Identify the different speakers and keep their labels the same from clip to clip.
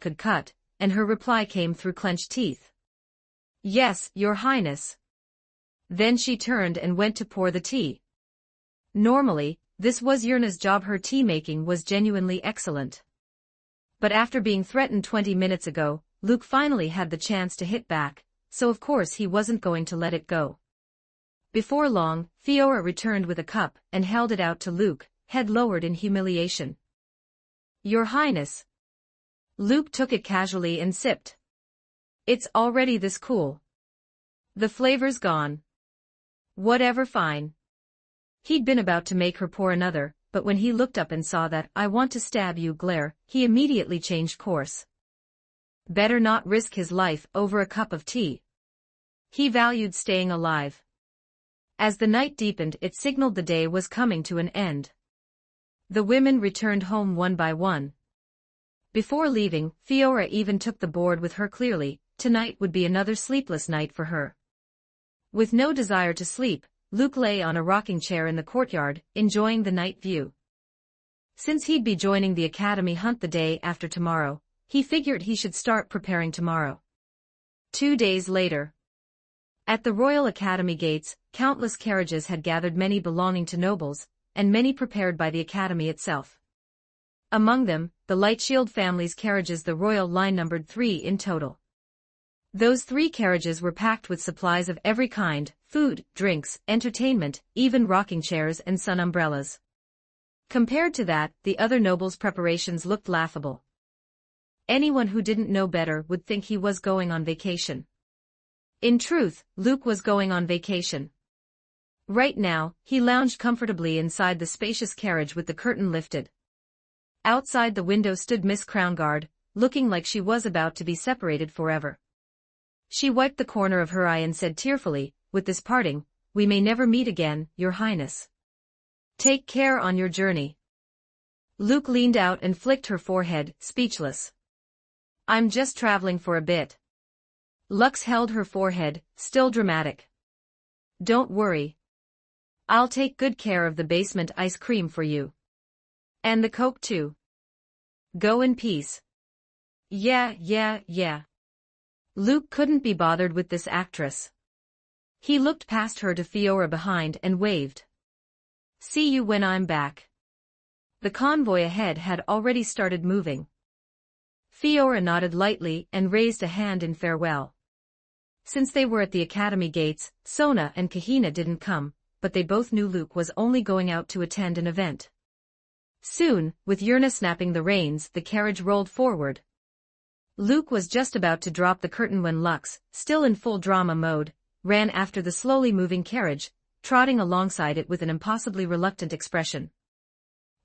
Speaker 1: could cut, and her reply came through clenched teeth. "Yes, Your Highness." Then she turned and went to pour the tea. Normally, this was Yurna's job. Her tea-making was genuinely excellent. But after being threatened 20 minutes ago, Luke finally had the chance to hit back, so of course he wasn't going to let it go. Before long, Fiora returned with a cup and held it out to Luke, head lowered in humiliation. "Your Highness." Luke took it casually and sipped. "It's already this cool. The flavor's gone." "Whatever, fine." He'd been about to make her pour another, but when he looked up and saw that "I want to stab you" glare, he immediately changed course. Better not risk his life over a cup of tea. He valued staying alive. As the night deepened, it signaled the day was coming to an end. The women returned home one by one. Before leaving, Fiora even took the board with her. Clearly, tonight would be another sleepless night for her. With no desire to sleep, Luke lay on a rocking chair in the courtyard, enjoying the night view. Since he'd be joining the academy hunt the day after tomorrow, he figured he should start preparing tomorrow. 2 days later. At the Royal Academy gates, countless carriages had gathered, many belonging to nobles, and many prepared by the academy itself. Among them, the Lightshield family's carriages. The royal line numbered 3 in total. Those 3 carriages were packed with supplies of every kind: food, drinks, entertainment, even rocking chairs and sun umbrellas. Compared to that, the other nobles' preparations looked laughable. Anyone who didn't know better would think he was going on vacation. In truth, Luke was going on vacation. Right now, he lounged comfortably inside the spacious carriage with the curtain lifted. Outside the window stood Miss Crownguard, looking like she was about to be separated forever. She wiped the corner of her eye and said tearfully, "With this parting, we may never meet again, Your Highness. Take care on your journey." Luke leaned out and flicked her forehead, speechless. "I'm just traveling for a bit." Lux held her forehead, still dramatic. "Don't worry. I'll take good care of the basement ice cream for you. And the Coke too. Go in peace." Yeah. Luke couldn't be bothered with this actress. He looked past her to Fiora behind and waved. "See you when I'm back." The convoy ahead had already started moving. Fiora nodded lightly and raised a hand in farewell. Since they were at the academy gates, Sona and Kahina didn't come, but they both knew Luke was only going out to attend an event. Soon, with Yurna snapping the reins, the carriage rolled forward. Luke was just about to drop the curtain when Lux, still in full drama mode, ran after the slowly moving carriage, trotting alongside it with an impossibly reluctant expression.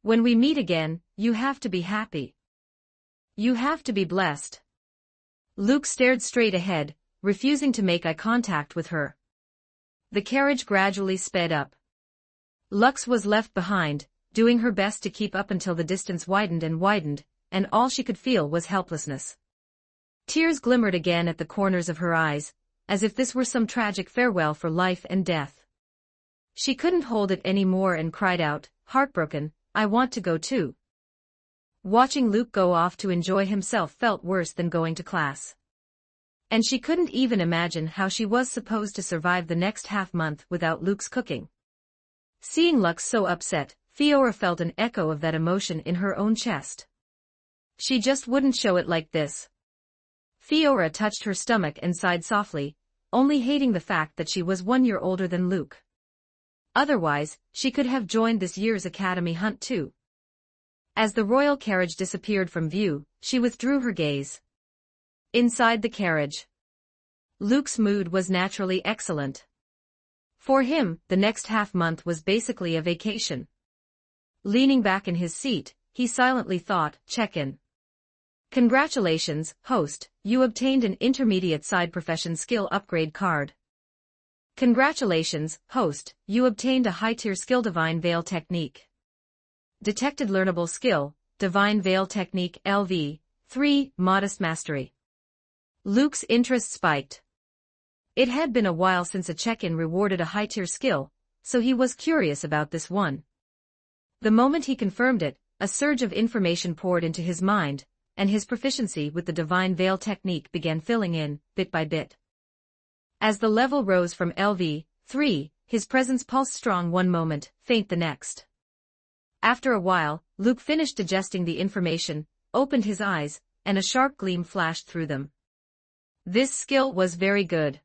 Speaker 1: "When we meet again, you have to be happy. You have to be blessed." Luke stared straight ahead, refusing to make eye contact with her. The carriage gradually sped up. Lux was left behind, doing her best to keep up until the distance widened, and all she could feel was helplessness. Tears glimmered again at the corners of her eyes, as if this were some tragic farewell for life and death. She couldn't hold it any more and cried out, heartbroken, "I want to go too." Watching Luke go off to enjoy himself felt worse than going to class. And she couldn't even imagine how she was supposed to survive the next half-month without Luke's cooking. Seeing Lux so upset, Fiora felt an echo of that emotion in her own chest. She just wouldn't show it like this. Fiora touched her stomach and sighed softly, only hating the fact that she was 1 year older than Luke. Otherwise, she could have joined this year's academy hunt too. As the royal carriage disappeared from view, she withdrew her gaze. Inside the carriage, Luke's mood was naturally excellent. For him, the next half-month was basically a vacation. Leaning back in his seat, he silently thought, check-in. "Congratulations, host, you obtained an intermediate side profession skill upgrade card." "Congratulations, host, you obtained a high-tier skill Divine Veil Technique." Detected learnable skill, Divine Veil Technique LV, 3, Modest Mastery. Luke's interest spiked. It had been a while since a check-in rewarded a high-tier skill, so he was curious about this one. The moment he confirmed it, a surge of information poured into his mind, and his proficiency with the Divine Veil technique began filling in, bit by bit. As the level rose from LV3, his presence pulsed strong one moment, faint the next. After a while, Luke finished digesting the information, opened his eyes, and a sharp gleam flashed through them. This skill was very good.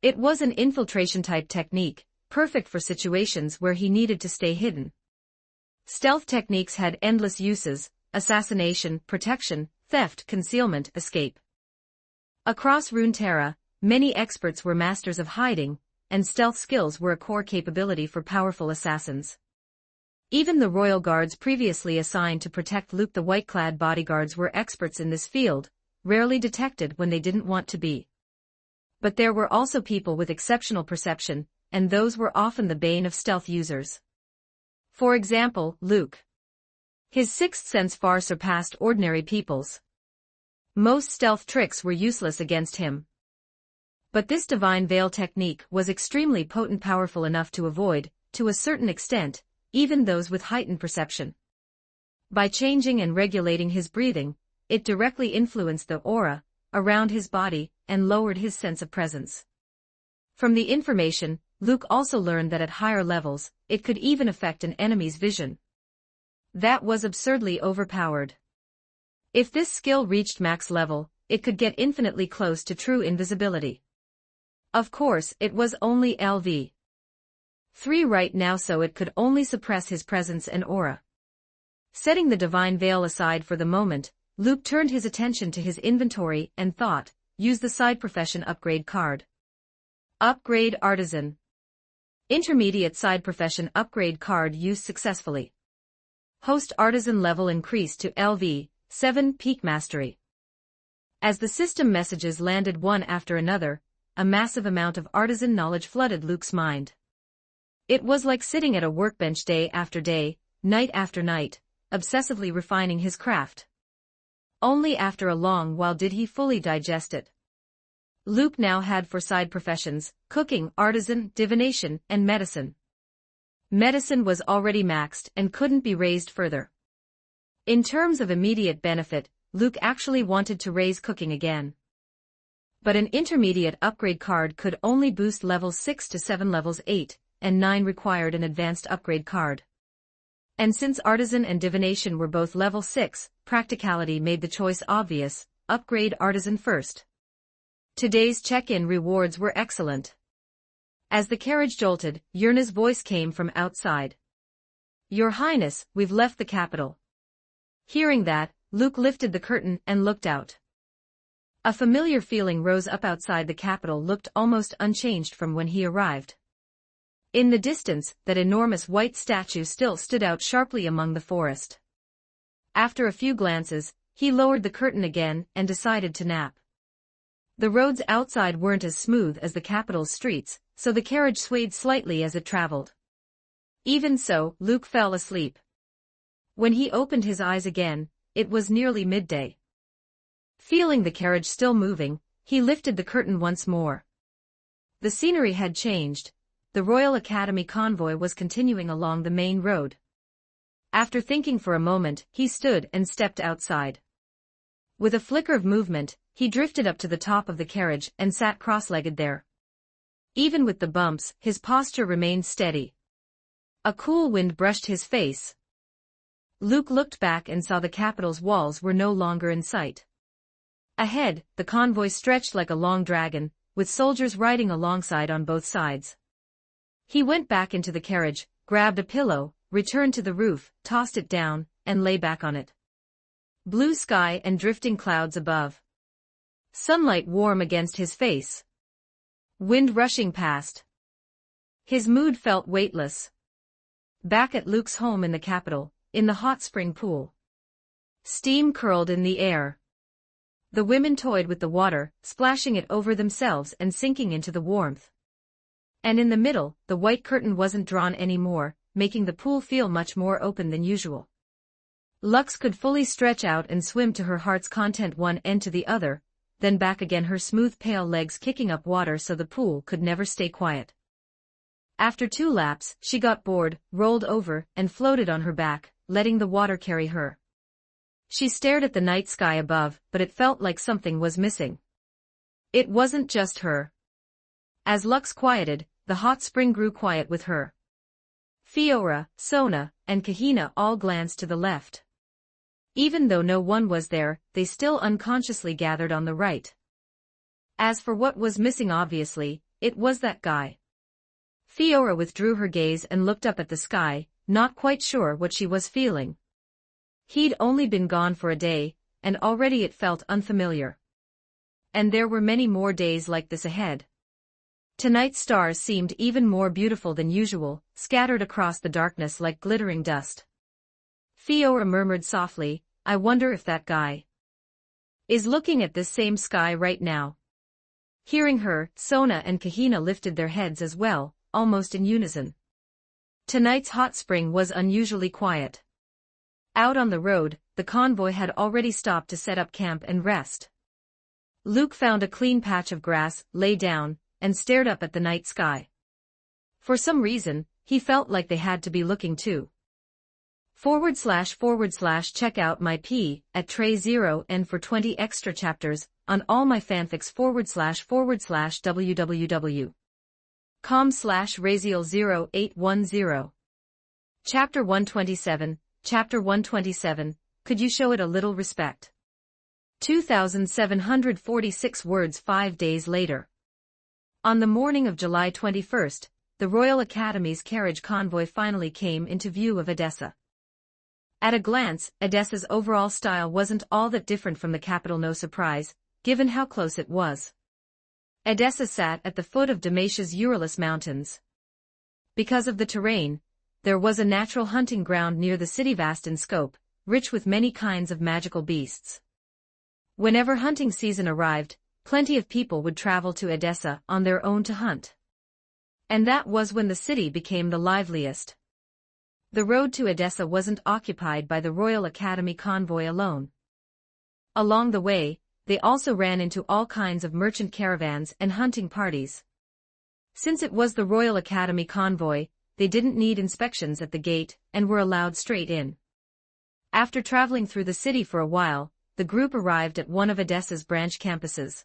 Speaker 1: It was an infiltration-type technique, perfect for situations where he needed to stay hidden. Stealth techniques had endless uses: assassination, protection, theft, concealment, escape. Across Runeterra, many experts were masters of hiding, and stealth skills were a core capability for powerful assassins. Even the royal guards previously assigned to protect Luke, the white-clad bodyguards, were experts in this field, rarely detected when they didn't want to be. But there were also people with exceptional perception, and those were often the bane of stealth users. For example, Luke. His sixth sense far surpassed ordinary people's. Most stealth tricks were useless against him. But this Divine Veil technique was extremely potent, powerful enough to avoid, to a certain extent, even those with heightened perception. By changing and regulating his breathing, it directly influenced the aura around his body and lowered his sense of presence. From the information, Luke also learned that at higher levels, it could even affect an enemy's vision. That was absurdly overpowered. If this skill reached max level, it could get infinitely close to true invisibility. Of course, it was only LV3 right now, so it could only suppress his presence and aura. Setting the Divine Veil aside for the moment, Luke turned his attention to his inventory and thought, use the side profession upgrade card. Upgrade Artisan. Intermediate side profession upgrade card used successfully. Host Artisan level increased to LV7 peak mastery. As the system messages landed one after another, a massive amount of artisan knowledge flooded Luke's mind. It was like sitting at a workbench day after day, night after night, obsessively refining his craft. Only after a long while did he fully digest it. Luke now had 4 side professions: cooking, artisan, divination, and medicine. Medicine was already maxed and couldn't be raised further. In terms of immediate benefit, Luke actually wanted to raise cooking again. But an intermediate upgrade card could only boost levels 6 to 7. Levels 8 and 9 required an advanced upgrade card. And since artisan and divination were both level 6, practicality made the choice obvious: upgrade artisan first. Today's check-in rewards were excellent. As the carriage jolted, Yurna's voice came from outside. "Your Highness, we've left the capital." Hearing that, Luke lifted the curtain and looked out. A familiar feeling rose up. Outside, the capital looked almost unchanged from when he arrived. In the distance, that enormous white statue still stood out sharply among the forest. After a few glances, he lowered the curtain again and decided to nap. The roads outside weren't as smooth as the capital's streets, so the carriage swayed slightly as it traveled. Even so, Luke fell asleep. When he opened his eyes again, it was nearly midday. Feeling the carriage still moving, he lifted the curtain once more. The scenery had changed. The Royal Academy convoy was continuing along the main road. After thinking for a moment, he stood and stepped outside. With a flicker of movement, he drifted up to the top of the carriage and sat cross-legged there. Even with the bumps, his posture remained steady. A cool wind brushed his face. Luke looked back and saw the capital's walls were no longer in sight. Ahead, the convoy stretched like a long dragon, with soldiers riding alongside on both sides. He went back into the carriage, grabbed a pillow, returned to the roof, tossed it down, and lay back on it. Blue sky and drifting clouds above. Sunlight warm against his face. Wind rushing past. His mood felt weightless. Back at Luke's home in the capital, in the hot spring pool. Steam curled in the air. The women toyed with the water, splashing it over themselves and sinking into the warmth. And in the middle, the white curtain wasn't drawn anymore, making the pool feel much more open than usual. Lux could fully stretch out and swim to her heart's content, one end to the other, then back again, her smooth pale legs kicking up water so the pool could never stay quiet. After 2 laps, she got bored, rolled over, and floated on her back, letting the water carry her. She stared at the night sky above, but it felt like something was missing. It wasn't just her. As Lux quieted, the hot spring grew quiet with her. Fiora, Sona, and Kahina all glanced to the left. Even though no one was there, they still unconsciously gathered on the right. As for what was missing, obviously, it was that guy. Fiora withdrew her gaze and looked up at the sky, not quite sure what she was feeling. He'd only been gone for a day, and already it felt unfamiliar. And there were many more days like this ahead. Tonight's stars seemed even more beautiful than usual, scattered across the darkness like glittering dust. Fiora murmured softly, "I wonder if that guy is looking at this same sky right now." Hearing her, Sona and Kahina lifted their heads as well, almost in unison. Tonight's hot spring was unusually quiet. Out on the road, the convoy had already stopped to set up camp and rest. Luke found a clean patch of grass, lay down, and stared up at the night sky. For some reason, he felt like they had to be looking too. // check out my P at Tray 0 and for 20 extra chapters on all my fanfics / www.com/Raziel0810. Chapter 127, Chapter 127, Could you show it a little respect? 2,746 words 5 days later. On the morning of July 21st, the Royal Academy's carriage convoy finally came into view of Edessa. At a glance, Edessa's overall style wasn't all that different from the capital, no surprise, given how close it was. Edessa sat at the foot of Demacia's Uralus Mountains. Because of the terrain, there was a natural hunting ground near the city, vast in scope, rich with many kinds of magical beasts. Whenever hunting season arrived, plenty of people would travel to Edessa on their own to hunt. And that was when the city became the liveliest. The road to Edessa wasn't occupied by the Royal Academy convoy alone. Along the way, they also ran into all kinds of merchant caravans and hunting parties. Since it was the Royal Academy convoy, they didn't need inspections at the gate and were allowed straight in. After traveling through the city for a while, the group arrived at one of Edessa's branch campuses.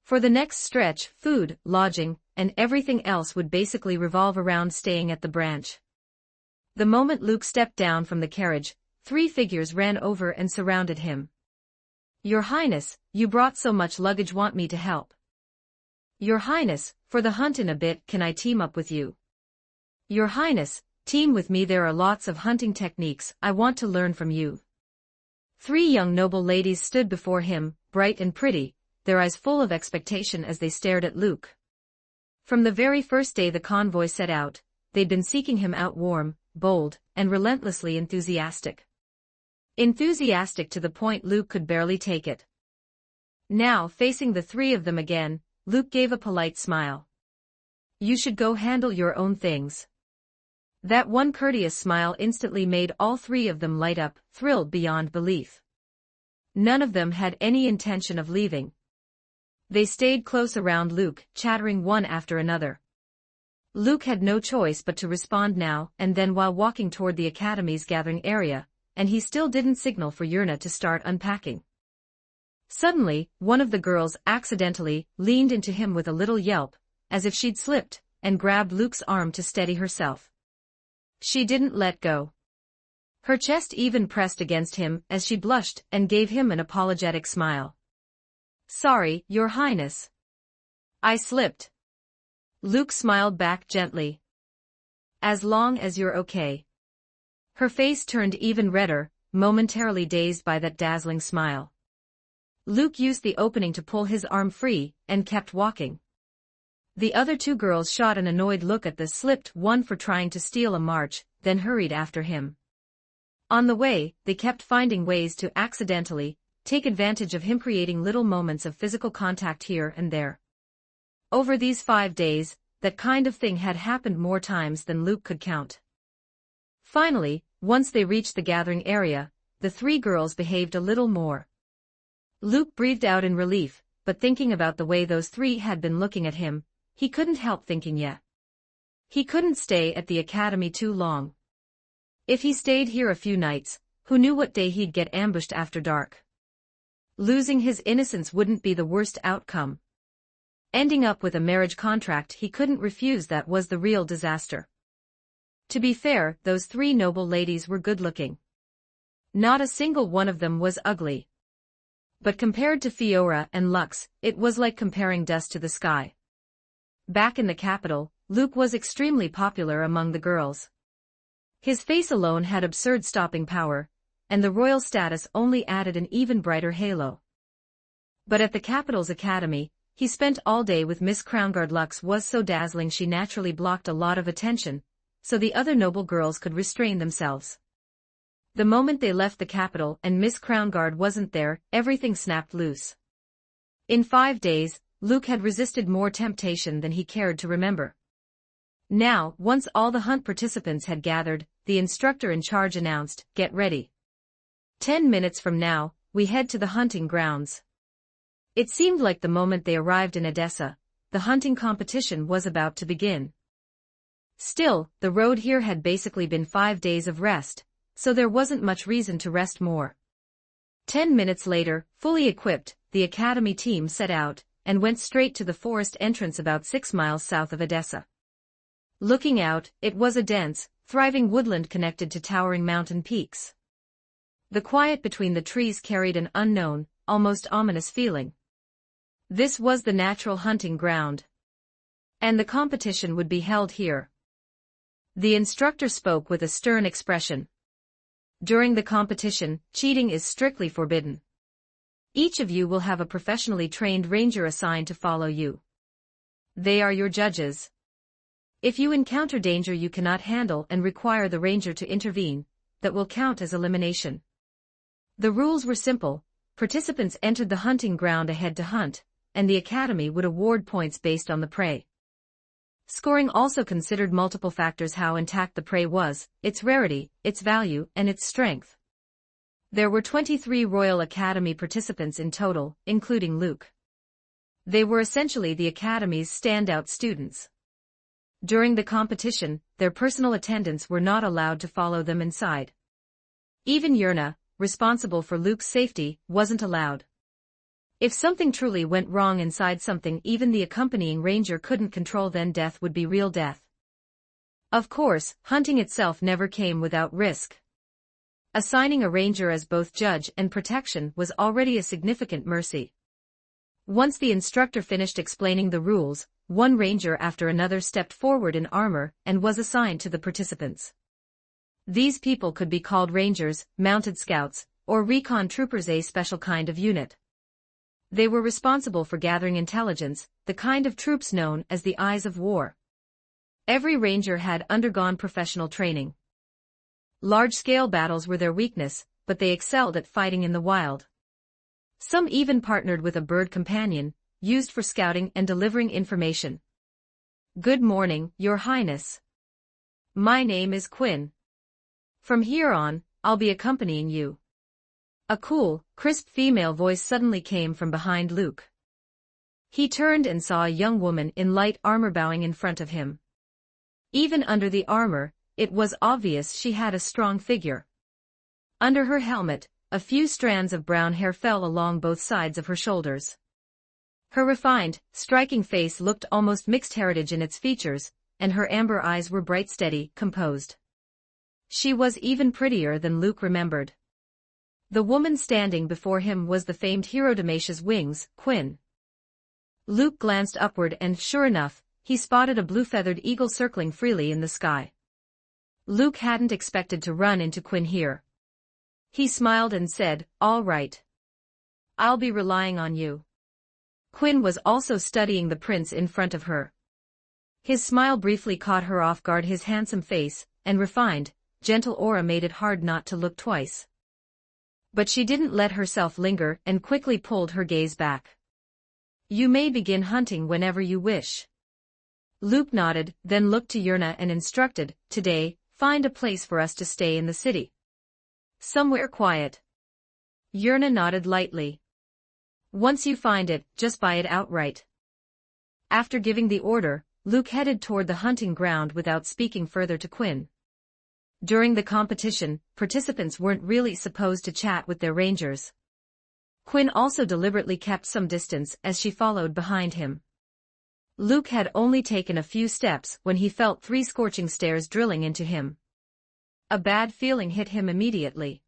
Speaker 1: For the next stretch, food, lodging, and everything else would basically revolve around staying at the branch. The moment Luke stepped down from the carriage, 3 figures ran over and surrounded him. "Your Highness, you brought so much luggage, want me to help?" "Your Highness, for the hunt in a bit, can I team up with you?" "Your Highness, team with me, there are lots of hunting techniques I want to learn from you." 3 young noble ladies stood before him, bright and pretty, their eyes full of expectation as they stared at Luke. From the very first day the convoy set out, they'd been seeking him out, warm, bold, and relentlessly enthusiastic. Enthusiastic to the point Luke could barely take it. Now, facing the 3 of them again, Luke gave a polite smile. "You should go handle your own things." That one courteous smile instantly made all 3 of them light up, thrilled beyond belief. None of them had any intention of leaving. They stayed close around Luke, chattering one after another. Luke had no choice but to respond now and then while walking toward the Academy's gathering area, and he still didn't signal for Yurna to start unpacking. Suddenly, one of the girls accidentally leaned into him with a little yelp, as if she'd slipped, and grabbed Luke's arm to steady herself. She didn't let go. Her chest even pressed against him as she blushed and gave him an apologetic smile. "Sorry, Your Highness. I slipped." Luke smiled back gently. "As long as you're okay." Her face turned even redder, momentarily dazed by that dazzling smile. Luke used the opening to pull his arm free, and kept walking. The other 2 girls shot an annoyed look at the slipped one for trying to steal a march, then hurried after him. On the way, they kept finding ways to accidentally take advantage of him, creating little moments of physical contact here and there. Over these 5 days, that kind of thing had happened more times than Luke could count. Finally, once they reached the gathering area, the 3 girls behaved a little more. Luke breathed out in relief, but thinking about the way those 3 had been looking at him, he couldn't help thinking he couldn't stay at the Academy too long. If he stayed here a few nights, who knew what day he'd get ambushed after dark? Losing his innocence wouldn't be the worst outcome. Ending up with a marriage contract he couldn't refuse, that was the real disaster. To be fair, those three noble ladies were good-looking. Not a single one of them was ugly. But compared to Fiora and Lux, it was like comparing dust to the sky. Back in the capital, Luke was extremely popular among the girls. His face alone had absurd stopping power, and the royal status only added an even brighter halo. But at the capital's academy, he spent all day with Miss Crownguard. Lux was so dazzling she naturally blocked a lot of attention, so the other noble girls could restrain themselves. The moment they left the capital and Miss Crownguard wasn't there, everything snapped loose. In 5 days, Luke had resisted more temptation than he cared to remember. Now, once all the hunt participants had gathered, the instructor in charge announced, "Get ready. 10 minutes from now, we head to the hunting grounds." It seemed like the moment they arrived in Edessa, the hunting competition was about to begin. Still, the road here had basically been 5 days of rest, so there wasn't much reason to rest more. 10 minutes later, fully equipped, the academy team set out, and went straight to the forest entrance about 6 miles south of Edessa. Looking out, it was a dense, thriving woodland connected to towering mountain peaks. The quiet between the trees carried an unknown, almost ominous feeling. This was the natural hunting ground. And the competition would be held here. The instructor spoke with a stern expression. During the competition, cheating is strictly forbidden. Each of you will have a professionally trained ranger assigned to follow you. They are your judges. If you encounter danger you cannot handle and require the ranger to intervene, that will count as elimination. The rules were simple. Participants entered the hunting ground ahead to hunt, and the academy would award points based on the prey. Scoring also considered multiple factors: how intact the prey was, its rarity, its value, and its strength. There were 23 Royal Academy participants in total, including Luke. They were essentially the Academy's standout students. During the competition, their personal attendants were not allowed to follow them inside. Even Yurna, responsible for Luke's safety, wasn't allowed. If something truly went wrong inside something even the accompanying ranger couldn't control, then death would be real death. Of course, hunting itself never came without risk. Assigning a ranger as both judge and protection was already a significant mercy. Once the instructor finished explaining the rules, one ranger after another stepped forward in armor and was assigned to the participants. These people could be called rangers, mounted scouts, or recon troopers, a special kind of unit. They were responsible for gathering intelligence, the kind of troops known as the Eyes of War. Every ranger had undergone professional training. Large-scale battles were their weakness, but they excelled at fighting in the wild. Some even partnered with a bird companion, used for scouting and delivering information. "Good morning, Your Highness. My name is Quinn. From here on, I'll be accompanying you." A cool, crisp female voice suddenly came from behind Luke. He turned and saw a young woman in light armor bowing in front of him. Even under the armor, it was obvious she had a strong figure. Under her helmet, a few strands of brown hair fell along both sides of her shoulders. Her refined, striking face looked almost mixed heritage in its features, and her amber eyes were bright, steady, composed. She was even prettier than Luke remembered. The woman standing before him was the famed hero Demacia's wings, Quinn. Luke glanced upward and, sure enough, he spotted a blue-feathered eagle circling freely in the sky. Luke hadn't expected to run into Quinn here. He smiled and said, "All right. I'll be relying on you." Quinn was also studying the prince in front of her. His smile briefly caught her off guard. His handsome face and refined, gentle aura made it hard not to look twice. But she didn't let herself linger and quickly pulled her gaze back. "You may begin hunting whenever you wish." Luke nodded, then looked to Yurna and instructed, "Today, find a place for us to stay in the city. Somewhere quiet." Yurna nodded lightly. "Once you find it, just buy it outright." After giving the order, Luke headed toward the hunting ground without speaking further to Quinn. During the competition, participants weren't really supposed to chat with their rangers. Quinn also deliberately kept some distance as she followed behind him. Luke had only taken a few steps when he felt 3 scorching stares drilling into him. A bad feeling hit him immediately.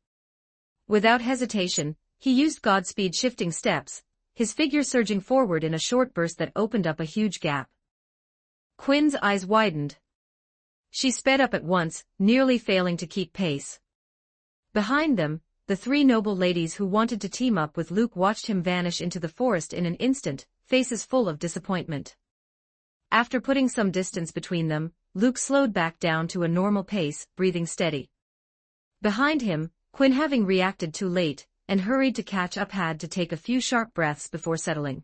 Speaker 1: Without hesitation, he used Godspeed shifting steps, his figure surging forward in a short burst that opened up a huge gap. Quinn's eyes widened. She sped up at once, nearly failing to keep pace. Behind them, the 3 noble ladies who wanted to team up with Luke watched him vanish into the forest in an instant, faces full of disappointment. After putting some distance between them, Luke slowed back down to a normal pace, breathing steady. Behind him, Quinn, having reacted too late, and hurried to catch up, had to take a few sharp breaths before settling.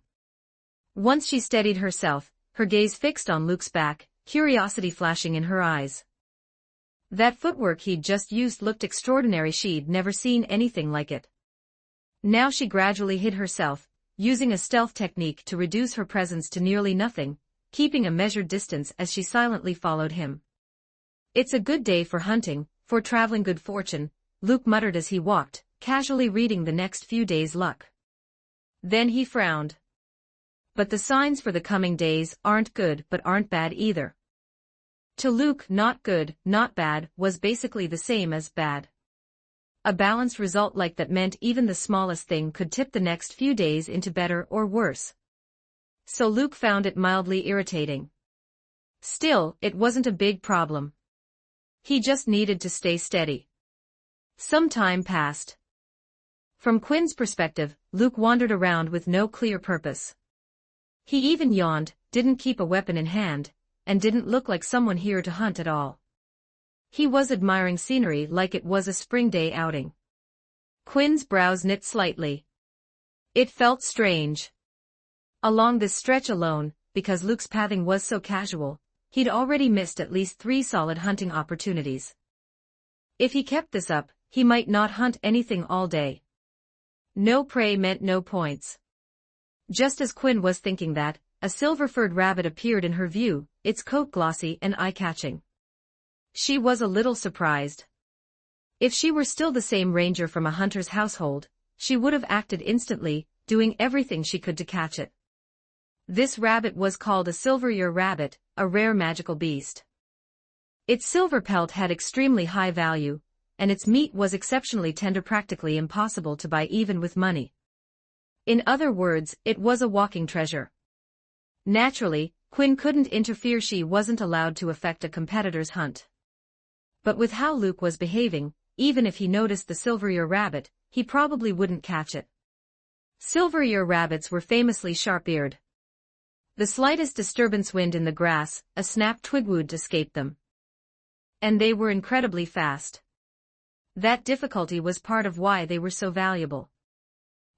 Speaker 1: Once she steadied herself, her gaze fixed on Luke's back, curiosity flashing in her eyes. That footwork he'd just used looked extraordinary. She'd never seen anything like it. Now she gradually hid herself, using a stealth technique to reduce her presence to nearly nothing, keeping a measured distance as she silently followed him. "It's a good day for hunting, for traveling. Good fortune," Luke muttered as he walked, casually reading the next few days' luck. Then he frowned. But the signs for the coming days aren't good but aren't bad either. To Luke, not good, not bad was basically the same as bad. A balanced result like that meant even the smallest thing could tip the next few days into better or worse. So Luke found it mildly irritating. Still, it wasn't a big problem. He just needed to stay steady. Some time passed. From Quinn's perspective, Luke wandered around with no clear purpose. He even yawned, didn't keep a weapon in hand, and didn't look like someone here to hunt at all. He was admiring scenery like it was a spring day outing. Quinn's brows knit slightly. It felt strange. Along this stretch alone, because Luke's pathing was so casual, he'd already missed at least 3 solid hunting opportunities. If he kept this up, he might not hunt anything all day. No prey meant no points. Just as Quinn was thinking that, a silver-furred rabbit appeared in her view, its coat glossy and eye-catching. She was a little surprised. If she were still the same ranger from a hunter's household, she would have acted instantly, doing everything she could to catch it. This rabbit was called a silver-ear rabbit, a rare magical beast. Its silver pelt had extremely high value, and its meat was exceptionally tender, practically impossible to buy even with money. In other words, it was a walking treasure. Naturally, Quinn couldn't interfere. She wasn't allowed to affect a competitor's hunt. But with how Luke was behaving, even if he noticed the silver-ear rabbit, he probably wouldn't catch it. Silver-ear rabbits were famously sharp-eared. The slightest disturbance, wind in the grass, a snapped twig would escape them. And they were incredibly fast. That difficulty was part of why they were so valuable.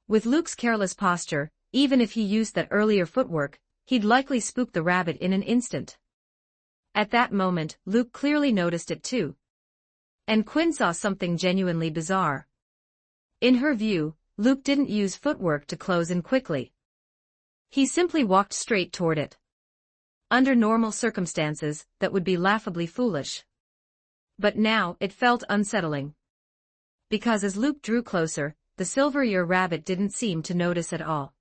Speaker 1: With Luke's careless posture, even if he used that earlier footwork, he'd likely spook the rabbit in an instant. At that moment, Luke clearly noticed it too. And Quinn saw something genuinely bizarre. In her view, Luke didn't use footwork to close in quickly. He simply walked straight toward it. Under normal circumstances, that would be laughably foolish. But now, it felt unsettling. Because as Luke drew closer, the silver-ear rabbit didn't seem to notice at all.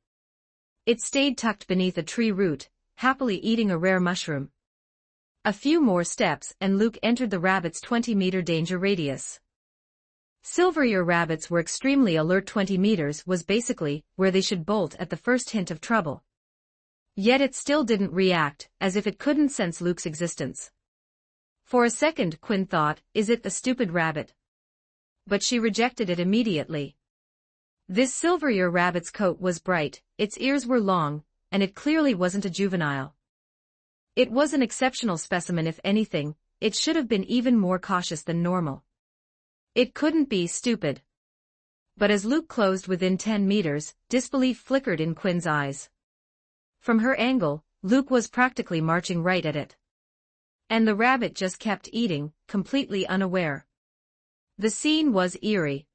Speaker 1: It stayed tucked beneath a tree root, happily eating a rare mushroom. A few more steps and Luke entered the rabbit's 20-meter danger radius. Silver-ear rabbits were extremely alert. 20 meters was basically where they should bolt at the first hint of trouble. Yet it still didn't react, as if it couldn't sense Luke's existence. For a second, Quinn thought, is it the stupid rabbit? But she rejected it immediately. This silver-ear rabbit's coat was bright, its ears were long, and it clearly wasn't a juvenile. It was an exceptional specimen. If anything, it should have been even more cautious than normal. It couldn't be stupid. But as Luke closed within 10 meters, disbelief flickered in Quinn's eyes. From her angle, Luke was practically marching right at it. And the rabbit just kept eating, completely unaware. The scene was eerie.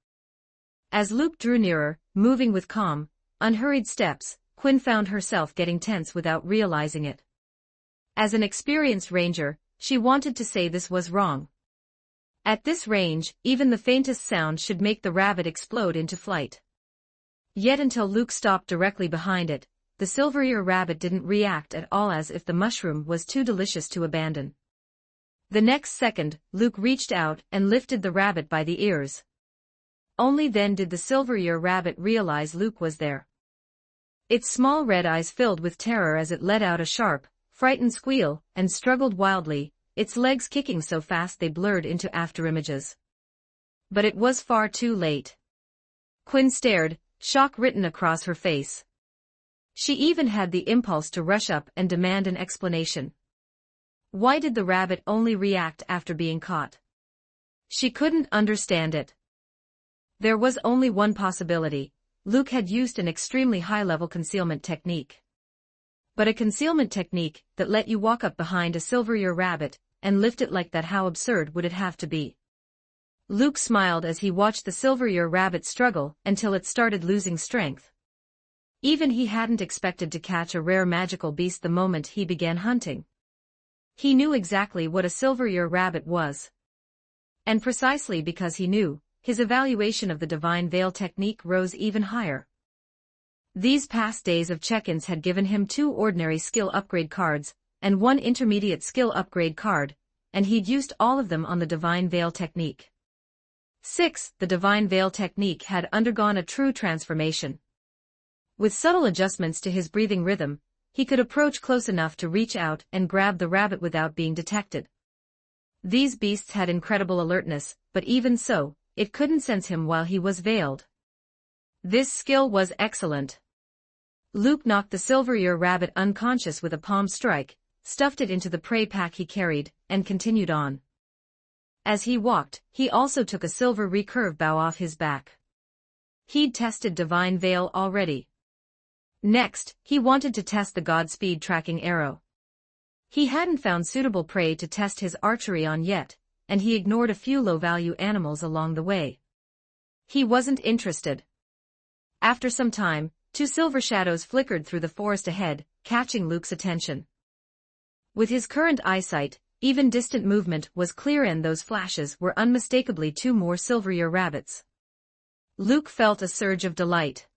Speaker 1: As Luke drew nearer, moving with calm, unhurried steps, Quinn found herself getting tense without realizing it. As an experienced ranger, she wanted to say this was wrong. At this range, even the faintest sound should make the rabbit explode into flight. Yet until Luke stopped directly behind it, the silver ear rabbit didn't react at all, as if the mushroom was too delicious to abandon. The next second, Luke reached out and lifted the rabbit by the ears. Only then did the silver ear rabbit realize Luke was there. Its small red eyes filled with terror as it let out a sharp, frightened squeal and struggled wildly, its legs kicking so fast they blurred into afterimages. But it was far too late. Quinn stared, shock written across her face. She even had the impulse to rush up and demand an explanation. Why did the rabbit only react after being caught? She couldn't understand it. There was only one possibility: Luke had used an extremely high-level concealment technique. But a concealment technique that let you walk up behind a silver ear rabbit and lift it like that, how absurd would it have to be? Luke smiled as he watched the silver ear rabbit struggle until it started losing strength. Even he hadn't expected to catch a rare magical beast the moment he began hunting. He knew exactly what a silver ear rabbit was. And precisely because he knew, his evaluation of the Divine Veil technique rose even higher. These past days of check-ins had given him 2 ordinary skill upgrade cards and 1 intermediate skill upgrade card, and he'd used all of them on the Divine Veil technique. 6. The Divine Veil technique had undergone a true transformation. With subtle adjustments to his breathing rhythm, he could approach close enough to reach out and grab the rabbit without being detected. These beasts had incredible alertness, but even so, it couldn't sense him while he was veiled. This skill was excellent. Luke knocked the silver ear rabbit unconscious with a palm strike, stuffed it into the prey pack he carried, and continued on. As he walked, he also took a silver recurve bow off his back. He'd tested Divine Veil already. Next, he wanted to test the Godspeed tracking arrow. He hadn't found suitable prey to test his archery on yet, and he ignored a few low-value animals along the way. He wasn't interested. After some time, 2 silver shadows flickered through the forest ahead, catching Luke's attention. With his current eyesight, even distant movement was clear, and those flashes were unmistakably 2 more silver ear rabbits. Luke felt a surge of delight.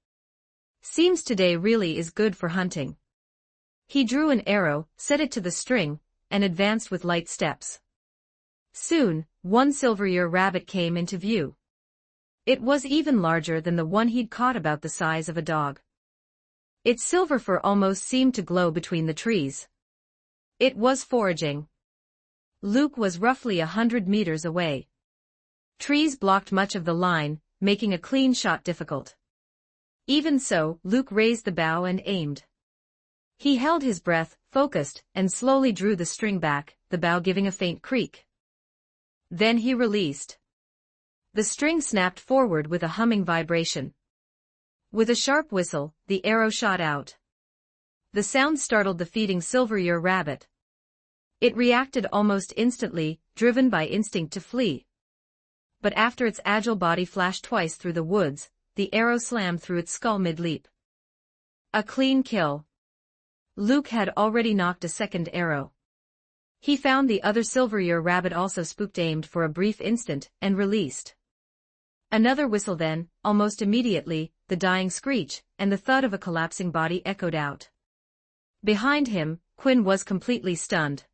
Speaker 1: Seems today really is good for hunting. He drew an arrow, set it to the string, and advanced with light steps. Soon, 1 silver ear rabbit came into view. It was even larger than the one he'd caught, about the size of a dog. Its silver fur almost seemed to glow between the trees. It was foraging. Luke was roughly 100 meters away. Trees blocked much of the line, making a clean shot difficult. Even so, Luke raised the bow and aimed. He held his breath, focused, and slowly drew the string back, the bow giving a faint creak. Then he released. The string snapped forward with a humming vibration. With a sharp whistle, the arrow shot out. The sound startled the feeding silver ear rabbit. It reacted almost instantly, driven by instinct to flee. But after its agile body flashed twice through the woods, the arrow slammed through its skull mid-leap. A clean kill. Luke had already knocked a second arrow. He found the other silver ear rabbit also spooked, aimed for a brief instant, and released. Another whistle, then, almost immediately, the dying screech, and the thud of a collapsing body echoed out. Behind him, Quinn was completely stunned.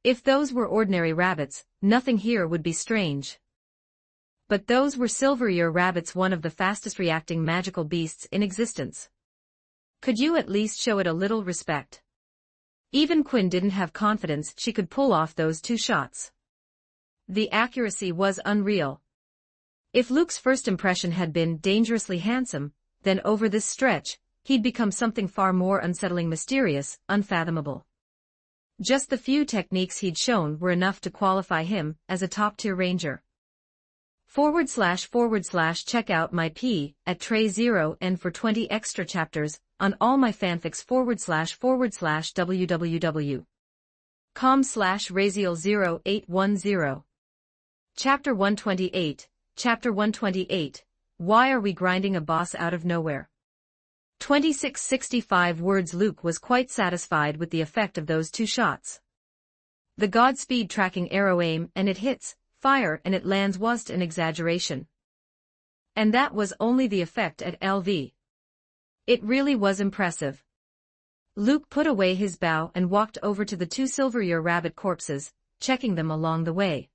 Speaker 1: If those were ordinary rabbits, nothing here would be strange. But those were silver ear rabbits, one of the fastest reacting magical beasts in existence. Could you at least show it a little respect? Even Quinn didn't have confidence she could pull off those 2 shots. The accuracy was unreal. If Luke's first impression had been dangerously handsome, then over this stretch, he'd become something far more unsettling, mysterious, unfathomable. Just the few techniques he'd shown were enough to qualify him as a top-tier ranger. // check out my P at Tray 0 and for 20 extra chapters on all my fanfics / www.com/Raziel0810. Chapter 128, Chapter 128, Why Are We Grinding a Boss Out of Nowhere? 2665 words. Luke was quite satisfied with the effect of those 2 shots. The Godspeed tracking arrow, aim and it hits, fire and it lands wasn't an exaggeration. And that was only the effect at LV. It really was impressive. Luke put away his bow and walked over to the two silver-ear rabbit corpses, checking them along the way.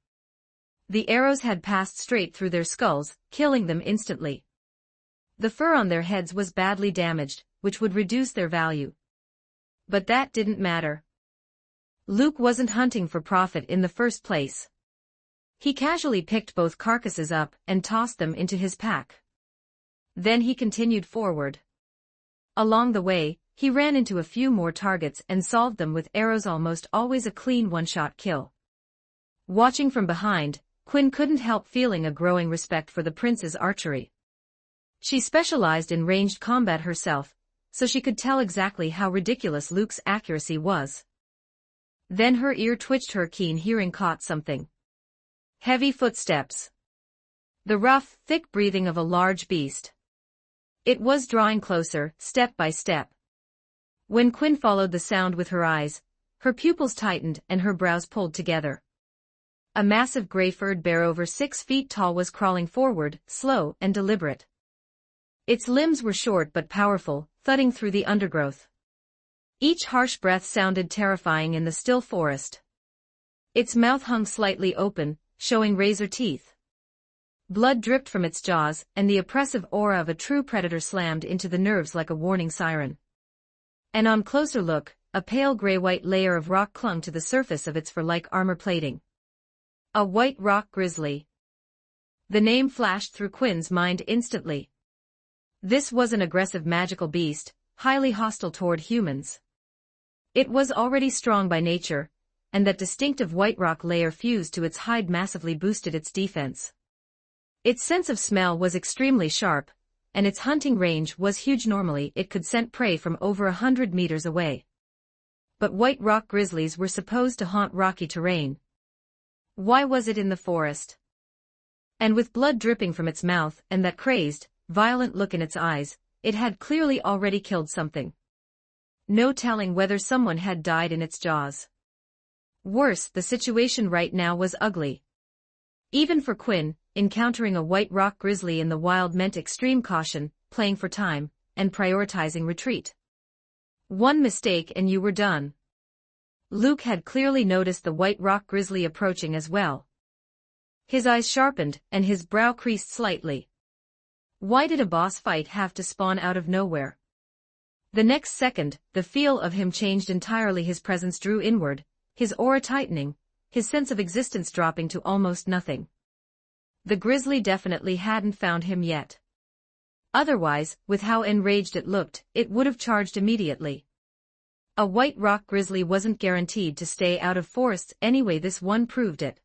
Speaker 1: The arrows had passed straight through their skulls, killing them instantly. The fur on their heads was badly damaged, which would reduce their value. But that didn't matter. Luke wasn't hunting for profit in the first place. He casually picked both carcasses up and tossed them into his pack. Then he continued forward. Along the way, he ran into a few more targets and solved them with arrows, almost always a clean one-shot kill. Watching from behind, Quinn couldn't help feeling a growing respect for the prince's archery. She specialized in ranged combat herself, so she could tell exactly how ridiculous Luke's accuracy was. Then her ear twitched, her keen hearing caught something. Heavy footsteps. The rough, thick breathing of a large beast. It was drawing closer, step by step. When Quinn followed the sound with her eyes, her pupils tightened and her brows pulled together. A massive gray-furred bear over 6 feet tall was crawling forward, slow and deliberate. Its limbs were short but powerful, thudding through the undergrowth. Each harsh breath sounded terrifying in the still forest. Its mouth hung slightly open, showing razor teeth. Blood dripped from its jaws, and the oppressive aura of a true predator slammed into the nerves like a warning siren. And on closer look, a pale gray-white layer of rock clung to the surface of its fur-like armor plating. A white rock grizzly. The name flashed through Quinn's mind instantly. This was an aggressive magical beast, highly hostile toward humans. It was already strong by nature, and that distinctive white rock layer fused to its hide massively boosted its defense. Its sense of smell was extremely sharp, and its hunting range was huge. Normally it could scent prey from over 100 meters away. But white rock grizzlies were supposed to haunt rocky terrain. Why was it in the forest? And with blood dripping from its mouth and that crazed, violent look in its eyes, it had clearly already killed something. No telling whether someone had died in its jaws. Worse, the situation right now was ugly. Even for Quinn, encountering a white rock grizzly in the wild meant extreme caution, playing for time, and prioritizing retreat. One mistake and you were done. Luke had clearly noticed the white rock grizzly approaching as well. His eyes sharpened, and his brow creased slightly. Why did a boss fight have to spawn out of nowhere? The next second, the feel of him changed entirely. His presence drew inward, his aura tightening, his sense of existence dropping to almost nothing. The grizzly definitely hadn't found him yet. Otherwise, with how enraged it looked, it would have charged immediately. A white rock grizzly wasn't guaranteed to stay out of forests anyway. This one proved it.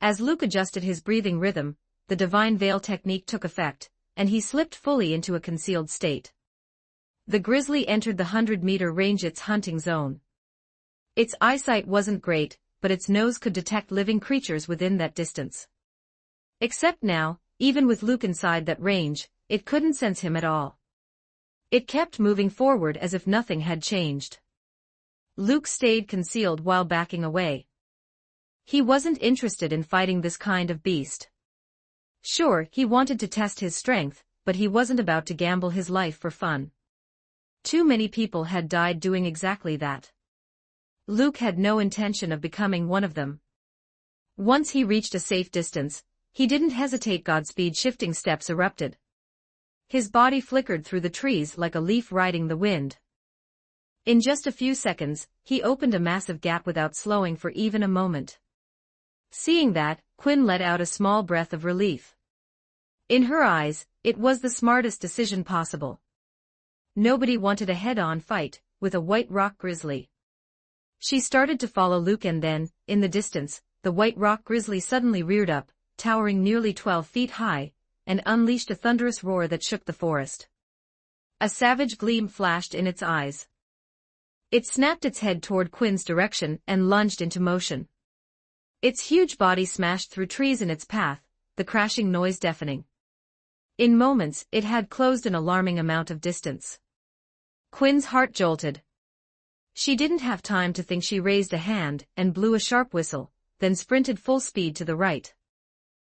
Speaker 1: As Luke adjusted his breathing rhythm, the divine veil technique took effect, and he slipped fully into a concealed state. The grizzly entered the 100-meter range, its hunting zone. Its eyesight wasn't great, but its nose could detect living creatures within that distance. Except now, even with Luke inside that range, it couldn't sense him at all. It kept moving forward as if nothing had changed. Luke stayed concealed while backing away. He wasn't interested in fighting this kind of beast. Sure, he wanted to test his strength, but he wasn't about to gamble his life for fun. Too many people had died doing exactly that. Luke had no intention of becoming one of them. Once he reached a safe distance, he didn't hesitate. Godspeed. Shifting steps erupted. His body flickered through the trees like a leaf riding the wind. In just a few seconds, he opened a massive gap without slowing for even a moment. Seeing that, Quinn let out a small breath of relief. In her eyes, it was the smartest decision possible. Nobody wanted a head-on fight with a white rock grizzly. She started to follow Luke, and then, in the distance, the white rock grizzly suddenly reared up, towering nearly 12 feet high, and unleashed a thunderous roar that shook the forest. A savage gleam flashed in its eyes. It snapped its head toward Quinn's direction and lunged into motion. Its huge body smashed through trees in its path, the crashing noise deafening. In moments, it had closed an alarming amount of distance. Quinn's heart jolted. She didn't have time to think. She raised a hand and blew a sharp whistle, then sprinted full speed to the right.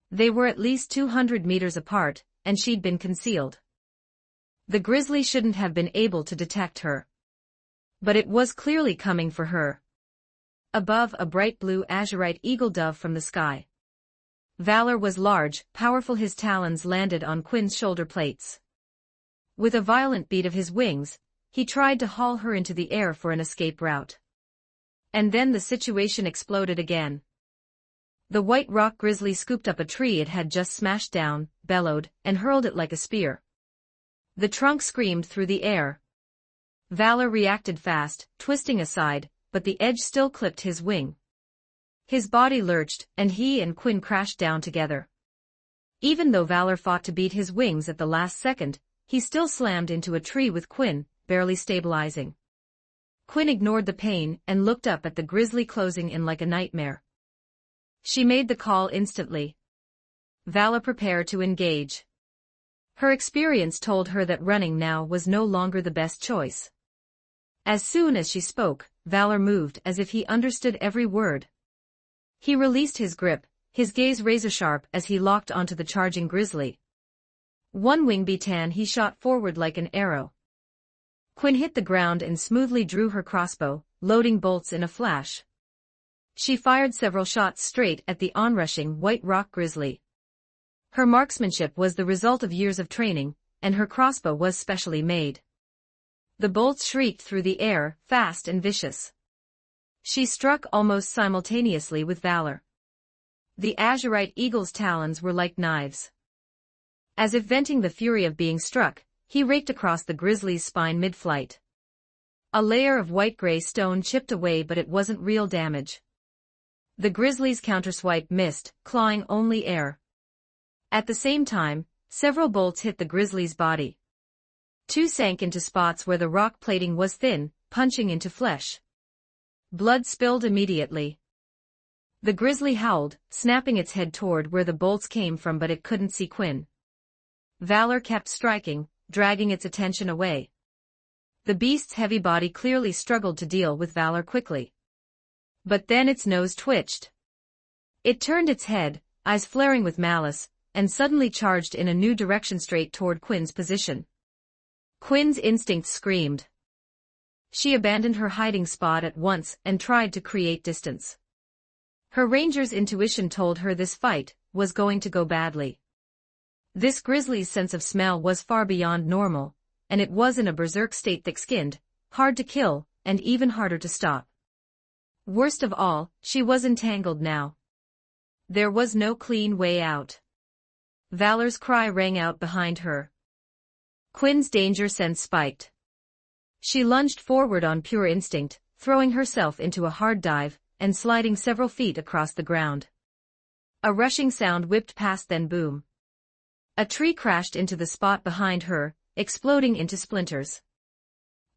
Speaker 1: They were at least 200 meters apart, and she'd been concealed. The grizzly shouldn't have been able to detect her. But it was clearly coming for her. Above, a bright blue azurite eagle dove from the sky. Valor was large, powerful. His talons landed on Quinn's shoulder plates. With a violent beat of his wings, he tried to haul her into the air for an escape route. And then the situation exploded again. The white rock grizzly scooped up a tree it had just smashed down, bellowed, and hurled it like a spear. The trunk screamed through the air. Valor reacted fast, twisting aside, but the edge still clipped his wing. His body lurched, and he and Quinn crashed down together. Even though Valor fought to beat his wings at the last second, he still slammed into a tree with Quinn, barely stabilizing. Quinn ignored the pain and looked up at the grizzly closing in like a nightmare. She made the call instantly. Valor prepared to engage. Her experience told her that running now was no longer the best choice. As soon as she spoke, Valor moved as if he understood every word. He released his grip, his gaze razor-sharp as he locked onto the charging grizzly. One wing beat, he shot forward like an arrow. Quinn hit the ground and smoothly drew her crossbow, loading bolts in a flash. She fired several shots straight at the onrushing white rock grizzly. Her marksmanship was the result of years of training, and her crossbow was specially made. The bolts shrieked through the air, fast and vicious. She struck almost simultaneously with Valor. The azurite eagle's talons were like knives. As if venting the fury of being struck, he raked across the grizzly's spine mid-flight. A layer of white-gray stone chipped away, but it wasn't real damage. The grizzly's counterswipe missed, clawing only air. At the same time, several bolts hit the grizzly's body. Two sank into spots where the rock plating was thin, punching into flesh. Blood spilled immediately. The grizzly howled, snapping its head toward where the bolts came from, but it couldn't see Quinn. Valor kept striking, dragging its attention away. The beast's heavy body clearly struggled to deal with Valor quickly. But then its nose twitched. It turned its head, eyes flaring with malice, and suddenly charged in a new direction straight toward Quinn's position. Quinn's instincts screamed. She abandoned her hiding spot at once and tried to create distance. Her ranger's intuition told her this fight was going to go badly. This grizzly's sense of smell was far beyond normal, and it was in a berserk state, thick-skinned, hard to kill, and even harder to stop. Worst of all, she was entangled now. There was no clean way out. Valor's cry rang out behind her. Quinn's danger sense spiked. She lunged forward on pure instinct, throwing herself into a hard dive, and sliding several feet across the ground. A rushing sound whipped past, then boom. A tree crashed into the spot behind her, exploding into splinters.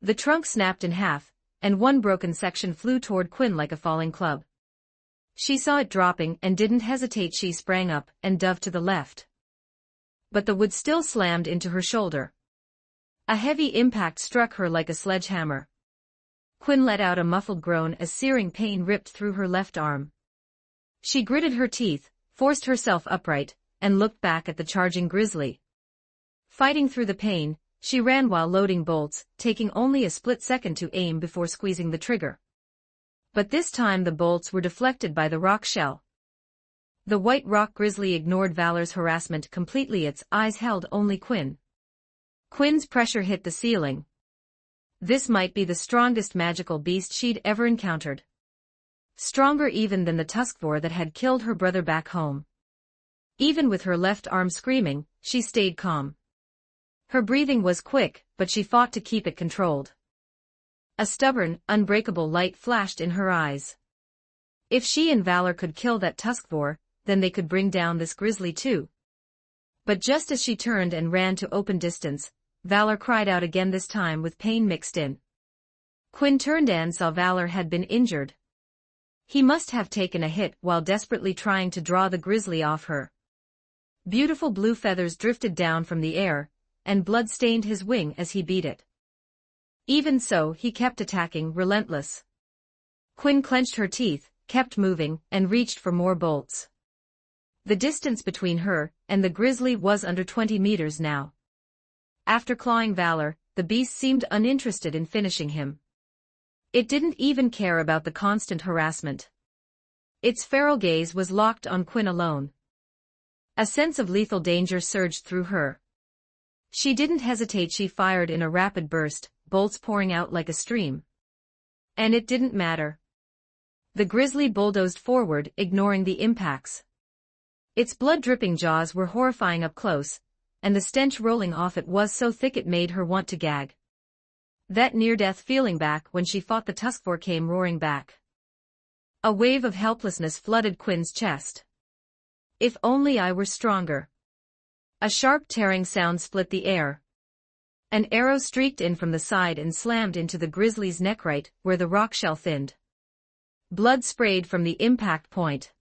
Speaker 1: The trunk snapped in half, and one broken section flew toward Quinn like a falling club. She saw it dropping and didn't hesitate. She sprang up and dove to the left. But the wood still slammed into her shoulder. A heavy impact struck her like a sledgehammer. Quinn let out a muffled groan as searing pain ripped through her left arm. She gritted her teeth, forced herself upright, and looked back at the charging grizzly. Fighting through the pain, she ran while loading bolts, taking only a split second to aim before squeezing the trigger. But this time the bolts were deflected by the rock shell. The white rock grizzly ignored Valor's harassment completely. Its eyes held only Quinn. Quinn's pressure hit the ceiling. This might be the strongest magical beast she'd ever encountered. Stronger even than the tuskvore that had killed her brother back home. Even with her left arm screaming, she stayed calm. Her breathing was quick, but she fought to keep it controlled. A stubborn, unbreakable light flashed in her eyes. If she and Valor could kill that tuskvore, then they could bring down this grizzly too. But just as she turned and ran to open distance, Valor cried out again, this time with pain mixed in. Quinn turned and saw Valor had been injured. He must have taken a hit while desperately trying to draw the grizzly off her. Beautiful blue feathers drifted down from the air, and blood stained his wing as he beat it. Even so, he kept attacking, relentless. Quinn clenched her teeth, kept moving, and reached for more bolts. The distance between her and the grizzly was under 20 meters now. After clawing Valor, the beast seemed uninterested in finishing him. It didn't even care about the constant harassment. Its feral gaze was locked on Quinn alone. A sense of lethal danger surged through her. She didn't hesitate. She fired in a rapid burst, bolts pouring out like a stream. And it didn't matter. The grizzly bulldozed forward, ignoring the impacts. Its blood-dripping jaws were horrifying up close, and the stench rolling off it was so thick it made her want to gag. That near-death feeling back when she fought the tuskvore came roaring back. A wave of helplessness flooded Quinn's chest. If only I were stronger. A sharp tearing sound split the air. An arrow streaked in from the side and slammed into the grizzly's neck right where the rock shell thinned. Blood sprayed from the impact point.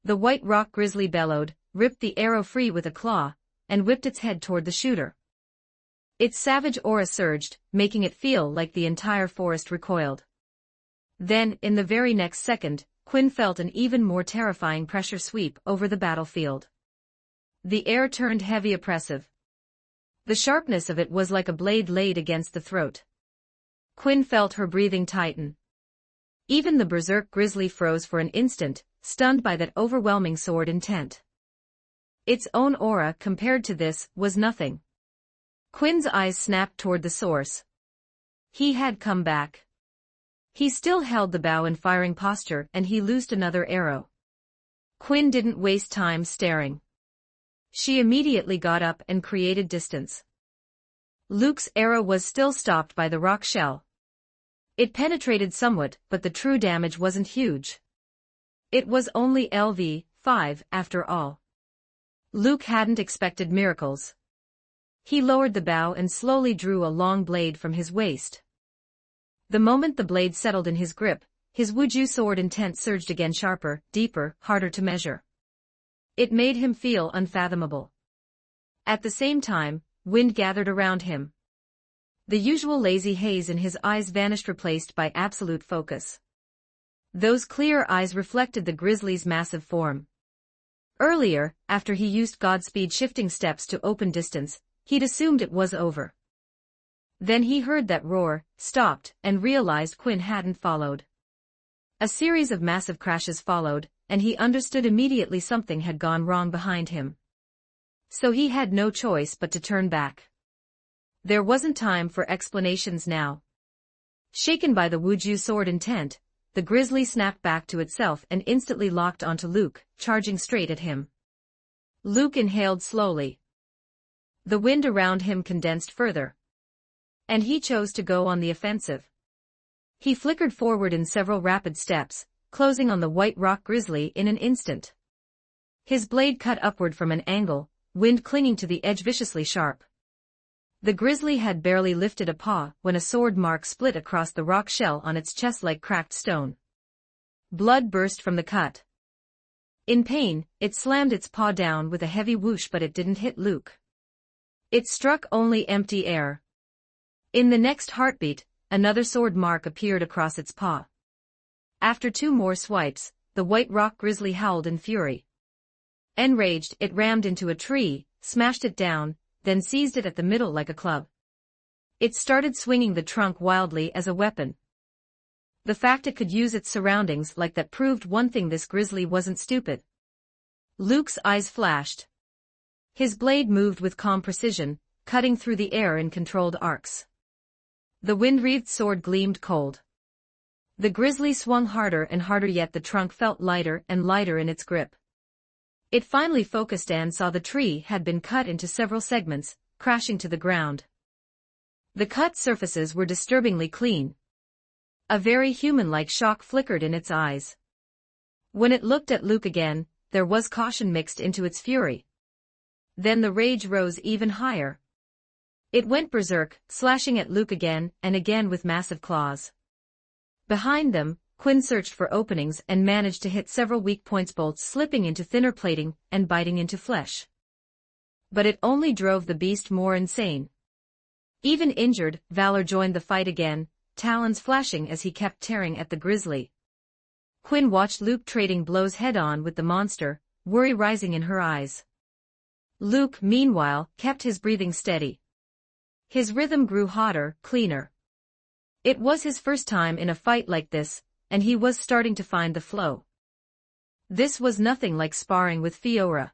Speaker 1: The white rock grizzly bellowed, ripped the arrow free with a claw, and whipped its head toward the shooter. Its savage aura surged, making it feel like the entire forest recoiled. Then, in the very next second, Quinn felt an even more terrifying pressure sweep over the battlefield. The air turned heavy, oppressive. The sharpness of it was like a blade laid against the throat. Quinn felt her breathing tighten. Even the berserk grizzly froze for an instant, stunned by that overwhelming sword intent. Its own aura, compared to this, was nothing. Quinn's eyes snapped toward the source. He had come back. He still held the bow in firing posture, and he loosed another arrow. Quinn didn't waste time staring. She immediately got up and created distance. Luke's arrow was still stopped by the rock shell. It penetrated somewhat, but the true damage wasn't huge. It was only LV-5, after all. Luke hadn't expected miracles. He lowered the bow and slowly drew a long blade from his waist. The moment the blade settled in his grip, his Wuju sword intent surged again, sharper, deeper, harder to measure. It made him feel unfathomable. At the same time, wind gathered around him. The usual lazy haze in his eyes vanished, replaced by absolute focus. Those clear eyes reflected the grizzly's massive form. Earlier, after he used Godspeed shifting steps to open distance, he'd assumed it was over. Then he heard that roar, stopped, and realized Quinn hadn't followed. A series of massive crashes followed, and he understood immediately something had gone wrong behind him. So he had no choice but to turn back. There wasn't time for explanations now. Shaken by the Wuju sword intent, the grizzly snapped back to itself and instantly locked onto Luke, charging straight at him. Luke inhaled slowly. The wind around him condensed further. And he chose to go on the offensive. He flickered forward in several rapid steps, closing on the white rock grizzly in an instant. His blade cut upward from an angle, wind clinging to the edge viciously sharp. The grizzly had barely lifted a paw when a sword mark split across the rock shell on its chest like cracked stone. Blood burst from the cut. In pain, it slammed its paw down with a heavy whoosh, but it didn't hit Luke. It struck only empty air. In the next heartbeat, another sword mark appeared across its paw. After two more swipes, the white rock grizzly howled in fury. Enraged, it rammed into a tree, smashed it down, then seized it at the middle like a club. It started swinging the trunk wildly as a weapon. The fact it could use its surroundings like that proved one thing: this grizzly wasn't stupid. Luke's eyes flashed. His blade moved with calm precision, cutting through the air in controlled arcs. The wind-wreathed sword gleamed cold. The grizzly swung harder and harder, yet the trunk felt lighter and lighter in its grip. It finally focused and saw the tree had been cut into several segments, crashing to the ground. The cut surfaces were disturbingly clean. A very human-like shock flickered in its eyes. When it looked at Luke again, there was caution mixed into its fury. Then the rage rose even higher. It went berserk, slashing at Luke again and again with massive claws. Behind them, Quinn searched for openings and managed to hit several weak points, bolts slipping into thinner plating and biting into flesh. But it only drove the beast more insane. Even injured, Valor joined the fight again, talons flashing as he kept tearing at the grizzly. Quinn watched Luke trading blows head-on with the monster, worry rising in her eyes. Luke, meanwhile, kept his breathing steady. His rhythm grew hotter, cleaner. It was his first time in a fight like this, and he was starting to find the flow. This was nothing like sparring with Fiora.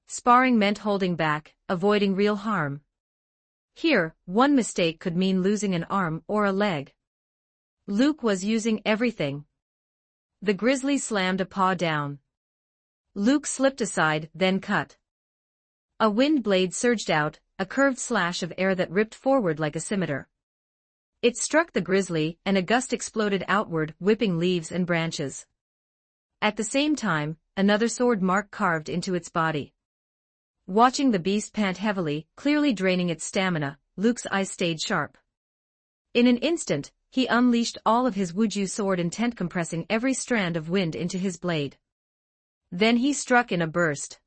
Speaker 1: Sparring meant holding back, avoiding real harm. Here, one mistake could mean losing an arm or a leg. Luke was using everything. The grizzly slammed a paw down. Luke slipped aside, then cut. A wind blade surged out, a curved slash of air that ripped forward like a scimitar. It struck the grizzly, and a gust exploded outward, whipping leaves and branches. At the same time, another sword mark carved into its body. Watching the beast pant heavily, clearly draining its stamina, Luke's eyes stayed sharp. In an instant, he unleashed all of his Wuju sword intent, compressing every strand of wind into his blade. Then he struck in a burst.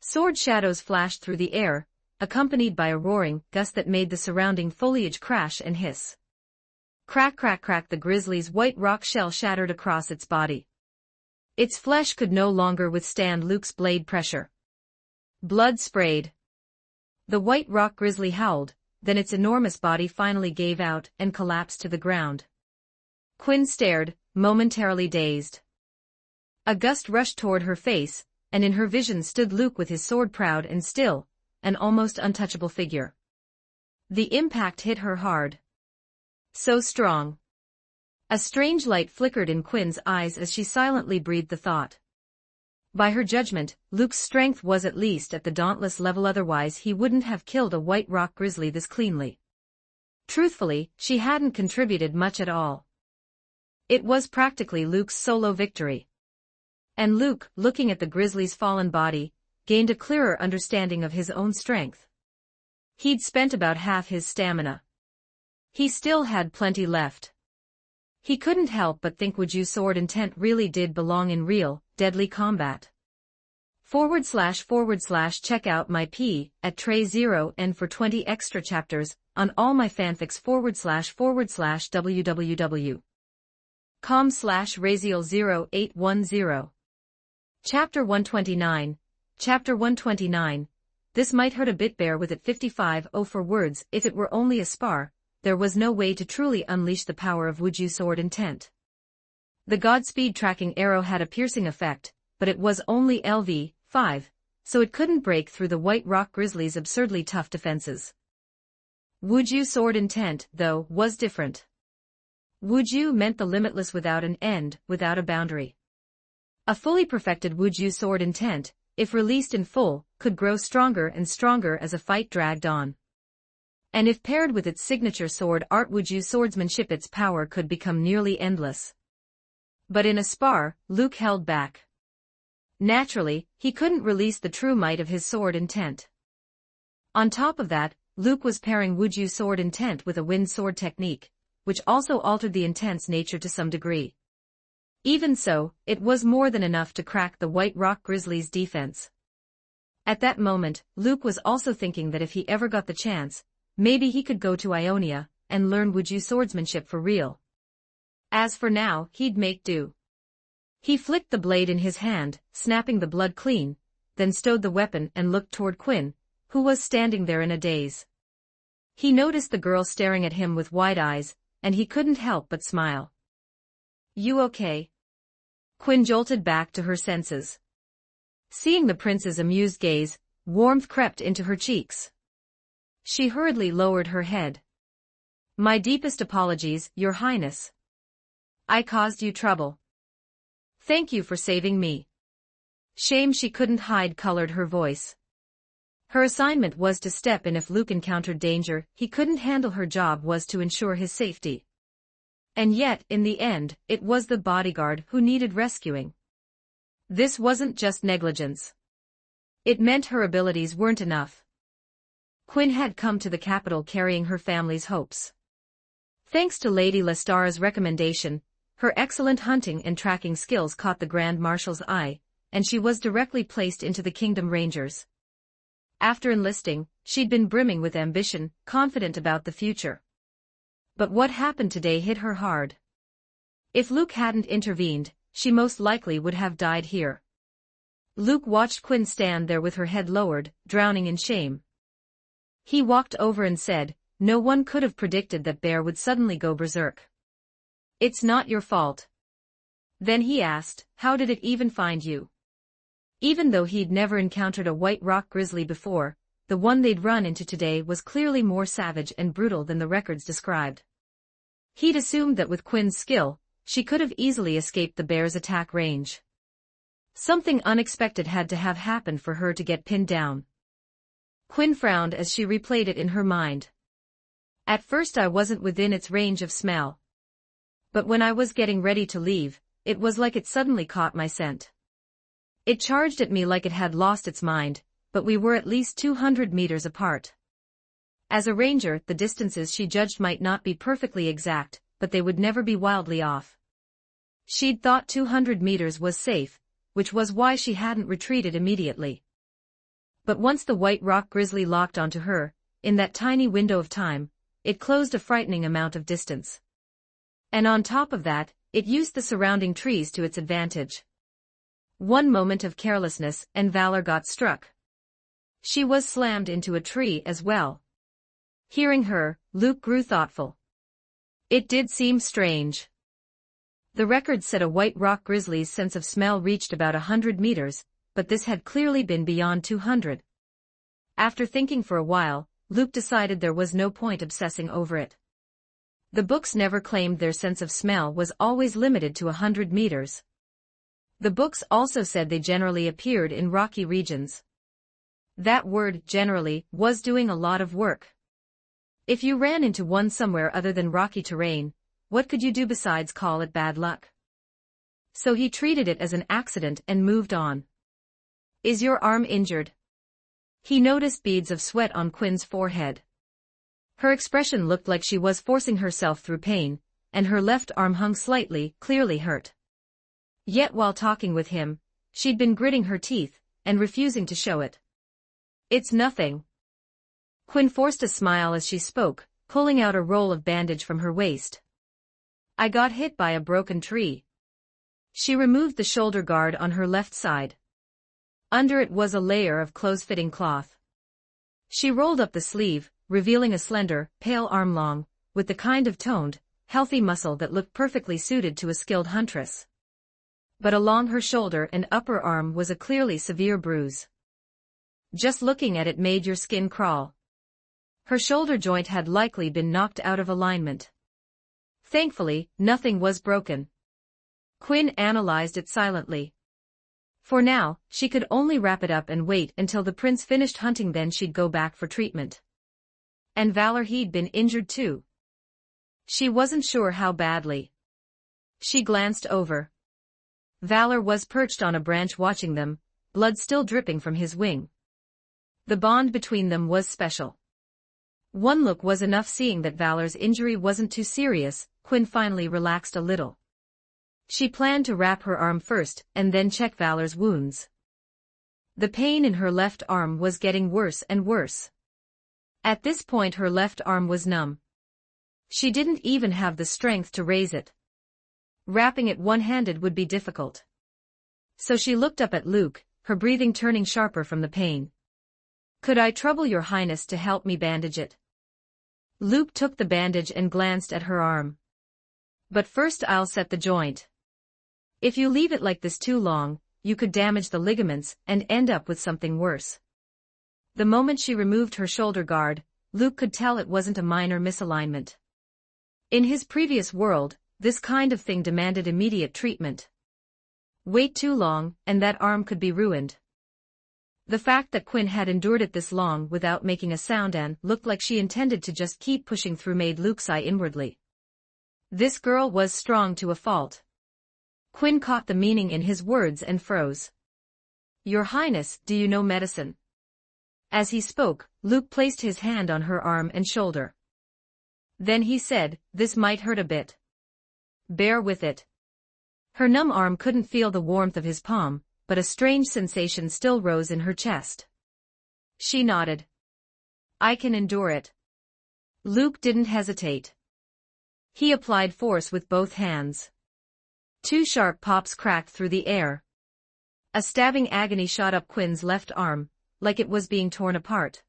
Speaker 1: Sword shadows flashed through the air, accompanied by a roaring gust that made the surrounding foliage crash and hiss. Crack, crack, crack, the grizzly's white rock shell shattered across its body. Its flesh could no longer withstand Luke's blade pressure. Blood sprayed. The white rock grizzly howled, then its enormous body finally gave out and collapsed to the ground. Quinn stared, momentarily dazed. A gust rushed toward her face, and in her vision stood Luke with his sword proud and still, an almost untouchable figure. The impact hit her hard. So strong. A strange light flickered in Quinn's eyes as she silently breathed the thought. By her judgment, Luke's strength was at least at the dauntless level, otherwise he wouldn't have killed a white rock grizzly this cleanly. Truthfully, she hadn't contributed much at all. It was practically Luke's solo victory. And Luke, looking at the grizzly's fallen body, gained a clearer understanding of his own strength. He'd spent about half his stamina. He still had plenty left. He couldn't help but think Wuju sword intent really did belong in real, deadly combat. // check out my P at Tray 0 and for 20 extra chapters on all my fanfics / www.com/Raziel0810. Chapter 129. Chapter 129. This might hurt a bit, bear with it. 55 for words. If it were only a spar, there was no way to truly unleash the power of Wuju sword intent. The Godspeed tracking arrow had a piercing effect, but it was only LV5, so it couldn't break through the white rock grizzly's absurdly tough defenses. Wuju sword intent, though, was different. Wuju meant the limitless without an end, without a boundary. A fully perfected Wuju sword intent, if released in full, could grow stronger and stronger as a fight dragged on. And if paired with its signature sword art Wuju swordsmanship, its power could become nearly endless. But in a spar, Luke held back. Naturally, he couldn't release the true might of his sword intent. On top of that, Luke was pairing Wuju sword intent with a wind sword technique, which also altered the intense nature to some degree. Even so, it was more than enough to crack the white rock grizzly's defense. At that moment, Luke was also thinking that if he ever got the chance, maybe he could go to Ionia and learn Wuju swordsmanship for real. As for now, he'd make do. He flicked the blade in his hand, snapping the blood clean, then stowed the weapon and looked toward Quinn, who was standing there in a daze. He noticed the girl staring at him with wide eyes, and he couldn't help but smile. "You okay?" Quinn jolted back to her senses. Seeing the prince's amused gaze, warmth crept into her cheeks. She hurriedly lowered her head. "My deepest apologies, Your Highness. I caused you trouble. Thank you for saving me." Shame she couldn't hide colored her voice. Her assignment was to step in if Luke encountered danger. He couldn't handle. Her job was to ensure his safety. And yet, in the end, it was the bodyguard who needed rescuing. This wasn't just negligence. It meant her abilities weren't enough. Quinn had come to the capital carrying her family's hopes. Thanks to Lady Lestara's recommendation, her excellent hunting and tracking skills caught the Grand Marshal's eye, and she was directly placed into the Kingdom Rangers. After enlisting, she'd been brimming with ambition, confident about the future. But what happened today hit her hard. If Luke hadn't intervened, she most likely would have died here. Luke watched Quinn stand there with her head lowered, drowning in shame. He walked over and said, "No one could have predicted that bear would suddenly go berserk. It's not your fault." Then he asked, "How did it even find you?" Even though he'd never encountered a white rock grizzly before, the one they'd run into today was clearly more savage and brutal than the records described. He'd assumed that with Quinn's skill, she could have easily escaped the bear's attack range. Something unexpected had to have happened for her to get pinned down. Quinn frowned as she replayed it in her mind. "At first I wasn't within its range of smell. But when I was getting ready to leave, it was like it suddenly caught my scent. It charged at me like it had lost its mind, but we were at least 200 meters apart." As a ranger, the distances she judged might not be perfectly exact, but they would never be wildly off. She'd thought 200 meters was safe, which was why she hadn't retreated immediately. But once the white rock grizzly locked onto her, in that tiny window of time, it closed a frightening amount of distance. And on top of that, it used the surrounding trees to its advantage. One moment of carelessness and Valor got struck. She was slammed into a tree as well. Hearing her, Luke grew thoughtful. It did seem strange. The record said a white rock grizzly's sense of smell reached about 100 meters, but this had clearly been beyond 200. After thinking for a while, Luke decided there was no point obsessing over it. The books never claimed their sense of smell was always limited to 100 meters. The books also said they generally appeared in rocky regions. That word, generally, was doing a lot of work. If you ran into one somewhere other than rocky terrain, what could you do besides call it bad luck? So he treated it as an accident and moved on. "Is your arm injured?" He noticed beads of sweat on Quinn's forehead. Her expression looked like she was forcing herself through pain, and her left arm hung slightly, clearly hurt. Yet while talking with him, she'd been gritting her teeth, and refusing to show it. "It's nothing." Quinn forced a smile as she spoke, pulling out a roll of bandage from her waist. "I got hit by a broken tree." She removed the shoulder guard on her left side. Under it was a layer of close-fitting cloth. She rolled up the sleeve, revealing a slender, pale arm long, with the kind of toned, healthy muscle that looked perfectly suited to a skilled huntress. But along her shoulder and upper arm was a clearly severe bruise. Just looking at it made your skin crawl. Her shoulder joint had likely been knocked out of alignment. Thankfully, nothing was broken. Quinn analyzed it silently. For now, she could only wrap it up and wait until the prince finished hunting, then she'd go back for treatment. And Valor, he'd been injured too. She wasn't sure how badly. She glanced over. Valor was perched on a branch watching them, blood still dripping from his wing. The bond between them was special. One look was enough. Seeing that Valor's injury wasn't too serious, Quinn finally relaxed a little. She planned to wrap her arm first and then check Valor's wounds. The pain in her left arm was getting worse and worse. At this point her left arm was numb. She didn't even have the strength to raise it. Wrapping it one-handed would be difficult. So she looked up at Luke, her breathing turning sharper from the pain. "Could I trouble your highness to help me bandage it?" Luke took the bandage and glanced at her arm. "But first I'll set the joint. If you leave it like this too long, you could damage the ligaments and end up with something worse." The moment she removed her shoulder guard, Luke could tell it wasn't a minor misalignment. In his previous world, this kind of thing demanded immediate treatment. Wait too long, and that arm could be ruined. The fact that Quinn had endured it this long without making a sound and looked like she intended to just keep pushing through made Luke sigh inwardly. This girl was strong to a fault. Quinn caught the meaning in his words and froze. "Your Highness, do you know medicine?" As he spoke, Luke placed his hand on her arm and shoulder. Then he said, "This might hurt a bit. Bear with it." Her numb arm couldn't feel the warmth of his palm, but a strange sensation still rose in her chest. She nodded. "I can endure it." Luke didn't hesitate. He applied force with both hands. Two sharp pops cracked through the air. A stabbing agony shot up Quinn's left arm, like it was being torn apart.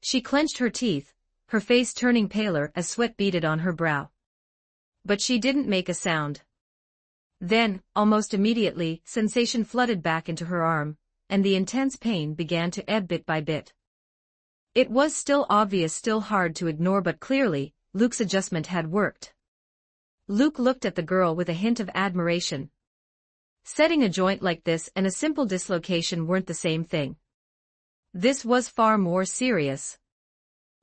Speaker 1: She clenched her teeth, her face turning paler as sweat beaded on her brow. But she didn't make a sound. Then, almost immediately, sensation flooded back into her arm, and the intense pain began to ebb bit by bit. It was still obvious, still hard to ignore, but clearly, Luke's adjustment had worked. Luke looked at the girl with a hint of admiration. Setting a joint like this and a simple dislocation weren't the same thing. This was far more serious.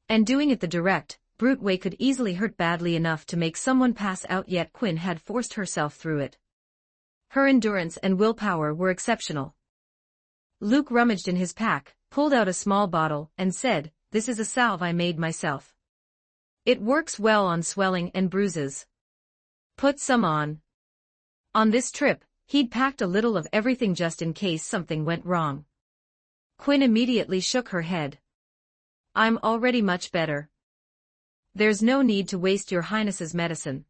Speaker 1: And doing it the direct, brute way could easily hurt badly enough to make someone pass out, yet Quinn had forced herself through it. Her endurance and willpower were exceptional. Luke rummaged in his pack, pulled out a small bottle, and said, "This is a salve I made myself. It works well on swelling and bruises. Put some on." On this trip, he'd packed a little of everything just in case something went wrong. Quinn immediately shook her head. "I'm already much better. There's no need to waste your highness's medicine."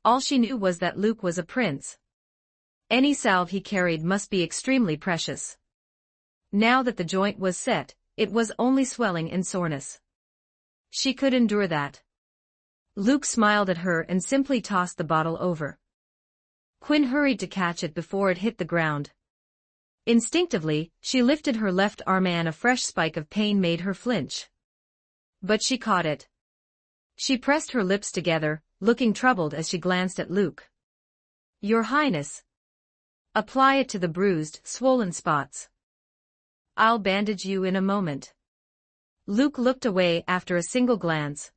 Speaker 1: All she knew was that Luke was a prince. Any salve he carried must be extremely precious. Now that the joint was set, it was only swelling and soreness. She could endure that. Luke smiled at her and simply tossed the bottle over. Quinn hurried to catch it before it hit the ground. Instinctively, she lifted her left arm and a fresh spike of pain made her flinch. But she caught it. She pressed her lips together, looking troubled as she glanced at Luke. "Your Highness. Apply it to the bruised, swollen spots. I'll bandage you in a moment." Luke looked away after a single glance.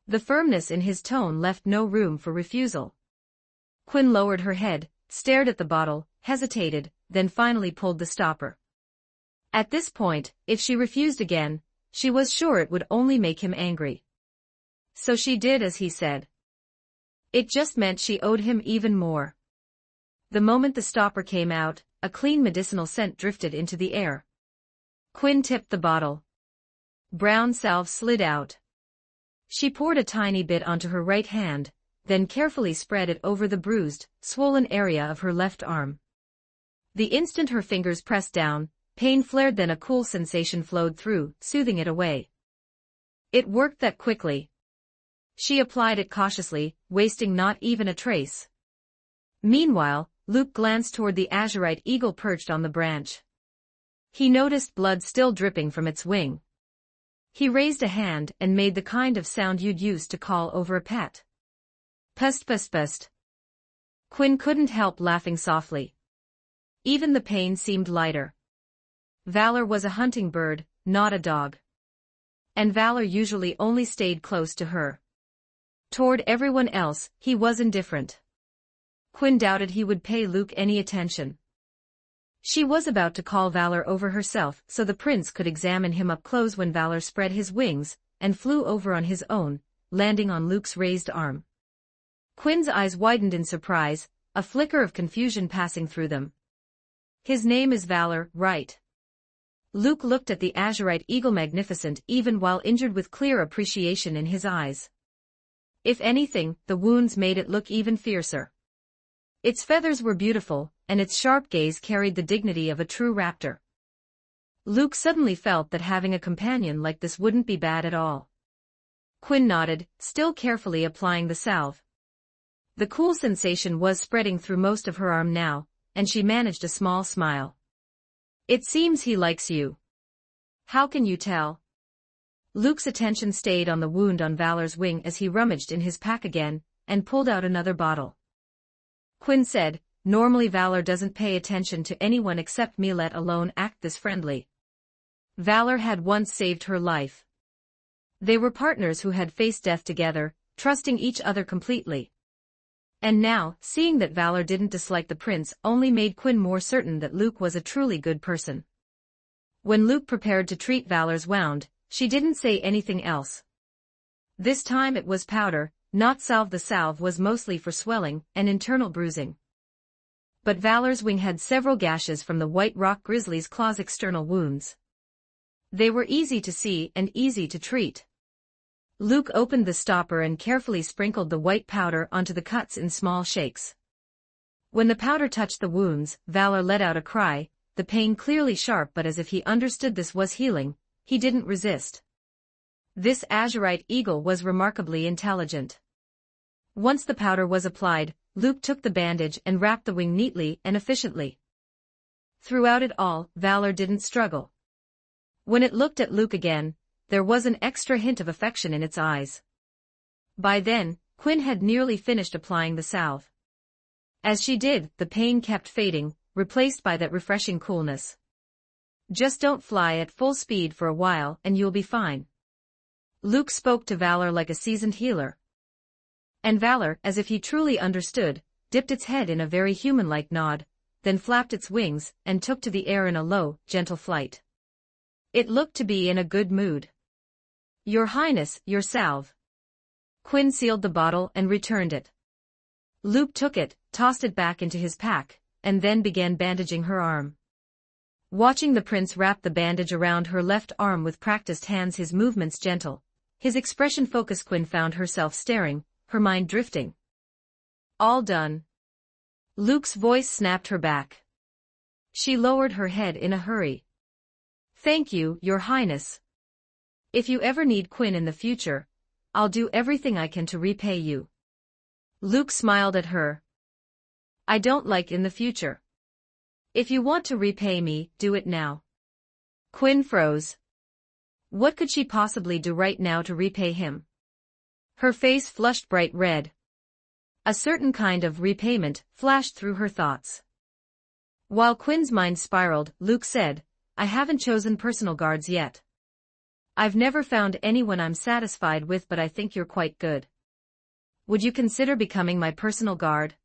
Speaker 1: The firmness in his tone left no room for refusal. Quinn lowered her head, stared at the bottle, hesitated, then finally pulled the stopper. At this point, if she refused again, she was sure it would only make him angry. So she did as he said. It just meant she owed him even more. The moment the stopper came out, a clean medicinal scent drifted into the air. Quinn tipped the bottle. Brown salve slid out. She poured a tiny bit onto her right hand, then carefully spread it over the bruised, swollen area of her left arm. The instant her fingers pressed down, pain flared, then a cool sensation flowed through, soothing it away. It worked that quickly. She applied it cautiously, wasting not even a trace. Meanwhile, Luke glanced toward the azurite eagle perched on the branch. He noticed blood still dripping from its wing. He raised a hand and made the kind of sound you'd use to call over a pet. "Pust pust pust." Quinn couldn't help laughing softly. Even the pain seemed lighter. Valor was a hunting bird, not a dog. And Valor usually only stayed close to her. Toward everyone else, he was indifferent. Quinn doubted he would pay Luke any attention. She was about to call Valor over herself so the prince could examine him up close when Valor spread his wings and flew over on his own, landing on Luke's raised arm. Quinn's eyes widened in surprise, a flicker of confusion passing through them. "His name is Valor, right?" Luke looked at the azurite eagle, magnificent even while injured, with clear appreciation in his eyes. If anything, the wounds made it look even fiercer. Its feathers were beautiful, and its sharp gaze carried the dignity of a true raptor. Luke suddenly felt that having a companion like this wouldn't be bad at all. Quinn nodded, still carefully applying the salve. The cool sensation was spreading through most of her arm now, and she managed a small smile. "It seems he likes you. How can you tell?" Luke's attention stayed on the wound on Valor's wing as he rummaged in his pack again, and pulled out another bottle. Quinn said, "Normally Valor doesn't pay attention to anyone except me, let alone act this friendly. Valor had once saved her life. They were partners who had faced death together, trusting each other completely. And now, seeing that Valor didn't dislike the prince only made Quinn more certain that Luke was a truly good person." When Luke prepared to treat Valor's wound, she didn't say anything else. This time it was powder, not salve. The salve was mostly for swelling and internal bruising. But Valor's wing had several gashes from the white rock grizzly's claws, external wounds. They were easy to see and easy to treat. Luke opened the stopper and carefully sprinkled the white powder onto the cuts in small shakes. When the powder touched the wounds, Valor let out a cry, the pain clearly sharp, but as if he understood this was healing, he didn't resist. This azurite eagle was remarkably intelligent. Once the powder was applied, Luke took the bandage and wrapped the wing neatly and efficiently. Throughout it all, Valor didn't struggle. When it looked at Luke again, there was an extra hint of affection in its eyes. By then, Quinn had nearly finished applying the salve. As she did, the pain kept fading, replaced by that refreshing coolness. "Just don't fly at full speed for a while and you'll be fine." Luke spoke to Valor like a seasoned healer. And Valor, as if he truly understood, dipped its head in a very human-like nod, then flapped its wings and took to the air in a low, gentle flight. It looked to be in a good mood. "Your Highness, your salve." Quinn sealed the bottle and returned it. Luke took it, tossed it back into his pack, and then began bandaging her arm. Watching the prince wrap the bandage around her left arm with practiced hands, his movements gentle, his expression focused, Quinn found herself staring, her mind drifting. "All done." Luke's voice snapped her back. She lowered her head in a hurry. "Thank you, Your Highness. If you ever need Quinn in the future, I'll do everything I can to repay you." Luke smiled at her. "I don't like in the future. If you want to repay me, do it now." Quinn froze. What could she possibly do right now to repay him? Her face flushed bright red. A certain kind of repayment flashed through her thoughts. While Quinn's mind spiraled, Luke said, "I haven't chosen personal guards yet. I've never found anyone I'm satisfied with, but I think you're quite good. Would you consider becoming my personal guard?"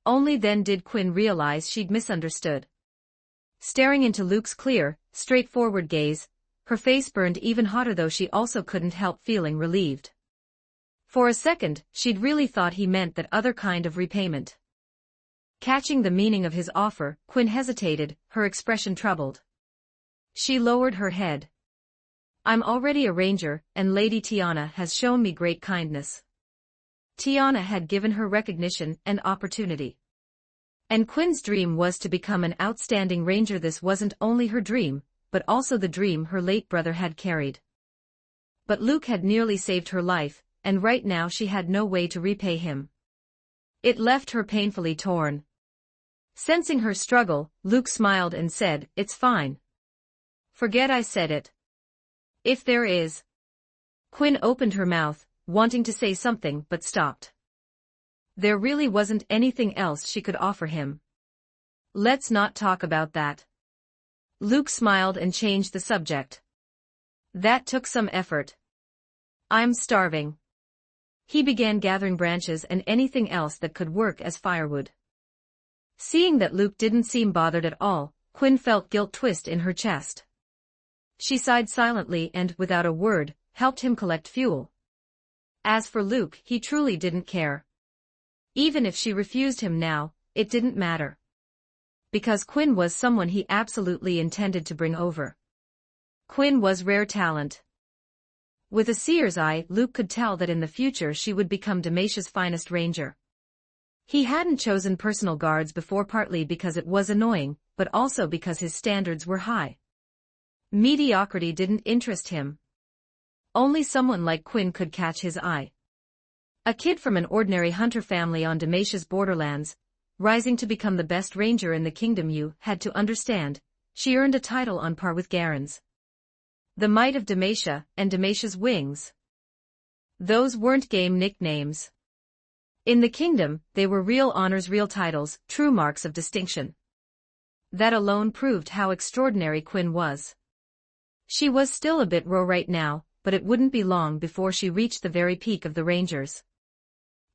Speaker 1: Only then did Quinn realize she'd misunderstood. Staring into Luke's clear, straightforward gaze, her face burned even hotter, though she also couldn't help feeling relieved. For a second, she'd really thought he meant that other kind of repayment. Catching the meaning of his offer, Quinn hesitated, her expression troubled. She lowered her head. "I'm already a ranger, and Lady Tiana has shown me great kindness." Tiana had given her recognition and opportunity. And Quinn's dream was to become an outstanding ranger. This wasn't only her dream, but also the dream her late brother had carried. But Luke had nearly saved her life, and right now she had no way to repay him. It left her painfully torn. Sensing her struggle, Luke smiled and said, "It's fine. Forget I said it. If there is." Quinn opened her mouth, wanting to say something, but stopped. There really wasn't anything else she could offer him. "Let's not talk about that." Luke smiled and changed the subject. "That took some effort. I'm starving." He began gathering branches and anything else that could work as firewood. Seeing that Luke didn't seem bothered at all, Quinn felt guilt twist in her chest. She sighed silently and, without a word, helped him collect fuel. As for Luke, he truly didn't care. Even if she refused him now, it didn't matter. Because Quinn was someone he absolutely intended to bring over. Quinn was rare talent. With a seer's eye, Luke could tell that in the future she would become Demacia's finest ranger. He hadn't chosen personal guards before, partly because it was annoying, but also because his standards were high. Mediocrity didn't interest him. Only someone like Quinn could catch his eye. A kid from an ordinary hunter family on Demacia's borderlands, rising to become the best ranger in the kingdom. You had to understand, she earned a title on par with Garen's. The might of Demacia, and Demacia's wings. Those weren't game nicknames. In the kingdom, they were real honors, real titles, true marks of distinction. That alone proved how extraordinary Quinn was. She was still a bit raw right now, but it wouldn't be long before she reached the very peak of the Rangers.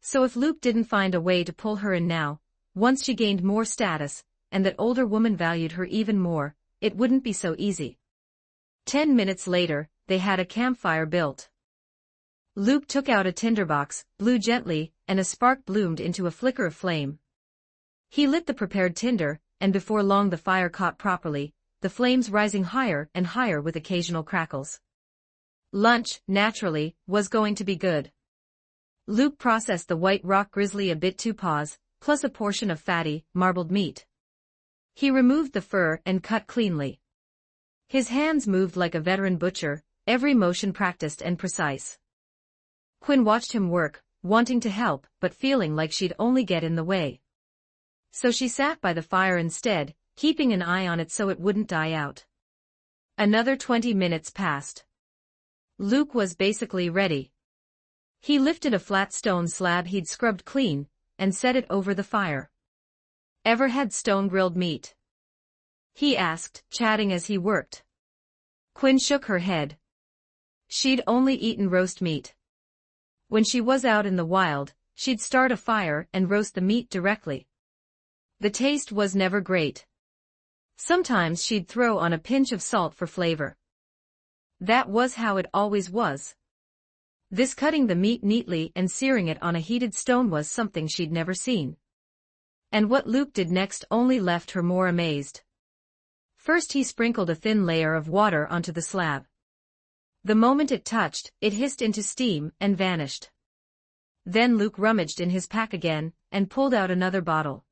Speaker 1: So if Luke didn't find a way to pull her in now, once she gained more status, and that older woman valued her even more, it wouldn't be so easy. 10 minutes later, they had a campfire built. Luke took out a tinderbox, blew gently, and a spark bloomed into a flicker of flame. He lit the prepared tinder, and before long the fire caught properly, the flames rising higher and higher with occasional crackles. Lunch, naturally, was going to be good. Luke processed the white rock grizzly a bit to pause, plus a portion of fatty, marbled meat. He removed the fur and cut cleanly. His hands moved like a veteran butcher, every motion practiced and precise. Quinn watched him work, wanting to help but feeling like she'd only get in the way. So she sat by the fire instead, keeping an eye on it so it wouldn't die out. Another 20 minutes passed. Luke was basically ready. He lifted a flat stone slab he'd scrubbed clean, and set it over the fire. "Ever had stone-grilled meat?" he asked, chatting as he worked. Quinn shook her head. She'd only eaten roast meat. When she was out in the wild, she'd start a fire and roast the meat directly. The taste was never great. Sometimes she'd throw on a pinch of salt for flavor. That was how it always was. This cutting the meat neatly and searing it on a heated stone was something she'd never seen. And what Luke did next only left her more amazed. First he sprinkled a thin layer of water onto the slab. The moment it touched, it hissed into steam and vanished. Then Luke rummaged in his pack again and pulled out another bottle.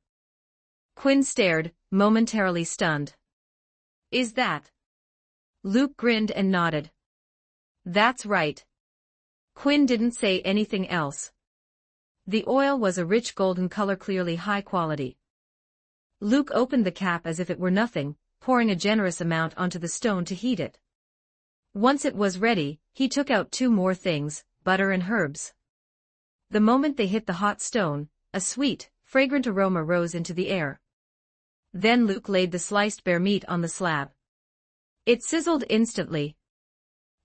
Speaker 1: Quinn stared, momentarily stunned. "Is that?" Luke grinned and nodded. "That's right." Quinn didn't say anything else. The oil was a rich golden color, clearly high quality. Luke opened the cap as if it were nothing, pouring a generous amount onto the stone to heat it. Once it was ready, he took out 2 more things, butter and herbs. The moment they hit the hot stone, a sweet, fragrant aroma rose into the air. Then Luke laid the sliced bear meat on the slab. It sizzled instantly.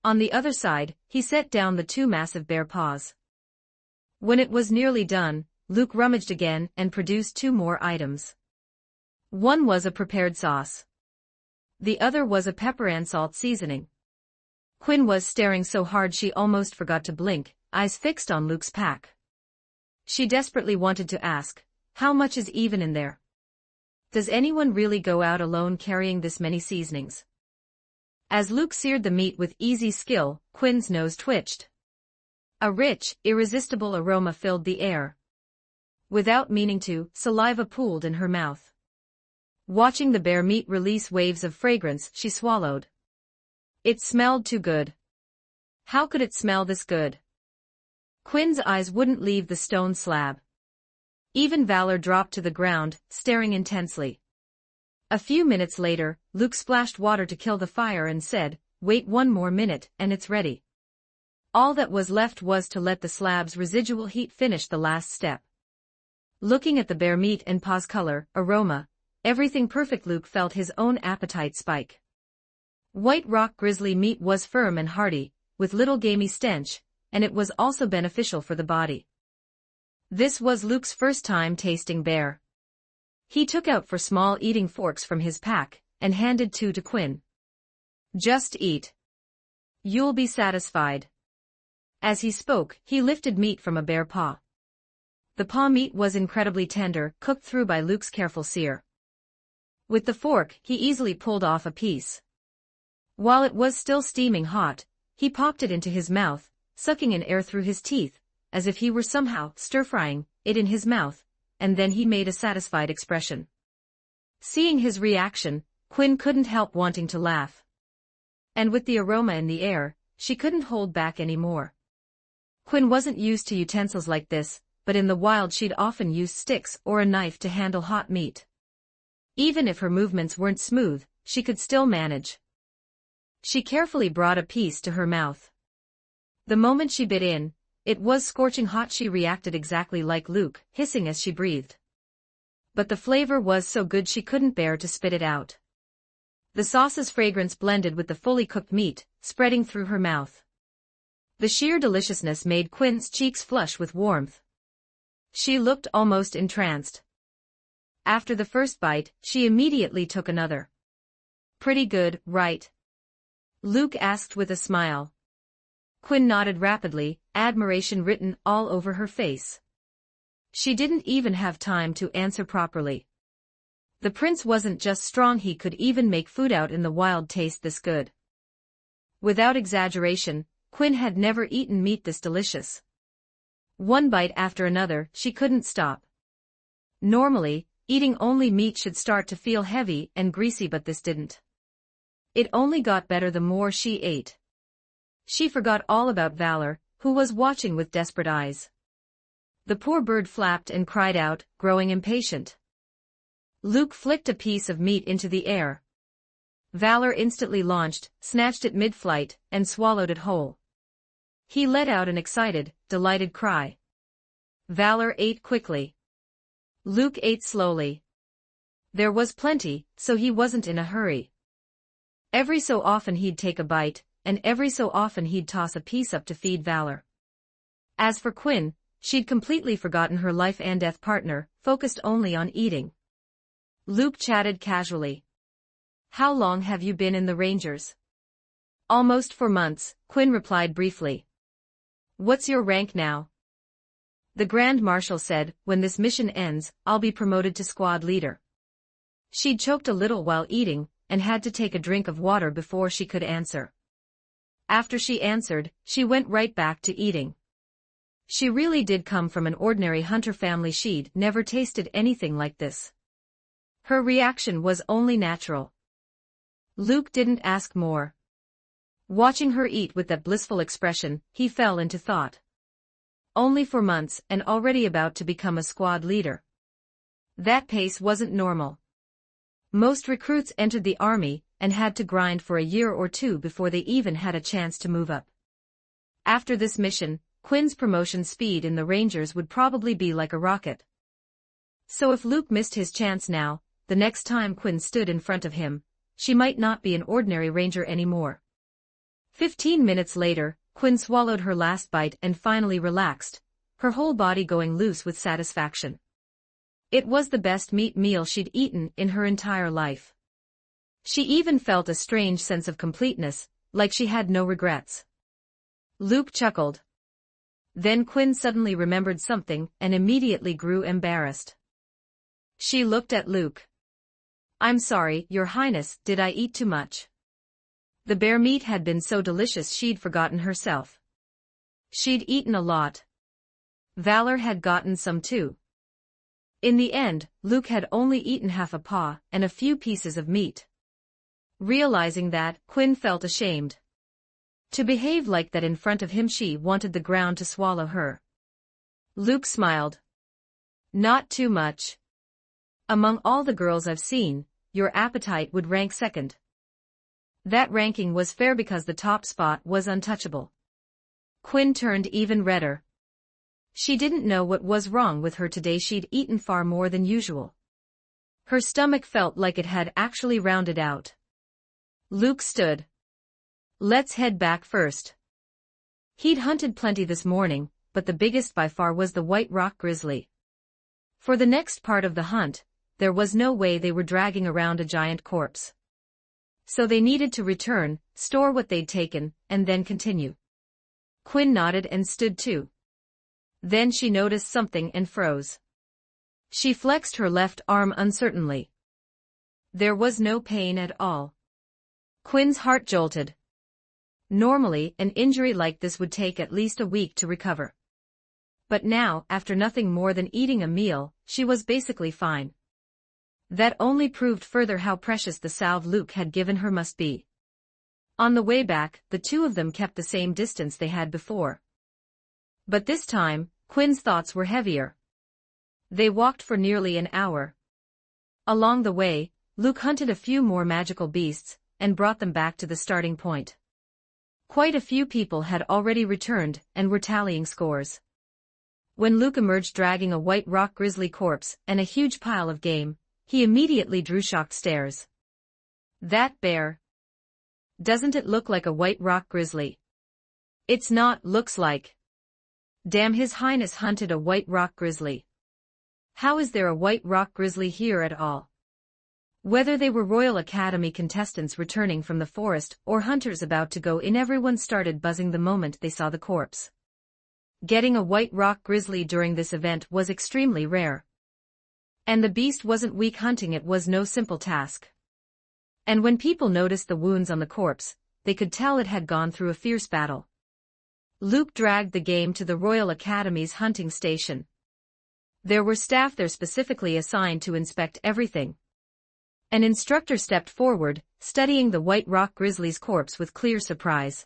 Speaker 1: On the other side, he set down the 2 massive bear paws. When it was nearly done, Luke rummaged again and produced 2 more items. One was a prepared sauce. The other was a pepper and salt seasoning. Quinn was staring so hard she almost forgot to blink, eyes fixed on Luke's pack. She desperately wanted to ask, "How much is even in there? Does anyone really go out alone carrying this many seasonings?" As Luke seared the meat with easy skill, Quinn's nose twitched. A rich, irresistible aroma filled the air. Without meaning to, saliva pooled in her mouth. Watching the bear meat release waves of fragrance, she swallowed. It smelled too good. How could it smell this good? Quinn's eyes wouldn't leave the stone slab. Even Valor dropped to the ground, staring intensely. A few minutes later, Luke splashed water to kill the fire and said, "Wait 1 more minute, and it's ready." All that was left was to let the slab's residual heat finish the last step. Looking at the bear meat and paws, color, aroma, everything perfect, Luke felt his own appetite spike. White rock grizzly meat was firm and hearty, with little gamey stench, and it was also beneficial for the body. This was Luke's first time tasting bear. He took out 4 small eating forks from his pack, and handed 2 to Quinn. "Just eat. You'll be satisfied." As he spoke, he lifted meat from a bear paw. The paw meat was incredibly tender, cooked through by Luke's careful sear. With the fork, he easily pulled off a piece. While it was still steaming hot, he popped it into his mouth, sucking in air through his teeth, as if he were somehow stir-frying it in his mouth, and then he made a satisfied expression. Seeing his reaction, Quinn couldn't help wanting to laugh. And with the aroma in the air, she couldn't hold back anymore. Quinn wasn't used to utensils like this, but in the wild she'd often used sticks or a knife to handle hot meat. Even if her movements weren't smooth, she could still manage. She carefully brought a piece to her mouth. The moment she bit in, it was scorching hot. She reacted exactly like Luke, hissing as she breathed. But the flavor was so good she couldn't bear to spit it out. The sauce's fragrance blended with the fully cooked meat, spreading through her mouth. The sheer deliciousness made Quinn's cheeks flush with warmth. She looked almost entranced. After the first bite, she immediately took another. "Pretty good, right?" Luke asked with a smile. Quinn nodded rapidly, admiration written all over her face. She didn't even have time to answer properly. The prince wasn't just strong, he could even make food out in the wild taste this good. Without exaggeration, Quinn had never eaten meat this delicious. One bite after another, she couldn't stop. Normally, eating only meat should start to feel heavy and greasy, but this didn't. It only got better the more she ate. She forgot all about Valor, who was watching with desperate eyes. The poor bird flapped and cried out, growing impatient. Luke flicked a piece of meat into the air. Valor instantly launched, snatched it mid-flight, and swallowed it whole. He let out an excited, delighted cry. Valor ate quickly. Luke ate slowly. There was plenty, so he wasn't in a hurry. Every so often he'd take a bite, and every so often he'd toss a piece up to feed Valor. As for Quinn, she'd completely forgotten her life and death partner, focused only on eating. Luke chatted casually. "How long have you been in the Rangers?" "Almost 4 months," Quinn replied briefly. "What's your rank now?" "The Grand Marshal said, when this mission ends, I'll be promoted to squad leader." She'd choked a little while eating, and had to take a drink of water before she could answer. After she answered, she went right back to eating. She really did come from an ordinary hunter family. She'd never tasted anything like this. Her reaction was only natural. Luke didn't ask more. Watching her eat with that blissful expression, he fell into thought. Only 4 months and already about to become a squad leader. That pace wasn't normal. Most recruits entered the army and had to grind for a year or 2 before they even had a chance to move up. After this mission, Quinn's promotion speed in the Rangers would probably be like a rocket. So if Luke missed his chance now, the next time Quinn stood in front of him, she might not be an ordinary Ranger anymore. 15 minutes later, Quinn swallowed her last bite and finally relaxed, her whole body going loose with satisfaction. It was the best meat meal she'd eaten in her entire life. She even felt a strange sense of completeness, like she had no regrets. Luke chuckled. Then Quinn suddenly remembered something and immediately grew embarrassed. She looked at Luke. "I'm sorry, Your Highness, did I eat too much?" The bear meat had been so delicious she'd forgotten herself. She'd eaten a lot. Valor had gotten some too. In the end, Luke had only eaten half a paw and a few pieces of meat. Realizing that, Quinn felt ashamed. To behave like that in front of him, she wanted the ground to swallow her. Luke smiled. "Not too much. Among all the girls I've seen, your appetite would rank second." That ranking was fair because the top spot was untouchable. Quinn turned even redder. She didn't know what was wrong with her today. She'd eaten far more than usual. Her stomach felt like it had actually rounded out. Luke stood. "Let's head back first." He'd hunted plenty this morning, but the biggest by far was the white rock grizzly. For the next part of the hunt, there was no way they were dragging around a giant corpse. So they needed to return, store what they'd taken, and then continue. Quinn nodded and stood too. Then she noticed something and froze. She flexed her left arm uncertainly. There was no pain at all. Quinn's heart jolted. Normally, an injury like this would take at least a week to recover. But now, after nothing more than eating a meal, she was basically fine. That only proved further how precious the salve Luke had given her must be. On the way back, the two of them kept the same distance they had before. But this time, Quinn's thoughts were heavier. They walked for nearly an hour. Along the way, Luke hunted a few more magical beasts, and brought them back to the starting point. Quite a few people had already returned and were tallying scores. When Luke emerged dragging a white rock grizzly corpse and a huge pile of game, he immediately drew shocked stares. "That bear. Doesn't it look like a white rock grizzly?" "It's not, looks like. Damn, His Highness hunted a white rock grizzly. How is there a white rock grizzly here at all?" Whether they were Royal Academy contestants returning from the forest or hunters about to go in, everyone started buzzing the moment they saw the corpse. Getting a white rock grizzly during this event was extremely rare. And the beast wasn't weak. Hunting it was no simple task. And when people noticed the wounds on the corpse, they could tell it had gone through a fierce battle. Luke dragged the game to the Royal Academy's hunting station. There were staff there specifically assigned to inspect everything. An instructor stepped forward, studying the white rock grizzly's corpse with clear surprise.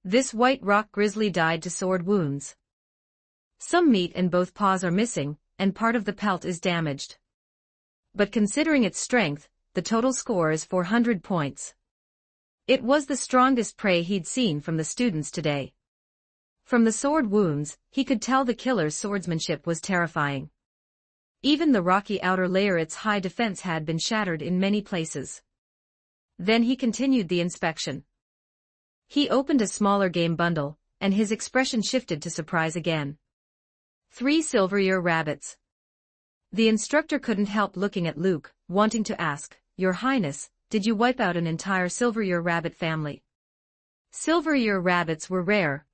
Speaker 1: This white rock grizzly died to sword wounds. Some meat and both paws are missing, and part of the pelt is damaged. But considering its strength, the total score is 400 points. It was the strongest prey he'd seen from the students today. From the sword wounds, he could tell the killer's swordsmanship was terrifying. Even the rocky outer layer, its high defense, had been shattered in many places. Then he continued the inspection. He opened a smaller game bundle, and his expression shifted to surprise again. 3 silver ear rabbits. The instructor couldn't help looking at Luke, wanting to ask, "Your Highness, did you wipe out an entire silver ear rabbit family?" Silver ear rabbits were rare.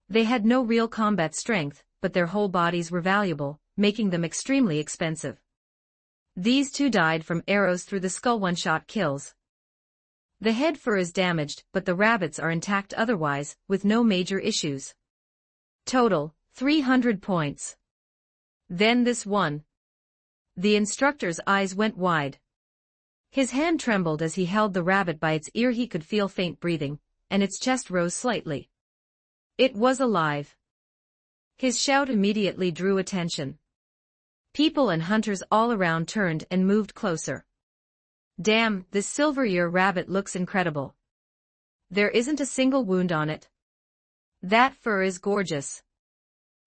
Speaker 1: They had no real combat strength, but their whole bodies were valuable, making them extremely expensive. These 2 died from arrows through the skull, one-shot kills. The head fur is damaged, but the rabbits are intact otherwise, with no major issues. Total, 300 points. Then this one. The instructor's eyes went wide. His hand trembled as he held the rabbit by its ear. He could feel faint breathing, and its chest rose slightly. It was alive. His shout immediately drew attention. People and hunters all around turned and moved closer. "Damn, this silver ear rabbit looks incredible. There isn't a single wound on it. That fur is gorgeous.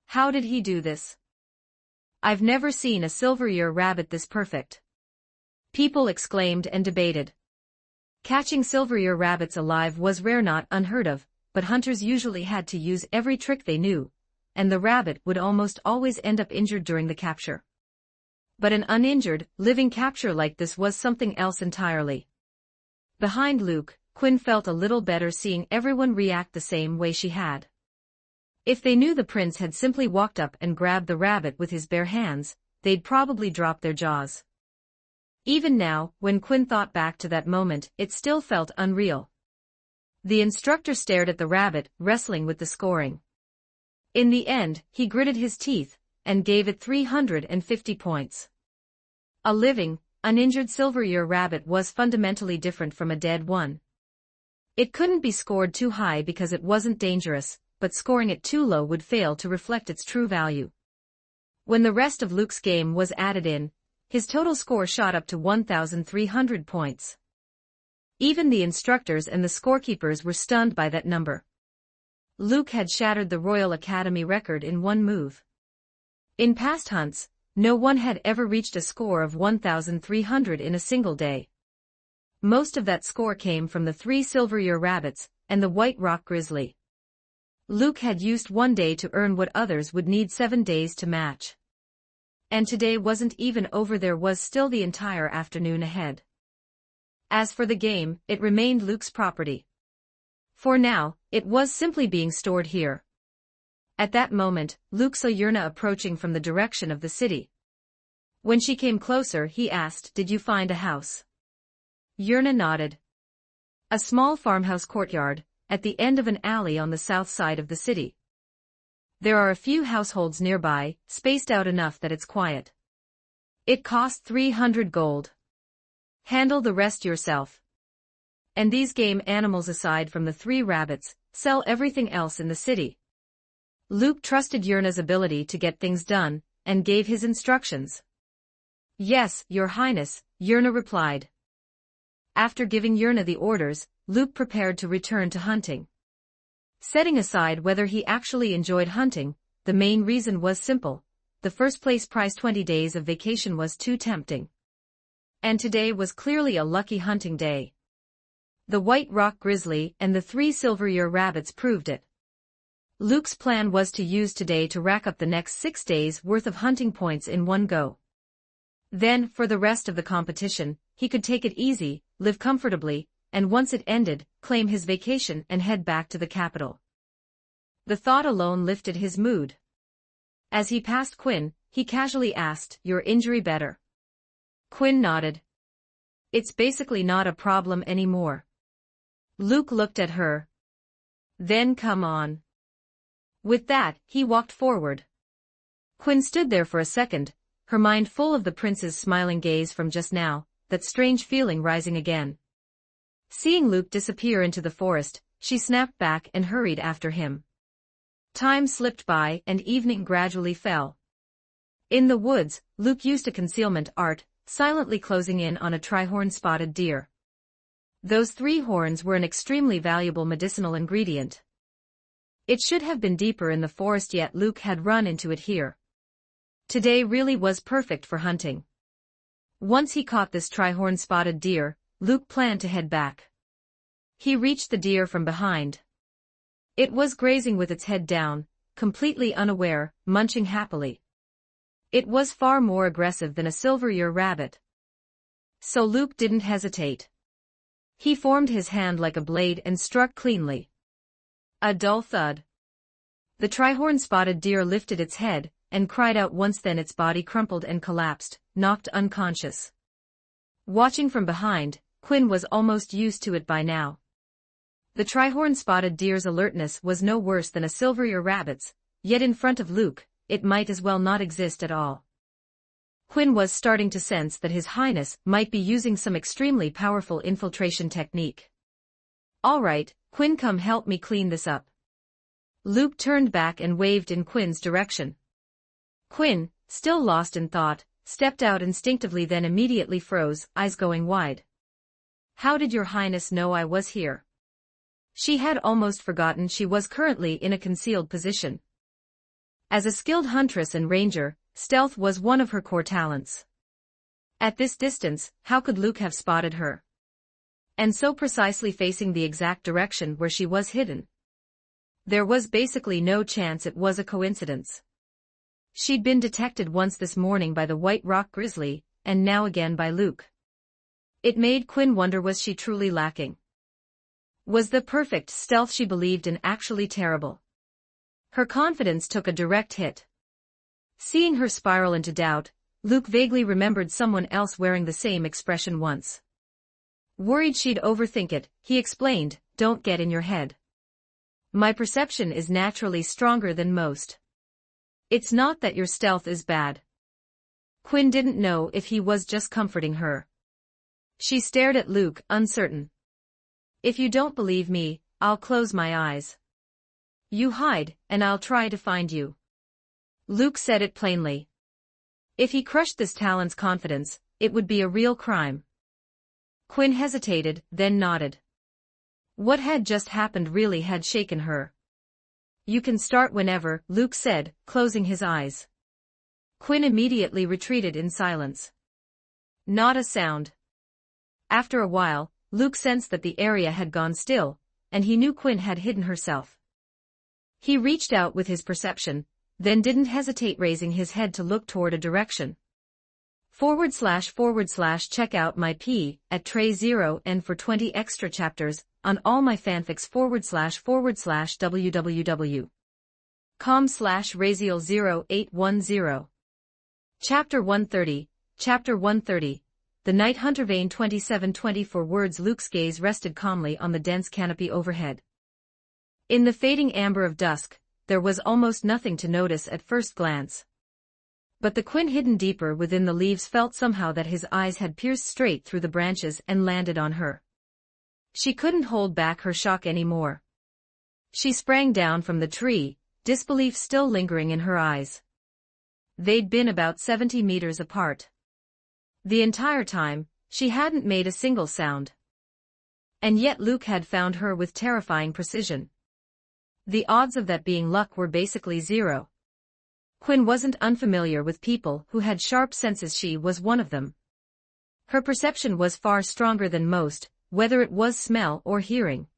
Speaker 1: How did he do this? I've never seen a silver ear rabbit this perfect." People exclaimed and debated. Catching silver ear rabbits alive was rare, not unheard of, but hunters usually had to use every trick they knew, and the rabbit would almost always end up injured during the capture. But an uninjured, living capture like this was something else entirely. Behind Luke, Quinn felt a little better seeing everyone react the same way she had. If they knew the prince had simply walked up and grabbed the rabbit with his bare hands, they'd probably drop their jaws. Even now, when Quinn thought back to that moment, it still felt unreal. The instructor stared at the rabbit, wrestling with the scoring. In the end, he gritted his teeth, and gave it 350 points. A living, uninjured silver ear rabbit was fundamentally different from a dead one. It couldn't be scored too high because it wasn't dangerous, but scoring it too low would fail to reflect its true value. When the rest of Luke's game was added in, his total score shot up to 1,300 points. Even the instructors and the scorekeepers were stunned by that number. Luke had shattered the Royal Academy record in one move. In past hunts, no one had ever reached a score of 1,300 in a single day. Most of that score came from the 3 silver ear rabbits and the white rock grizzly. Luke had used one day to earn what others would need 7 days to match. And today wasn't even over, there was still the entire afternoon ahead. As for the game, it remained Luke's property. For now, it was simply being stored here. At that moment, Luke saw Yurna approaching from the direction of the city. When she came closer, he asked, "Did you find a house?" Yurna nodded. A small farmhouse courtyard, at the end of an alley on the south side of the city. There are a few households nearby, spaced out enough that it's quiet. It cost 300 gold. Handle the rest yourself. And these game animals, aside from the 3 rabbits, sell everything else in the city. Luke trusted Yurna's ability to get things done, and gave his instructions. "Yes, Your Highness," Yurna replied. After giving Yurna the orders, Luke prepared to return to hunting. Setting aside whether he actually enjoyed hunting, the main reason was simple: the first place prize 20 days of vacation was too tempting. And today was clearly a lucky hunting day. The white rock grizzly and the 3 silver ear rabbits proved it. Luke's plan was to use today to rack up the next 6 days' worth of hunting points in one go. Then, for the rest of the competition, he could take it easy, live comfortably, and once it ended, claim his vacation and head back to the capital. The thought alone lifted his mood. As he passed Quinn, he casually asked, "Your injury better?" Quinn nodded. "It's basically not a problem anymore." Luke looked at her. "Then come on." With that, he walked forward. Quinn stood there for a second, her mind full of the prince's smiling gaze from just now, that strange feeling rising again. Seeing Luke disappear into the forest, she snapped back and hurried after him. Time slipped by and evening gradually fell. In the woods, Luke used a concealment art, silently closing in on a trihorn-spotted deer. Those 3 horns were an extremely valuable medicinal ingredient. It should have been deeper in the forest, yet Luke had run into it here. Today really was perfect for hunting. Once he caught this trihorn-spotted deer, Luke planned to head back. He reached the deer from behind. It was grazing with its head down, completely unaware, munching happily. It was far more aggressive than a silver ear rabbit. So Luke didn't hesitate. He formed his hand like a blade and struck cleanly. A dull thud. The trihorn-spotted deer lifted its head and cried out once, then its body crumpled and collapsed, knocked unconscious. Watching from behind, Quinn was almost used to it by now. The trihorn-spotted deer's alertness was no worse than a silver ear rabbit's, yet in front of Luke, it might as well not exist at all. Quinn was starting to sense that His Highness might be using some extremely powerful infiltration technique. "All right, Quinn, come help me clean this up." Luke turned back and waved in Quinn's direction. Quinn, still lost in thought, stepped out instinctively, then immediately froze, eyes going wide. "How did your Highness know I was here?" She had almost forgotten she was currently in a concealed position. As a skilled huntress and ranger, stealth was one of her core talents. At this distance, how could Luke have spotted her? And so precisely facing the exact direction where she was hidden. There was basically no chance it was a coincidence. She'd been detected once this morning by the White Rock Grizzly, and now again by Luke. It made Quinn wonder, was she truly lacking? Was the perfect stealth she believed in actually terrible? Her confidence took a direct hit. Seeing her spiral into doubt, Luke vaguely remembered someone else wearing the same expression once. Worried she'd overthink it, he explained, "Don't get in your head. My perception is naturally stronger than most. It's not that your stealth is bad." Quinn didn't know if he was just comforting her. She stared at Luke, uncertain. "If you don't believe me, I'll close my eyes. You hide, and I'll try to find you." Luke said it plainly. If he crushed this talent's confidence, it would be a real crime. Quinn hesitated, then nodded. What had just happened really had shaken her. "You can start whenever," Luke said, closing his eyes. Quinn immediately retreated in silence. Not a sound. After a while, Luke sensed that the area had gone still, and he knew Quinn had hidden herself. He reached out with his perception, then didn't hesitate, raising his head to look toward a direction. // check out my P at tray 0 and for 20 extra chapters on all my fanfics / www.com/raziel0810. Chapter 130, Chapter 130, The Night Hunter Vein 2724 words. Luke's gaze rested calmly on the dense canopy overhead. In the fading amber of dusk, there was almost nothing to notice at first glance. But the Quinn hidden deeper within the leaves felt somehow that his eyes had pierced straight through the branches and landed on her. She couldn't hold back her shock anymore. She sprang down from the tree, disbelief still lingering in her eyes. They'd been about 70 meters apart. The entire time, she hadn't made a single sound. And yet Luke had found her with terrifying precision. The odds of that being luck were basically zero. Quinn wasn't unfamiliar with people who had sharp senses. She was one of them. Her perception was far stronger than most, whether it was smell or hearing.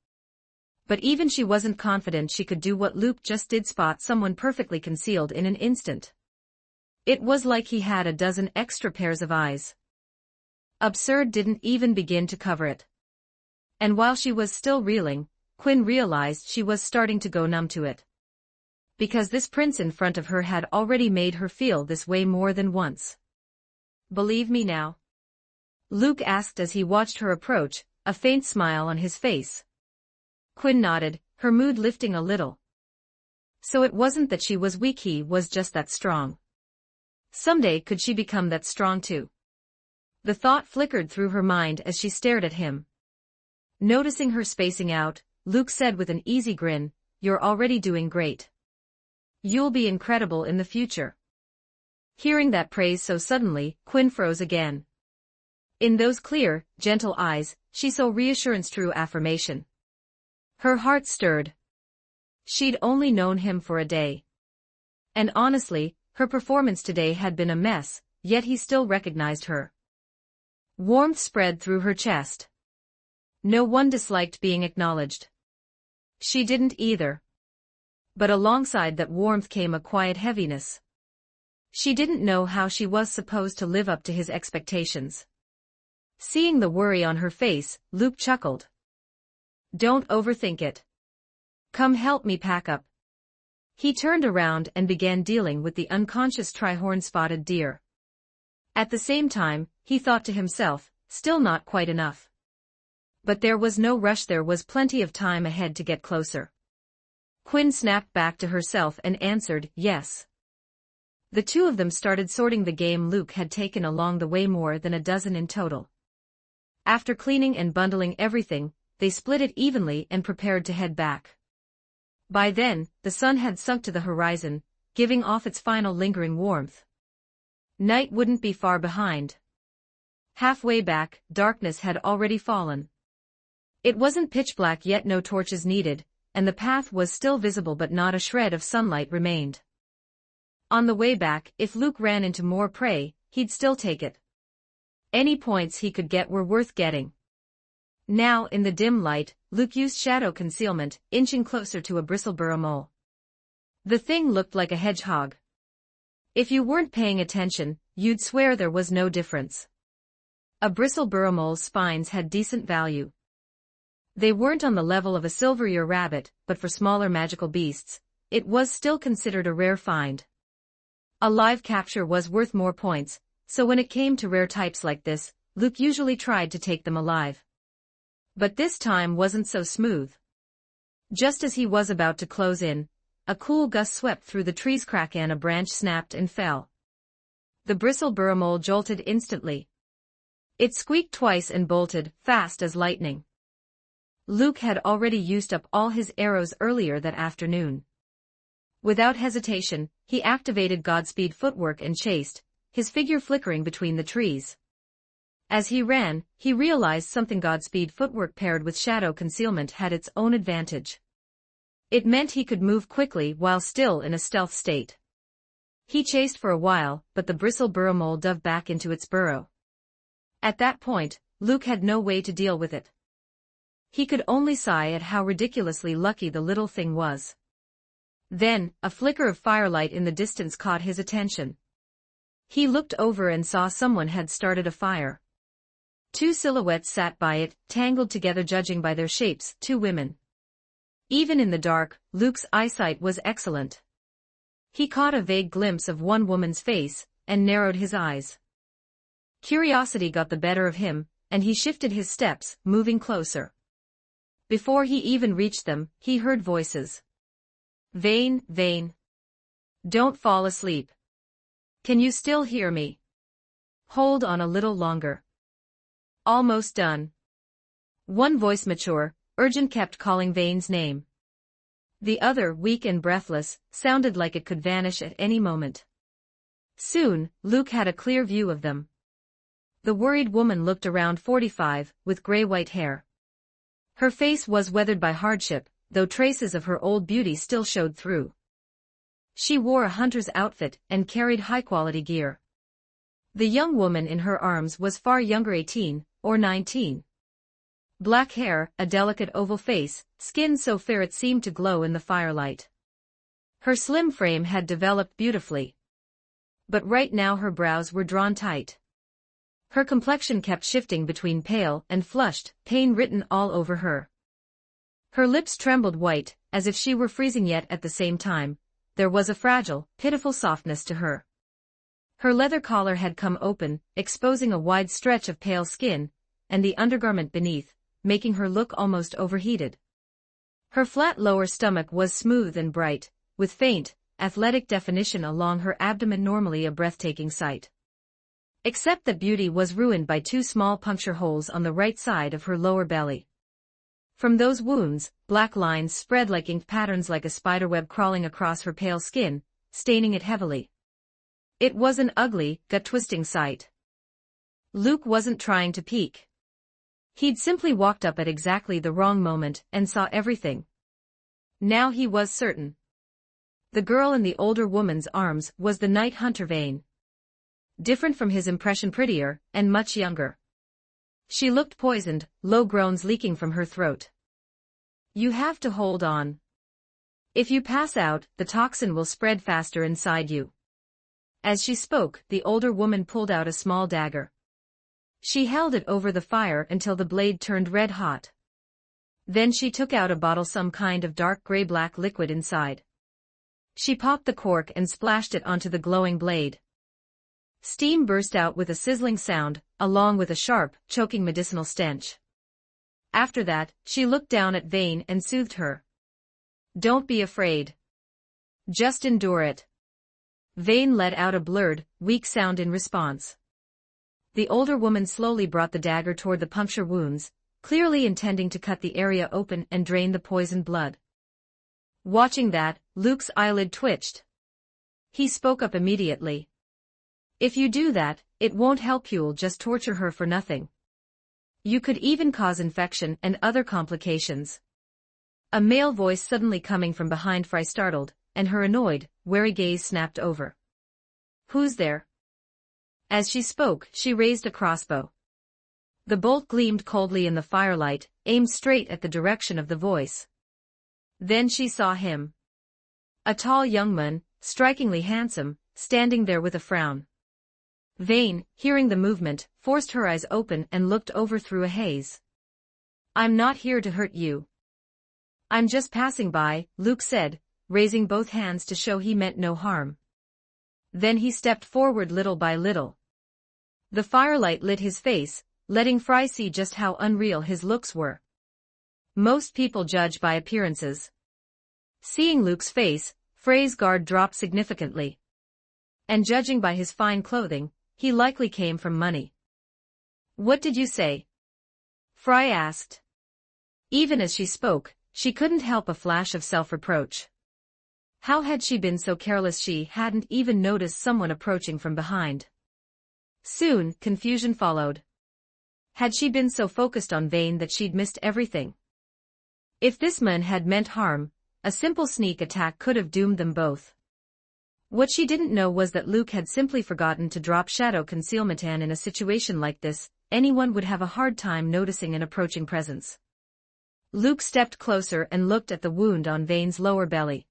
Speaker 1: But even she wasn't confident she could do what Luke just did, spot someone perfectly concealed in an instant. It was like he had a dozen extra pairs of eyes. Absurd didn't even begin to cover it. And while she was still reeling, Quinn realized she was starting to go numb to it. Because this prince in front of her had already made her feel this way more than once. "Believe me now?" Luke asked as he watched her approach, a faint smile on his face. Quinn nodded, her mood lifting a little. So it wasn't that she was weak, he was just that strong. Someday could she become that strong too? The thought flickered through her mind as she stared at him. Noticing her spacing out, Luke said with an easy grin, "You're already doing great. You'll be incredible in the future." Hearing that praise so suddenly, Quinn froze again. In those clear, gentle eyes, she saw reassurance, true affirmation. Her heart stirred. She'd only known him for a day. And honestly, her performance today had been a mess, yet he still recognized her. Warmth spread through her chest. No one disliked being acknowledged. She didn't either. But alongside that warmth came a quiet heaviness. She didn't know how she was supposed to live up to his expectations. Seeing the worry on her face, Luke chuckled. "Don't overthink it. Come help me pack up." He turned around and began dealing with the unconscious Trihorn-spotted deer. At the same time, he thought to himself, still not quite enough. But there was no rush, there was plenty of time ahead to get closer. Quinn snapped back to herself and answered, "Yes." The two of them started sorting the game Luke had taken along the way, more than a dozen in total. After cleaning and bundling everything, they split it evenly and prepared to head back. By then, the sun had sunk to the horizon, giving off its final lingering warmth. Night wouldn't be far behind. Halfway back, darkness had already fallen. It wasn't pitch black yet, no torches needed, and the path was still visible, but not a shred of sunlight remained. On the way back, if Luke ran into more prey, he'd still take it. Any points he could get were worth getting. Now, in the dim light, Luke used shadow concealment, inching closer to a bristleboro mole. The thing looked like a hedgehog. If you weren't paying attention, you'd swear there was no difference. A bristleboro mole's spines had decent value. They weren't on the level of a silver-ear rabbit, but for smaller magical beasts, it was still considered a rare find. A live capture was worth more points, so when it came to rare types like this, Luke usually tried to take them alive. But this time wasn't so smooth. Just as he was about to close in, a cool gust swept through the tree's crack and a branch snapped and fell. The bristleboro mole jolted instantly. It squeaked twice and bolted, fast as lightning. Luke had already used up all his arrows earlier that afternoon. Without hesitation, he activated Godspeed footwork and chased, his figure flickering between the trees. As he ran, he realized something: Godspeed footwork paired with shadow concealment had its own advantage. It meant he could move quickly while still in a stealth state. He chased for a while, but the bristleboro mole dove back into its burrow. At that point, Luke had no way to deal with it. He could only sigh at how ridiculously lucky the little thing was. Then, a flicker of firelight in the distance caught his attention. He looked over and saw someone had started a fire. Two silhouettes sat by it, tangled together, judging by their shapes, two women. Even in the dark, Luke's eyesight was excellent. He caught a vague glimpse of one woman's face, and narrowed his eyes. Curiosity got the better of him, and he shifted his steps, moving closer. Before he even reached them, he heard voices. "Vane, Vane. Don't fall asleep. Can you still hear me? Hold on a little longer. Almost done." One voice, mature, urgent, kept calling Vane's name. The other, weak and breathless, sounded like it could vanish at any moment. Soon, Luke had a clear view of them. The worried woman looked around 45, with gray-white hair. Her face was weathered by hardship, though traces of her old beauty still showed through. She wore a hunter's outfit and carried high-quality gear. The young woman in her arms was far younger, 18 or 19. Black hair, a delicate oval face, skin so fair it seemed to glow in the firelight. Her slim frame had developed beautifully. But right now her brows were drawn tight. Her complexion kept shifting between pale and flushed, pain written all over her. Her lips trembled white, as if she were freezing, yet at the same time, there was a fragile, pitiful softness to her. Her leather collar had come open, exposing a wide stretch of pale skin, and the undergarment beneath, making her look almost overheated. Her flat lower stomach was smooth and bright, with faint, athletic definition along her abdomen, normally a breathtaking sight. Except that beauty was ruined by 2 small puncture holes on the right side of her lower belly. From those wounds, black lines spread like ink patterns, like a spiderweb crawling across her pale skin, staining it heavily. It was an ugly, gut-twisting sight. Luke wasn't trying to peek. He'd simply walked up at exactly the wrong moment and saw everything. Now he was certain. The girl in the older woman's arms was the night hunter Vane. Different from his impression, prettier, and much younger. She looked poisoned, low groans leaking from her throat. "You have to hold on. If you pass out, the toxin will spread faster inside you." As she spoke, the older woman pulled out a small dagger. She held it over the fire until the blade turned red hot. Then she took out a bottle, some kind of dark gray-black liquid inside. She popped the cork and splashed it onto the glowing blade. Steam burst out with a sizzling sound, along with a sharp, choking medicinal stench. After that, she looked down at Vane and soothed her. "Don't be afraid. Just endure it." Vane let out a blurred, weak sound in response. The older woman slowly brought the dagger toward the puncture wounds, clearly intending to cut the area open and drain the poisoned blood. Watching that, Luke's eyelid twitched. He spoke up immediately. "If you do that, it won't help. You'll just torture her for nothing. You could even cause infection and other complications." A male voice suddenly coming from behind Fry startled, and her annoyed, wary gaze snapped over. "Who's there?" As she spoke, she raised a crossbow. The bolt gleamed coldly in the firelight, aimed straight at the direction of the voice. Then she saw him. A tall young man, strikingly handsome, standing there with a frown. Vane, hearing the movement, forced her eyes open and looked over through a haze. "I'm not here to hurt you. I'm just passing by," Luke said, raising both hands to show he meant no harm. Then he stepped forward little by little. The firelight lit his face, letting Fry see just how unreal his looks were. Most people judge by appearances. Seeing Luke's face, Frey's guard dropped significantly. And judging by his fine clothing, he likely came from money. "What did you say?" Fry asked. Even as she spoke, she couldn't help a flash of self-reproach. How had she been so careless she hadn't even noticed someone approaching from behind? Soon, confusion followed. Had she been so focused on Vane that she'd missed everything? If this man had meant harm, a simple sneak attack could have doomed them both. What she didn't know was that Luke had simply forgotten to drop shadow concealment, and in a situation like this, anyone would have a hard time noticing an approaching presence. Luke stepped closer and looked at the wound on Vane's lower belly.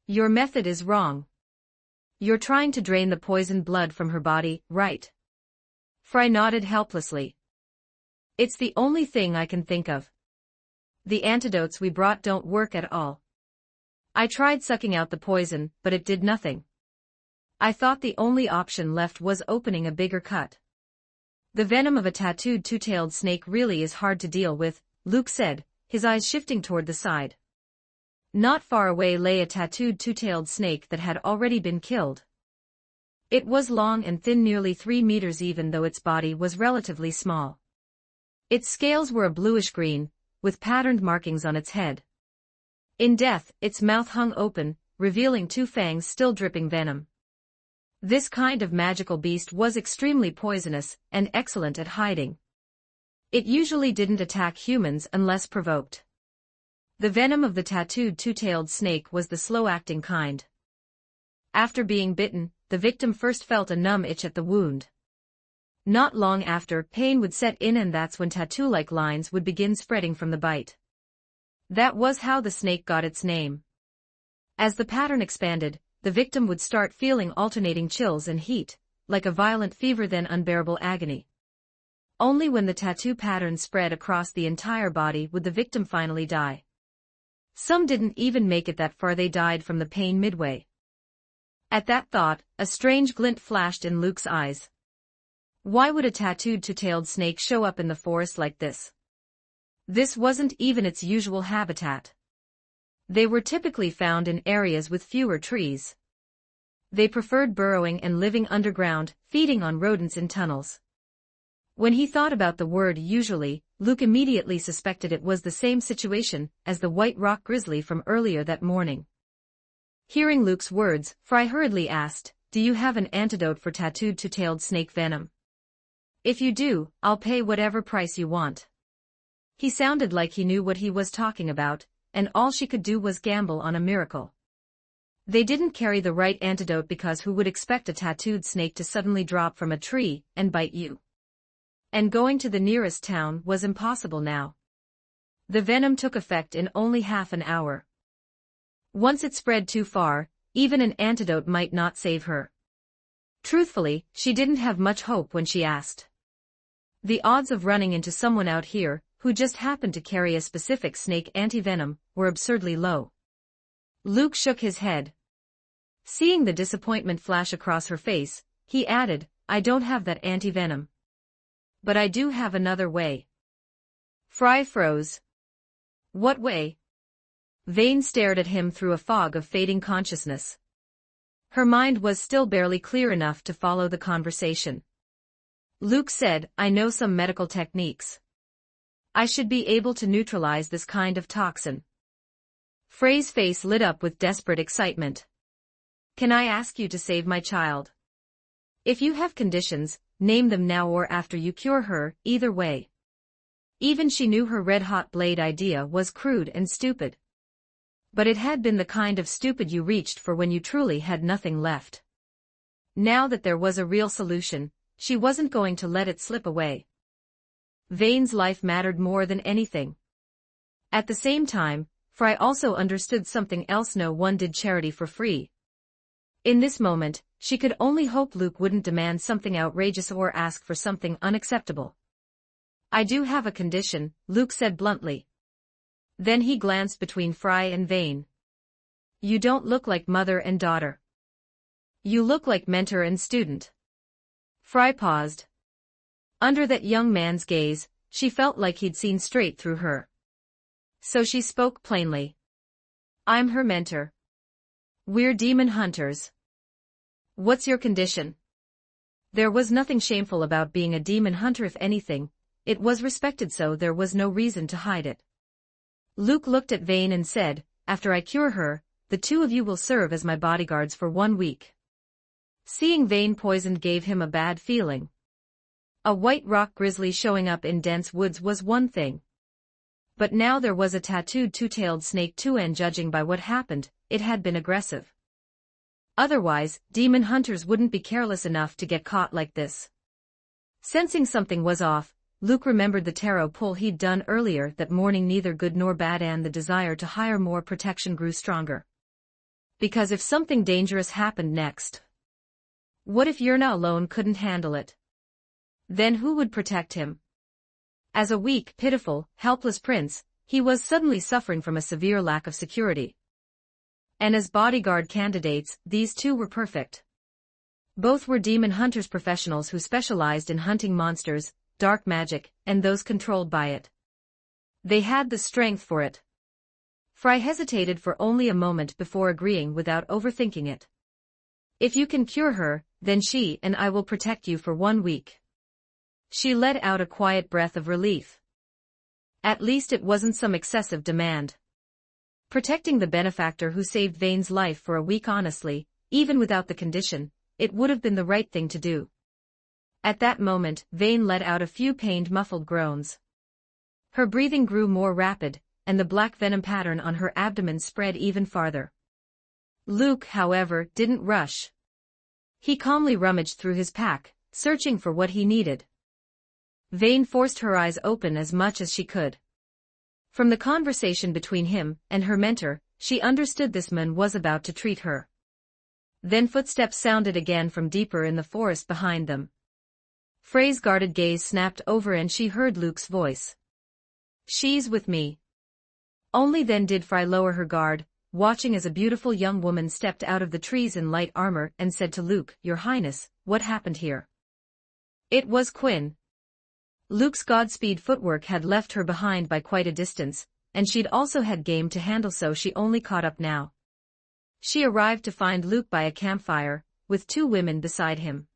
Speaker 1: "Your method is wrong. You're trying to drain the poisoned blood from her body, right?" Fry nodded helplessly. "It's the only thing I can think of. The antidotes we brought don't work at all. I tried sucking out the poison, but it did nothing. I thought the only option left was opening a bigger cut." "The venom of a tattooed two-tailed snake really is hard to deal with," Luke said, his eyes shifting toward the side. Not far away lay a tattooed two-tailed snake that had already been killed. It was long and thin, nearly 3 meters, even though its body was relatively small. Its scales were a bluish-green, with patterned markings on its head. In death, its mouth hung open, revealing 2 fangs still dripping venom. This kind of magical beast was extremely poisonous and excellent at hiding. It usually didn't attack humans unless provoked. The venom of the tattooed two-tailed snake was the slow-acting kind. After being bitten, the victim first felt a numb itch at the wound. Not long after, pain would set in, and that's when tattoo-like lines would begin spreading from the bite. That was how the snake got its name. As the pattern expanded, the victim would start feeling alternating chills and heat, like a violent fever, then unbearable agony. Only when the tattoo pattern spread across the entire body would the victim finally die. Some didn't even make it that far; they died from the pain midway. At that thought, a strange glint flashed in Luke's eyes. Why would a tattooed two-tailed snake show up in the forest like this? This wasn't even its usual habitat. They were typically found in areas with fewer trees. They preferred burrowing and living underground, feeding on rodents in tunnels. When he thought about the word usually, Luke immediately suspected it was the same situation as the white rock grizzly from earlier that morning. Hearing Luke's words, Fry hurriedly asked, "Do you have an antidote for tattooed two-tailed snake venom? If you do, I'll pay whatever price you want." He sounded like he knew what he was talking about, and all she could do was gamble on a miracle. They didn't carry the right antidote because who would expect a tattooed snake to suddenly drop from a tree and bite you? And going to the nearest town was impossible now. The venom took effect in only half an hour. Once it spread too far, even an antidote might not save her. Truthfully, she didn't have much hope when she asked. The odds of running into someone out here, who just happened to carry a specific snake anti-venom, were absurdly low. Luke shook his head. Seeing the disappointment flash across her face, he added, "I don't have that anti-venom. But I do have another way." Fry froze. "What way?" Vane stared at him through a fog of fading consciousness. Her mind was still barely clear enough to follow the conversation. Luke said, "I know some medical techniques. I should be able to neutralize this kind of toxin." Frey's face lit up with desperate excitement. "Can I ask you to save my child? If you have conditions, name them now or after you cure her, either way." Even she knew her red-hot blade idea was crude and stupid. But it had been the kind of stupid you reached for when you truly had nothing left. Now that there was a real solution, she wasn't going to let it slip away. Vane's life mattered more than anything. At the same time, Fry also understood something else: no one did charity for free. In this moment, she could only hope Luke wouldn't demand something outrageous or ask for something unacceptable. "I do have a condition," Luke said bluntly. Then he glanced between Fry and Vane. "You don't look like mother and daughter. You look like mentor and student." Fry paused. Under that young man's gaze, she felt like he'd seen straight through her. So she spoke plainly. "I'm her mentor. We're demon hunters." "What's your condition?" There was nothing shameful about being a demon hunter. If anything, it was respected, so there was no reason to hide it. Luke looked at Vane and said, "After I cure her, the two of you will serve as my bodyguards for 1 week." Seeing Vane poisoned gave him a bad feeling. A white rock grizzly showing up in dense woods was one thing. But now there was a tattooed two-tailed snake too, and judging by what happened, it had been aggressive. Otherwise, demon hunters wouldn't be careless enough to get caught like this. Sensing something was off, Luke remembered the tarot pull he'd done earlier that morning, neither good nor bad, and the desire to hire more protection grew stronger. Because if something dangerous happened next, what if Yurna alone couldn't handle it? Then who would protect him? As a weak, pitiful, helpless prince, he was suddenly suffering from a severe lack of security. And as bodyguard candidates, these two were perfect. Both were demon hunters, professionals who specialized in hunting monsters, dark magic, and those controlled by it. They had the strength for it. Fry hesitated for only a moment before agreeing without overthinking it. "If you can cure her, then she and I will protect you for 1 week." She let out a quiet breath of relief. At least it wasn't some excessive demand. Protecting the benefactor who saved Vane's life for a week, honestly, even without the condition, it would have been the right thing to do. At that moment, Vane let out a few pained, muffled groans. Her breathing grew more rapid, and the black venom pattern on her abdomen spread even farther. Luke, however, didn't rush. He calmly rummaged through his pack, searching for what he needed. Vane forced her eyes open as much as she could. From the conversation between him and her mentor, she understood this man was about to treat her. Then footsteps sounded again from deeper in the forest behind them. Frey's guarded gaze snapped over and she heard Luke's voice. "She's with me." Only then did Fry lower her guard, watching as a beautiful young woman stepped out of the trees in light armor and said to Luke, "Your Highness, what happened here?" It was Quinn. Luke's Godspeed footwork had left her behind by quite a distance, and she'd also had game to handle, so she only caught up now. She arrived to find Luke by a campfire, with 2 women beside him.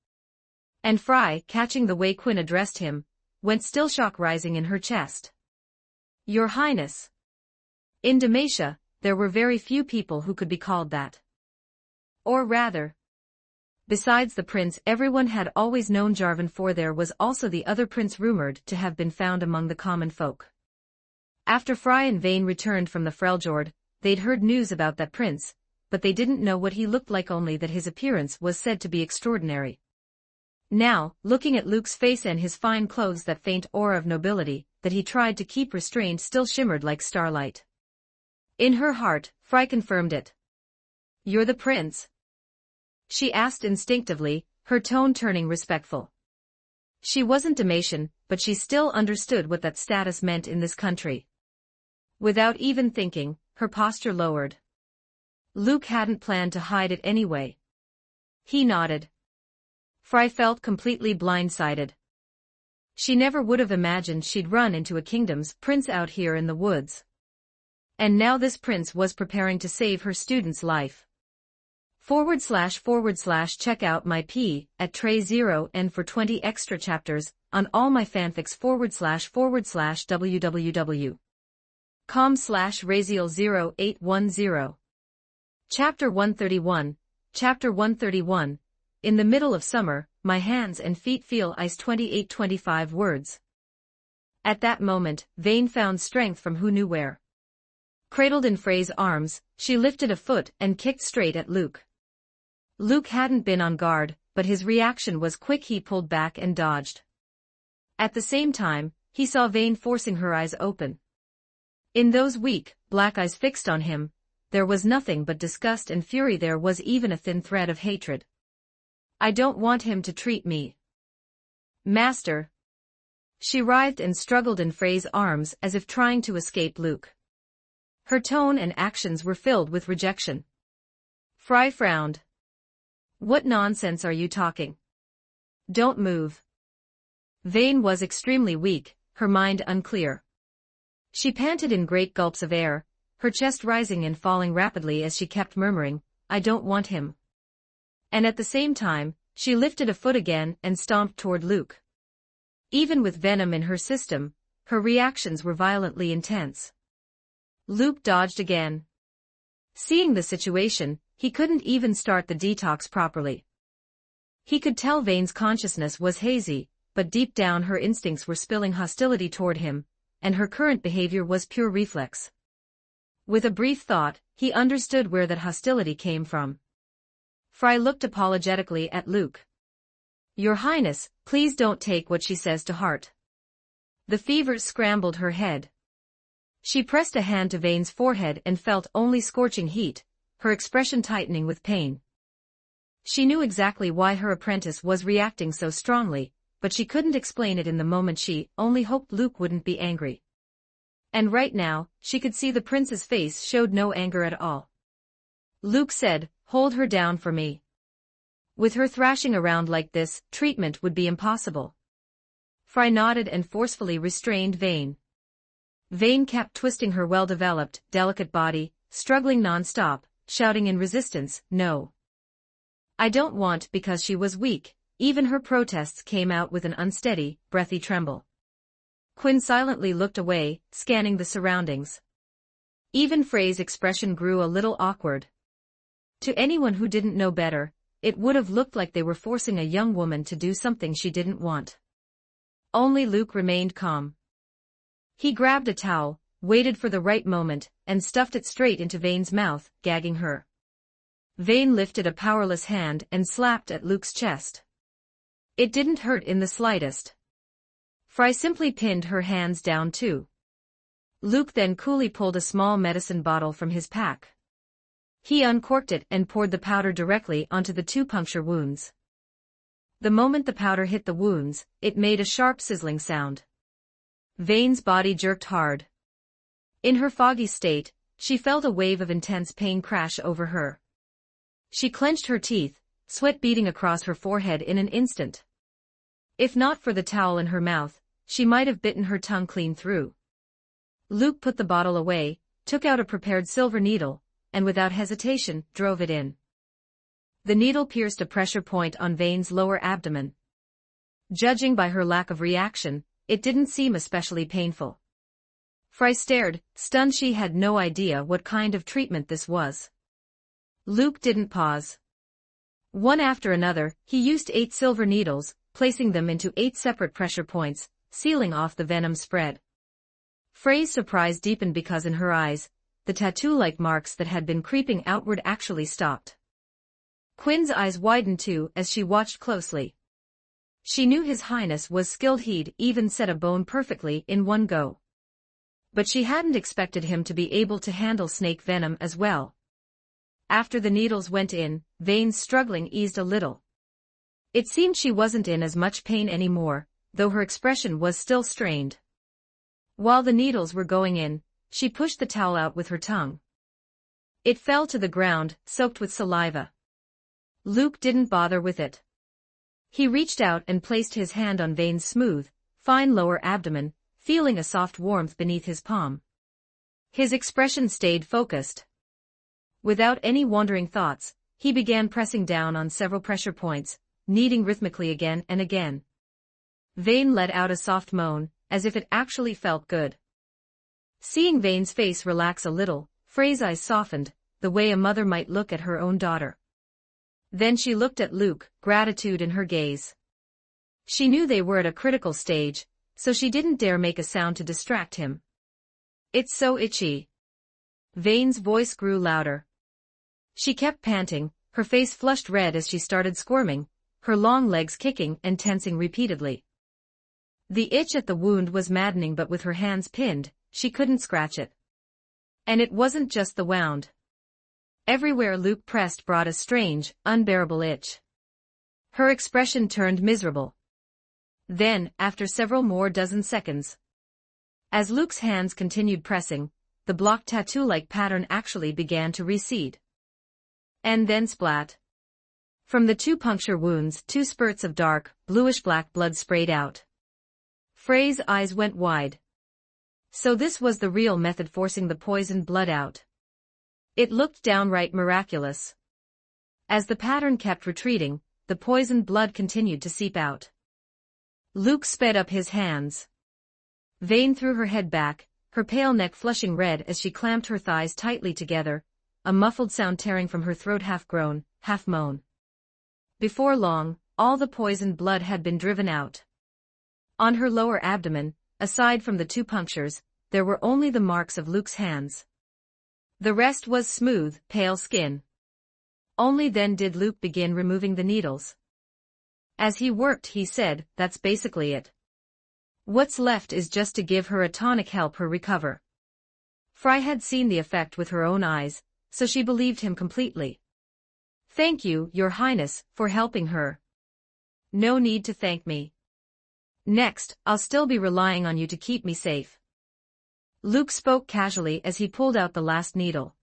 Speaker 1: And Fry, catching the way Quinn addressed him, went still, shock rising in her chest. "Your Highness." In Demacia, there were very few people who could be called that. Or rather, besides the prince, everyone had always known Jarvan, for there was also the other prince rumored to have been found among the common folk. After Fry and Vane returned from the Freljord, they'd heard news about that prince, but they didn't know what he looked like, only that his appearance was said to be extraordinary. Now, looking at Luke's face and his fine clothes, that faint aura of nobility that he tried to keep restrained still shimmered like starlight. In her heart, Fry confirmed it. "You're the prince?" she asked instinctively, her tone turning respectful. She wasn't Demacian, but she still understood what that status meant in this country. Without even thinking, her posture lowered. Luke hadn't planned to hide it anyway. He nodded. Fry felt completely blindsided. She never would have imagined she'd run into a kingdom's prince out here in the woods. And now this prince was preparing to save her student's life. // check out my P at Tray0 for 20 extra chapters on all my fanfics / www.com/Raziel0810. Chapter 131. Chapter 131. In the middle of summer, my hands and feet feel ice. 28-25 words. At that moment, Vane found strength from who knew where. Cradled in Frey's arms, she lifted a foot and kicked straight at Luke. Luke hadn't been on guard, but his reaction was quick. He pulled back and dodged. At the same time, he saw Vane forcing her eyes open. In those weak, black eyes fixed on him, there was nothing but disgust and fury. There was even a thin thread of hatred. "I don't want him to treat me, Master." She writhed and struggled in Frey's arms as if trying to escape Luke. Her tone and actions were filled with rejection. Fry frowned. "What nonsense are you talking? Don't move." Vane was extremely weak, her mind unclear. She panted in great gulps of air, her chest rising and falling rapidly as she kept murmuring, "I don't want him." And at the same time, she lifted a foot again and stomped toward Luke. Even with venom in her system, her reactions were violently intense. Luke dodged again. Seeing the situation, he couldn't even start the detox properly. He could tell Vane's consciousness was hazy, but deep down her instincts were spilling hostility toward him, and her current behavior was pure reflex. With a brief thought, he understood where that hostility came from. Fry looked apologetically at Luke. "Your Highness, please don't take what she says to heart." The fever scrambled her head. She pressed a hand to Vane's forehead and felt only scorching heat, her expression tightening with pain. She knew exactly why her apprentice was reacting so strongly, but she couldn't explain it in the moment. She only hoped Luke wouldn't be angry. And right now, she could see the prince's face showed no anger at all. Luke said, "Hold her down for me. With her thrashing around like this, treatment would be impossible." Fry nodded and forcefully restrained Vane. Vane kept twisting her well-developed, delicate body, struggling non-stop, shouting in resistance, "No. I don't want," because she was weak. Even her protests came out with an unsteady, breathy tremble. Quinn silently looked away, scanning the surroundings. Even Frey's expression grew a little awkward. To anyone who didn't know better, it would have looked like they were forcing a young woman to do something she didn't want. Only Luke remained calm. He grabbed a towel, waited for the right moment, and stuffed it straight into Vane's mouth, gagging her. Vane lifted a powerless hand and slapped at Luke's chest. It didn't hurt in the slightest. Fry simply pinned her hands down too. Luke then coolly pulled a small medicine bottle from his pack. He uncorked it and poured the powder directly onto the 2 puncture wounds. The moment the powder hit the wounds, it made a sharp sizzling sound. Vane's body jerked hard. In her foggy state, she felt a wave of intense pain crash over her. She clenched her teeth, sweat beading across her forehead in an instant. If not for the towel in her mouth, she might have bitten her tongue clean through. Luke put the bottle away, took out a prepared silver needle, and without hesitation, drove it in. The needle pierced a pressure point on Vane's lower abdomen. Judging by her lack of reaction, it didn't seem especially painful. Fry stared, stunned. She had no idea what kind of treatment this was. Luke didn't pause. One after another, he used 8 silver needles, placing them into 8 separate pressure points, sealing off the venom spread. Frey's surprise deepened because in her eyes, the tattoo-like marks that had been creeping outward actually stopped. Quinn's eyes widened too as she watched closely. She knew His Highness was skilled. He'd even set a bone perfectly in one go. But she hadn't expected him to be able to handle snake venom as well. After the needles went in, Vane's struggling eased a little. It seemed she wasn't in as much pain anymore, though her expression was still strained. While the needles were going in, she pushed the towel out with her tongue. It fell to the ground, soaked with saliva. Luke didn't bother with it. He reached out and placed his hand on Vane's smooth, fine lower abdomen, feeling a soft warmth beneath his palm. His expression stayed focused. Without any wandering thoughts, he began pressing down on several pressure points, kneading rhythmically again and again. Vane let out a soft moan, as if it actually felt good. Seeing Vane's face relax a little, Frey's eyes softened, the way a mother might look at her own daughter. Then she looked at Luke, gratitude in her gaze. She knew they were at a critical stage, so she didn't dare make a sound to distract him. "It's so itchy." Vane's voice grew louder. She kept panting, her face flushed red as she started squirming, her long legs kicking and tensing repeatedly. The itch at the wound was maddening, but with her hands pinned, she couldn't scratch it. And it wasn't just the wound. Everywhere Luke pressed brought a strange, unbearable itch. Her expression turned miserable. Then, after several more dozen seconds, as Luke's hands continued pressing, the block tattoo-like pattern actually began to recede. And then splat. From the 2 puncture wounds, 2 spurts of dark, bluish-black blood sprayed out. Frey's eyes went wide. So this was the real method, forcing the poisoned blood out. It looked downright miraculous. As the pattern kept retreating, the poisoned blood continued to seep out. Luke sped up his hands. Vane threw her head back, her pale neck flushing red as she clamped her thighs tightly together, a muffled sound tearing from her throat, half groan, half moan. Before long, all the poisoned blood had been driven out. On her lower abdomen, aside from the 2 punctures, there were only the marks of Luke's hands. The rest was smooth, pale skin. Only then did Luke begin removing the needles. As he worked, he said, "That's basically it. What's left is just to give her a tonic, help her recover." Fry had seen the effect with her own eyes, so she believed him completely. "Thank you, Your Highness, for helping her. No need to thank me. Next, I'll still be relying on you to keep me safe." Luke spoke casually as he pulled out the last needle.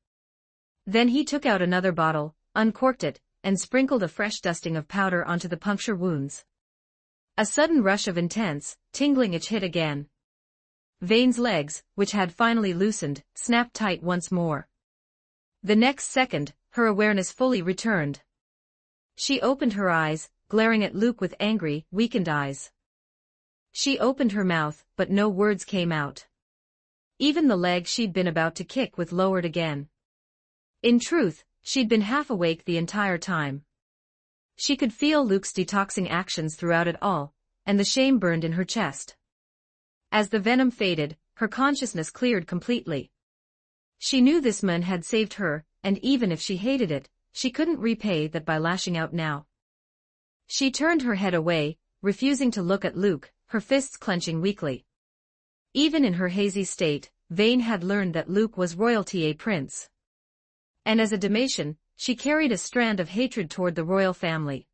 Speaker 1: Then he took out another bottle, uncorked it, and sprinkled a fresh dusting of powder onto the puncture wounds. A sudden rush of intense, tingling itch hit again. Vane's legs, which had finally loosened, snapped tight once more. The next second, her awareness fully returned. She opened her eyes, glaring at Luke with angry, weakened eyes. She opened her mouth, but no words came out. Even the leg she'd been about to kick with lowered again. In truth, she'd been half awake the entire time. She could feel Luke's detoxing actions throughout it all, and the shame burned in her chest. As the venom faded, her consciousness cleared completely. She knew this man had saved her, and even if she hated it, she couldn't repay that by lashing out now. She turned her head away, refusing to look at Luke, her fists clenching weakly. Even in her hazy state, Vane had learned that Luke was royalty, a prince. And as a Demacian, she carried a strand of hatred toward the royal family.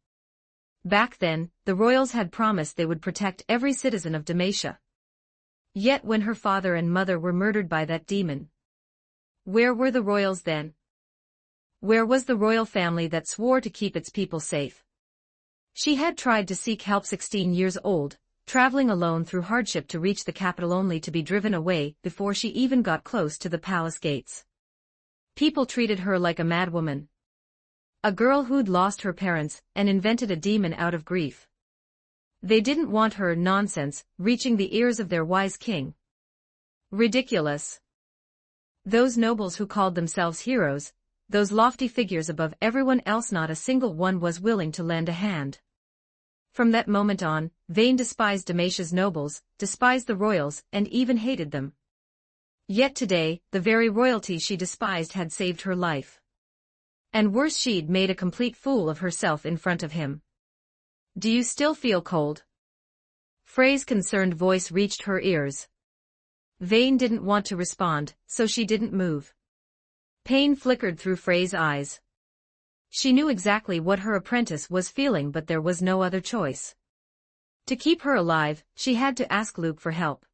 Speaker 1: Back then, the royals had promised they would protect every citizen of Demacia. Yet when her father and mother were murdered by that demon, where were the royals then? Where was the royal family that swore to keep its people safe? She had tried to seek help. 16 years old, traveling alone through hardship to reach the capital only to be driven away before she even got close to the palace gates. People treated her like a madwoman. A girl who'd lost her parents and invented a demon out of grief. They didn't want her nonsense reaching the ears of their wise king. Ridiculous. Those nobles who called themselves heroes, those lofty figures above everyone else, not a single one was willing to lend a hand. From that moment on, Vane despised Demacia's nobles, despised the royals, and even hated them. Yet today, the very royalty she despised had saved her life. And worse, she'd made a complete fool of herself in front of him. "Do you still feel cold?" Frey's concerned voice reached her ears. Vane didn't want to respond, so she didn't move. Pain flickered through Frey's eyes. She knew exactly what her apprentice was feeling, but there was no other choice. To keep her alive, she had to ask Luke for help.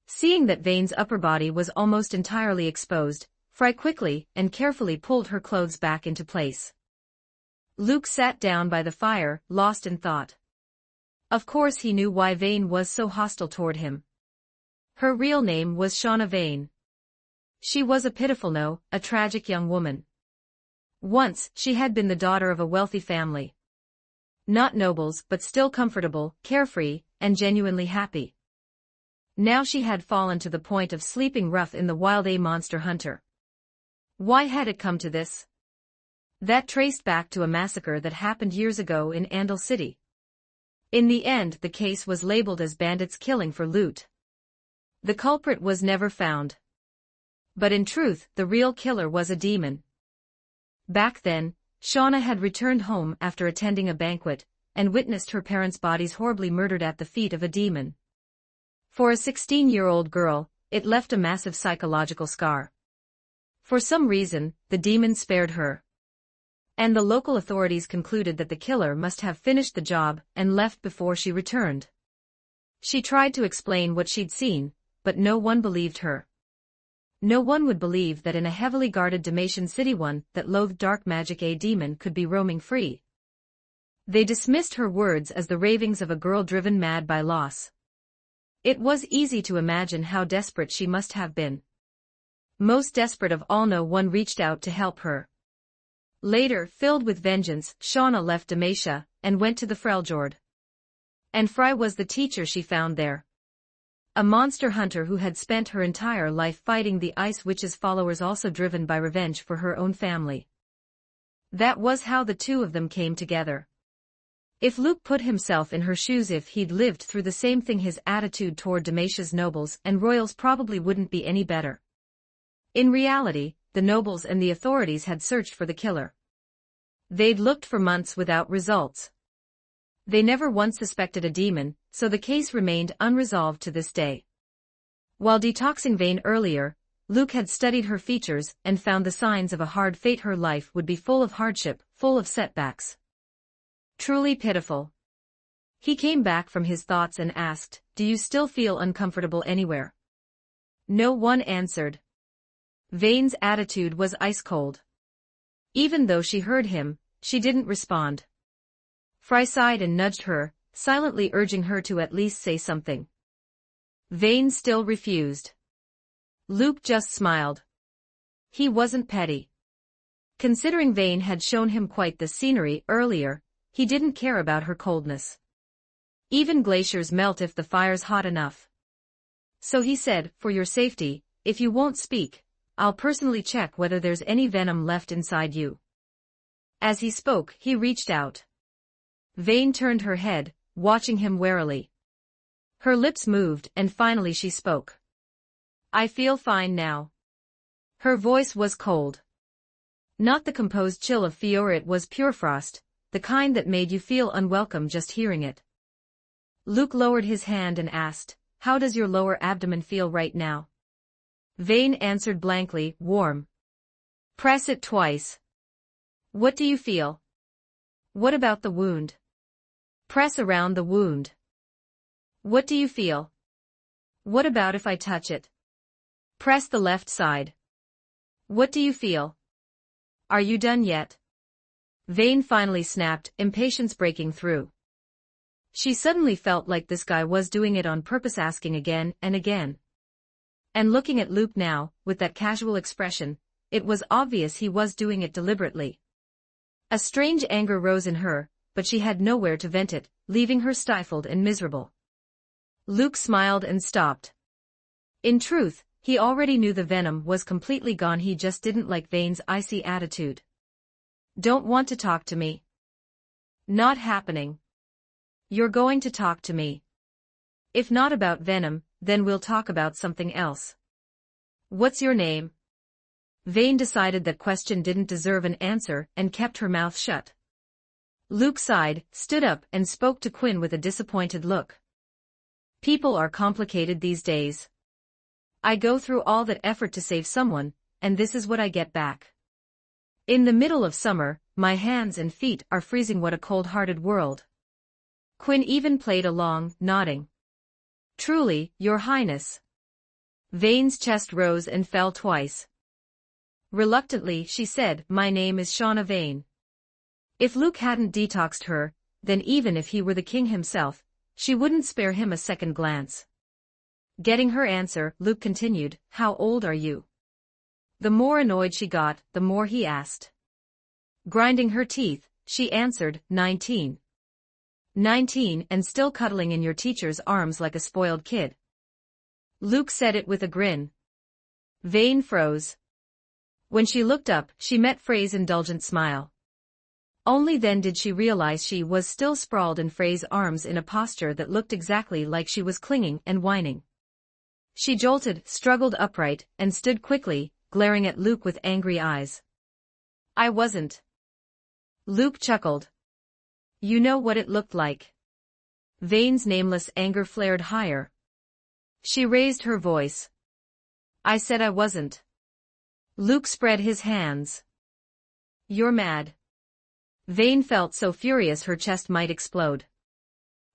Speaker 1: Seeing that Vane's upper body was almost entirely exposed, Frey quickly and carefully pulled her clothes back into place. Luke sat down by the fire, lost in thought. Of course he knew why Vane was so hostile toward him. Her real name was Shauna Vane. She was a pitiful, a tragic young woman. Once, she had been the daughter of a wealthy family. Not nobles, but still comfortable, carefree, and genuinely happy. Now she had fallen to the point of sleeping rough in the wild, a monster hunter. Why had it come to this? That traced back to a massacre that happened years ago in Andal City. In the end, the case was labeled as bandits killing for loot. The culprit was never found. But in truth, the real killer was a demon. Back then, Shauna had returned home after attending a banquet, and witnessed her parents' bodies horribly murdered at the feet of a demon. For a 16-year-old girl, it left a massive psychological scar. For some reason, the demon spared her. And the local authorities concluded that the killer must have finished the job and left before she returned. She tried to explain what she'd seen, but no one believed her. No one would believe that in a heavily guarded Demacian city, one that loathed dark magic, a demon could be roaming free. They dismissed her words as the ravings of a girl driven mad by loss. It was easy to imagine how desperate she must have been. Most desperate of all, no one reached out to help her. Later, filled with vengeance, Shauna left Demacia and went to the Freljord. And Frey was the teacher she found there. A monster hunter who had spent her entire life fighting the Ice Witch's followers, also driven by revenge for her own family. That was how the two of them came together. If Luke put himself in her shoes, if he'd lived through the same thing, his attitude toward Demacia's nobles and royals probably wouldn't be any better. In reality, the nobles and the authorities had searched for the killer. They'd looked for months without results. They never once suspected a demon, so the case remained unresolved to this day. While detoxing Vane earlier, Luke had studied her features and found the signs of a hard fate. Her life would be full of hardship, full of setbacks. Truly pitiful. He came back from his thoughts and asked, "Do you still feel uncomfortable anywhere?" No one answered. Vane's attitude was ice cold. Even though she heard him, she didn't respond. Frey sighed and nudged her, silently urging her to at least say something. Vane still refused. Luke just smiled. He wasn't petty. Considering Vane had shown him quite the scenery earlier, he didn't care about her coldness. Even glaciers melt if the fire's hot enough. So he said, "For your safety, if you won't speak, I'll personally check whether there's any venom left inside you." As he spoke, he reached out. Vane turned her head, watching him warily. Her lips moved, and finally she spoke. "I feel fine now." Her voice was cold. Not the composed chill of Fiora, it was pure frost, the kind that made you feel unwelcome just hearing it. Luke lowered his hand and asked, "How does your lower abdomen feel right now?" Vane answered blankly, "Warm." "Press it twice." "What do you feel?" "What about the wound?" "Press around the wound." "What do you feel?" "What about if I touch it?" "Press the left side." "What do you feel?" "Are you done yet?" Vane finally snapped, impatience breaking through. She suddenly felt like this guy was doing it on purpose, asking again and again. And looking at Luke now, with that casual expression, it was obvious he was doing it deliberately. A strange anger rose in her, but she had nowhere to vent it, leaving her stifled and miserable. Luke smiled and stopped. In truth, he already knew the venom was completely gone, he just didn't like Vane's icy attitude. Don't want to talk to me? Not happening. You're going to talk to me. If not about venom, then we'll talk about something else. What's your name? Vane decided that question didn't deserve an answer and kept her mouth shut. Luke sighed, stood up and spoke to Quinn with a disappointed look. People are complicated these days. I go through all that effort to save someone, and this is what I get back. In the middle of summer, my hands and feet are freezing. What a cold-hearted world. Quinn even played along, nodding. Truly, Your Highness. Vane's chest rose and fell twice. Reluctantly, she said, My name is Shauna Vane. If Luke hadn't detoxed her, then even if he were the king himself, she wouldn't spare him a second glance. Getting her answer, Luke continued, How old are you? The more annoyed she got, the more he asked. Grinding her teeth, she answered, 19. 19 and still cuddling in your teacher's arms like a spoiled kid. Luke said it with a grin. Vane froze. When she looked up, she met Frey's indulgent smile. Only then did she realize she was still sprawled in Frey's arms in a posture that looked exactly like she was clinging and whining. She jolted, struggled upright, and stood quickly, glaring at Luke with angry eyes. I wasn't. Luke chuckled. You know what it looked like. Vane's nameless anger flared higher. She raised her voice. I said I wasn't. Luke spread his hands. You're mad. Vane felt so furious her chest might explode.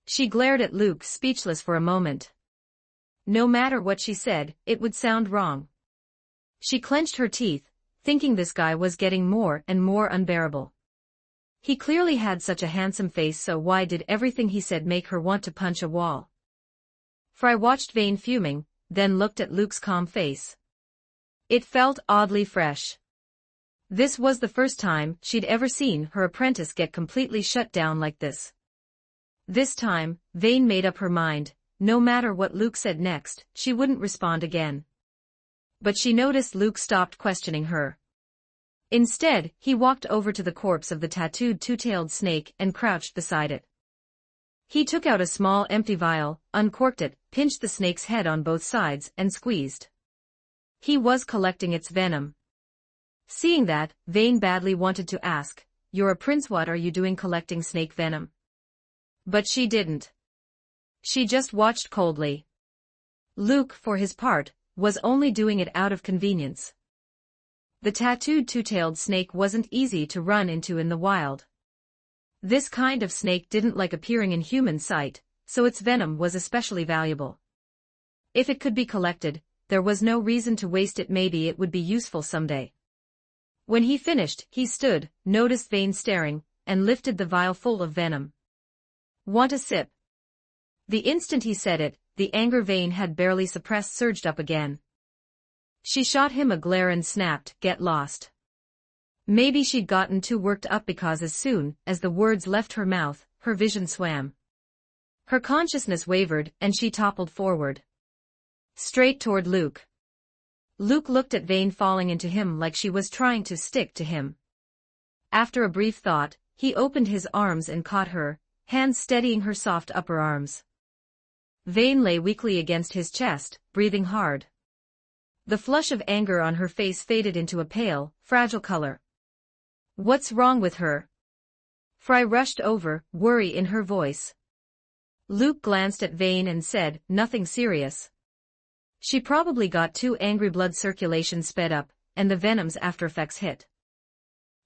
Speaker 1: She glared at Luke, speechless for a moment. No matter what she said, it would sound wrong. She clenched her teeth, thinking this guy was getting more and more unbearable. He clearly had such a handsome face, so why did everything he said make her want to punch a wall? Fry watched Vane fuming, then looked at Luke's calm face. It felt oddly fresh. This was the first time she'd ever seen her apprentice get completely shut down like this. This time, Vane made up her mind. No matter what Luke said next, she wouldn't respond again. But she noticed Luke stopped questioning her. Instead, he walked over to the corpse of the tattooed two-tailed snake and crouched beside it. He took out a small empty vial, uncorked it, pinched the snake's head on both sides, and squeezed. He was collecting its venom. Seeing that, Vane badly wanted to ask, You're a prince, what are you doing collecting snake venom? But she didn't. She just watched coldly. Luke, for his part, was only doing it out of convenience. The tattooed two-tailed snake wasn't easy to run into in the wild. This kind of snake didn't like appearing in human sight, so its venom was especially valuable. If it could be collected, there was no reason to waste it. Maybe it would be useful someday. When he finished, he stood, noticed Vane staring, and lifted the vial full of venom. Want a sip? The instant he said it, the anger Vane had barely suppressed surged up again. She shot him a glare and snapped, Get lost. Maybe she'd gotten too worked up because as soon as the words left her mouth, her vision swam. Her consciousness wavered and she toppled forward. Straight toward Luke. Luke looked at Vane falling into him like she was trying to stick to him. After a brief thought, he opened his arms and caught her, hands steadying her soft upper arms. Vane lay weakly against his chest, breathing hard. The flush of anger on her face faded into a pale, fragile color. What's wrong with her? Fry rushed over, worry in her voice. Luke glanced at Vane and said, Nothing serious. She probably got too angry, blood circulation sped up, and the venom's aftereffects hit.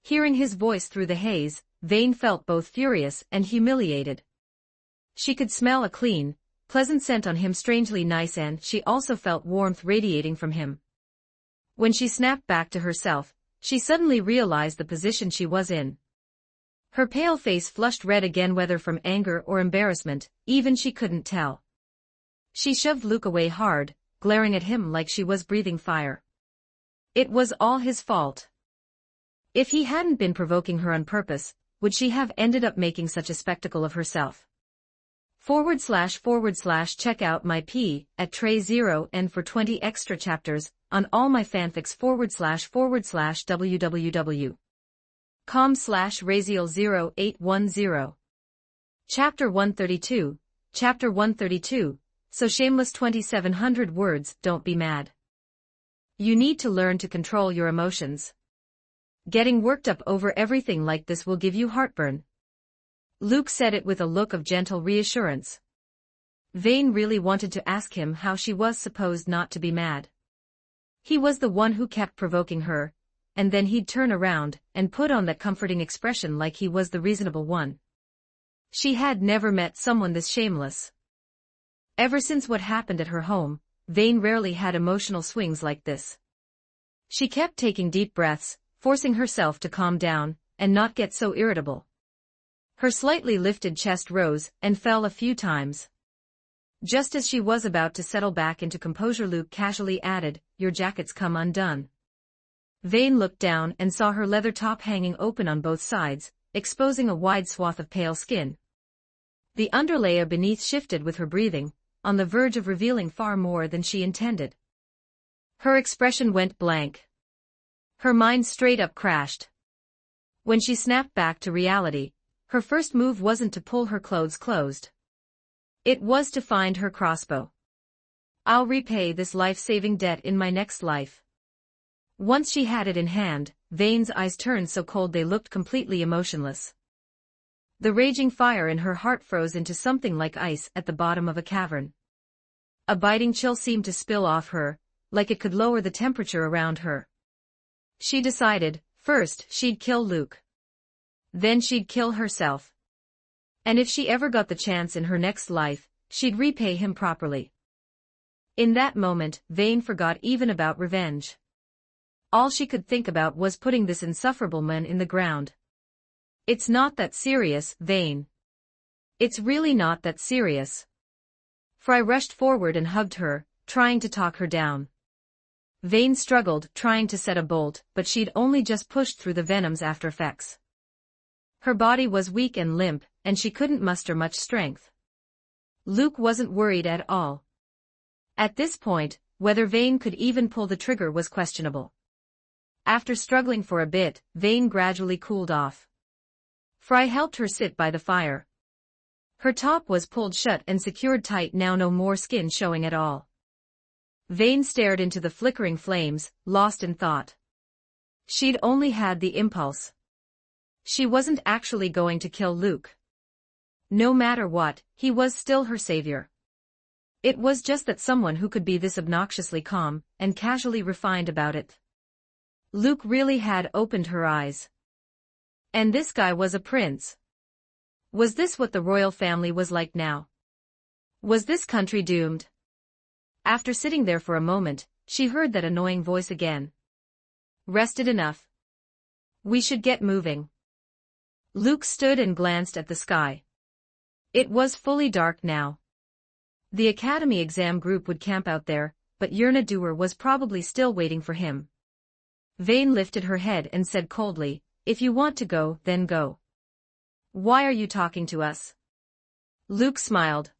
Speaker 1: Hearing his voice through the haze, Vane felt both furious and humiliated. She could smell a clean, pleasant scent on him, strangely nice, and she also felt warmth radiating from him. When she snapped back to herself, she suddenly realized the position she was in. Her pale face flushed red again, whether from anger or embarrassment, even she couldn't tell. She shoved Luke away hard, glaring at him like she was breathing fire. It was all his fault. If he hadn't been provoking her on purpose, would she have ended up making such a spectacle of herself? // check out my P at Tray 0 and for 20 extra chapters on all my fanfics / www.com/Raziel0810. Chapter 132, Chapter 132, So Shameless 2700 words, don't be mad. You need to learn to control your emotions. Getting worked up over everything like this will give you heartburn. Luke said it with a look of gentle reassurance. Vane really wanted to ask him how she was supposed not to be mad. He was the one who kept provoking her, and then he'd turn around and put on that comforting expression like he was the reasonable one. She had never met someone this shameless. Ever since what happened at her home, Vane rarely had emotional swings like this. She kept taking deep breaths, forcing herself to calm down and not get so irritable. Her slightly lifted chest rose and fell a few times. Just as she was about to settle back into composure, Luke casually added, "Your jacket's come undone." Vane looked down and saw her leather top hanging open on both sides, exposing a wide swath of pale skin. The underlayer beneath shifted with her breathing, on the verge of revealing far more than she intended. Her expression went blank. Her mind straight up crashed. When she snapped back to reality, her first move wasn't to pull her clothes closed. It was to find her crossbow. "I'll repay this life-saving debt in my next life." Once she had it in hand, Vane's eyes turned so cold they looked completely emotionless. The raging fire in her heart froze into something like ice at the bottom of a cavern. A biting chill seemed to spill off her, like it could lower the temperature around her. She decided, first she'd kill Luke. Then she'd kill herself. And if she ever got the chance in her next life, she'd repay him properly. In that moment, Vane forgot even about revenge. All she could think about was putting this insufferable man in the ground. "It's not that serious, Vane. It's really not that serious." Fry rushed forward and hugged her, trying to talk her down. Vane struggled, trying to set a bolt, but she'd only just pushed through the venom's after effects. Her body was weak and limp, and she couldn't muster much strength. Luke wasn't worried at all. At this point, whether Vane could even pull the trigger was questionable. After struggling for a bit, Vane gradually cooled off. Fry helped her sit by the fire. Her top was pulled shut and secured tight, now no more skin showing at all. Vane stared into the flickering flames, lost in thought. She'd only had the impulse. She wasn't actually going to kill Luke. No matter what, he was still her savior. It was just that someone who could be this obnoxiously calm and casually refined about it. Luke really had opened her eyes. And this guy was a prince. Was this what the royal family was like now? Was this country doomed? After sitting there for a moment, she heard that annoying voice again. "Rested enough. We should get moving." Luke stood and glanced at the sky. It was fully dark now. The academy exam group would camp out there, but Yerna Dewar was probably still waiting for him. Vane lifted her head and said coldly, "If you want to go, then go." "Why are you talking to us?" Luke smiled.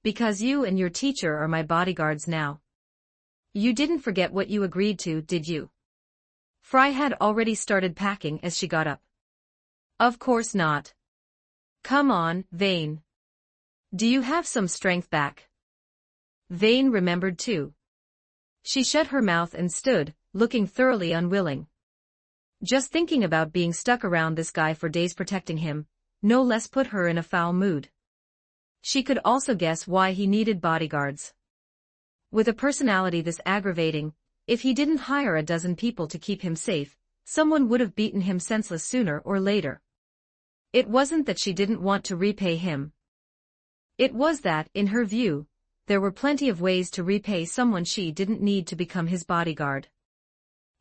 Speaker 1: "Because you and your teacher are my bodyguards now. You didn't forget what you agreed to, did you?" Fry had already started packing as she got up. "Of course not. Come on, Vane. Do you have some strength back?" Vane remembered too. She shut her mouth and stood, looking thoroughly unwilling. Just thinking about being stuck around this guy for days protecting him, no less put her in a foul mood. She could also guess why he needed bodyguards. With a personality this aggravating, if he didn't hire a dozen people to keep him safe, someone would have beaten him senseless sooner or later. It wasn't that she didn't want to repay him. It was that, in her view, there were plenty of ways to repay someone she didn't need to become his bodyguard.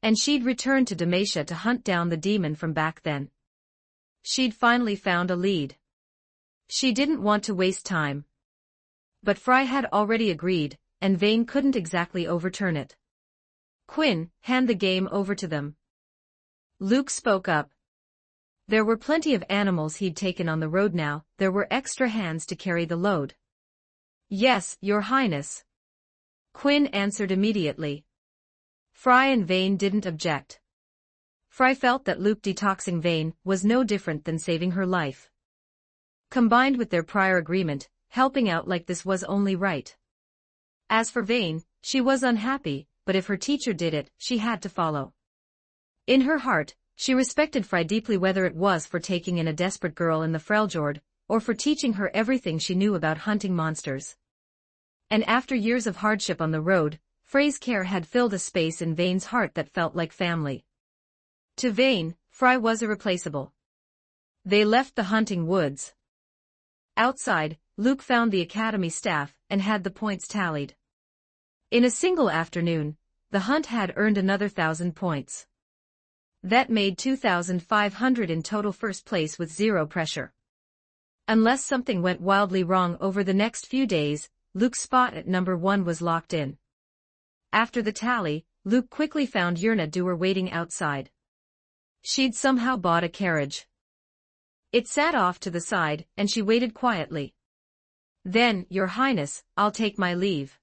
Speaker 1: And she'd returned to Demacia to hunt down the demon from back then. She'd finally found a lead. She didn't want to waste time. But Fry had already agreed, and Vane couldn't exactly overturn it. Quinn, hand the game over to them. Luke spoke up. There were plenty of animals he'd taken on the road now, there were extra hands to carry the load. Yes, Your Highness. Quinn answered immediately. Fry and Vane didn't object. Fry felt that Luke detoxing Vane was no different than saving her life. Combined with their prior agreement, helping out like this was only right. As for Vane, she was unhappy, but if her teacher did it, she had to follow. In her heart, she respected Fry deeply, whether it was for taking in a desperate girl in the Freljord, or for teaching her everything she knew about hunting monsters. And after years of hardship on the road, Frey's care had filled a space in Vane's heart that felt like family. To Vane, Fry was irreplaceable. They left the hunting woods. Outside, Luke found the academy staff and had the points tallied. In a single afternoon, the hunt had earned another 1,000 points. That made 2,500 in total, first place with zero pressure. Unless something went wildly wrong over the next few days, Luke's spot at number 1 was locked in. After the tally, Luke quickly found Yerna Doer waiting outside. She'd somehow bought a carriage. It sat off to the side, and she waited quietly. Then, Your Highness, I'll take my leave.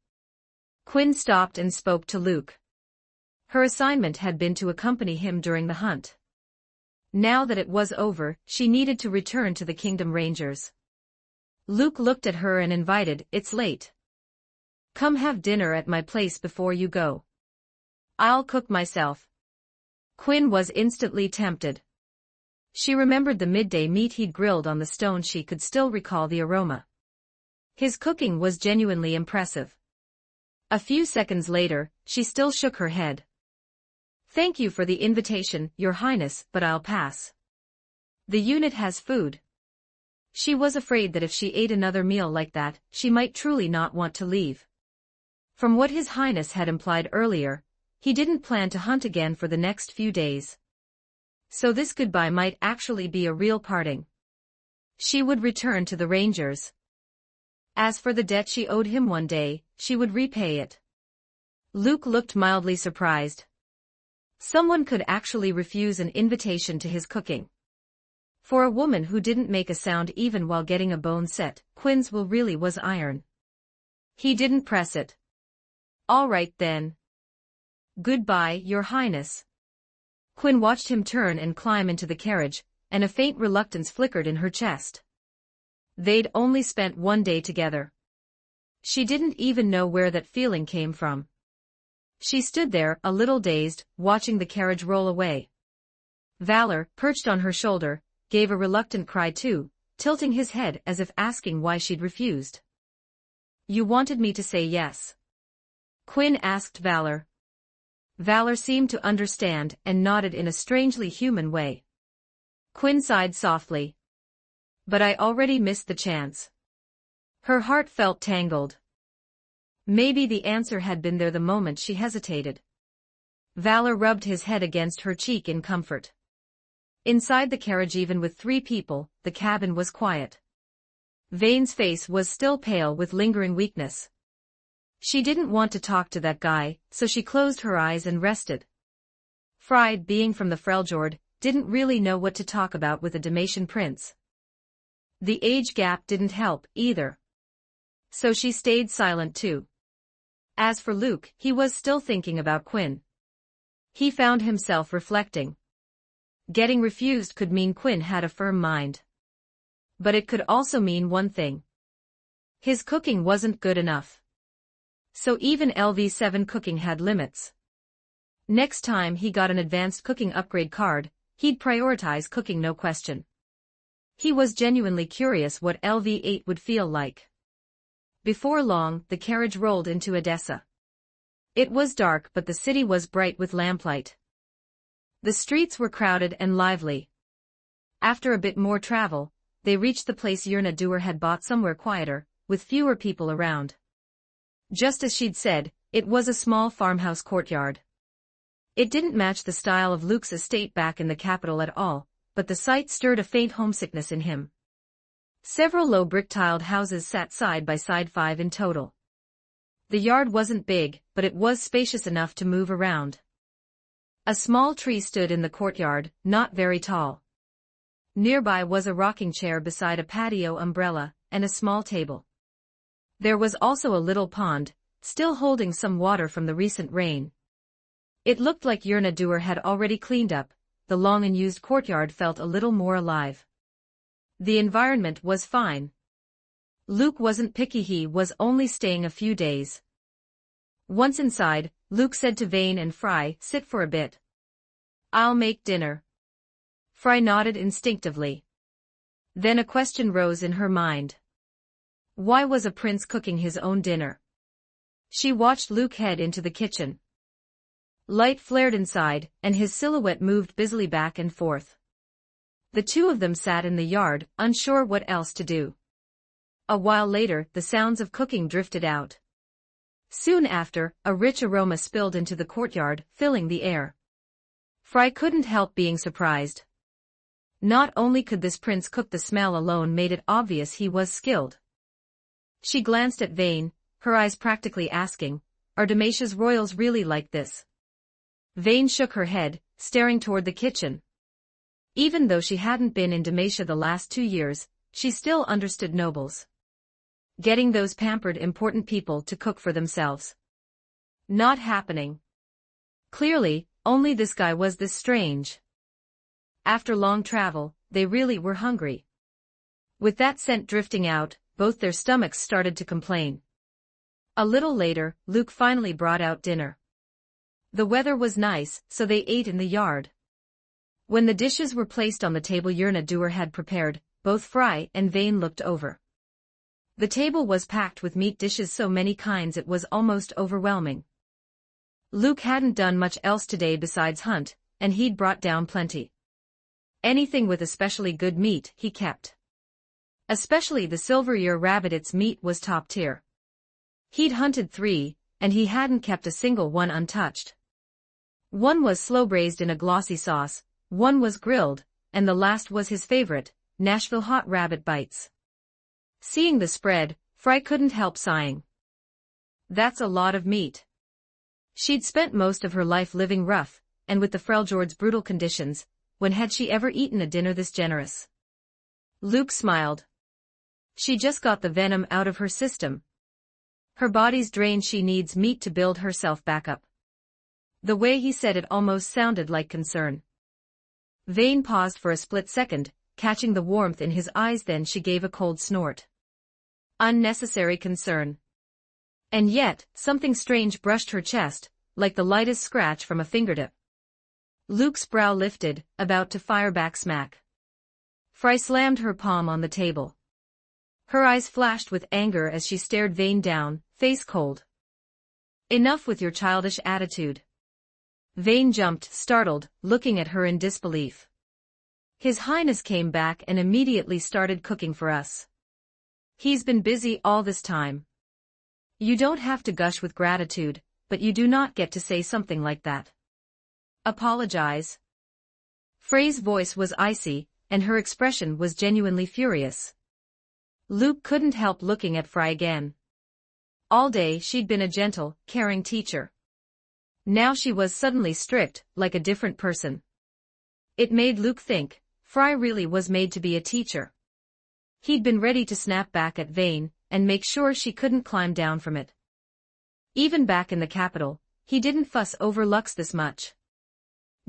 Speaker 1: Quinn stopped and spoke to Luke. Her assignment had been to accompany him during the hunt. Now that it was over, she needed to return to the Kingdom Rangers. Luke looked at her and invited, It's late. Come have dinner at my place before you go. I'll cook myself. Quinn was instantly tempted. She remembered the midday meat he'd grilled on the stone. She could still recall the aroma. His cooking was genuinely impressive. A few seconds later, she still shook her head. Thank you for the invitation, Your Highness, but I'll pass. The unit has food. She was afraid that if she ate another meal like that, she might truly not want to leave. From what His Highness had implied earlier, he didn't plan to hunt again for the next few days. So this goodbye might actually be a real parting. She would return to the Rangers. As for the debt she owed him, one day, she would repay it. Luke looked mildly surprised. Someone could actually refuse an invitation to his cooking. For a woman who didn't make a sound even while getting a bone set, Quinn's will really was iron. He didn't press it. All right then. Goodbye, Your Highness. Quinn watched him turn and climb into the carriage, and a faint reluctance flickered in her chest. They'd only spent one day together. She didn't even know where that feeling came from. She stood there, a little dazed, watching the carriage roll away. Valor, perched on her shoulder, gave a reluctant cry too, tilting his head as if asking why she'd refused. You wanted me to say yes? Quinn asked Valor. Valor seemed to understand and nodded in a strangely human way. Quinn sighed softly. But I already missed the chance. Her heart felt tangled. Maybe the answer had been there the moment she hesitated. Valor rubbed his head against her cheek in comfort. Inside the carriage, even with 3 people, the cabin was quiet. Vane's face was still pale with lingering weakness. She didn't want to talk to that guy, so she closed her eyes and rested. Fry, being from the Freljord, didn't really know what to talk about with a Demacian prince. The age gap didn't help, either. So she stayed silent too. As for Luke, he was still thinking about Quinn. He found himself reflecting. Getting refused could mean Quinn had a firm mind. But it could also mean one thing. His cooking wasn't good enough. So even LV7 cooking had limits. Next time he got an advanced cooking upgrade card, he'd prioritize cooking, no question. He was genuinely curious what LV8 would feel like. Before long, the carriage rolled into Edessa. It was dark, but the city was bright with lamplight. The streets were crowded and lively. After a bit more travel, they reached the place Yerna Doer had bought, somewhere quieter, with fewer people around. Just as she'd said, it was a small farmhouse courtyard. It didn't match the style of Luke's estate back in the capital at all, but the sight stirred a faint homesickness in him. Several low brick-tiled houses sat side by side, 5 in total. The yard wasn't big, but it was spacious enough to move around. A small tree stood in the courtyard, not very tall. Nearby was a rocking chair beside a patio umbrella, and a small table. There was also a little pond, still holding some water from the recent rain. It looked like Yerna had already cleaned up. The long-unused courtyard felt a little more alive. The environment was fine. Luke wasn't picky, he was only staying a few days. Once inside, Luke said to Vane and Fry, "Sit for a bit. I'll make dinner." Fry nodded instinctively. Then a question rose in her mind. Why was a prince cooking his own dinner? She watched Luke head into the kitchen. Light flared inside, and his silhouette moved busily back and forth. The two of them sat in the yard, unsure what else to do. A while later, the sounds of cooking drifted out. Soon after, a rich aroma spilled into the courtyard, filling the air. Fry couldn't help being surprised. Not only could this prince cook, the smell alone made it obvious he was skilled. She glanced at Vane, her eyes practically asking, "Are Demacia's royals really like this?" Vane shook her head, staring toward the kitchen. Even though she hadn't been in Demacia the last 2 years, she still understood nobles. Getting those pampered important people to cook for themselves. Not happening. Clearly, only this guy was this strange. After long travel, they really were hungry. With that scent drifting out, both their stomachs started to complain. A little later, Luke finally brought out dinner. The weather was nice, so they ate in the yard. When the dishes were placed on the table Yerna had prepared, both Fry and Vane looked over. The table was packed with meat dishes, so many kinds it was almost overwhelming. Luke hadn't done much else today besides hunt, and he'd brought down plenty. Anything with especially good meat he kept. Especially the silver ear rabbit, its meat was top tier. He'd hunted 3, and he hadn't kept a single one untouched. One was slow-braised in a glossy sauce, one was grilled, and the last was his favorite, Nashville hot rabbit bites. Seeing the spread, Fry couldn't help sighing. That's a lot of meat. She'd spent most of her life living rough, and with the Freljord's brutal conditions, when had she ever eaten a dinner this generous? Luke smiled. She just got the venom out of her system. Her body's drained, she needs meat to build herself back up. The way he said it almost sounded like concern. Vane paused for a split second, catching the warmth in his eyes, then she gave a cold snort. Unnecessary concern. And yet, something strange brushed her chest, like the lightest scratch from a fingertip. Luke's brow lifted, about to fire back smack. Fry slammed her palm on the table. Her eyes flashed with anger as she stared Vane down, face cold. Enough with your childish attitude. Vane jumped, startled, looking at her in disbelief. His Highness came back and immediately started cooking for us. He's been busy all this time. You don't have to gush with gratitude, but you do not get to say something like that. Apologize. Frey's voice was icy, and her expression was genuinely furious. Luke couldn't help looking at Fry again. All day she'd been a gentle, caring teacher. Now she was suddenly strict, like a different person. It made Luke think, Fry really was made to be a teacher. He'd been ready to snap back at Vane, and make sure she couldn't climb down from it. Even back in the capital, he didn't fuss over looks this much.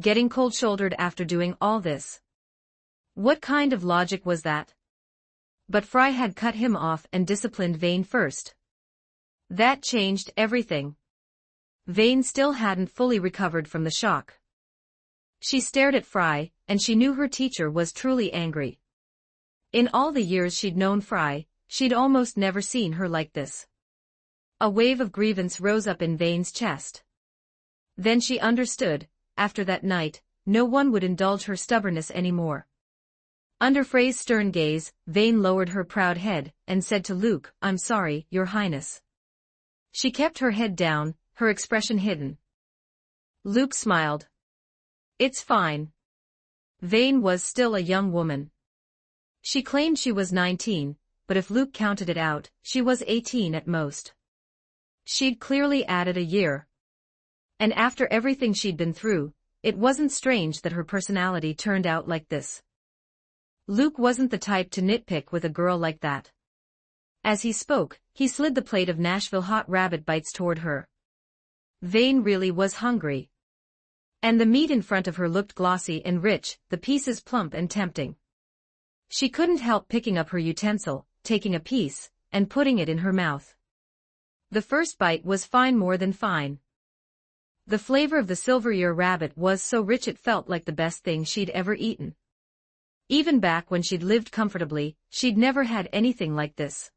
Speaker 1: Getting cold-shouldered after doing all this. What kind of logic was that? But Fry had cut him off and disciplined Vane first. That changed everything. Vane still hadn't fully recovered from the shock. She stared at Fry, and she knew her teacher was truly angry. In all the years she'd known Fry, she'd almost never seen her like this. A wave of grievance rose up in Vane's chest. Then she understood, after that night, no one would indulge her stubbornness anymore. Under Frey's stern gaze, Vane lowered her proud head, and said to Luke, "I'm sorry, Your Highness." She kept her head down, her expression hidden. Luke smiled. "It's fine." Vane was still a young woman. She claimed she was 19, but if Luke counted it out, she was 18 at most. She'd clearly added a year. And after everything she'd been through, it wasn't strange that her personality turned out like this. Luke wasn't the type to nitpick with a girl like that. As he spoke, he slid the plate of Nashville hot rabbit bites toward her. Vane really was hungry. And the meat in front of her looked glossy and rich, the pieces plump and tempting. She couldn't help picking up her utensil, taking a piece, and putting it in her mouth. The first bite was fine, more than fine. The flavor of the silver ear rabbit was so rich it felt like the best thing she'd ever eaten. Even back when she'd lived comfortably, she'd never had anything like this.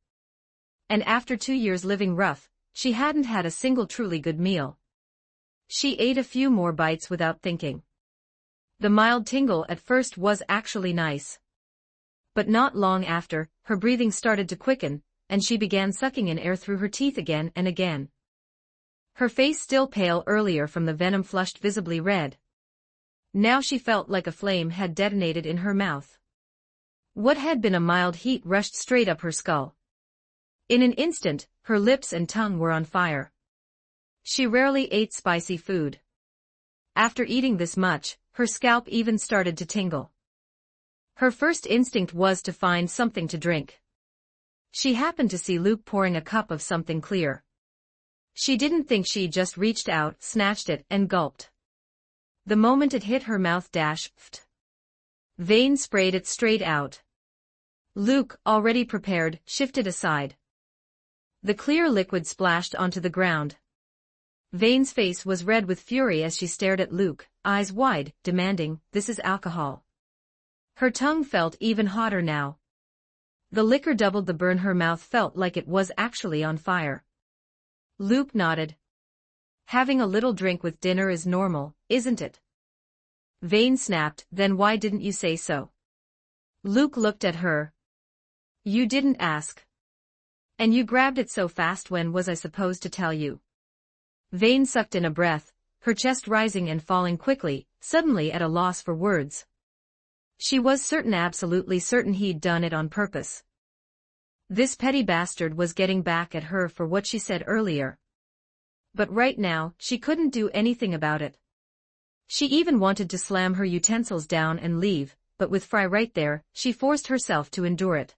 Speaker 1: And after 2 years living rough, she hadn't had a single truly good meal. She ate a few more bites without thinking. The mild tingle at first was actually nice. But not long after, her breathing started to quicken, and she began sucking in air through her teeth again and again. Her face still pale earlier from the venom flushed visibly red. Now she felt like a flame had detonated in her mouth. What had been a mild heat rushed straight up her skull. In an instant, her lips and tongue were on fire. She rarely ate spicy food. After eating this much, her scalp even started to tingle. Her first instinct was to find something to drink. She happened to see Luke pouring a cup of something clear. She didn't think, she just reached out, snatched it, and gulped. The moment it hit her mouth, Vane sprayed it straight out. Luke, already prepared, shifted aside. The clear liquid splashed onto the ground. Vane's face was red with fury as she stared at Luke, eyes wide, demanding, "This is alcohol." Her tongue felt even hotter now. The liquor doubled the burn. Her mouth felt like it was actually on fire. Luke nodded. "Having a little drink with dinner is normal, isn't it?" Vane snapped, "Then why didn't you say so?" Luke looked at her. "You didn't ask. And you grabbed it so fast, when was I supposed to tell you?" Vane sucked in a breath, her chest rising and falling quickly, suddenly at a loss for words. She was certain, absolutely certain, he'd done it on purpose. This petty bastard was getting back at her for what she said earlier. But right now, she couldn't do anything about it. She even wanted to slam her utensils down and leave, but with Fry right there, she forced herself to endure it.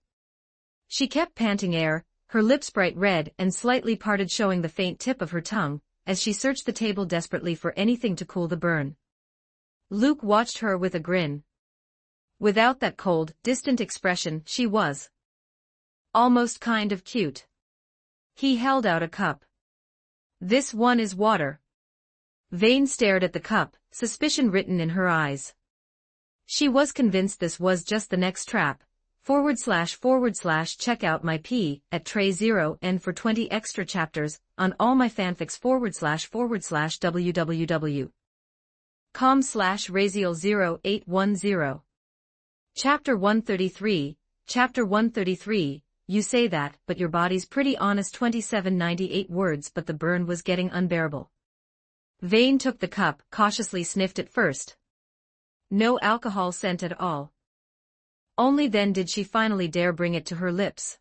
Speaker 1: She kept panting air, her lips bright red and slightly parted, showing the faint tip of her tongue, as she searched the table desperately for anything to cool the burn. Luke watched her with a grin. Without that cold, distant expression, she was almost kind of cute. He held out a cup. "This one is water." Vane stared at the cup, suspicion written in her eyes. She was convinced this was just the next trap. // check out my P at tray 0 and for 20 extra chapters on all my fanfics // www.com/Raziel0810. Chapter 133, Chapter 133, you say that, but your body's pretty honest. 2798 words, but the burn was getting unbearable. Vane took the cup, cautiously sniffed it first. No alcohol scent at all. Only then did she finally dare bring it to her lips.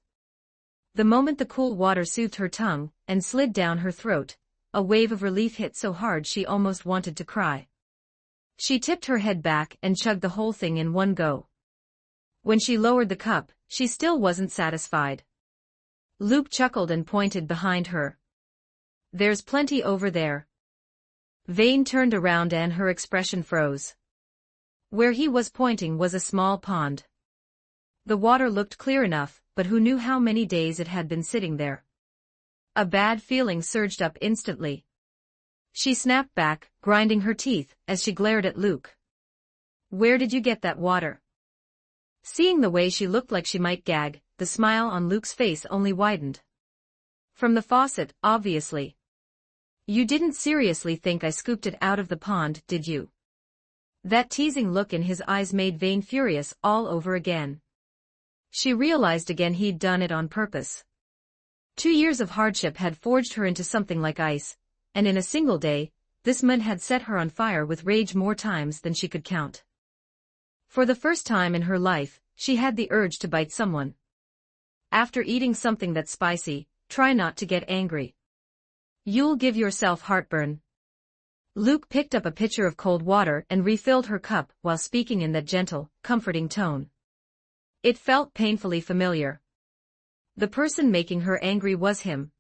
Speaker 1: The moment the cool water soothed her tongue and slid down her throat, a wave of relief hit so hard she almost wanted to cry. She tipped her head back and chugged the whole thing in one go. When she lowered the cup, she still wasn't satisfied. Luke chuckled and pointed behind her. "There's plenty over there." Vane turned around and her expression froze. Where he was pointing was a small pond. The water looked clear enough, but who knew how many days it had been sitting there. A bad feeling surged up instantly. She snapped back, grinding her teeth, as she glared at Luke. "Where did you get that water?" Seeing the way she looked like she might gag, the smile on Luke's face only widened. "From the faucet, obviously." "You didn't seriously think I scooped it out of the pond, did you?" That teasing look in his eyes made Vane furious all over again. She realized again he'd done it on purpose. 2 years of hardship had forged her into something like ice, and in a single day, this man had set her on fire with rage more times than she could count. For the first time in her life, she had the urge to bite someone. After eating something that's spicy, try not to get angry. You'll give yourself heartburn. Luke picked up a pitcher of cold water and refilled her cup while speaking in that gentle, comforting tone. It felt painfully familiar. The person making her angry was him.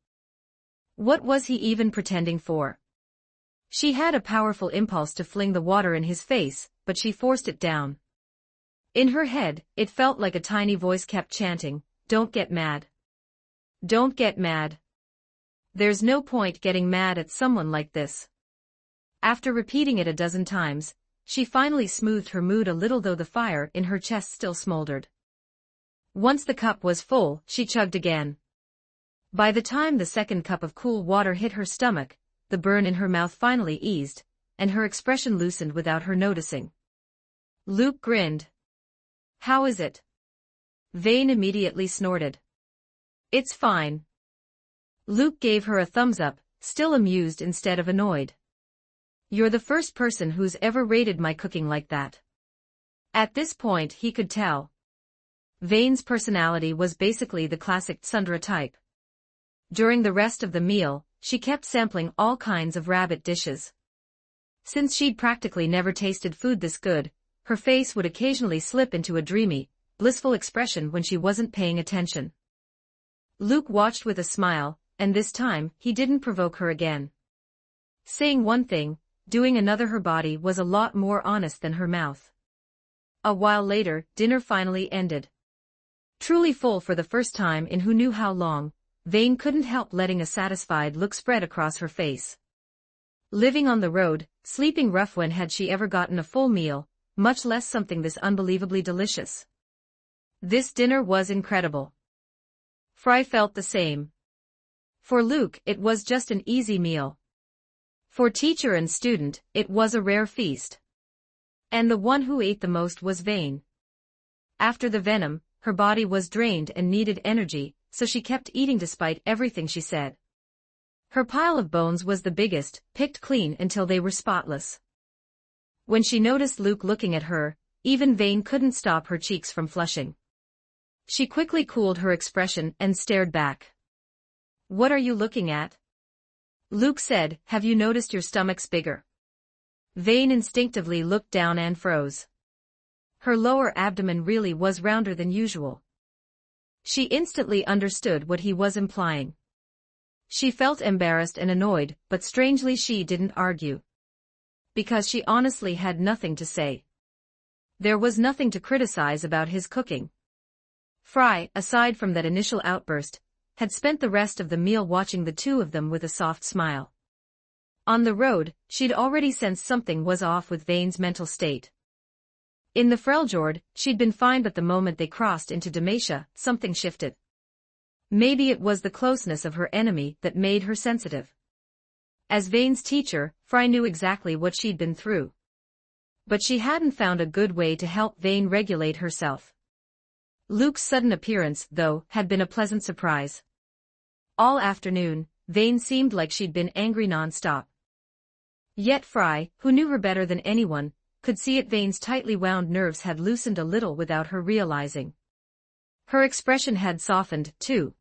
Speaker 1: What was he even pretending for? She had a powerful impulse to fling the water in his face, but she forced it down. In her head, it felt like a tiny voice kept chanting, "Don't get mad. Don't get mad. There's no point getting mad at someone like this." After repeating it a dozen times, she finally smoothed her mood a little, though the fire in her chest still smoldered. Once the cup was full, she chugged again. By the time the second cup of cool water hit her stomach, the burn in her mouth finally eased, and her expression loosened without her noticing. Luke grinned. "How is it?" Vane immediately snorted. "It's fine." Luke gave her a thumbs up, still amused instead of annoyed. "You're the first person who's ever rated my cooking like that." At this point he could tell. Vane's personality was basically the classic tsundere type. During the rest of the meal, she kept sampling all kinds of rabbit dishes. Since she'd practically never tasted food this good, her face would occasionally slip into a dreamy, blissful expression when she wasn't paying attention. Luke watched with a smile, and this time, he didn't provoke her again. Saying one thing, doing another, her body was a lot more honest than her mouth. A while later, dinner finally ended. Truly full for the first time in who knew how long, Vane couldn't help letting a satisfied look spread across her face. Living on the road, sleeping rough, when had she ever gotten a full meal, much less something this unbelievably delicious? This dinner was incredible. Fry felt the same. For Luke, it was just an easy meal. For teacher and student, it was a rare feast. And the one who ate the most was Vane. After the venom, her body was drained and needed energy, so she kept eating despite everything she said. Her pile of bones was the biggest, picked clean until they were spotless. When she noticed Luke looking at her, even Vane couldn't stop her cheeks from flushing. She quickly cooled her expression and stared back. "What are you looking at?" Luke said, "Have you noticed your stomach's bigger?" Vane instinctively looked down and froze. Her lower abdomen really was rounder than usual. She instantly understood what he was implying. She felt embarrassed and annoyed, but strangely she didn't argue. Because she honestly had nothing to say. There was nothing to criticize about his cooking. Fry, aside from that initial outburst, had spent the rest of the meal watching the two of them with a soft smile. On the road, she'd already sensed something was off with Vane's mental state. In the Freljord, she'd been fine, but the moment they crossed into Demacia, something shifted. Maybe it was the closeness of her enemy that made her sensitive. As Vane's teacher, Fry knew exactly what she'd been through. But she hadn't found a good way to help Vane regulate herself. Luke's sudden appearance, though, had been a pleasant surprise. All afternoon, Vane seemed like she'd been angry non-stop. Yet Fry, who knew her better than anyone, could see it. Vane's tightly wound nerves had loosened a little without her realizing. Her expression had softened, too.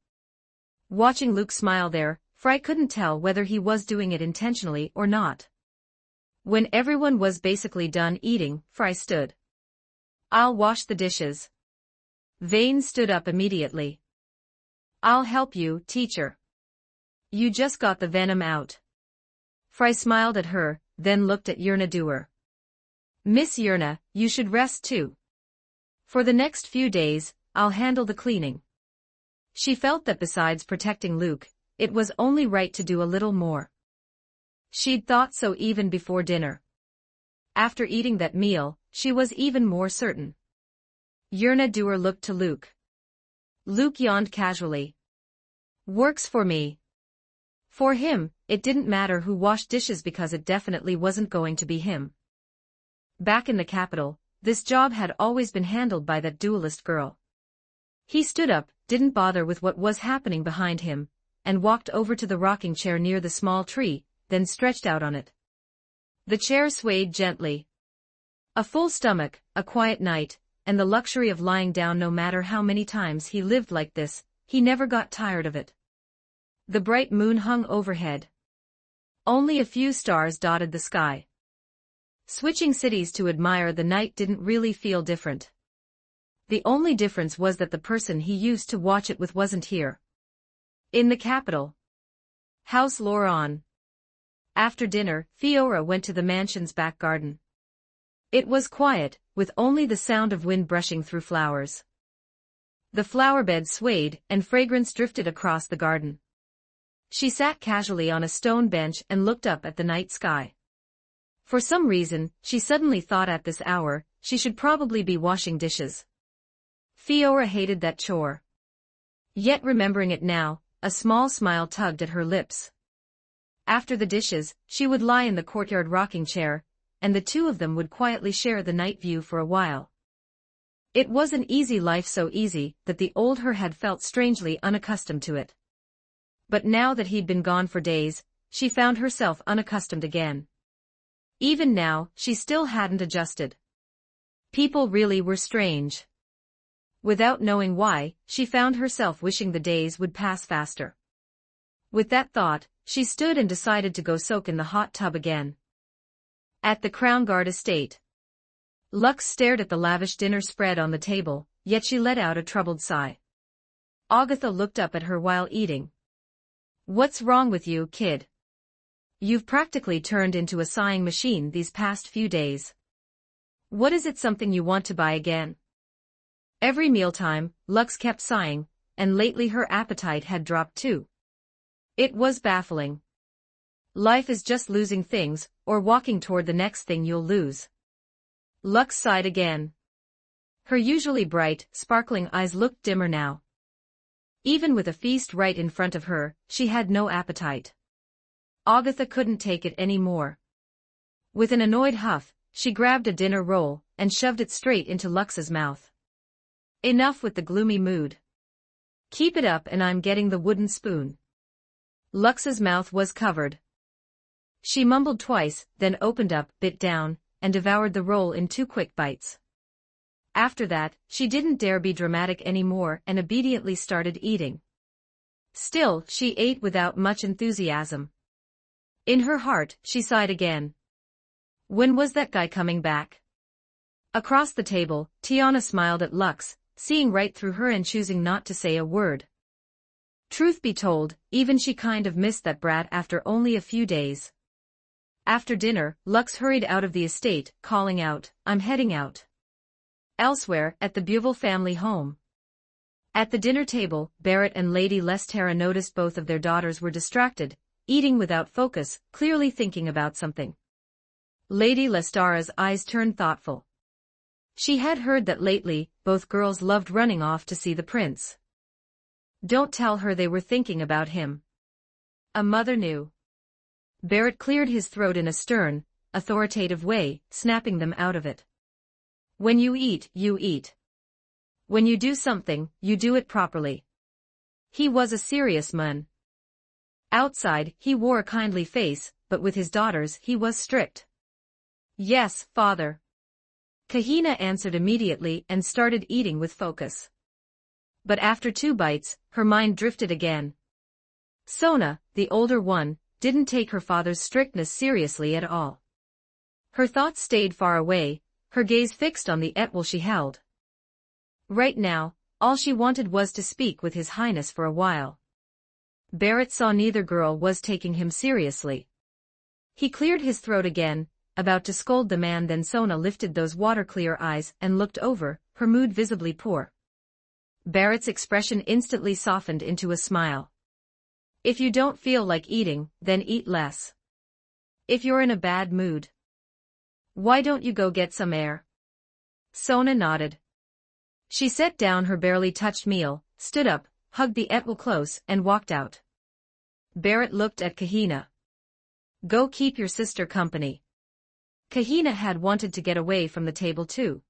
Speaker 1: Watching Luke smile there, Fry couldn't tell whether he was doing it intentionally or not. When everyone was basically done eating, Fry stood. "I'll wash the dishes." Vane stood up immediately. "I'll help you, teacher. You just got the venom out." Fry smiled at her, then looked at Yerna Doer. "Miss Yerna, you should rest too. For the next few days, I'll handle the cleaning." She felt that besides protecting Luke, it was only right to do a little more. She'd thought so even before dinner. After eating that meal, she was even more certain. Yerna Doer looked to Luke. Luke yawned casually. "Works for me." For him, it didn't matter who washed dishes because it definitely wasn't going to be him. Back in the capital, this job had always been handled by that duelist girl. He stood up, didn't bother with what was happening behind him, and walked over to the rocking chair near the small tree, then stretched out on it. The chair swayed gently. A full stomach, a quiet night, and the luxury of lying down. No matter how many times he lived like this, he never got tired of it. The bright moon hung overhead. Only a few stars dotted the sky. Switching cities to admire the night didn't really feel different. The only difference was that the person he used to watch it with wasn't here. In the capital. House Lauron. After dinner, Fiora went to the mansion's back garden. It was quiet, with only the sound of wind brushing through flowers. The flower bed swayed, and fragrance drifted across the garden. She sat casually on a stone bench and looked up at the night sky. For some reason, she suddenly thought at this hour, she should probably be washing dishes. Fiora hated that chore. Yet remembering it now, a small smile tugged at her lips. After the dishes, she would lie in the courtyard rocking chair, and the two of them would quietly share the night view for a while. It was an easy life, so easy that the old her had felt strangely unaccustomed to it. But now that he'd been gone for days, she found herself unaccustomed again. Even now, she still hadn't adjusted. People really were strange. Without knowing why, she found herself wishing the days would pass faster. With that thought, she stood and decided to go soak in the hot tub again. At the Crown Guard estate. Lux stared at the lavish dinner spread on the table, yet she let out a troubled sigh. Agatha looked up at her while eating. "What's wrong with you, kid? You've practically turned into a sighing machine these past few days. What is it, something you want to buy again?" Every mealtime, Lux kept sighing, and lately her appetite had dropped too. It was baffling. Life is just losing things, or walking toward the next thing you'll lose. Lux sighed again. Her usually bright, sparkling eyes looked dimmer now. Even with a feast right in front of her, she had no appetite. Agatha couldn't take it any more. With an annoyed huff, she grabbed a dinner roll and shoved it straight into Lux's mouth. Enough with the gloomy mood. Keep it up and I'm getting the wooden spoon. Lux's mouth was covered. She mumbled twice, then opened up, bit down, and devoured the roll in 2 quick bites. After that, she didn't dare be dramatic anymore and obediently started eating. Still, she ate without much enthusiasm. In her heart, she sighed again. When was that guy coming back? Across the table, Tiana smiled at Lux, seeing right through her and choosing not to say a word. Truth be told, even she kind of missed that brat after only a few days. After dinner, Lux hurried out of the estate, calling out, "I'm heading out." Elsewhere, at the Beauville family home. At the dinner table, Barrett and Lady Lestera noticed both of their daughters were distracted, eating without focus, clearly thinking about something. Lady Lestera's eyes turned thoughtful. She had heard that lately, both girls loved running off to see the prince. Don't tell her they were thinking about him. A mother knew. Barrett cleared his throat in a stern, authoritative way, snapping them out of it. When you eat, you eat. When you do something, you do it properly. He was a serious man. Outside, he wore a kindly face, but with his daughters he was strict. Yes, father. Kahina answered immediately and started eating with focus. But after 2 bites, her mind drifted again. Sona, the older one, didn't take her father's strictness seriously at all. Her thoughts stayed far away, her gaze fixed on the etwal she held. Right now, all she wanted was to speak with His Highness for a while. Barrett saw neither girl was taking him seriously. He cleared his throat again, about to scold the man, then Sona lifted those water-clear eyes and looked over, her mood visibly poor. Barrett's expression instantly softened into a smile. If you don't feel like eating, then eat less. If you're in a bad mood, why don't you go get some air? Sona nodded. She set down her barely touched meal, stood up, hugged the etwal close, and walked out. Barrett looked at Kahina. Go keep your sister company. Kahina had wanted to get away from the table too.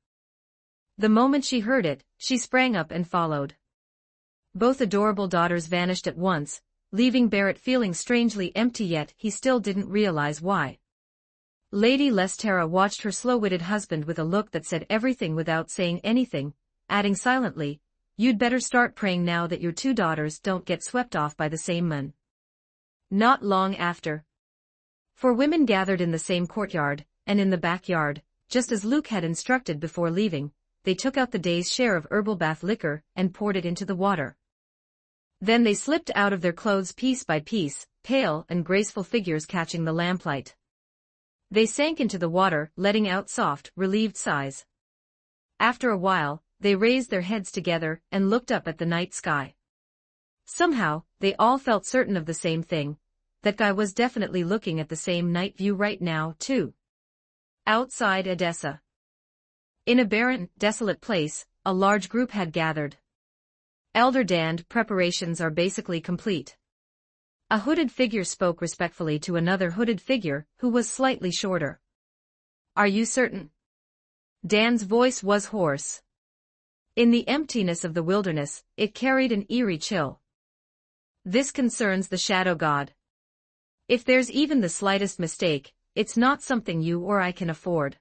Speaker 1: The moment she heard it, she sprang up and followed. Both adorable daughters vanished at once, leaving Barrett feeling strangely empty, yet he still didn't realize why. Lady Lestera watched her slow-witted husband with a look that said everything without saying anything, adding silently, "You'd better start praying now that your two daughters don't get swept off by the same man." Not long after, four women gathered in the same courtyard, and in the backyard, just as Luke had instructed before leaving, they took out the day's share of herbal bath liquor and poured it into the water. Then they slipped out of their clothes piece by piece, pale and graceful figures catching the lamplight. They sank into the water, letting out soft, relieved sighs. After a while, they raised their heads together and looked up at the night sky. Somehow, they all felt certain of the same thing. That guy was definitely looking at the same night view right now, too. Outside Edessa. In a barren, desolate place, a large group had gathered. Elder Dand, preparations are basically complete. A hooded figure spoke respectfully to another hooded figure, who was slightly shorter. "Are you certain?" Dan's voice was hoarse. In the emptiness of the wilderness, it carried an eerie chill. "This concerns the Shadow God. If there's even the slightest mistake, it's not something you or I can afford."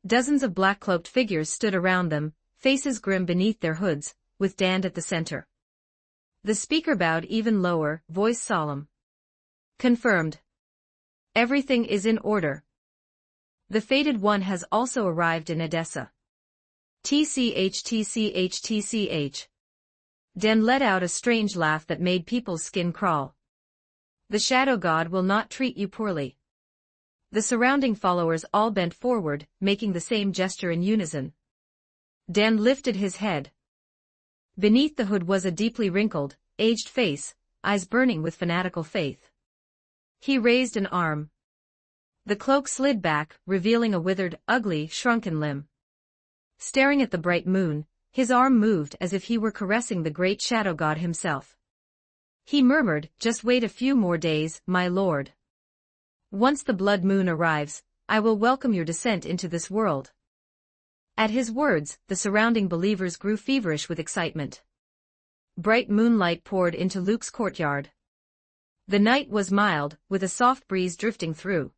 Speaker 1: Dozens of black-cloaked figures stood around them, faces grim beneath their hoods, with Dand at the center. The speaker bowed even lower, voice solemn. "Confirmed. Everything is in order. The Fated One has also arrived in Edessa." TCH. Dan let out a strange laugh that made people's skin crawl. "The Shadow God will not treat you poorly." The surrounding followers all bent forward, making the same gesture in unison. Dan lifted his head. Beneath the hood was a deeply wrinkled, aged face, eyes burning with fanatical faith. He raised an arm. The cloak slid back, revealing a withered, ugly, shrunken limb. Staring at the bright moon, his arm moved as if he were caressing the great Shadow God himself. He murmured, "Just wait a few more days, my lord. Once the blood moon arrives, I will welcome your descent into this world." At his words, the surrounding believers grew feverish with excitement. Bright moonlight poured into Luke's courtyard. The night was mild, with a soft breeze drifting through.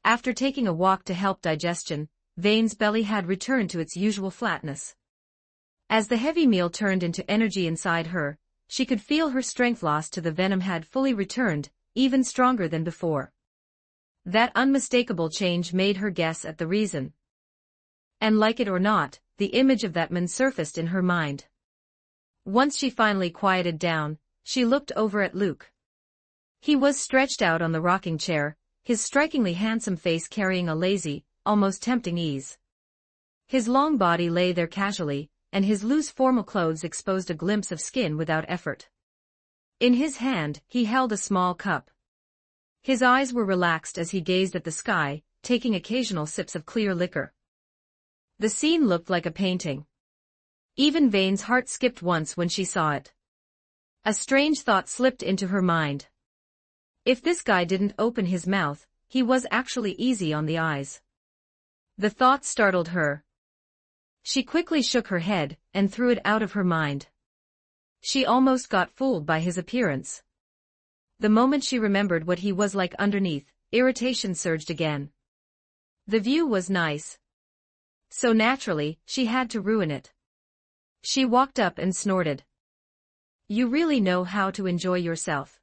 Speaker 1: After taking a walk to help digestion, Vane's belly had returned to its usual flatness. As the heavy meal turned into energy inside her, she could feel her strength lost to the venom had fully returned, even stronger than before. That unmistakable change made her guess at the reason. And like it or not, the image of that man surfaced in her mind. Once she finally quieted down, she looked over at Luke. He was stretched out on the rocking chair, his strikingly handsome face carrying a lazy, almost tempting ease. His long body lay there casually, and his loose formal clothes exposed a glimpse of skin without effort. In his hand, he held a small cup. His eyes were relaxed as he gazed at the sky, taking occasional sips of clear liquor. The scene looked like a painting. Even Vane's heart skipped once when she saw it. A strange thought slipped into her mind. If this guy didn't open his mouth, he was actually easy on the eyes. The thought startled her. She quickly shook her head and threw it out of her mind. She almost got fooled by his appearance. The moment she remembered what he was like underneath, irritation surged again. The view was nice. So naturally, she had to ruin it. She walked up and snorted. "You really know how to enjoy yourself."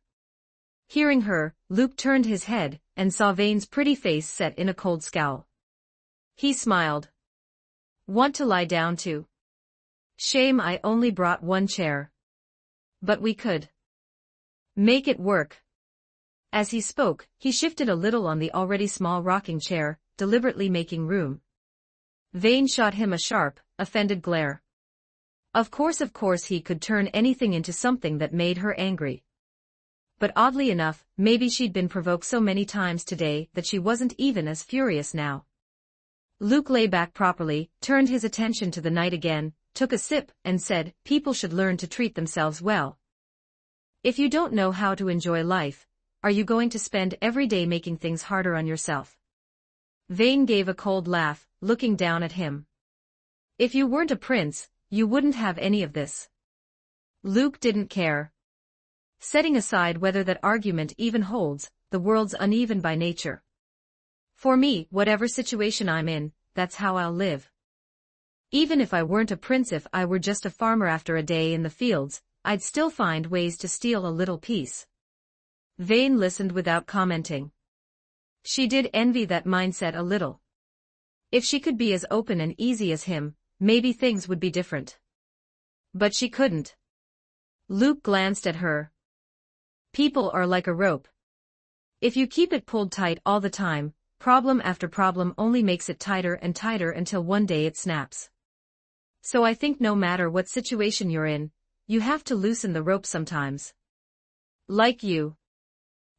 Speaker 1: Hearing her, Luke turned his head and saw Vane's pretty face set in a cold scowl. He smiled. "Want to lie down too? Shame I only brought one chair. But we could make it work." As he spoke, he shifted a little on the already small rocking chair, deliberately making room. Vane shot him a sharp, offended glare. Of course he could turn anything into something that made her angry. But oddly enough, maybe she'd been provoked so many times today that she wasn't even as furious now. Luke lay back properly, turned his attention to the night again, took a sip, and said, "People should learn to treat themselves well. If you don't know how to enjoy life, are you going to spend every day making things harder on yourself?" Vane gave a cold laugh, looking down at him. "If you weren't a prince, you wouldn't have any of this." Luke didn't care. Setting aside whether that argument even holds, the world's uneven by nature. For me, whatever situation I'm in, that's how I'll live. Even if I weren't a prince, if I were just a farmer after a day in the fields, I'd still find ways to steal a little piece. Vane listened without commenting. She did envy that mindset a little. If she could be as open and easy as him, maybe things would be different. But she couldn't. Luke glanced at her. People are like a rope. If you keep it pulled tight all the time, problem after problem only makes it tighter and tighter until one day it snaps. So I think no matter what situation you're in, you have to loosen the rope sometimes. Like you.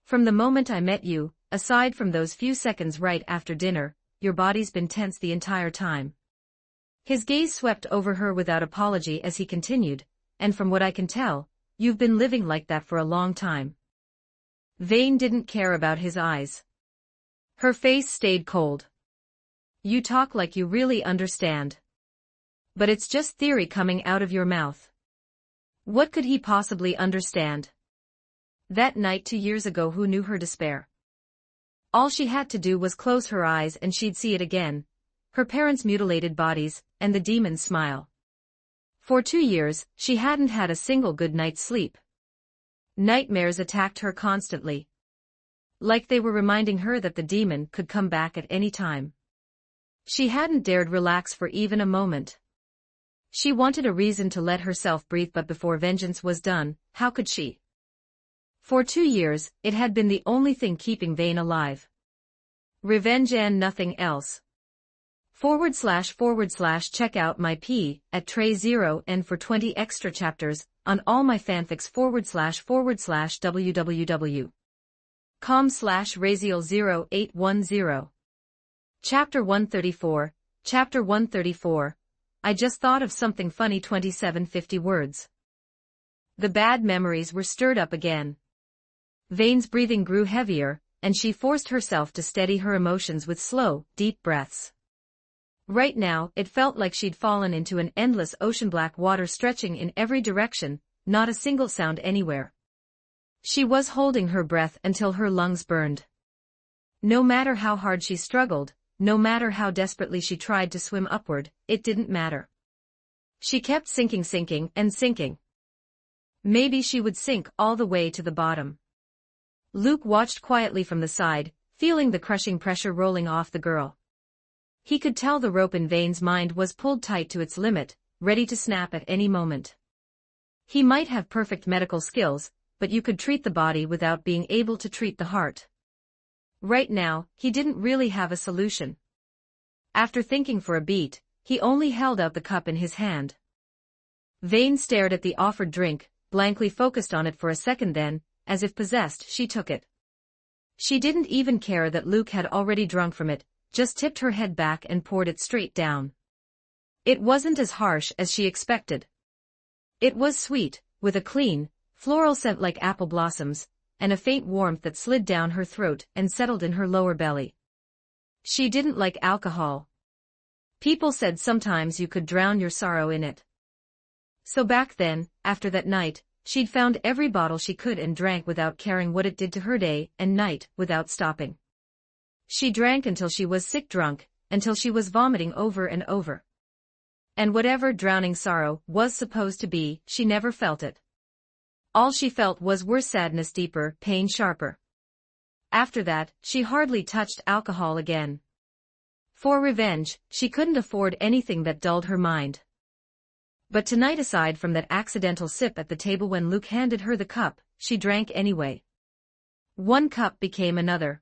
Speaker 1: From the moment I met you, aside from those few seconds right after dinner, your body's been tense the entire time. His gaze swept over her without apology as he continued, and from what I can tell, you've been living like that for a long time. Vane didn't care about his eyes. Her face stayed cold. You talk like you really understand. But it's just theory coming out of your mouth. What could he possibly understand? That night 2 years ago, who knew her despair? All she had to do was close her eyes and she'd see it again, her parents' mutilated bodies, and the demon's smile. For 2 years, she hadn't had a single good night's sleep. Nightmares attacked her constantly. Like they were reminding her that the demon could come back at any time. She hadn't dared relax for even a moment. She wanted a reason to let herself breathe, but before vengeance was done, how could she? For 2 years, it had been the only thing keeping Vane alive. Revenge and nothing else. // check out my P at Tray 0 and for 20 extra chapters on all my fanfics / www.com/Raziel0810. Chapter 134, Chapter 134, I just thought of something funny. 2750 words. The bad memories were stirred up again. Vane's breathing grew heavier, and she forced herself to steady her emotions with slow, deep breaths. Right now, it felt like she'd fallen into an endless ocean, black water stretching in every direction, not a single sound anywhere. She was holding her breath until her lungs burned. No matter how hard she struggled, no matter how desperately she tried to swim upward, it didn't matter. She kept sinking and sinking. Maybe she would sink all the way to the bottom. Luke watched quietly from the side, feeling the crushing pressure rolling off the girl. He could tell the rope in Vane's mind was pulled tight to its limit, ready to snap at any moment. He might have perfect medical skills, but you could treat the body without being able to treat the heart. Right now, he didn't really have a solution. After thinking for a beat, he only held out the cup in his hand. Vane stared at the offered drink, blankly focused on it for a second, then, as if possessed, she took it. She didn't even care that Luke had already drunk from it, just tipped her head back and poured it straight down. It wasn't as harsh as she expected. It was sweet, with a clean, floral scent like apple blossoms, and a faint warmth that slid down her throat and settled in her lower belly. She didn't like alcohol. People said sometimes you could drown your sorrow in it. So back then, after that night, she'd found every bottle she could and drank without caring what it did to her, day and night, without stopping. She drank until she was sick drunk, until she was vomiting over and over. And whatever drowning sorrow was supposed to be, she never felt it. All she felt was worse sadness, deeper, pain sharper. After that, she hardly touched alcohol again. For revenge, she couldn't afford anything that dulled her mind. But tonight, aside from that accidental sip at the table when Luke handed her the cup, she drank anyway. One cup became another.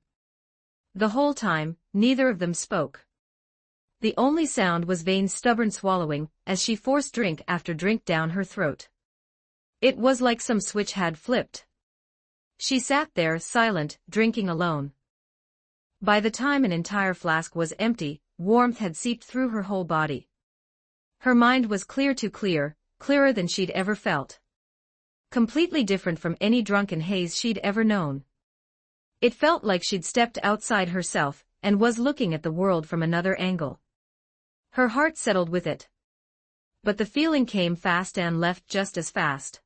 Speaker 1: The whole time, neither of them spoke. The only sound was Vane's stubborn swallowing, as she forced drink after drink down her throat. It was like some switch had flipped. She sat there, silent, drinking alone. By the time an entire flask was empty, warmth had seeped through her whole body. Her mind was clear, too clear, clearer than she'd ever felt. Completely different from any drunken haze she'd ever known. It felt like she'd stepped outside herself, and was looking at the world from another angle. Her heart settled with it. But the feeling came fast and left just as fast.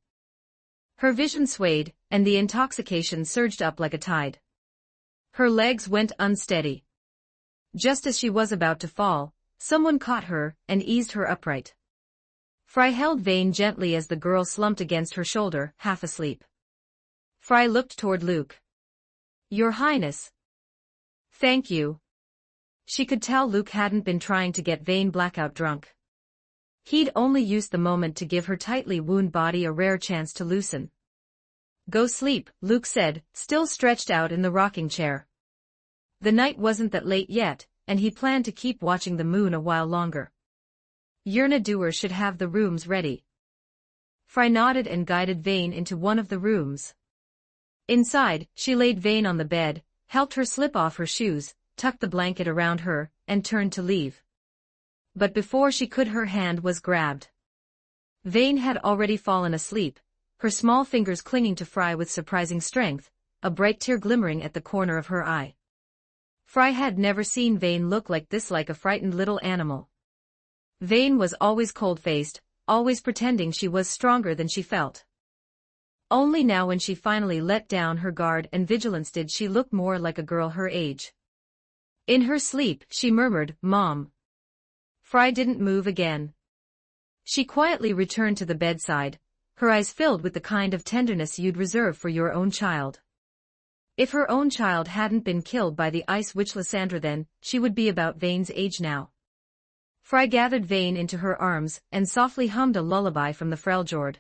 Speaker 1: Her vision swayed, and the intoxication surged up like a tide. Her legs went unsteady. Just as she was about to fall, someone caught her and eased her upright. Fry held Vane gently as the girl slumped against her shoulder, half asleep. Fry looked toward Luke. "Your Highness." "Thank you." She could tell Luke hadn't been trying to get Vane blackout drunk. He'd only used the moment to give her tightly wound body a rare chance to loosen. "Go sleep," Luke said, still stretched out in the rocking chair. The night wasn't that late yet, and he planned to keep watching the moon a while longer. Yerna should have the rooms ready. Fry nodded and guided Vane into one of the rooms. Inside, she laid Vane on the bed, helped her slip off her shoes, tucked the blanket around her, and turned to leave. But before she could, her hand was grabbed. Vane had already fallen asleep, her small fingers clinging to Fry with surprising strength, a bright tear glimmering at the corner of her eye. Fry had never seen Vane look like this, like a frightened little animal. Vane was always cold-faced, always pretending she was stronger than she felt. Only now, when she finally let down her guard and vigilance, did she look more like a girl her age. In her sleep, she murmured, "Mom." Fry didn't move again. She quietly returned to the bedside, her eyes filled with the kind of tenderness you'd reserve for your own child. If her own child hadn't been killed by the Ice Witch Lysandra, then she would be about Vane's age now. Fry gathered Vane into her arms and softly hummed a lullaby from the Freljord.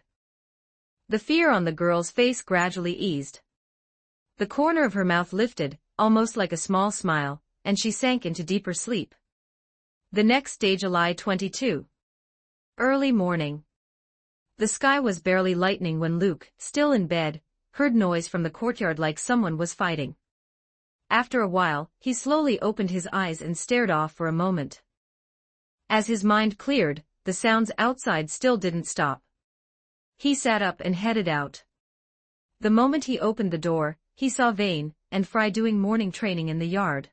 Speaker 1: The fear on the girl's face gradually eased. The corner of her mouth lifted, almost like a small smile, and she sank into deeper sleep. The next day, July 22. Early morning. The sky was barely lightening when Luke, still in bed, heard noise from the courtyard, like someone was fighting. After a while, he slowly opened his eyes and stared off for a moment. As his mind cleared, the sounds outside still didn't stop. He sat up and headed out. The moment he opened the door, he saw Vane and Fry doing morning training in the yard.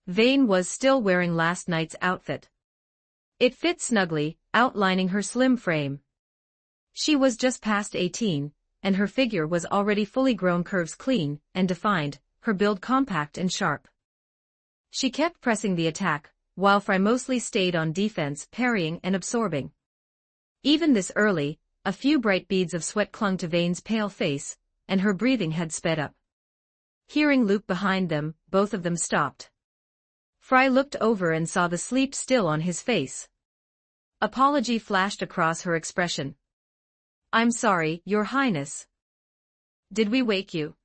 Speaker 1: Vane was still wearing last night's outfit. It fit snugly, outlining her slim frame. She was just past 18, and her figure was already fully grown, curves clean and defined, her build compact and sharp. She kept pressing the attack, while Fry mostly stayed on defense, parrying and absorbing. Even this early, a few bright beads of sweat clung to Vane's pale face, and her breathing had sped up. Hearing Luke behind them, both of them stopped. Fry looked over and saw the sleep still on his face. Apology flashed across her expression. "I'm sorry, Your Highness. Did we wake you?"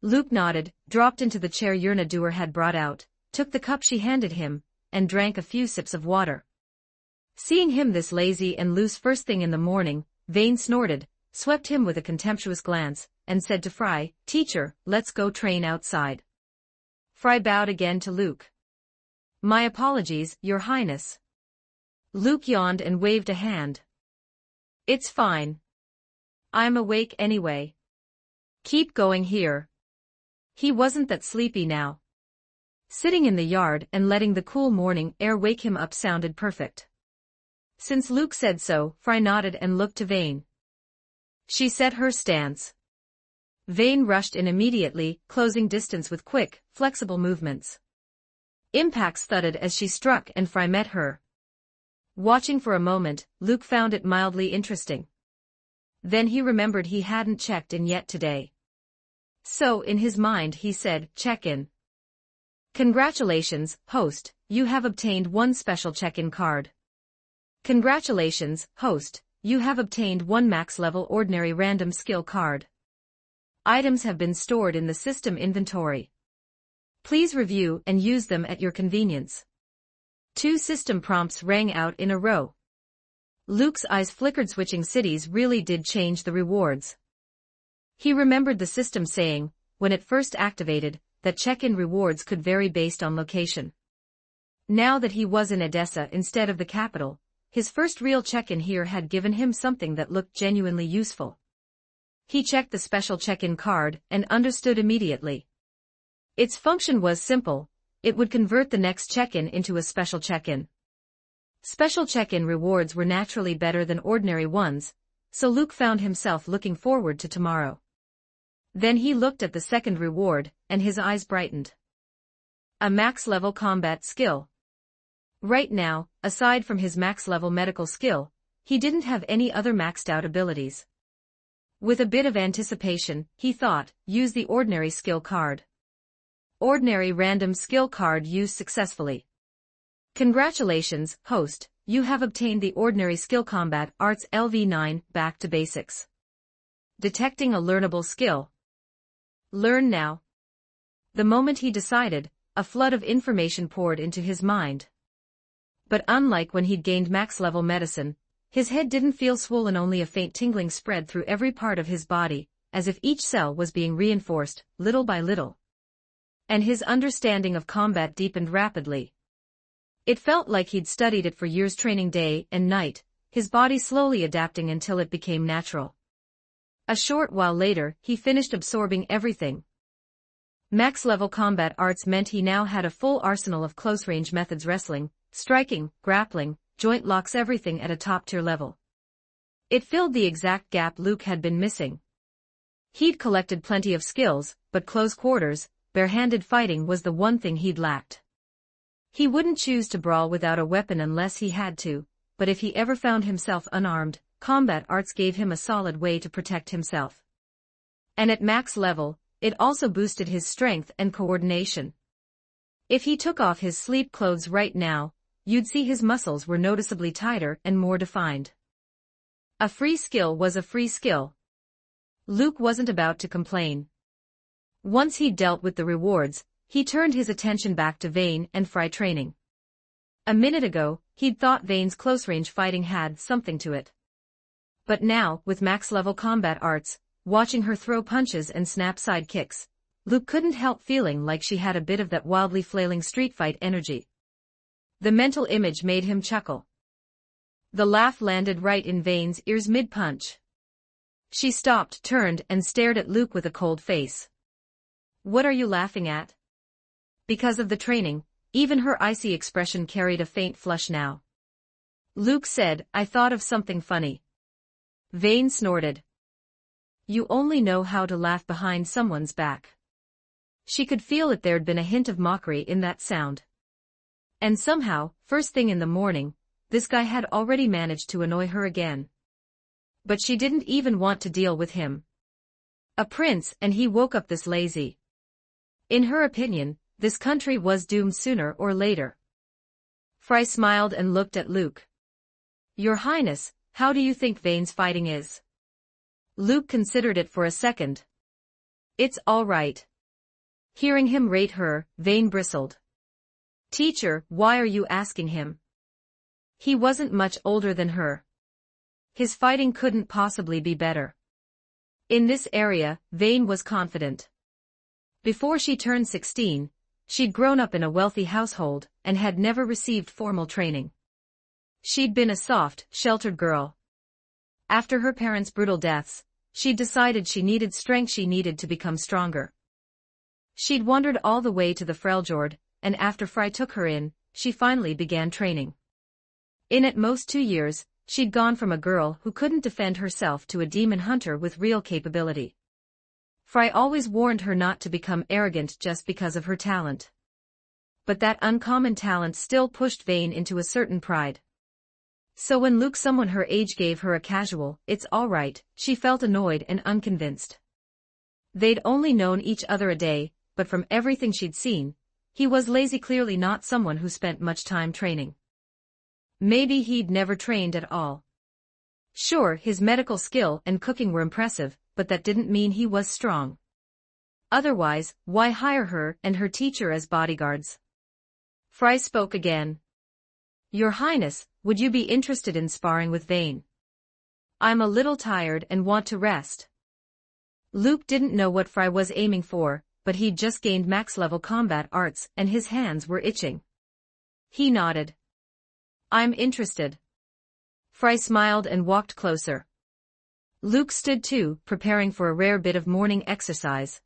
Speaker 1: Luke nodded, dropped into the chair Yerna had brought out, took the cup she handed him, and drank a few sips of water. Seeing him this lazy and loose first thing in the morning, Vane snorted, swept him with a contemptuous glance, and said to Fry, "Teacher, let's go train outside." Fry bowed again to Luke. "My apologies, Your Highness." Luke yawned and waved a hand. "It's fine. I'm awake anyway. Keep going here." He wasn't that sleepy now. Sitting in the yard and letting the cool morning air wake him up sounded perfect. Since Luke said so, Fry nodded and looked to Vane. She set her stance. Vane rushed in immediately, closing distance with quick, flexible movements. Impacts thudded as she struck and Fry met her. Watching for a moment, Luke found it mildly interesting. Then he remembered he hadn't checked in yet today. So in his mind he said, "Check-in. Congratulations, host, you have obtained one special check-in card. Congratulations, host, you have obtained one max-level ordinary random skill card. Items have been stored in the system inventory. Please review and use them at your convenience." 2 system prompts rang out in a row. Luke's eyes flickered. Switching cities really did change the rewards. He remembered the system saying, when it first activated, that check-in rewards could vary based on location. Now that he was in Edessa instead of the capital, his first real check-in here had given him something that looked genuinely useful. He checked the special check-in card and understood immediately. Its function was simple: it would convert the next check-in into a special check-in. Special check-in rewards were naturally better than ordinary ones, so Luke found himself looking forward to tomorrow. Then he looked at the second reward, and his eyes brightened. A max-level combat skill. Right now, aside from his max-level medical skill, he didn't have any other maxed-out abilities. With a bit of anticipation, he thought, use the ordinary skill card. Ordinary random skill card used successfully. Congratulations, host, you have obtained the Ordinary Skill Combat Arts LV9, Back to Basics. Detecting a learnable skill. Learn now. The moment he decided, a flood of information poured into his mind. But unlike when he'd gained max-level medicine, his head didn't feel swollen, only a faint tingling spread through every part of his body, as if each cell was being reinforced, little by little. And his understanding of combat deepened rapidly. It felt like he'd studied it for years, training day and night, his body slowly adapting until it became natural. A short while later, he finished absorbing everything. Max-level combat arts meant he now had a full arsenal of close-range methods: wrestling, striking, grappling, joint locks, everything at a top-tier level. It filled the exact gap Luke had been missing. He'd collected plenty of skills, but close quarters, bare-handed fighting was the one thing he'd lacked. He wouldn't choose to brawl without a weapon unless he had to, but if he ever found himself unarmed, combat arts gave him a solid way to protect himself. And at max level, it also boosted his strength and coordination. If he took off his sleep clothes right now, you'd see his muscles were noticeably tighter and more defined. A free skill was a free skill. Luke wasn't about to complain. Once he'd dealt with the rewards, he turned his attention back to Vayne and Fry training. A minute ago, he'd thought Vayne's close-range fighting had something to it. But now, with max-level combat arts, watching her throw punches and snap side kicks, Luke couldn't help feeling like she had a bit of that wildly flailing street fight energy. The mental image made him chuckle. The laugh landed right in Vayne's ears mid-punch. She stopped, turned, and stared at Luke with a cold face. What are you laughing at? Because of the training, even her icy expression carried a faint flush now. Luke said, I thought of something funny. Vayne snorted. You only know how to laugh behind someone's back. She could feel that there'd been a hint of mockery in that sound. And somehow, first thing in the morning, this guy had already managed to annoy her again. But she didn't even want to deal with him. A prince, and he woke up this lazy. In her opinion, this country was doomed sooner or later. Fry smiled and looked at Luke. Your Highness, how do you think Vayne's fighting is? Luke considered it for a second. It's all right. Hearing him rate her, Vayne bristled. Teacher, why are you asking him? He wasn't much older than her. His fighting couldn't possibly be better. In this area, Vayne was confident. Before she turned 16, she'd grown up in a wealthy household and had never received formal training. She'd been a soft, sheltered girl. After her parents' brutal deaths, she'd decided she needed strength, she needed to become stronger. She'd wandered all the way to the Freljord, and after Fry took her in, she finally began training. In at most 2 years, she'd gone from a girl who couldn't defend herself to a demon hunter with real capability. Fry always warned her not to become arrogant just because of her talent. But that uncommon talent still pushed Vayne into a certain pride. So when Luke, someone her age, gave her a casual, it's all right, she felt annoyed and unconvinced. They'd only known each other a day, but from everything she'd seen, he was lazy, clearly not someone who spent much time training. Maybe he'd never trained at all. Sure, his medical skill and cooking were impressive, but that didn't mean he was strong. Otherwise, why hire her and her teacher as bodyguards? Fry spoke again. Your Highness, would you be interested in sparring with Vayne? I'm a little tired and want to rest. Luke didn't know what Fry was aiming for, but he'd just gained max-level combat arts and his hands were itching. He nodded. I'm interested. Fry smiled and walked closer. Luke stood too, preparing for a rare bit of morning exercise.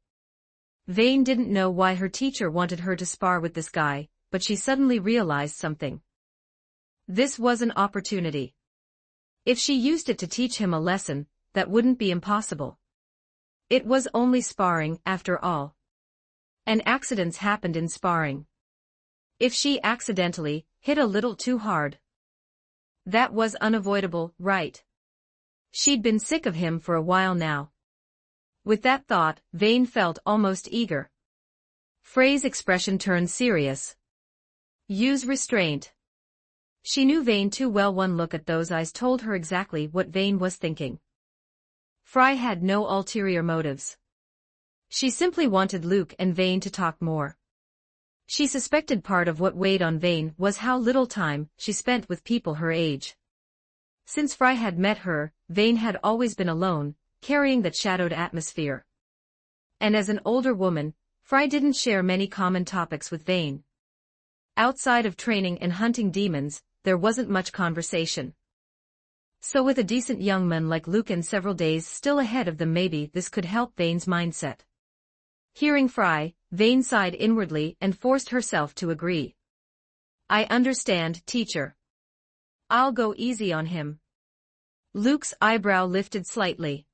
Speaker 1: Vayne didn't know why her teacher wanted her to spar with this guy, but she suddenly realized something. This was an opportunity. If she used it to teach him a lesson, that wouldn't be impossible. It was only sparring, after all. And accidents happened in sparring. If she accidentally hit a little too hard. That was unavoidable, right? She'd been sick of him for a while now. With that thought, Vane felt almost eager. Frey's expression turned serious. Use restraint. She knew Vane too well. One look at those eyes told her exactly what Vane was thinking. Frey had no ulterior motives. She simply wanted Luke and Vane to talk more. She suspected part of what weighed on Vane was how little time she spent with people her age. Since Frey had met her, Vane had always been alone, carrying that shadowed atmosphere. And as an older woman, Frey didn't share many common topics with Vane. Outside of training and hunting demons, there wasn't much conversation. So with a decent young man like Luke and several days still ahead of them, maybe this could help Vane's mindset. Hearing Frey, Vane sighed inwardly and forced herself to agree. I understand, teacher. I'll go easy on him. Luke's eyebrow lifted slightly.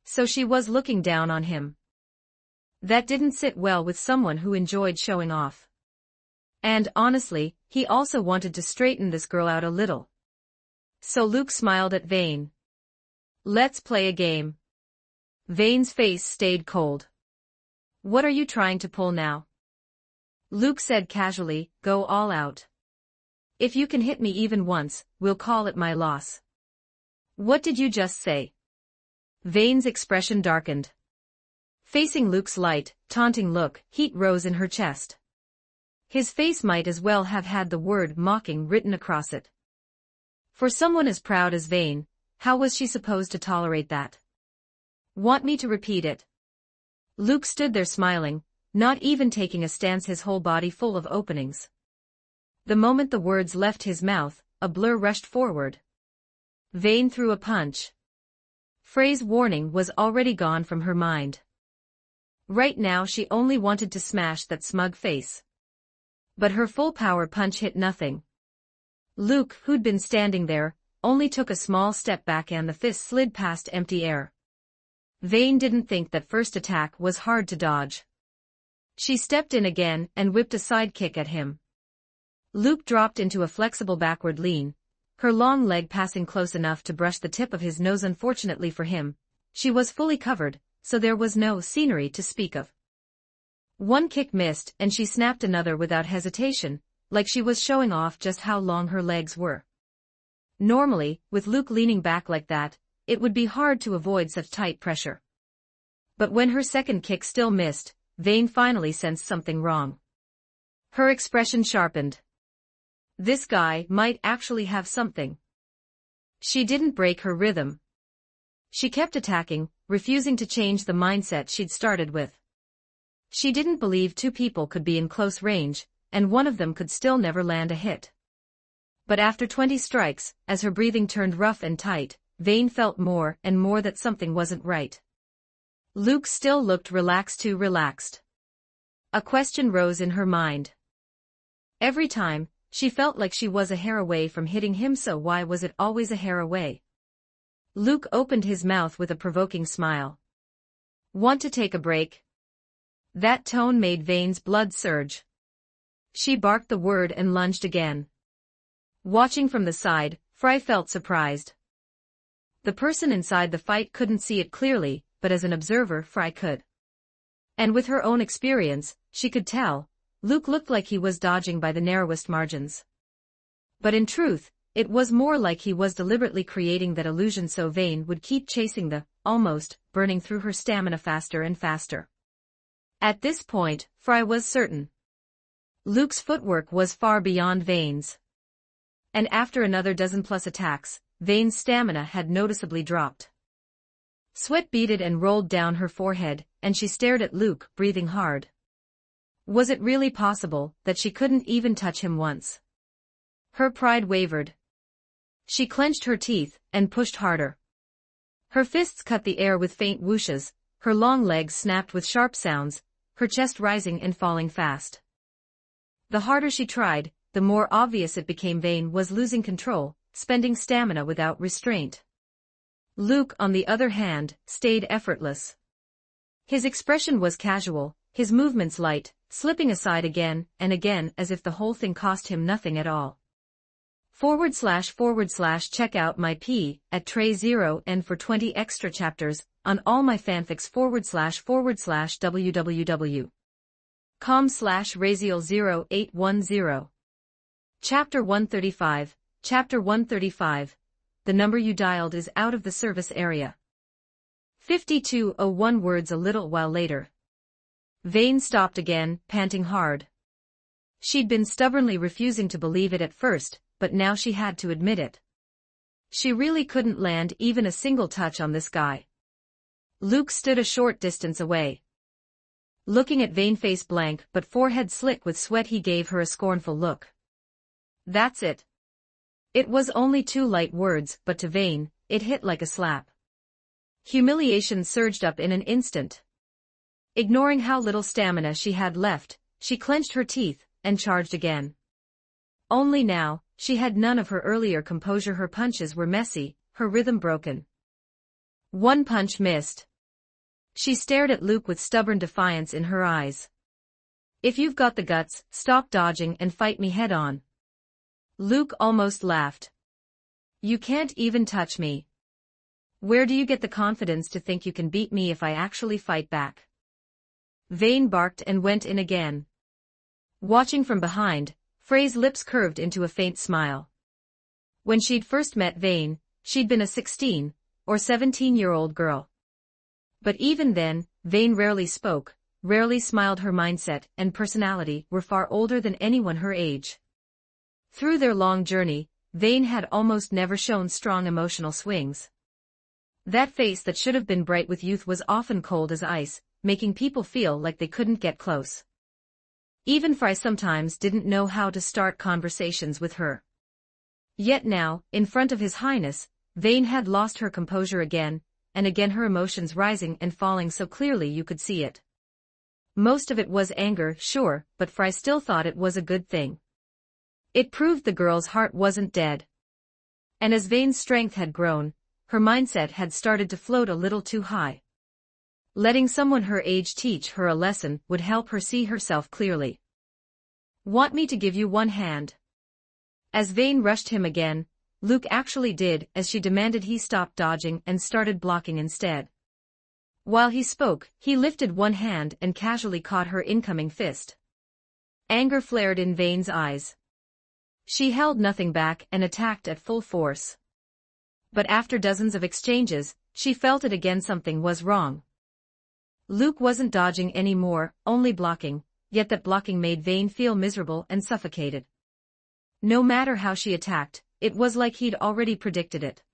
Speaker 1: So she was looking down on him. That didn't sit well with someone who enjoyed showing off. And honestly, he also wanted to straighten this girl out a little. So Luke smiled at Vane. Let's play a game. Vane's face stayed cold. What are you trying to pull now? Luke said casually, go all out. If you can hit me even once, we'll call it my loss. What did you just say? Vane's expression darkened. Facing Luke's light, taunting look, heat rose in her chest. His face might as well have had the word mocking written across it. For someone as proud as Vane, how was she supposed to tolerate that? Want me to repeat it? Luke stood there smiling, not even taking a stance, his whole body full of openings. The moment the words left his mouth, a blur rushed forward. Vane threw a punch. Frey's warning was already gone from her mind. Right now she only wanted to smash that smug face. But her full power punch hit nothing. Luke, who'd been standing there, only took a small step back and the fist slid past empty air. Vane didn't think that first attack was hard to dodge. She stepped in again and whipped a side kick at him. Luke dropped into a flexible backward lean, her long leg passing close enough to brush the tip of his nose. Unfortunately for him, she was fully covered, so there was no scenery to speak of. One kick missed and she snapped another without hesitation, like she was showing off just how long her legs were. Normally, with Luke leaning back like that, it would be hard to avoid such tight pressure. But when her second kick still missed, Vane finally sensed something wrong. Her expression sharpened. This guy might actually have something. She didn't break her rhythm. She kept attacking, refusing to change the mindset she'd started with. She didn't believe two people could be in close range, and one of them could still never land a hit. But after 20 strikes, as her breathing turned rough and tight, Vane felt more and more that something wasn't right. Luke still looked too relaxed. A question rose in her mind. Every time, she felt like she was a hair away from hitting him, so why was it always a hair away? Luke opened his mouth with a provoking smile. Want to take a break? That tone made Vane's blood surge. She barked the word and lunged again. Watching from the side, Frey felt surprised. The person inside the fight couldn't see it clearly, but as an observer Frey could. And with her own experience, she could tell, Luke looked like he was dodging by the narrowest margins. But in truth, it was more like he was deliberately creating that illusion so Vane would keep chasing the, almost, burning through her stamina faster and faster. At this point, Frey was certain. Luke's footwork was far beyond Vane's. And after another dozen-plus attacks, Vane's stamina had noticeably dropped. Sweat beaded and rolled down her forehead, and she stared at Luke, breathing hard. Was it really possible that she couldn't even touch him once? Her pride wavered. She clenched her teeth and pushed harder. Her fists cut the air with faint whooshes, her long legs snapped with sharp sounds, her chest rising and falling fast. The harder she tried, the more obvious it became Vane was losing control, spending stamina without restraint. Luke, on the other hand, stayed effortless. His expression was casual, his movements light, slipping aside again and again as if the whole thing cost him nothing at all. // check out my P at tray 0 and for 20 extra chapters on all my fanfics / www.com/raziel0810. Chapter 135. Chapter 135. The number you dialed is out of the service area. 52:01 words. A little while later, Vane stopped again, panting hard. She'd been stubbornly refusing to believe it at first, but now she had to admit it. She really couldn't land even a single touch on this guy. Luke stood a short distance away, looking at Vane, face blank but forehead slick with sweat. He gave her a scornful look. That's it. It was only 2 light words, but to Vane, it hit like a slap. Humiliation surged up in an instant. Ignoring how little stamina she had left, she clenched her teeth and charged again. Only now, she had none of her earlier composure. Her punches were messy, her rhythm broken. One punch missed. She stared at Luke with stubborn defiance in her eyes. If you've got the guts, stop dodging and fight me head on. Luke almost laughed. You can't even touch me. Where do you get the confidence to think you can beat me if I actually fight back? Vane barked and went in again. Watching from behind, Frey's lips curved into a faint smile. When she'd first met Vane, she'd been a 16 or 17-year-old girl. But even then, Vane rarely spoke, rarely smiled. Her mindset and personality were far older than anyone her age. Through their long journey, Vane had almost never shown strong emotional swings. That face that should have been bright with youth was often cold as ice, making people feel like they couldn't get close. Even Frey sometimes didn't know how to start conversations with her. Yet now, in front of His Highness, Vane had lost her composure again, and again, her emotions rising and falling so clearly you could see it. Most of it was anger, sure, but Frey still thought it was a good thing. It proved the girl's heart wasn't dead. And as Vane's strength had grown, her mindset had started to float a little too high. Letting someone her age teach her a lesson would help her see herself clearly. Want me to give you one hand? As Vane rushed him again, Luke actually did as she demanded. He stopped dodging and started blocking instead. While he spoke, he lifted one hand and casually caught her incoming fist. Anger flared in Vane's eyes. She held nothing back and attacked at full force. But after dozens of exchanges, she felt it again. Something was wrong. Luke wasn't dodging anymore, only blocking, yet that blocking made Vane feel miserable and suffocated. No matter how she attacked, it was like he'd already predicted it.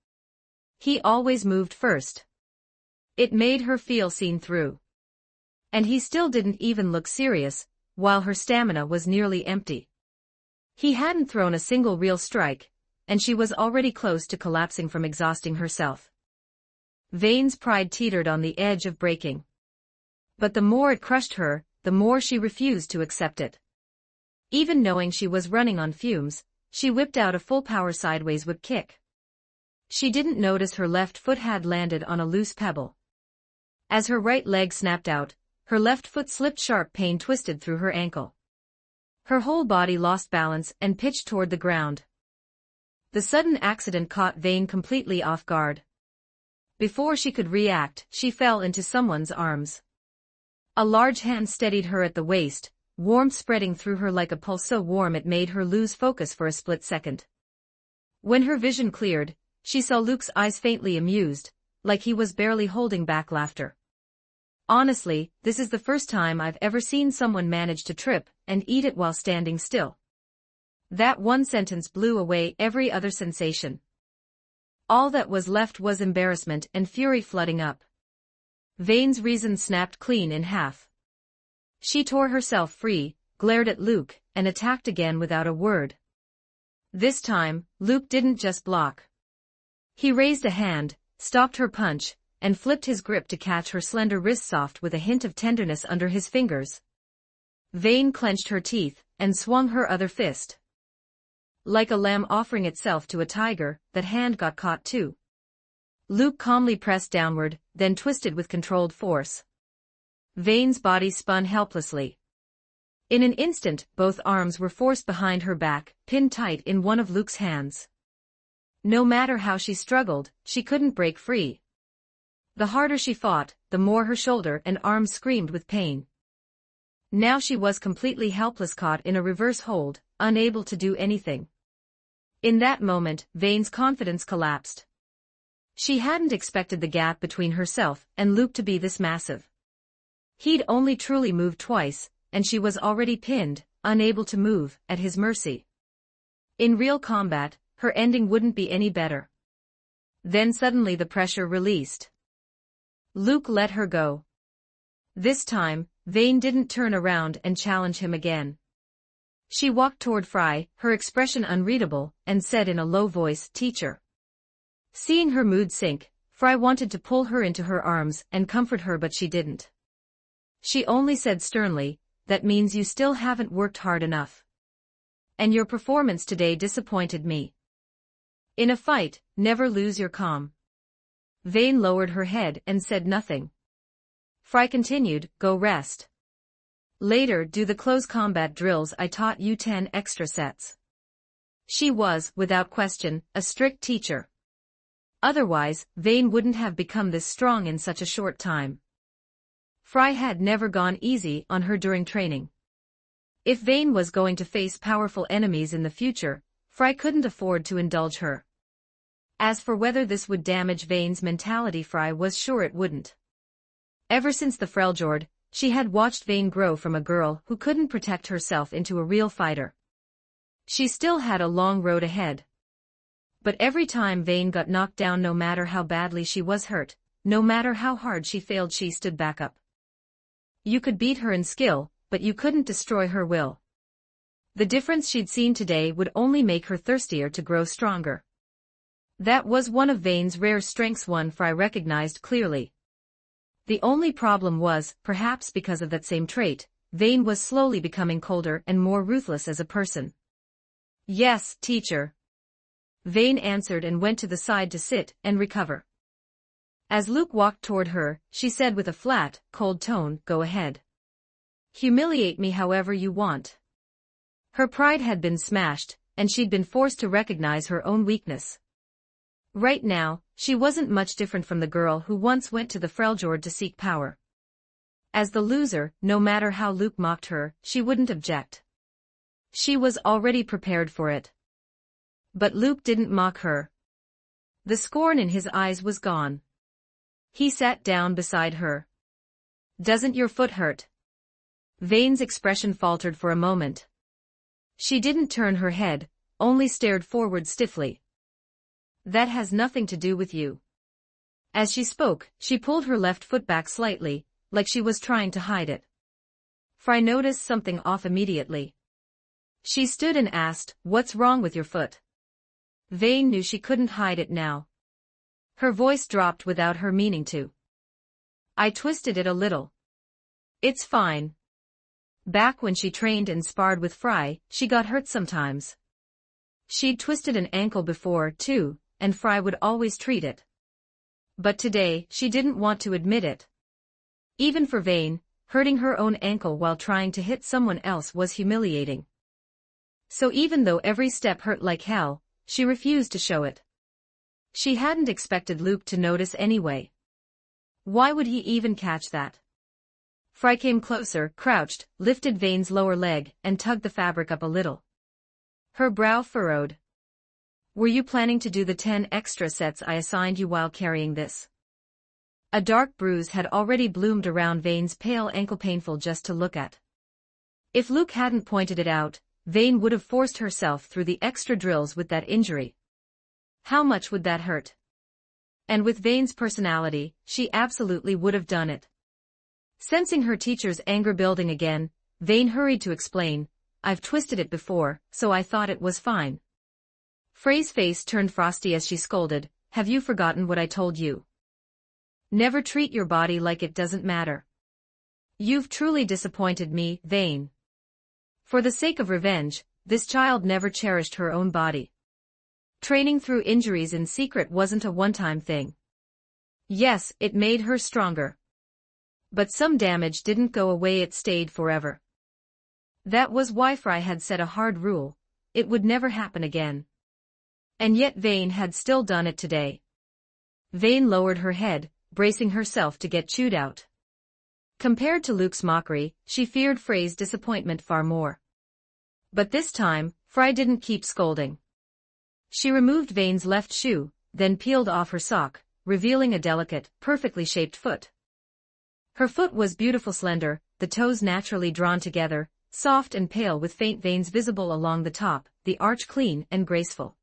Speaker 1: He always moved first. It made her feel seen through. And he still didn't even look serious, while her stamina was nearly empty. He hadn't thrown a single real strike, and she was already close to collapsing from exhausting herself. Vane's pride teetered on the edge of breaking. But the more it crushed her, the more she refused to accept it. Even knowing she was running on fumes, she whipped out a full power sideways whip kick. She didn't notice her left foot had landed on a loose pebble. As her right leg snapped out, her left foot slipped. Sharp pain twisted through her ankle. Her whole body lost balance and pitched toward the ground. The sudden accident caught Vane completely off guard. Before she could react, she fell into someone's arms. A large hand steadied her at the waist, warmth spreading through her like a pulse so warm it made her lose focus for a split second. When her vision cleared, she saw Luke's eyes faintly amused, like he was barely holding back laughter. Honestly, this is the first time I've ever seen someone manage to trip and eat it while standing still. That one sentence blew away every other sensation. All that was left was embarrassment and fury flooding up. Vane's reason snapped clean in half. She tore herself free, glared at Luke, and attacked again without a word. This time, Luke didn't just block. He raised a hand, stopped her punch, and flipped his grip to catch her slender wrist soft with a hint of tenderness under his fingers. Vane clenched her teeth, and swung her other fist. Like a lamb offering itself to a tiger, that hand got caught too. Luke calmly pressed downward, then twisted with controlled force. Vane's body spun helplessly. In an instant, both arms were forced behind her back, pinned tight in one of Luke's hands. No matter how she struggled, she couldn't break free. The harder she fought, the more her shoulder and arms screamed with pain. Now she was completely helpless, caught in a reverse hold, unable to do anything. In that moment, Vane's confidence collapsed. She hadn't expected the gap between herself and Luke to be this massive. He'd only truly moved twice, and she was already pinned, unable to move, at his mercy. In real combat, her ending wouldn't be any better. Then suddenly the pressure released. Luke let her go. This time, Vane didn't turn around and challenge him again. She walked toward Fry, her expression unreadable, and said in a low voice, "Teacher." Seeing her mood sink, Fry wanted to pull her into her arms and comfort her, but she didn't. She only said sternly, "That means you still haven't worked hard enough. And your performance today disappointed me. In a fight, never lose your calm." Vane lowered her head and said nothing. Fry continued, "Go rest. Later, do the close combat drills I taught you 10 extra sets." She was, without question, a strict teacher. Otherwise, Vane wouldn't have become this strong in such a short time. Fry had never gone easy on her during training. If Vane was going to face powerful enemies in the future, Fry couldn't afford to indulge her. As for whether this would damage Vane's mentality, Fry was sure it wouldn't. Ever since the Freljord, she had watched Vane grow from a girl who couldn't protect herself into a real fighter. She still had a long road ahead. But every time Vane got knocked down, no matter how badly she was hurt, no matter how hard she failed, she stood back up. You could beat her in skill, but you couldn't destroy her will. The difference she'd seen today would only make her thirstier to grow stronger. That was one of Vane's rare strengths, one Fry recognized clearly. The only problem was, perhaps because of that same trait, Vane was slowly becoming colder and more ruthless as a person. "Yes, teacher." Vane answered and went to the side to sit and recover. As Luke walked toward her, she said with a flat, cold tone, "Go ahead. Humiliate me however you want." Her pride had been smashed, and she'd been forced to recognize her own weakness. Right now, she wasn't much different from the girl who once went to the Freljord to seek power. As the loser, no matter how Luke mocked her, she wouldn't object. She was already prepared for it. But Luke didn't mock her. The scorn in his eyes was gone. He sat down beside her. "Doesn't your foot hurt?" Vane's expression faltered for a moment. She didn't turn her head, only stared forward stiffly. "That has nothing to do with you." As she spoke, she pulled her left foot back slightly, like she was trying to hide it. Fry noticed something off immediately. She stood and asked, "What's wrong with your foot?" Vane knew she couldn't hide it now. Her voice dropped without her meaning to. "I twisted it a little. It's fine." Back when she trained and sparred with Fry, she got hurt sometimes. She'd twisted an ankle before, too, and Fry would always treat it. But today, she didn't want to admit it. Even for Vane, hurting her own ankle while trying to hit someone else was humiliating. So even though every step hurt like hell, she refused to show it. She hadn't expected Luke to notice anyway. Why would he even catch that? Fry came closer, crouched, lifted Vane's lower leg, and tugged the fabric up a little. Her brow furrowed. "Were you planning to do the 10 extra sets I assigned you while carrying this?" A dark bruise had already bloomed around Vane's pale ankle, painful just to look at. If Luke hadn't pointed it out, Vane would have forced herself through the extra drills with that injury. How much would that hurt? And with Vane's personality, she absolutely would have done it. Sensing her teacher's anger building again, Vane hurried to explain, "I've twisted it before, so I thought it was fine." Frey's face turned frosty as she scolded, "Have you forgotten what I told you? Never treat your body like it doesn't matter." "You've truly disappointed me, Vane." For the sake of revenge, this child never cherished her own body. Training through injuries in secret wasn't a one-time thing. Yes, it made her stronger. But some damage didn't go away, it stayed forever. That was why Fry had set a hard rule: it would never happen again. And yet Vane had still done it today. Vane lowered her head, bracing herself to get chewed out. Compared to Luke's mockery, she feared Frey's disappointment far more. But this time, Fry didn't keep scolding. She removed Vane's left shoe, then peeled off her sock, revealing a delicate, perfectly shaped foot. Her foot was beautiful, slender, the toes naturally drawn together, soft and pale with faint veins visible along the top, the arch clean and graceful.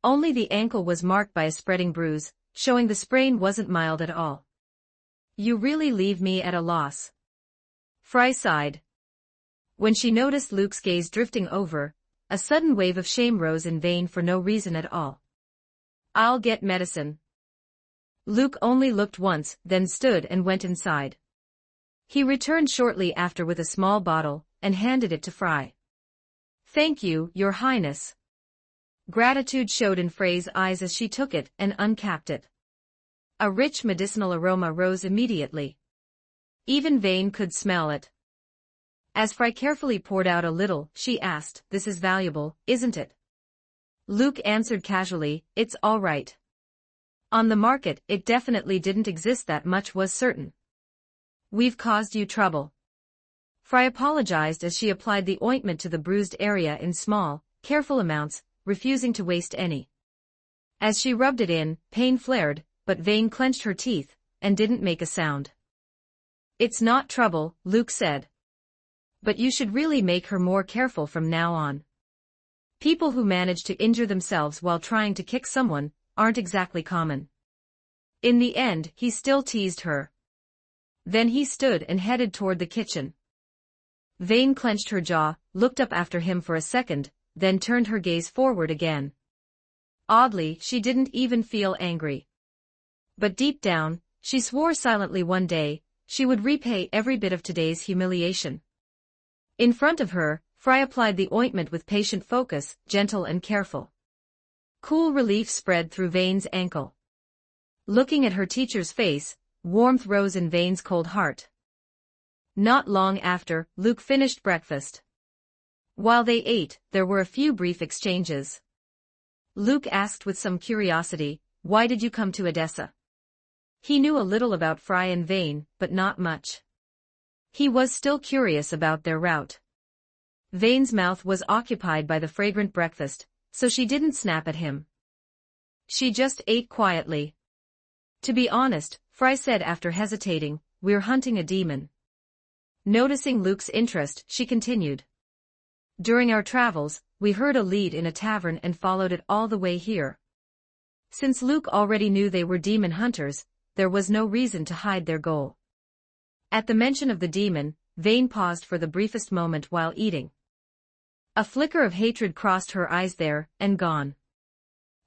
Speaker 1: Only the ankle was marked by a spreading bruise, showing the sprain wasn't mild at all. "You really leave me at a loss." Fry sighed. When she noticed Luke's gaze drifting over, a sudden wave of shame rose in Vane for no reason at all. "I'll get medicine." Luke only looked once, then stood and went inside. He returned shortly after with a small bottle, and handed it to Fry. "Thank you, Your Highness." Gratitude showed in Frey's eyes as she took it and uncapped it. A rich medicinal aroma rose immediately. Even Vane could smell it. As Fry carefully poured out a little, she asked, "This is valuable, isn't it?" Luke answered casually, "It's all right. On the market, it definitely didn't exist, that much was certain." "We've caused you trouble." Fry apologized as she applied the ointment to the bruised area in small, careful amounts, refusing to waste any. As she rubbed it in, pain flared, but Vane clenched her teeth, and didn't make a sound. "It's not trouble," Luke said. "But you should really make her more careful from now on. People who manage to injure themselves while trying to kick someone aren't exactly common." In the end, he still teased her. Then he stood and headed toward the kitchen. Vane clenched her jaw, looked up after him for a second, then turned her gaze forward again. Oddly, she didn't even feel angry. But deep down, she swore silently one day she would repay every bit of today's humiliation. In front of her, Fry applied the ointment with patient focus, gentle and careful. Cool relief spread through Vane's ankle. Looking at her teacher's face, warmth rose in Vane's cold heart. Not long after, Luke finished breakfast. While they ate, there were a few brief exchanges. Luke asked with some curiosity, "Why did you come to Edessa?" He knew a little about Fry and Vane, but not much. He was still curious about their route. Vane's mouth was occupied by the fragrant breakfast, so she didn't snap at him. She just ate quietly. "To be honest," Fry said after hesitating, "we're hunting a demon." Noticing Luke's interest, she continued. "During our travels, we heard a lead in a tavern and followed it all the way here." Since Luke already knew they were demon hunters, there was no reason to hide their goal. At the mention of the demon, Vane paused for the briefest moment while eating. A flicker of hatred crossed her eyes there, and gone.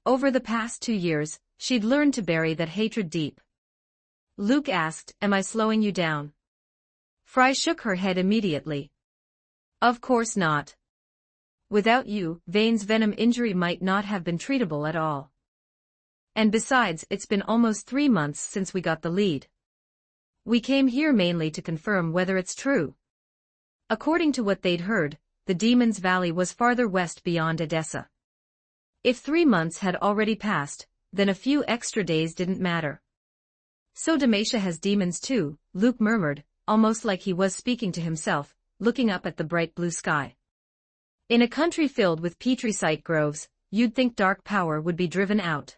Speaker 1: Over the past 2 years, she'd learned to bury that hatred deep. Luke asked, "Am I slowing you down?" Fry shook her head immediately. "Of course not. Without you, Vane's venom injury might not have been treatable at all. And besides, it's been almost 3 months since we got the lead. We came here mainly to confirm whether it's true." According to what they'd heard, the Demon's Valley was farther west beyond Edessa. If 3 months had already passed, then a few extra days didn't matter. "So Demacia has demons too," Luke murmured, almost like he was speaking to himself, looking up at the bright blue sky. "In a country filled with petricite groves, you'd think dark power would be driven out."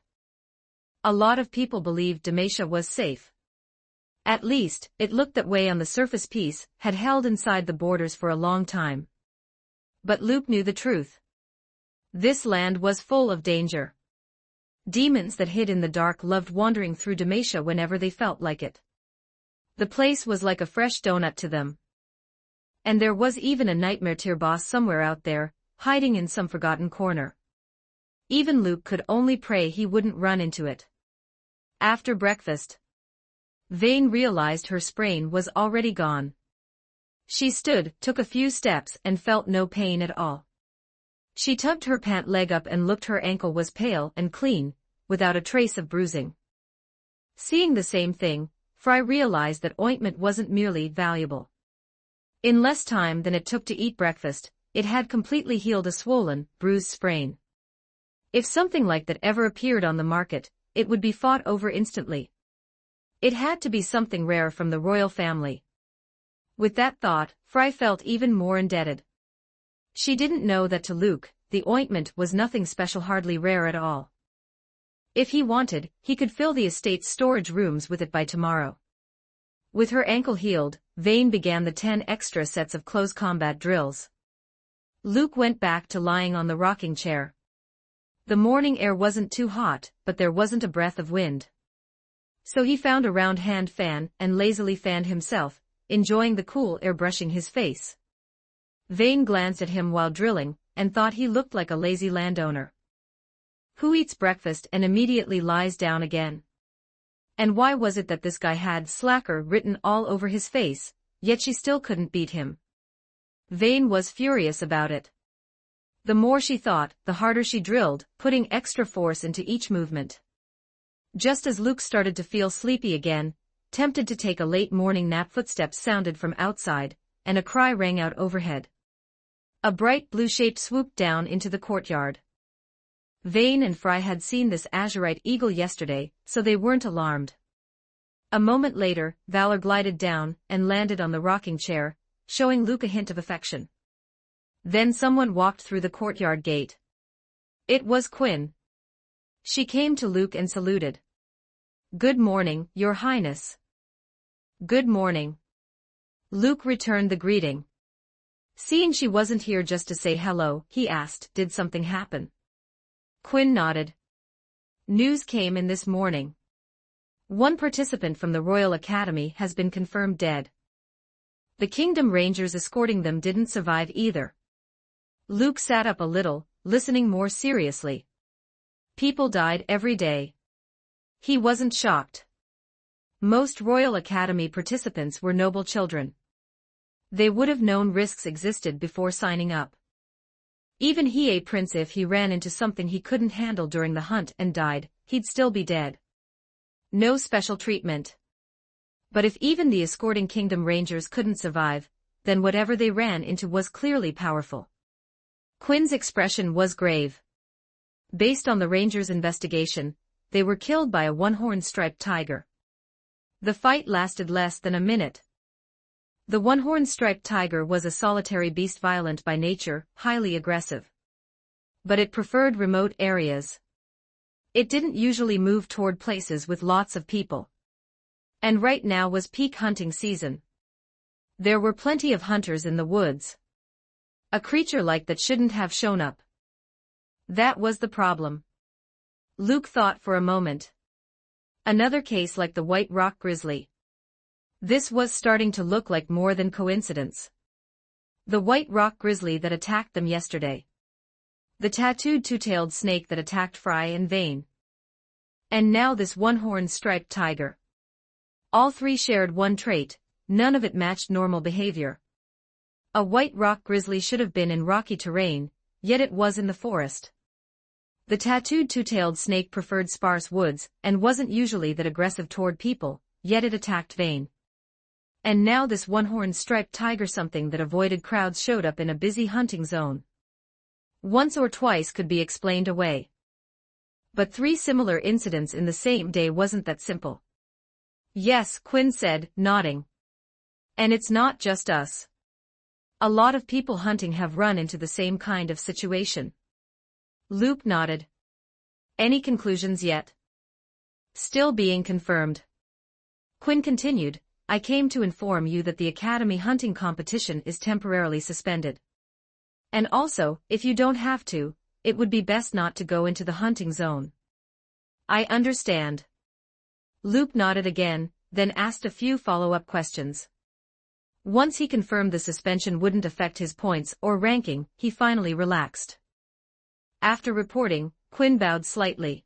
Speaker 1: A lot of people believed Demacia was safe. At least, it looked that way on the surface. Peace had held inside the borders for a long time. But Luke knew the truth. This land was full of danger. Demons that hid in the dark loved wandering through Demacia whenever they felt like it. The place was like a fresh donut to them. And there was even a nightmare tier boss somewhere out there, hiding in some forgotten corner. Even Luke could only pray he wouldn't run into it. After breakfast, Vane realized her sprain was already gone. She stood, took a few steps, and felt no pain at all. She tugged her pant leg up and looked. Her ankle was pale and clean, without a trace of bruising. Seeing the same thing, Fry realized that ointment wasn't merely valuable. In less time than it took to eat breakfast, it had completely healed a swollen, bruised sprain. If something like that ever appeared on the market, it would be fought over instantly. It had to be something rare from the royal family. With that thought, Fry felt even more indebted. She didn't know that to Luke, the ointment was nothing special, hardly rare at all. If he wanted, he could fill the estate's storage rooms with it by tomorrow. With her ankle healed, Vane began the 10 extra sets of close combat drills. Luke went back to lying on the rocking chair. The morning air wasn't too hot, but there wasn't a breath of wind. So he found a round hand fan and lazily fanned himself, enjoying the cool air brushing his face. Vane glanced at him while drilling, and thought he looked like a lazy landowner who eats breakfast and immediately lies down again. And why was it that this guy had slacker written all over his face, yet she still couldn't beat him? Vane was furious about it. The more she thought, the harder she drilled, putting extra force into each movement. Just as Luke started to feel sleepy again, tempted to take a late morning nap, footsteps sounded from outside, and a cry rang out overhead. A bright blue shape swooped down into the courtyard. Vane and Fry had seen this azurite eagle yesterday, so they weren't alarmed. A moment later, Valor glided down and landed on the rocking chair, showing Luke a hint of affection. Then someone walked through the courtyard gate. It was Quinn. She came to Luke and saluted. "Good morning, Your Highness." "Good morning." Luke returned the greeting. Seeing she wasn't here just to say hello, he asked, "Did something happen?" Quinn nodded. "News came in this morning. One participant from the Royal Academy has been confirmed dead. The Kingdom Rangers escorting them didn't survive either." Luke sat up a little, listening more seriously. People died every day. He wasn't shocked. Most Royal Academy participants were noble children. They would have known risks existed before signing up. Even he, a prince, if he ran into something he couldn't handle during the hunt and died, he'd still be dead. No special treatment. But if even the escorting Kingdom Rangers couldn't survive, then whatever they ran into was clearly powerful. Quinn's expression was grave. Based on the Rangers' investigation, they were killed by a one-horned striped tiger. The fight lasted less than a minute. The one-horned striped tiger was a solitary beast, violent by nature, highly aggressive. But it preferred remote areas. It didn't usually move toward places with lots of people. And right now was peak hunting season. There were plenty of hunters in the woods. A creature like that shouldn't have shown up. That was the problem. Luke thought for a moment. Another case like the White Rock Grizzly. This was starting to look like more than coincidence. The White Rock Grizzly that attacked them yesterday. The tattooed two-tailed snake that attacked Fry and Vane. And now this one-horned striped tiger. All three shared one trait, none of it matched normal behavior. A White Rock Grizzly should have been in rocky terrain, yet it was in the forest. The tattooed two-tailed snake preferred sparse woods and wasn't usually that aggressive toward people, yet it attacked Vane. And now this one-horned striped tiger, something that avoided crowds, showed up in a busy hunting zone. Once or twice could be explained away. But three similar incidents in the same day wasn't that simple. Yes, Quinn said, nodding. And it's not just us. A lot of people hunting have run into the same kind of situation. Luke nodded. Any conclusions yet? Still being confirmed. Quinn continued, I came to inform you that the Academy hunting competition is temporarily suspended. And also, if you don't have to, it would be best not to go into the hunting zone. I understand. Luke nodded again, then asked a few follow-up questions. Once he confirmed the suspension wouldn't affect his points or ranking, he finally relaxed. After reporting, Quinn bowed slightly.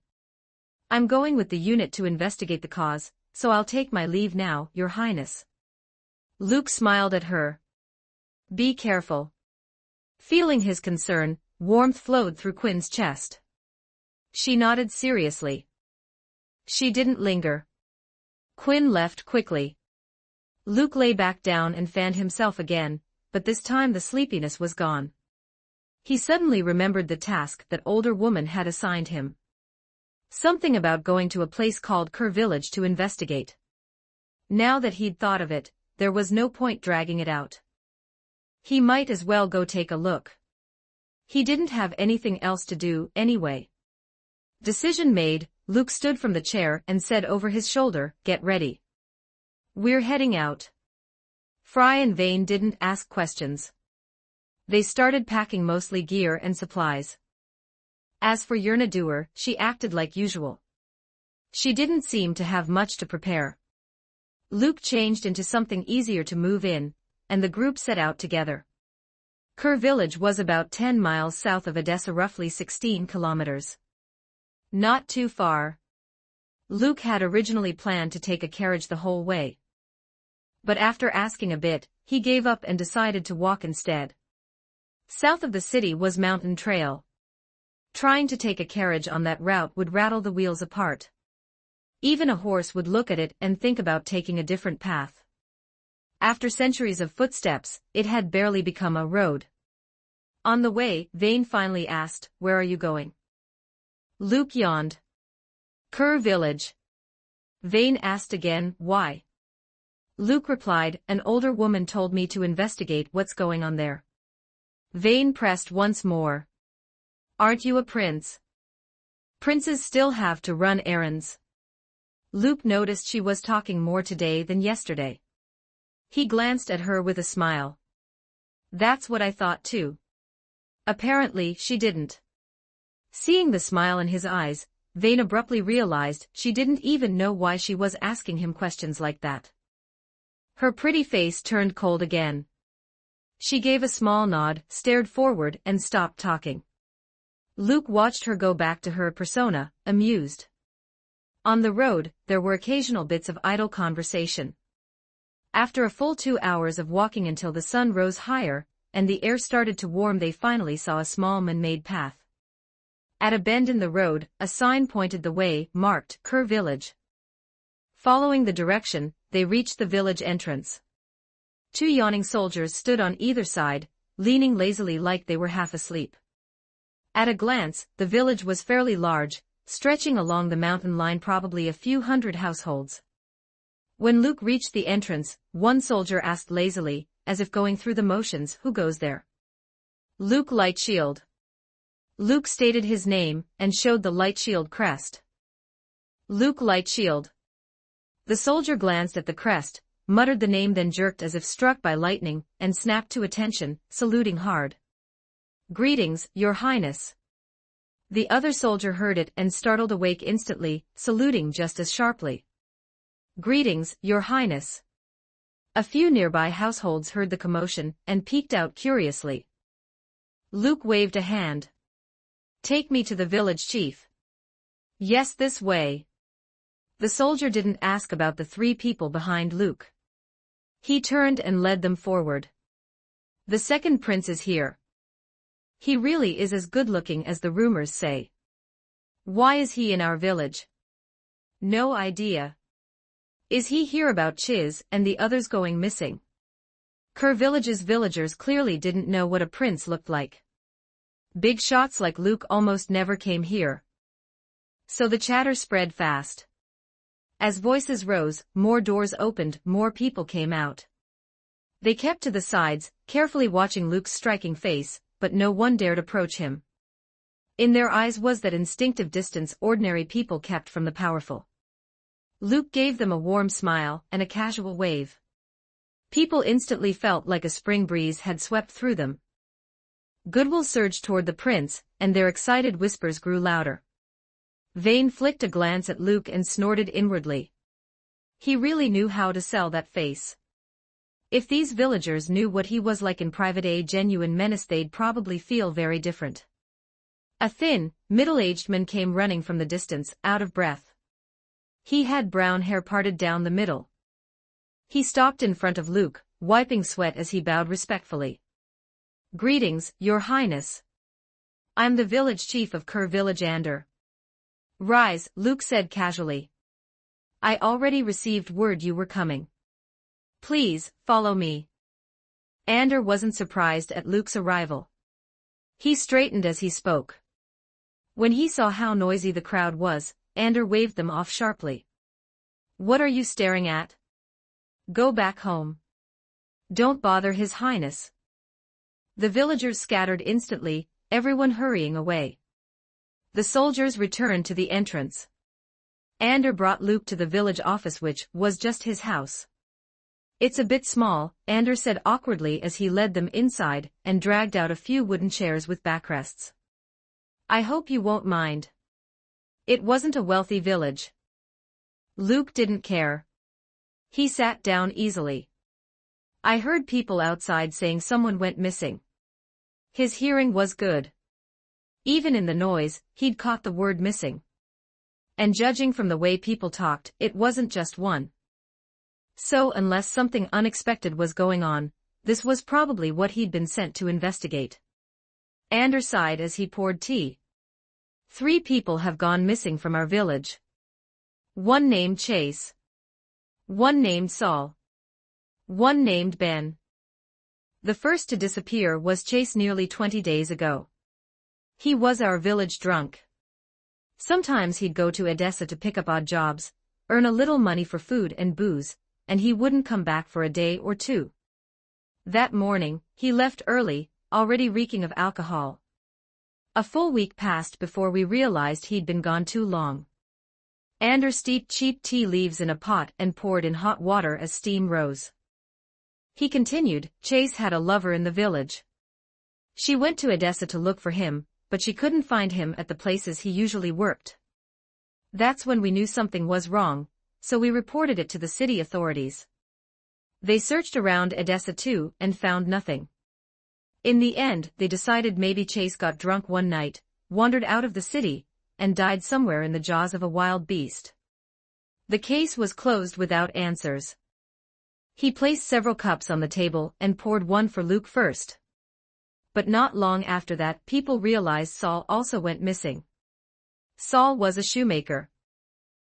Speaker 1: I'm going with the unit to investigate the cause, so I'll take my leave now, Your Highness. Luke smiled at her. Be careful. Feeling his concern, warmth flowed through Quinn's chest. She nodded seriously. She didn't linger. Quinn left quickly. Luke lay back down and fanned himself again, but this time the sleepiness was gone. He suddenly remembered the task that older woman had assigned him. Something about going to a place called Kerr Village to investigate. Now that he'd thought of it, there was no point dragging it out. He might as well go take a look. He didn't have anything else to do, anyway. Decision made, Luke stood from the chair and said over his shoulder, "Get ready. We're heading out." Fry and Vane didn't ask questions. They started packing mostly gear and supplies. As for Yerna Dewar, she acted like usual. She didn't seem to have much to prepare. Luke changed into something easier to move in, and the group set out together. Kerr Village was about 10 miles south of Odessa, roughly 16 kilometers. Not too far. Luke had originally planned to take a carriage the whole way. But after asking a bit, he gave up and decided to walk instead. South of the city was Mountain Trail. Trying to take a carriage on that route would rattle the wheels apart. Even a horse would look at it and think about taking a different path. After centuries of footsteps, it had barely become a road. On the way, Vane finally asked, "Where are you going?" Luke yawned. "Kerr Village." Vane asked again, "Why?" Luke replied, "An older woman told me to investigate what's going on there." Vane pressed once more. "Aren't you a prince? Princes still have to run errands." Luke noticed she was talking more today than yesterday. He glanced at her with a smile. "That's what I thought too." Apparently, she didn't. Seeing the smile in his eyes, Vane abruptly realized she didn't even know why she was asking him questions like that. Her pretty face turned cold again. She gave a small nod, stared forward, and stopped talking. Luke watched her go back to her persona, amused. On the road, there were occasional bits of idle conversation. After a full 2 hours of walking until the sun rose higher, and the air started to warm, they finally saw a small man-made path. At a bend in the road, a sign pointed the way, marked, "Kerr Village." Following the direction, they reached the village entrance. 2 yawning soldiers stood on either side, leaning lazily like they were half asleep. At a glance, the village was fairly large, stretching along the mountain line, probably a few hundred households. When Luke reached the entrance, one soldier asked lazily, as if going through the motions, "Who goes there?" "Luke Light Shield." Luke stated his name, and showed the Light Shield crest. "Luke Light Shield." The soldier glanced at the crest, muttered the name, then jerked as if struck by lightning, and snapped to attention, saluting hard. "Greetings, Your Highness." The other soldier heard it and startled awake instantly, saluting just as sharply. "Greetings, Your Highness." A few nearby households heard the commotion and peeked out curiously. Luke waved a hand. "Take me to the village chief." "Yes, this way." The soldier didn't ask about the 3 people behind Luke. He turned and led them forward. "The second prince is here. He really is as good-looking as the rumors say." "Why is he in our village?" "No idea." "Is he here about Chiz and the others going missing?" Kerr Village's villagers clearly didn't know what a prince looked like. Big shots like Luke almost never came here. So the chatter spread fast. As voices rose, more doors opened, more people came out. They kept to the sides, carefully watching Luke's striking face, but no one dared approach him. In their eyes was that instinctive distance ordinary people kept from the powerful. Luke gave them a warm smile and a casual wave. People instantly felt like a spring breeze had swept through them. Goodwill surged toward the prince, and their excited whispers grew louder. Vane flicked a glance at Luke and snorted inwardly. He really knew how to sell that face. If these villagers knew what he was like in private, a genuine menace, they'd probably feel very different. A thin, middle-aged man came running from the distance, out of breath. He had brown hair parted down the middle. He stopped in front of Luke, wiping sweat as he bowed respectfully. "Greetings, Your Highness. I'm the village chief of Kerr Village Ander." "Rise," Luke said casually. "I already received word you were coming. Please, follow me." Ander wasn't surprised at Luke's arrival. He straightened as he spoke. When he saw how noisy the crowd was, Ander waved them off sharply. "What are you staring at? Go back home. Don't bother His Highness." The villagers scattered instantly, everyone hurrying away. The soldiers returned to the entrance. Ander brought Luke to the village office, which was just his house. "It's a bit small," Ander said awkwardly as he led them inside and dragged out a few wooden chairs with backrests. "I hope you won't mind. It wasn't a wealthy village." Luke didn't care. He sat down easily. "I heard people outside saying someone went missing." His hearing was good. Even in the noise, he'd caught the word missing. And judging from the way people talked, it wasn't just one. So unless something unexpected was going on, this was probably what he'd been sent to investigate. Ander sighed as he poured tea. "3 people have gone missing from our village. One named Chase. One named Saul. One named Ben. The first to disappear was Chase nearly 20 days ago. He was our village drunk. Sometimes he'd go to Edessa to pick up odd jobs, earn a little money for food and booze, and he wouldn't come back for a day or two. That morning, he left early, already reeking of alcohol. A full week passed before we realized he'd been gone too long." Ander steeped cheap tea leaves in a pot and poured in hot water as steam rose. He continued, "Chase had a lover in the village. She went to Edessa to look for him, but she couldn't find him at the places he usually worked. That's when we knew something was wrong, so we reported it to the city authorities. They searched around Edessa too and found nothing. In the end, they decided maybe Chase got drunk one night, wandered out of the city, and died somewhere in the jaws of a wild beast. The case was closed without answers." He placed several cups on the table and poured one for Luke first. But not long after that, people realized Saul also went missing. Saul was a shoemaker.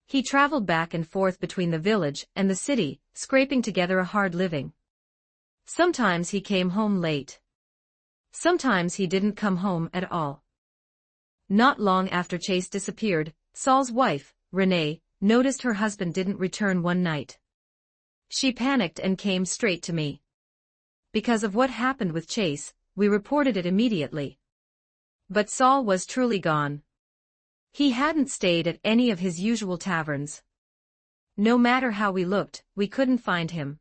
Speaker 1: He traveled back and forth between the village and the city, scraping together a hard living. Sometimes he came home late. Sometimes he didn't come home at all. Not long after Chase disappeared, Saul's wife, Renee, noticed her husband didn't return one night. She panicked and came straight to me. Because of what happened with Chase, we reported it immediately. But Saul was truly gone. He hadn't stayed at any of his usual taverns. No matter how we looked, we couldn't find him.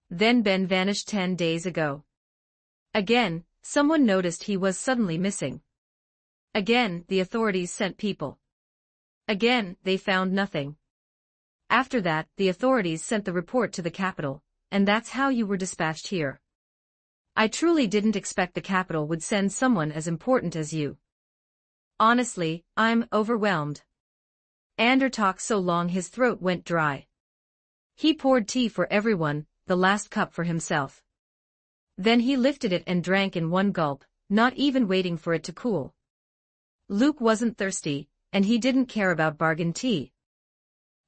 Speaker 1: Then Ben vanished 10 days ago. Again, someone noticed he was suddenly missing. Again, the authorities sent people. Again, they found nothing. After that, the authorities sent the report to the capital, and that's how you were dispatched here. I truly didn't expect the capital would send someone as important as you. Honestly, I'm overwhelmed." Ander talked so long his throat went dry. He poured tea for everyone, the last cup for himself. Then he lifted it and drank in one gulp, not even waiting for it to cool. Luke wasn't thirsty, and he didn't care about bargain tea.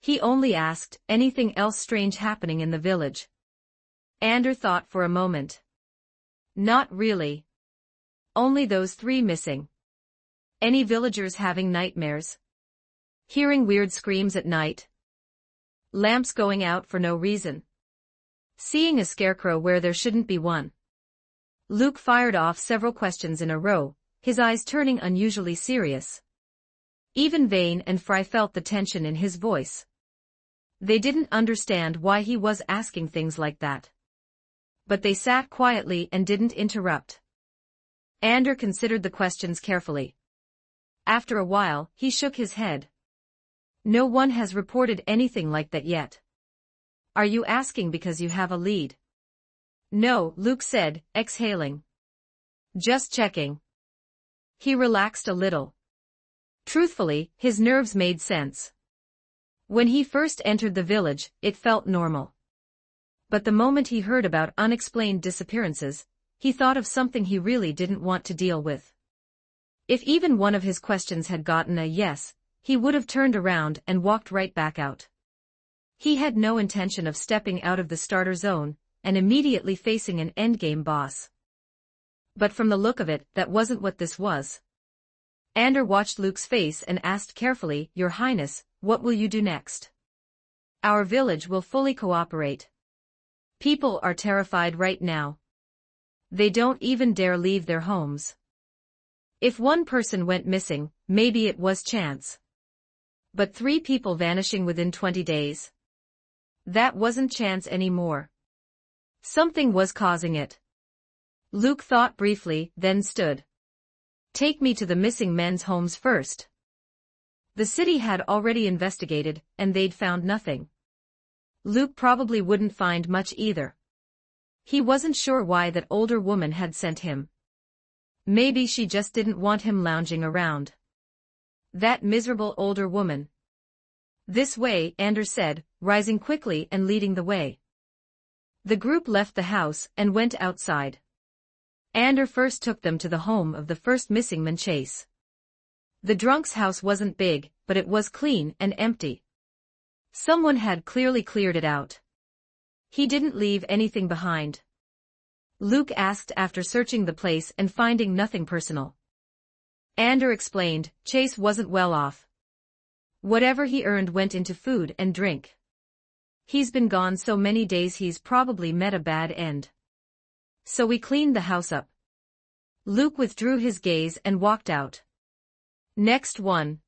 Speaker 1: He only asked, "Anything else strange happening in the village?" Ander thought for a moment. "Not really. Only those 3 missing." "Any villagers having nightmares? Hearing weird screams at night? Lamps going out for no reason? Seeing a scarecrow where there shouldn't be one?" Luke fired off several questions in a row, his eyes turning unusually serious. Even Vane and Fry felt the tension in his voice. They didn't understand why he was asking things like that. But they sat quietly and didn't interrupt. Ander considered the questions carefully. After a while, he shook his head. "No one has reported anything like that yet." "Are you asking because you have a lead?" "No," Luke said, exhaling. "Just checking." He relaxed a little. Truthfully, his nerves made sense. When he first entered the village, it felt normal. But the moment he heard about unexplained disappearances, he thought of something he really didn't want to deal with. If even one of his questions had gotten a yes, he would have turned around and walked right back out. He had no intention of stepping out of the starter zone, and immediately facing an endgame boss. But from the look of it, that wasn't what this was. Ander watched Luke's face and asked carefully, "Your Highness, what will you do next?" "Our village will fully cooperate. People are terrified right now. They don't even dare leave their homes. If one person went missing, maybe it was chance. But 3 people vanishing within 20 days? That wasn't chance anymore. Something was causing it." Luke thought briefly, then stood. "Take me to the missing men's homes first." The city had already investigated, and they'd found nothing. Luke probably wouldn't find much either. He wasn't sure why that older woman had sent him. Maybe she just didn't want him lounging around. That miserable older woman. "This way," Ander said, rising quickly and leading the way. The group left the house and went outside. Ander first took them to the home of the first missing man, Chase. The drunk's house wasn't big, but it was clean and empty. Someone had clearly cleared it out. He didn't leave anything behind. Luke asked after searching the place and finding nothing personal. Ander explained, Chase wasn't well off. Whatever he earned went into food and drink. He's been gone so many days he's probably met a bad end. So we cleaned the house up. Luke withdrew his gaze and walked out. Next one.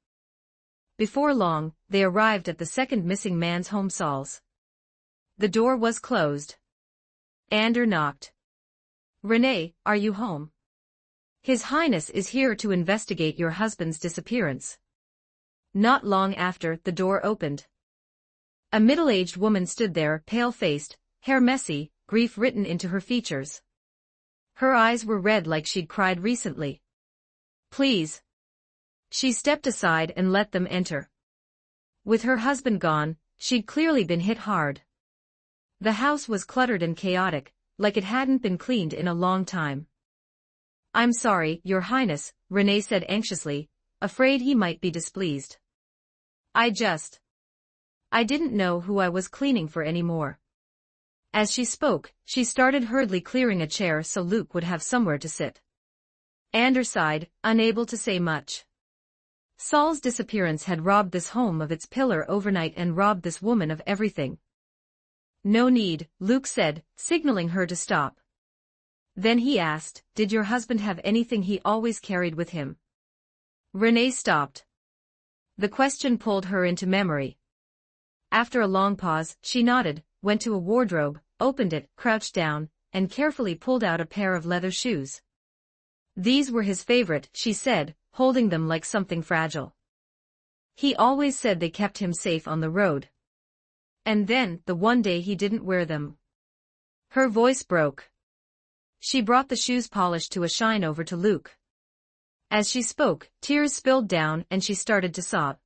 Speaker 1: Before long, they arrived at the second missing man's home. Saul's. The door was closed. Ander knocked. "Renee, are you home? His Highness is here to investigate your husband's disappearance." Not long after, the door opened. A middle-aged woman stood there, pale-faced, hair messy, grief written into her features. Her eyes were red like she'd cried recently. "Please." She stepped aside and let them enter. With her husband gone, she'd clearly been hit hard. The house was cluttered and chaotic, like it hadn't been cleaned in a long time. "I'm sorry, Your Highness," Renee said anxiously, afraid he might be displeased. I didn't know who I was cleaning for anymore." As she spoke, she started hurriedly clearing a chair so Luke would have somewhere to sit. Ander sighed, unable to say much. Saul's disappearance had robbed this home of its pillar overnight and robbed this woman of everything. "No need," Luke said, signaling her to stop. Then he asked, "Did your husband have anything he always carried with him?" Renee stopped. The question pulled her into memory. After a long pause, she nodded, went to a wardrobe, opened it, crouched down, and carefully pulled out a pair of leather shoes. "These were his favorite," she said, holding them like something fragile. "He always said they kept him safe on the road. And then, the one day he didn't wear them." Her voice broke. She brought the shoes polished to a shine over to Luke. As she spoke, tears spilled down and she started to sob.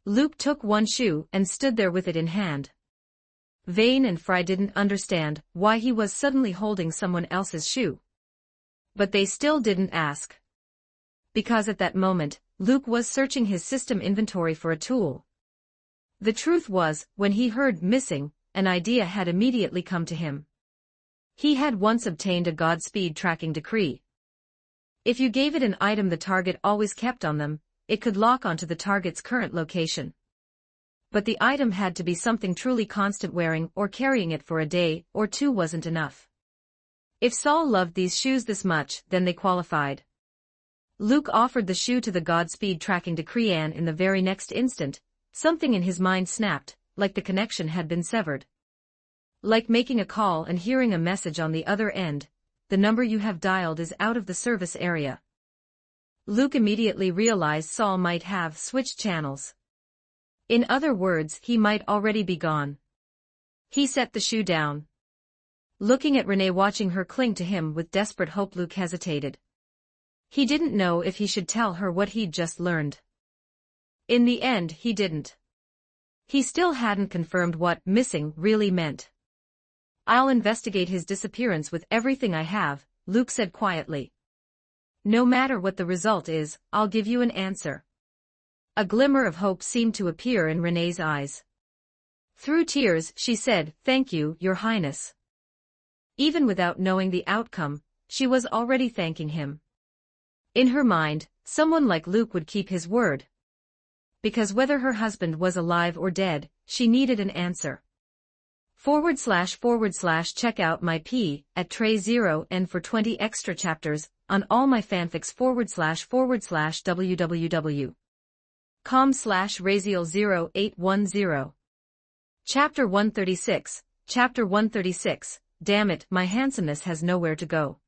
Speaker 1: Luke took one shoe and stood there with it in hand. Vane and Fry didn't understand why he was suddenly holding someone else's shoe. But they still didn't ask. Because at that moment, Luke was searching his system inventory for a tool. The truth was, when he heard "missing," an idea had immediately come to him. He had once obtained a Godspeed tracking decree. If you gave it an item the target always kept on them, it could lock onto the target's current location. But the item had to be something truly constant. Wearing or carrying it for a day or two wasn't enough. If Saul loved these shoes this much, then they qualified. Luke offered the shoe to the Godspeed tracking decree, and in the very next instant, something in his mind snapped, like the connection had been severed. Like making a call and hearing a message on the other end, "The number you have dialed is out of the service area." Luke immediately realized Saul might have switched channels. In other words, he might already be gone. He set the shoe down. Looking at Renee watching her cling to him with desperate hope, Luke hesitated. He didn't know if he should tell her what he'd just learned. In the end, he didn't. He still hadn't confirmed what "missing" really meant. "I'll investigate his disappearance with everything I have," Luke said quietly. "No matter what the result is, I'll give you an answer." A glimmer of hope seemed to appear in Renee's eyes. Through tears, she said, "Thank you, Your Highness. Even without knowing the outcome, she was already thanking him. In her mind, someone like Luke would keep his word. Because whether her husband was alive or dead, she needed an answer. // check out my P at tray 0 and for 20 extra chapters on all my fanfics // www.com/Raziel0810. Chapter 136, Chapter 136, Damn it, my handsomeness has nowhere to go.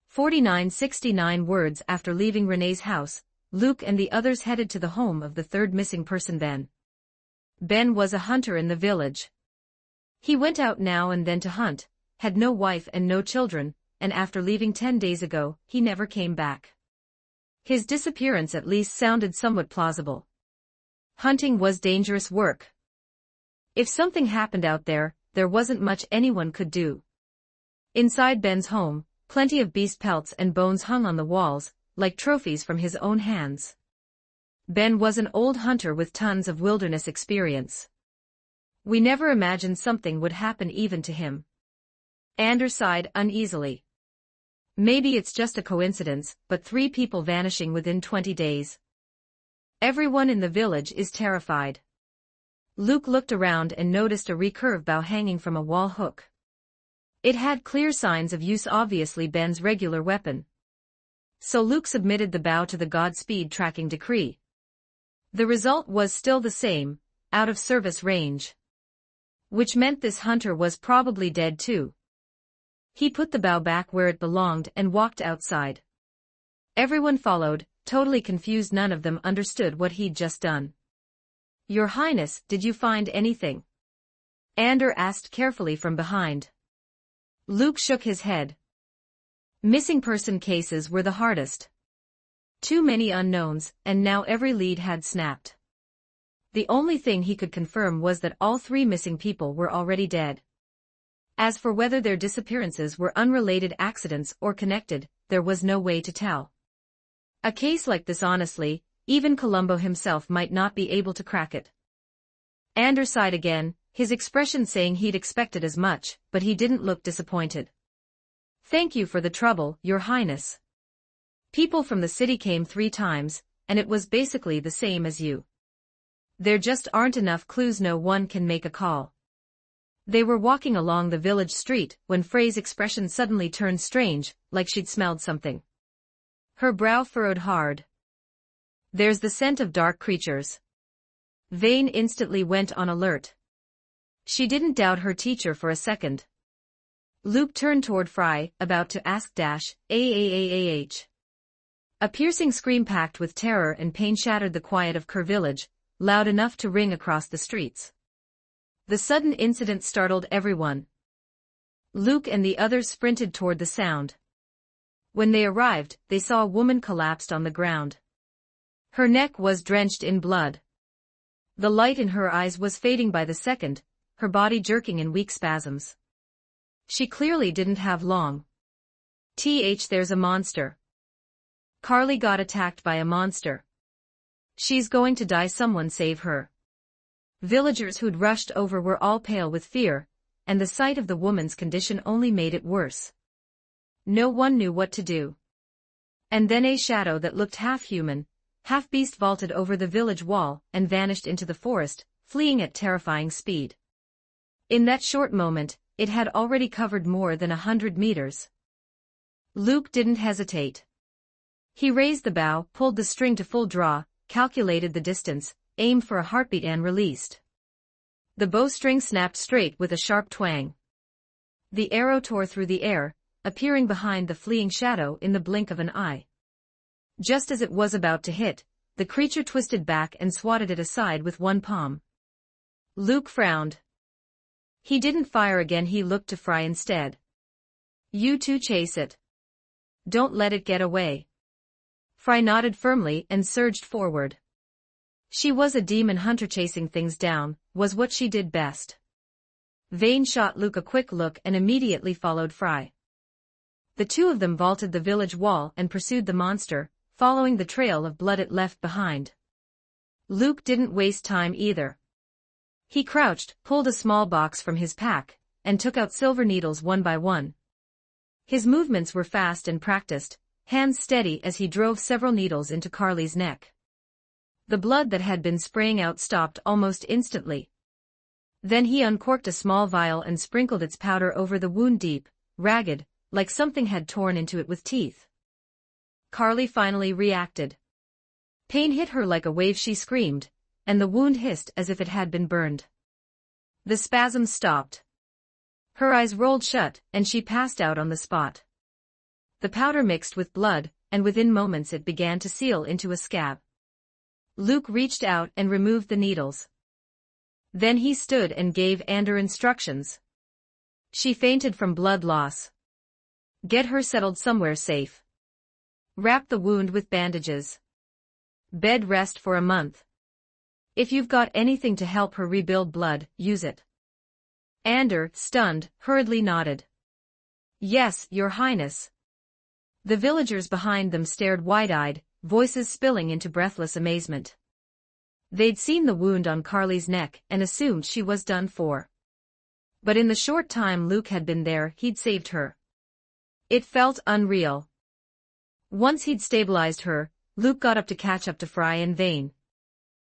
Speaker 1: 4969 words after leaving Renee's house, Luke and the others headed to the home of the third missing person Ben. Ben was a hunter in the village. He went out now and then to hunt, had no wife and no children, and after leaving 10 days ago, he never came back. His disappearance at least sounded somewhat plausible. Hunting was dangerous work. If something happened out there, there wasn't much anyone could do. Inside Ben's home, plenty of beast pelts and bones hung on the walls, like trophies from his own hands. Ben was an old hunter with tons of wilderness experience. We never imagined something would happen even to him. Anders sighed uneasily. Maybe it's just a coincidence, but 3 people vanishing within 20 days. Everyone in the village is terrified. Luke looked around and noticed a recurve bow hanging from a wall hook. It had clear signs of use, obviously Ben's regular weapon. So Luke submitted the bow to the Godspeed tracking decree. The result was still the same, out of service range. Which meant this hunter was probably dead too. He put the bow back where it belonged and walked outside. Everyone followed, totally confused. None of them understood what he'd just done. Your Highness, did you find anything? Ander asked carefully from behind. Luke shook his head. Missing person cases were the hardest. Too many unknowns, and now every lead had snapped. The only thing he could confirm was that all 3 missing people were already dead. As for whether their disappearances were unrelated accidents or connected, there was no way to tell. A case like this, honestly, even Columbo himself might not be able to crack it. Anders sighed again, his expression saying he'd expected as much, but he didn't look disappointed. Thank you for the trouble, Your Highness. People from the city came 3 times, and it was basically the same as you. There just aren't enough clues, no one can make a call. They were walking along the village street when Frey's expression suddenly turned strange, like she'd smelled something. Her brow furrowed hard. There's the scent of dark creatures. Vane instantly went on alert. She didn't doubt her teacher for a second. Luke turned toward Fry, about to ask Aaah. A piercing scream packed with terror and pain shattered the quiet of Kerr village, loud enough to ring across the streets. The sudden incident startled everyone. Luke and the others sprinted toward the sound. When they arrived, they saw a woman collapsed on the ground. Her neck was drenched in blood. The light in her eyes was fading by the second, her body jerking in weak spasms. She clearly didn't have long. There's a monster. Carly got attacked by a monster. She's going to die, someone save her. Villagers who'd rushed over were all pale with fear, and the sight of the woman's condition only made it worse. No one knew what to do. And then a shadow that looked half-human, half-beast vaulted over the village wall and vanished into the forest, fleeing at terrifying speed. In that short moment, it had already covered more than 100 meters. Luke didn't hesitate. He raised the bow, pulled the string to full draw, calculated the distance, aimed for a heartbeat and released. The bowstring snapped straight with a sharp twang. The arrow tore through the air, appearing behind the fleeing shadow in the blink of an eye. Just as it was about to hit, the creature twisted back and swatted it aside with one palm. Luke frowned. He didn't fire again, he looked to Fry instead. You two chase it. Don't let it get away. Fry nodded firmly and surged forward. She was a demon hunter, chasing things down was what she did best. Vane shot Luke a quick look and immediately followed Fry. The 2 of them vaulted the village wall and pursued the monster, following the trail of blood it left behind. Luke didn't waste time either. He crouched, pulled a small box from his pack, and took out silver needles one by one. His movements were fast and practiced, hands steady as he drove several needles into Carly's neck. The blood that had been spraying out stopped almost instantly. Then he uncorked a small vial and sprinkled its powder over the wound deep, ragged, like something had torn into it with teeth. Carly finally reacted. Pain hit her like a wave. She screamed, and the wound hissed as if it had been burned. The spasms stopped. Her eyes rolled shut, and she passed out on the spot. The powder mixed with blood, and within moments it began to seal into a scab. Luke reached out and removed the needles. Then he stood and gave Ander instructions. She fainted from blood loss. Get her settled somewhere safe. Wrap the wound with bandages. Bed rest for a month. If you've got anything to help her rebuild blood, use it. Ander, stunned, hurriedly nodded. Yes, Your Highness. The villagers behind them stared wide-eyed, voices spilling into breathless amazement. They'd seen the wound on Carly's neck and assumed she was done for. But in the short time Luke had been there, he'd saved her. It felt unreal. Once he'd stabilized her, Luke got up to catch up to Fry and Vane.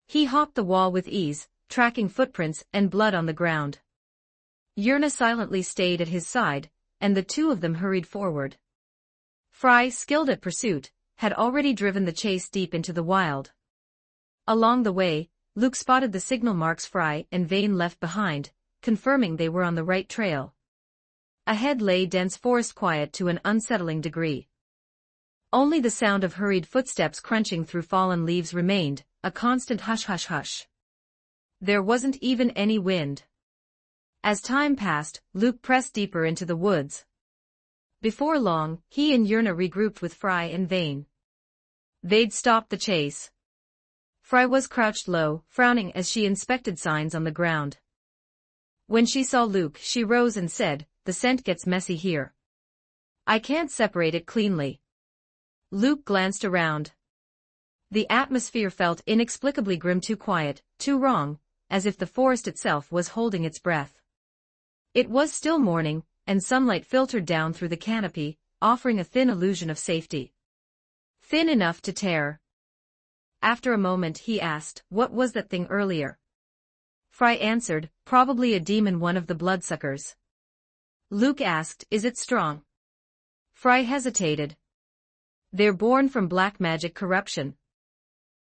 Speaker 1: He hopped the wall with ease, tracking footprints and blood on the ground. Yurna silently stayed at his side, and the two of them hurried forward. Fry, skilled at pursuit, had already driven the chase deep into the wild. Along the way, Luke spotted the signal marks Fry and Vane left behind, confirming they were on the right trail. Ahead lay dense forest, quiet to an unsettling degree. Only the sound of hurried footsteps crunching through fallen leaves remained, a constant hush-hush-hush. There wasn't even any wind. As time passed, Luke pressed deeper into the woods. Before long, he and Yurna regrouped with Fry and Vane. They'd stopped the chase. Fry was crouched low, frowning as she inspected signs on the ground. When she saw Luke, she rose and said, "The scent gets messy here. I can't separate it cleanly." Luke glanced around. The atmosphere felt inexplicably grim, too quiet, too wrong, as if the forest itself was holding its breath. It was still morning, and sunlight filtered down through the canopy, offering a thin illusion of safety. Thin enough to tear. After a moment he asked, "What was that thing earlier?" Fry answered, "Probably a demon, one of the bloodsuckers." Luke asked, "Is it strong?" Fry hesitated. "They're born from black magic corruption.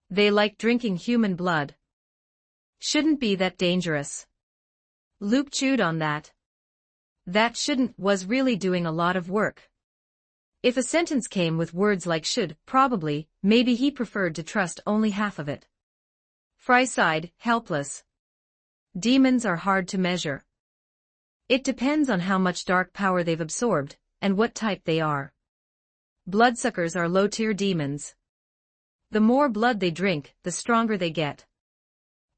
Speaker 1: They like drinking human blood. Shouldn't be that dangerous." Luke chewed on that. That "shouldn't" was really doing a lot of work. If a sentence came with words like should, probably, maybe he preferred to trust only half of it. Fry sighed, helpless. Demons are hard to measure. It depends on how much dark power they've absorbed, and what type they are. Bloodsuckers are low-tier demons. The more blood they drink, the stronger they get.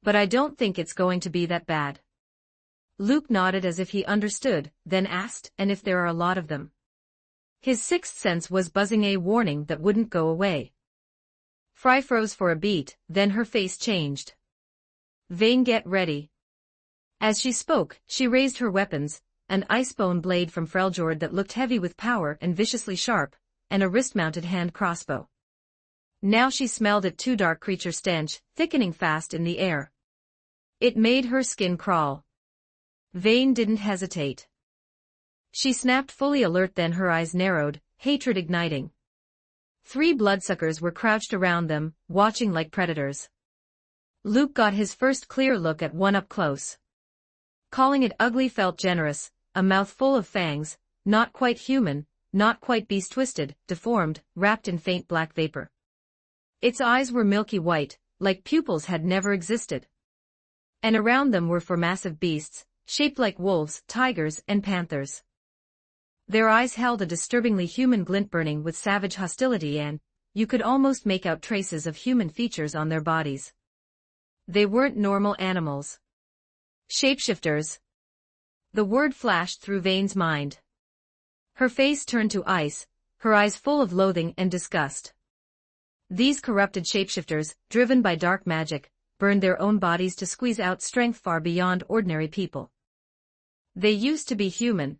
Speaker 1: But I don't think it's going to be that bad. Luke nodded as if he understood, then asked, "And if there are a lot of them?" His sixth sense was buzzing a warning that wouldn't go away. Fry froze for a beat, then her face changed. "Vane, get ready." As she spoke, she raised her weapons, an icebone blade from Freljord that looked heavy with power and viciously sharp, and a wrist-mounted hand crossbow. Now she smelled it too, dark creature stench, thickening fast in the air. It made her skin crawl. Vane didn't hesitate. She snapped, fully alert, then her eyes narrowed, hatred igniting. 3 bloodsuckers were crouched around them, watching like predators. Luke got his first clear look at one up close. Calling it ugly felt generous, a mouth full of fangs, not quite human, not quite beast-twisted, deformed, wrapped in faint black vapor. Its eyes were milky white, like pupils had never existed. And around them were 4 massive beasts, shaped like wolves, tigers, and panthers. Their eyes held a disturbingly human glint, burning with savage hostility, and you could almost make out traces of human features on their bodies. They weren't normal animals. Shapeshifters. The word flashed through Vane's mind. Her face turned to ice, her eyes full of loathing and disgust. These corrupted shapeshifters, driven by dark magic, burned their own bodies to squeeze out strength far beyond ordinary people. They used to be human.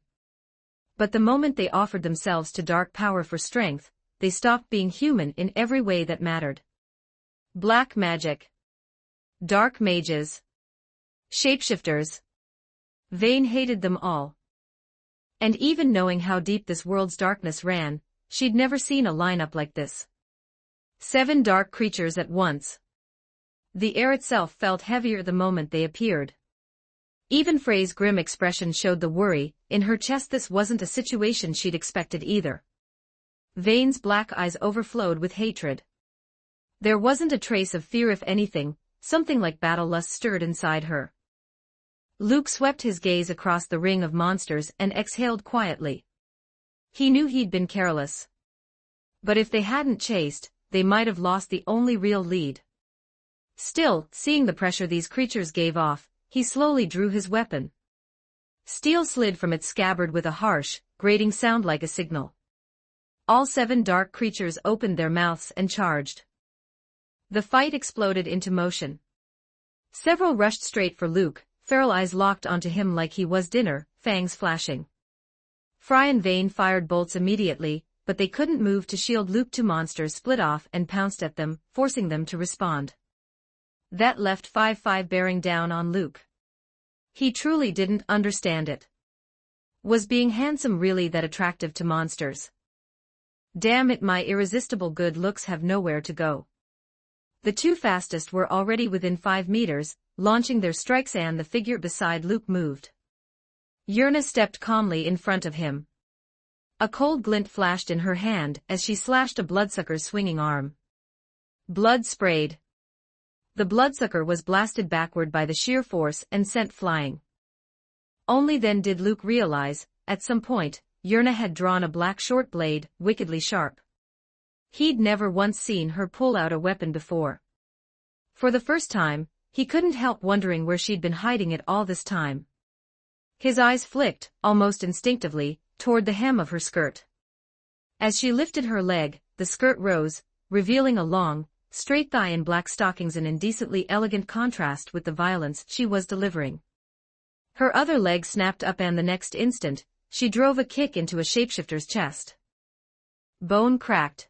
Speaker 1: But the moment they offered themselves to dark power for strength, they stopped being human in every way that mattered. Black magic. Dark mages. Shapeshifters. Vayne hated them all. And even knowing how deep this world's darkness ran, she'd never seen a lineup like this. 7 dark creatures at once. The air itself felt heavier the moment they appeared. Even Frey's grim expression showed the worry in her chest. This wasn't a situation she'd expected either. Vayne's black eyes overflowed with hatred. There wasn't a trace of fear. If anything, something like battle lust stirred inside her. Luke swept his gaze across the ring of monsters and exhaled quietly. He knew he'd been careless. But if they hadn't chased, they might have lost the only real lead. Still, seeing the pressure these creatures gave off, he slowly drew his weapon. Steel slid from its scabbard with a harsh, grating sound like a signal. All 7 dark creatures opened their mouths and charged. The fight exploded into motion. Several rushed straight for Luke, feral eyes locked onto him like he was dinner, fangs flashing. Fry and Vayne fired bolts immediately, but they couldn't move to shield Luke. 2 monsters split off and pounced at them, forcing them to respond. That left 5-5 bearing down on Luke. He truly didn't understand it. Was being handsome really that attractive to monsters? Damn it, my irresistible good looks have nowhere to go. The 2 fastest were already within 5 meters, launching their strikes, and the figure beside Luke moved. Yurna stepped calmly in front of him. A cold glint flashed in her hand as she slashed a bloodsucker's swinging arm. Blood sprayed. The bloodsucker was blasted backward by the sheer force and sent flying. Only then did Luke realize, at some point, Yurna had drawn a black short blade, wickedly sharp. He'd never once seen her pull out a weapon before. For the first time, he couldn't help wondering where she'd been hiding it all this time. His eyes flicked, almost instinctively, toward the hem of her skirt. As she lifted her leg, the skirt rose, revealing a long, straight thigh in black stockings, an indecently elegant contrast with the violence she was delivering. Her other leg snapped up, and the next instant, she drove a kick into a shapeshifter's chest. Bone cracked.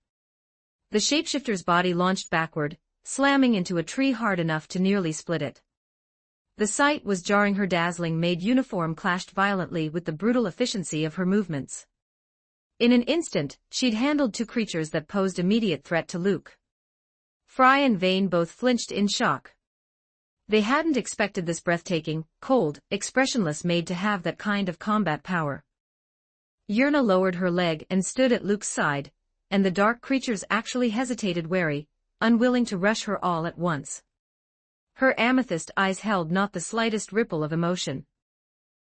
Speaker 1: The shapeshifter's body launched backward, slamming into a tree hard enough to nearly split it. The sight was jarring. Her dazzling maid uniform clashed violently with the brutal efficiency of her movements. In an instant, she'd handled 2 creatures that posed immediate threat to Luke. Fry and Vayne both flinched in shock. They hadn't expected this breathtaking, cold, expressionless maid to have that kind of combat power. Yurna lowered her leg and stood at Luke's side, and the dark creatures actually hesitated, wary, unwilling to rush her all at once. Her amethyst eyes held not the slightest ripple of emotion.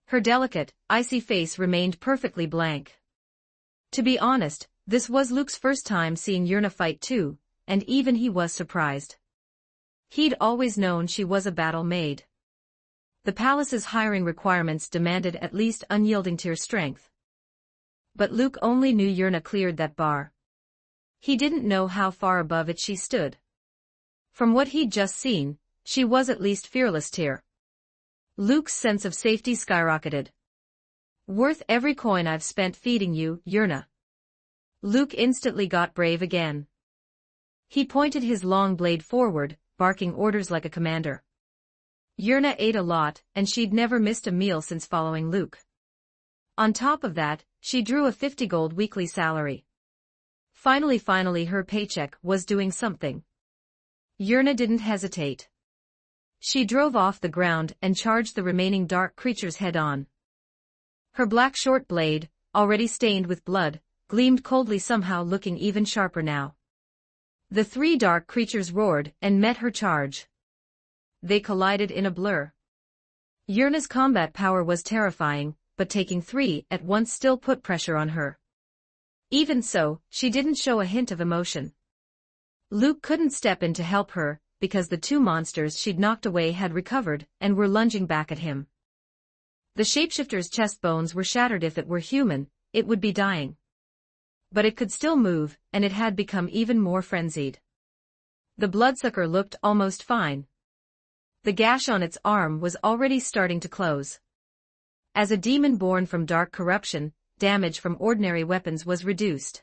Speaker 1: Her delicate, icy face remained perfectly blank. To be honest, this was Luke's first time seeing Yurna fight too, and even he was surprised. He'd always known she was a battle maid. The palace's hiring requirements demanded at least unyielding tier strength. But Luke only knew Yurna cleared that bar. He didn't know how far above it she stood. From what he'd just seen, she was at least fearless tier. Luke's sense of safety skyrocketed. Worth every coin I've spent feeding you, Yurna. Luke instantly got brave again. He pointed his long blade forward, barking orders like a commander. Yurna ate a lot, and she'd never missed a meal since following Luke. On top of that, she drew a 50 gold weekly salary. Finally her paycheck was doing something. Yurna didn't hesitate. She drove off the ground and charged the remaining dark creatures head-on. Her black short blade, already stained with blood, gleamed coldly, somehow looking even sharper now. The 3 dark creatures roared and met her charge. They collided in a blur. Yurna's combat power was terrifying, but taking 3 at once still put pressure on her. Even so, she didn't show a hint of emotion. Luke couldn't step in to help her, because the 2 monsters she'd knocked away had recovered and were lunging back at him. The shapeshifter's chest bones were shattered. If it were human, it would be dying. But it could still move, and it had become even more frenzied. The bloodsucker looked almost fine. The gash on its arm was already starting to close. As a demon born from dark corruption, damage from ordinary weapons was reduced.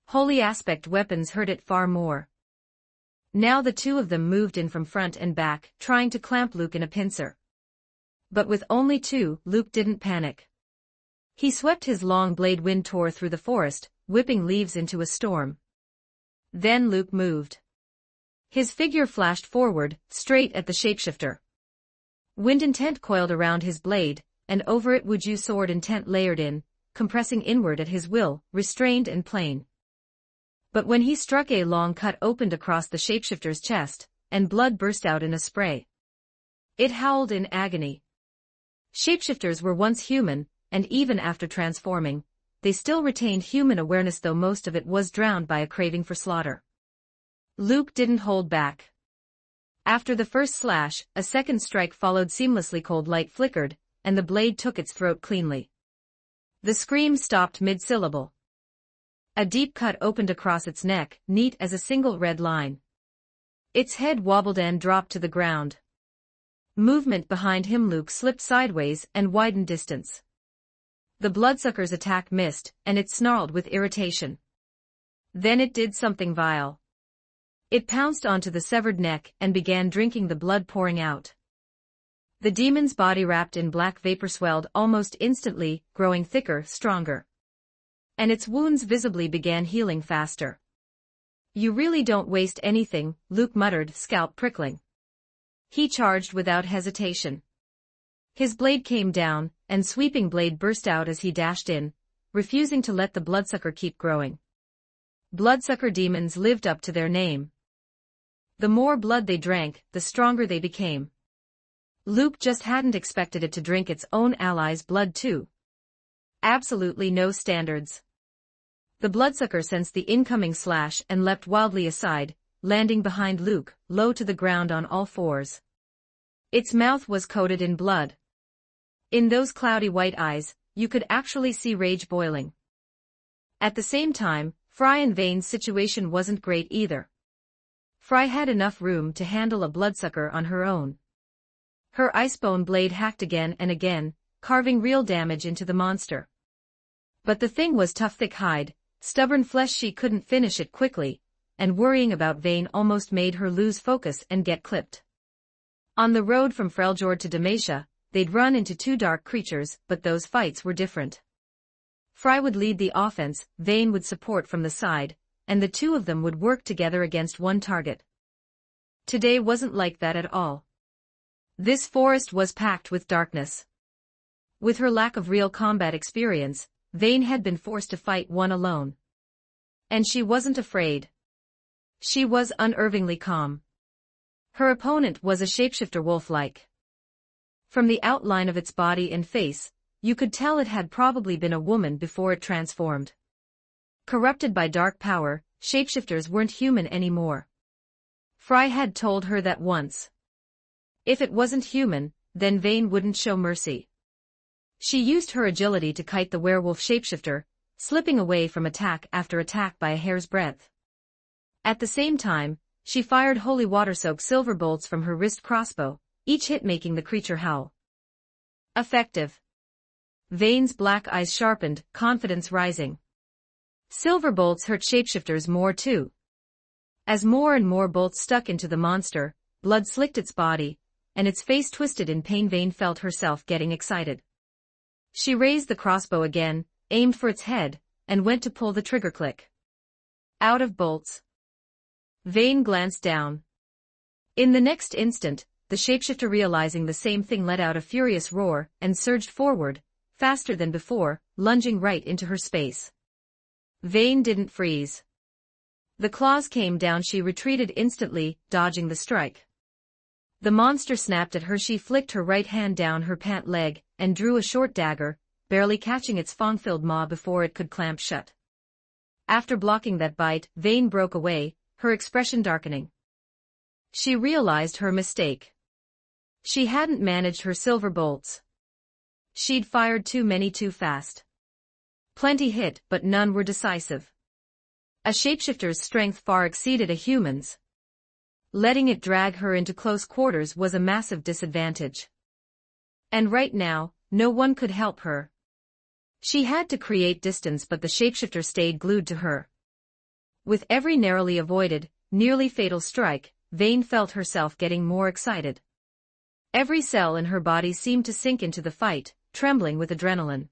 Speaker 1: Holy aspect weapons hurt it far more. Now the two of them moved in from front and back, trying to clamp Luke in a pincer. But with only two, Luke didn't panic. He swept his long blade. Wind tore through the forest, whipping leaves into a storm. Then Luke moved. His figure flashed forward, straight at the shapeshifter. Wind intent coiled around his blade, and over it Wuju sword intent layered in, compressing inward at his will, restrained and plain. But when he struck, a long cut opened across the shapeshifter's chest, and blood burst out in a spray. It howled in agony. Shapeshifters were once human, and even after transforming, they still retained human awareness, though most of it was drowned by a craving for slaughter. Luke didn't hold back. After the first slash, a second strike followed seamlessly. Cold light flickered, and the blade took its throat cleanly. The scream stopped mid-syllable. A deep cut opened across its neck, neat as a single red line. Its head wobbled and dropped to the ground. Movement behind him. Luke slipped sideways and widened distance. The bloodsucker's attack missed, and it snarled with irritation. Then it did something vile. It pounced onto the severed neck and began drinking the blood pouring out. The demon's body wrapped in black vapor swelled almost instantly, growing thicker, stronger. And its wounds visibly began healing faster. "You really don't waste anything," Luke muttered, scalp prickling. He charged without hesitation. His blade came down, and sweeping blade burst out as he dashed in, refusing to let the bloodsucker keep growing. Bloodsucker demons lived up to their name. The more blood they drank, the stronger they became. Luke just hadn't expected it to drink its own allies' blood too. Absolutely no standards. The bloodsucker sensed the incoming slash and leapt wildly aside, landing behind Luke, low to the ground on all fours. Its mouth was coated in blood. In those cloudy white eyes, you could actually see rage boiling. At the same time, Fry and Vane's situation wasn't great either. Fry had enough room to handle a bloodsucker on her own. Her icebone blade hacked again and again, carving real damage into the monster. But the thing was tough, thick hide, stubborn flesh. She couldn't finish it quickly, and worrying about Vane almost made her lose focus and get clipped. On the road from Freljord to Demacia, they'd run into two dark creatures, but those fights were different. Fry would lead the offense, Vane would support from the side, and the two of them would work together against one target. Today wasn't like that at all. This forest was packed with darkness. With her lack of real combat experience, Vane had been forced to fight one alone. And she wasn't afraid. She was unervingly calm. Her opponent was a shapeshifter wolf-like. From the outline of its body and face, you could tell it had probably been a woman before it transformed. Corrupted by dark power, shapeshifters weren't human anymore. Fry had told her that once. If it wasn't human, then Vane wouldn't show mercy. She used her agility to kite the werewolf shapeshifter, slipping away from attack after attack by a hair's breadth. At the same time, she fired holy water-soaked silver bolts from her wrist crossbow, each hit making the creature howl. Effective. Vane's black eyes sharpened, confidence rising. Silver bolts hurt shapeshifters more too. As more and more bolts stuck into the monster, blood slicked its body, and its face twisted in pain. Vane felt herself getting excited. She raised the crossbow again, aimed for its head, and went to pull the trigger. Click. Out of bolts. Vane glanced down. In the next instant, the shapeshifter, realizing the same thing, let out a furious roar and surged forward, faster than before, lunging right into her space. Vane didn't freeze. The claws came down. She retreated instantly, dodging the strike. The monster snapped at her. She flicked her right hand down her pant leg and drew a short dagger, barely catching its fang-filled maw before it could clamp shut. After blocking that bite, Vane broke away, her expression darkening. She realized her mistake. She hadn't managed her silver bolts. She'd fired too many too fast. Plenty hit, but none were decisive. A shapeshifter's strength far exceeded a human's. Letting it drag her into close quarters was a massive disadvantage. And right now, no one could help her. She had to create distance, but the shapeshifter stayed glued to her. With every narrowly avoided, nearly fatal strike, Vayne felt herself getting more excited. Every cell in her body seemed to sink into the fight, trembling with adrenaline.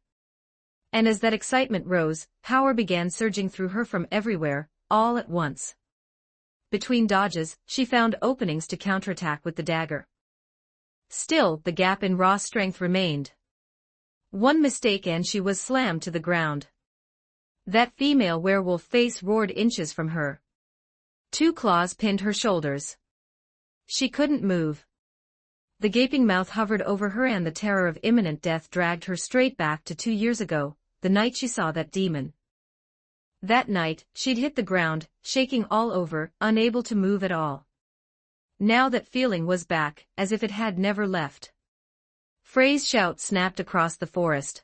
Speaker 1: And as that excitement rose, power began surging through her from everywhere, all at once. Between dodges, she found openings to counterattack with the dagger. Still, the gap in raw strength remained. One mistake and she was slammed to the ground. That female werewolf face roared inches from her. Two claws pinned her shoulders. She couldn't move. The gaping mouth hovered over her and the terror of imminent death dragged her straight back to 2 years ago, the night she saw that demon. That night, she'd hit the ground, shaking all over, unable to move at all. Now that feeling was back, as if it had never left. Frey's shout snapped across the forest.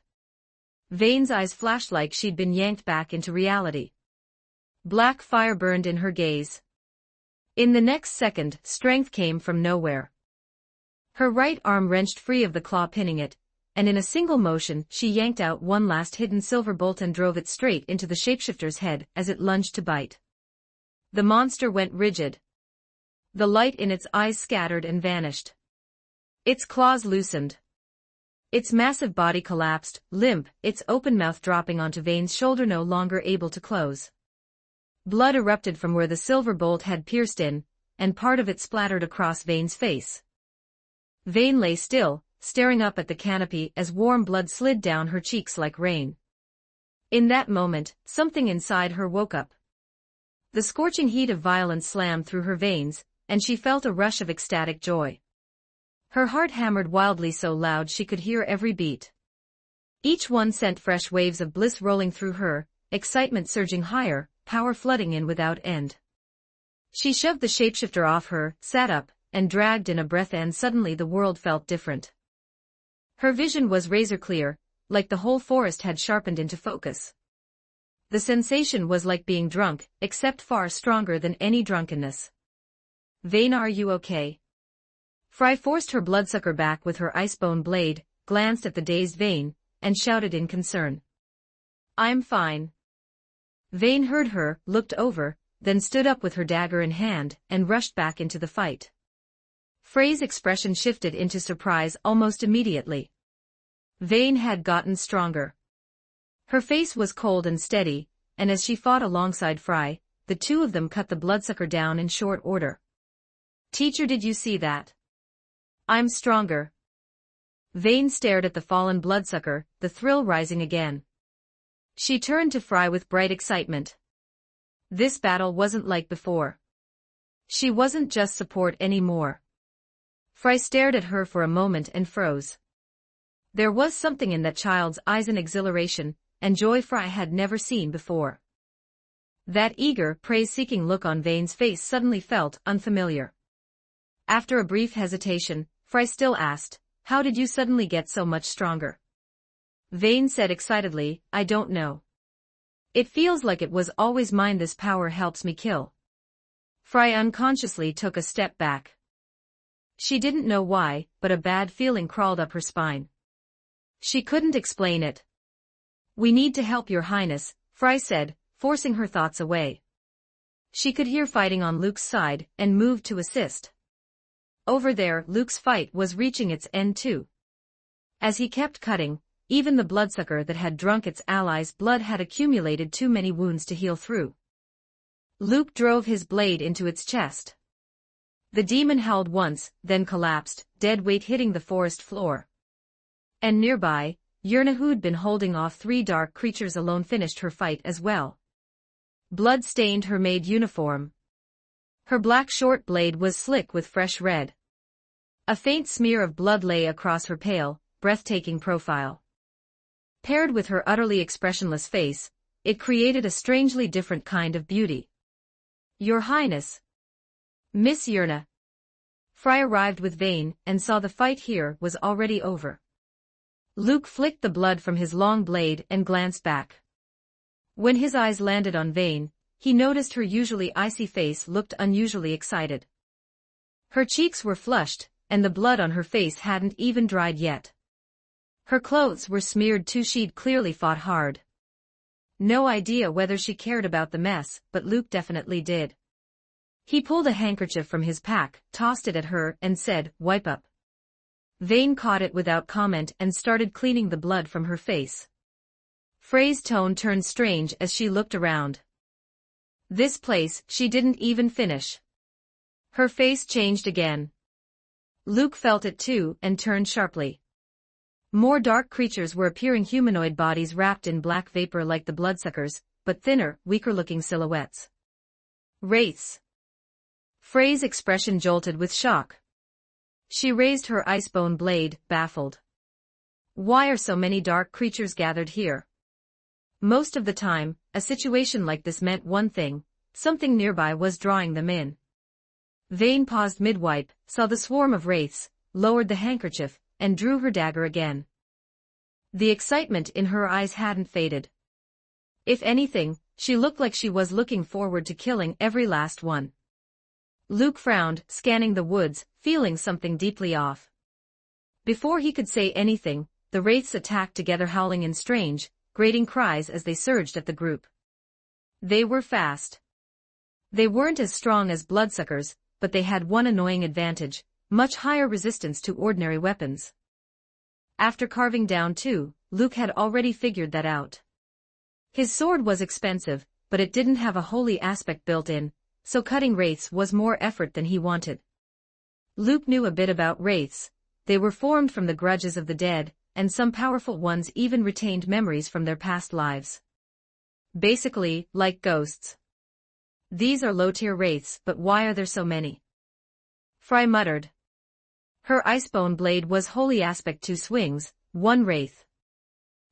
Speaker 1: Vayne's eyes flashed like she'd been yanked back into reality. Black fire burned in her gaze. In the next second, strength came from nowhere. Her right arm wrenched free of the claw pinning it, and in a single motion she yanked out one last hidden silver bolt and drove it straight into the shapeshifter's head as it lunged to bite. The monster went rigid. The light in its eyes scattered and vanished. Its claws loosened. Its massive body collapsed, limp, its open mouth dropping onto Vayne's shoulder no longer able to close. Blood erupted from where the silver bolt had pierced in, and part of it splattered across Vayne's face. Vayne lay still, staring up at the canopy as warm blood slid down her cheeks like rain. In that moment, something inside her woke up. The scorching heat of violence slammed through her veins, and she felt a rush of ecstatic joy. Her heart hammered wildly so loud she could hear every beat. Each one sent fresh waves of bliss rolling through her, excitement surging higher, power flooding in without end. She shoved the shapeshifter off her, sat up, and dragged in a breath, and suddenly the world felt different. Her vision was razor clear, like the whole forest had sharpened into focus. The sensation was like being drunk, except far stronger than any drunkenness. Vayne, are you okay? Frey forced her bloodsucker back with her icebone blade, glanced at the dazed Vayne, and shouted in concern. I'm fine. Vayne heard her, looked over, then stood up with her dagger in hand, and rushed back into the fight. Frey's expression shifted into surprise almost immediately. Vayne had gotten stronger. Her face was cold and steady, and as she fought alongside Frey, the two of them cut the bloodsucker down in short order. Teacher, did you see that? I'm stronger. Vayne stared at the fallen bloodsucker, the thrill rising again. She turned to Frey with bright excitement. This battle wasn't like before. She wasn't just support anymore. Frey stared at her for a moment and froze. There was something in that child's eyes, an exhilaration and joy Frey had never seen before. That eager, praise-seeking look on Vayne's face suddenly felt unfamiliar. After a brief hesitation, Frey still asked, "How did you suddenly get so much stronger?" Vayne said excitedly, "I don't know. It feels like it was always mine. This power helps me kill." Frey unconsciously took a step back. She didn't know why, but a bad feeling crawled up her spine. She couldn't explain it. "We need to help your highness," Frey said, forcing her thoughts away. She could hear fighting on Luke's side, and moved to assist. Over there, Luke's fight was reaching its end too. As he kept cutting, even the bloodsucker that had drunk its allies' blood had accumulated too many wounds to heal through. Luke drove his blade into its chest. The demon howled once, then collapsed, dead weight hitting the forest floor. And nearby, Yerna, who'd been holding off 3 dark creatures alone, finished her fight as well. Blood stained her maid uniform. Her black short blade was slick with fresh red. A faint smear of blood lay across her pale, breathtaking profile. Paired with her utterly expressionless face, it created a strangely different kind of beauty. "Your Highness." "Miss Yerna." Frey arrived with Vayne and saw the fight here was already over. Luke flicked the blood from his long blade and glanced back. When his eyes landed on Vayne, he noticed her usually icy face looked unusually excited. Her cheeks were flushed, and the blood on her face hadn't even dried yet. Her clothes were smeared too. She'd clearly fought hard. No idea whether she cared about the mess, but Luke definitely did. He pulled a handkerchief from his pack, tossed it at her, and said, "Wipe up." Vane caught it without comment and started cleaning the blood from her face. Frey's tone turned strange as she looked around. This place, she didn't even finish. Her face changed again. Luke felt it too, and turned sharply. More dark creatures were appearing, humanoid bodies wrapped in black vapor like the bloodsuckers, but thinner, weaker-looking silhouettes. Wraiths. Frey's expression jolted with shock. She raised her icebone blade, baffled. Why are so many dark creatures gathered here? Most of the time, a situation like this meant one thing: something nearby was drawing them in. Vane paused mid-wipe, saw the swarm of wraiths, lowered the handkerchief, and drew her dagger again. The excitement in her eyes hadn't faded. If anything, she looked like she was looking forward to killing every last one. Luke frowned, scanning the woods, feeling something deeply off. Before he could say anything, the wraiths attacked together, howling in strange, grating cries as they surged at the group. They were fast. They weren't as strong as bloodsuckers, but they had one annoying advantage: much higher resistance to ordinary weapons. After carving down two, Luke had already figured that out. His sword was expensive, but it didn't have a holy aspect built in, so cutting wraiths was more effort than he wanted. Luke knew a bit about wraiths. They were formed from the grudges of the dead, and some powerful ones even retained memories from their past lives. Basically, like ghosts. These are low-tier wraiths, but why are there so many? Frey muttered. Her icebone blade was holy aspect, 2 swings, 1 wraith.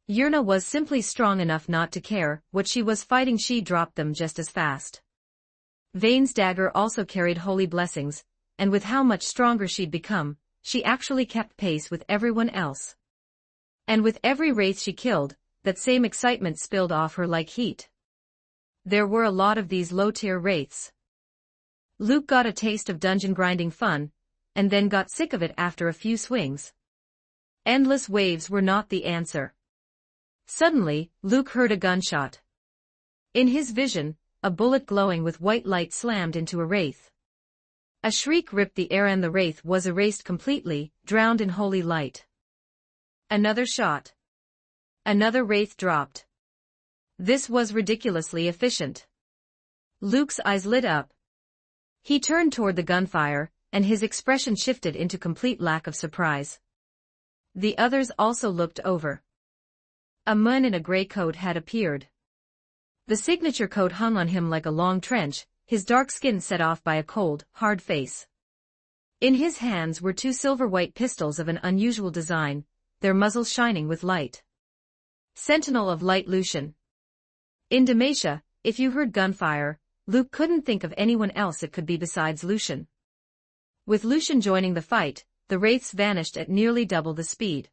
Speaker 1: Yurna was simply strong enough not to care what she was fighting. She dropped them just as fast. Vane's dagger also carried holy blessings, and with how much stronger she'd become, she actually kept pace with everyone else. And with every wraith she killed, that same excitement spilled off her like heat. There were a lot of these low-tier wraiths. Luke got a taste of dungeon grinding fun, and then got sick of it after a few swings. Endless waves were not the answer. Suddenly, Luke heard a gunshot. In his vision, a bullet glowing with white light slammed into a wraith. A shriek ripped the air and the wraith was erased completely, drowned in holy light. Another shot. Another wraith dropped. This was ridiculously efficient. Luke's eyes lit up. He turned toward the gunfire, and his expression shifted into complete lack of surprise. The others also looked over. A man in a gray coat had appeared. The signature coat hung on him like a long trench, his dark skin set off by a cold, hard face. In his hands were 2 silver-white pistols of an unusual design, their muzzles shining with light. Sentinel of Light Lucian. In Demacia, if you heard gunfire, Luke couldn't think of anyone else it could be besides Lucian. With Lucian joining the fight, the wraiths vanished at nearly double the speed.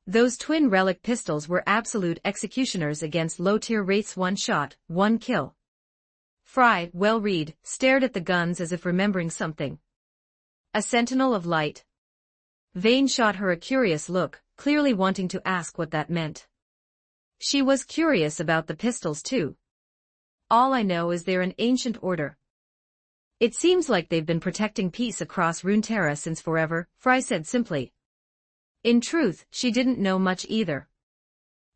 Speaker 1: Those twin relic pistols were absolute executioners against low-tier wraiths. 1 shot, 1 kill. Frey, well read, stared at the guns as if remembering something. A sentinel of light. Vane shot her a curious look, clearly wanting to ask what that meant. She was curious about the pistols too. All I know is they're an ancient order. It seems like they've been protecting peace across Runeterra since forever, Frey said simply. In truth, she didn't know much either.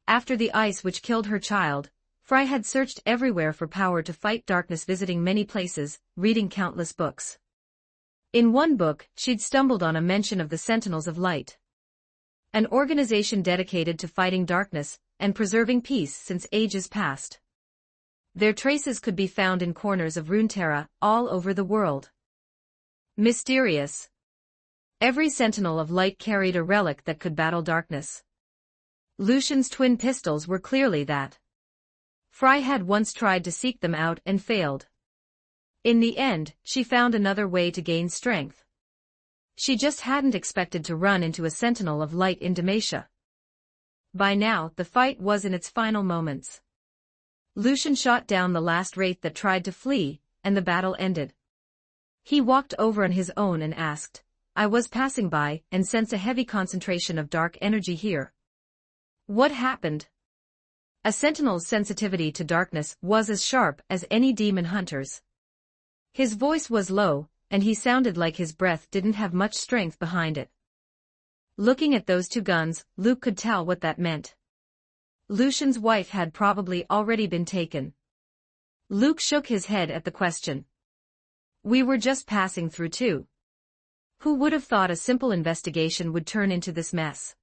Speaker 1: After the ice which killed her child, Frey had searched everywhere for power to fight darkness, visiting many places, reading countless books. In one book, she'd stumbled on a mention of the Sentinels of Light. An organization dedicated to fighting darkness and preserving peace since ages past. Their traces could be found in corners of Runeterra, all over the world. Mysterious. Every Sentinel of Light carried a relic that could battle darkness. Lucian's twin pistols were clearly that. Frey had once tried to seek them out and failed. In the end, she found another way to gain strength. She just hadn't expected to run into a Sentinel of Light in Demacia. By now, the fight was in its final moments. Lucian shot down the last wraith that tried to flee, and the battle ended. He walked over on his own and asked, I was passing by and sense a heavy concentration of dark energy here. What happened? A sentinel's sensitivity to darkness was as sharp as any demon hunter's. His voice was low, and he sounded like his breath didn't have much strength behind it. Looking at those two guns, Luke could tell what that meant. Lucian's wife had probably already been taken. Luke shook his head at the question. We were just passing through too. Who would have thought a simple investigation would turn into this mess?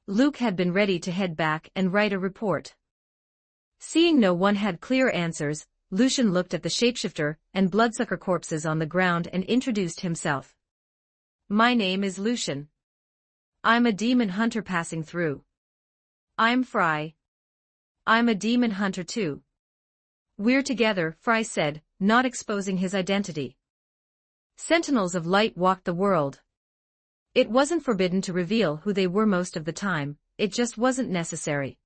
Speaker 1: Luke had been ready to head back and write a report. Seeing no one had clear answers, Lucian looked at the shapeshifter and bloodsucker corpses on the ground and introduced himself. My name is Lucian. I'm a demon hunter passing through. I'm Fry. I'm a demon hunter too. We're together, Fry said, not exposing his identity. Sentinels of light walked the world. It wasn't forbidden to reveal who they were most of the time, it just wasn't necessary.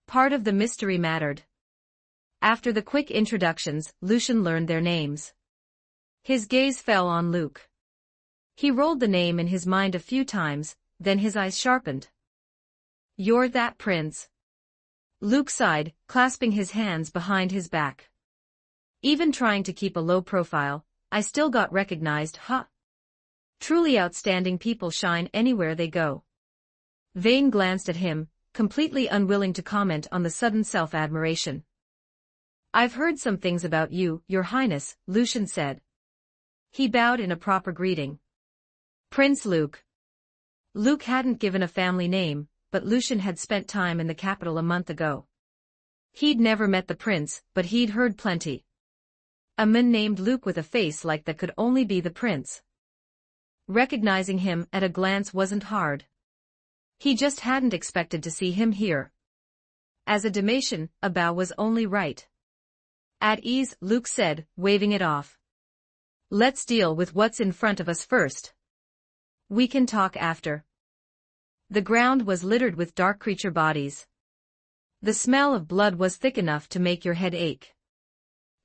Speaker 1: Part of the mystery mattered. After the quick introductions, Lucian learned their names. His gaze fell on Luke. He rolled the name in his mind a few times, then his eyes sharpened. You're that prince. Luke sighed, clasping his hands behind his back. Even trying to keep a low profile, I still got recognized, huh? Truly outstanding people shine anywhere they go. Vane glanced at him, completely unwilling to comment on the sudden self-admiration. I've heard some things about you, Your Highness, Lucian said. He bowed in a proper greeting. Prince Luke. Luke hadn't given a family name, but Lucian had spent time in the capital a month ago. He'd never met the prince, but he'd heard plenty. A man named Luke with a face like that could only be the prince. Recognizing him at a glance wasn't hard. He just hadn't expected to see him here. As a Demacian, a bow was only right. At ease, Luke said, waving it off. Let's deal with what's in front of us first. We can talk after. The ground was littered with dark creature bodies. The smell of blood was thick enough to make your head ache.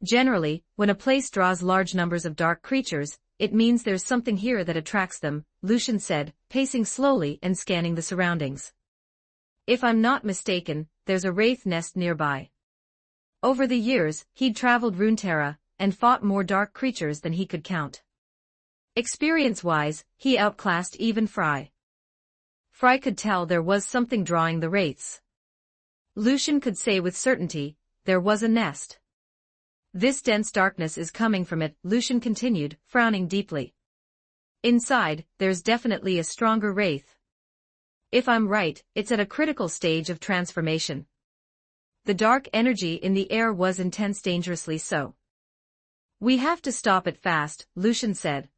Speaker 1: Generally, when a place draws large numbers of dark creatures, it means there's something here that attracts them, Lucian said, pacing slowly and scanning the surroundings. If I'm not mistaken, there's a wraith nest nearby. Over the years, he'd traveled Runeterra, and fought more dark creatures than he could count. Experience-wise, he outclassed even Fry. Fry could tell there was something drawing the wraiths. Lucian could say with certainty, there was a nest. This dense darkness is coming from it, Lucian continued, frowning deeply. Inside, there's definitely a stronger wraith. If I'm right, it's at a critical stage of transformation. The dark energy in the air was intense, dangerously so. We have to stop it fast, Lucian said.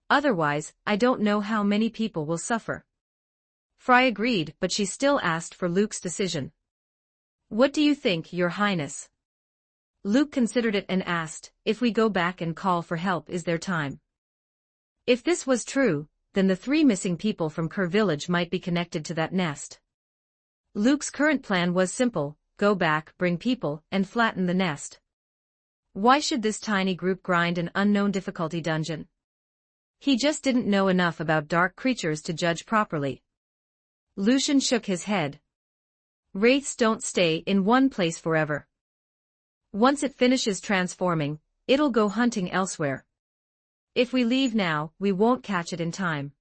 Speaker 1: Otherwise, I don't know how many people will suffer. Fry agreed, but she still asked for Luke's decision. What do you think, Your Highness? Luke considered it and asked, if we go back and call for help, is there time? If this was true, then the 3 missing people from Kerr village might be connected to that nest. Luke's current plan was simple, go back, bring people, and flatten the nest. Why should this tiny group grind an unknown difficulty dungeon? He just didn't know enough about dark creatures to judge properly. Lucian shook his head. Wraiths don't stay in one place forever. Once it finishes transforming, it'll go hunting elsewhere. If we leave now, we won't catch it in time.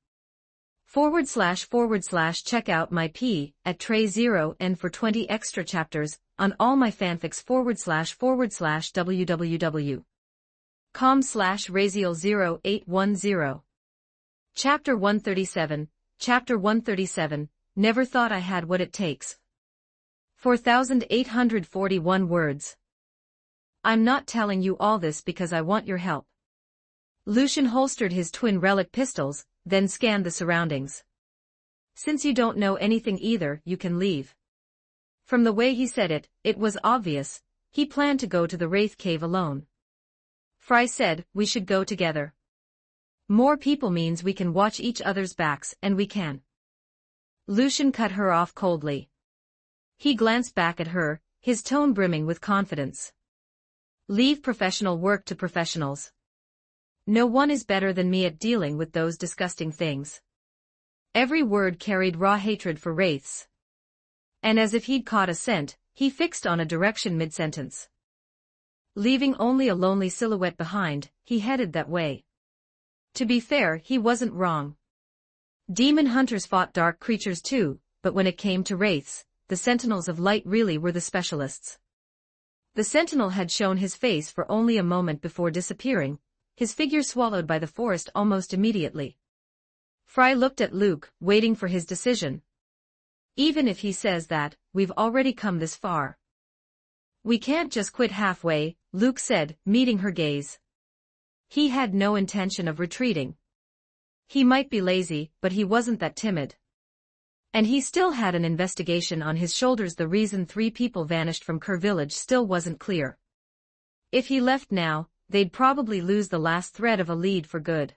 Speaker 1: // check out my P at Tray0 and for 20 extra chapters on all my fanfics // www.com/Raziel0810. Chapter 137, Chapter 137, Never thought I had what it takes. 4,841 words. I'm not telling you all this because I want your help. Lucian holstered his twin relic pistols, then scanned the surroundings. Since you don't know anything either, you can leave. From the way he said it, it was obvious, he planned to go to the Wraith Cave alone. Fry said, we should go together. More people means we can watch each other's backs, and we can. Lucian cut her off coldly. He glanced back at her, his tone brimming with confidence. Leave professional work to professionals. No one is better than me at dealing with those disgusting things. Every word carried raw hatred for wraiths. And as if he'd caught a scent, he fixed on a direction mid-sentence. Leaving only a lonely silhouette behind, he headed that way. To be fair, he wasn't wrong. Demon hunters fought dark creatures too, but when it came to wraiths, the Sentinels of Light really were the specialists. The Sentinel had shown his face for only a moment before disappearing, his figure swallowed by the forest almost immediately. Fry looked at Luke, waiting for his decision. Even if he says that, we've already come this far. We can't just quit halfway, Luke said, meeting her gaze. He had no intention of retreating. He might be lazy, but he wasn't that timid. And he still had an investigation on his shoulders. The reason 3 people vanished from Kerr Village still wasn't clear. If he left now, they'd probably lose the last thread of a lead for good.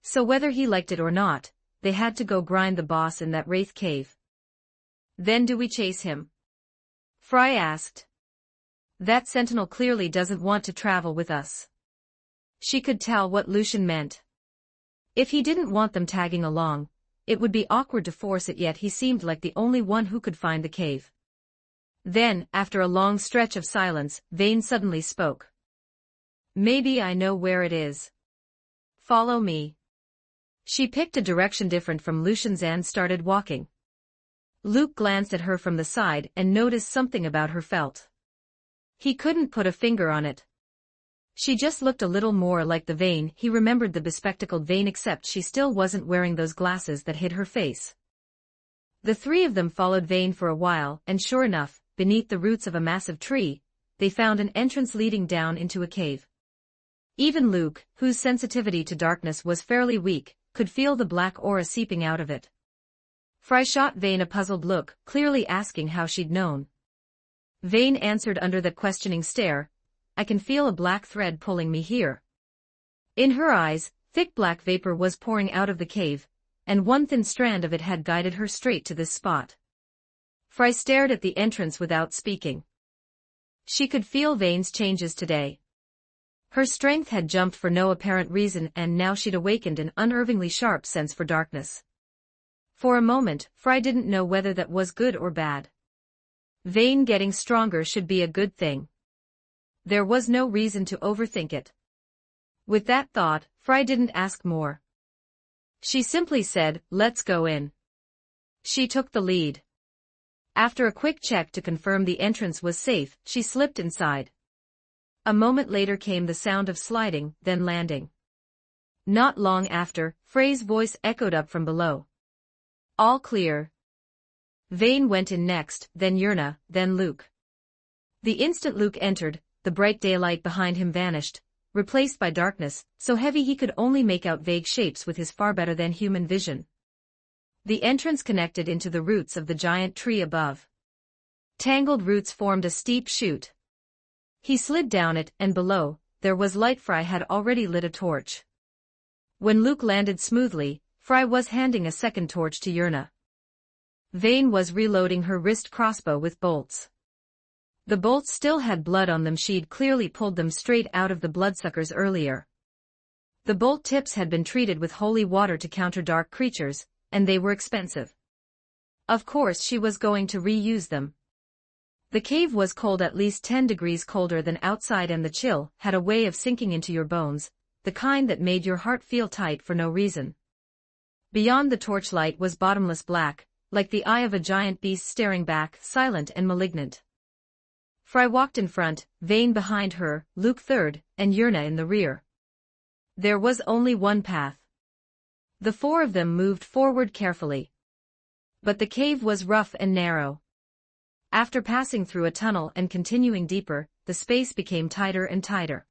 Speaker 1: So whether he liked it or not, they had to go grind the boss in that wraith cave. Then do we chase him? Fry asked. That sentinel clearly doesn't want to travel with us. She could tell what Lucian meant. If he didn't want them tagging along, it would be awkward to force it, yet he seemed like the only one who could find the cave. Then, after a long stretch of silence, Vane suddenly spoke. Maybe I know where it is. Follow me. She picked a direction different from Lucian's and started walking. Luke glanced at her from the side and noticed something about her felt. He couldn't put a finger on it. She just looked a little more like the Vane he remembered, the bespectacled Vane, except she still wasn't wearing those glasses that hid her face. The 3 of them followed Vane for a while, and sure enough, beneath the roots of a massive tree, they found an entrance leading down into a cave. Even Luke, whose sensitivity to darkness was fairly weak, could feel the black aura seeping out of it. Fry shot Vane a puzzled look, clearly asking how she'd known. Vane answered under that questioning stare, I can feel a black thread pulling me here. In her eyes, thick black vapor was pouring out of the cave, and one thin strand of it had guided her straight to this spot. Fry stared at the entrance without speaking. She could feel Vane's changes today. Her strength had jumped for no apparent reason, and now she'd awakened an unnervingly sharp sense for darkness. For a moment, Fry didn't know whether that was good or bad. Vane getting stronger should be a good thing. There was no reason to overthink it. With that thought, Fry didn't ask more. She simply said, let's go in. She took the lead. After a quick check to confirm the entrance was safe, she slipped inside. A moment later came the sound of sliding, then landing. Not long after, Frey's voice echoed up from below. All clear. Vane went in next, then Yurna, then Luke. The instant Luke entered, the bright daylight behind him vanished, replaced by darkness, so heavy he could only make out vague shapes with his far better than human vision. The entrance connected into the roots of the giant tree above. Tangled roots formed a steep chute. He slid down it, and below, there was light. Fry had already lit a torch. When Luke landed smoothly, Fry was handing a second torch to Yurna. Vane was reloading her wrist crossbow with bolts. The bolts still had blood on them. She'd clearly pulled them straight out of the bloodsuckers earlier. The bolt tips had been treated with holy water to counter dark creatures, and they were expensive. Of course she was going to reuse them. The cave was cold, at least 10 degrees colder than outside, and the chill had a way of sinking into your bones, the kind that made your heart feel tight for no reason. Beyond the torchlight was bottomless black, like the eye of a giant beast staring back, silent and malignant. Fry walked in front, Vane behind her, Luke third, and Yurna in the rear. There was only one path. The 4 of them moved forward carefully. But the cave was rough and narrow. After passing through a tunnel and continuing deeper, the space became tighter and tighter.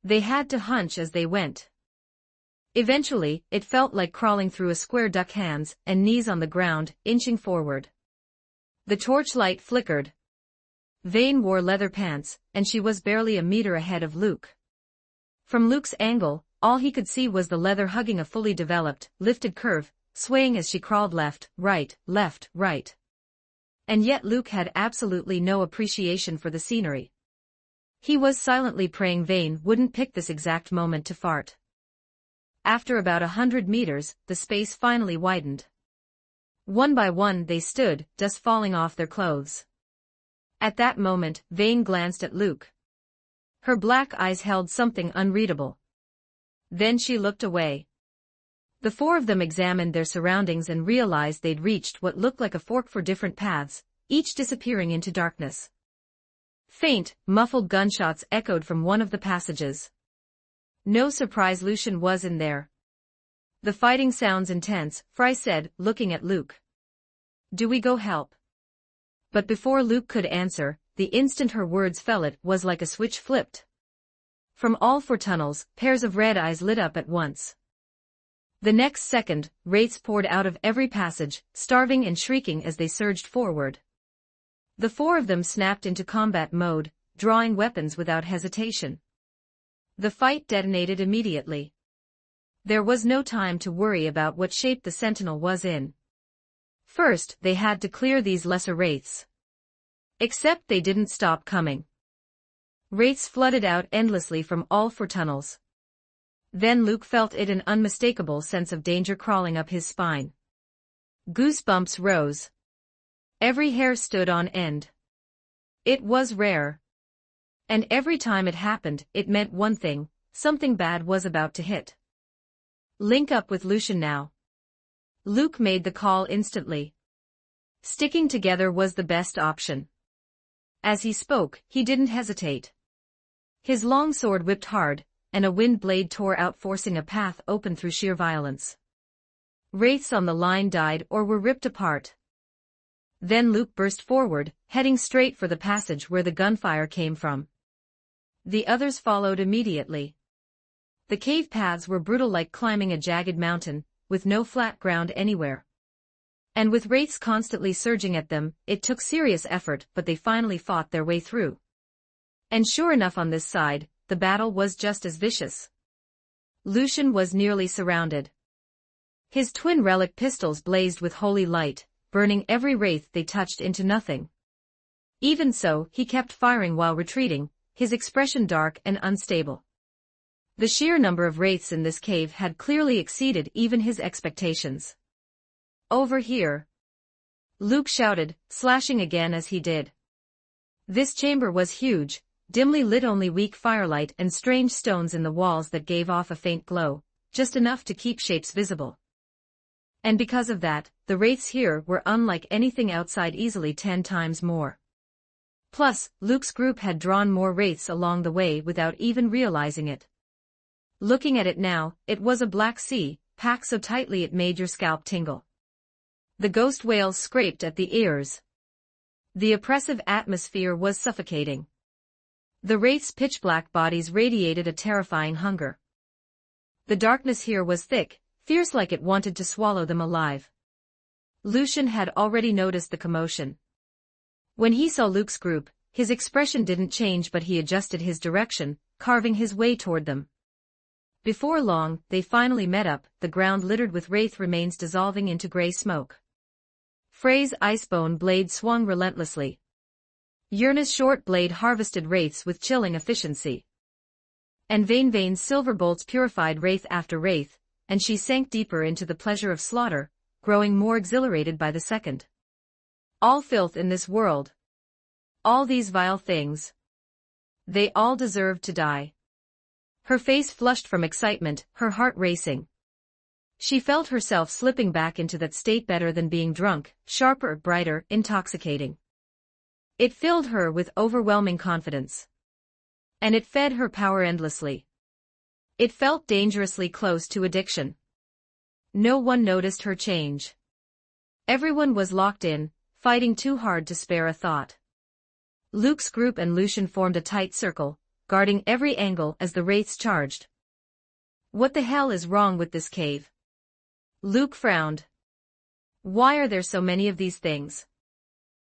Speaker 1: They had to hunch as they went. Eventually, it felt like crawling through a square, duck hands and knees on the ground, inching forward. The torchlight flickered. Vane wore leather pants, and she was barely a meter ahead of Luke. From Luke's angle, all he could see was the leather hugging a fully developed, lifted curve, swaying as she crawled left, right, right. And yet Luke had absolutely no appreciation for the scenery. He was silently praying Vane wouldn't pick this exact moment to fart. After about 100 meters, the space finally widened. One by one they stood, dust falling off their clothes. At that moment, Vane glanced at Luke. Her black eyes held something unreadable. Then she looked away. The four of them examined their surroundings and realized they'd reached what looked like a fork for different paths, each disappearing into darkness. Faint, muffled gunshots echoed from one of the passages. No surprise Lucian was in there. The fighting sounds intense, Fry said, looking at Luke. Do we go help? But before Luke could answer, the instant her words fell it was like a switch flipped. From all four tunnels, pairs of red eyes lit up at once. The next second, wraiths poured out of every passage, starving and shrieking as they surged forward. The four of them snapped into combat mode, drawing weapons without hesitation. The fight detonated immediately. There was no time to worry about what shape the sentinel was in. First, they had to clear these lesser wraiths. Except they didn't stop coming. Wraiths flooded out endlessly from all four tunnels. Then Luke felt an unmistakable sense of danger crawling up his spine. Goosebumps rose. Every hair stood on end. It was rare. And every time it happened, it meant one thing: something bad was about to hit. Link up with Lucian now. Luke made the call instantly. Sticking together was the best option. As he spoke, he didn't hesitate. His long sword whipped hard, and a wind blade tore out, forcing a path open through sheer violence. Wraiths on the line died or were ripped apart. Then Luke burst forward, heading straight for the passage where the gunfire came from. The others followed immediately. The cave paths were brutal, like climbing a jagged mountain, with no flat ground anywhere. And with wraiths constantly surging at them, it took serious effort, but they finally fought their way through. And sure enough, on this side, the battle was just as vicious. Lucian was nearly surrounded. His twin relic pistols blazed with holy light, burning every wraith they touched into nothing. Even so, he kept firing while retreating, his expression dark and unstable. The sheer number of wraiths in this cave had clearly exceeded even his expectations. Over here! Luke shouted, slashing again as he did. This chamber was huge, dimly lit, only weak firelight and strange stones in the walls that gave off a faint glow, just enough to keep shapes visible. And because of that, the wraiths here were unlike anything outside, easily 10 times more. Plus, Luke's group had drawn more wraiths along the way without even realizing it. Looking at it now, it was a black sea, packed so tightly it made your scalp tingle. The ghost wails scraped at the ears. The oppressive atmosphere was suffocating. The wraiths' pitch-black bodies radiated a terrifying hunger. The darkness here was thick, fierce, like it wanted to swallow them alive. Lucian had already noticed the commotion. When he saw Luke's group, his expression didn't change, but he adjusted his direction, carving his way toward them. Before long, they finally met up, the ground littered with wraith remains dissolving into gray smoke. Frey's icebone blade swung relentlessly. Yurna's short blade harvested wraiths with chilling efficiency. And Vane's silver bolts purified wraith after wraith, and she sank deeper into the pleasure of slaughter, growing more exhilarated by the second. All filth in this world. All these vile things. They all deserved to die. Her face flushed from excitement, her heart racing. She felt herself slipping back into that state better than being drunk, sharper, brighter, intoxicating. It filled her with overwhelming confidence. And it fed her power endlessly. It felt dangerously close to addiction. No one noticed her change. Everyone was locked in, fighting too hard to spare a thought. Luke's group and Lucian formed a tight circle, guarding every angle as the wraiths charged. What the hell is wrong with this cave? Luke frowned. Why are there so many of these things?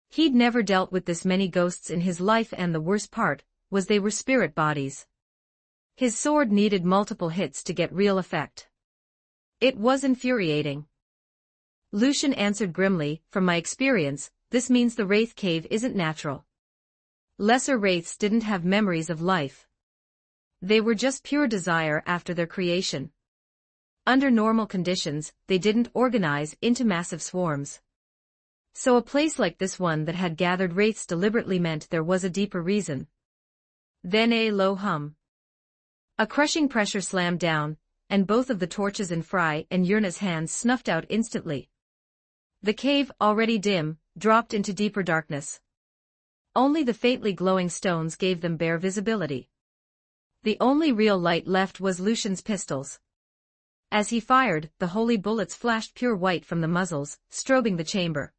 Speaker 1: He'd never dealt with this many ghosts in his life, and the worst part was they were spirit bodies. His sword needed multiple hits to get real effect. It was infuriating. Lucian answered grimly, from my experience, this means the wraith cave isn't natural. Lesser wraiths didn't have memories of life. They were just pure desire after their creation. Under normal conditions, they didn't organize into massive swarms. So a place like this one that had gathered wraiths deliberately meant there was a deeper reason. Then a low hum. A crushing pressure slammed down, and both of the torches in Fry and Yurna's hands snuffed out instantly. The cave, already dim, dropped into deeper darkness. Only the faintly glowing stones gave them bare visibility. The only real light left was Lucian's pistols. As he fired, the holy bullets flashed pure white from the muzzles, strobing the chamber.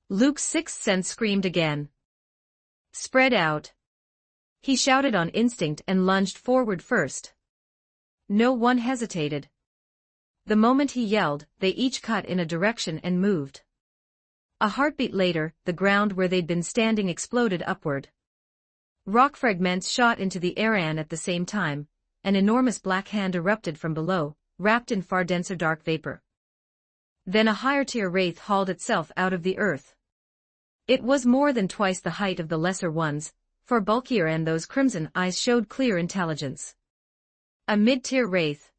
Speaker 1: Luke's sixth sense screamed again. Spread out. He shouted on instinct and lunged forward first. No one hesitated. The moment he yelled, they each cut in a direction and moved. A heartbeat later, the ground where they'd been standing exploded upward. Rock fragments shot into the air, and at the same time, an enormous black hand erupted from below, wrapped in far denser dark vapor. Then a higher-tier wraith hauled itself out of the earth. It was more than twice the height of the lesser ones, far bulkier, and those crimson eyes showed clear intelligence. A mid-tier wraith.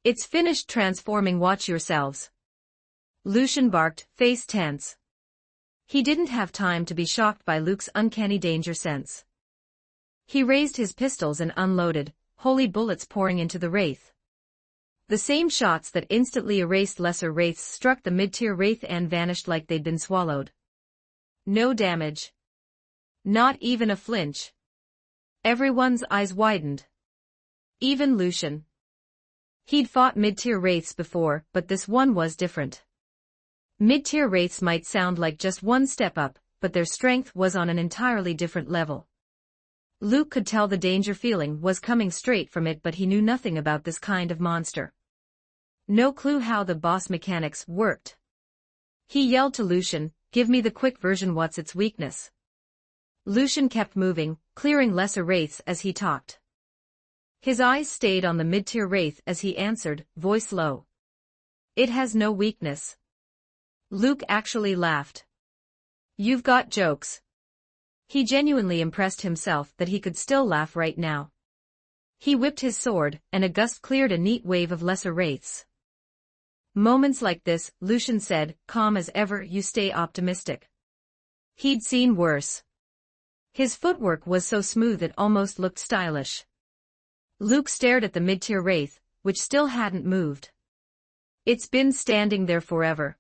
Speaker 1: It's finished transforming, watch yourselves. Lucian barked, face tense. He didn't have time to be shocked by Luke's uncanny danger sense. He raised his pistols and unloaded, holy bullets pouring into the wraith. The same shots that instantly erased lesser wraiths struck the mid-tier wraith and vanished like they'd been swallowed. No damage. Not even a flinch. Everyone's eyes widened. Even Lucian. He'd fought mid-tier wraiths before, but this one was different. Mid-tier wraiths might sound like just one step up, but their strength was on an entirely different level. Luke could tell the danger feeling was coming straight from it, but he knew nothing about this kind of monster. No clue how the boss mechanics worked. He yelled to Lucian, "Give me the quick version, what's its weakness?" Lucian kept moving, clearing lesser wraiths as he talked. His eyes stayed on the mid-tier wraith as he answered, voice low. "It has no weakness." Luke actually laughed. "You've got jokes." He genuinely impressed himself that he could still laugh right now. He whipped his sword, and a gust cleared a neat wave of lesser wraiths. "Moments like this," Lucian said, calm as ever, "you stay optimistic." He'd seen worse. His footwork was so smooth it almost looked stylish. Luke stared at the mid-tier wraith, which still hadn't moved. "It's been standing there forever.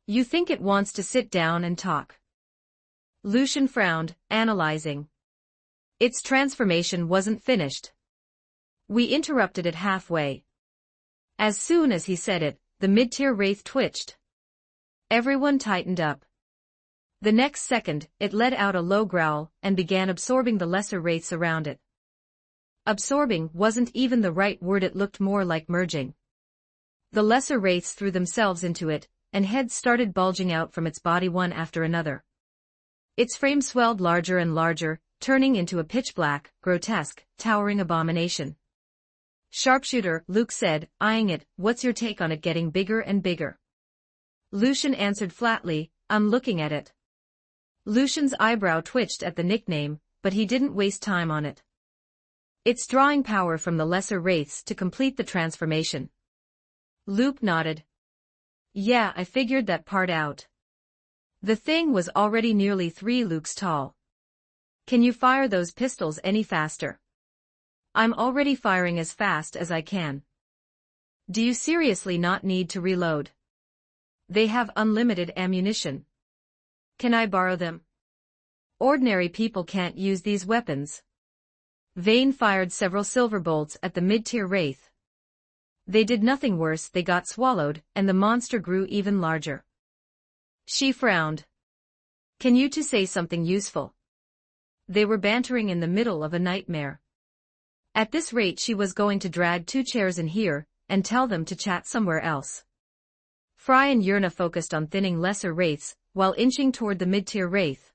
Speaker 1: You think it wants to sit down and talk?" Lucian frowned, analyzing. "Its transformation wasn't finished. We interrupted it halfway." As soon as he said it, the mid-tier wraith twitched. Everyone tightened up. The next second, it let out a low growl and began absorbing the lesser wraiths around it. Absorbing wasn't even the right word, it looked more like merging. The lesser wraiths threw themselves into it, and heads started bulging out from its body one after another. Its frame swelled larger and larger, turning into a pitch-black, grotesque, towering abomination. "Sharpshooter," Luke said, eyeing it, "what's your take on it getting bigger and bigger?" Lucian answered flatly, "I'm looking at it." Lucian's eyebrow twitched at the nickname, but he didn't waste time on it. "It's drawing power from the lesser wraiths to complete the transformation." Luke nodded. "Yeah, I figured that part out." The thing was already nearly 3 Lukes tall. "Can you fire those pistols any faster?" "I'm already firing as fast as I can." "Do you seriously not need to reload?" "They have unlimited ammunition." "Can I borrow them?" "Ordinary people can't use these weapons." Vane fired several silver bolts at the mid-tier wraith. They did nothing worse, they got swallowed, and the monster grew even larger. She frowned. "Can you two say something useful?" They were bantering in the middle of a nightmare. At this rate she was going to drag 2 chairs in here, and tell them to chat somewhere else. Fry and Yurna focused on thinning lesser wraiths, while inching toward the mid-tier wraith.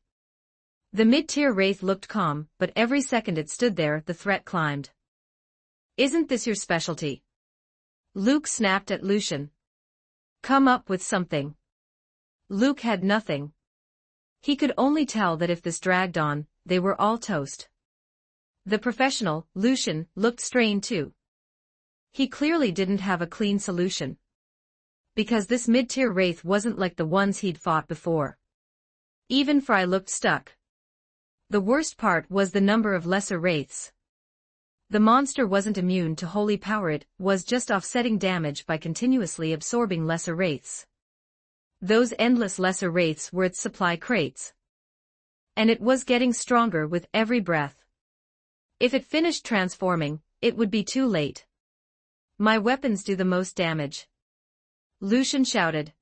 Speaker 1: The mid-tier wraith looked calm, but every second it stood there, the threat climbed. "Isn't this your specialty?" Luke snapped at Lucian. "Come up with something." Luke had nothing. He could only tell that if this dragged on, they were all toast. The professional, Lucian, looked strained too. He clearly didn't have a clean solution. Because this mid-tier wraith wasn't like the ones he'd fought before. Even Fry looked stuck. The worst part was the number of lesser wraiths. The monster wasn't immune to holy power, it was just offsetting damage by continuously absorbing lesser wraiths. Those endless lesser wraiths were its supply crates. And it was getting stronger with every breath. If it finished transforming, it would be too late. My weapons do the most damage. Lucian shouted.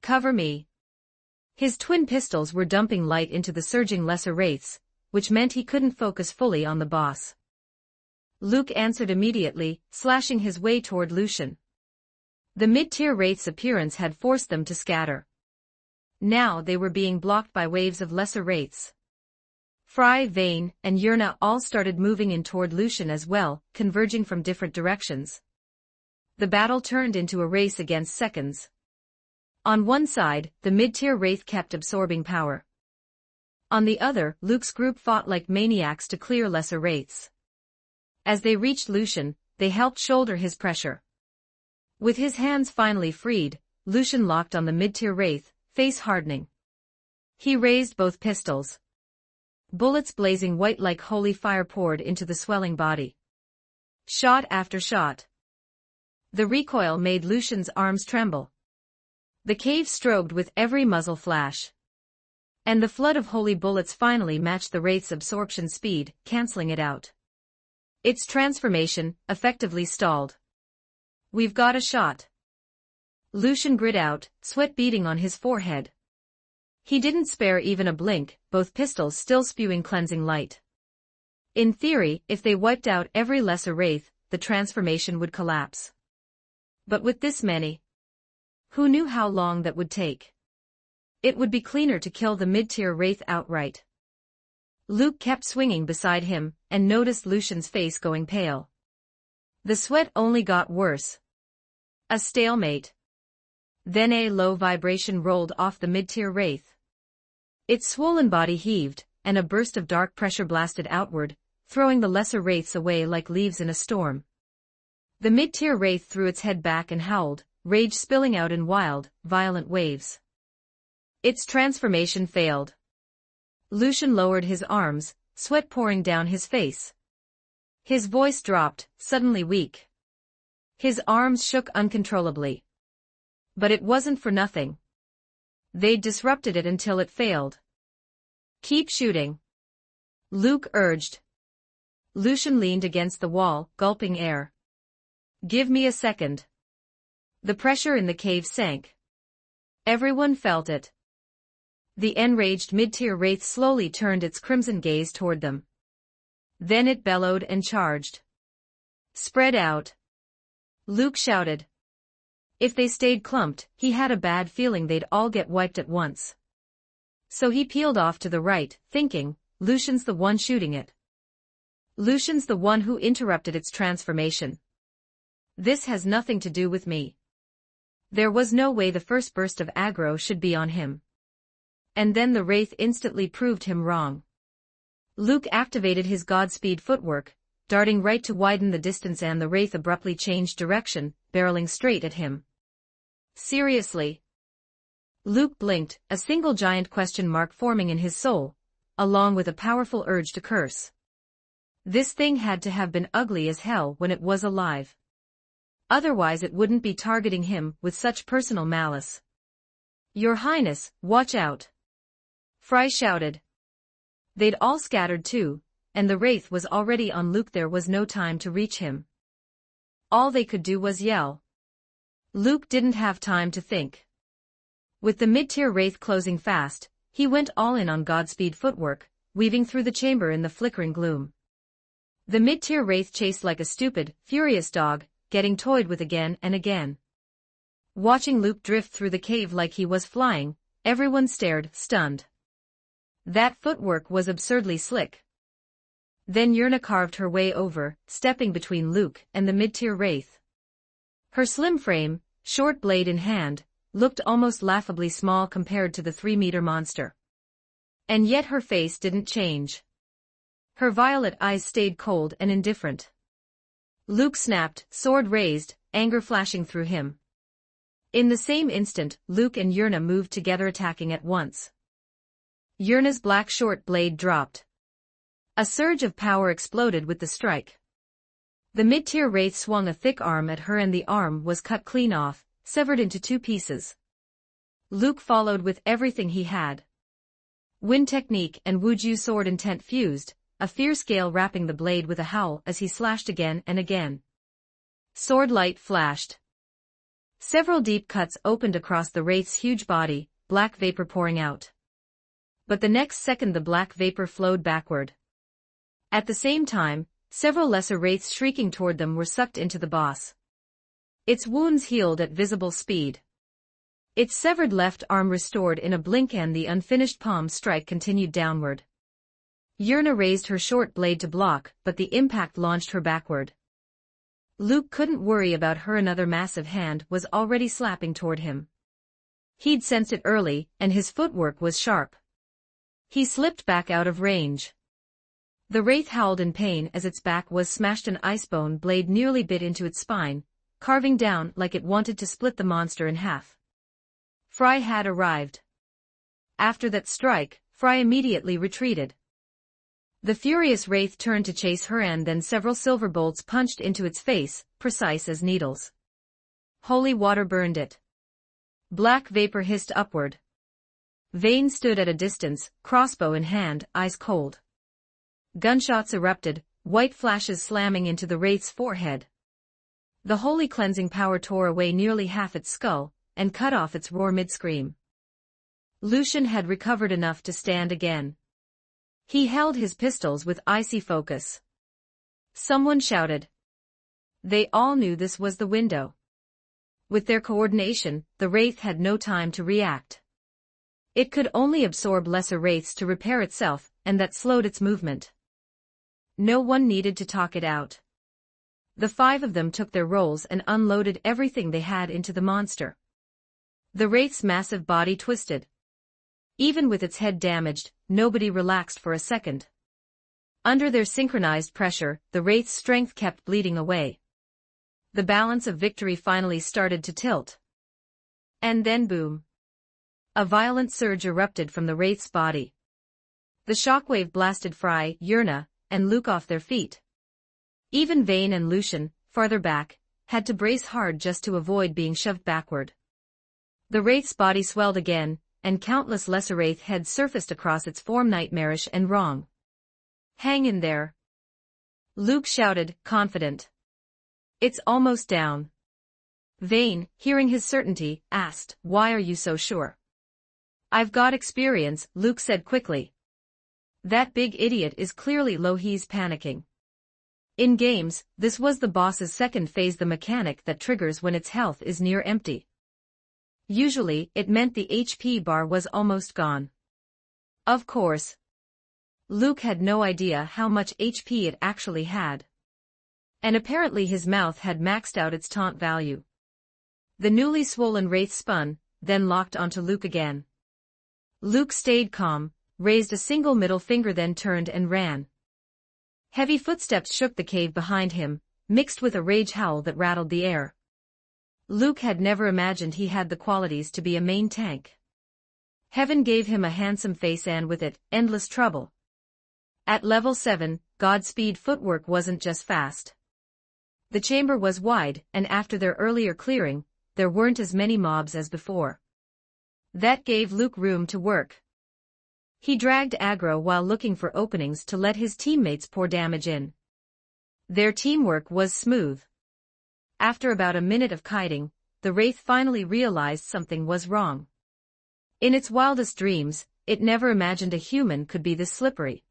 Speaker 1: Cover me. His twin pistols were dumping light into the surging lesser wraiths, which meant he couldn't focus fully on the boss. Luke answered immediately, slashing his way toward Lucian. The mid-tier wraith's appearance had forced them to scatter. Now they were being blocked by waves of lesser wraiths. Fry, Vane, and Yurna all started moving in toward Lucian as well, converging from different directions. The battle turned into a race against seconds. On one side, the mid-tier wraith kept absorbing power. On the other, Luke's group fought like maniacs to clear lesser wraiths. As they reached Lucian, they helped shoulder his pressure. With his hands finally freed, Lucian locked on the mid-tier wraith, face hardening. He raised both pistols. Bullets blazing white like holy fire poured into the swelling body. Shot after shot. The recoil made Lucian's arms tremble. The cave strobed with every muzzle flash. And the flood of holy bullets finally matched the wraith's absorption speed, canceling it out. Its transformation, effectively stalled. We've got a shot. Lucian grit out, sweat beading on his forehead. He didn't spare even a blink, both pistols still spewing cleansing light. In theory, if they wiped out every lesser wraith, the transformation would collapse. But with this many, who knew how long that would take? It would be cleaner to kill the mid-tier wraith outright. Luke kept swinging beside him, and noticed Lucian's face going pale. The sweat only got worse. A stalemate. Then a low vibration rolled off the mid-tier wraith. Its swollen body heaved, and a burst of dark pressure blasted outward, throwing the lesser wraiths away like leaves in a storm. The mid-tier wraith threw its head back and howled, rage spilling out in wild, violent waves. Its transformation failed. Lucian lowered his arms, sweat pouring down his face. His voice dropped, suddenly weak. His arms shook uncontrollably. But it wasn't for nothing. They'd disrupted it until it failed. Keep shooting. Luke urged. Lucian leaned against the wall, gulping air. Give me a second. The pressure in the cave sank. Everyone felt it. The enraged mid-tier wraith slowly turned its crimson gaze toward them. Then it bellowed and charged. Spread out. Luke shouted. If they stayed clumped, he had a bad feeling they'd all get wiped at once. So he peeled off to the right, thinking, Lucian's the one shooting it. Lucian's the one who interrupted its transformation. This has nothing to do with me. There was no way the first burst of aggro should be on him. And then the wraith instantly proved him wrong. Luke activated his Godspeed footwork, darting right to widen the distance, and the wraith abruptly changed direction, barreling straight at him. Seriously? Luke blinked, a single giant question mark forming in his soul, along with a powerful urge to curse. This thing had to have been ugly as hell when it was alive. Otherwise it wouldn't be targeting him with such personal malice. Your Highness, watch out! Fry shouted. They'd all scattered too, and the wraith was already on Luke. There was no time to reach him. All they could do was yell. Luke didn't have time to think. With the mid-tier wraith closing fast, he went all in on Godspeed footwork, weaving through the chamber in the flickering gloom. The mid-tier wraith chased like a stupid, furious dog, getting toyed with again and again. Watching Luke drift through the cave like he was flying, everyone stared, stunned. That footwork was absurdly slick. Then Yurna carved her way over, stepping between Luke and the mid-tier wraith. Her slim frame, short blade in hand, looked almost laughably small compared to the 3-meter monster. And yet her face didn't change. Her violet eyes stayed cold and indifferent. Luke snapped, sword raised, anger flashing through him. In the same instant, Luke and Yurna moved together, attacking at once. Yurna's black short blade dropped. A surge of power exploded with the strike. The mid-tier wraith swung a thick arm at her and the arm was cut clean off, severed into 2 pieces. Luke followed with everything he had. Wind technique and Wuju sword intent fused, a fierce gale wrapping the blade with a howl as he slashed again and again. Sword light flashed. Several deep cuts opened across the wraith's huge body, black vapor pouring out. But the next second the black vapor flowed backward. At the same time, several lesser wraiths shrieking toward them were sucked into the boss. Its wounds healed at visible speed. Its severed left arm restored in a blink and the unfinished palm strike continued downward. Yurna raised her short blade to block, but the impact launched her backward. Luke couldn't worry about her. Another massive hand was already slapping toward him. He'd sensed it early, and his footwork was sharp. He slipped back out of range. The wraith howled in pain as its back was smashed. An icebone blade nearly bit into its spine, carving down like it wanted to split the monster in half. Fry had arrived. After that strike, Fry immediately retreated. The furious wraith turned to chase her and then several silver bolts punched into its face, precise as needles. Holy water burned it. Black vapor hissed upward. Vane stood at a distance, crossbow in hand, eyes cold. Gunshots erupted, white flashes slamming into the wraith's forehead. The holy cleansing power tore away nearly half its skull, and cut off its roar mid-scream. Lucian had recovered enough to stand again. He held his pistols with icy focus. Someone shouted. They all knew this was the window. With their coordination, the wraith had no time to react. It could only absorb lesser wraiths to repair itself, and that slowed its movement. No one needed to talk it out. The 5 of them took their roles and unloaded everything they had into the monster. The wraith's massive body twisted. Even with its head damaged, nobody relaxed for a second. Under their synchronized pressure, the wraith's strength kept bleeding away. The balance of victory finally started to tilt. And then boom. A violent surge erupted from the wraith's body. The shockwave blasted Fry, Yurna, and Luke off their feet. Even Vane and Lucian, farther back, had to brace hard just to avoid being shoved backward. The wraith's body swelled again, and countless lesser wraith heads surfaced across its form, nightmarish and wrong. Hang in there. Luke shouted, confident. It's almost down. Vane, hearing his certainty, asked, why are you so sure? I've got experience, Luke said quickly. That big idiot is clearly low. He's panicking. In games, this was the boss's second phase, the mechanic that triggers when its health is near empty. Usually, it meant the HP bar was almost gone. Of course. Luke had no idea how much HP it actually had. And apparently his mouth had maxed out its taunt value. The newly swollen wraith spun, then locked onto Luke again. Luke stayed calm, raised a single middle finger, then turned and ran. Heavy footsteps shook the cave behind him, mixed with a rage howl that rattled the air. Luke had never imagined he had the qualities to be a main tank. Heaven gave him a handsome face and with it, endless trouble. At level 7, Godspeed footwork wasn't just fast. The chamber was wide, and after their earlier clearing, there weren't as many mobs as before. That gave Luke room to work. He dragged aggro while looking for openings to let his teammates pour damage in. Their teamwork was smooth. After about a minute of kiting, the wraith finally realized something was wrong. In its wildest dreams, it never imagined a human could be this slippery.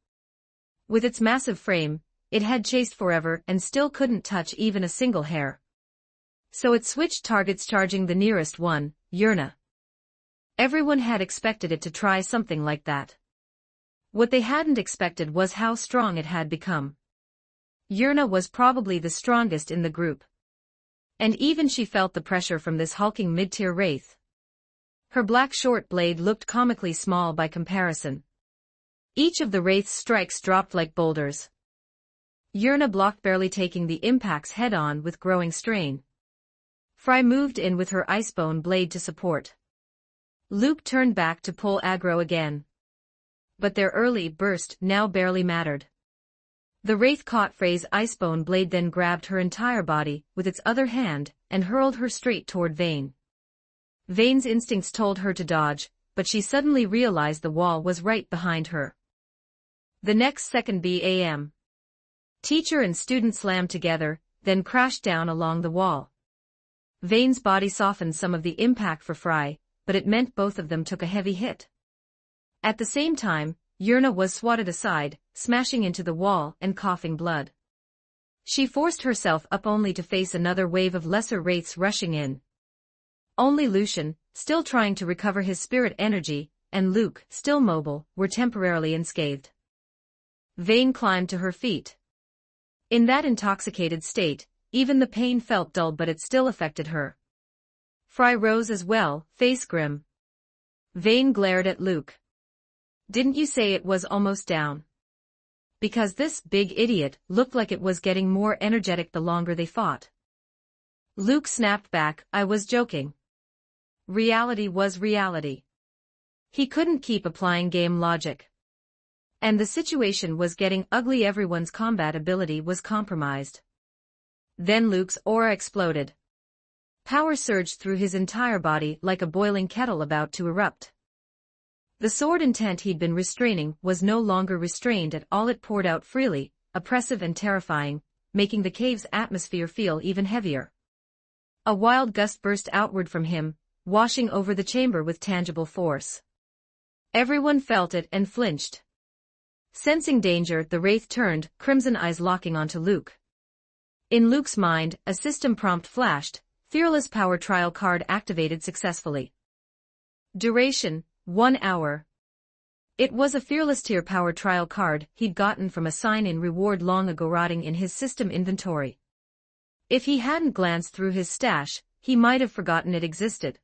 Speaker 1: With its massive frame, it had chased forever and still couldn't touch even a single hair. So it switched targets, charging the nearest one, Yurna. Everyone had expected it to try something like that. What they hadn't expected was how strong it had become. Yurna was probably the strongest in the group. And even she felt the pressure from this hulking mid-tier wraith. Her black short blade looked comically small by comparison. Each of the wraith's strikes dropped like boulders. Yurna blocked, barely taking the impacts head-on with growing strain. Fry moved in with her icebone blade to support. Luke turned back to pull aggro again. But their early burst now barely mattered. The wraith caught Frey's icebone blade, then grabbed her entire body with its other hand and hurled her straight toward Vayne. Vayne's instincts told her to dodge, but she suddenly realized the wall was right behind her. The next second, BAM. Teacher and student slammed together, then crashed down along the wall. Vayne's body softened some of the impact for Fry, but it meant both of them took a heavy hit. At the same time, Yurna was swatted aside, smashing into the wall and coughing blood. She forced herself up only to face another wave of lesser wraiths rushing in. Only Lucian, still trying to recover his spirit energy, and Luke, still mobile, were temporarily unscathed. Vayne climbed to her feet. In that intoxicated state, even the pain felt dull, but it still affected her. Fry rose as well, face grim. Vayne glared at Luke. "Didn't you say it was almost down?" Because this big idiot looked like it was getting more energetic the longer they fought. Luke snapped back, "I was joking." Reality was reality. He couldn't keep applying game logic. And the situation was getting ugly. Everyone's combat ability was compromised. Then Luke's aura exploded. Power surged through his entire body like a boiling kettle about to erupt. The sword intent he'd been restraining was no longer restrained at all. It poured out freely, oppressive and terrifying, making the cave's atmosphere feel even heavier. A wild gust burst outward from him, washing over the chamber with tangible force. Everyone felt it and flinched. Sensing danger, the wraith turned, crimson eyes locking onto Luke. In Luke's mind, a system prompt flashed, Fearless Power Trial card activated successfully. Duration, 1 hour. It was a Fearless Tier Power Trial card he'd gotten from a sign-in reward long ago, rotting in his system inventory. If he hadn't glanced through his stash, he might have forgotten it existed.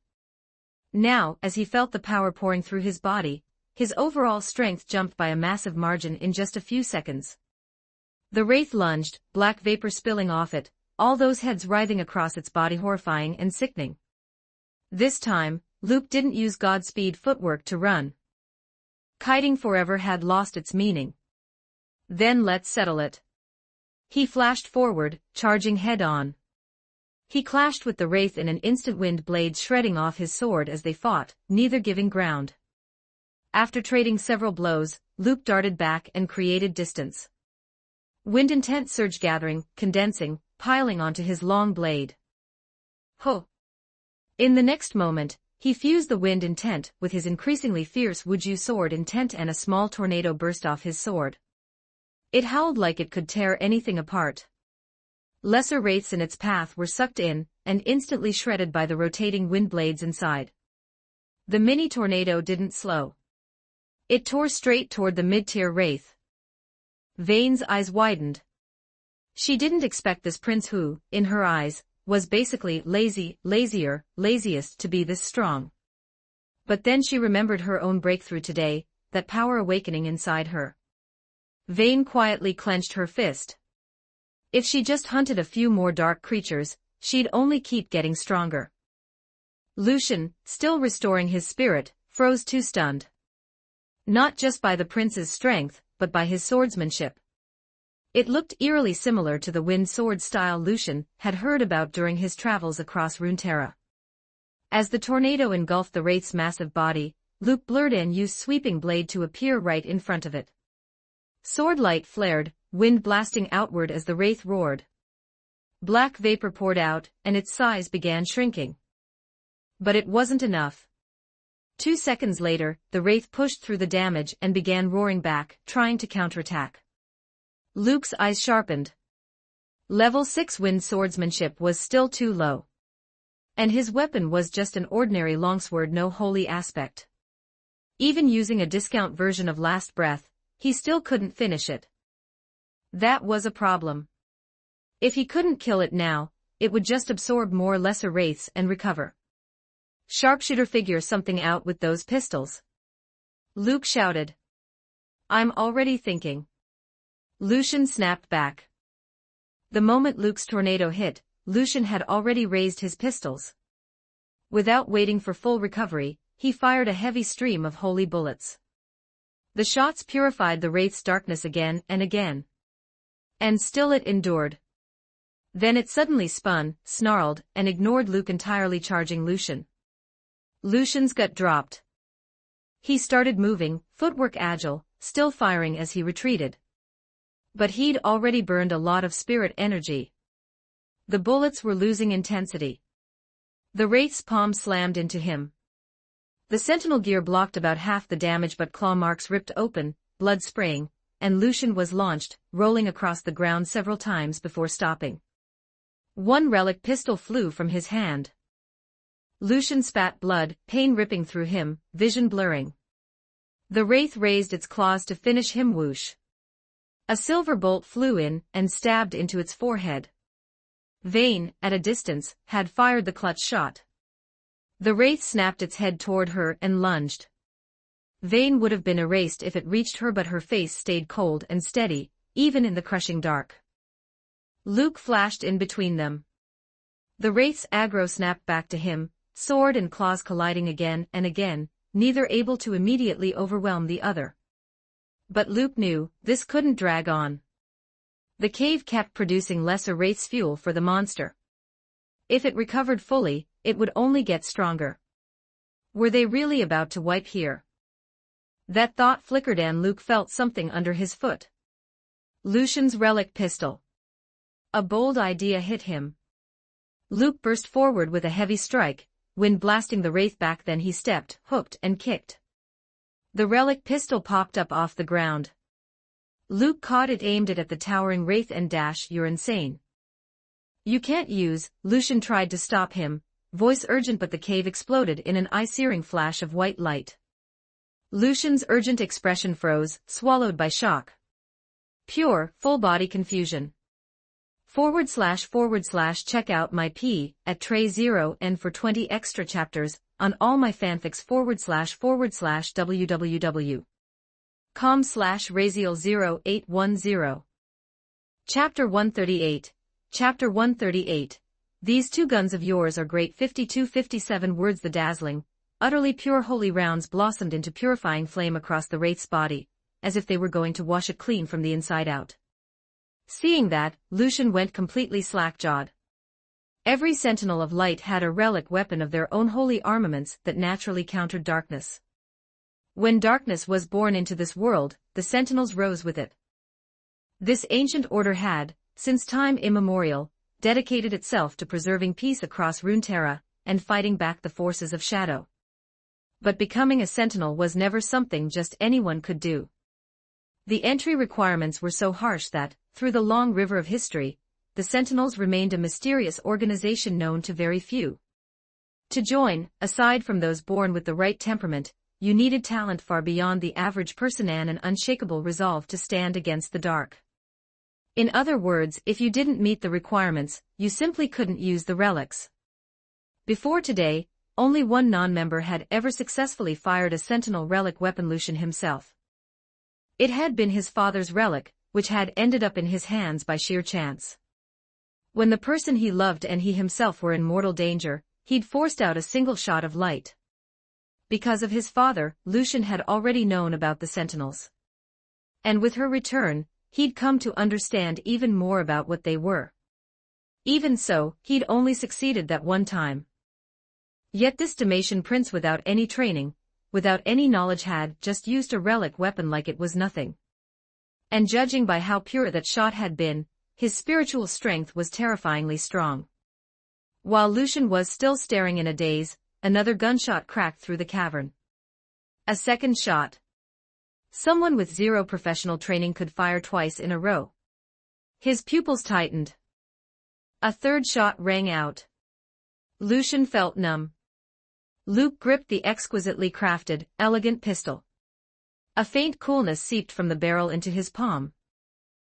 Speaker 1: Now, as he felt the power pouring through his body, his overall strength jumped by a massive margin in just a few seconds. The wraith lunged, black vapor spilling off it, all those heads writhing across its body, horrifying and sickening. This time, Luke didn't use Godspeed footwork to run. Kiting forever had lost its meaning. Then let's settle it. He flashed forward, charging head-on. He clashed with the wraith in an instant, wind blades shredding off his sword as they fought, neither giving ground. After trading several blows, Luke darted back and created distance. Wind intent surge gathering, condensing, piling onto his long blade. Ho! In the next moment, he fused the wind intent with his increasingly fierce Wuju sword intent, and a small tornado burst off his sword. It howled like it could tear anything apart. Lesser wraiths in its path were sucked in, and instantly shredded by the rotating wind blades inside. The mini tornado didn't slow. It tore straight toward the mid-tier wraith. Vayne's eyes widened. She didn't expect this prince who, in her eyes, was basically laziest to be this strong. But then she remembered her own breakthrough today, that power awakening inside her. Vayne quietly clenched her fist. If she just hunted a few more dark creatures, she'd only keep getting stronger. Lucian, still restoring his spirit, froze too, stunned. Not just by the prince's strength, but by his swordsmanship. It looked eerily similar to the wind sword style Lucian had heard about during his travels across Runeterra. As the tornado engulfed the wraith's massive body, Luke blurred and used sweeping blade to appear right in front of it. Sword light flared, wind blasting outward as the wraith roared. Black vapor poured out, and its size began shrinking. But it wasn't enough. 2 seconds later, the wraith pushed through the damage and began roaring back, trying to counterattack. Luke's eyes sharpened. Level 6 wind swordsmanship was still too low. And his weapon was just an ordinary longsword, no holy aspect. Even using a discount version of Last Breath, he still couldn't finish it. That was a problem. If he couldn't kill it now, it would just absorb more lesser wraiths and recover. Sharpshooter, figure something out with those pistols. Luke shouted. I'm already thinking. Lucian snapped back. The moment Luke's tornado hit, Lucian had already raised his pistols. Without waiting for full recovery, he fired a heavy stream of holy bullets. The shots purified the wraith's darkness again and again. And still it endured. Then it suddenly spun, snarled, and ignored Luke entirely, charging Lucian. Lucian's gut dropped. He started moving, footwork agile, still firing as he retreated. But he'd already burned a lot of spirit energy. The bullets were losing intensity. The wraith's palm slammed into him. The sentinel gear blocked about half the damage, but claw marks ripped open, blood spraying, and Lucian was launched, rolling across the ground several times before stopping. One relic pistol flew from his hand. Lucian spat blood, pain ripping through him, vision blurring. The wraith raised its claws to finish him. Whoosh. A silver bolt flew in and stabbed into its forehead. Vane, at a distance, had fired the clutch shot. The wraith snapped its head toward her and lunged. Vane would have been erased if it reached her, but her face stayed cold and steady, even in the crushing dark. Luke flashed in between them. The wraith's aggro snapped back to him, sword and claws colliding again and again, neither able to immediately overwhelm the other. But Luke knew, this couldn't drag on. The cave kept producing lesser wraith's fuel for the monster. If it recovered fully, it would only get stronger. Were they really about to wipe here? That thought flickered and Luke felt something under his foot. Lucian's relic pistol. A bold idea hit him. Luke burst forward with a heavy strike, wind blasting the wraith back. Then he stepped, hooked and kicked. The relic pistol popped up off the ground. Luke caught it, aimed it at the towering wraith and dash. You're insane. You can't use. Lucian tried to stop him, voice urgent, but the cave exploded in an eye-searing flash of white light. Lucian's urgent expression froze, swallowed by shock. Pure, full-body confusion. // check out my P at tray 0 and for 20 extra chapters on all my fanfics // www.com/Raziel0810. Chapter 138. Chapter 138. These two guns of yours are great. 52-57 words. The dazzling, utterly pure holy rounds blossomed into purifying flame across the wraith's body, as if they were going to wash it clean from the inside out. Seeing that, Lucian went completely slack-jawed. Every sentinel of light had a relic weapon of their own, holy armaments that naturally countered darkness. When darkness was born into this world, the sentinels rose with it. This ancient order had, since time immemorial, dedicated itself to preserving peace across Runeterra and fighting back the forces of shadow. But becoming a sentinel was never something just anyone could do. The entry requirements were so harsh that, through the long river of history, the Sentinels remained a mysterious organization known to very few. To join, aside from those born with the right temperament, you needed talent far beyond the average person and an unshakable resolve to stand against the dark. In other words, if you didn't meet the requirements, you simply couldn't use the relics. Before today, only one non-member had ever successfully fired a Sentinel relic weapon: Lucian himself. It had been his father's relic, which had ended up in his hands by sheer chance. When the person he loved and he himself were in mortal danger, he'd forced out a single shot of light. Because of his father, Lucian had already known about the Sentinels. And with her return, he'd come to understand even more about what they were. Even so, he'd only succeeded that one time. Yet this Demacian prince without any training, without any knowledge, had just used a relic weapon like it was nothing. And judging by how pure that shot had been, his spiritual strength was terrifyingly strong. While Lucian was still staring in a daze, another gunshot cracked through the cavern. A second shot. Someone with zero professional training could fire twice in a row. His pupils tightened. A third shot rang out. Lucian felt numb. Luke gripped the exquisitely crafted, elegant pistol. A faint coolness seeped from the barrel into his palm.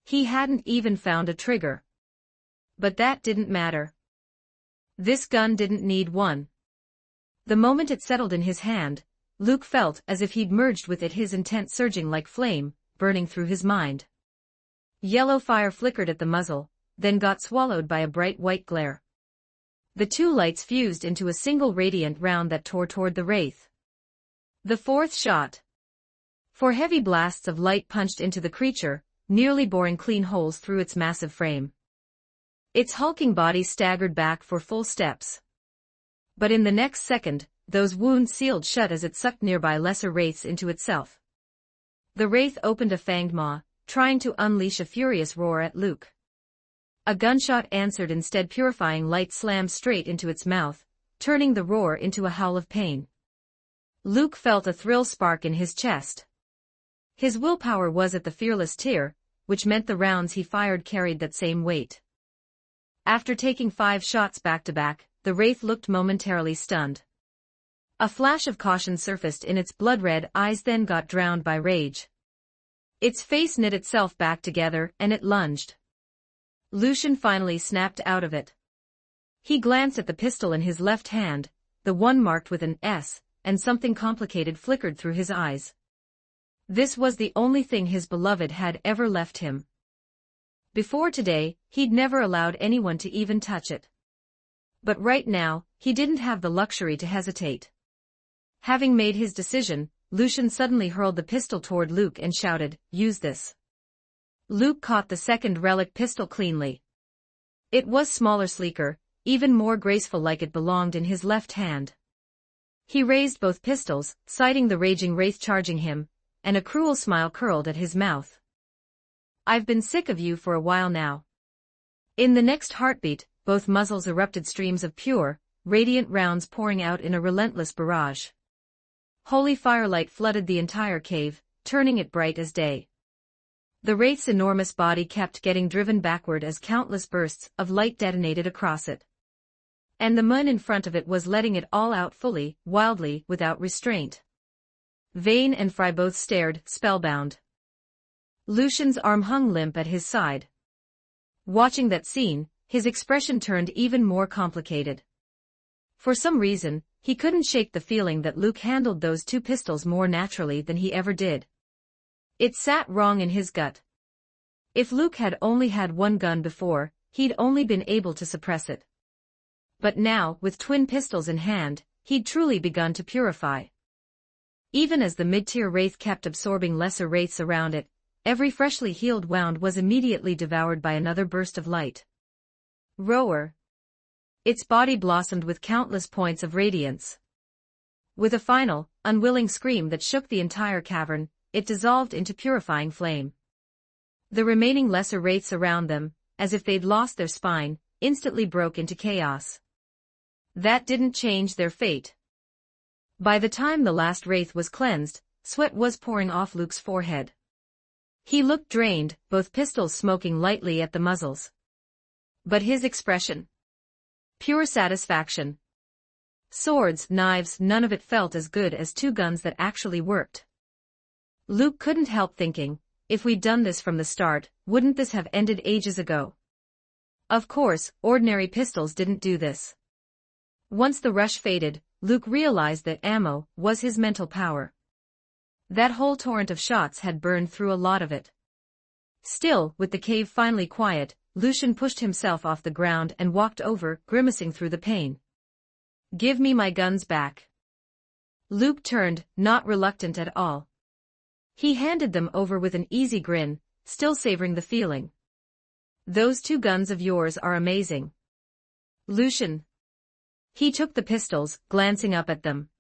Speaker 1: He hadn't even found a trigger. But that didn't matter. This gun didn't need one. The moment it settled in his hand, Luke felt as if he'd merged with it, his intent surging like flame, burning through his mind. Yellow fire flickered at the muzzle, then got swallowed by a bright white glare. The two lights fused into a single radiant round that tore toward the wraith. The fourth shot. Four heavy blasts of light punched into the creature, nearly boring clean holes through its massive frame. Its hulking body staggered back for full steps. But in the next second, those wounds sealed shut as it sucked nearby lesser wraiths into itself. The wraith opened a fanged maw, trying to unleash a furious roar at Luke. A gunshot answered instead. Purifying light slammed straight into its mouth, turning the roar into a howl of pain. Luke felt a thrill spark in his chest. His willpower was at the fearless tier, which meant the rounds he fired carried that same weight. After taking 5 shots back-to-back, the wraith looked momentarily stunned. A flash of caution surfaced in its blood-red eyes, then got drowned by rage. Its face knit itself back together and it lunged. Lucian finally snapped out of it. He glanced at the pistol in his left hand, the one marked with an S, and something complicated flickered through his eyes. This was the only thing his beloved had ever left him. Before today, he'd never allowed anyone to even touch it. But right now, he didn't have the luxury to hesitate. Having made his decision, Lucian suddenly hurled the pistol toward Luke and shouted, "Use this." Luke caught the second relic pistol cleanly. It was smaller, sleeker, even more graceful, like it belonged in his left hand. He raised both pistols, sighting the raging wraith charging him, and a cruel smile curled at his mouth. "I've been sick of you for a while now." In the next heartbeat, both muzzles erupted, streams of pure, radiant rounds pouring out in a relentless barrage. Holy firelight flooded the entire cave, turning it bright as day. The wraith's enormous body kept getting driven backward as countless bursts of light detonated across it. And the moon in front of it was letting it all out fully, wildly, without restraint. Vane and Fry both stared, spellbound. Lucian's arm hung limp at his side. Watching that scene, his expression turned even more complicated. For some reason, he couldn't shake the feeling that Luke handled those 2 pistols more naturally than he ever did. It sat wrong in his gut. If Luke had only had one gun before, he'd only been able to suppress it. But now, with twin pistols in hand, he'd truly begun to purify. Even as the mid-tier wraith kept absorbing lesser wraiths around it, every freshly healed wound was immediately devoured by another burst of light. Roar. Its body blossomed with countless points of radiance. With a final, unwilling scream that shook the entire cavern, it dissolved into purifying flame. The remaining lesser wraiths around them, as if they'd lost their spine, instantly broke into chaos. That didn't change their fate. By the time the last wraith was cleansed, sweat was pouring off Luke's forehead. He looked drained, both pistols smoking lightly at the muzzles. But his expression? Pure satisfaction. Swords, knives, none of it felt as good as 2 guns that actually worked. Luke couldn't help thinking, if we'd done this from the start, wouldn't this have ended ages ago? Of course, ordinary pistols didn't do this. Once the rush faded, Luke realized that ammo was his mental power. That whole torrent of shots had burned through a lot of it. Still, with the cave finally quiet, Lucian pushed himself off the ground and walked over, grimacing through the pain. "Give me my guns back." Luke turned, not reluctant at all. He handed them over with an easy grin, still savoring the feeling. "Those 2 guns of yours are amazing." "Lucian." He took the pistols, glancing up at them.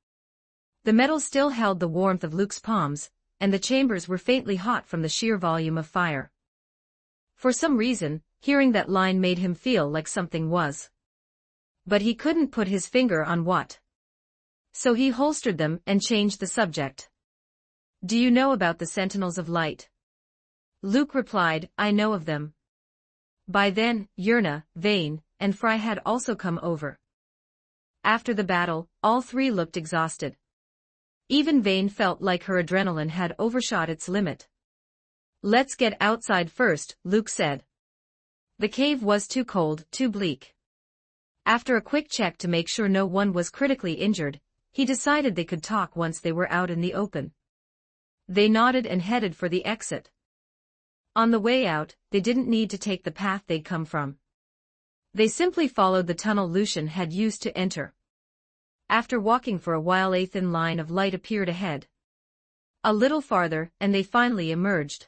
Speaker 1: The metal still held the warmth of Luke's palms, and the chambers were faintly hot from the sheer volume of fire. For some reason, hearing that line made him feel like something was. But he couldn't put his finger on what. So he holstered them and changed the subject. "Do you know about the Sentinels of Light?" Luke replied, "I know of them." By then, Yerna, Vane, and Fry had also come over. After the battle, all 3 looked exhausted. Even Vane felt like her adrenaline had overshot its limit. "Let's get outside first," Luke said. The cave was too cold, too bleak. After a quick check to make sure no one was critically injured, he decided they could talk once they were out in the open. They nodded and headed for the exit. On the way out, they didn't need to take the path they'd come from. They simply followed the tunnel Lucian had used to enter. After walking for a while, a thin line of light appeared ahead. A little farther, and they finally emerged.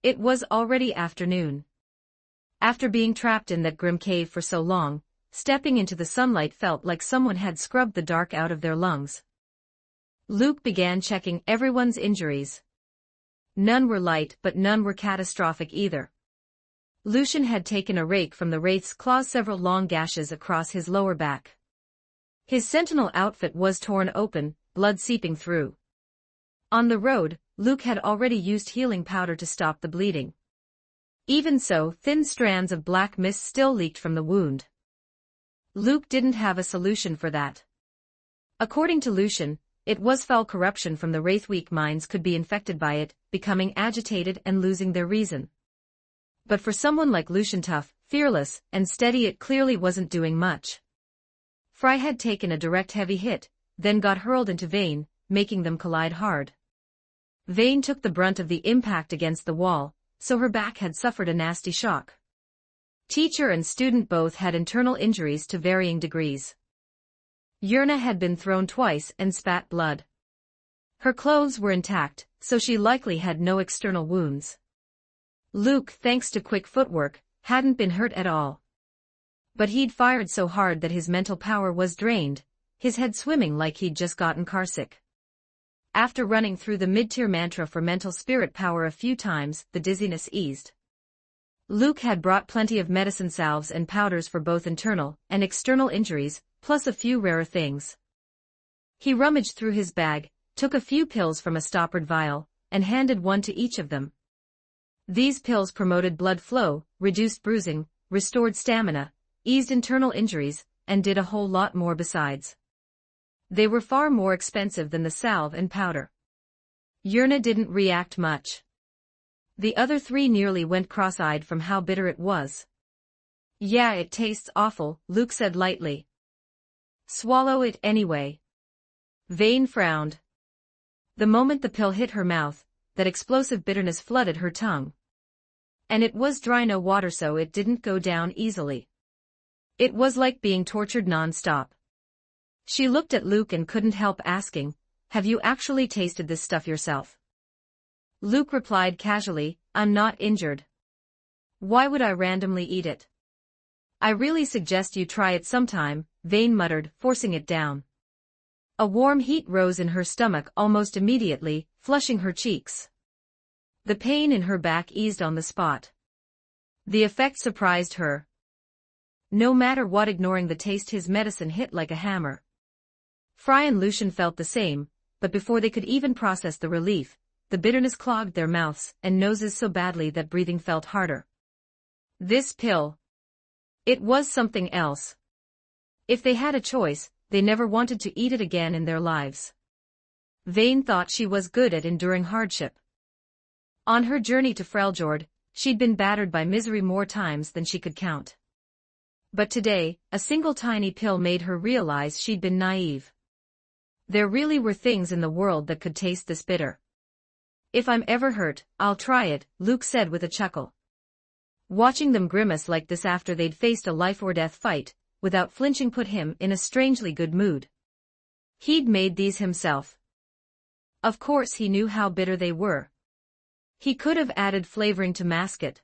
Speaker 1: It was already afternoon. After being trapped in that grim cave for so long, stepping into the sunlight felt like someone had scrubbed the dark out of their lungs. Luke began checking everyone's injuries. None were light, but none were catastrophic either. Lucian had taken a rake from the wraith's claws, several long gashes across his lower back. His sentinel outfit was torn open, blood seeping through. On the road, Luke had already used healing powder to stop the bleeding. Even so, thin strands of black mist still leaked from the wound. Luke didn't have a solution for that. According to Lucian, it was foul corruption from the wraith. Weak minds could be infected by it, becoming agitated and losing their reason. But for someone like Lucian, tough, fearless, and steady, it clearly wasn't doing much. Fry had taken a direct heavy hit, then got hurled into Vayne, making them collide hard. Vayne took the brunt of the impact against the wall, so her back had suffered a nasty shock. Teacher and student both had internal injuries to varying degrees. Yurna had been thrown twice and spat blood. Her clothes were intact, so she likely had no external wounds. Luke, thanks to quick footwork, hadn't been hurt at all. But he'd fired so hard that his mental power was drained, his head swimming like he'd just gotten carsick. After running through the mid-tier mantra for mental spirit power a few times, the dizziness eased. Luke had brought plenty of medicine salves and powders for both internal and external injuries, plus a few rarer things. He rummaged through his bag, took a few pills from a stoppered vial, and handed one to each of them. These pills promoted blood flow, reduced bruising, restored stamina, eased internal injuries, and did a whole lot more besides. They were far more expensive than the salve and powder. Yurna didn't react much. The other three nearly went cross-eyed from how bitter it was. "Yeah, it tastes awful," Luke said lightly. "Swallow it anyway." Vayne frowned. The moment the pill hit her mouth, that explosive bitterness flooded her tongue. And it was dry, no water, so it didn't go down easily. It was like being tortured non-stop. She looked at Luke and couldn't help asking, "Have you actually tasted this stuff yourself?" Luke replied casually, "I'm not injured. Why would I randomly eat it?" "I really suggest you try it sometime," Vayne muttered, forcing it down. A warm heat rose in her stomach almost immediately, flushing her cheeks. The pain in her back eased on the spot. The effect surprised her. No matter what, ignoring the taste, his medicine hit like a hammer. Fry and Lucian felt the same, but before they could even process the relief, the bitterness clogged their mouths and noses so badly that breathing felt harder. This pill. It was something else. If they had a choice, they never wanted to eat it again in their lives. Vayne thought she was good at enduring hardship. On her journey to Freljord, she'd been battered by misery more times than she could count. But today, a single tiny pill made her realize she'd been naive. There really were things in the world that could taste this bitter. "If I'm ever hurt, I'll try it," Luke said with a chuckle. Watching them grimace like this after they'd faced a life-or-death fight, without flinching, put him in a strangely good mood. He'd made these himself. Of course he knew how bitter they were. He could have added flavoring to mask it.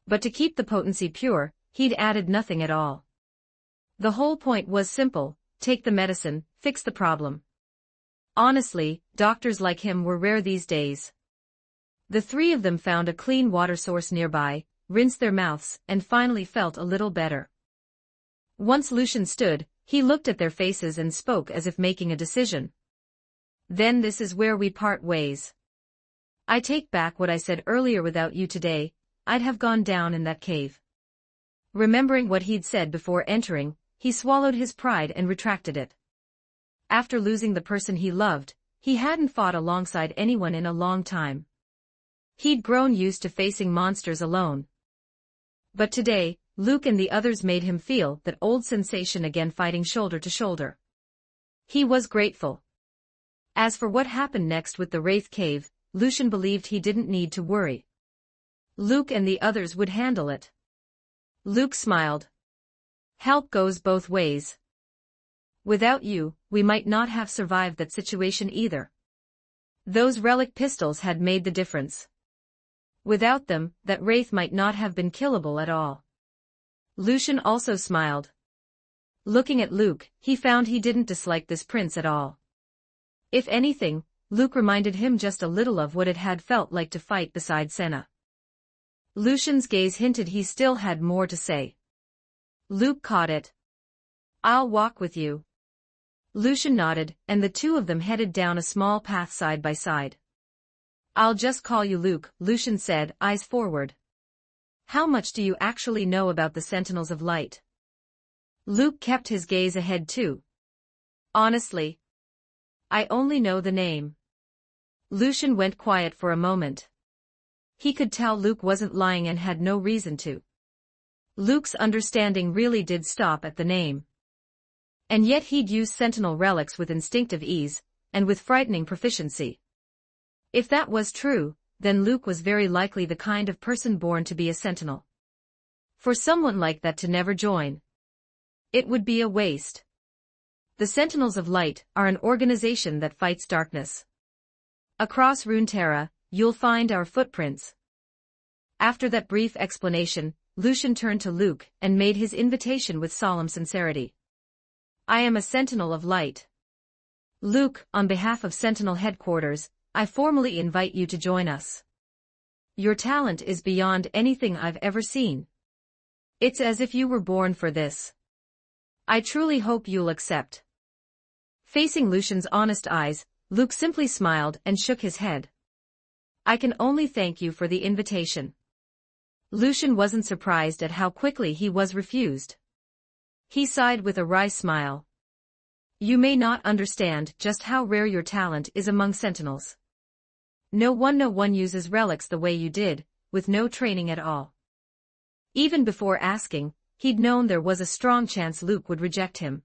Speaker 1: But to keep the potency pure, he'd added nothing at all. The whole point was simple: take the medicine, fix the problem. Honestly, doctors like him were rare these days. The three of them found a clean water source nearby, rinsed their mouths, and finally felt a little better. Once Lucian stood, he looked at their faces and spoke as if making a decision. "Then this is where we part ways. I take back what I said earlier. Without you today, I'd have gone down in that cave." Remembering what he'd said before entering, he swallowed his pride and retracted it. After losing the person he loved, he hadn't fought alongside anyone in a long time. He'd grown used to facing monsters alone. But today, Luke and the others made him feel that old sensation again, fighting shoulder to shoulder. He was grateful. As for what happened next with the Wraith Cave, Lucian believed he didn't need to worry. Luke and the others would handle it. Luke smiled. Help goes both ways. Without you, we might not have survived that situation either. Those relic pistols had made the difference. Without them, that wraith might not have been killable at all. Lucian also smiled. Looking at Luke, he found he didn't dislike this prince at all. If anything, Luke reminded him just a little of what it had felt like to fight beside Senna. Lucian's gaze hinted he still had more to say. Luke caught it. I'll walk with you. Lucian nodded, and the two of them headed down a small path side by side. I'll just call you Luke, Lucian said, eyes forward. How much do you actually know about the Sentinels of Light? Luke kept his gaze ahead too. Honestly, I only know the name. Lucian went quiet for a moment. He could tell Luke wasn't lying and had no reason to. Luke's understanding really did stop at the name. And yet he'd used Sentinel relics with instinctive ease, and with frightening proficiency. If that was true, then Luke was very likely the kind of person born to be a Sentinel. For someone like that to never join, it would be a waste. The Sentinels of Light are an organization that fights darkness. Across Runeterra, you'll find our footprints. After that brief explanation, Lucian turned to Luke and made his invitation with solemn sincerity. I am a Sentinel of Light. Luke, on behalf of Sentinel Headquarters, I formally invite you to join us. Your talent is beyond anything I've ever seen. It's as if you were born for this. I truly hope you'll accept. Facing Lucian's honest eyes, Luke simply smiled and shook his head. I can only thank you for the invitation. Lucian wasn't surprised at how quickly he was refused. He sighed with a wry smile. You may not understand just how rare your talent is among Sentinels. No one uses relics the way you did, with no training at all. Even before asking, he'd known there was a strong chance Luke would reject him.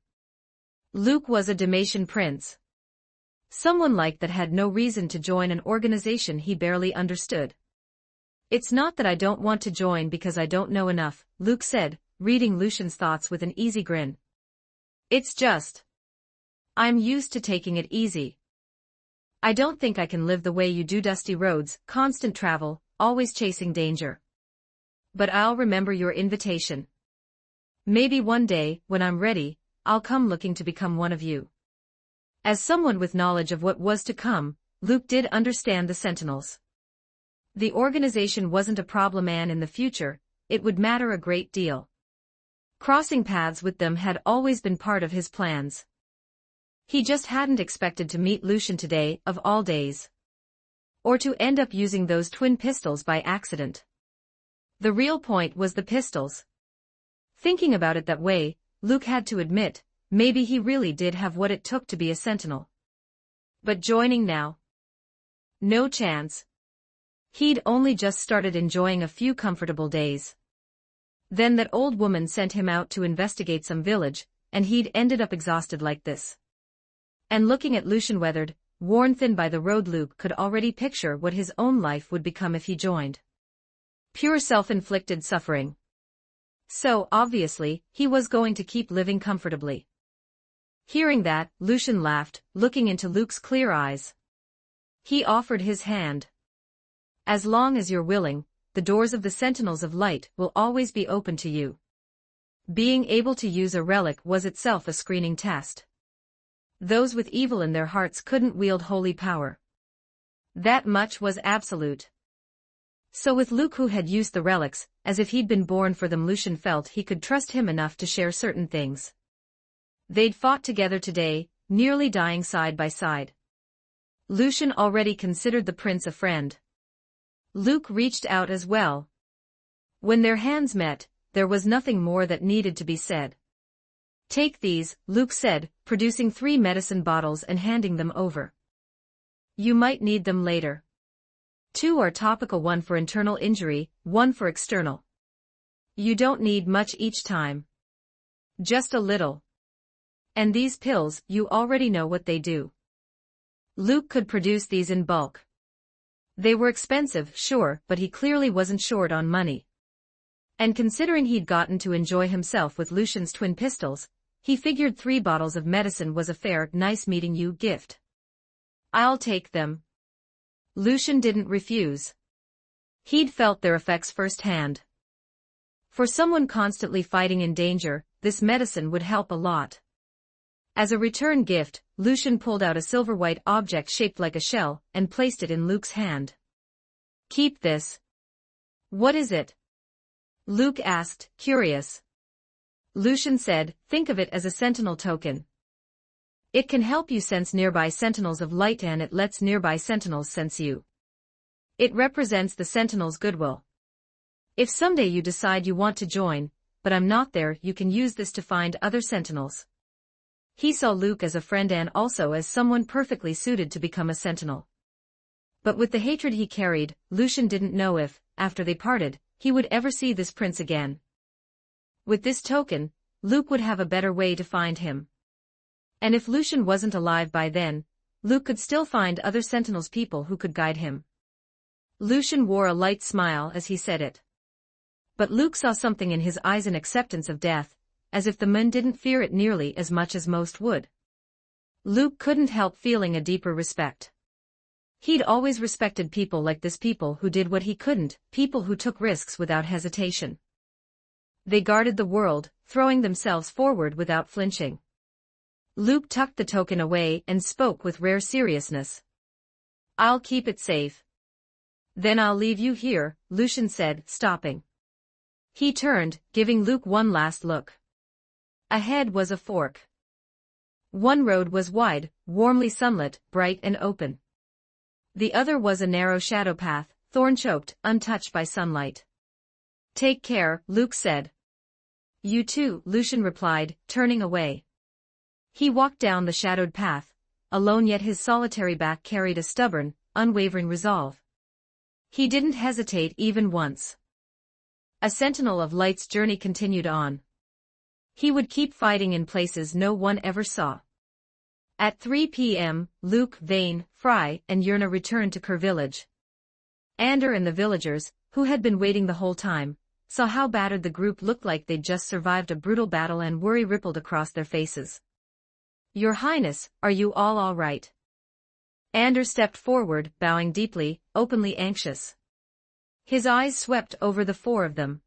Speaker 1: Luke was a Demacian prince. Someone like that had no reason to join an organization he barely understood. It's not that I don't want to join because I don't know enough, Luke said, reading Lucian's thoughts with an easy grin. It's just, I'm used to taking it easy. I don't think I can live the way you do, dusty roads, constant travel, always chasing danger. But I'll remember your invitation. Maybe one day, when I'm ready, I'll come looking to become one of you. As someone with knowledge of what was to come, Luke did understand the Sentinels. The organization wasn't a problem, and in the future, it would matter a great deal. Crossing paths with them had always been part of his plans. He just hadn't expected to meet Lucian today, of all days. Or to end up using those twin pistols by accident. The real point was the pistols. Thinking about it that way, Luke had to admit, maybe he really did have what it took to be a Sentinel. But joining now? No chance. He'd only just started enjoying a few comfortable days. Then that old woman sent him out to investigate some village, and he'd ended up exhausted like this. And looking at Lucian, weathered, worn thin by the road, Luke could already picture what his own life would become if he joined. Pure self-inflicted suffering. So, obviously, he was going to keep living comfortably. Hearing that, Lucian laughed, looking into Luke's clear eyes. He offered his hand. As long as you're willing, the doors of the Sentinels of Light will always be open to you. Being able to use a relic was itself a screening test. Those with evil in their hearts couldn't wield holy power. That much was absolute. So with Luke, who had used the relics, as if he'd been born for them, Lucian felt he could trust him enough to share certain things. They'd fought together today, nearly dying side by side. Lucian already considered the prince a friend. Luke reached out as well. When their hands met, there was nothing more that needed to be said. Take these, Luke said, producing 3 medicine bottles and handing them over. You might need them later. 2 are topical, 1 for internal injury, 1 for external. You don't need much each time. Just a little. And these pills, you already know what they do. Luke could produce these in bulk. They were expensive, sure, but he clearly wasn't short on money. And considering he'd gotten to enjoy himself with Lucian's twin pistols, he figured 3 bottles of medicine was a fair, nice meeting you gift. I'll take them. Lucian didn't refuse. He'd felt their effects firsthand. For someone constantly fighting in danger, this medicine would help a lot. As a return gift, Lucian pulled out a silver-white object shaped like a shell and placed it in Luke's hand. Keep this. What is it? Luke asked, curious. Lucian said, think of it as a sentinel token. It can help you sense nearby sentinels of light and it lets nearby sentinels sense you. It represents the sentinel's goodwill. If someday you decide you want to join, but I'm not there, you can use this to find other sentinels. He saw Luke as a friend and also as someone perfectly suited to become a sentinel. But with the hatred he carried, Lucian didn't know if, after they parted, he would ever see this prince again. With this token, Luke would have a better way to find him. And if Lucian wasn't alive by then, Luke could still find other sentinels, people who could guide him. Lucian wore a light smile as he said it. But Luke saw something in his eyes, an acceptance of death, as if the men didn't fear it nearly as much as most would. Luke couldn't help feeling a deeper respect. He'd always respected people like this, people who did what he couldn't, people who took risks without hesitation. They guarded the world, throwing themselves forward without flinching. Luke tucked the token away and spoke with rare seriousness. I'll keep it safe. Then I'll leave you here, Lucian said, stopping. He turned, giving Luke one last look. Ahead was a fork. One road was wide, warmly sunlit, bright and open. The other was a narrow shadow path, thorn-choked, untouched by sunlight. Take care, Luke said. You too, Lucian replied, turning away. He walked down the shadowed path, alone, yet his solitary back carried a stubborn, unwavering resolve. He didn't hesitate even once. A sentinel of light's journey continued on. He would keep fighting in places no one ever saw. At 3 p.m., Luke, Vane, Fry, and Yerna returned to Kerr village. Ander and the villagers, who had been waiting the whole time, saw how battered the group looked, like they'd just survived a brutal battle, and worry rippled across their faces. Your Highness, are you all right? Ander stepped forward, bowing deeply, openly anxious. His eyes swept over the 4 of them.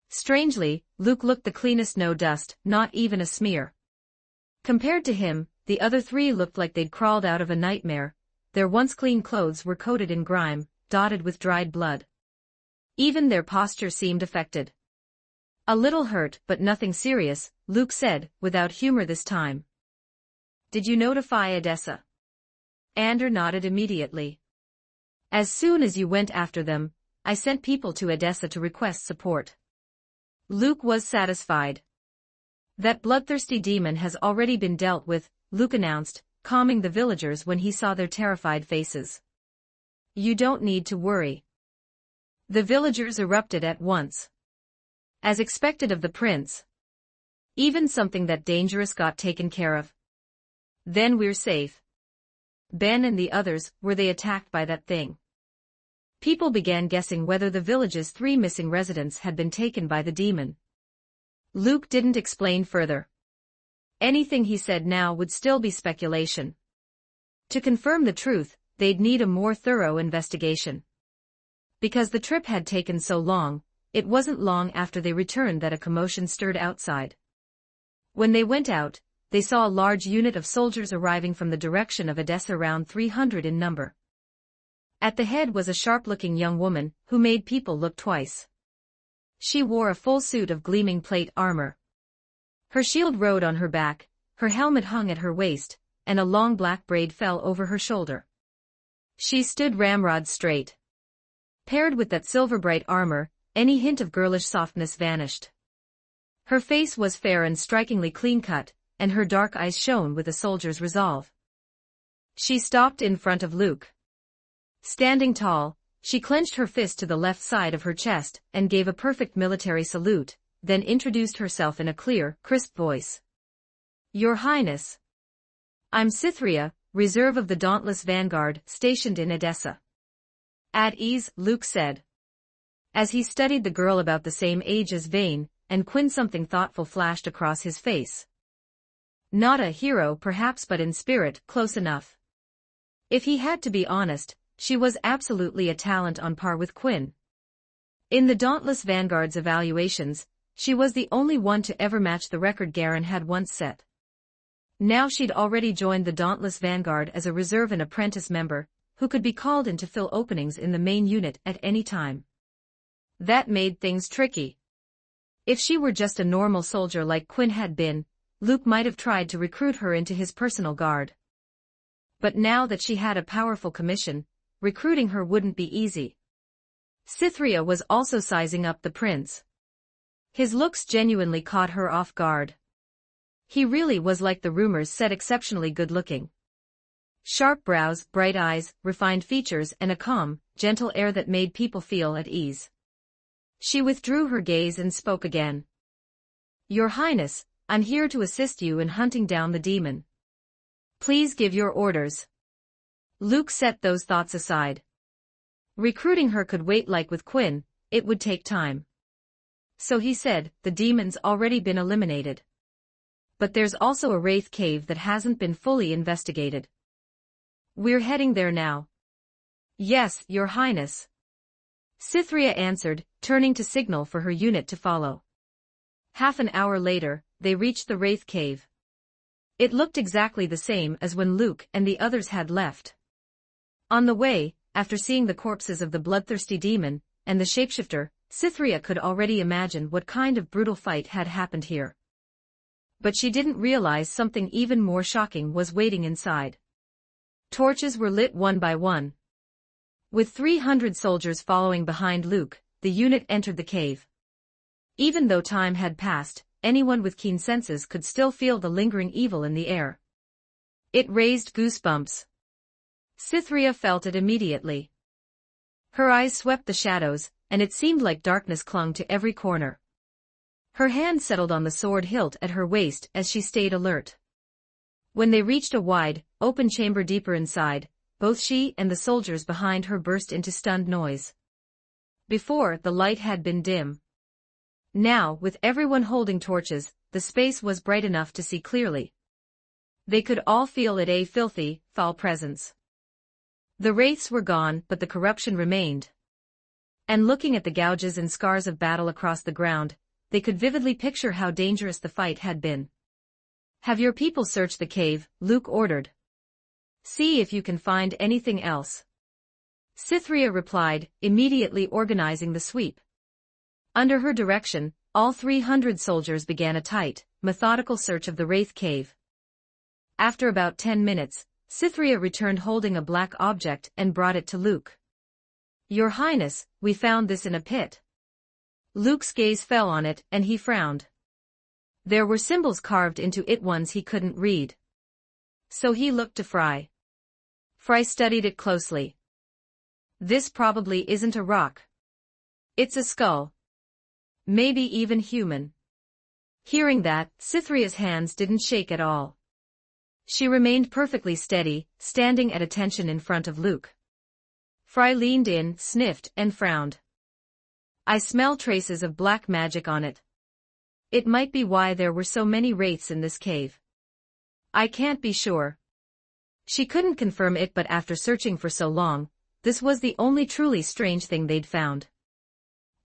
Speaker 1: Strangely, Luke looked the cleanest, no dust, not even a smear. Compared to him, the other 3 looked like they'd crawled out of a nightmare. Their once clean clothes were coated in grime, dotted with dried blood. Even their posture seemed affected. A little hurt, but nothing serious, Luke said, without humor this time. Did you notify Edessa? Ander nodded immediately. As soon as you went after them, I sent people to Edessa to request support. Luke was satisfied. That bloodthirsty demon has already been dealt with, Luke announced, calming the villagers when he saw their terrified faces. You don't need to worry. The villagers erupted at once. As expected of the prince. Even something that dangerous got taken care of. Then we're safe. Ben and the others, were they attacked by that thing? People began guessing whether the village's 3 missing residents had been taken by the demon. Luke didn't explain further. Anything he said now would still be speculation. To confirm the truth, they'd need a more thorough investigation. Because the trip had taken so long, it wasn't long after they returned that a commotion stirred outside. When they went out, they saw a large unit of soldiers arriving from the direction of Edessa, around 300 in number. At the head was a sharp-looking young woman, who made people look twice. She wore a full suit of gleaming plate armor. Her shield rode on her back, her helmet hung at her waist, and a long black braid fell over her shoulder. She stood ramrod straight. Paired with that silver-bright armor, any hint of girlish softness vanished. Her face was fair and strikingly clean-cut, and her dark eyes shone with a soldier's resolve. She stopped in front of Luke. Standing tall, she clenched her fist to the left side of her chest and gave a perfect military salute, then introduced herself in a clear, crisp voice. Your Highness. I'm Cytherea, reserve of the Dauntless Vanguard, stationed in Edessa. At ease, Luke said. As he studied the girl about the same age as Vane, and Quinn, something thoughtful flashed across his face. Not a hero perhaps, but in spirit, close enough. If he had to be honest, she was absolutely a talent on par with Quinn. In the Dauntless Vanguard's evaluations, she was the only one to ever match the record Garen had once set. Now she'd already joined the Dauntless Vanguard as a reserve and apprentice member, who could be called in to fill openings in the main unit at any time. That made things tricky. If she were just a normal soldier like Quinn had been, Luke might have tried to recruit her into his personal guard. But now that she had a powerful commission, recruiting her wouldn't be easy. Cytherea was also sizing up the prince. His looks genuinely caught her off guard. He really was, like the rumors said, exceptionally good-looking. Sharp brows, bright eyes, refined features, and a calm, gentle air that made people feel at ease. She withdrew her gaze and spoke again. Your Highness, I'm here to assist you in hunting down the demon. Please give your orders. Luke set those thoughts aside. Recruiting her could wait. Like with Quinn, it would take time. So he said, the demon's already been eliminated. But there's also a wraith cave that hasn't been fully investigated. We're heading there now. Yes, Your Highness. Cytherea answered, turning to signal for her unit to follow. Half an hour later, they reached the wraith cave. It looked exactly the same as when Luke and the others had left. On the way, after seeing the corpses of the bloodthirsty demon and the shapeshifter, Cytherea could already imagine what kind of brutal fight had happened here. But she didn't realize something even more shocking was waiting inside. Torches were lit one by one. With 300 soldiers following behind Luke, the unit entered the cave. Even though time had passed, anyone with keen senses could still feel the lingering evil in the air. It raised goosebumps. Cytherea felt it immediately. Her eyes swept the shadows, and it seemed like darkness clung to every corner. Her hand settled on the sword hilt at her waist as she stayed alert. When they reached a wide, open chamber deeper inside, both she and the soldiers behind her burst into stunned noise. Before, the light had been dim. Now, with everyone holding torches, the space was bright enough to see clearly. They could all feel it, a filthy, foul presence. The wraiths were gone, but the corruption remained. And looking at the gouges and scars of battle across the ground, they could vividly picture how dangerous the fight had been. Have your people search the cave, Luke ordered. See if you can find anything else. Cytherea replied, immediately organizing the sweep. Under her direction, all 300 soldiers began a tight, methodical search of the wraith cave. After about 10 minutes, Cytherea returned holding a black object and brought it to Luke. Your Highness, we found this in a pit. Luke's gaze fell on it, and he frowned. There were symbols carved into it, ones he couldn't read. So he looked to Fry. Fry studied it closely. This probably isn't a rock. It's a skull. Maybe even human. Hearing that, Cytherea's hands didn't shake at all. She remained perfectly steady, standing at attention in front of Luke. Fry leaned in, sniffed, and frowned. I smell traces of black magic on it. It might be why there were so many wraiths in this cave. I can't be sure. She couldn't confirm it, but after searching for so long, this was the only truly strange thing they'd found.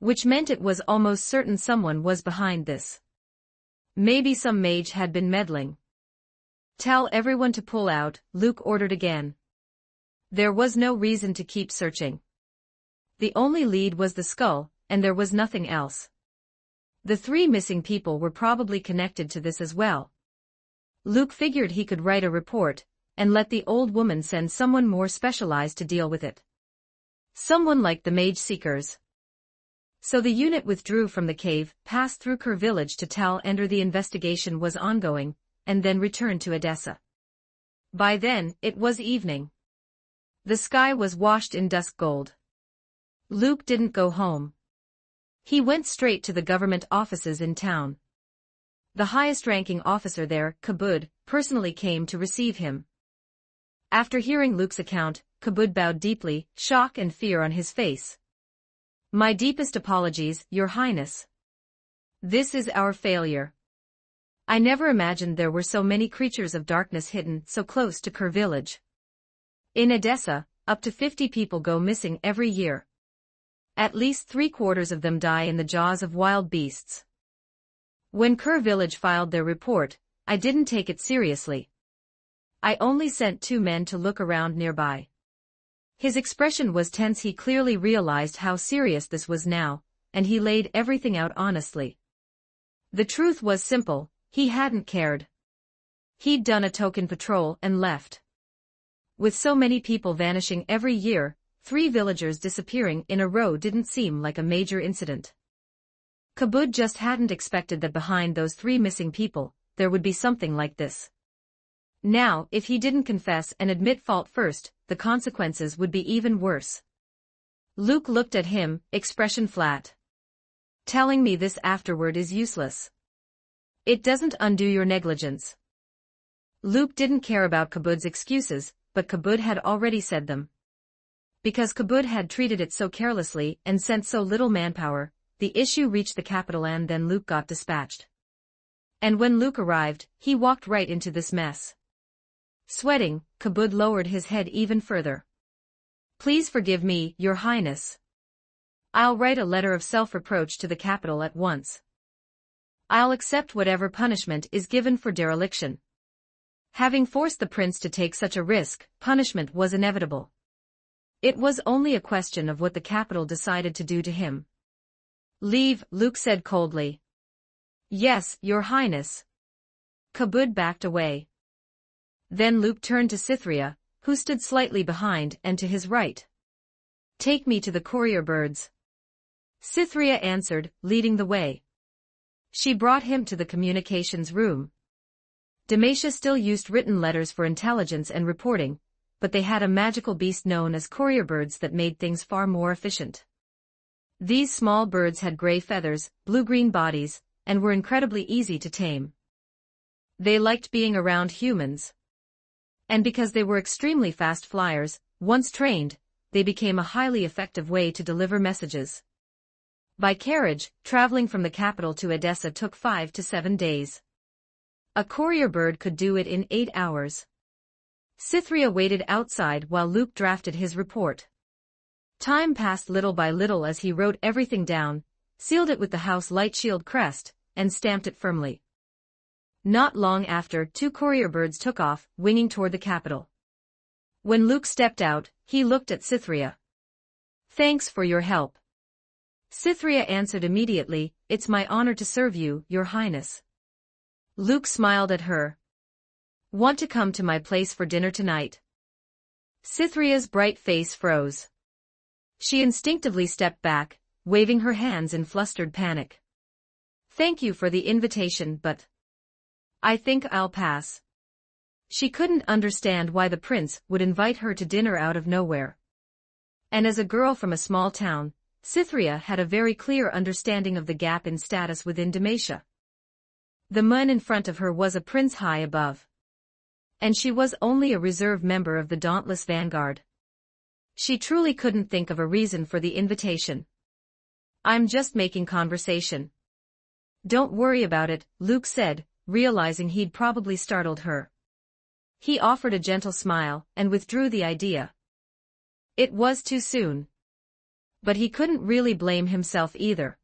Speaker 1: Which meant it was almost certain someone was behind this. Maybe some mage had been meddling. Tell everyone to pull out, Luke ordered again. There was no reason to keep searching. The only lead was the skull, and there was nothing else. The 3 missing people were probably connected to this as well. Luke figured he could write a report, and let the old woman send someone more specialized to deal with it. Someone like the mage seekers. So the unit withdrew from the cave, passed through Kerr village to Tal Ender. The investigation was ongoing, and then returned to Edessa. By then, it was evening. The sky was washed in dusk gold. Luke didn't go home. He went straight to the government offices in town. The highest-ranking officer there, Kabud, personally came to receive him. After hearing Luke's account, Kabud bowed deeply, shock and fear on his face. My deepest apologies, Your Highness. This is our failure. I never imagined there were so many creatures of darkness hidden so close to Kur village. In Edessa, up to 50 people go missing every year. At least 3/4 of them die in the jaws of wild beasts. When Kur village filed their report, I didn't take it seriously. I only sent 2 men to look around nearby. His expression was tense. He clearly realized how serious this was now, and he laid everything out honestly. The truth was simple, he hadn't cared. He'd done a token patrol and left. With so many people vanishing every year, 3 villagers disappearing in a row didn't seem like a major incident. Kabud just hadn't expected that behind those 3 missing people, there would be something like this. Now, if he didn't confess and admit fault first, the consequences would be even worse. Luke looked at him, expression flat. Telling me this afterward is useless. It doesn't undo your negligence. Luke didn't care about Kabud's excuses, but Kabud had already said them. Because Kabud had treated it so carelessly and sent so little manpower, the issue reached the capital and then Luke got dispatched. And when Luke arrived, he walked right into this mess. Sweating, Kabud lowered his head even further. Please forgive me, Your Highness. I'll write a letter of self-reproach to the capital at once. I'll accept whatever punishment is given for dereliction. Having forced the prince to take such a risk, punishment was inevitable. It was only a question of what the capital decided to do to him. Leave, Luke said coldly. Yes, Your Highness. Kabud backed away. Then Luke turned to Cytherea, who stood slightly behind and to his right. Take me to the courier birds. Cytherea answered, leading the way. She brought him to the communications room. Demacia still used written letters for intelligence and reporting, but they had a magical beast known as courier birds that made things far more efficient. These small birds had gray feathers, blue-green bodies, and were incredibly easy to tame. They liked being around humans. And because they were extremely fast flyers, once trained, they became a highly effective way to deliver messages. By carriage, traveling from the capital to Edessa took 5 to 7 days. A courier bird could do it in 8 hours. Cytherea waited outside while Luke drafted his report. Time passed little by little as he wrote everything down, sealed it with the house light shield crest, and stamped it firmly. Not long after, 2 courier birds took off, winging toward the capital. When Luke stepped out, he looked at Cytherea. Thanks for your help. Cytherea answered immediately, It's my honor to serve you, Your Highness. Luke smiled at her. Want to come to my place for dinner tonight? Cytherea's bright face froze. She instinctively stepped back, waving her hands in flustered panic. Thank you for the invitation, but I think I'll pass. She couldn't understand why the prince would invite her to dinner out of nowhere. And as a girl from a small town, Cytherea had a very clear understanding of the gap in status within Demacia. The man in front of her was a prince high above. And she was only a reserve member of the dauntless vanguard. She truly couldn't think of a reason for the invitation. I'm just making conversation. Don't worry about it, Luke said, realizing he'd probably startled her. He offered a gentle smile and withdrew the idea. It was too soon. But he couldn't really blame himself either.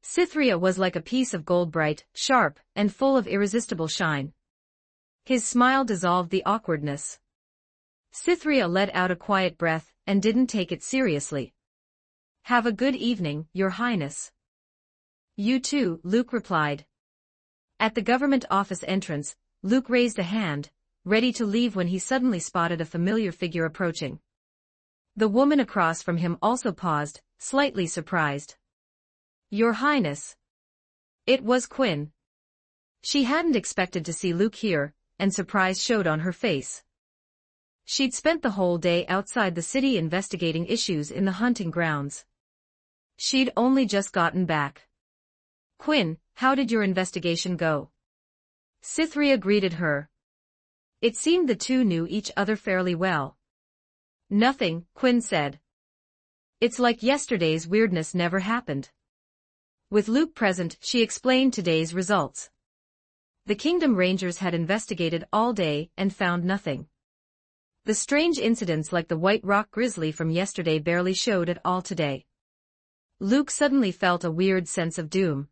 Speaker 1: Cytherea was like a piece of gold, bright, sharp, and full of irresistible shine. His smile dissolved the awkwardness. Cytherea let out a quiet breath and didn't take it seriously. Have a good evening, Your Highness. You too, Luke replied. At the government office entrance, Luke raised a hand, ready to leave when he suddenly spotted a familiar figure approaching. The woman across from him also paused, slightly surprised. Your Highness. It was Quinn. She hadn't expected to see Luke here, and surprise showed on her face. She'd spent the whole day outside the city investigating issues in the hunting grounds. She'd only just gotten back. Quinn, how did your investigation go? Cytherea greeted her. It seemed the two knew each other fairly well. Nothing, Quinn said. It's like yesterday's weirdness never happened. With Luke present, she explained today's results. The Kingdom Rangers had investigated all day and found nothing. The strange incidents like the White Rock Grizzly from yesterday barely showed at all today. Luke suddenly felt a weird sense of doom.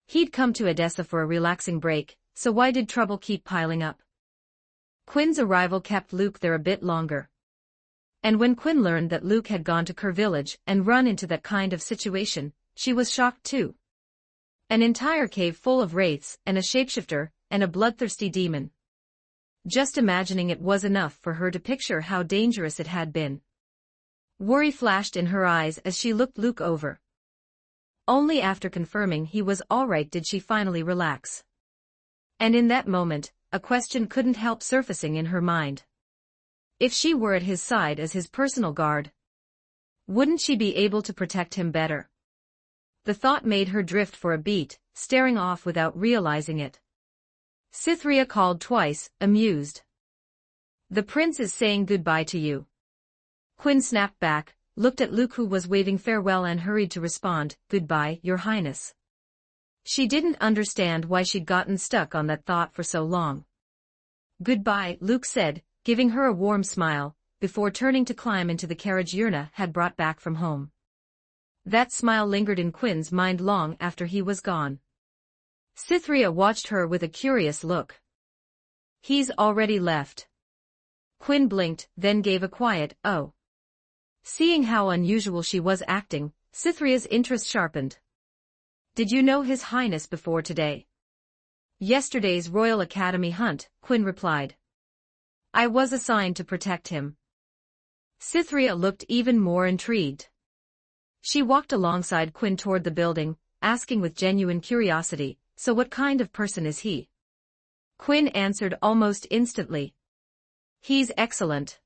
Speaker 1: He'd come to Edessa for a relaxing break, so why did trouble keep piling up? Quinn's arrival kept Luke there a bit longer. And when Quinn learned that Luke had gone to Kerr Village and run into that kind of situation, she was shocked too. An entire cave full of wraiths and a shapeshifter and a bloodthirsty demon. Just imagining it was enough for her to picture how dangerous it had been. Worry flashed in her eyes as she looked Luke over. Only after confirming he was all right did she finally relax. And in that moment, a question couldn't help surfacing in her mind. If she were at his side as his personal guard, wouldn't she be able to protect him better? The thought made her drift for a beat, staring off without realizing it. Cytherea called twice, amused. The prince is saying goodbye to you. Quinn snapped back, looked at Luke who was waving farewell and hurried to respond, Goodbye, Your Highness. She didn't understand why she'd gotten stuck on that thought for so long. Goodbye, Luke said, giving her a warm smile, before turning to climb into the carriage Yerna had brought back from home. That smile lingered in Quinn's mind long after he was gone. Cytherea watched her with a curious look. He's already left. Quinn blinked, then gave a quiet, oh. Seeing how unusual she was acting, Cytherea's interest sharpened. Did you know His Highness before today? Yesterday's Royal Academy hunt, Quinn replied. I was assigned to protect him. Cytherea looked even more intrigued. She walked alongside Quinn toward the building, asking with genuine curiosity, so what kind of person is he? Quinn answered almost instantly. He's excellent.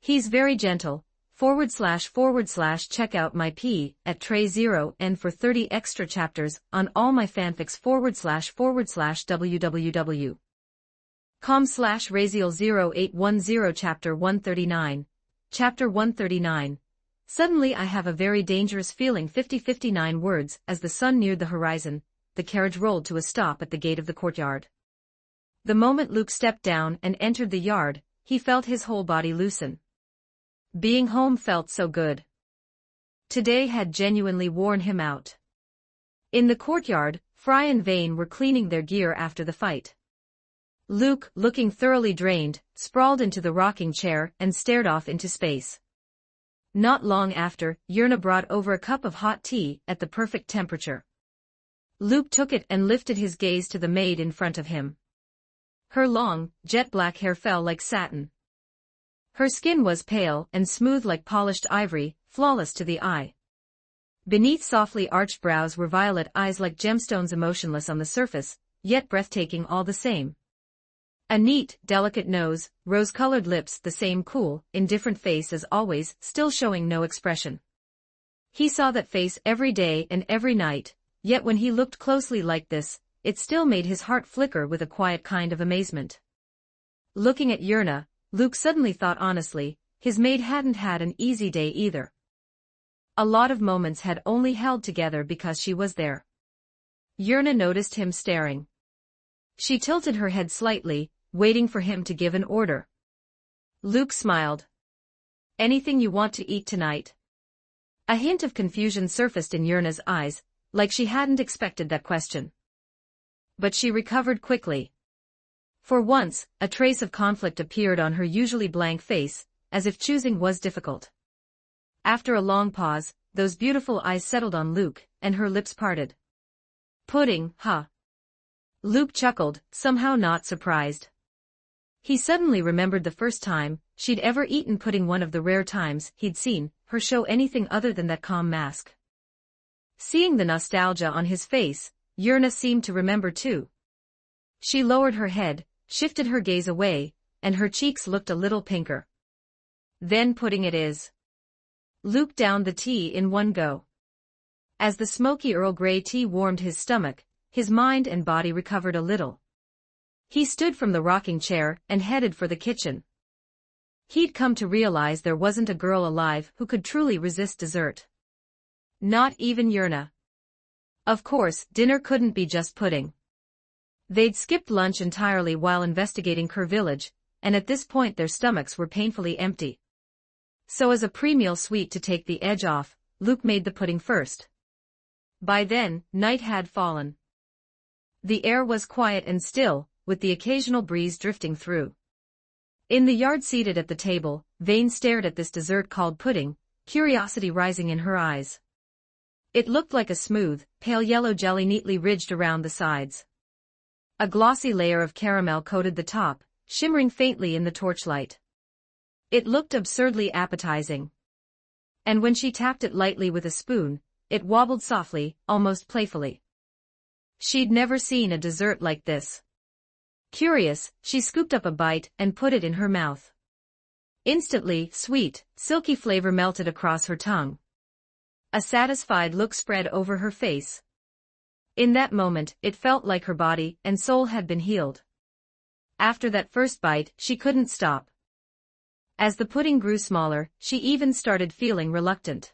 Speaker 1: He's very gentle, // check out my P at tray 0 and for 30 extra chapters on all my fanfics / www.com/Raziel0810 chapter 139. Chapter 139. Suddenly I have a very dangerous feeling 59 words as the sun neared the horizon, the carriage rolled to a stop at the gate of the courtyard. The moment Luke stepped down and entered the yard, he felt his whole body loosen. Being home felt so good. Today had genuinely worn him out. In the courtyard, Fry and Vane were cleaning their gear after the fight. Luke, looking thoroughly drained, sprawled into the rocking chair and stared off into space. Not long after, Yerna brought over a cup of hot tea at the perfect temperature. Luke took it and lifted his gaze to the maid in front of him. Her long, jet-black hair fell like satin. Her skin was pale and smooth like polished ivory, flawless to the eye. Beneath softly arched brows were violet eyes like gemstones, emotionless on the surface, yet breathtaking all the same. A neat, delicate nose, rose-colored lips, the same cool, indifferent face as always, still showing no expression. He saw that face every day and every night, yet when he looked closely like this, it still made his heart flicker with a quiet kind of amazement. Looking at Yerna, Luke suddenly thought honestly, his maid hadn't had an easy day either. A lot of moments had only held together because she was there. Yerna noticed him staring. She tilted her head slightly, waiting for him to give an order. Luke smiled. Anything you want to eat tonight? A hint of confusion surfaced in Yerna's eyes, like she hadn't expected that question. But she recovered quickly. For once, a trace of conflict appeared on her usually blank face, as if choosing was difficult. After a long pause, those beautiful eyes settled on Luke, and her lips parted. Pudding, huh? Luke chuckled, somehow not surprised. He suddenly remembered the first time she'd ever eaten pudding, one of the rare times he'd seen her show anything other than that calm mask. Seeing the nostalgia on his face, Yerna seemed to remember too. She lowered her head, shifted her gaze away, and her cheeks looked a little pinker. Then pudding it is. Luke downed the tea in one go. As the smoky Earl Grey tea warmed his stomach, his mind and body recovered a little. He stood from the rocking chair and headed for the kitchen. He'd come to realize there wasn't a girl alive who could truly resist dessert. Not even Yerna. Of course, dinner couldn't be just pudding. They'd skipped lunch entirely while investigating Kerr Village, and at this point their stomachs were painfully empty. So as a pre-meal sweet to take the edge off, Luke made the pudding first. By then, night had fallen. The air was quiet and still, with the occasional breeze drifting through. In the yard seated at the table, Vane stared at this dessert called pudding, curiosity rising in her eyes. It looked like a smooth, pale yellow jelly neatly ridged around the sides. A glossy layer of caramel coated the top, shimmering faintly in the torchlight. It looked absurdly appetizing. And when she tapped it lightly with a spoon, it wobbled softly, almost playfully. She'd never seen a dessert like this. Curious, she scooped up a bite and put it in her mouth. Instantly, sweet, silky flavor melted across her tongue. A satisfied look spread over her face. In that moment, it felt like her body and soul had been healed. After that first bite, she couldn't stop. As the pudding grew smaller, she even started feeling reluctant.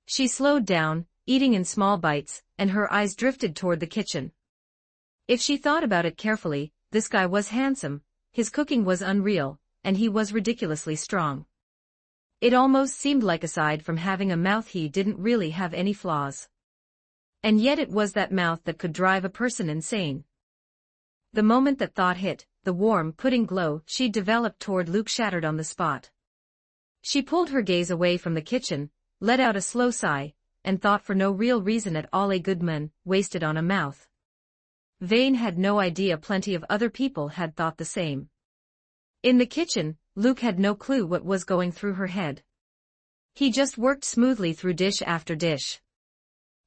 Speaker 1: She slowed down, eating in small bites, and her eyes drifted toward the kitchen. If she thought about it carefully, this guy was handsome, his cooking was unreal, and he was ridiculously strong. It almost seemed like aside from having a mouth he didn't really have any flaws. And yet it was that mouth that could drive a person insane. The moment that thought hit, the warm, pudding glow she'd developed toward Luke shattered on the spot. She pulled her gaze away from the kitchen, let out a slow sigh, and thought for no real reason at all a good man, wasted on a mouth. Vane had no idea plenty of other people had thought the same. In the kitchen, Luke had no clue what was going through her head. He just worked smoothly through dish after dish.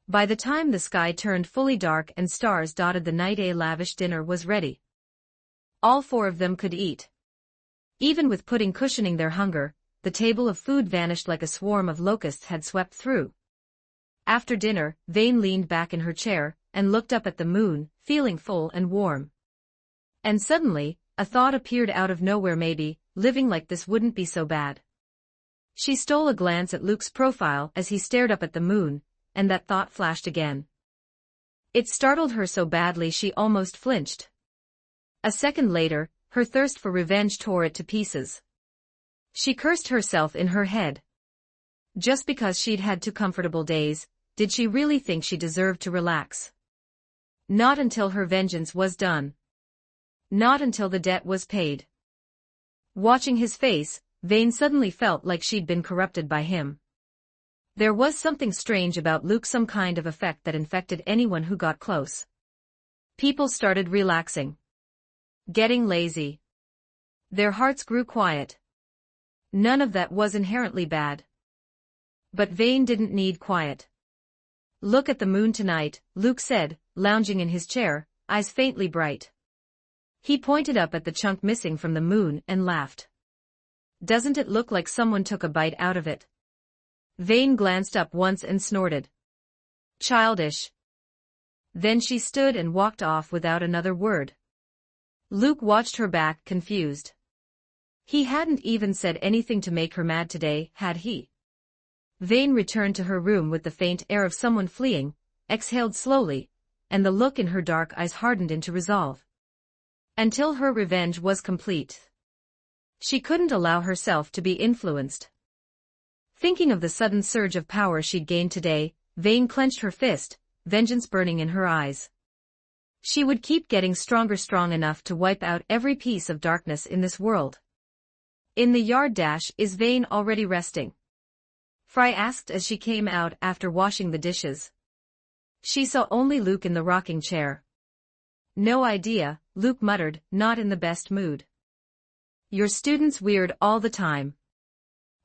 Speaker 1: By the time the sky turned fully dark and stars dotted the night, a lavish dinner was ready. All four of them could eat. Even with pudding cushioning their hunger, the table of food vanished like a swarm of locusts had swept through. After dinner, Vane leaned back in her chair and looked up at the moon, feeling full and warm. And suddenly, a thought appeared out of nowhere. Maybe, living like this wouldn't be so bad. She stole a glance at Luke's profile as he stared up at the moon, and that thought flashed again. It startled her so badly she almost flinched. A second later, her thirst for revenge tore it to pieces. She cursed herself in her head. Just because she'd had 2 comfortable days, did she really think she deserved to relax? Not until her vengeance was done. Not until the debt was paid. Watching his face, Vane suddenly felt like she'd been corrupted by him. There was something strange about Luke, some kind of effect that infected anyone who got close. People started relaxing. Getting lazy. Their hearts grew quiet. None of that was inherently bad. But Vane didn't need quiet. Look at the moon tonight, Luke said, lounging in his chair, eyes faintly bright. He pointed up at the chunk missing from the moon and laughed. Doesn't it look like someone took a bite out of it? Vane glanced up once and snorted. Childish. Then she stood and walked off without another word. Luke watched her back, confused. He hadn't even said anything to make her mad today, had he? Vane returned to her room with the faint air of someone fleeing, exhaled slowly, and the look in her dark eyes hardened into resolve. Until her revenge was complete. She couldn't allow herself to be influenced. Thinking of the sudden surge of power she'd gained today, Vane clenched her fist, vengeance burning in her eyes. She would keep getting stronger, strong enough to wipe out every piece of darkness in this world. In the yard. Is Vane already resting? Fry asked as she came out after washing the dishes. She saw only Luke in the rocking chair. No idea, Luke muttered, not in the best mood. Your student's weird all the time.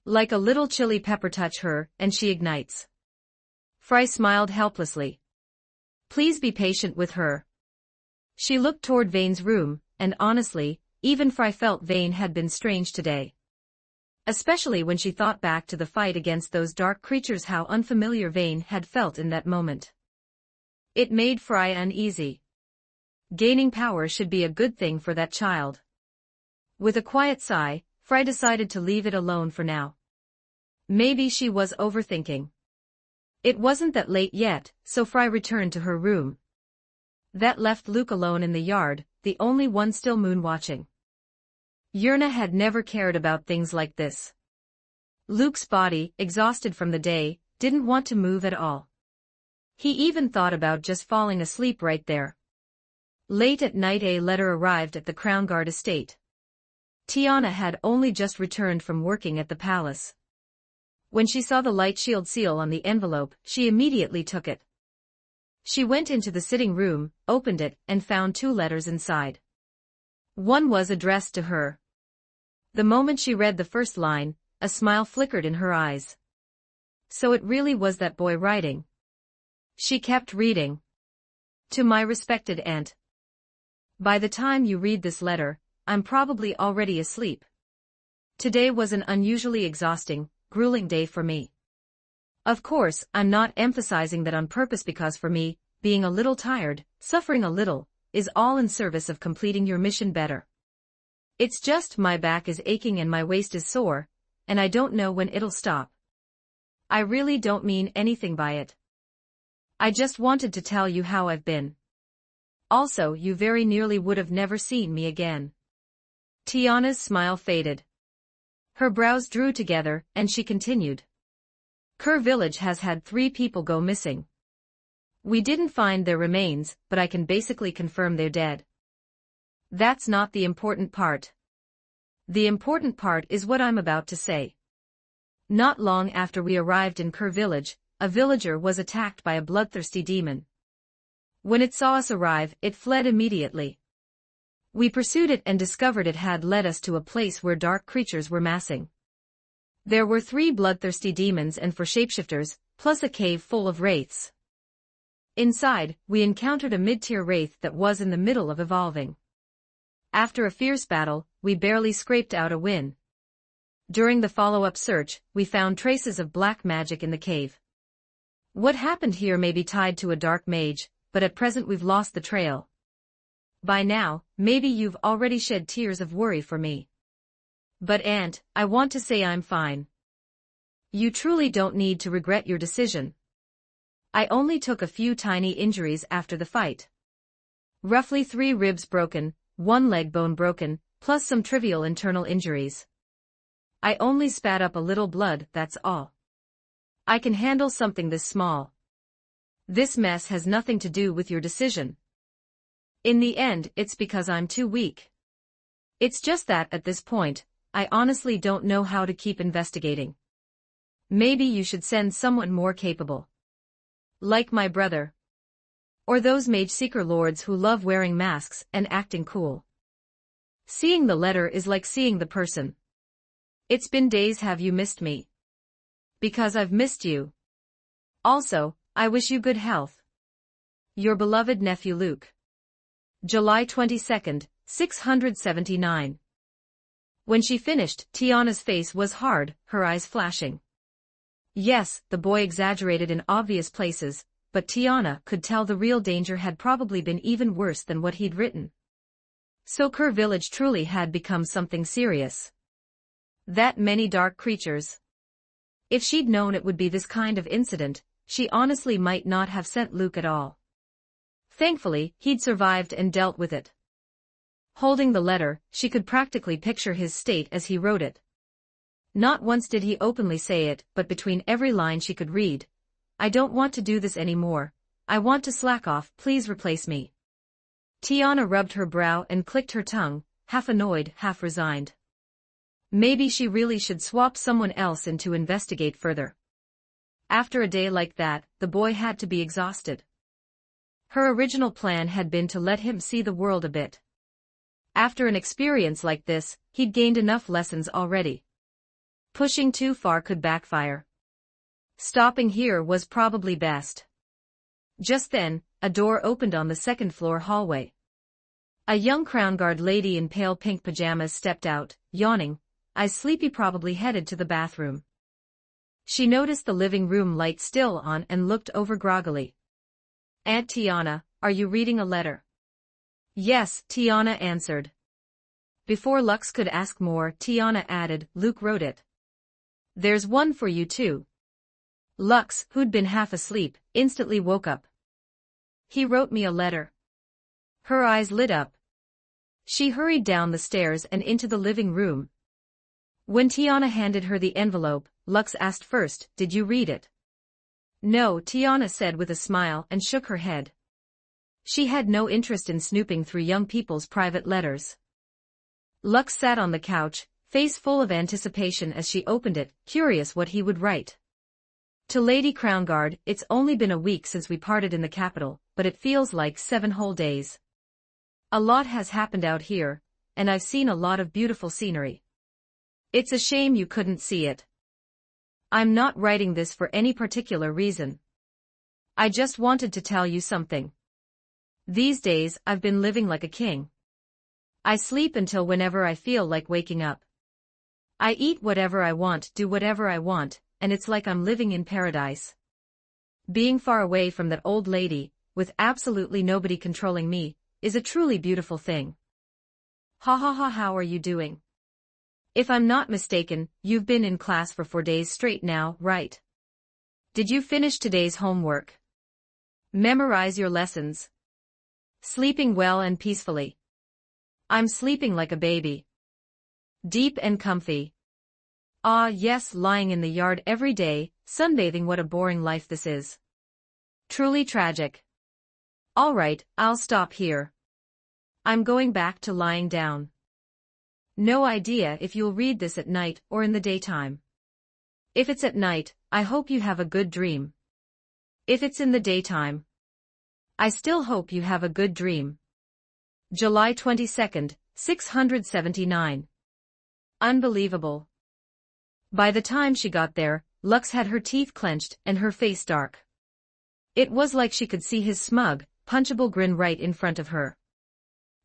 Speaker 1: Like a little chili pepper, touch her, and she ignites. Fry smiled helplessly. Please be patient with her. She looked toward Vane's room, and honestly, even Fry felt Vane had been strange today. Especially when she thought back to the fight against those dark creatures, how unfamiliar Vane had felt in that moment. It made Fry uneasy. Gaining power should be a good thing for that child. With a quiet sigh, Fry decided to leave it alone for now. Maybe she was overthinking. It wasn't that late yet, so Fry returned to her room. That left Luke alone in the yard, the only one still moon-watching. Yurna had never cared about things like this. Luke's body, exhausted from the day, didn't want to move at all. He even thought about just falling asleep right there. Late at night a letter arrived at the Crown Guard estate. Tiana had only just returned from working at the palace. When she saw the light shield seal on the envelope, she immediately took it. She went into the sitting room, opened it, and found 2 letters inside. One was addressed to her. The moment she read the first line, a smile flickered in her eyes. So it really was that boy writing. She kept reading. To my respected aunt. By the time you read this letter, I'm probably already asleep. Today was an unusually exhausting, grueling day for me. Of course, I'm not emphasizing that on purpose because for me, being a little tired, suffering a little, is all in service of completing your mission better. It's just my back is aching and my waist is sore, and I don't know when it'll stop. I really don't mean anything by it. I just wanted to tell you how I've been. Also, you very nearly would have never seen me again. Tiana's smile faded. Her brows drew together, and she continued. Kerr Village has had 3 people go missing. We didn't find their remains, but I can basically confirm they're dead. That's not the important part. The important part is what I'm about to say. Not long after we arrived in Kerr Village, a villager was attacked by a bloodthirsty demon. When it saw us arrive, it fled immediately. We pursued it and discovered it had led us to a place where dark creatures were massing. There were 3 bloodthirsty demons and 4 shapeshifters, plus a cave full of wraiths. Inside, we encountered a mid-tier wraith that was in the middle of evolving. After a fierce battle, we barely scraped out a win. During the follow-up search, we found traces of black magic in the cave. What happened here may be tied to a dark mage, but at present we've lost the trail. By now, maybe you've already shed tears of worry for me. But Aunt, I want to say I'm fine. You truly don't need to regret your decision. I only took a few tiny injuries after the fight. Roughly 3 ribs broken, 1 leg bone broken, plus some trivial internal injuries. I only spat up a little blood, that's all. I can handle something this small. This mess has nothing to do with your decision. In the end, it's because I'm too weak. It's just that at this point, I honestly don't know how to keep investigating. Maybe you should send someone more capable. Like my brother. Or those mage seeker lords who love wearing masks and acting cool. Seeing the letter is like seeing the person. It's been days. Have you missed me? Because I've missed you. Also, I wish you good health. Your beloved nephew Luke. July 22, 679. When she finished, Tiana's face was hard, her eyes flashing. Yes, the boy exaggerated in obvious places, but Tiana could tell the real danger had probably been even worse than what he'd written. So Kerr Village truly had become something serious. That many dark creatures. If she'd known it would be this kind of incident, she honestly might not have sent Luke at all. Thankfully, he'd survived and dealt with it. Holding the letter, she could practically picture his state as he wrote it. Not once did he openly say it, but between every line she could read, I don't want to do this anymore. I want to slack off, please replace me. Tiana rubbed her brow and clicked her tongue, half annoyed, half resigned. Maybe she really should swap someone else in to investigate further. After a day like that, the boy had to be exhausted. Her original plan had been to let him see the world a bit. After an experience like this, he'd gained enough lessons already. Pushing too far could backfire. Stopping here was probably best. Just then, a door opened on the second-floor hallway. A young crown guard lady in pale pink pajamas stepped out, yawning. eyes sleepy, probably headed to the bathroom. She noticed the living room light still on and looked over groggily. Aunt Tiana, are you reading a letter? Yes, Tiana answered. Before Lux could ask more, Tiana added, Luke wrote it. There's one for you too. Lux, who'd been half asleep, instantly woke up. He wrote me a letter. Her eyes lit up. She hurried down the stairs and into the living room. When Tiana handed her the envelope, Lux asked first, did you read it? No, Tiana said with a smile and shook her head. She had no interest in snooping through young people's private letters. Lux sat on the couch, face full of anticipation as she opened it, curious what he would write. To Lady Crownguard, it's only been a week since we parted in the capital, but it feels like 7 whole days. A lot has happened out here, and I've seen a lot of beautiful scenery. It's a shame you couldn't see it. I'm not writing this for any particular reason. I just wanted to tell you something. These days, I've been living like a king. I sleep until whenever I feel like waking up. I eat whatever I want, do whatever I want, and it's like I'm living in paradise. Being far away from that old lady, with absolutely nobody controlling me, is a truly beautiful thing. Ha ha ha, how are you doing? If I'm not mistaken, you've been in class for 4 days straight now, right? Did you finish today's homework? Memorize your lessons? Sleeping well and peacefully? I'm sleeping like a baby. Deep and comfy. Ah yes, lying in the yard every day, sunbathing, what a boring life this is. Truly tragic. All right, I'll stop here. I'm going back to lying down. No idea if you'll read this at night or in the daytime. If it's at night, I hope you have a good dream. If it's in the daytime, I still hope you have a good dream. July 22nd, 679. Unbelievable. By the time she got there, Lux had her teeth clenched and her face dark. It was like she could see his smug, punchable grin right in front of her.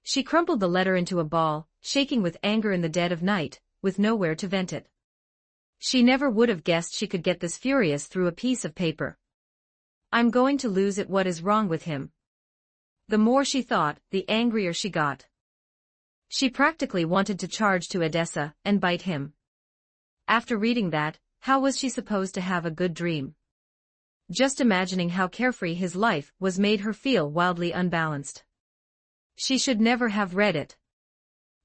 Speaker 1: She crumpled the letter into a ball, shaking with anger in the dead of night, with nowhere to vent it. She never would have guessed she could get this furious through a piece of paper. I'm going to lose it. What is wrong with him? The more she thought, the angrier she got. She practically wanted to charge to Edessa and bite him. After reading that, how was she supposed to have a good dream? Just imagining how carefree his life was made her feel wildly unbalanced. She should never have read it.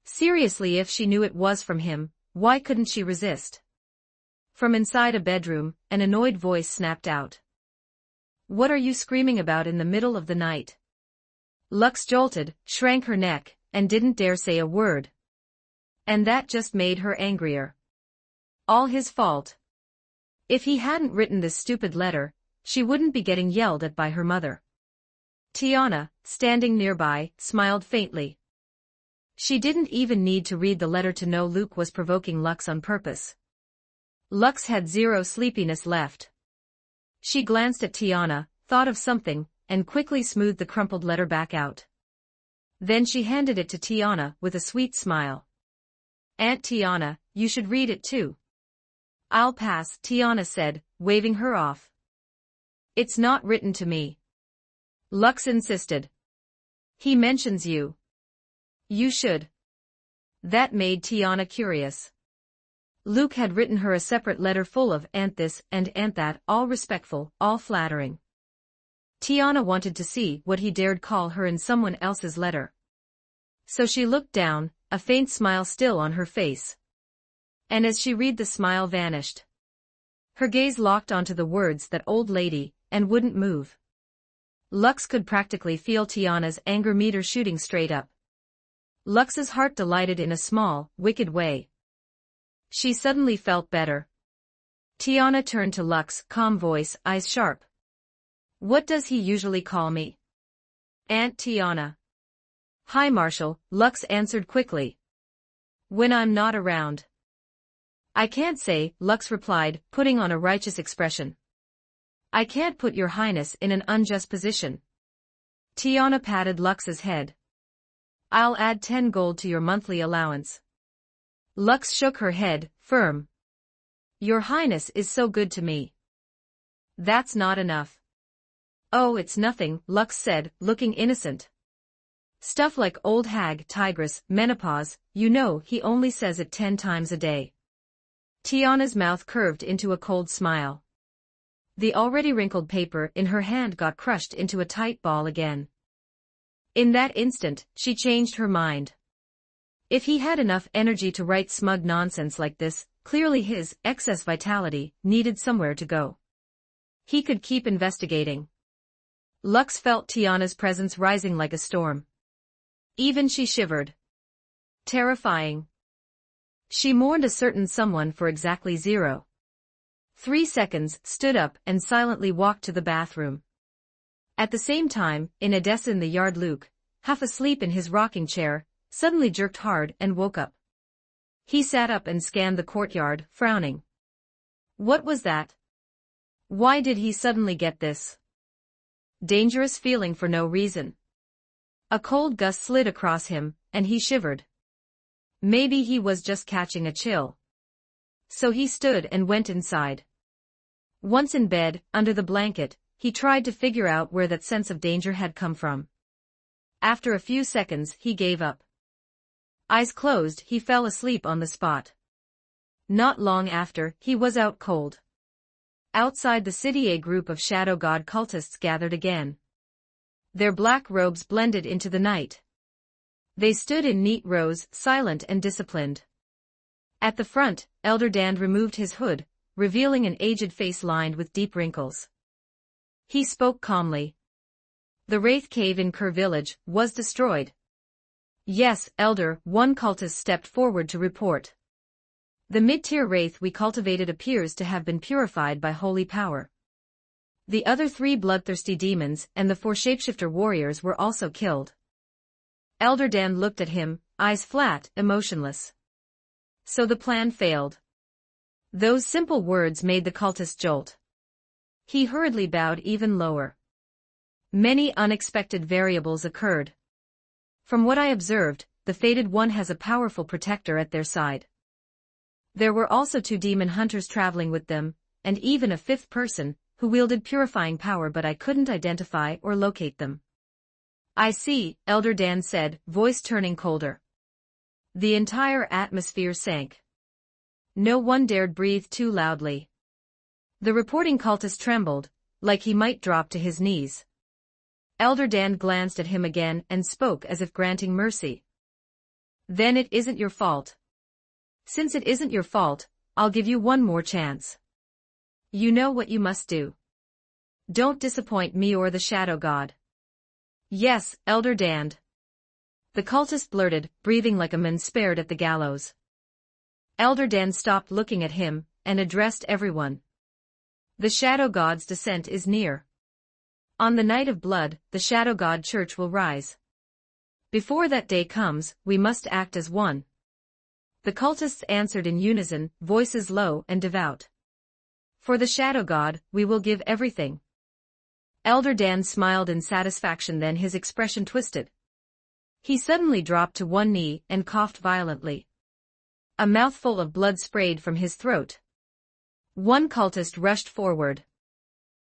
Speaker 1: Seriously, if she knew it was from him, why couldn't she resist? From inside a bedroom, an annoyed voice snapped out. What are you screaming about in the middle of the night? Lux jolted, shrank her neck, and didn't dare say a word. And that just made her angrier. All his fault. If he hadn't written this stupid letter, she wouldn't be getting yelled at by her mother. Tiana, standing nearby, smiled faintly. She didn't even need to read the letter to know Luke was provoking Lux on purpose. Lux had zero sleepiness left. She glanced at Tiana, thought of something, and quickly smoothed the crumpled letter back out. Then she handed it to Tiana with a sweet smile. Aunt Tiana, you should read it too. I'll pass, Tiana said, waving her off. It's not written to me. Lux insisted. He mentions you. You should. That made Tiana curious. Luke had written her a separate letter full of aunt this and aunt that, all respectful, all flattering. Tiana wanted to see what he dared call her in someone else's letter. So she looked down, a faint smile still on her face. And as she read, the smile vanished. Her gaze locked onto the words "that old lady," and wouldn't move. Lux could practically feel Tiana's anger meter shooting straight up. Lux's heart delighted in a small, wicked way. She suddenly felt better. Tiana turned to Lux, calm voice, eyes sharp. What does he usually call me? Aunt Tiana. Hi Marshall, Lux answered quickly. When I'm not around. I can't say, Lux replied, putting on a righteous expression. I can't put your highness in an unjust position. Tiana patted Lux's head. I'll add 10 gold to your monthly allowance. Lux shook her head, firm. Your Highness is so good to me. That's not enough. Oh, it's nothing, Lux said, looking innocent. Stuff like old hag, tigress, menopause, you know he only says it 10 times a day. Tiana's mouth curved into a cold smile. The already wrinkled paper in her hand got crushed into a tight ball again. In that instant, she changed her mind. If he had enough energy to write smug nonsense like this, clearly his excess vitality needed somewhere to go. He could keep investigating. Lux felt Tiana's presence rising like a storm. Even she shivered. Terrifying. She mourned a certain someone for exactly 0.3 seconds, stood up and silently walked to the bathroom. At the same time, in a desk in the yard, Luke, half asleep in his rocking chair, suddenly jerked hard and woke up. He sat up and scanned the courtyard, frowning. What was that? Why did he suddenly get this dangerous feeling for no reason? A cold gust slid across him, and he shivered. Maybe he was just catching a chill. So he stood and went inside. Once in bed, under the blanket, he tried to figure out where that sense of danger had come from. After a few seconds, he gave up. Eyes closed, he fell asleep on the spot. Not long after, he was out cold. Outside the city, a group of shadow god cultists gathered again. Their black robes blended into the night. They stood in neat rows, silent and disciplined. At the front, Elder Dan removed his hood, revealing an aged face lined with deep wrinkles. He spoke calmly. The Wraith Cave in Kerr Village was destroyed. Yes, Elder, one cultist stepped forward to report. The mid-tier wraith we cultivated appears to have been purified by holy power. The other 3 bloodthirsty demons and the 4 shapeshifter warriors were also killed. Elder Dan looked at him, eyes flat, emotionless. So the plan failed. Those simple words made the cultist jolt. He hurriedly bowed even lower. Many unexpected variables occurred. From what I observed, the Fated One has a powerful protector at their side. There were also 2 demon hunters traveling with them, and even a 5th person, who wielded purifying power, but I couldn't identify or locate them. I see, Elder Dan said, voice turning colder. The entire atmosphere sank. No one dared breathe too loudly. The reporting cultist trembled, like he might drop to his knees. Elder Dan glanced at him again and spoke as if granting mercy. Then it isn't your fault. Since it isn't your fault, I'll give you one more chance. You know what you must do. Don't disappoint me or the Shadow God. Yes, Elder Dan. The cultist blurted, breathing like a man spared at the gallows. Elder Dan stopped looking at him, and addressed everyone. The Shadow God's descent is near. On the night of blood, the Shadow God Church will rise. Before that day comes, we must act as one. The cultists answered in unison, voices low and devout. For the Shadow God, we will give everything. Elder Dan smiled in satisfaction, then his expression twisted. He suddenly dropped to one knee and coughed violently. A mouthful of blood sprayed from his throat. One cultist rushed forward.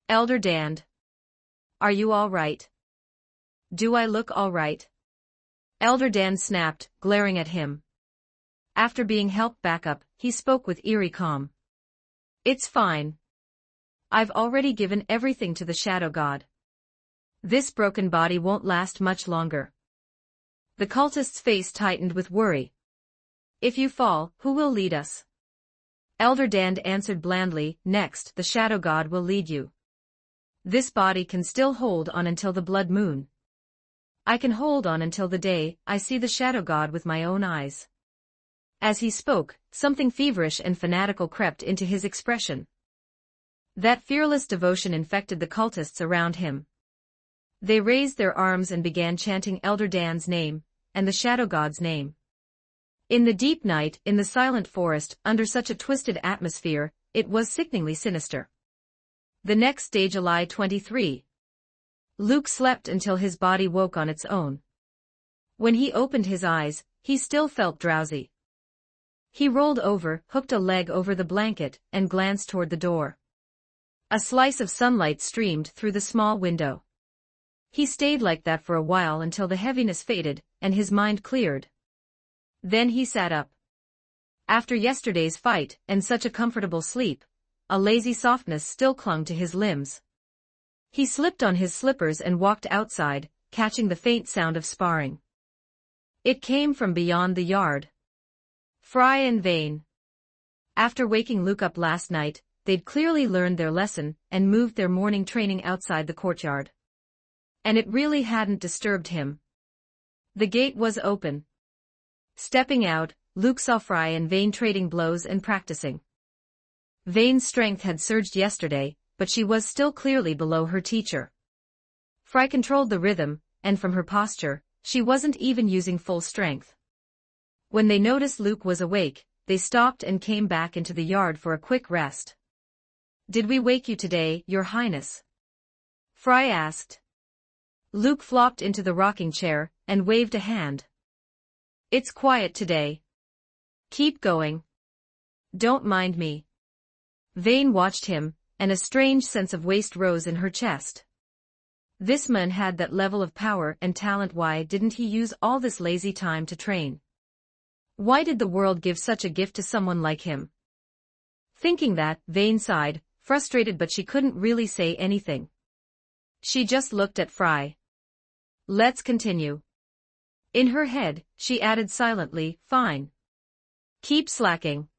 Speaker 1: Elder Dan. Are you all right? Do I look all right? Elder Dan snapped, glaring at him. After being helped back up, he spoke with eerie calm. It's fine. I've already given everything to the Shadow God. This broken body won't last much longer. The cultist's face tightened with worry. If you fall, who will lead us? Elder Dan answered blandly, next, the Shadow God will lead you. This body can still hold on until the blood moon. I can hold on until the day I see the Shadow God with my own eyes. As he spoke, something feverish and fanatical crept into his expression. That fearless devotion infected the cultists around him. They raised their arms and began chanting Elder Dan's name, and the Shadow God's name. In the deep night, in the silent forest, under such a twisted atmosphere, it was sickeningly sinister. The next day, July 23. Luke slept until his body woke on its own. When he opened his eyes, he still felt drowsy. He rolled over, hooked a leg over the blanket, and glanced toward the door. A slice of sunlight streamed through the small window. He stayed like that for a while until the heaviness faded, and his mind cleared. Then he sat up. After yesterday's fight, and such a comfortable sleep, a lazy softness still clung to his limbs. He slipped on his slippers and walked outside, catching the faint sound of sparring. It came from beyond the yard. Fry and Vane. After waking Luke up last night, they'd clearly learned their lesson and moved their morning training outside the courtyard. And it really hadn't disturbed him. The gate was open. Stepping out, Luke saw Fry and Vane trading blows and practicing. Vane's strength had surged yesterday, but she was still clearly below her teacher. Fry controlled the rhythm, and from her posture, she wasn't even using full strength. When they noticed Luke was awake, they stopped and came back into the yard for a quick rest. "Did we wake you today, Your Highness?" Fry asked. Luke flopped into the rocking chair and waved a hand. "It's quiet today. Keep going. Don't mind me." Vane watched him, and a strange sense of waste rose in her chest. This man had that level of power and talent. Why didn't he use all this lazy time to train? Why did the world give such a gift to someone like him? Thinking that, Vane sighed, frustrated, but she couldn't really say anything. She just looked at Fry. "Let's continue." In her head, she added silently, "Fine. Keep slacking.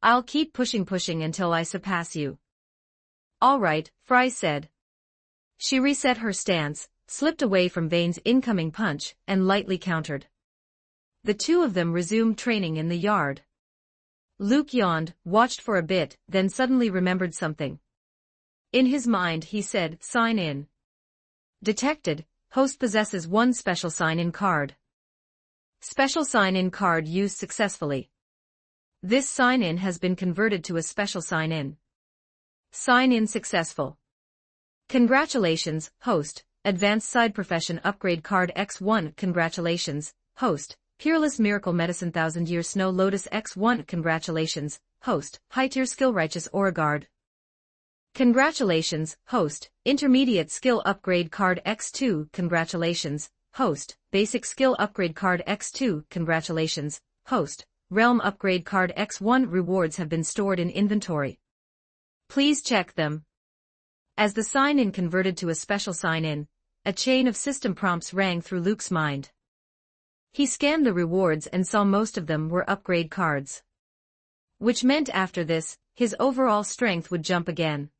Speaker 1: I'll keep pushing until I surpass you." "All right," Fry said. She reset her stance, slipped away from Vane's incoming punch, and lightly countered. The two of them resumed training in the yard. Luke yawned, watched for a bit, then suddenly remembered something. In his mind he said, "Sign in. Detected, host possesses one special sign-in card. Special sign-in card used successfully. This sign-in has been converted to a special sign-in. Sign-in successful. Congratulations, host, advanced side profession upgrade card X1. Congratulations, host, Peerless Miracle Medicine 1000-Year Snow Lotus X1. Congratulations, host, high-tier skill Righteous Aura Guard. Congratulations, host, intermediate skill upgrade card X2. Congratulations, host, basic skill upgrade card X2. Congratulations, host, realm upgrade card X1. Rewards have been stored in inventory. Please check them." As the sign-in converted to a special sign-in, a chain of system prompts rang through Luke's mind. He scanned the rewards and saw most of them were upgrade cards. Which meant after this, his overall strength would jump again.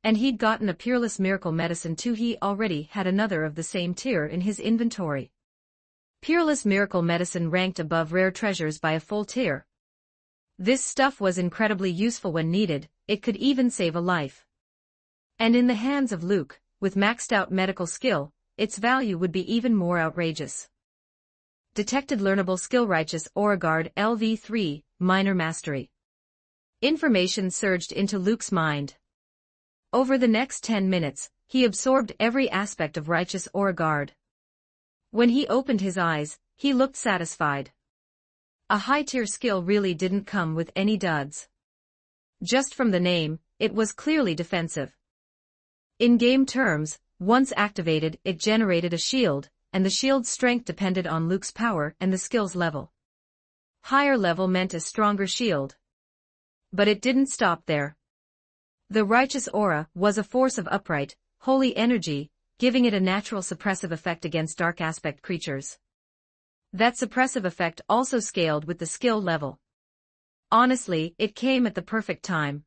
Speaker 1: And he'd gotten a Peerless Miracle Medicine too. He already had another of the same tier in his inventory. Peerless Miracle Medicine ranked above rare treasures by a full tier. This stuff was incredibly useful when needed, it could even save a life. And in the hands of Luke, with maxed out medical skill, its value would be even more outrageous. Detected learnable skill Righteous Aura Guard LV3, Minor Mastery. Information surged into Luke's mind. Over the next 10 minutes, he absorbed every aspect of Righteous Aura Guard. When he opened his eyes, he looked satisfied. A high-tier skill really didn't come with any duds. Just from the name, it was clearly defensive. In game terms, once activated, it generated a shield, and the shield's strength depended on Luke's power and the skill's level. Higher level meant a stronger shield. But it didn't stop there. The Righteous Aura was a force of upright, holy energy, giving it a natural suppressive effect against dark aspect creatures. That suppressive effect also scaled with the skill level. Honestly, it came at the perfect time.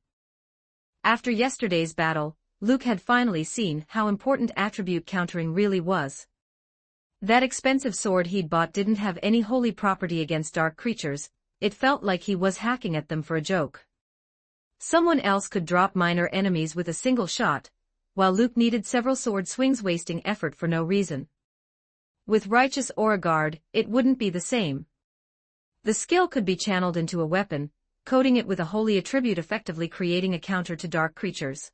Speaker 1: After yesterday's battle, Luke had finally seen how important attribute countering really was. That expensive sword he'd bought didn't have any holy property against dark creatures, it felt like he was hacking at them for a joke. Someone else could drop minor enemies with a single shot, while Luke needed several sword swings, wasting effort for no reason. With Righteous Aura Guard, it wouldn't be the same. The skill could be channeled into a weapon, coating it with a holy attribute, effectively creating a counter to dark creatures.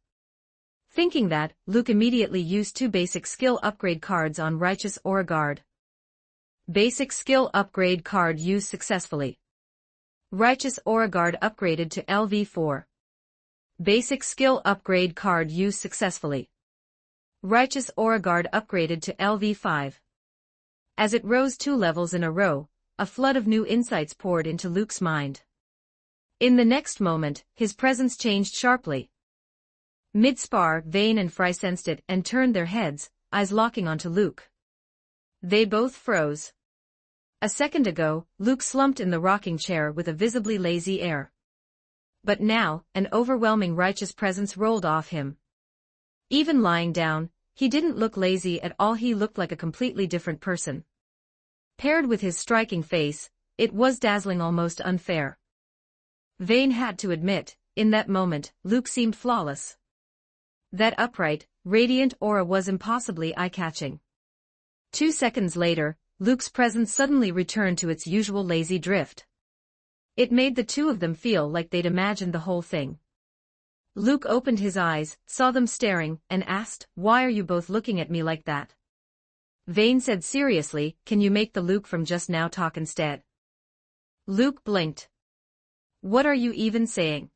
Speaker 1: Thinking that, Luke immediately used 2 basic skill upgrade cards on Righteous Aura Guard. Basic skill upgrade card used successfully. Righteous Aura Guard upgraded to LV4. Basic skill upgrade card used successfully. Righteous Aura Guard upgraded to LV5. As it rose 2 levels in a row, a flood of new insights poured into Luke's mind. In the next moment, his presence changed sharply. Mid-spar, Vayne and Fry sensed it and turned their heads, eyes locking onto Luke. They both froze. A second ago, Luke slumped in the rocking chair with a visibly lazy air. But now, an overwhelming righteous presence rolled off him. Even lying down, he didn't look lazy at all, he looked like a completely different person. Paired with his striking face, it was dazzling, almost unfair. Vayne had to admit, in that moment, Luke seemed flawless. That upright, radiant aura was impossibly eye-catching. 2 seconds later, Luke's presence suddenly returned to its usual lazy drift. It made the two of them feel like they'd imagined the whole thing. Luke opened his eyes, saw them staring, and asked, "Why are you both looking at me like that?" Vayne said seriously, "Can you make the Luke from just now talk instead?" Luke blinked. "What are you even saying?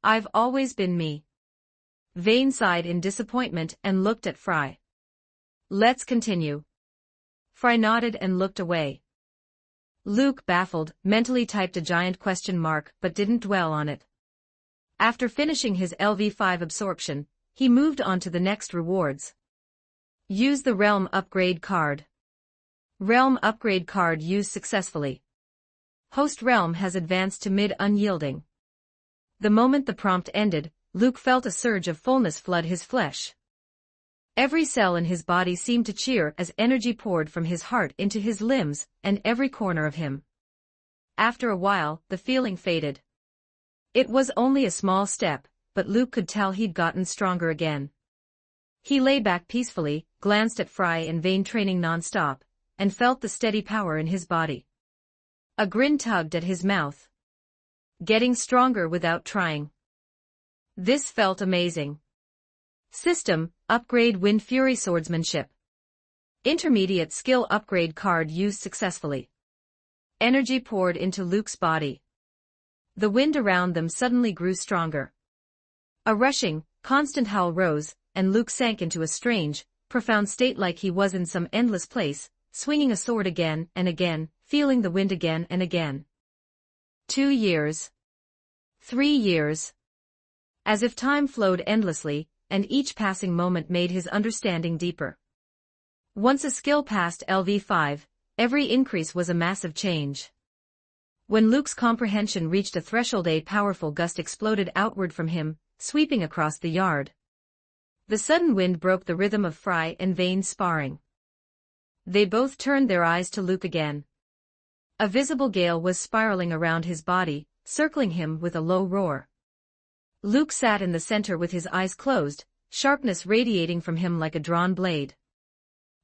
Speaker 1: I've always been me." Vayne sighed in disappointment and looked at Fry. "Let's continue." Fry nodded and looked away. Luke, baffled, mentally typed a giant question mark but didn't dwell on it. After finishing his LV5 absorption, he moved on to the next rewards. Use the Realm Upgrade card. Realm Upgrade card used successfully. Host Realm has advanced to mid-unyielding. The moment the prompt ended, Luke felt a surge of fullness flood his flesh. Every cell in his body seemed to cheer as energy poured from his heart into his limbs and every corner of him. After a while, the feeling faded. It was only a small step, but Luke could tell he'd gotten stronger again. He lay back peacefully, glanced at Fry and Vayne training non-stop, and felt the steady power in his body. A grin tugged at his mouth. Getting stronger without trying. This felt amazing. System, upgrade Wind Fury Swordsmanship. Intermediate skill upgrade card used successfully. Energy poured into Luke's body. The wind around them suddenly grew stronger. A rushing, constant howl rose, and Luke sank into a strange, profound state like he was in some endless place, swinging a sword again and again, feeling the wind again and again. 2 years. 3 years. As if time flowed endlessly, and each passing moment made his understanding deeper. Once a skill passed LV5, every increase was a massive change. When Luke's comprehension reached a threshold, a powerful gust exploded outward from him, sweeping across the yard. The sudden wind broke the rhythm of Fry and Vayne's sparring. They both turned their eyes to Luke again. A visible gale was spiraling around his body, circling him with a low roar. Luke sat in the center with his eyes closed, sharpness radiating from him like a drawn blade.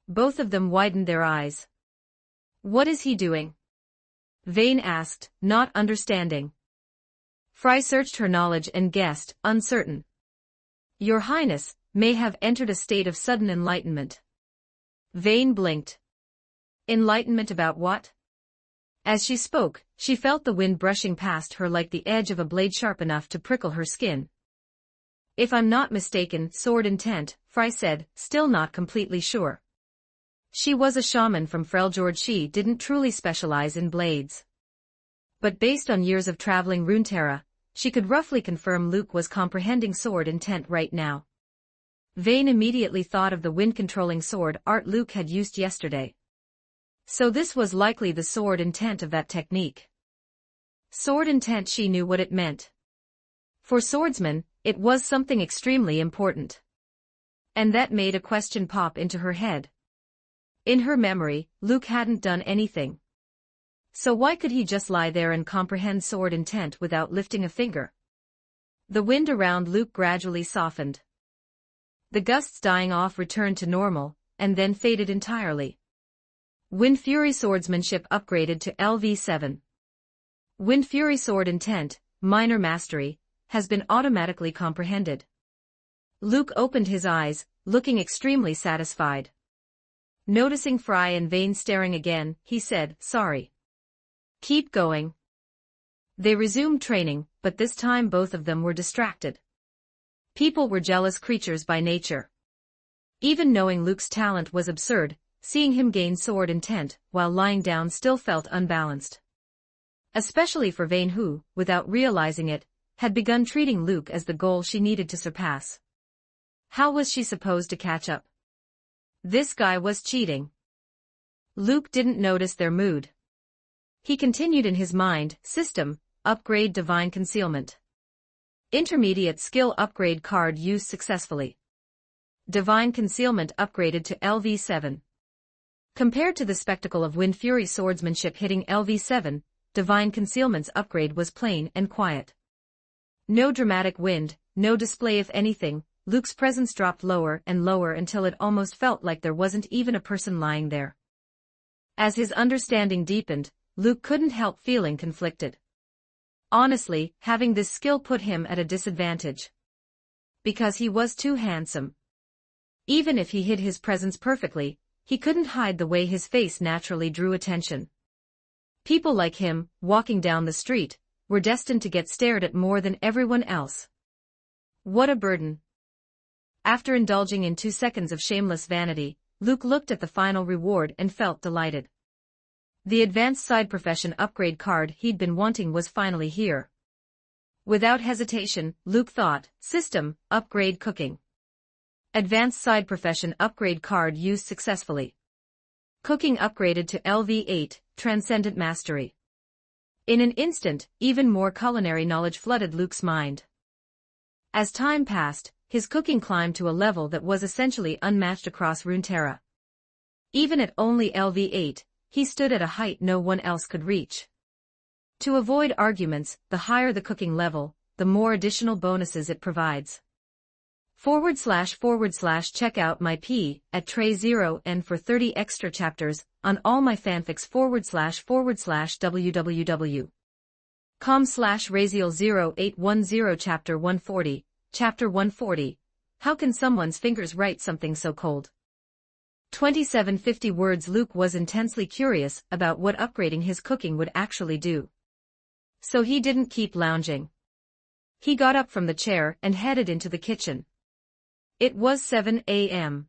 Speaker 1: Both of them widened their eyes. "What is he doing?" Vayne asked, not understanding. Fry searched her knowledge and guessed, uncertain. "Your Highness may have entered a state of sudden enlightenment." Vayne blinked. Enlightenment about what? As she spoke, she felt the wind brushing past her like the edge of a blade sharp enough to prickle her skin. "If I'm not mistaken, sword intent," Fry said, still not completely sure. She was a shaman from Freljord. She didn't truly specialize in blades. But based on years of traveling Runeterra, she could roughly confirm Luke was comprehending sword intent right now. Vayne immediately thought of the wind-controlling sword art Luke had used yesterday. So this was likely the sword intent of that technique. Sword intent, she knew what it meant. For swordsmen, it was something extremely important. And that made a question pop into her head. In her memory, Luke hadn't done anything. So why could he just lie there and comprehend sword intent without lifting a finger? The wind around Luke gradually softened. The gusts dying off returned to normal, and then faded entirely. Wind Fury Swordsmanship upgraded to LV7. Wind Fury Sword Intent, Minor Mastery, has been automatically comprehended. Luke opened his eyes, looking extremely satisfied. Noticing Fry and Vayne staring again, he said, "Sorry. Keep going." They resumed training, but this time both of them were distracted. People were jealous creatures by nature. Even knowing Luke's talent was absurd, seeing him gain sword intent while lying down still felt unbalanced. Especially for Vayne who, without realizing it, had begun treating Luke as the goal she needed to surpass. How was she supposed to catch up? This guy was cheating. Luke didn't notice their mood. He continued in his mind, system, upgrade divine concealment. Intermediate skill upgrade card used successfully. Divine concealment upgraded to LV7. Compared to the spectacle of Wind Fury swordsmanship hitting LV7, divine concealment's upgrade was plain and quiet. No dramatic wind, no display of anything, Luke's presence dropped lower and lower until it almost felt like there wasn't even a person lying there. As his understanding deepened, Luke couldn't help feeling conflicted. Honestly, having this skill put him at a disadvantage. Because he was too handsome. Even if he hid his presence perfectly, he couldn't hide the way his face naturally drew attention. People like him, walking down the street, were destined to get stared at more than everyone else. What a burden. After indulging in 2 seconds of shameless vanity, Luke looked at the final reward and felt delighted. The advanced side profession upgrade card he'd been wanting was finally here. Without hesitation, Luke thought, system, upgrade cooking. Advanced side profession upgrade card used successfully. Cooking upgraded to LV8, transcendent mastery. In an instant, even more culinary knowledge flooded Luke's mind. As time passed, his cooking climbed to a level that was essentially unmatched across Runeterra. Even at only LV8, he stood at a height no one else could reach. To avoid arguments, the higher the cooking level, the more additional bonuses it provides. // check out my P at Tray0N for 30 extra chapters on all my fanfics / www.com/Raziel0810 Chapter 140, Chapter 140, How can someone's fingers write something so cold? 2750 words. Luke was intensely curious about what upgrading his cooking would actually do. So he didn't keep lounging. He got up from the chair and headed into the kitchen. It was 7 a.m.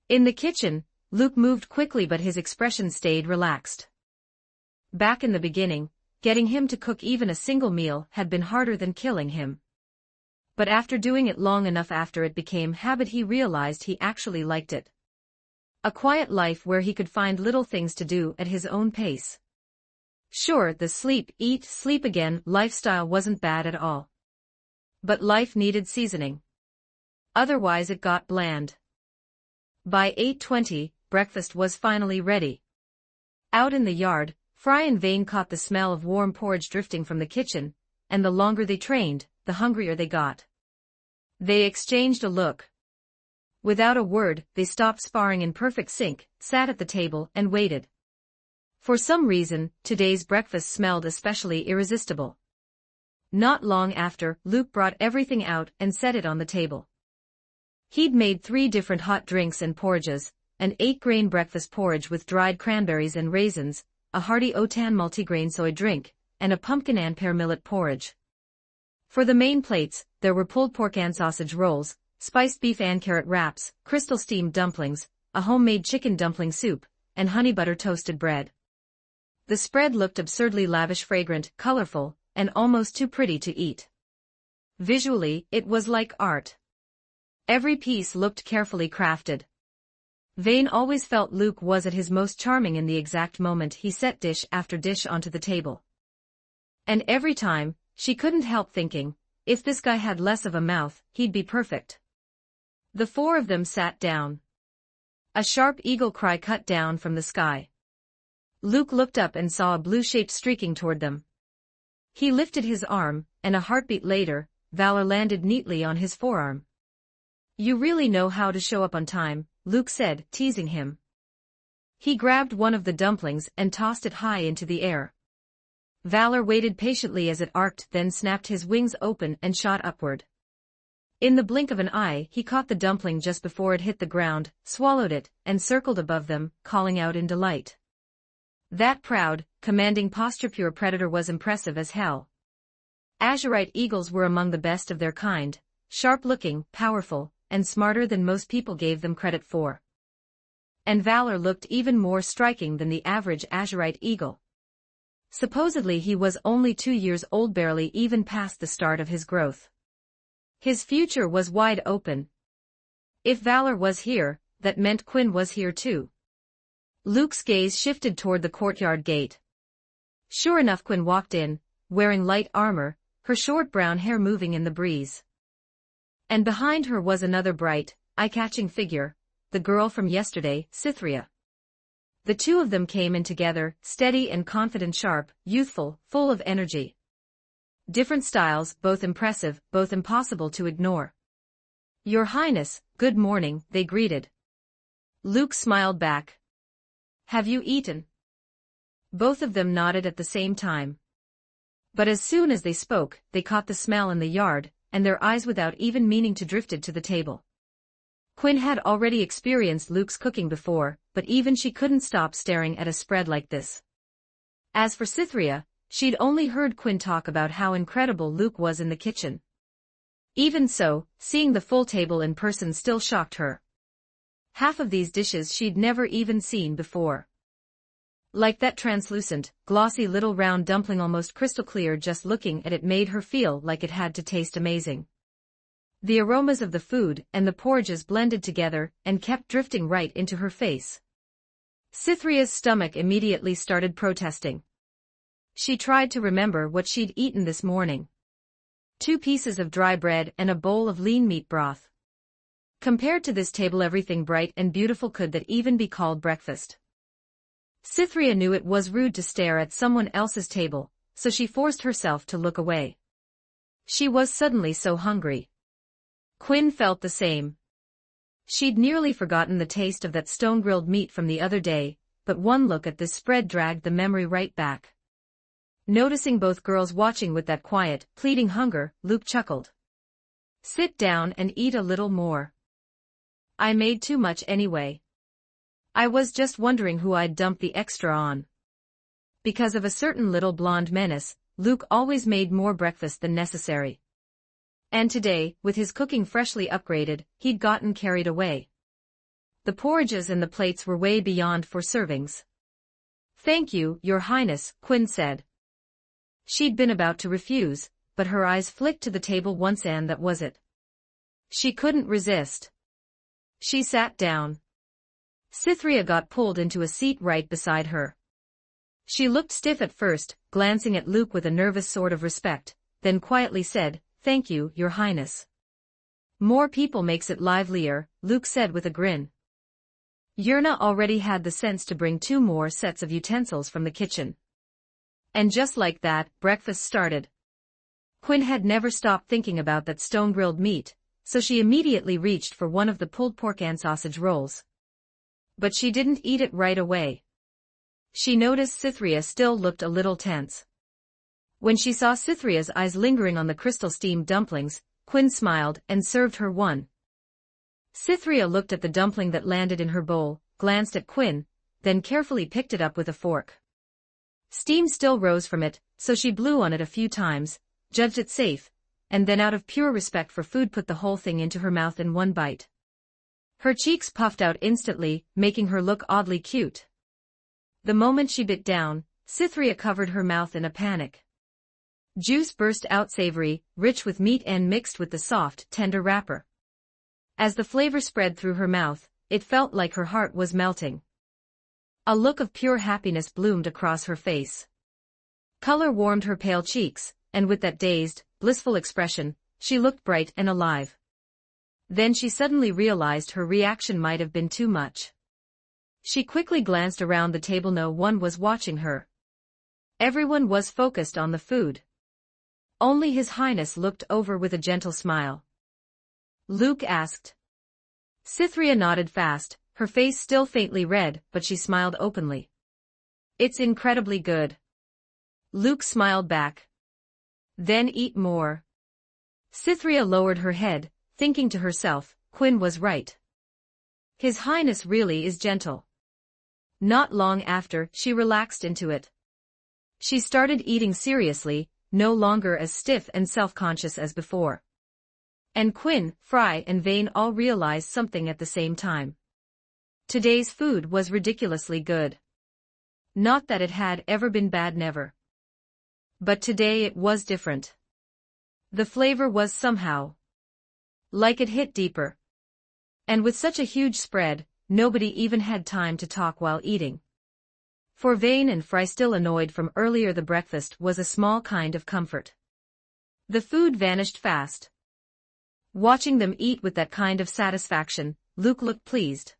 Speaker 1: In the kitchen, Luke moved quickly but his expression stayed relaxed. Back in the beginning, getting him to cook even a single meal had been harder than killing him. But after doing it long enough, after it became habit, he realized he actually liked it. A quiet life where he could find little things to do at his own pace. Sure, the sleep, eat, sleep again lifestyle wasn't bad at all. But life needed seasoning. Otherwise it got bland. By 8:20, breakfast was finally ready. Out in the yard, Fry and Vayne caught the smell of warm porridge drifting from the kitchen, and the longer they trained, the hungrier they got. They exchanged a look. Without a word, they stopped sparring in perfect sync, sat at the table and waited. For some reason, today's breakfast smelled especially irresistible. Not long after, Luke brought everything out and set it on the table. He'd made 3 different hot drinks and porridges, an 8-grain breakfast porridge with dried cranberries and raisins, a hearty Otan multigrain soy drink, and a pumpkin and pear millet porridge. For the main plates, there were pulled pork and sausage rolls, spiced beef and carrot wraps, crystal steamed dumplings, a homemade chicken dumpling soup, and honey butter toasted bread. The spread looked absurdly lavish, fragrant, colorful, and almost too pretty to eat. Visually, it was like art. Every piece looked carefully crafted. Vayne always felt Luke was at his most charming in the exact moment he set dish after dish onto the table. And every time, she couldn't help thinking, if this guy had less of a mouth, he'd be perfect. The 4 of them sat down. A sharp eagle cry cut down from the sky. Luke looked up and saw a blue shape streaking toward them. He lifted his arm, and a heartbeat later, Valor landed neatly on his forearm. "You really know how to show up on time," Luke said, teasing him. He grabbed one of the dumplings and tossed it high into the air. Valor waited patiently as it arced, then snapped his wings open and shot upward. In the blink of an eye, he caught the dumpling just before it hit the ground, swallowed it, and circled above them, calling out in delight. That proud, commanding posture pure predator was impressive as hell. Azurite eagles were among the best of their kind, sharp-looking, powerful, and smarter than most people gave them credit for. And Valor looked even more striking than the average Azurite eagle. Supposedly he was only 2 years old, barely even past the start of his growth. His future was wide open. If Valor was here, that meant Quinn was here too. Luke's gaze shifted toward the courtyard gate. Sure enough, Quinn walked in, wearing light armor, her short brown hair moving in the breeze. And behind her was another bright, eye-catching figure, the girl from yesterday, Cytherea. The two of them came in together, steady and confident, sharp, youthful, full of energy. Different styles, both impressive, both impossible to ignore. "Your Highness, good morning," they greeted. Luke smiled back. "Have you eaten?" Both of them nodded at the same time. But as soon as they spoke, they caught the smell in the yard, and their eyes without even meaning to drifted to the table. Quinn had already experienced Luke's cooking before, but even she couldn't stop staring at a spread like this. As for Cytherea, she'd only heard Quinn talk about how incredible Luke was in the kitchen. Even so, seeing the full table in person still shocked her. Half of these dishes she'd never even seen before. Like that translucent, glossy little round dumpling, almost crystal clear. Just looking at it made her feel like it had to taste amazing. The aromas of the food and the porridges blended together and kept drifting right into her face. Cytherea's stomach immediately started protesting. She tried to remember what she'd eaten this morning. 2 pieces of dry bread and a bowl of lean meat broth. Compared to this table, everything bright and beautiful could that even be called breakfast? Cytherea knew it was rude to stare at someone else's table, so she forced herself to look away. She was suddenly so hungry. Quinn felt the same. She'd nearly forgotten the taste of that stone-grilled meat from the other day, but one look at this spread dragged the memory right back. Noticing both girls watching with that quiet, pleading hunger, Luke chuckled. "Sit down and eat a little more. I made too much anyway. I was just wondering who I'd dump the extra on." Because of a certain little blonde menace, Luke always made more breakfast than necessary. And today, with his cooking freshly upgraded, he'd gotten carried away. The porridges and the plates were way beyond 4 servings. "Thank you, Your Highness," Quinn said. She'd been about to refuse, but her eyes flicked to the table once and that was it. She couldn't resist. She sat down. Cytherea got pulled into a seat right beside her. She looked stiff at first, glancing at Luke with a nervous sort of respect, then quietly said, "Thank you, Your Highness." "More people makes it livelier," Luke said with a grin. Yerna already had the sense to bring 2 more sets of utensils from the kitchen. And just like that, breakfast started. Quinn had never stopped thinking about that stone-grilled meat, so she immediately reached for one of the pulled pork and sausage rolls. But she didn't eat it right away. She noticed Cytherea still looked a little tense. When she saw Cytherea's eyes lingering on the crystal-steamed dumplings, Quinn smiled and served her one. Cytherea looked at the dumpling that landed in her bowl, glanced at Quinn, then carefully picked it up with a fork. Steam still rose from it, so she blew on it a few times, judged it safe, and then out of pure respect for food put the whole thing into her mouth in one bite. Her cheeks puffed out instantly, making her look oddly cute. The moment she bit down, Cytherea covered her mouth in a panic. Juice burst out, savory, rich with meat and mixed with the soft, tender wrapper. As the flavor spread through her mouth, it felt like her heart was melting. A look of pure happiness bloomed across her face. Color warmed her pale cheeks, and with that dazed, blissful expression, she looked bright and alive. Then she suddenly realized her reaction might have been too much. She quickly glanced around the table. No one was watching her. Everyone was focused on the food. Only His Highness looked over with a gentle smile. Luke asked. Cytherea nodded fast, her face still faintly red, but she smiled openly. "It's incredibly good." Luke smiled back. "Then eat more." Cytherea lowered her head, thinking to herself, Quinn was right. His Highness really is gentle. Not long after, she relaxed into it. She started eating seriously, no longer as stiff and self-conscious as before. And Quinn, Fry and Vane all realized something at the same time. Today's food was ridiculously good. Not that it had ever been bad, never. But today it was different. The flavor was somehow like it hit deeper. And with such a huge spread, nobody even had time to talk while eating. For Vane and Fry, still annoyed from earlier, the breakfast was a small kind of comfort. The food vanished fast. Watching them eat with that kind of satisfaction, Luke looked pleased.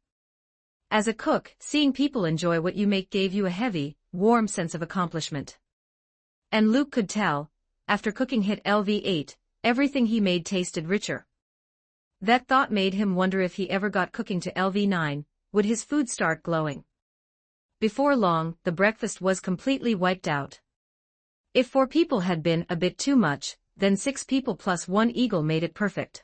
Speaker 1: As a cook, seeing people enjoy what you make gave you a heavy, warm sense of accomplishment. And Luke could tell, after cooking hit LV8, everything he made tasted richer. That thought made him wonder if he ever got cooking to LV9, would his food start glowing? Before long, the breakfast was completely wiped out. If 4 people had been a bit too much, then 6 people plus 1 eagle made it perfect.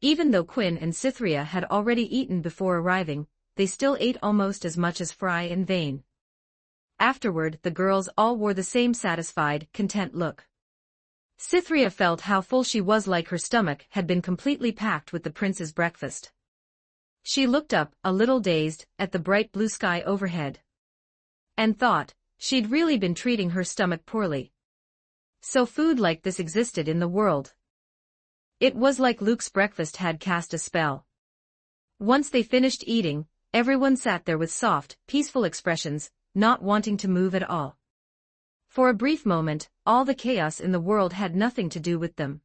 Speaker 1: Even though Quinn and Cytherea had already eaten before arriving, they still ate almost as much as Fry and Vane. Afterward, the girls all wore the same satisfied, content look. Cytherea felt how full she was, like her stomach had been completely packed with the prince's breakfast. She looked up, a little dazed, at the bright blue sky overhead. And thought, she'd really been treating her stomach poorly. So food like this existed in the world. It was like Luke's breakfast had cast a spell. Once they finished eating, everyone sat there with soft, peaceful expressions, not wanting to move at all. For a brief moment, all the chaos in the world had nothing to do with them.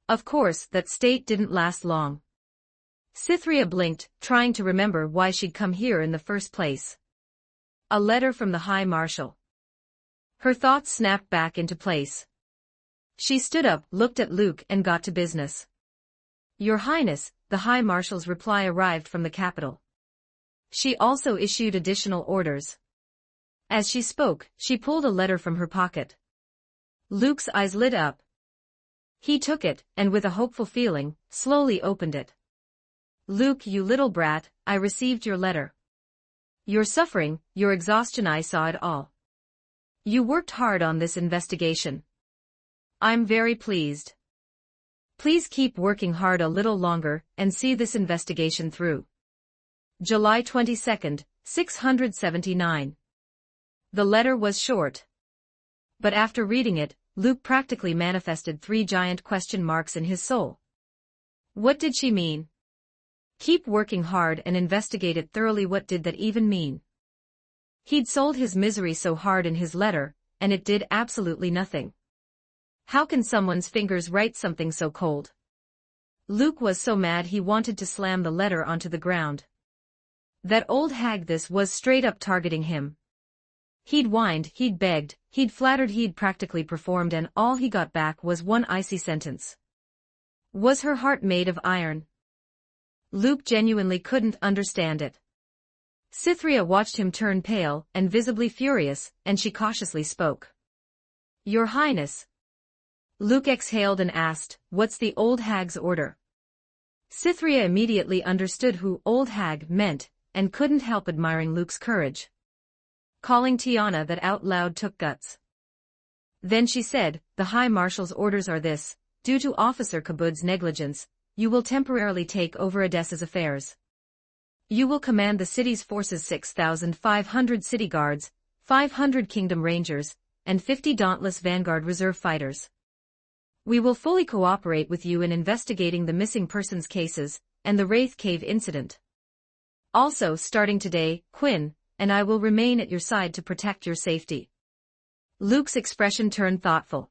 Speaker 1: Of course, that state didn't last long. Cytherea blinked, trying to remember why she'd come here in the first place. A letter from the High Marshal. Her thoughts snapped back into place. She stood up, looked at Luke, and got to business. Your Highness, the High Marshal's reply arrived from the capital. She also issued additional orders. As she spoke, she pulled a letter from her pocket. Luke's eyes lit up. He took it, and with a hopeful feeling, slowly opened it. Luke, you little brat, I received your letter. Your suffering, your exhaustion, I saw it all. You worked hard on this investigation. I'm very pleased. Please keep working hard a little longer, and see this investigation through. July 22, 679. The letter was short. But after reading it, Luke practically manifested 3 giant question marks in his soul. What did she mean? Keep working hard and investigate it thoroughly. What did that even mean? He'd sold his misery so hard in his letter, and it did absolutely nothing. How can someone's fingers write something so cold? Luke was so mad he wanted to slam the letter onto the ground. That old hag, this was straight up targeting him. He'd whined, he'd begged, he'd flattered, he'd practically performed, and all he got back was one icy sentence. Was her heart made of iron? Luke genuinely couldn't understand it. Cytherea watched him turn pale and visibly furious, and she cautiously spoke. Your Highness. Luke exhaled and asked, what's the old hag's order? Cytherea immediately understood who old hag meant, and couldn't help admiring Luke's courage. Calling Tiana that out loud took guts. Then she said, the High Marshal's orders are this: due to Officer Kabud's negligence, you will temporarily take over Edessa's affairs. You will command the city's forces: 6,500 city guards, 500 kingdom rangers, and 50 dauntless vanguard reserve fighters. We will fully cooperate with you in investigating the missing persons cases, and the Wraith Cave incident. Also, starting today, Quinn and I will remain at your side to protect your safety. Luke's expression turned thoughtful.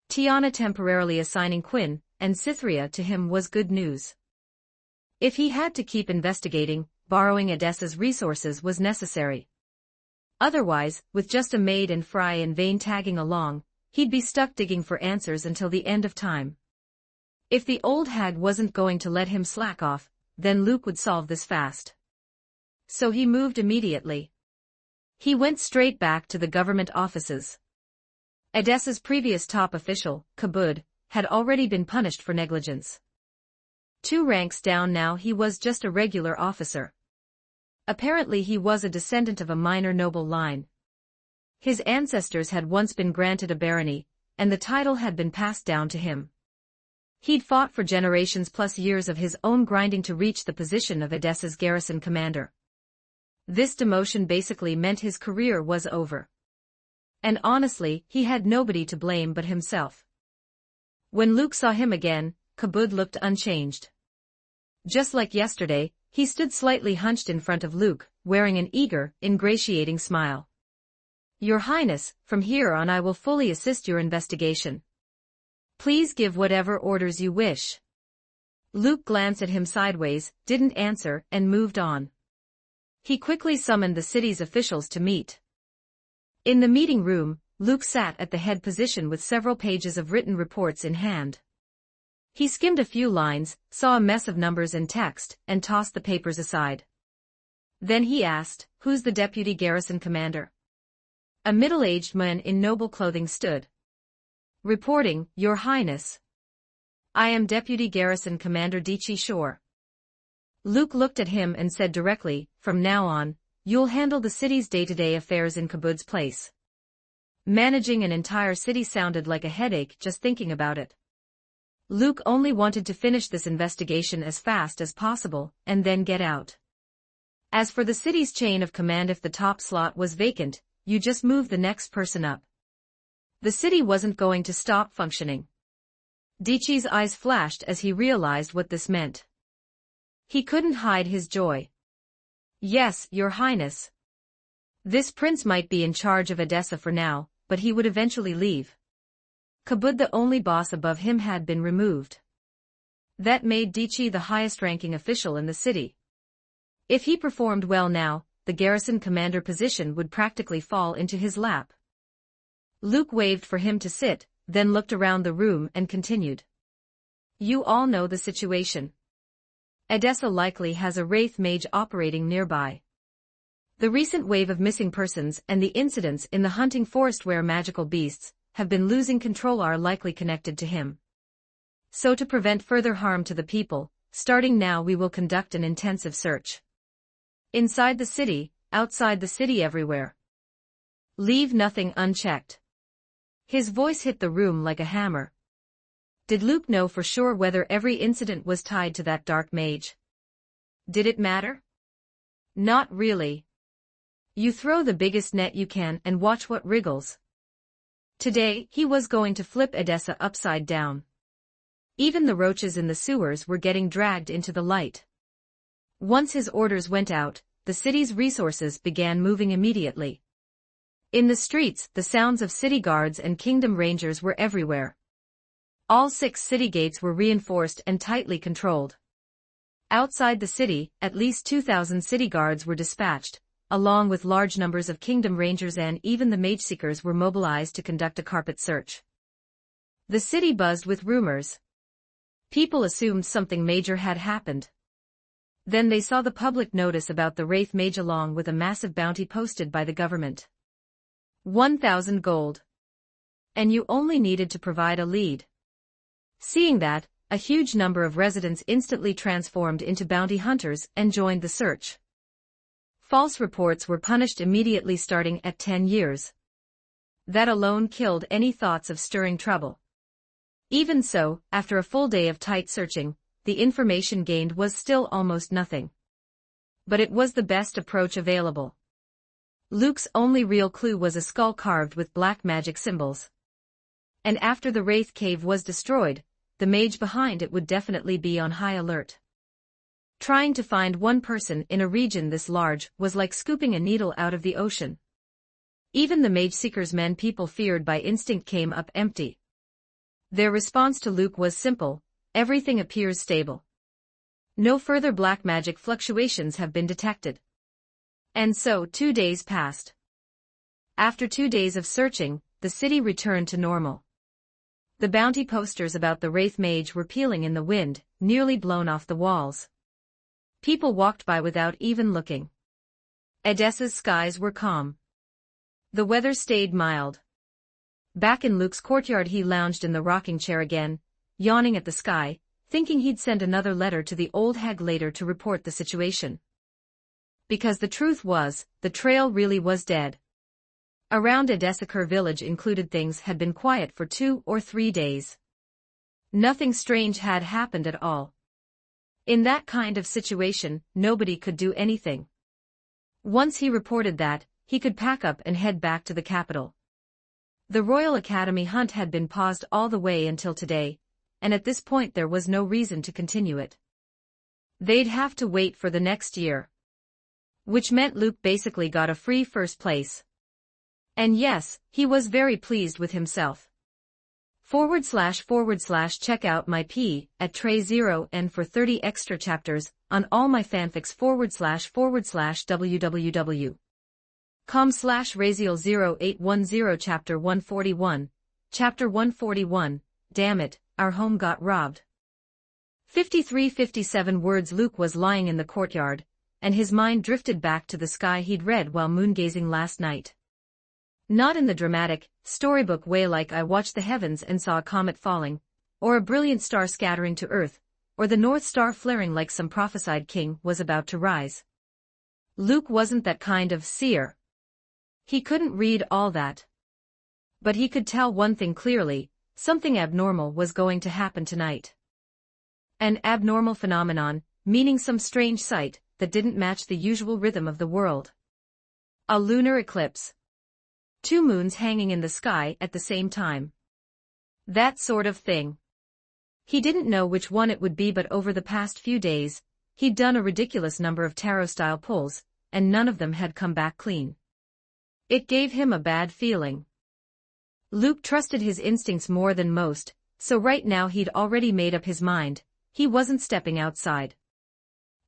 Speaker 1: Tiana temporarily assigning Quinn and Cytherea to him was good news. If he had to keep investigating, borrowing Edessa's resources was necessary. Otherwise, with just a maid and Fry and Vane tagging along, he'd be stuck digging for answers until the end of time. If the old hag wasn't going to let him slack off, then Luke would solve this fast. So he moved immediately. He went straight back to the government offices. Edessa's previous top official, Kabud, had already been punished for negligence. 2 ranks down now, he was just a regular officer. Apparently he was a descendant of a minor noble line. His ancestors had once been granted a barony, and the title had been passed down to him. He'd fought for generations plus years of his own grinding to reach the position of Edessa's garrison commander. This demotion basically meant his career was over. And honestly, he had nobody to blame but himself. When Luke saw him again, Kabud looked unchanged. Just like yesterday, he stood slightly hunched in front of Luke, wearing an eager, ingratiating smile. "Your Highness, from here on I will fully assist your investigation. Please give whatever orders you wish." Luke glanced at him sideways, didn't answer, and moved on. He quickly summoned the city's officials to meet. In the meeting room, Luke sat at the head position with several pages of written reports in hand. He skimmed a few lines, saw a mess of numbers and text, and tossed the papers aside. Then he asked, "Who's the deputy garrison commander?" A middle-aged man in noble clothing stood. "Reporting, Your Highness. I am Deputy Garrison Commander Dichi Shore." Luke looked at him and said directly, "From now on, you'll handle the city's day-to-day affairs in Kabud's place." Managing an entire city sounded like a headache just thinking about it. Luke only wanted to finish this investigation as fast as possible, and then get out. As for the city's chain of command, if the top slot was vacant, you just move the next person up. The city wasn't going to stop functioning. Dichi's eyes flashed as he realized what this meant. He couldn't hide his joy. "Yes, Your Highness. This prince might be in charge of Edessa for now, but he would eventually leave." Kabud, the only boss above him, had been removed. That made Dichi the highest-ranking official in the city. If he performed well now, the garrison commander position would practically fall into his lap. Luke waved for him to sit, then looked around the room and continued. "You all know the situation. Edessa likely has a wraith mage operating nearby. The recent wave of missing persons and the incidents in the hunting forest where magical beasts have been losing control are likely connected to him. So to prevent further harm to the people, starting now we will conduct an intensive search. Inside the city, outside the city, everywhere. Leave nothing unchecked." His voice hit the room like a hammer. Did Luke know for sure whether every incident was tied to that dark mage? Did it matter? Not really. You throw the biggest net you can and watch what wriggles. Today, he was going to flip Edessa upside down. Even the roaches in the sewers were getting dragged into the light. Once his orders went out, the city's resources began moving immediately. In the streets, the sounds of city guards and kingdom rangers were everywhere. All 6 city gates were reinforced and tightly controlled. Outside the city, at least 2,000 city guards were dispatched, along with large numbers of kingdom rangers, and even the mage seekers were mobilized to conduct a carpet search. The city buzzed with rumors. People assumed something major had happened. Then they saw the public notice about the wraith mage along with a massive bounty posted by the government. 1,000 gold. And you only needed to provide a lead. Seeing that, a huge number of residents instantly transformed into bounty hunters and joined the search. False reports were punished immediately, starting at 10 years. That alone killed any thoughts of stirring trouble. Even so, after a full day of tight searching, the information gained was still almost nothing. But it was the best approach available. Luke's only real clue was a skull carved with black magic symbols. And after the Wraith Cave was destroyed, the mage behind it would definitely be on high alert. Trying to find one person in a region this large was like scooping a needle out of the ocean. Even the mage seekers, men people feared by instinct, came up empty. Their response to Luke was simple: everything appears stable. No further black magic fluctuations have been detected. And so 2 days passed. After 2 days of searching, the city returned to normal. The bounty posters about the Wraith Mage were peeling in the wind, nearly blown off the walls. People walked by without even looking. Edessa's skies were calm. The weather stayed mild. Back in Luke's courtyard, he lounged in the rocking chair again, yawning at the sky, thinking he'd send another letter to the old hag later to report the situation. Because the truth was, the trail really was dead. Around Edessaker village included things had been quiet for 2 or 3 days. Nothing strange had happened at all. In that kind of situation, nobody could do anything. Once he reported that, he could pack up and head back to the capital. The Royal Academy hunt had been paused all the way until today, and at this point there was no reason to continue it. They'd have to wait for the next year. Which meant Luke basically got a free first place. And yes, he was very pleased with himself. // check out my P at Tray0 for 30 extra chapters on all my fanfics / www.com/Raziel0810 Chapter 141. Chapter 141, damn it, our home got robbed. 53-57 words. Luke was lying in the courtyard, and his mind drifted back to the sky he'd read while moongazing last night. Not in the dramatic, storybook way like I watched the heavens and saw a comet falling, or a brilliant star scattering to earth, or the North Star flaring like some prophesied king was about to rise. Luke wasn't that kind of seer. He couldn't read all that. But he could tell one thing clearly, something abnormal was going to happen tonight. An abnormal phenomenon, meaning some strange sight that didn't match the usual rhythm of the world. A lunar eclipse. 2 moons hanging in the sky at the same time. That sort of thing. He didn't know which one it would be, but over the past few days, he'd done a ridiculous number of tarot-style pulls, and none of them had come back clean. It gave him a bad feeling. Luke trusted his instincts more than most, so right now he'd already made up his mind, he wasn't stepping outside.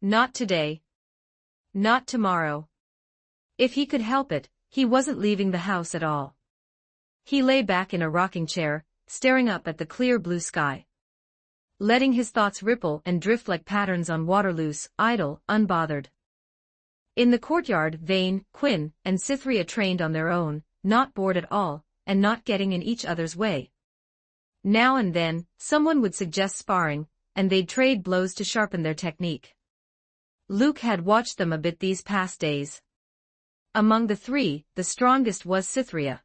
Speaker 1: Not today. Not tomorrow. If he could help it, he wasn't leaving the house at all. He lay back in a rocking chair, staring up at the clear blue sky. Letting his thoughts ripple and drift like patterns on water, loose, idle, unbothered. In the courtyard, Vane, Quinn, and Cytherea trained on their own, not bored at all, and not getting in each other's way. Now and then, someone would suggest sparring, and they'd trade blows to sharpen their technique. Luke had watched them a bit these past days. Among the 3, the strongest was Cytherea.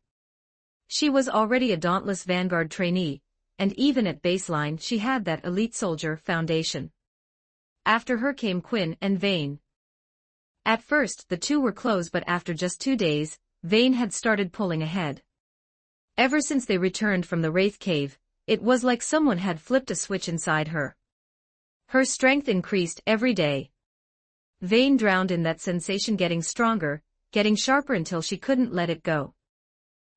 Speaker 1: She was already a dauntless vanguard trainee, and even at baseline she had that elite soldier foundation. After her came Quinn and Vane. At first the 2 were close, but after just 2 days, Vane had started pulling ahead. Ever since they returned from the Wraith Cave, it was like someone had flipped a switch inside her. Her strength increased every day. Vane drowned in that sensation, getting stronger, getting sharper until she couldn't let it go.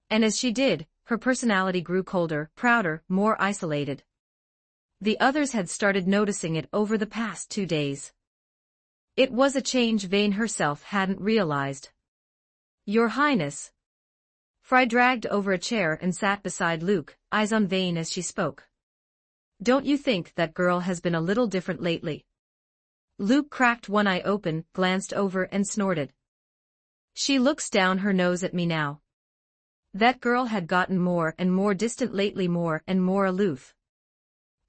Speaker 1: And as she did, her personality grew colder, prouder, more isolated. The others had started noticing it over the past 2 days. It was a change Vane herself hadn't realized. Your Highness. Fry dragged over a chair and sat beside Luke, eyes on Vane as she spoke. Don't you think that girl has been a little different lately? Luke cracked one eye open, glanced over and snorted. She looks down her nose at me now. That girl had gotten more and more distant lately, more and more aloof.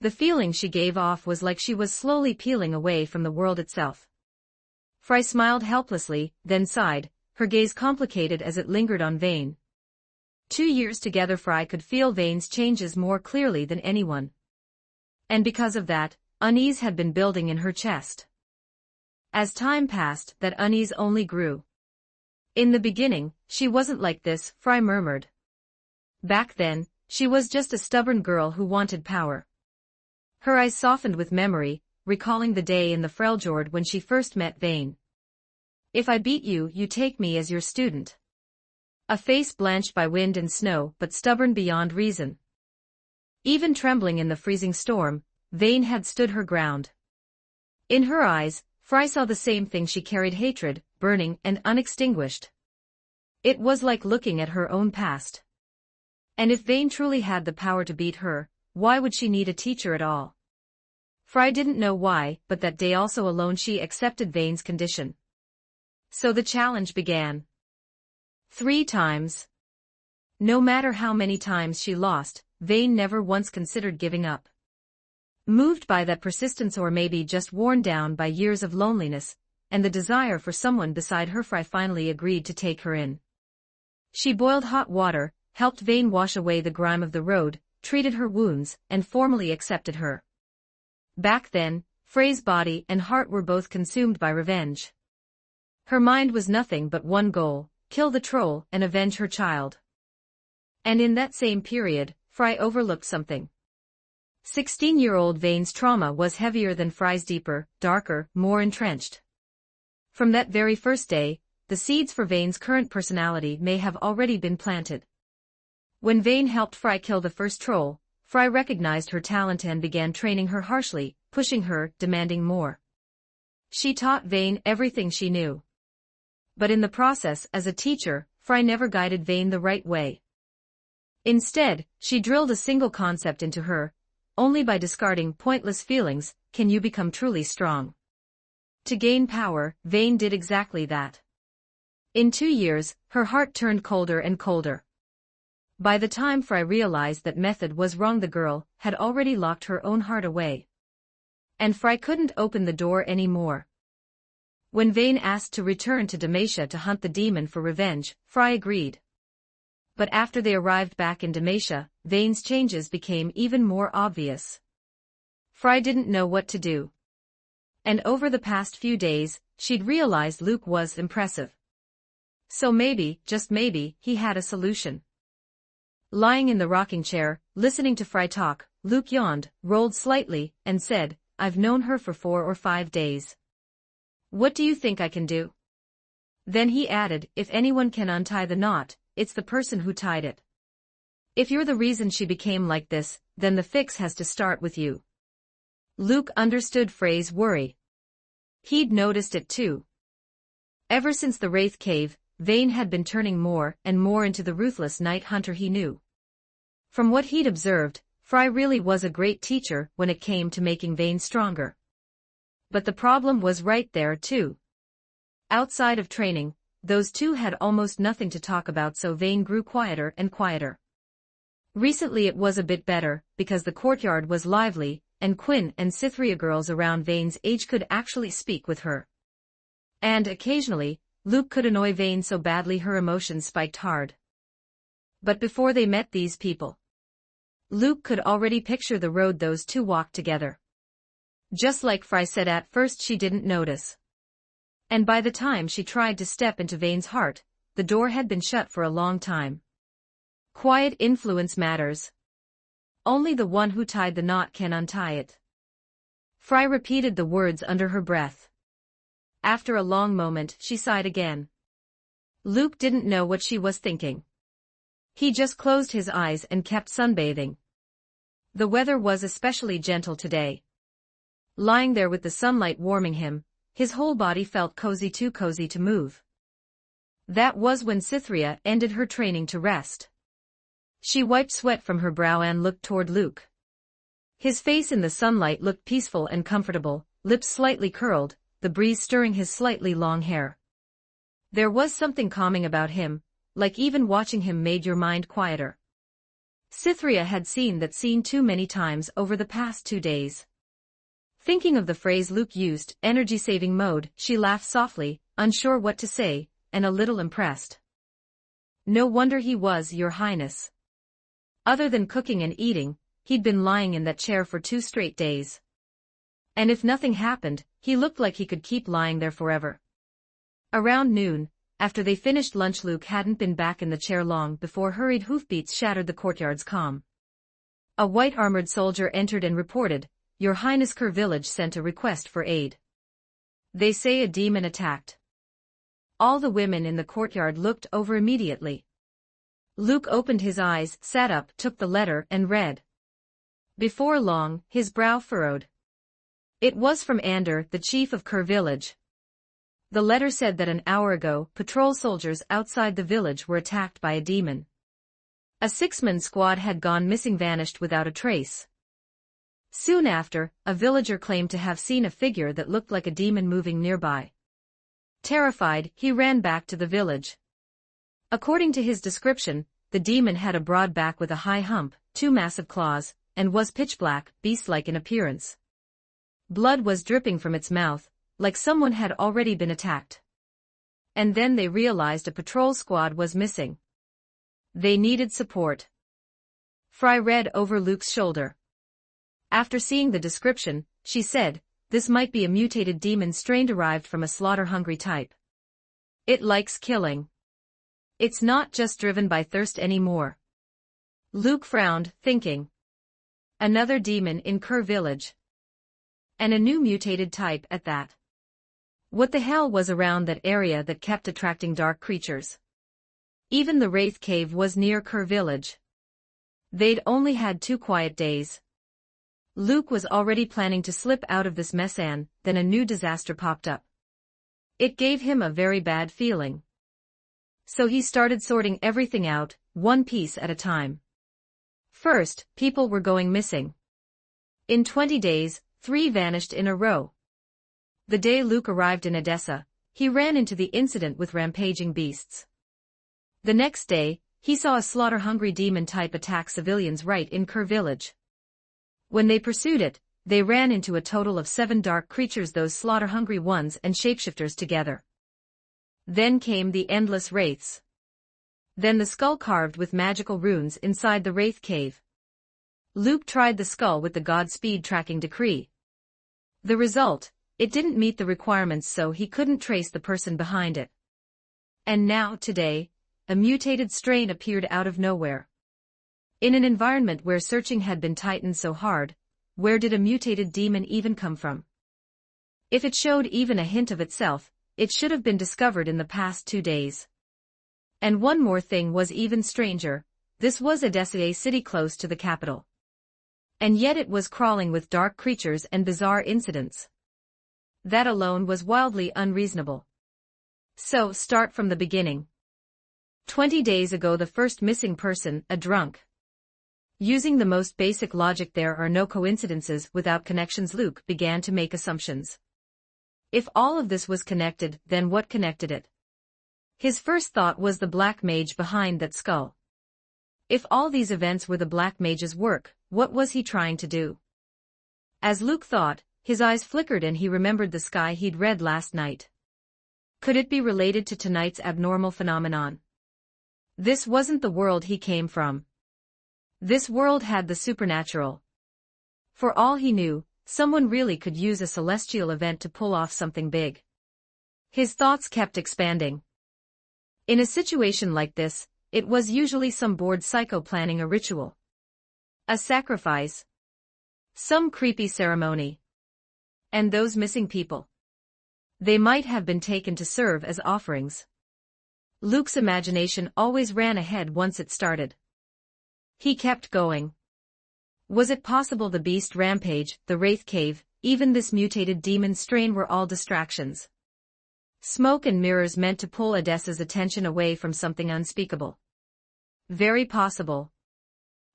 Speaker 1: The feeling she gave off was like she was slowly peeling away from the world itself. Fry smiled helplessly, then sighed, her gaze complicated as it lingered on Vane. 2 years together, Fry could feel Vane's changes more clearly than anyone. And because of that, unease had been building in her chest. As time passed, that unease only grew. In the beginning, she wasn't like this, Fry murmured. Back then, she was just a stubborn girl who wanted power. Her eyes softened with memory, recalling the day in the Freljord when she first met Vane. If I beat you, you take me as your student. A face blanched by wind and snow, but stubborn beyond reason. Even trembling in the freezing storm, Vane had stood her ground. In her eyes, Fry saw the same thing she carried: hatred, burning and unextinguished. It was like looking at her own past. And if Vane truly had the power to beat her, why would she need a teacher at all? Fry didn't know why, but that day also alone she accepted Vane's condition. So the challenge began. 3 times. No matter how many times she lost, Vane never once considered giving up. Moved by that persistence, or maybe just worn down by years of loneliness, and the desire for someone beside her. Fry finally agreed to take her in. She boiled hot water, helped Vane wash away the grime of the road, treated her wounds, and formally accepted her. Back then, Frey's body and heart were both consumed by revenge. Her mind was nothing but one goal: kill the troll and avenge her child. And in that same period, Fry overlooked something. 16-year-old Vane's trauma was heavier than Fry's, deeper, darker, more entrenched. From that very first day, the seeds for Vane's current personality may have already been planted. When Vane helped Fry kill the first troll, Fry recognized her talent and began training her harshly, pushing her, demanding more. She taught Vane everything she knew. But in the process, as a teacher, Fry never guided Vane the right way. Instead, she drilled a single concept into her: only by discarding pointless feelings can you become truly strong. To gain power, Vane did exactly that. In 2 years, her heart turned colder and colder. By the time Fry realized that method was wrong, the girl had already locked her own heart away. And Fry couldn't open the door anymore. When Vane asked to return to Demacia to hunt the demon for revenge, Fry agreed. But after they arrived back in Demacia, Vane's changes became even more obvious. Fry didn't know what to do. And over the past few days, she'd realized Luke was impressive. So maybe, just maybe, he had a solution. Lying in the rocking chair, listening to Fry talk, Luke yawned, rolled slightly, and said, "I've known her for 4 or 5 days. What do you think I can do?" Then he added, "If anyone can untie the knot, it's the person who tied it. If you're the reason she became like this, then the fix has to start with you." Luke understood Frey's worry. He'd noticed it too. Ever since the Wraith Cave, Vane had been turning more and more into the ruthless night hunter he knew. From what he'd observed, Fry really was a great teacher when it came to making Vane stronger. But the problem was right there too. Outside of training, those two had almost nothing to talk about, so Vane grew quieter and quieter. Recently it was a bit better, because the courtyard was lively, and Quinn and Cytherea, girls around Vane's age, could actually speak with her. And occasionally, Luke could annoy Vane so badly her emotions spiked hard. But before they met these people, Luke could already picture the road those two walked together. Just like Fry said, at first she didn't notice. And by the time she tried to step into Vane's heart, the door had been shut for a long time. Quiet influence matters. Only the one who tied the knot can untie it. Fry repeated the words under her breath. After a long moment, she sighed again. Luke didn't know what she was thinking. He just closed his eyes and kept sunbathing. The weather was especially gentle today. Lying there with the sunlight warming him, his whole body felt cozy, too cozy to move. That was when Cytherea ended her training to rest. She wiped sweat from her brow and looked toward Luke. His face in the sunlight looked peaceful and comfortable, lips slightly curled, the breeze stirring his slightly long hair. There was something calming about him, like even watching him made your mind quieter. Cytherea had seen that scene too many times over the past 2 days. Thinking of the phrase Luke used, energy-saving mode, she laughed softly, unsure what to say, and a little impressed. No wonder he was, Your Highness. Other than cooking and eating, he'd been lying in that chair for 2 straight days. And if nothing happened, he looked like he could keep lying there forever. Around noon, after they finished lunch, Luke hadn't been back in the chair long before hurried hoofbeats shattered the courtyard's calm. A white-armored soldier entered and reported, "Your Highness, Kerr village sent a request for aid. They say a demon attacked." All the women in the courtyard looked over immediately. Luke opened his eyes, sat up, took the letter, and read. Before long, his brow furrowed. It was from Ander, the chief of Kerr village. The letter said that an hour ago, patrol soldiers outside the village were attacked by a demon. A 6-man squad had gone missing, vanished without a trace. Soon after, a villager claimed to have seen a figure that looked like a demon moving nearby. Terrified, he ran back to the village. According to his description, the demon had a broad back with a high hump, 2 massive claws, and was pitch black, beast-like in appearance. Blood was dripping from its mouth, like someone had already been attacked. And then they realized a patrol squad was missing. They needed support. Fry read over Luke's shoulder. After seeing the description, she said, "This might be a mutated demon strain derived from a slaughter-hungry type. It likes killing. It's not just driven by thirst anymore." Luke frowned, thinking. Another demon in Kerr Village. And a new mutated type at that. What the hell was around that area that kept attracting dark creatures? Even the Wraith Cave was near Kerr Village. They'd only had 2 quiet days. Luke was already planning to slip out of this mess, and then a new disaster popped up. It gave him a very bad feeling. So he started sorting everything out, one piece at a time. First, people were going missing. In 20 days, 3 vanished in a row. The day Luke arrived in Edessa, he ran into the incident with rampaging beasts. The next day, he saw a slaughter-hungry demon type attack civilians right in Kerr Village. When they pursued it, they ran into a total of 7 dark creatures, those slaughter-hungry ones and shapeshifters together. Then came the endless wraiths. Then the skull carved with magical runes inside the Wraith Cave. Luke tried the skull with the Godspeed tracking decree. The result, it didn't meet the requirements, so he couldn't trace the person behind it. And now, today, a mutated strain appeared out of nowhere. In an environment where searching had been tightened so hard, where did a mutated demon even come from? If it showed even a hint of itself, it should have been discovered in the past 2 days. And one more thing was even stranger, this was Edessa, a city close to the capital. And yet it was crawling with dark creatures and bizarre incidents. That alone was wildly unreasonable. So, start from the beginning. 20 days ago, the first missing person, a drunk. Using the most basic logic, there are no coincidences without connections. Luke began to make assumptions. If all of this was connected, then what connected it? His first thought was the black mage behind that skull. If all these events were the black mage's work, what was he trying to do? As Luke thought, his eyes flickered and he remembered the sky he'd read last night. Could it be related to tonight's abnormal phenomenon? This wasn't the world he came from. This world had the supernatural. For all he knew, someone really could use a celestial event to pull off something big. His thoughts kept expanding. In a situation like this, it was usually some bored psycho planning a ritual. A sacrifice. Some creepy ceremony. And those missing people. They might have been taken to serve as offerings. Luke's imagination always ran ahead once it started. He kept going. Was it possible the beast rampage, the Wraith Cave, even this mutated demon strain were all distractions? Smoke and mirrors meant to pull Edessa's attention away from something unspeakable. Very possible.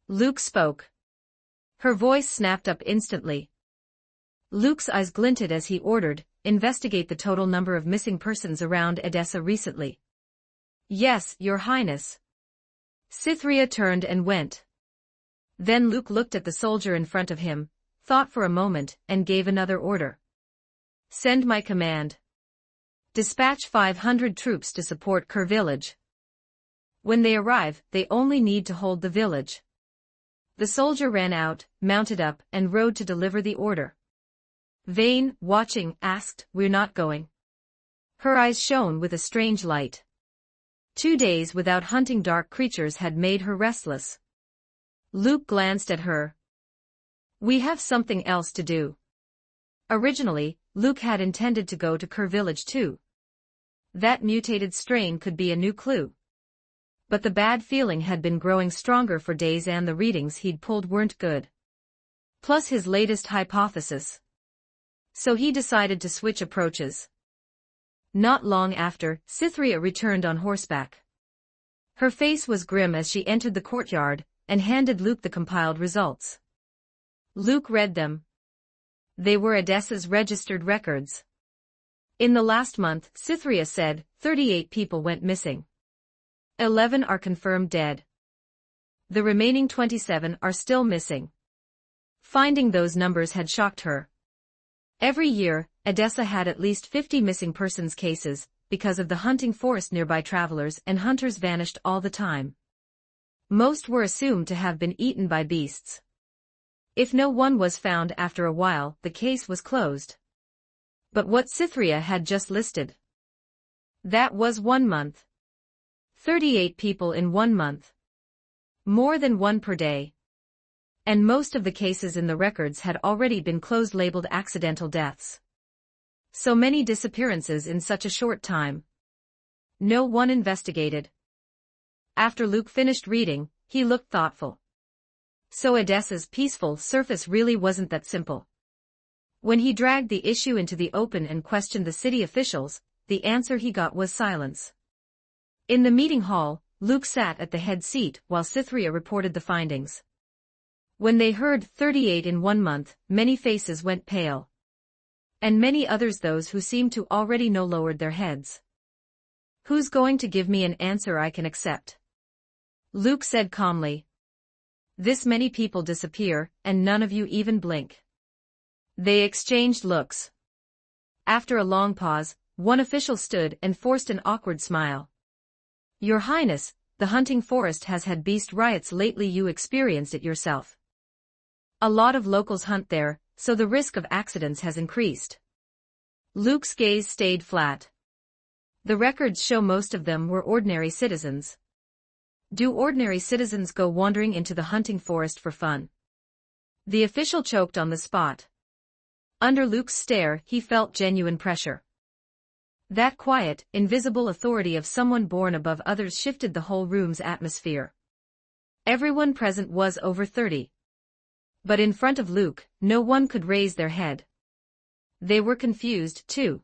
Speaker 1: Luke spoke. Her voice snapped up instantly. Luke's eyes glinted as he ordered, "Investigate the total number of missing persons around Edessa recently." "Yes, Your Highness." Cytherea turned and went. Then Luke looked at the soldier in front of him, thought for a moment, and gave another order. "Send my command. Dispatch 500 troops to support Kerr Village. When they arrive, they only need to hold the village." The soldier ran out, mounted up, and rode to deliver the order. Vane, watching, asked, "We're not going?" Her eyes shone with a strange light. 2 days without hunting dark creatures had made her restless. Luke glanced at her. "We have something else to do." Originally, Luke had intended to go to Kerr Village too. That mutated strain could be a new clue. But the bad feeling had been growing stronger for days and the readings he'd pulled weren't good. Plus his latest hypothesis. So he decided to switch approaches. Not long after, Cytherea returned on horseback. Her face was grim as she entered the courtyard, and handed Luke the compiled results. Luke read them. They were Edessa's registered records. In the last month, Cytherea said, 38 people went missing. 11 are confirmed dead. The remaining 27 are still missing. Finding those numbers had shocked her. Every year, Edessa had at least 50 missing persons cases, because of the hunting forest nearby. Travelers and hunters vanished all the time. Most were assumed to have been eaten by beasts. If no one was found after a while, the case was closed. But what Cytherea had just listed? That was 1 month. 38 people in 1 month. More than one per day. And most of the cases in the records had already been closed, labeled accidental deaths. So many disappearances in such a short time. No one investigated. After Luke finished reading, he looked thoughtful. So Edessa's peaceful surface really wasn't that simple. When he dragged the issue into the open and questioned the city officials, the answer he got was silence. In the meeting hall, Luke sat at the head seat while Cytherea reported the findings. When they heard 38 in 1 month, many faces went pale. And many others, those who seemed to already know, lowered their heads. "Who's going to give me an answer I can accept?" Luke said calmly. "This many people disappear, and none of you even blink." They exchanged looks. After a long pause, one official stood and forced an awkward smile. "Your Highness, the hunting forest has had beast riots lately. You experienced it yourself. A lot of locals hunt there, so the risk of accidents has increased." Luke's gaze stayed flat. The records show most of them were ordinary citizens. Do ordinary citizens go wandering into the hunting forest for fun? The official choked on the spot. Under Luke's stare, he felt genuine pressure. That quiet, invisible authority of someone born above others shifted the whole room's atmosphere. Everyone present was over 30. But in front of Luke, no one could raise their head. They were confused, too.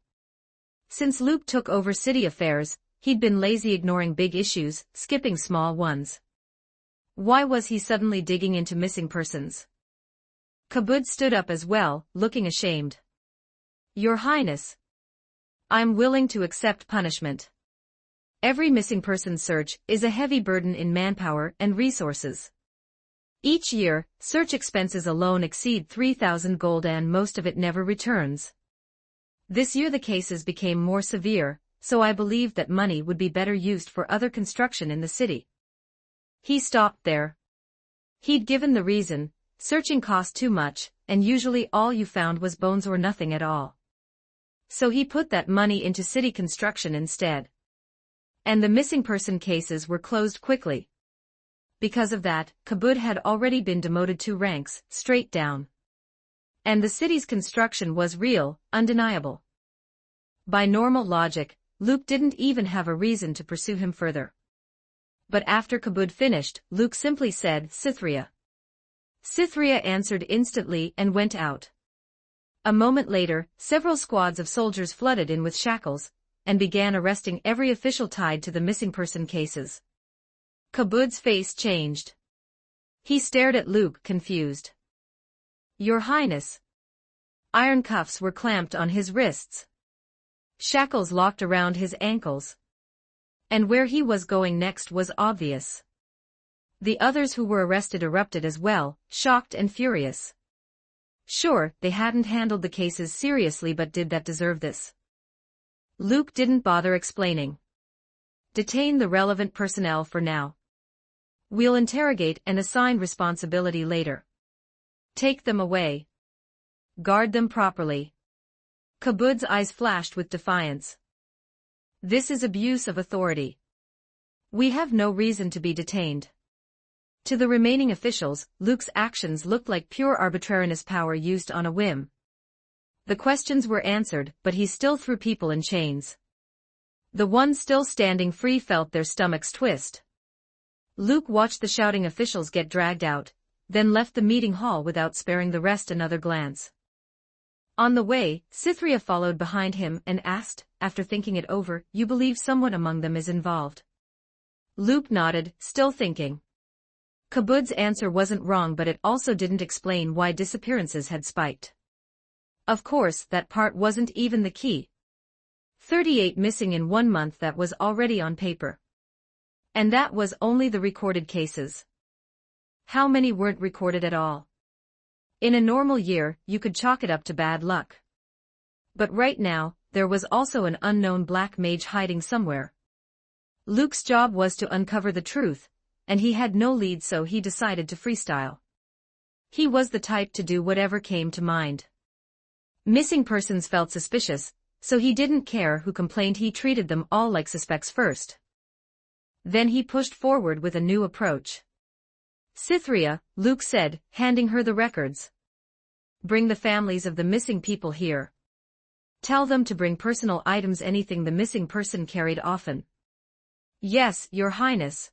Speaker 1: Since Luke took over city affairs, he'd been lazy, ignoring big issues, skipping small ones. Why was he suddenly digging into missing persons? Kabud stood up as well, looking ashamed. "Your Highness, I'm willing to accept punishment. Every missing person search is a heavy burden in manpower and resources. Each year, search expenses alone exceed 3,000 gold, and most of it never returns. This year the cases became more severe, so I believed that money would be better used for other construction in the city." He stopped there. He'd given the reason: searching cost too much, and usually all you found was bones or nothing at all. So he put that money into city construction instead. And the missing person cases were closed quickly. Because of that, Kabud had already been demoted 2 ranks, straight down. And the city's construction was real, undeniable. By normal logic, Luke didn't even have a reason to pursue him further. But after Kabud finished, Luke simply said, "Cytherea." Cytherea answered instantly and went out. A moment later, several squads of soldiers flooded in with shackles, and began arresting every official tied to the missing person cases. Kabud's face changed. He stared at Luke, confused. "Your Highness." Iron cuffs were clamped on his wrists. Shackles locked around his ankles. And where he was going next was obvious. The others who were arrested erupted as well, shocked and furious. Sure, they hadn't handled the cases seriously, but did that deserve this? Luke didn't bother explaining. "Detain the relevant personnel for now. We'll interrogate and assign responsibility later. Take them away. Guard them properly." Kabud's eyes flashed with defiance. "This is abuse of authority. We have no reason to be detained." To the remaining officials, Luke's actions looked like pure arbitrariness, power used on a whim. The questions were answered, but he still threw people in chains. The ones still standing free felt their stomachs twist. Luke watched the shouting officials get dragged out, then left the meeting hall without sparing the rest another glance. On the way, Cytherea followed behind him and asked, after thinking it over, "You believe someone among them is involved?" Luke nodded, still thinking. Kabud's answer wasn't wrong, but it also didn't explain why disappearances had spiked. Of course, that part wasn't even the key. 38 missing in 1 month, that was already on paper. And that was only the recorded cases. How many weren't recorded at all? In a normal year, you could chalk it up to bad luck. But right now, there was also an unknown black mage hiding somewhere. Luke's job was to uncover the truth, and he had no lead, so he decided to freestyle. He was the type to do whatever came to mind. Missing persons felt suspicious, so he didn't care who complained. He treated them all like suspects first. Then he pushed forward with a new approach. "Cytherea," Luke said, handing her the records. "Bring the families of the missing people here. Tell them to bring personal items, anything the missing person carried often." "Yes, Your Highness."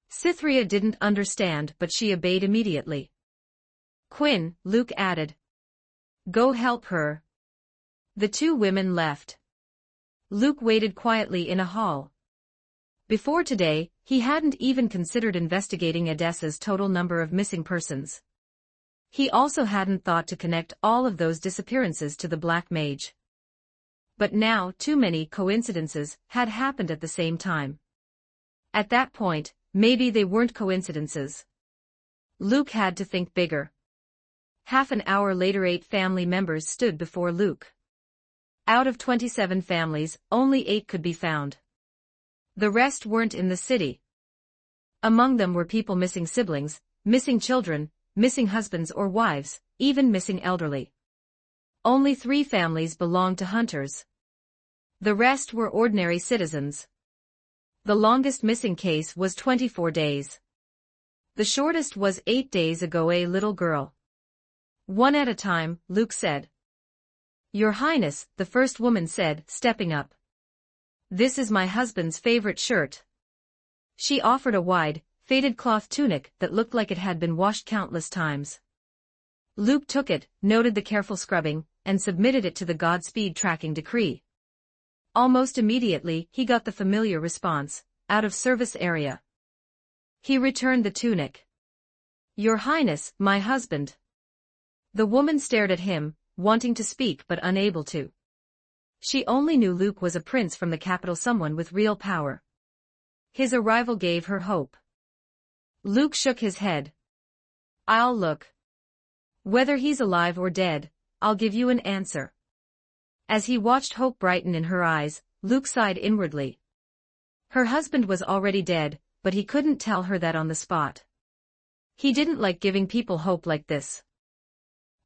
Speaker 1: Cytherea didn't understand, but she obeyed immediately. "Quinn," Luke added. "Go help her." The two women left. Luke waited quietly in a hall. Before today, he hadn't even considered investigating Edessa's total number of missing persons. He also hadn't thought to connect all of those disappearances to the Black Mage. But now too many coincidences had happened at the same time. At that point, maybe they weren't coincidences. Luke had to think bigger. Half an hour later, 8 family members stood before Luke. Out of 27 families, only 8 could be found. The rest weren't in the city. Among them were people missing siblings, missing children, missing husbands or wives, even missing elderly. Only 3 families belonged to hunters. The rest were ordinary citizens. The longest missing case was 24 days. The shortest was 8 days ago. A little girl. "One at a time," Luke said. "Your Highness," the first woman said, stepping up. "This is my husband's favorite shirt." She offered a wide, faded cloth tunic that looked like it had been washed countless times. Luke took it, noted the careful scrubbing, and submitted it to the Godspeed tracking decree. Almost immediately, he got the familiar response, "Out of service area." He returned the tunic. "Your Highness, my husband." The woman stared at him, wanting to speak but unable to. She only knew Luke was a prince from the capital, someone with real power. His arrival gave her hope. Luke shook his head. "I'll look. Whether he's alive or dead, I'll give you an answer." As he watched hope brighten in her eyes, Luke sighed inwardly. Her husband was already dead, but he couldn't tell her that on the spot. He didn't like giving people hope like this.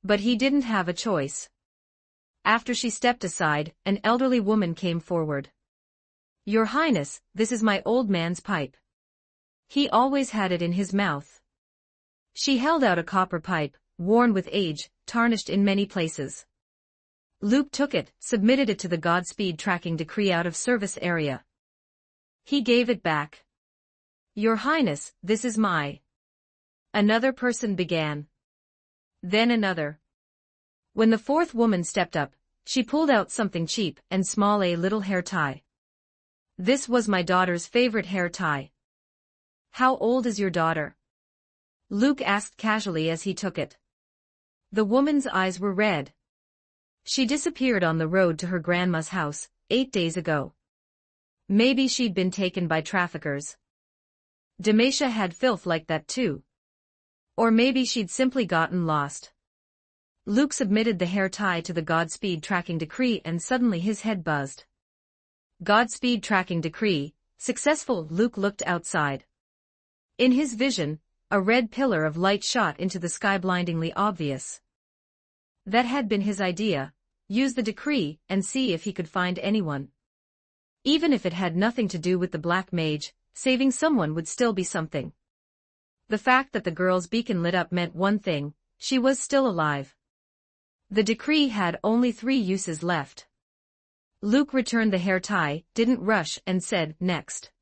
Speaker 1: But he didn't have a choice. After she stepped aside, an elderly woman came forward. "Your Highness, this is my old man's pipe. He always had it in his mouth." She held out a copper pipe, worn with age, tarnished in many places. Luke took it, submitted it to the Godspeed tracking decree. "Out of service area." He gave it back. "Your Highness, this is my..." Another person began. Then another. When the fourth woman stepped up, she pulled out something cheap and small, a little hair tie. "This was my daughter's favorite hair tie." "How old is your daughter?" Luke asked casually as he took it. The woman's eyes were red. "She disappeared on the road to her grandma's house, 8 days ago. Maybe she'd been taken by traffickers. Demacia had filth like that too. Or maybe she'd simply gotten lost." Luke submitted the hair tie to the Godspeed tracking decree and suddenly his head buzzed. Godspeed tracking decree, successful. Luke looked outside. In his vision, a red pillar of light shot into the sky, blindingly obvious. That had been his idea: use the decree and see if he could find anyone. Even if it had nothing to do with the Black Mage, saving someone would still be something. The fact that the girl's beacon lit up meant one thing: she was still alive. The decree had only 3 uses left. Luke returned the hair tie, didn't rush, and said, "Next."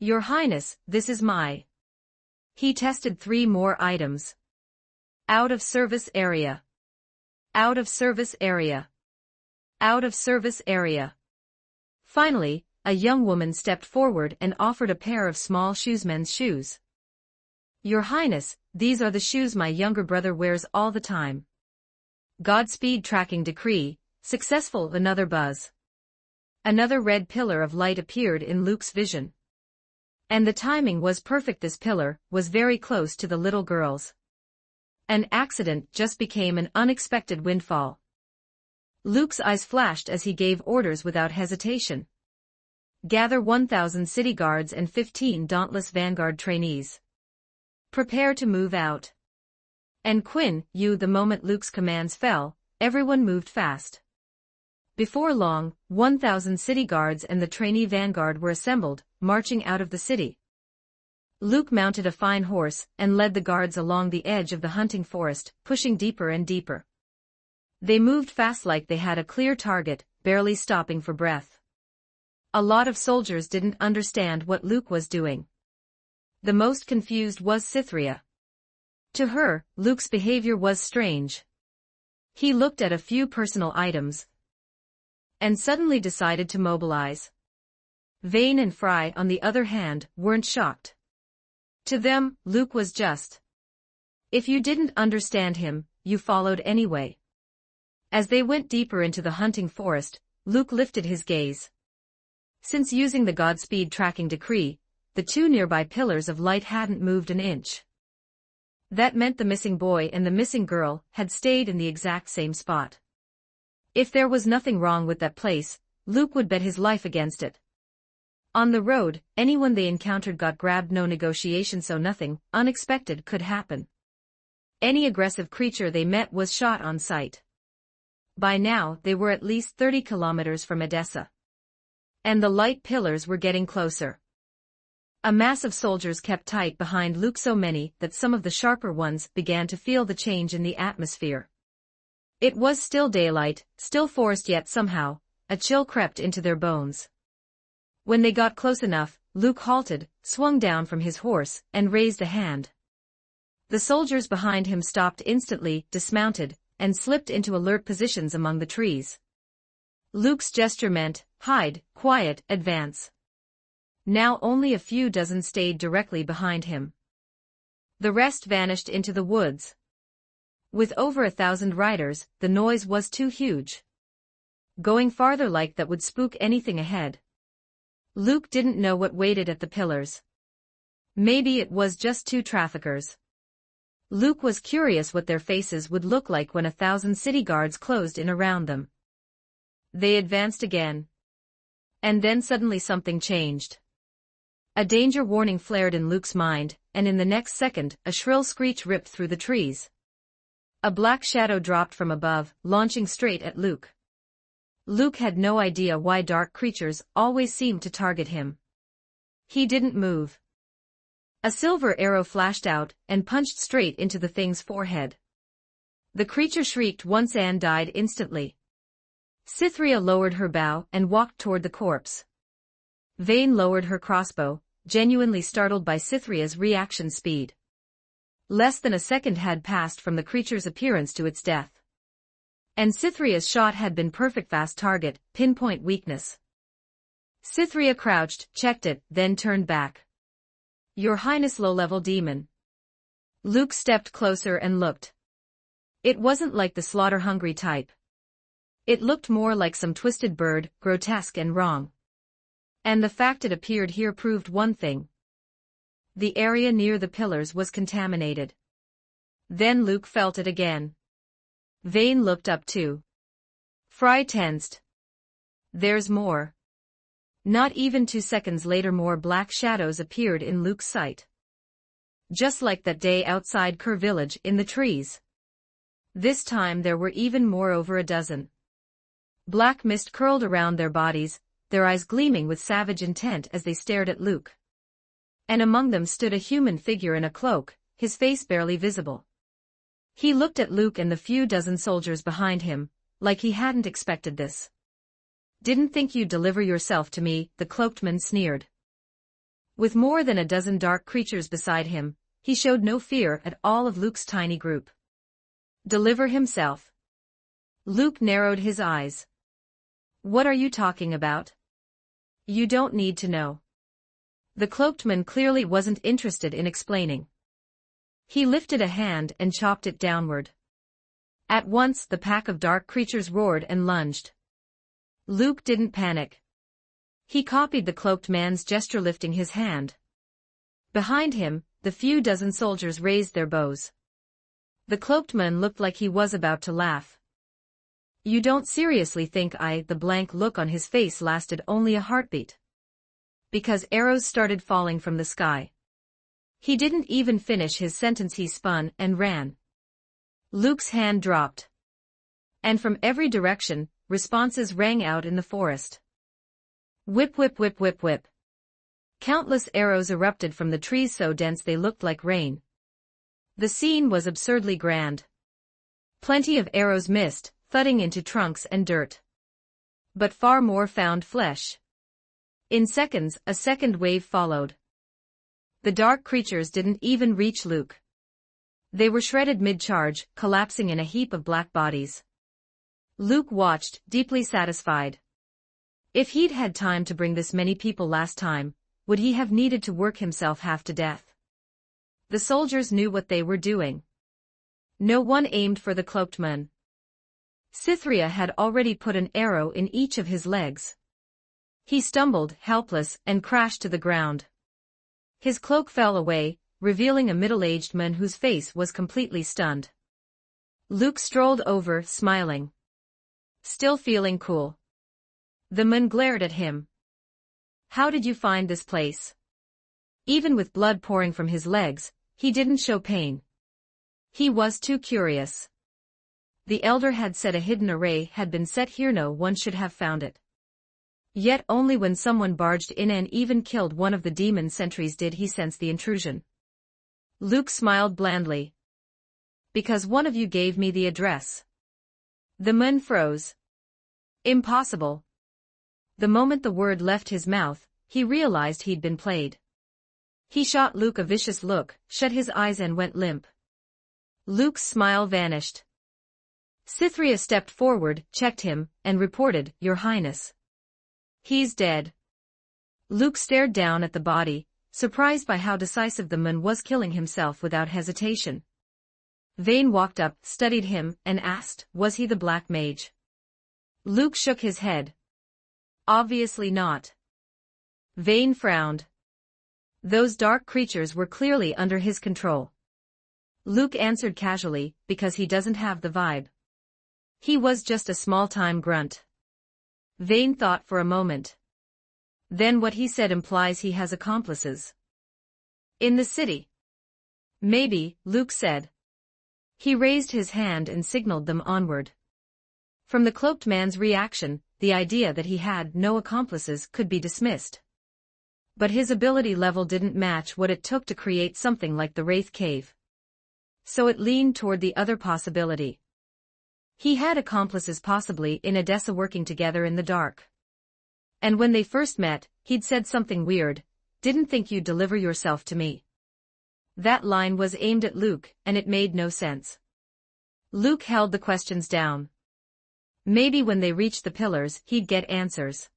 Speaker 1: "Your Highness, this is my..." He tested 3 more items. "Out of service area. Out of service area. Out of service area." Finally, a young woman stepped forward and offered a pair of small shoes, men's shoes. "Your Highness, these are the shoes my younger brother wears all the time." Godspeed tracking decree, successful. Another buzz. Another red pillar of light appeared in Luke's vision. And the timing was perfect. This pillar was very close to the little girl's. An accident just became an unexpected windfall. Luke's eyes flashed as he gave orders without hesitation. Gather 1,000 city guards and 15 dauntless vanguard trainees. Prepare to move out. And Quinn, you. The moment Luke's commands fell, everyone moved fast. Before long, 1,000 city guards and the trainee vanguard were assembled, marching out of the city. Luke mounted a fine horse and led the guards along the edge of the hunting forest, pushing deeper and deeper. They moved fast like they had a clear target, barely stopping for breath. A lot of soldiers didn't understand what Luke was doing. The most confused was Cytherea. To her, Luke's behavior was strange. He looked at a few personal items and suddenly decided to mobilize. Vane and Fry, on the other hand, weren't shocked. To them, Luke was just. If you didn't understand him, you followed anyway. As they went deeper into the hunting forest, Luke lifted his gaze. Since using the Godspeed tracking decree, the two nearby pillars of light hadn't moved an inch. That meant the missing boy and the missing girl had stayed in the exact same spot. If there was nothing wrong with that place, Luke would bet his life against it. On the road, anyone they encountered got grabbed. No negotiation, so nothing unexpected could happen. Any aggressive creature they met was shot on sight. By now, they were at least 30 kilometers from Edessa. And the light pillars were getting closer. A mass of soldiers kept tight behind Luke, so many that some of the sharper ones began to feel the change in the atmosphere. It was still daylight, still forest, yet somehow, a chill crept into their bones. When they got close enough, Luke halted, swung down from his horse, and raised a hand. The soldiers behind him stopped instantly, dismounted, and slipped into alert positions among the trees. Luke's gesture meant, hide, quiet, advance. Now only a few dozen stayed directly behind him. The rest vanished into the woods. With over 1,000 riders, the noise was too huge. Going farther like that would spook anything ahead. Luke didn't know what waited at the pillars. Maybe it was just two traffickers. Luke was curious what their faces would look like when 1,000 city guards closed in around them. They advanced again. And then suddenly something changed. A danger warning flared in Luke's mind, and in the next second, a shrill screech ripped through the trees. A black shadow dropped from above, launching straight at Luke. Luke had no idea why dark creatures always seemed to target him. He didn't move. A silver arrow flashed out and punched straight into the thing's forehead. The creature shrieked once and died instantly. Cytherea lowered her bow and walked toward the corpse. Vane lowered her crossbow, genuinely startled by Cytherea's reaction speed. Less than a second had passed from the creature's appearance to its death. And Cytherea's shot had been perfect, fast target, pinpoint weakness. Cytherea crouched, checked it, then turned back. Your Highness, low-level demon. Luke stepped closer and looked. It wasn't like the slaughter-hungry type. It looked more like some twisted bird, grotesque and wrong. And the fact it appeared here proved one thing. The area near the pillars was contaminated. Then Luke felt it again. Vane looked up too. Fry tensed. There's more. Not even 2 seconds later, more black shadows appeared in Luke's sight. Just like that day outside Kerr village in the trees. This time there were even more, over a dozen. Black mist curled around their bodies, their eyes gleaming with savage intent as they stared at Luke. And among them stood a human figure in a cloak, his face barely visible. He looked at Luke and the few dozen soldiers behind him, like he hadn't expected this. Didn't think you'd deliver yourself to me, the cloaked man sneered. With more than a dozen dark creatures beside him, he showed no fear at all of Luke's tiny group. Deliver himself. Luke narrowed his eyes. What are you talking about? You don't need to know. The cloaked man clearly wasn't interested in explaining. He lifted a hand and chopped it downward. At once the pack of dark creatures roared and lunged. Luke didn't panic. He copied the cloaked man's gesture, lifting his hand. Behind him, the few dozen soldiers raised their bows. The cloaked man looked like he was about to laugh. You don't seriously think the blank look on his face lasted only a heartbeat. Because arrows started falling from the sky. He didn't even finish his sentence, he spun and ran. Luke's hand dropped. And from every direction, responses rang out in the forest. Whip whip whip whip whip. Countless arrows erupted from the trees so dense they looked like rain. The scene was absurdly grand. Plenty of arrows missed, thudding into trunks and dirt. But far more found flesh. In seconds, a second wave followed. The dark creatures didn't even reach Luke. They were shredded mid-charge, collapsing in a heap of black bodies. Luke watched, deeply satisfied. If he'd had time to bring this many people last time, would he have needed to work himself half to death? The soldiers knew what they were doing. No one aimed for the cloaked man. Cytherea had already put an arrow in each of his legs. He stumbled, helpless, and crashed to the ground. His cloak fell away, revealing a middle-aged man whose face was completely stunned. Luke strolled over, smiling. Still feeling cool. The man glared at him. How did you find this place? Even with blood pouring from his legs, he didn't show pain. He was too curious. The elder had said a hidden array had been set here, no one should have found it. Yet only when someone barged in and even killed one of the demon sentries did he sense the intrusion. Luke smiled blandly. Because one of you gave me the address. The man froze. Impossible. The moment the word left his mouth, he realized he'd been played. He shot Luke a vicious look, shut his eyes and went limp. Luke's smile vanished. Cytherea stepped forward, checked him, and reported, Your Highness. He's dead. Luke stared down at the body, surprised by how decisive the man was, killing himself without hesitation. Vane walked up, studied him, and asked, Was he the Black Mage? Luke shook his head. Obviously not. Vane frowned. Those dark creatures were clearly under his control. Luke answered casually, Because he doesn't have the vibe. He was just a small-time grunt. Vane thought for a moment. Then what he said implies he has accomplices. In the city. Maybe, Luke said. He raised his hand and signaled them onward. From the cloaked man's reaction, the idea that he had no accomplices could be dismissed. But his ability level didn't match what it took to create something like the Wraith Cave. So it leaned toward the other possibility. He had accomplices, possibly in Edessa, working together in the dark. And when they first met, he'd said something weird, Didn't think you'd deliver yourself to me. That line was aimed at Luke, and it made no sense. Luke held the questions down. Maybe when they reached the pillars, he'd get answers.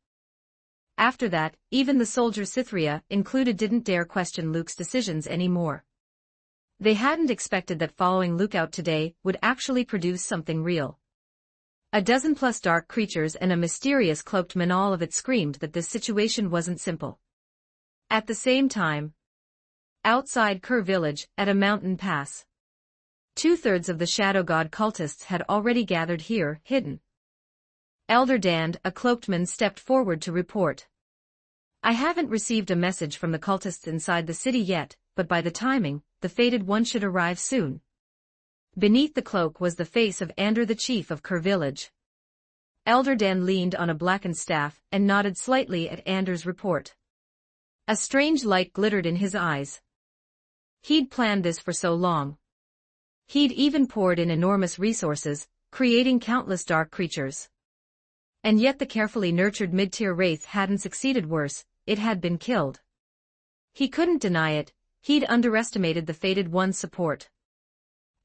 Speaker 1: After that, even the soldier Cytherea included didn't dare question Luke's decisions anymore. They hadn't expected that following Luke out today would actually produce something real. A dozen plus dark creatures and a mysterious cloaked man, all of it screamed that this situation wasn't simple. At the same time, outside Kerr village, at a mountain pass, 2/3 of the Shadow God cultists had already gathered here, hidden. Elder Dand, a cloaked man, stepped forward to report. I haven't received a message from the cultists inside the city yet, but by the timing, the fated one should arrive soon. Beneath the cloak was the face of Ander, the chief of Kerr village. Elder Dan leaned on a blackened staff and nodded slightly at Ander's report. A strange light glittered in his eyes. He'd planned this for so long. He'd even poured in enormous resources, creating countless dark creatures. And yet the carefully nurtured mid-tier wraith hadn't succeeded. Worse, it had been killed. He couldn't deny it, he'd underestimated the fated one's support.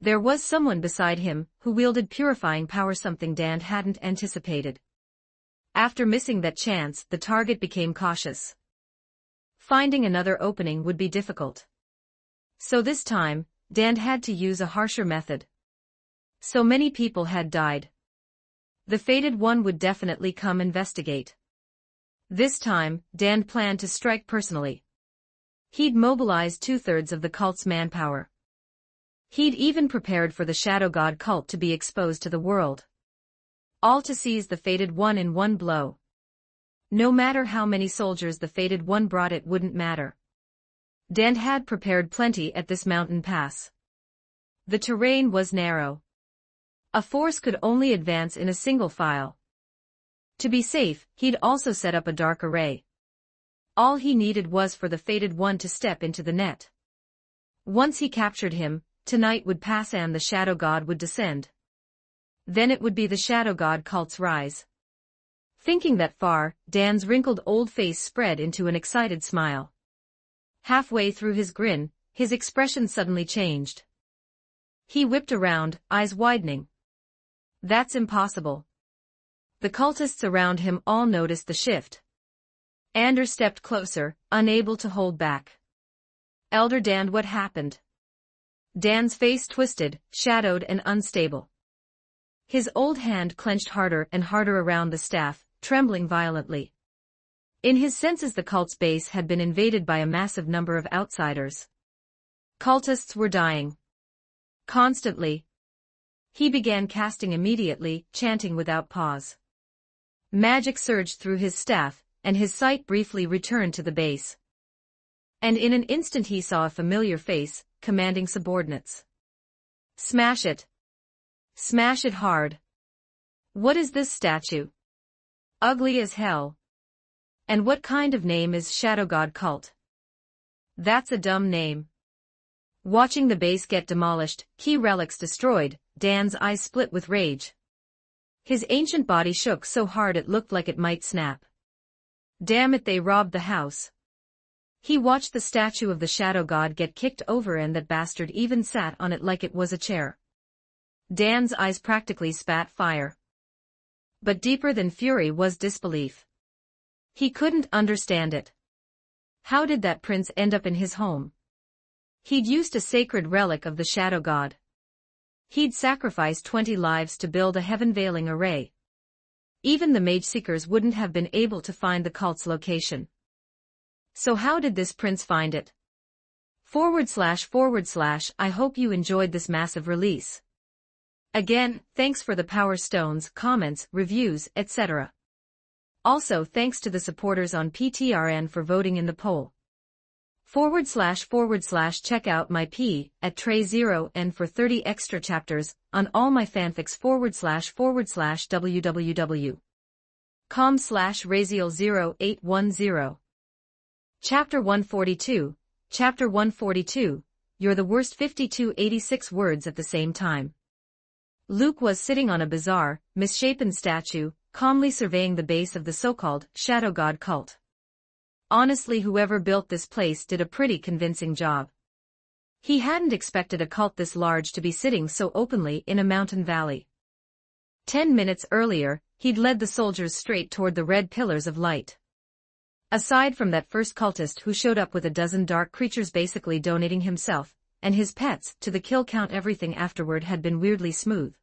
Speaker 1: There was someone beside him who wielded purifying power, something Dan hadn't anticipated. After missing that chance, the target became cautious. Finding another opening would be difficult. So this time, Dan had to use a harsher method. So many people had died. The fated one would definitely come investigate. This time, Dan planned to strike personally. He'd mobilized 2/3 of the cult's manpower. He'd even prepared for the Shadow God cult to be exposed to the world. all to seize the fated one in one blow. No matter how many soldiers the fated one brought, it wouldn't matter. Dan had prepared plenty at this mountain pass. The terrain was narrow. A force could only advance in a single file. To be safe, he'd also set up a dark array. All he needed was for the fated one to step into the net. Once he captured him, tonight would pass and the Shadow God would descend. Then it would be the Shadow God cult's rise. Thinking that far, Dan's wrinkled old face spread into an excited smile. Halfway through his grin, his expression suddenly changed. He whipped around, eyes widening. That's impossible. The cultists around him all noticed the shift. Ander stepped closer, unable to hold back. Elder Dan, what happened? Dan's face twisted, shadowed and unstable. His old hand clenched harder and harder around the staff, trembling violently. In his senses, the cult's base had been invaded by a massive number of outsiders. Cultists were dying. Constantly. He began casting immediately, chanting without pause. Magic surged through his staff, and his sight briefly returned to the base. And in an instant he saw a familiar face, commanding subordinates. Smash it. Smash it hard. What is this statue? Ugly as hell. And what kind of name is Shadow God cult? That's a dumb name. Watching the base get demolished, key relics destroyed, Dan's eyes split with rage. His ancient body shook so hard it looked like it might snap. Damn it, they robbed the house. He watched the statue of the Shadow God get kicked over and that bastard even sat on it like it was a chair. Dan's eyes practically spat fire. But deeper than fury was disbelief. He couldn't understand it. How did that prince end up in his home? He'd used a sacred relic of the Shadow God. He'd sacrificed 20 lives to build a heaven-veiling array. Even the mage seekers wouldn't have been able to find the cult's location. So how did this prince find it? // I hope you enjoyed this massive release. Again, thanks for the power stones, comments, reviews, etc. Also thanks to the supporters on PTRN for voting in the poll. // check out my P at Trey0n for 30 extra chapters on all my fanfics // www.com/Raziel0810. Chapter 142, Chapter 142, You're the worst 5286 words at the same time. Luke was sitting on a bizarre, misshapen statue, calmly surveying the base of the so-called Shadow God cult. Honestly, whoever built this place did a pretty convincing job. He hadn't expected a cult this large to be sitting so openly in a mountain valley. 10 minutes earlier, he'd led the soldiers straight toward the red pillars of light. Aside from that first cultist who showed up with a dozen dark creatures basically donating himself and his pets to the kill count, everything afterward had been weirdly smooth.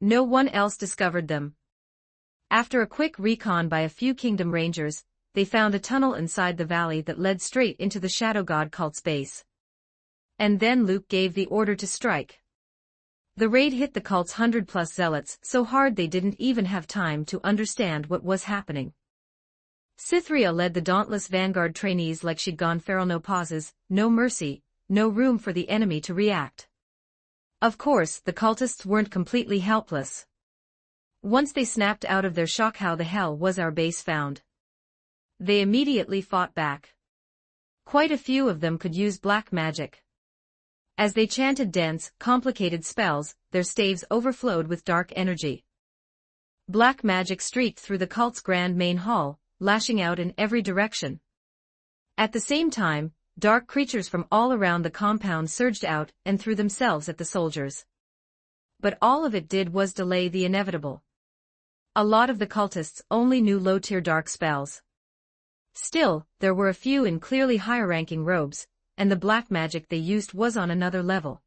Speaker 1: No one else discovered them. After a quick recon by a few Kingdom Rangers, they found a tunnel inside the valley that led straight into the Shadow God cult's base. And then Luke gave the order to strike. The raid hit the cult's 100+ zealots so hard they didn't even have time to understand what was happening. Cytherea led the dauntless vanguard trainees like she'd gone feral. No pauses, no mercy, no room for the enemy to react. Of course, the cultists weren't completely helpless. Once they snapped out of their shock, how the hell was our base found? They immediately fought back. Quite a few of them could use black magic. As they chanted dense, complicated spells, their staves overflowed with dark energy. Black magic streaked through the cult's grand main hall, lashing out in every direction. At the same time, dark creatures from all around the compound surged out and threw themselves at the soldiers. But all of it did was delay the inevitable. A lot of the cultists only knew low-tier dark spells. Still, there were a few in clearly higher-ranking robes, and the black magic they used was on another level.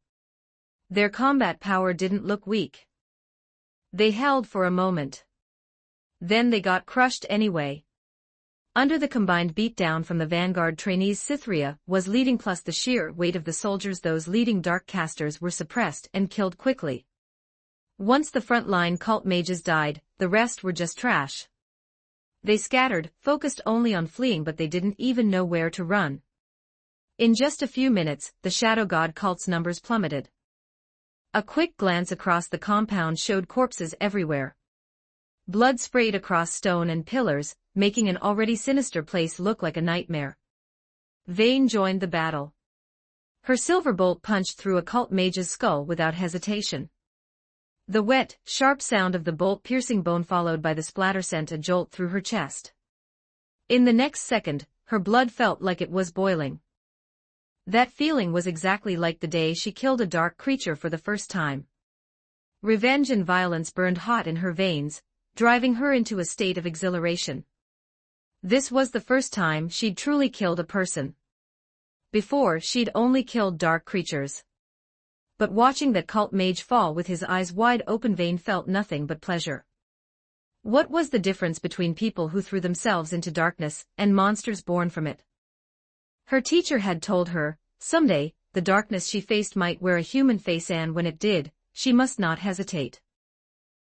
Speaker 1: Their combat power didn't look weak. They held for a moment. Then they got crushed anyway. Under the combined beatdown from the vanguard trainees, Cytherea was leading, plus the sheer weight of the soldiers. Those leading dark casters were suppressed and killed quickly. Once the front-line cult mages died, the rest were just trash. They scattered, focused only on fleeing, but they didn't even know where to run. In just a few minutes, the Shadow God cult's numbers plummeted. A quick glance across the compound showed corpses everywhere. Blood sprayed across stone and pillars, making an already sinister place look like a nightmare. Vayne joined the battle. Her silver bolt punched through a cult mage's skull without hesitation. The wet, sharp sound of the bolt piercing bone followed by the splatter sent a jolt through her chest. In the next second, her blood felt like it was boiling. That feeling was exactly like the day she killed a dark creature for the first time. Revenge and violence burned hot in her veins, driving her into a state of exhilaration. This was the first time she'd truly killed a person. Before, she'd only killed dark creatures. But watching that cult mage fall with his eyes wide open, Vayne felt nothing but pleasure. What was the difference between people who threw themselves into darkness and monsters born from it? Her teacher had told her, someday, the darkness she faced might wear a human face, and when it did, she must not hesitate.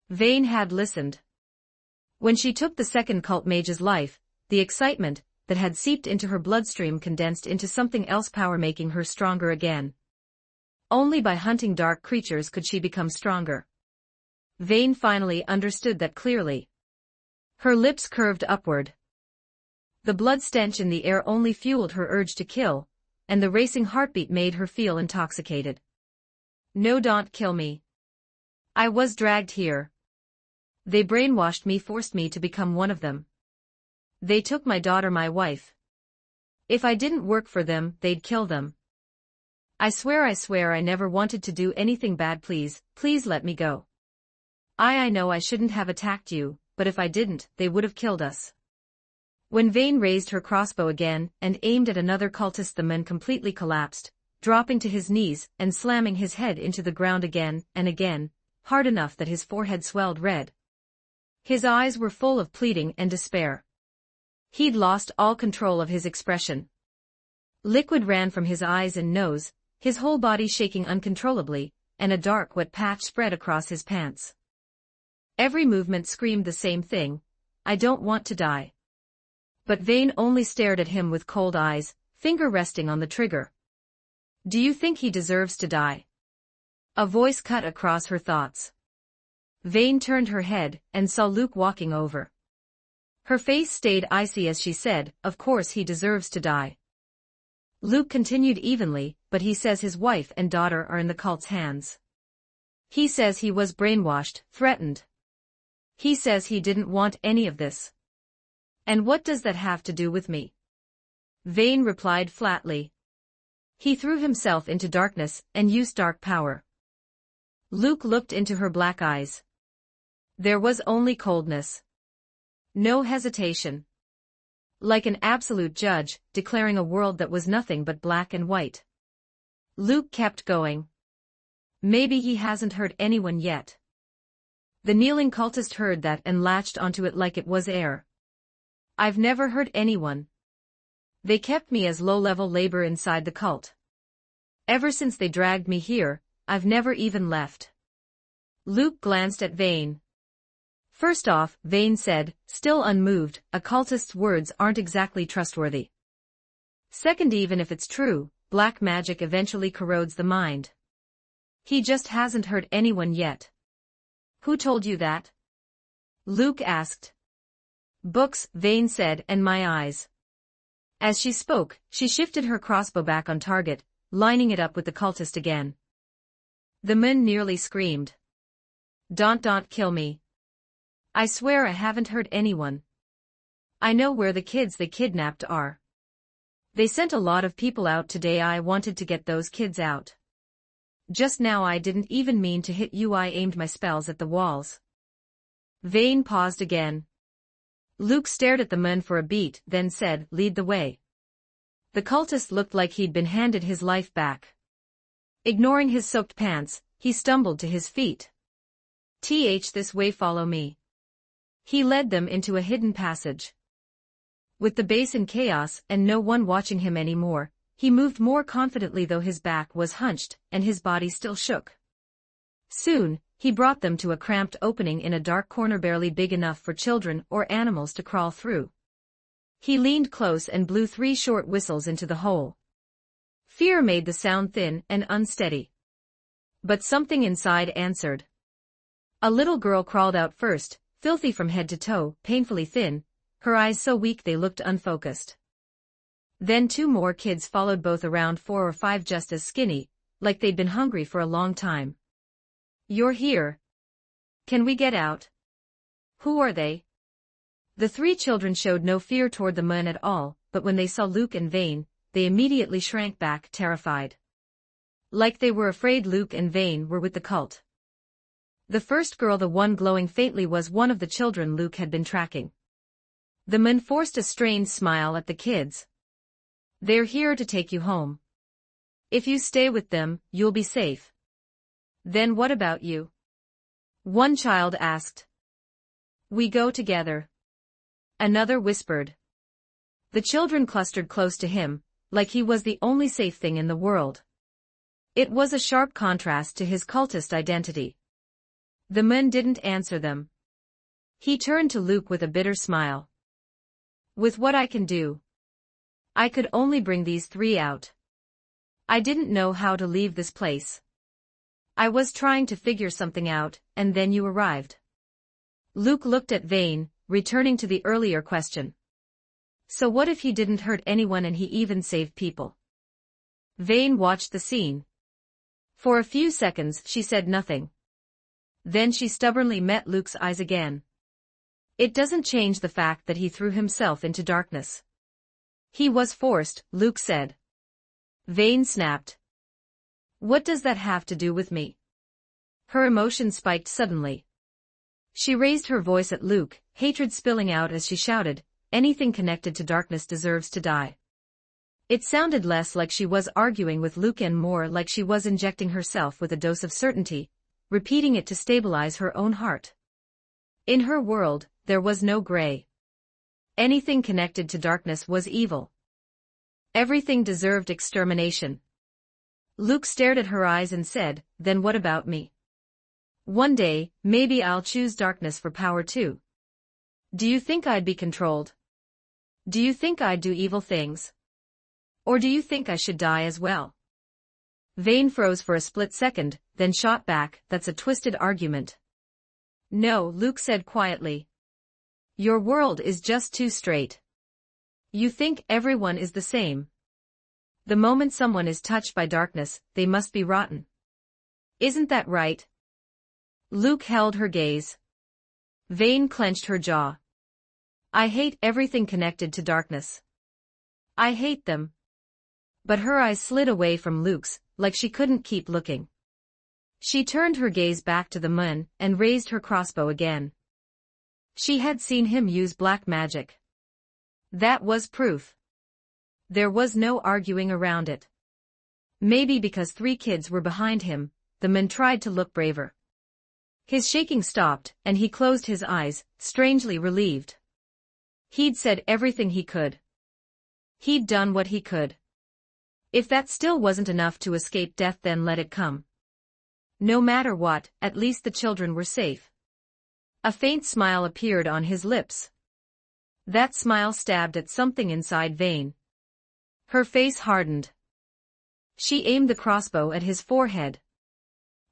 Speaker 1: Vayne had listened. When she took the second cult mage's life, the excitement that had seeped into her bloodstream condensed into something else, power, making her stronger again. Only by hunting dark creatures could she become stronger. Vayne finally understood that clearly. Her lips curved upward. The blood stench in the air only fueled her urge to kill, and the racing heartbeat made her feel intoxicated. No, don't kill me. I was dragged here. They brainwashed me, forced me to become one of them. They took my daughter, my wife. If I didn't work for them, they'd kill them. I swear I never wanted to do anything bad. Please let me go. I know I shouldn't have attacked you, but if I didn't, they would have killed us. When Vayne raised her crossbow again and aimed at another cultist, the man completely collapsed, dropping to his knees and slamming his head into the ground again and again, hard enough that his forehead swelled red. His eyes were full of pleading and despair. He'd lost all control of his expression. Liquid ran from his eyes and nose, his whole body shaking uncontrollably, and a dark wet patch spread across his pants. Every movement screamed the same thing: I don't want to die. But Vayne only stared at him with cold eyes, finger resting on the trigger. Do you think he deserves to die? A voice cut across her thoughts. Vayne turned her head and saw Luke walking over. Her face stayed icy as she said, of course he deserves to die. Luke continued evenly, but he says his wife and daughter are in the cult's hands. He says he was brainwashed, threatened. He says he didn't want any of this. And what does that have to do with me? Vayne replied flatly. He threw himself into darkness and used dark power. Luke looked into her black eyes. There was only coldness. No hesitation. Like an absolute judge, declaring a world that was nothing but black and white. Luke kept going. Maybe he hasn't hurt anyone yet. The kneeling cultist heard that and latched onto it like it was air. I've never hurt anyone. They kept me as low-level labor inside the cult. Ever since they dragged me here, I've never even left. Luke glanced at Vayne. First off, Vayne said, still unmoved, a cultist's words aren't exactly trustworthy. Second, even if it's true, black magic eventually corrodes the mind. He just hasn't hurt anyone yet. Who told you that? Luke asked. Books, Vayne said, and my eyes. As she spoke, she shifted her crossbow back on target, lining it up with the cultist again. The man nearly screamed. Don't kill me. I swear I haven't hurt anyone. I know where the kids they kidnapped are. They sent a lot of people out today. I wanted to get those kids out. Just now I didn't even mean to hit you. I aimed my spells at the walls. Vayne paused again. Luke stared at the man for a beat, then said, lead the way. The cultist looked like he'd been handed his life back. Ignoring his soaked pants, he stumbled to his feet. This way, follow me. He led them into a hidden passage. With the base in chaos and no one watching him anymore, he moved more confidently, though his back was hunched and his body still shook. Soon, he brought them to a cramped opening in a dark corner barely big enough for children or animals to crawl through. He leaned close and blew 3 short whistles into the hole. Fear made the sound thin and unsteady. But something inside answered. A little girl crawled out first, filthy from head to toe, painfully thin, her eyes so weak they looked unfocused. Then 2 more kids followed, both around 4 or 5, just as skinny, like they'd been hungry for a long time. "You're here. Can we get out?" "Who are they?" The 3 children showed no fear toward the men at all, but when they saw Luke and Vane, they immediately shrank back, terrified. Like they were afraid Luke and Vane were with the cult. The first girl, the one glowing faintly, was one of the children Luke had been tracking. The men forced a strained smile at the kids. "They're here to take you home. If you stay with them, you'll be safe." "Then what about you?" one child asked. "We go together," another whispered. The children clustered close to him, like he was the only safe thing in the world. It was a sharp contrast to his cultist identity. The men didn't answer them. He turned to Luke with a bitter smile. "With what I can do, I could only bring these 3 out. I didn't know how to leave this place. I was trying to figure something out, and then you arrived." Luke looked at Vane, returning to the earlier question. "So what if he didn't hurt anyone and he even saved people?" Vane watched the scene. For a few seconds she said nothing. Then she stubbornly met Luke's eyes again. "It doesn't change the fact that he threw himself into darkness." "He was forced," Luke said. Vane snapped. "What does that have to do with me?" Her emotion spiked suddenly. She raised her voice at Luke, hatred spilling out as she shouted, "Anything connected to darkness deserves to die." It sounded less like she was arguing with Luke and more like she was injecting herself with a dose of certainty, repeating it to stabilize her own heart. In her world, there was no gray. Anything connected to darkness was evil. Everything deserved extermination. Luke stared at her eyes and said, "Then what about me? One day, maybe I'll choose darkness for power too. Do you think I'd be controlled? Do you think I'd do evil things? Or do you think I should die as well?" Vane froze for a split second, then shot back, "That's a twisted argument." "No," Luke said quietly. "Your world is just too straight. You think everyone is the same. The moment someone is touched by darkness, they must be rotten. Isn't that right?" Luke held her gaze. Vane clenched her jaw. "I hate everything connected to darkness. I hate them." But her eyes slid away from Luke's, like she couldn't keep looking. She turned her gaze back to the moon and raised her crossbow again. She had seen him use black magic. That was proof. There was no arguing around it. Maybe because 3 kids were behind him, the man tried to look braver. His shaking stopped, and he closed his eyes, strangely relieved. He'd said everything he could. He'd done what he could. If that still wasn't enough to escape death, then let it come. No matter what, at least the children were safe. A faint smile appeared on his lips. That smile stabbed at something inside Vane. Her face hardened. She aimed the crossbow at his forehead.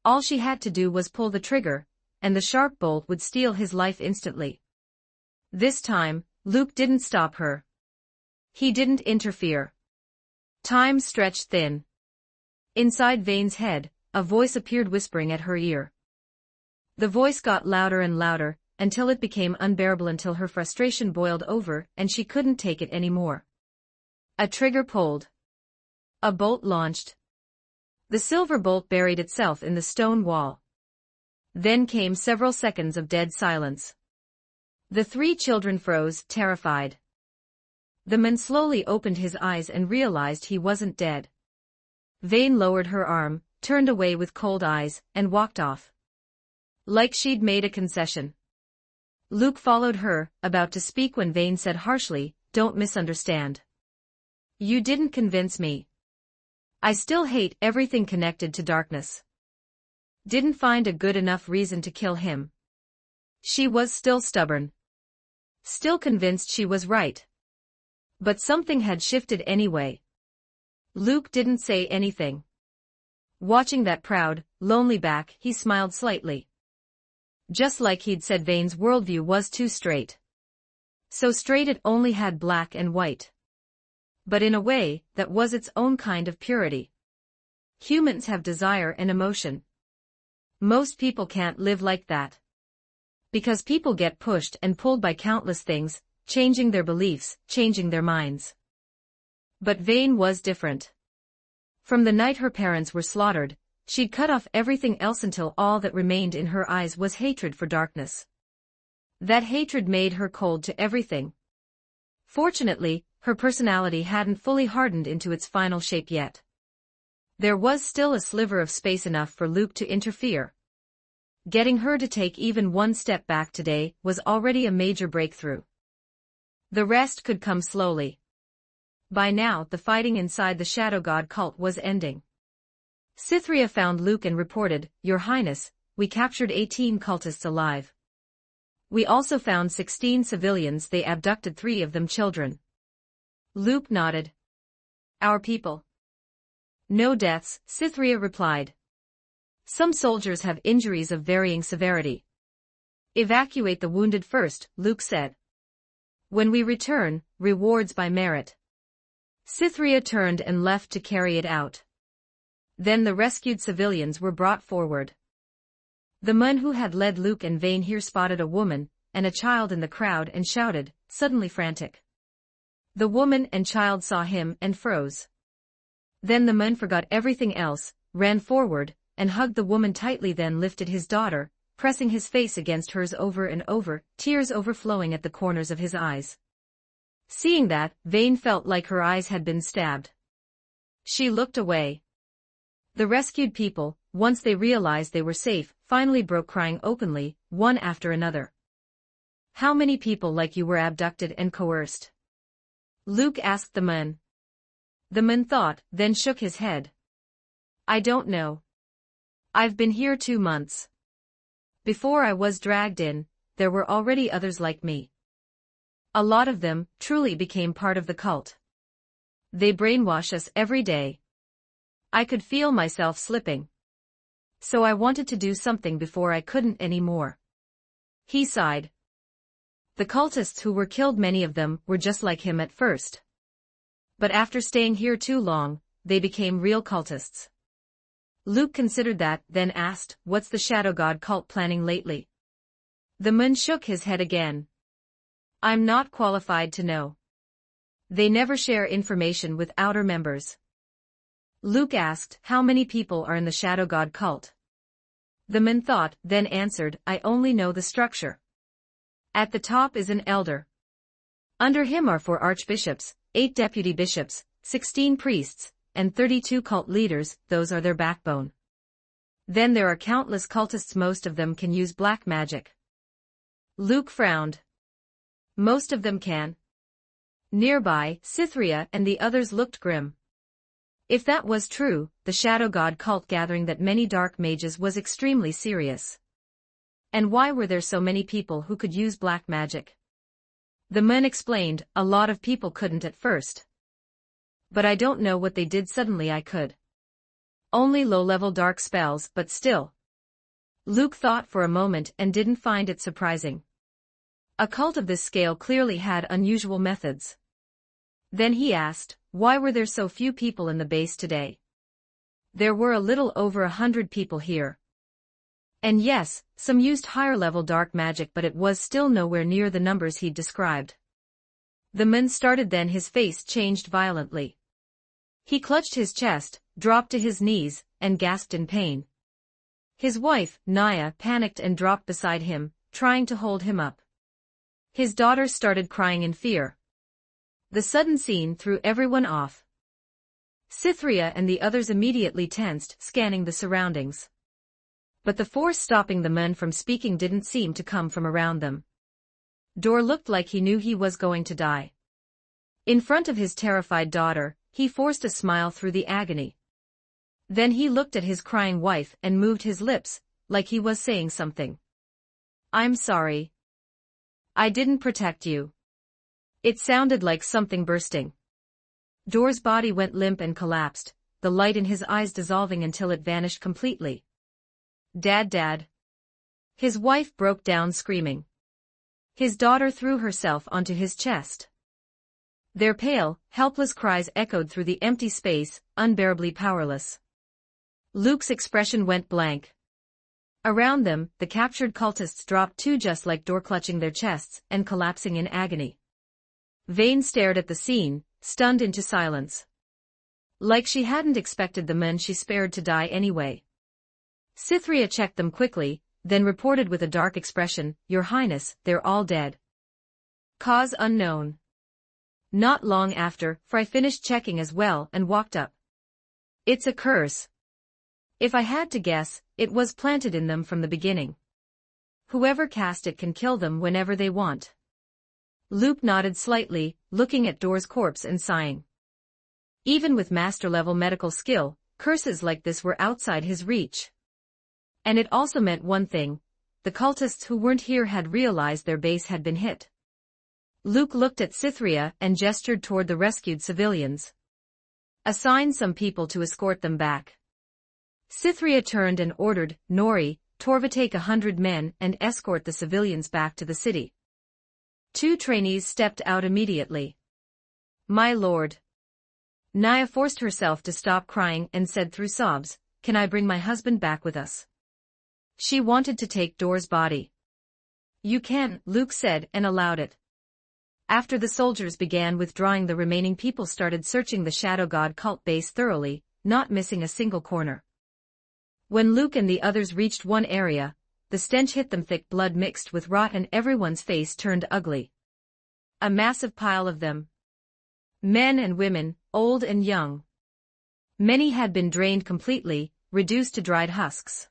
Speaker 1: All she had to do was pull the trigger, and the sharp bolt would steal his life instantly. This time, Luke didn't stop her. He didn't interfere. Time stretched thin. Inside Vane's head, a voice appeared whispering at her ear. The voice got louder and louder, until it became unbearable, until her frustration boiled over and she couldn't take it anymore. A trigger pulled. A bolt launched. The silver bolt buried itself in the stone wall. Then came several seconds of dead silence. The 3 children froze, terrified. The man slowly opened his eyes and realized he wasn't dead. Vane lowered her arm, turned away with cold eyes, and walked off. Like she'd made a concession. Luke followed her, about to speak when Vane said harshly, "Don't misunderstand. You didn't convince me. I still hate everything connected to darkness." didn't find a good enough reason to kill him. She was still stubborn. Still convinced she was right. But something had shifted anyway. Luke didn't say anything. Watching that proud, lonely back, he smiled slightly. Just like he'd said Vane's worldview was too straight. So straight it only had black and white. But in a way, that was its own kind of purity. Humans have desire and emotion. Most people can't live like that. Because people get pushed and pulled by countless things, changing their beliefs, changing their minds. But Vane was different. From the night her parents were slaughtered, she'd cut off everything else until all that remained in her eyes was hatred for darkness. That hatred made her cold to everything. Fortunately, her personality hadn't fully hardened into its final shape yet. There was still a sliver of space enough for Luke to interfere. Getting her to take even one step back today was already a major breakthrough. The rest could come slowly. By now, the fighting inside the Shadow God cult was ending. Cytherea found Luke and reported, "Your Highness, we captured 18 cultists alive. We also found 16 civilians. They abducted 3 of them children." Luke nodded. "Our people." "No deaths," Cytherea replied. "Some soldiers have injuries of varying severity." "Evacuate the wounded first," Luke said. "When we return, rewards by merit." Cytherea turned and left to carry it out. Then the rescued civilians were brought forward. The man who had led Luke and Vane here spotted a woman and a child in the crowd and shouted, suddenly frantic. The woman and child saw him and froze. Then the man forgot everything else, ran forward, and hugged the woman tightly, then lifted his daughter, pressing his face against hers over and over, tears overflowing at the corners of his eyes. Seeing that, Vane felt like her eyes had been stabbed. She looked away. The rescued people, once they realized they were safe, finally broke crying openly, one after another. "How many people like you were abducted and coerced?" Luke asked the man. The man thought, then shook his head. "I don't know. I've been here 2 months. Before I was dragged in, there were already others like me. A lot of them truly became part of the cult. They brainwash us every day. I could feel myself slipping. So I wanted to do something before I couldn't anymore." He sighed. The cultists who were killed, many of them were just like him at first. But after staying here too long, they became real cultists. Luke considered that, then asked, "What's the Shadow God cult planning lately?" The man shook his head again. "I'm not qualified to know. They never share information with outer members." Luke asked, "How many people are in the Shadow God cult?" The man thought, then answered, "I only know the structure. At the top is an elder. Under him are 4 archbishops, 8 deputy bishops, 16 priests, and 32 cult leaders. Those are their backbone. Then there are countless cultists, most of them can use black magic." Luke frowned. "Most of them can?" Nearby, Cytherea and the others looked grim. If that was true, the Shadow God cult gathering that many dark mages was extremely serious. And why were there so many people who could use black magic? The man explained, "A lot of people couldn't at first. But I don't know what they did, suddenly I could. Only low-level dark spells, but still." Luke thought for a moment and didn't find it surprising. A cult of this scale clearly had unusual methods. Then he asked, "Why were there so few people in the base today?" There were a little over 100 people here. And yes, some used higher-level dark magic, but it was still nowhere near the numbers he'd described. The man started, then his face changed violently. He clutched his chest, dropped to his knees, and gasped in pain. His wife, Naya, panicked and dropped beside him, trying to hold him up. His daughter started crying in fear. The sudden scene threw everyone off. Cytherea and the others immediately tensed, scanning the surroundings. But the force stopping the men from speaking didn't seem to come from around them. Dor looked like he knew he was going to die. In front of his terrified daughter, he forced a smile through the agony. Then he looked at his crying wife and moved his lips, like he was saying something. I'm sorry. I didn't protect you. It sounded like something bursting. Dor's body went limp and collapsed, the light in his eyes dissolving until it vanished completely. Dad. His wife broke down screaming. His daughter threw herself onto his chest. Their pale, helpless cries echoed through the empty space, unbearably powerless. Luke's expression went blank. Around them, the captured cultists dropped too, just like Dor, clutching their chests and collapsing in agony. Vane stared at the scene, stunned into silence. Like she hadn't expected the men she spared to die anyway. Cytherea checked them quickly, then reported with a dark expression, "Your Highness, they're all dead. Cause unknown." Not long after, Fry finished checking as well and walked up. "It's a curse. If I had to guess, it was planted in them from the beginning. Whoever cast it can kill them whenever they want." Luke nodded slightly, looking at Dor's corpse and sighing. Even with master-level medical skill, curses like this were outside his reach. And it also meant one thing: the cultists who weren't here had realized their base had been hit. Luke looked at Cytherea and gestured toward the rescued civilians. "Assign some people to escort them back." Cytherea turned and ordered, "Nori, Torva, take 100 men and escort the civilians back to the city." 2 trainees stepped out immediately. "My lord." Naya forced herself to stop crying and said through sobs, "Can I bring my husband back with us?" She wanted to take Dor's body. "You can," Luke said and allowed it. After the soldiers began withdrawing, the remaining people started searching the Shadow God cult base thoroughly, not missing a single corner. When Luke and the others reached one area, the stench hit them, thick blood mixed with rot, and everyone's face turned ugly. A massive pile of them. Men and women, old and young. Many had been drained completely, reduced to dried husks.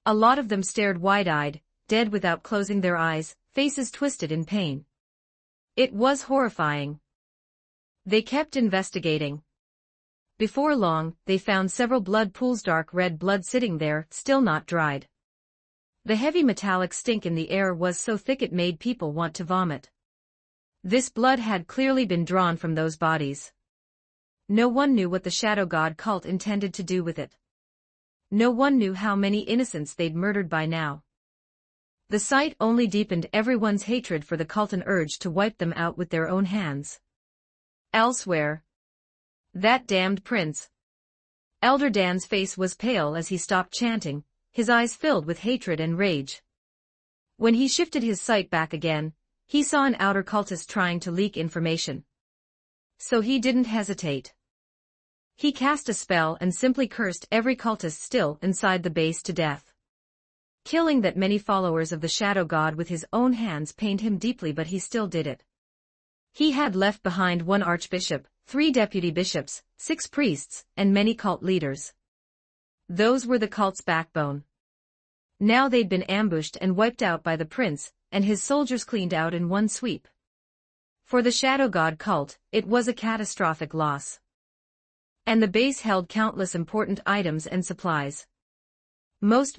Speaker 1: A lot of them stared wide-eyed, dead without closing their eyes, faces twisted in pain. It was horrifying. They kept investigating. Before long, they found several blood pools, dark red blood sitting there, still not dried. The heavy metallic stink in the air was so thick it made people want to vomit. This blood had clearly been drawn from those bodies. No one knew what the Shadow God cult intended to do with it. No one knew how many innocents they'd murdered by now. The sight only deepened everyone's hatred for the cult and urge to wipe them out with their own hands. Elsewhere. That damned prince. Elder Dan's face was pale as he stopped chanting, his eyes filled with hatred and rage. When he shifted his sight back again, he saw an outer cultist trying to leak information. So he didn't hesitate. He cast a spell and simply cursed every cultist still inside the base to death. Killing that many followers of the Shadow God with his own hands pained him deeply, but he still did it. He had left behind 1 archbishop, 3 deputy bishops, 6 priests, and many cult leaders. Those were the cult's backbone. Now they'd been ambushed and wiped out by the prince, and his soldiers cleaned out in one sweep. For the Shadow God cult, it was a catastrophic loss. And the base held countless important items and supplies. Most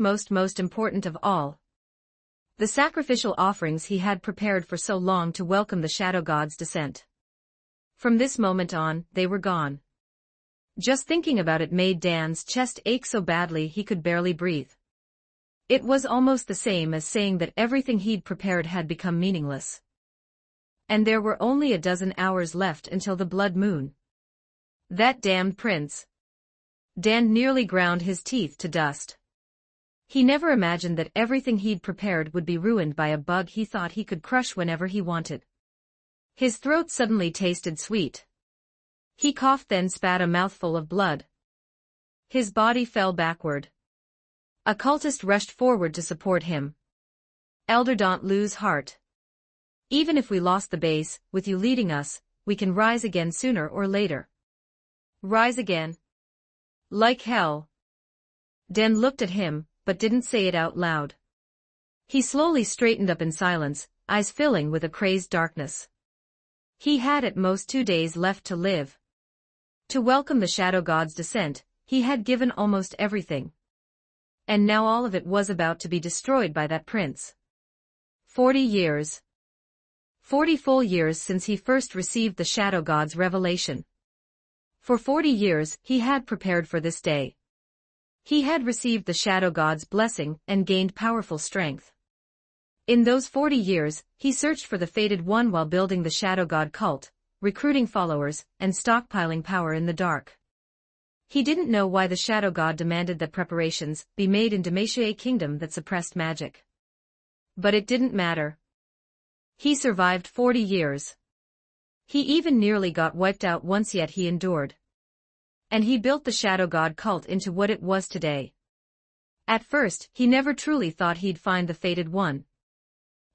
Speaker 1: important of all, the sacrificial offerings he had prepared for so long to welcome the Shadow God's descent. From this moment on, they were gone. Just thinking about it made Dan's chest ache so badly he could barely breathe. It was almost the same as saying that everything he'd prepared had become meaningless. And there were only a dozen hours left until the blood moon. That damned prince. Dan nearly ground his teeth to dust. He never imagined that everything he'd prepared would be ruined by a bug he thought he could crush whenever he wanted. His throat suddenly tasted sweet. He coughed, then spat a mouthful of blood. His body fell backward. A cultist rushed forward to support him. "Elder, don't lose heart. Even if we lost the base, with you leading us, we can rise again sooner or later." "Rise again? Like hell." Dan looked at him, but didn't say it out loud. He slowly straightened up in silence, eyes filling with a crazed darkness. He had at most 2 days left to live. To welcome the Shadow God's descent, he had given almost everything. And now all of it was about to be destroyed by that prince. 40 years. 40 full years since he first received the Shadow God's revelation. For 40 years he had prepared for this day. He had received the Shadow God's blessing and gained powerful strength. In those 40 years, he searched for the Fated One while building the Shadow God cult, recruiting followers, and stockpiling power in the dark. He didn't know why the Shadow God demanded that preparations be made in Demacia, a kingdom that suppressed magic. But it didn't matter. He survived 40 years. He even nearly got wiped out once, yet he endured. And he built the Shadow God cult into what it was today. At first, he never truly thought he'd find the Fated One.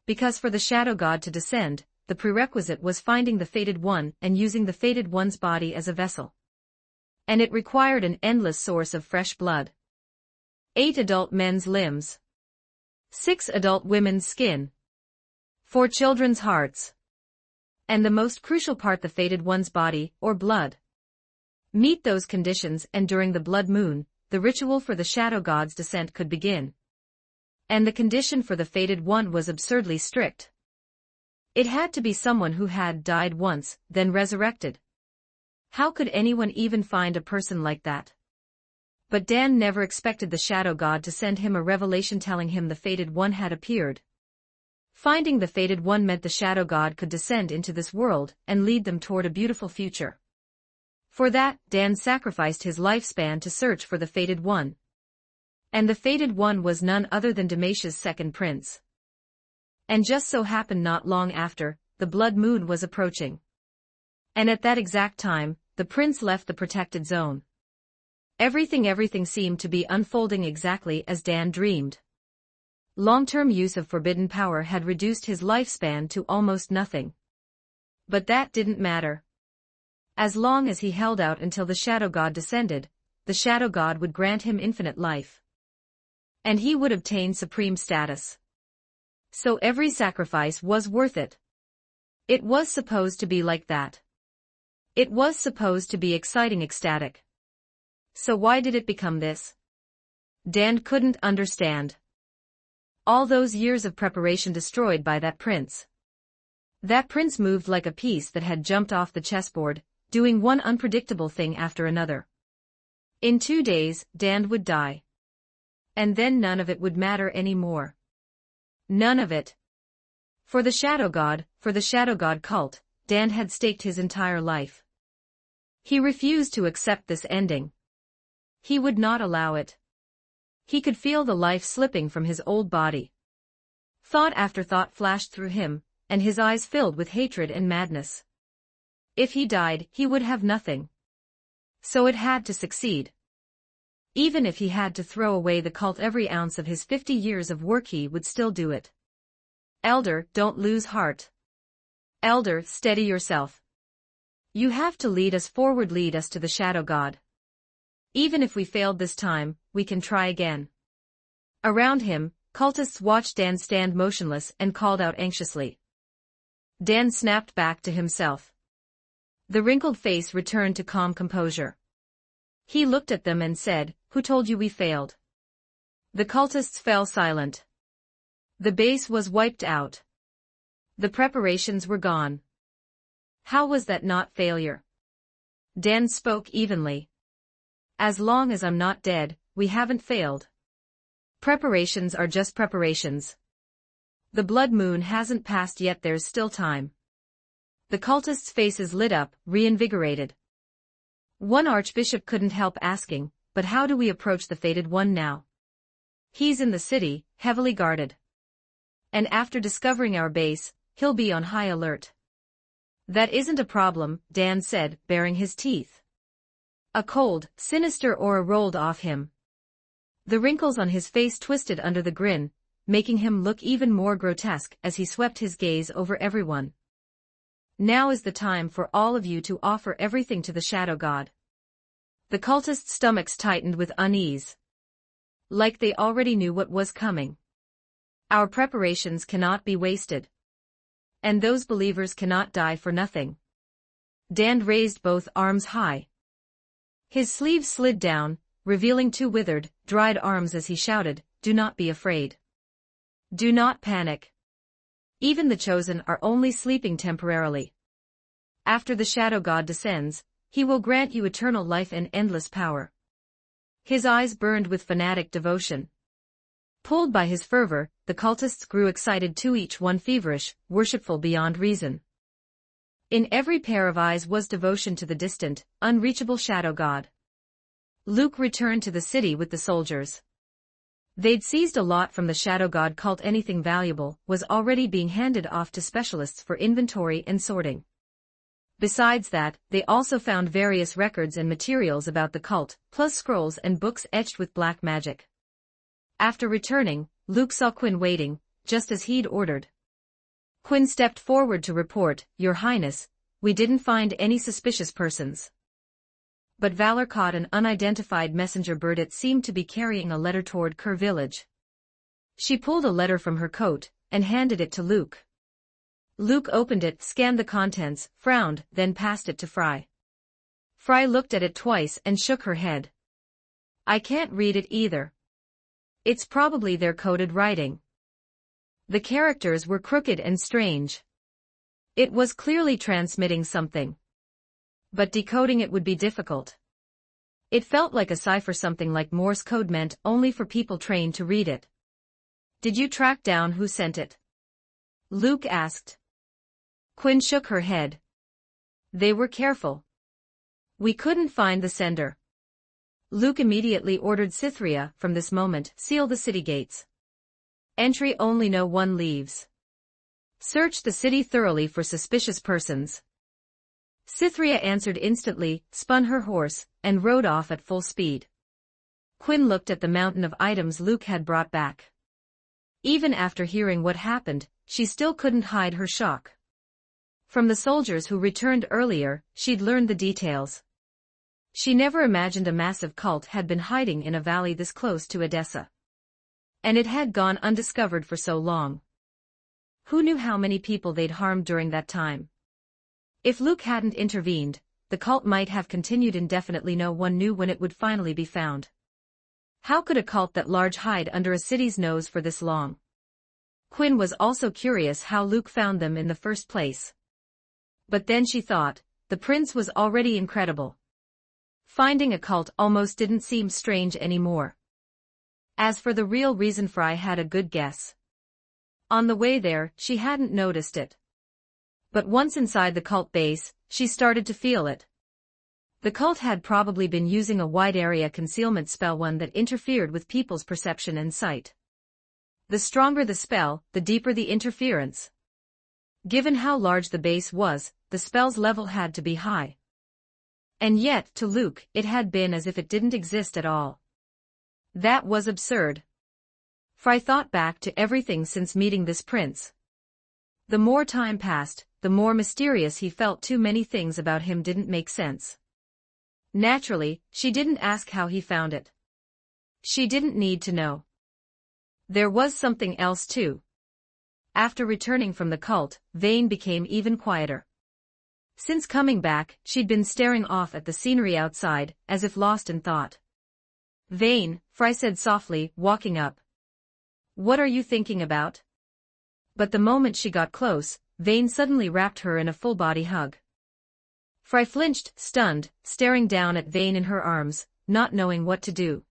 Speaker 1: Because for the Shadow God to descend, the prerequisite was finding the Fated One and using the Fated One's body as a vessel. And it required an endless source of fresh blood. 8 adult men's limbs. 6 adult women's skin. 4 children's hearts. And the most crucial part, the Fated One's body, or blood. Meet those conditions and during the blood moon, the ritual for the Shadow God's descent could begin. And the condition for the Fated One was absurdly strict. It had to be someone who had died once, then resurrected. How could anyone even find a person like that? But Dan never expected the Shadow God to send him a revelation telling him the Fated One had appeared. Finding the Fated One meant the Shadow God could descend into this world and lead them toward a beautiful future. For that, Dan sacrificed his lifespan to search for the Fated One. And the Fated One was none other than Demacia's second prince. And just so happened not long after, the blood moon was approaching. And at that exact time, the prince left the protected zone. Everything seemed to be unfolding exactly as Dan dreamed. Long-term use of forbidden power had reduced his lifespan to almost nothing. But that didn't matter. As long as he held out until the Shadow God descended, the Shadow God would grant him infinite life. And he would obtain supreme status. So every sacrifice was worth it. It was supposed to be like that. It was supposed to be exciting, ecstatic. So why did it become this? Dan couldn't understand. All those years of preparation destroyed by that prince. That prince moved like a piece that had jumped off the chessboard, doing one unpredictable thing after another. In 2 days, Dan would die. And then none of it would matter anymore. None of it. For the Shadow God cult, Dan had staked his entire life. He refused to accept this ending. He would not allow it. He could feel the life slipping from his old body. Thought after thought flashed through him, and his eyes filled with hatred and madness. If he died, he would have nothing. So it had to succeed. Even if he had to throw away the cult, every ounce of his 50 years of work, he would still do it. Elder, don't lose heart. Elder, steady yourself. You have to lead us forward, lead us to the Shadow God. Even if we failed this time, we can try again. Around him, cultists watched Dan stand motionless and called out anxiously. Dan snapped back to himself. The wrinkled face returned to calm composure. He looked at them and said, "Who told you we failed?" The cultists fell silent. The base was wiped out. The preparations were gone. How was that not failure? Dan spoke evenly. As long as I'm not dead, we haven't failed. Preparations are just preparations. The blood moon hasn't passed yet, there's still time. The cultists' faces lit up, reinvigorated. One archbishop couldn't help asking, "But how do we approach the Fated One now? He's in the city, heavily guarded. And after discovering our base, he'll be on high alert." "That isn't a problem," Dan said, baring his teeth. A cold, sinister aura rolled off him. The wrinkles on his face twisted under the grin, making him look even more grotesque as he swept his gaze over everyone. "Now is the time for all of you to offer everything to the Shadow God." The cultists' stomachs tightened with unease. Like they already knew what was coming. Our preparations cannot be wasted. And those believers cannot die for nothing. Dan raised both arms high. His sleeves slid down, revealing two withered, dried arms as he shouted, "Do not be afraid. Do not panic. Even the chosen are only sleeping temporarily. After the shadow god descends, he will grant you eternal life and endless power." His eyes burned with fanatic devotion. Pulled by his fervor, the cultists grew excited too, each one feverish, worshipful beyond reason. In every pair of eyes was devotion to the distant, unreachable shadow god. Luke returned to the city with the soldiers. They'd seized a lot from the shadow god cult. Anything valuable was already being handed off to specialists for inventory and sorting. Besides that, they also found various records and materials about the cult, plus scrolls and books etched with black magic. After returning, Luke saw Quinn waiting, just as he'd ordered. Quinn stepped forward to report, "Your Highness, we didn't find any suspicious persons." But Valor caught an unidentified messenger bird. It seemed to be carrying a letter toward Kerr village. She pulled a letter from her coat and handed it to Luke. Luke opened it, scanned the contents, frowned, then passed it to Fry. Fry looked at it twice and shook her head. "I can't read it either. It's probably their coded writing. The characters were crooked and strange. It was clearly transmitting something. But decoding it would be difficult. It felt like a cipher, something like Morse code, meant only for people trained to read it." "Did you track down who sent it?" Luke asked. Quinn shook her head. "They were careful. We couldn't find the sender." Luke immediately ordered Cytherea, "From this moment, seal the city gates. Entry only, no one leaves. Search the city thoroughly for suspicious persons." Cytherea answered instantly, spun her horse, and rode off at full speed. Quinn looked at the mountain of items Luke had brought back. Even after hearing what happened, she still couldn't hide her shock. From the soldiers who returned earlier, she'd learned the details. She never imagined a massive cult had been hiding in a valley this close to Edessa. And it had gone undiscovered for so long. Who knew how many people they'd harmed during that time? If Luke hadn't intervened, the cult might have continued indefinitely. No one knew when it would finally be found. How could a cult that large hide under a city's nose for this long? Quinn was also curious how Luke found them in the first place. But then she thought, the prince was already incredible. Finding a cult almost didn't seem strange anymore. As for the real reason, Fry had a good guess. On the way there, she hadn't noticed it. But once inside the cult base, she started to feel it. The cult had probably been using a wide area concealment spell, one that interfered with people's perception and sight. The stronger the spell, the deeper the interference. Given how large the base was, the spell's level had to be high. And yet, to Luke, it had been as if it didn't exist at all. That was absurd. Fry thought back to everything since meeting this prince. The more time passed, the more mysterious he felt. Too many things about him didn't make sense. Naturally, she didn't ask how he found it. She didn't need to know. There was something else too. After returning from the cult, Vane became even quieter. Since coming back, she'd been staring off at the scenery outside, as if lost in thought. "Vane," Fry said softly, walking up. "What are you thinking about?" But the moment she got close, Vane suddenly wrapped her in a full-body hug. Fry flinched, stunned, staring down at Vane in her arms, not knowing what to do.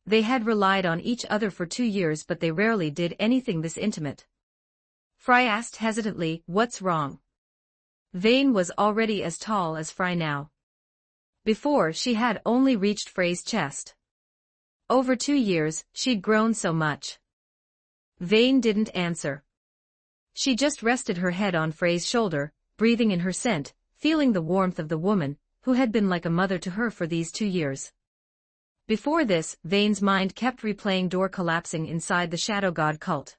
Speaker 1: They had relied on each other for 2 years, but they rarely did anything this intimate. Fry asked hesitantly, "What's wrong?" Vane was already as tall as Fry now. Before, she had only reached Frey's chest. Over 2 years, she'd grown so much. Vane didn't answer. She just rested her head on Frey's shoulder, breathing in her scent, feeling the warmth of the woman who had been like a mother to her for these 2 years. Before this, Vane's mind kept replaying door collapsing inside the Shadow God cult.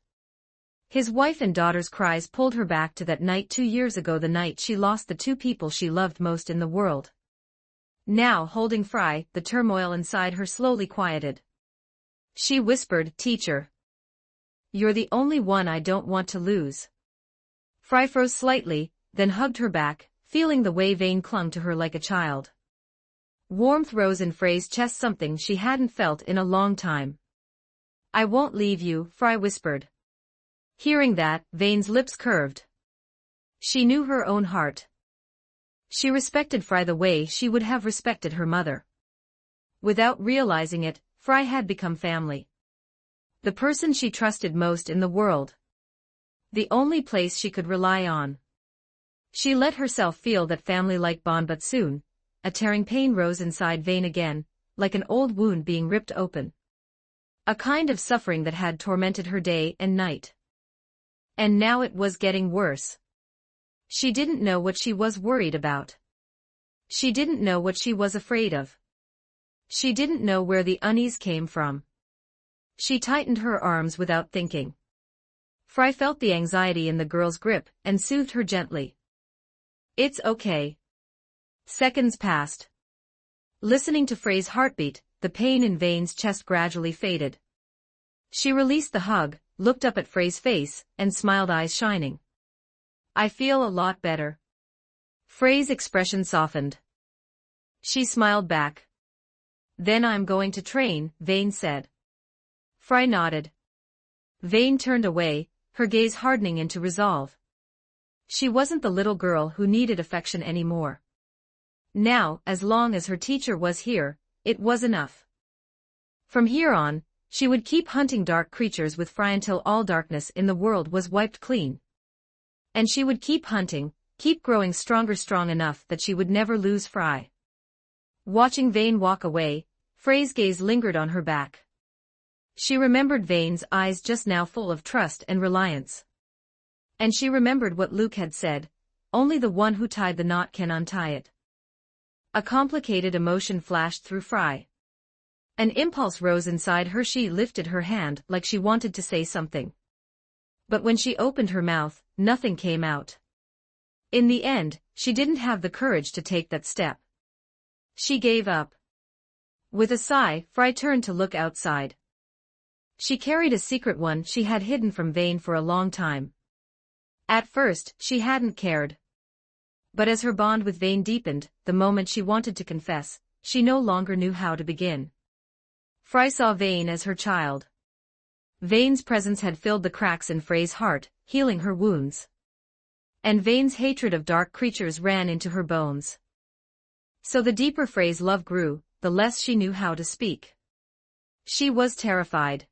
Speaker 1: His wife and daughter's cries pulled her back to that night 2 years ago, the night she lost the 2 people she loved most in the world. Now, holding Fry, the turmoil inside her slowly quieted. She whispered, "Teacher. You're the only one I don't want to lose." Fry froze slightly, then hugged her back, feeling the way Vane clung to her like a child. Warmth rose in Frey's chest, something she hadn't felt in a long time. I won't leave you, Frey whispered. Hearing that, Vane's lips curved. She knew her own heart. She respected Frey the way she would have respected her mother. Without realizing it, Frey had become family. The person she trusted most in the world. The only place she could rely on. She let herself feel that family-like bond, but soon, a tearing pain rose inside Vane again, like an old wound being ripped open. A kind of suffering that had tormented her day and night. And now it was getting worse. She didn't know what she was worried about. She didn't know what she was afraid of. She didn't know where the unease came from. She tightened her arms without thinking. Frey felt the anxiety in the girl's grip and soothed her gently. It's okay. Seconds passed. Listening to Frey's heartbeat, the pain in Vane's chest gradually faded. She released the hug, looked up at Frey's face, and smiled, eyes shining. I feel a lot better. Frey's expression softened. She smiled back. Then I'm going to train, Vane said. Frey nodded. Vane turned away, her gaze hardening into resolve. She wasn't the little girl who needed affection anymore. Now, as long as her teacher was here, it was enough. From here on, she would keep hunting dark creatures with Frey until all darkness in the world was wiped clean. And she would keep hunting, keep growing stronger, strong enough that she would never lose Frey. Watching Vane walk away, Frey's gaze lingered on her back. She remembered Vane's eyes just now, full of trust and reliance. And she remembered what Luke had said, only the one who tied the knot can untie it. A complicated emotion flashed through Frey. An impulse rose inside her. She lifted her hand like she wanted to say something. But when she opened her mouth, nothing came out. In the end, she didn't have the courage to take that step. She gave up. With a sigh, Frey turned to look outside. She carried a secret, one she had hidden from Vane for a long time. At first, she hadn't cared. But as her bond with Vane deepened, the moment she wanted to confess, she no longer knew how to begin. Frey saw Vane as her child. Vane's presence had filled the cracks in Frey's heart, healing her wounds. And Vane's hatred of dark creatures ran into her bones. So the deeper Frey's love grew, the less she knew how to speak. She was terrified.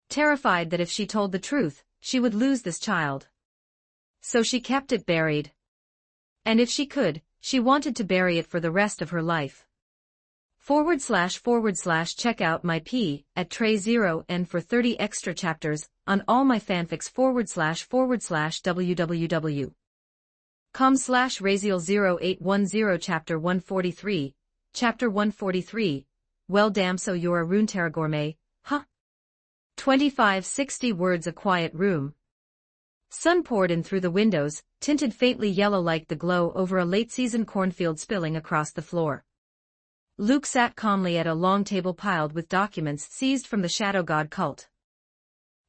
Speaker 1: Terrified that if she told the truth, she would lose this child. So she kept it buried. And if she could, she wanted to bury it for the rest of her life. // check out my P at Tray0n for 30 extra chapters on all my fanfics / www.com/Raziel0810 Chapter 143, Chapter 143, well damn, so you're a Runeterra gourmet, huh? 2560 words. A quiet room. Sun poured in through the windows, tinted faintly yellow like the glow over a late-season cornfield spilling across the floor. Luke sat calmly at a long table piled with documents seized from the Shadow God cult.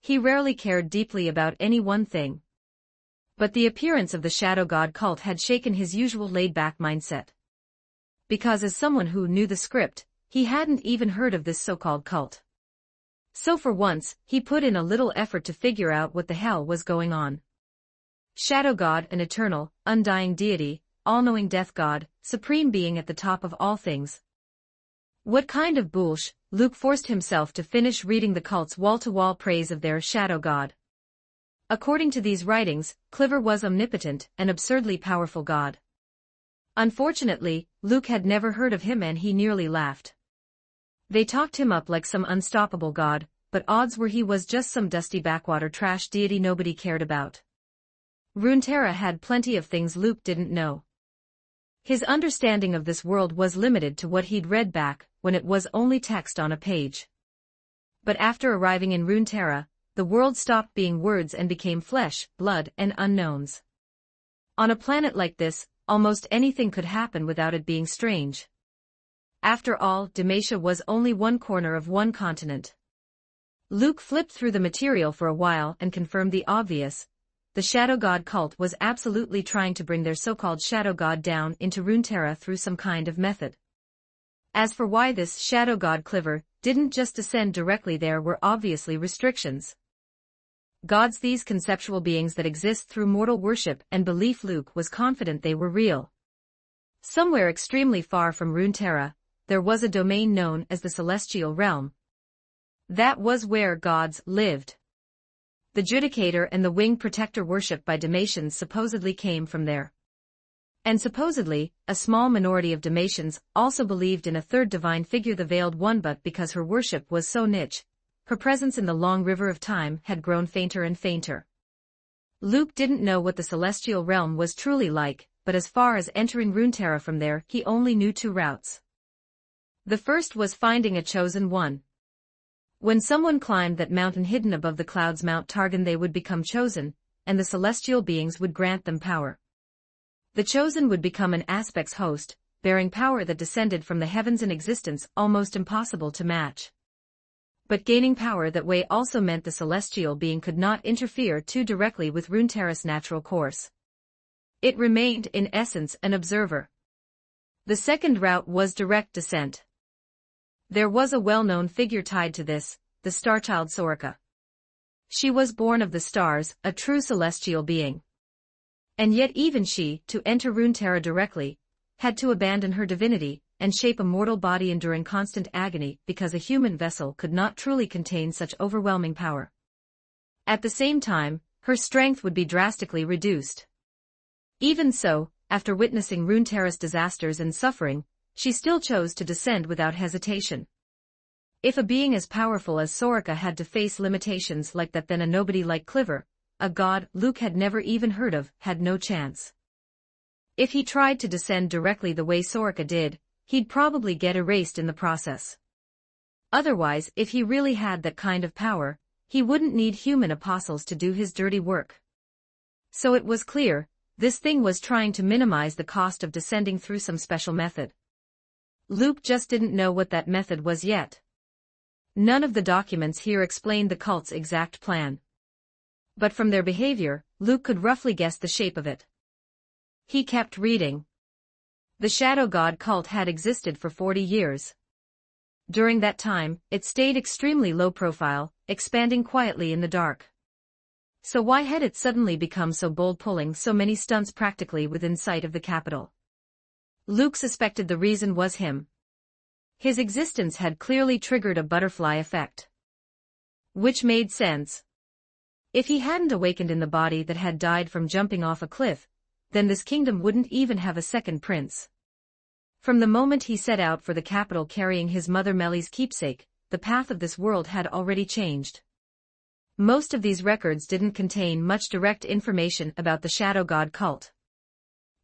Speaker 1: He rarely cared deeply about any one thing. But the appearance of the Shadow God cult had shaken his usual laid-back mindset. Because as someone who knew the script, he hadn't even heard of this so-called cult. So for once, he put in a little effort to figure out what the hell was going on. Shadow God, an eternal, undying deity, all-knowing death god, supreme being at the top of all things. What kind of bullsh? Luke forced himself to finish reading the cult's wall-to-wall praise of their shadow god. According to these writings, Cliver was omnipotent, an absurdly powerful god. Unfortunately, Luke had never heard of him and he nearly laughed. They talked him up like some unstoppable god, but odds were he was just some dusty backwater trash deity nobody cared about. Runeterra had plenty of things Luke didn't know. His understanding of this world was limited to what he'd read back when it was only text on a page. But after arriving in Runeterra, the world stopped being words and became flesh, blood, and unknowns. On a planet like this, almost anything could happen without it being strange. After all, Demacia was only one corner of one continent. Luke flipped through the material for a while and confirmed the obvious. The Shadow God cult was absolutely trying to bring their so-called Shadow God down into Runeterra through some kind of method. As for why this shadow god Cliver didn't just descend directly, there were obviously restrictions. Gods, these conceptual beings that exist through mortal worship and belief. Luke was confident they were real. Somewhere extremely far from Runeterra, there was a domain known as the Celestial Realm. That was where gods lived. The Judicator and the Winged Protector worshipped by Demacians supposedly came from there. And supposedly, a small minority of Demacians also believed in a third divine figure, the Veiled One, but because her worship was so niche, her presence in the long river of time had grown fainter and fainter. Luke didn't know what the Celestial Realm was truly like, but as far as entering Runeterra from there, he only knew two routes. The first was finding a chosen one. When someone climbed that mountain hidden above the clouds, Mount Targon, they would become chosen, and the celestial beings would grant them power. The chosen would become an aspect's host, bearing power that descended from the heavens, in existence almost impossible to match. But gaining power that way also meant the celestial being could not interfere too directly with Runeterra's natural course. It remained, in essence, an observer. The second route was direct descent. There was a well-known figure tied to this, the Starchild Soraka. She was born of the stars, a true celestial being. And yet even she, to enter Runeterra directly, had to abandon her divinity and shape a mortal body, enduring constant agony because a human vessel could not truly contain such overwhelming power. At the same time, her strength would be drastically reduced. Even so, after witnessing Runeterra's disasters and suffering, she still chose to descend without hesitation. If a being as powerful as Soraka had to face limitations like that, then a nobody like Cliver, a god Luke had never even heard of, had no chance. If he tried to descend directly the way Soraka did, he'd probably get erased in the process. Otherwise, if he really had that kind of power, he wouldn't need human apostles to do his dirty work. So it was clear, this thing was trying to minimize the cost of descending through some special method. Luke just didn't know what that method was yet. None of the documents here explained the cult's exact plan. But from their behavior, Luke could roughly guess the shape of it. He kept reading. The Shadow God cult had existed for 40 years. During that time, it stayed extremely low profile, expanding quietly in the dark. So why had it suddenly become so bold, pulling so many stunts practically within sight of the capital? Luke suspected the reason was him. His existence had clearly triggered a butterfly effect. Which made sense. If he hadn't awakened in the body that had died from jumping off a cliff, then this kingdom wouldn't even have a second prince. From the moment he set out for the capital carrying his mother Meli's keepsake, the path of this world had already changed. Most of these records didn't contain much direct information about the Shadow God cult.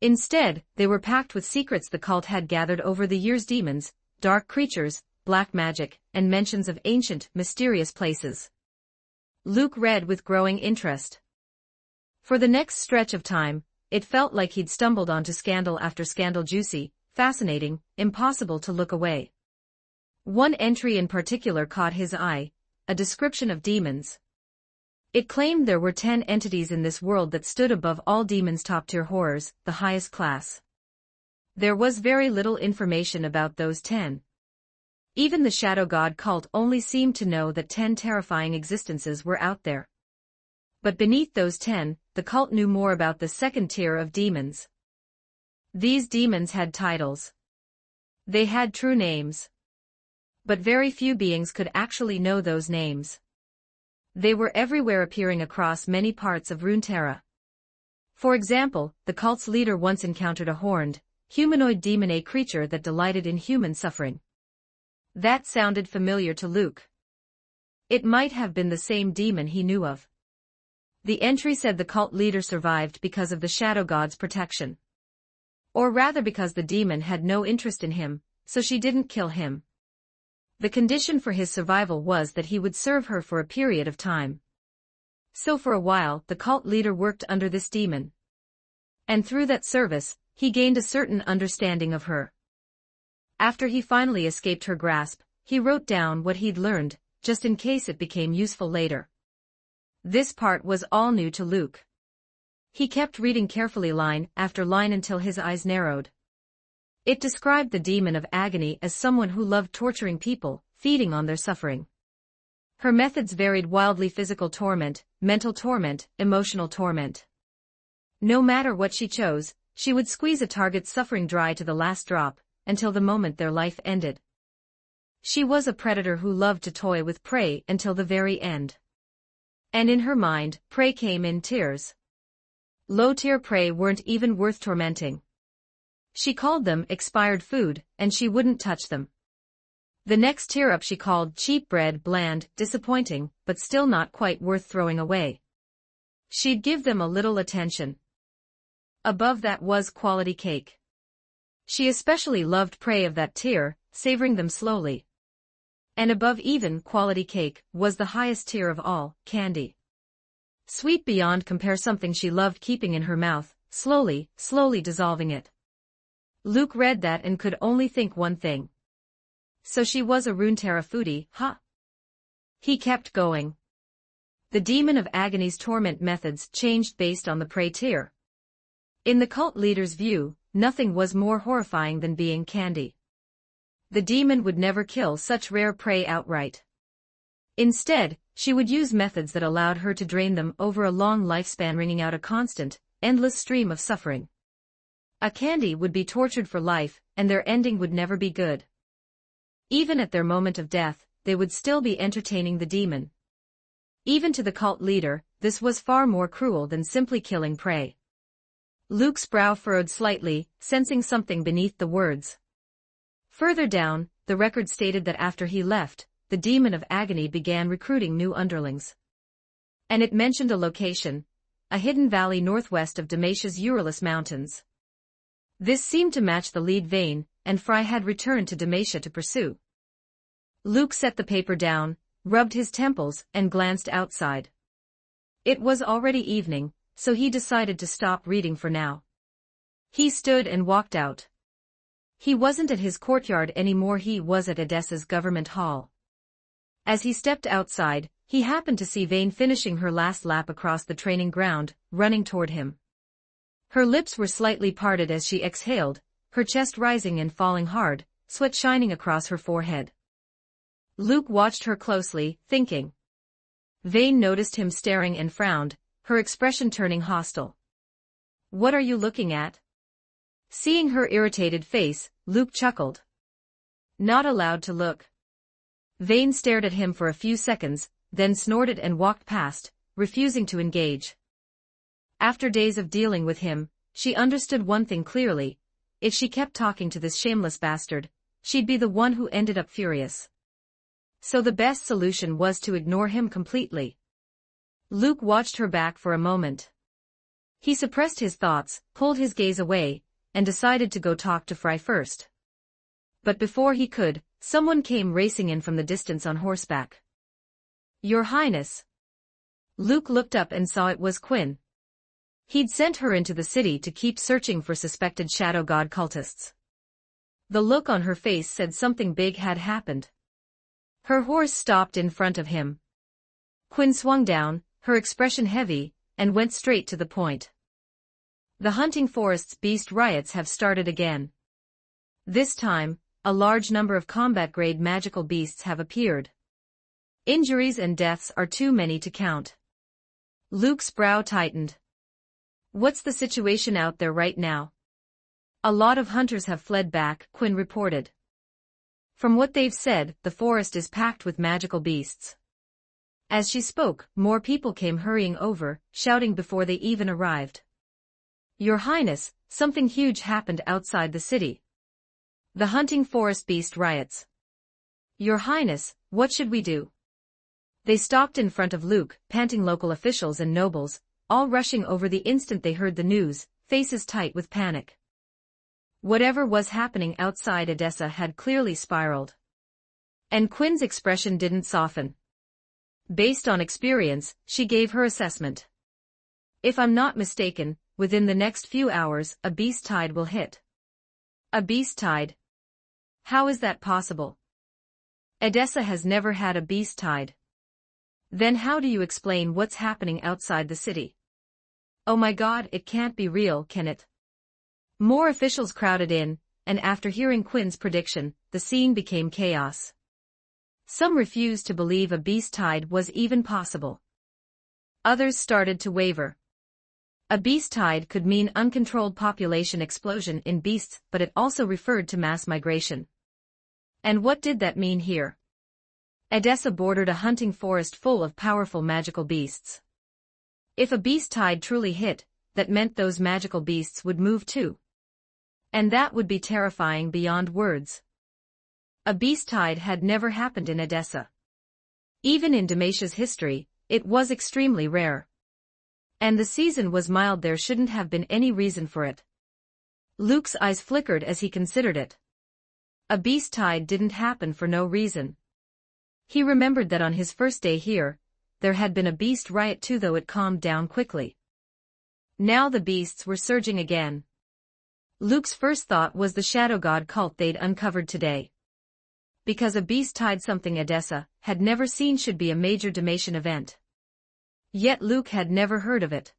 Speaker 1: Instead, they were packed with secrets the cult had gathered over the years: demons, dark creatures, black magic, and mentions of ancient, mysterious places. Luke read with growing interest. For the next stretch of time, it felt like he'd stumbled onto scandal after scandal, juicy, fascinating, impossible to look away. One entry in particular caught his eye, a description of demons. It claimed there were 10 entities in this world that stood above all demons, top-tier horrors, the highest class. There was very little information about those 10. Even the Shadow God cult only seemed to know that 10 terrifying existences were out there. But beneath those 10, the cult knew more about the second tier of demons. These demons had titles. They had true names. But very few beings could actually know those names. They were everywhere, appearing across many parts of Runeterra. For example, the cult's leader once encountered a horned, humanoid demon, a creature that delighted in human suffering. That sounded familiar to Luke. It might have been the same demon he knew of. The entry said the cult leader survived because of the Shadow God's protection. Or rather, because the demon had no interest in him, so she didn't kill him. The condition for his survival was that he would serve her for a period of time. So for a while, the cult leader worked under this demon. And through that service, he gained a certain understanding of her. After he finally escaped her grasp, he wrote down what he'd learned, just in case it became useful later. This part was all new to Luke. He kept reading carefully, line after line, until his eyes narrowed. It described the demon of agony as someone who loved torturing people, feeding on their suffering. Her methods varied wildly: physical torment, mental torment, emotional torment. No matter what she chose, she would squeeze a target's suffering dry to the last drop, until the moment their life ended. She was a predator who loved to toy with prey until the very end. And in her mind, prey came in tiers. Low-tier prey weren't even worth tormenting. She called them expired food, and she wouldn't touch them. The next tier up she called cheap bread, bland, disappointing, but still not quite worth throwing away. She'd give them a little attention. Above that was quality cake. She especially loved prey of that tier, savoring them slowly. And above even quality cake was the highest tier of all, candy. Sweet beyond compare, something she loved keeping in her mouth, slowly dissolving it. Luke read that and could only think one thing. So she was a Runeterra foodie, huh? He kept going. The demon of agony's torment methods changed based on the prey tier. In the cult leader's view, nothing was more horrifying than being candy. The demon would never kill such rare prey outright. Instead, she would use methods that allowed her to drain them over a long lifespan, wringing out a constant, endless stream of suffering. A candy would be tortured for life, and their ending would never be good. Even at their moment of death, they would still be entertaining the demon. Even to the cult leader, this was far more cruel than simply killing prey. Luke's brow furrowed slightly, sensing something beneath the words. Further down, the record stated that after he left, the demon of agony began recruiting new underlings. And it mentioned a location, a hidden valley northwest of Demacia's Uranus Mountains. This seemed to match the lead vein, and Fry had returned to Demacia to pursue. Luke set the paper down, rubbed his temples, and glanced outside. It was already evening, so he decided to stop reading for now. He stood and walked out. He wasn't at his courtyard anymore, he was at Edessa's government hall. As he stepped outside, he happened to see Vane finishing her last lap across the training ground, running toward him. Her lips were slightly parted as she exhaled, her chest rising and falling hard, sweat shining across her forehead. Luke watched her closely, thinking. Vane noticed him staring and frowned, her expression turning hostile. "What are you looking at?" Seeing her irritated face, Luke chuckled. "Not allowed to look." Vane stared at him for a few seconds, then snorted and walked past, refusing to engage. After days of dealing with him, she understood one thing clearly: if she kept talking to this shameless bastard, she'd be the one who ended up furious. So the best solution was to ignore him completely. Luke watched her back for a moment. He suppressed his thoughts, pulled his gaze away, and decided to go talk to Fry first. But before he could, someone came racing in from the distance on horseback. "Your Highness." Luke looked up and saw it was Quinn. He'd sent her into the city to keep searching for suspected Shadow God cultists. The look on her face said something big had happened. Her horse stopped in front of him. Quinn swung down, her expression heavy, and went straight to the point. "The hunting forest's beast riots have started again. This time, a large number of combat-grade magical beasts have appeared. Injuries and deaths are too many to count." Luke's brow tightened. "What's the situation out there right now?" "A lot of hunters have fled back," Quinn reported. "From what they've said, the forest is packed with magical beasts." As she spoke, more people came hurrying over, shouting before they even arrived. "Your Highness, something huge happened outside the city. The hunting forest beast riots." "Your Highness, what should we do?" They stopped in front of Luke, panting, local officials and nobles, all rushing over the instant they heard the news, faces tight with panic. Whatever was happening outside Edessa had clearly spiraled. And Quinn's expression didn't soften. Based on experience, she gave her assessment. "If I'm not mistaken, within the next few hours, a beast tide will hit." "A beast tide? How is that possible?" "Edessa has never had a beast tide." "Then how do you explain what's happening outside the city?" "Oh my God, it can't be real, can it?" More officials crowded in, and after hearing Quinn's prediction, the scene became chaos. Some refused to believe a beast tide was even possible. Others started to waver. A beast tide could mean uncontrolled population explosion in beasts, but it also referred to mass migration. And what did that mean here? Edessa bordered a hunting forest full of powerful magical beasts. If a beast tide truly hit, that meant those magical beasts would move too. And that would be terrifying beyond words. A beast tide had never happened in Edessa. Even in Demacia's history, it was extremely rare. And the season was mild. There shouldn't have been any reason for it. Luke's eyes flickered as he considered it. A beast tide didn't happen for no reason. He remembered that on his first day here, there had been a beast riot too, though it calmed down quickly. Now the beasts were surging again. Luke's first thought was the shadow god cult they'd uncovered today. Because a beast tide, something Edessa had never seen, should be a major Demacian event. Yet Luke had never heard of it.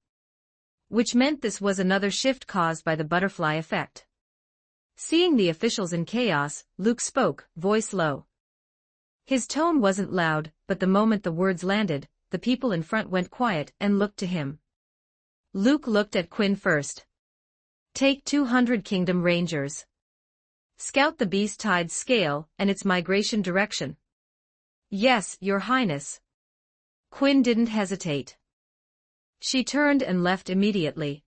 Speaker 1: Which meant this was another shift caused by the butterfly effect. Seeing the officials in chaos, Luke spoke, voice low. His tone wasn't loud, but the moment the words landed, the people in front went quiet and looked to him. Luke looked at Quinn first. Take 200 Kingdom Rangers. Scout the beast tide's scale and its migration direction. Yes, Your Highness. Quinn didn't hesitate. She turned and left immediately.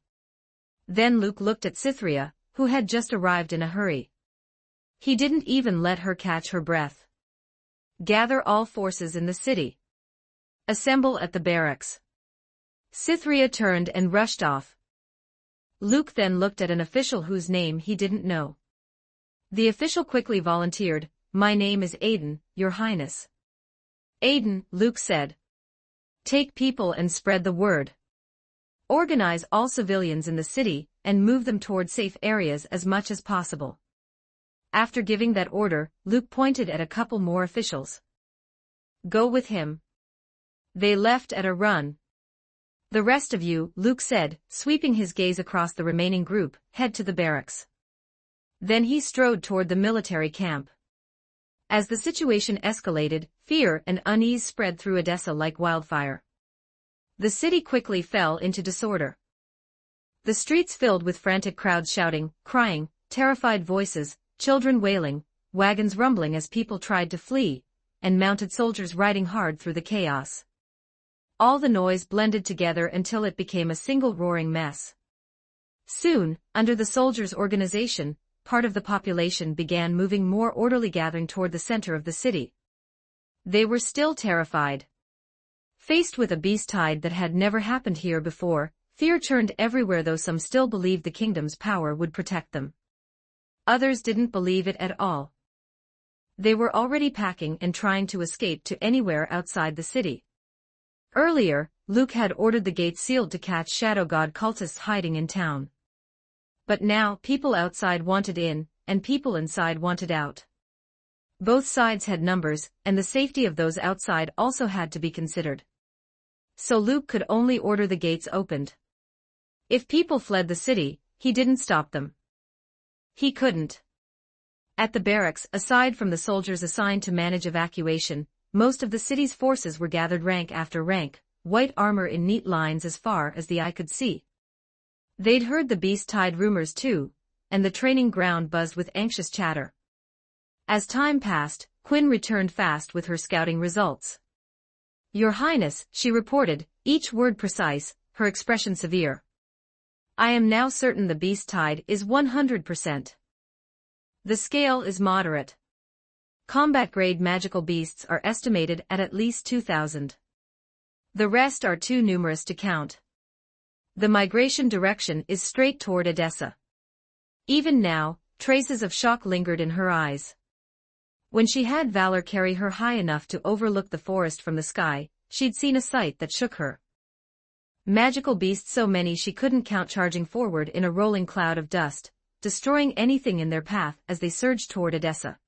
Speaker 1: Then Luke looked at Cytherea, who had just arrived in a hurry. He didn't even let her catch her breath. Gather all forces in the city. Assemble at the barracks. Cytherea turned and rushed off. Luke then looked at an official whose name he didn't know. The official quickly volunteered, "My name is Aiden, Your Highness." "Aiden," Luke said. "Take people and spread the word. Organize all civilians in the city and move them toward safe areas as much as possible." After giving that order, Luke pointed at a couple more officials. "Go with him." They left at a run. "The rest of you," Luke said, sweeping his gaze across the remaining group, "head to the barracks." Then he strode toward the military camp. As the situation escalated, fear and unease spread through Edessa like wildfire. The city quickly fell into disorder. The streets filled with frantic crowds shouting, crying, terrified voices, children wailing, wagons rumbling as people tried to flee, and mounted soldiers riding hard through the chaos. All the noise blended together until it became a single roaring mess. Soon, under the soldiers' organization, part of the population began moving more orderly, gathering toward the center of the city. They were still terrified. Faced with a beast tide that had never happened here before, fear churned everywhere, though some still believed the kingdom's power would protect them. Others didn't believe it at all. They were already packing and trying to escape to anywhere outside the city. Earlier, Luke had ordered the gates sealed to catch Shadow God cultists hiding in town. But now people outside wanted in, and people inside wanted out. Both sides had numbers, and the safety of those outside also had to be considered. So Luke could only order the gates opened. If people fled the city, he didn't stop them. He couldn't. At the barracks, aside from the soldiers assigned to manage evacuation, most of the city's forces were gathered rank after rank, white armor in neat lines as far as the eye could see. They'd heard the beast tide rumors too, and the training ground buzzed with anxious chatter. As time passed, Quinn returned fast with her scouting results. "Your Highness," she reported, each word precise, her expression severe. "I am now certain the beast tide is 100%. The scale is moderate. Combat-grade magical beasts are estimated at least 2,000. The rest are too numerous to count. The migration direction is straight toward Edessa." Even now, traces of shock lingered in her eyes. When she had Valor carry her high enough to overlook the forest from the sky, she'd seen a sight that shook her. Magical beasts so many she couldn't count, charging forward in a rolling cloud of dust, destroying anything in their path as they surged toward Edessa.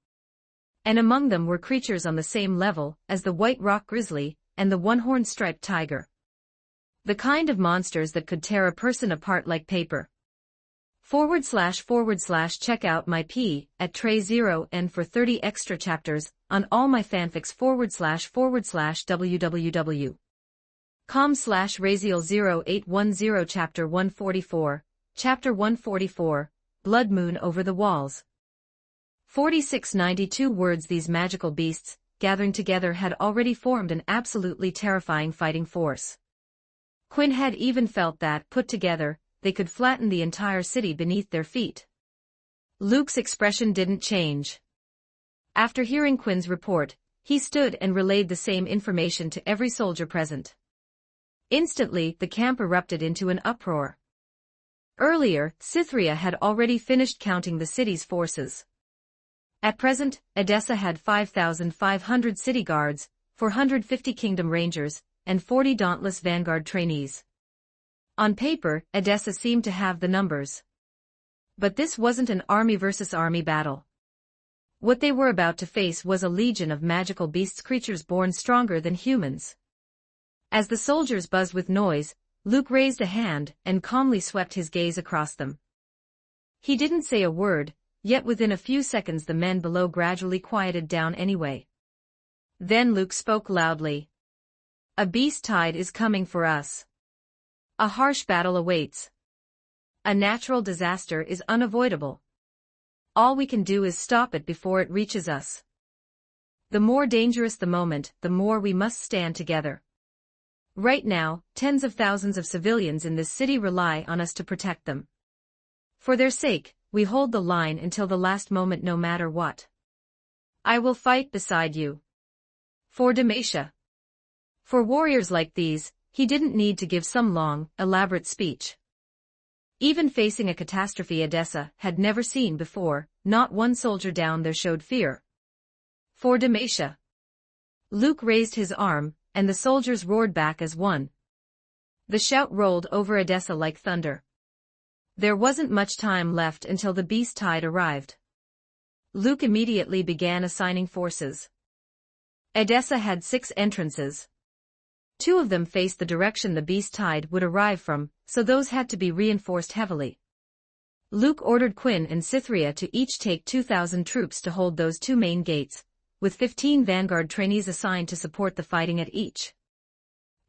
Speaker 1: And among them were creatures on the same level as the white rock grizzly and the one-horned striped tiger. The kind of monsters that could tear a person apart like paper. // check out my P at Tray 0 and for 30 extra chapters on all my fanfics / www.com/Raziel0810 Chapter 144, Chapter 144, Blood Moon Over the Walls. 4692 words. These magical beasts, gathering together, had already formed an absolutely terrifying fighting force. Quinn had even felt that, put together, they could flatten the entire city beneath their feet. Luke's expression didn't change. After hearing Quinn's report, he stood and relayed the same information to every soldier present. Instantly, the camp erupted into an uproar. Earlier, Cytherea had already finished counting the city's forces. At present, Edessa had 5,500 city guards, 450 kingdom rangers, and 40 dauntless vanguard trainees. On paper, Edessa seemed to have the numbers. But this wasn't an army versus army battle. What they were about to face was a legion of magical beasts, creatures born stronger than humans. As the soldiers buzzed with noise, Luke raised a hand and calmly swept his gaze across them. He didn't say a word, yet within a few seconds the men below gradually quieted down anyway. Then Luke spoke loudly. "A beast tide is coming for us. A harsh battle awaits. A natural disaster is unavoidable. All we can do is stop it before it reaches us. The more dangerous the moment, the more we must stand together. Right now, tens of thousands of civilians in this city rely on us to protect them. For their sake, we hold the line until the last moment, no matter what. I will fight beside you. For Demacia." For warriors like these, he didn't need to give some long, elaborate speech. Even facing a catastrophe Edessa had never seen before, not one soldier down there showed fear. For Demacia. Luke raised his arm, and the soldiers roared back as one. The shout rolled over Edessa like thunder. There wasn't much time left until the beast tide arrived. Luke immediately began assigning forces. Edessa had 6 entrances. 2 of them faced the direction the beast tide would arrive from, so those had to be reinforced heavily. Luke ordered Quinn and Cytherea to each take 2,000 troops to hold those 2 main gates, with 15 vanguard trainees assigned to support the fighting at each.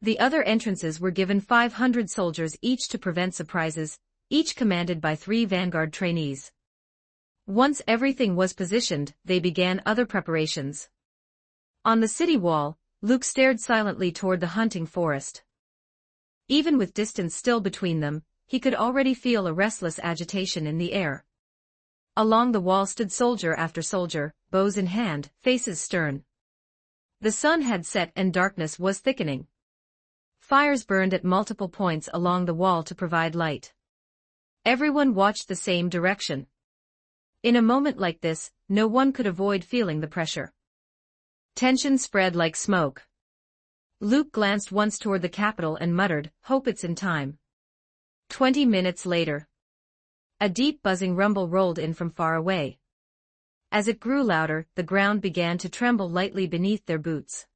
Speaker 1: The other entrances were given 500 soldiers each to prevent surprises, each commanded by 3 vanguard trainees. Once everything was positioned, they began other preparations. On the city wall, Luke stared silently toward the hunting forest. Even with distance still between them, he could already feel a restless agitation in the air. Along the wall stood soldier after soldier, bows in hand, faces stern. The sun had set and darkness was thickening. Fires burned at multiple points along the wall to provide light. Everyone watched the same direction. In a moment like this, no one could avoid feeling the pressure. Tension spread like smoke. Luke glanced once toward the capital and muttered, "Hope it's in time." 20 minutes later. A deep buzzing rumble rolled in from far away. As it grew louder, the ground began to tremble lightly beneath their boots.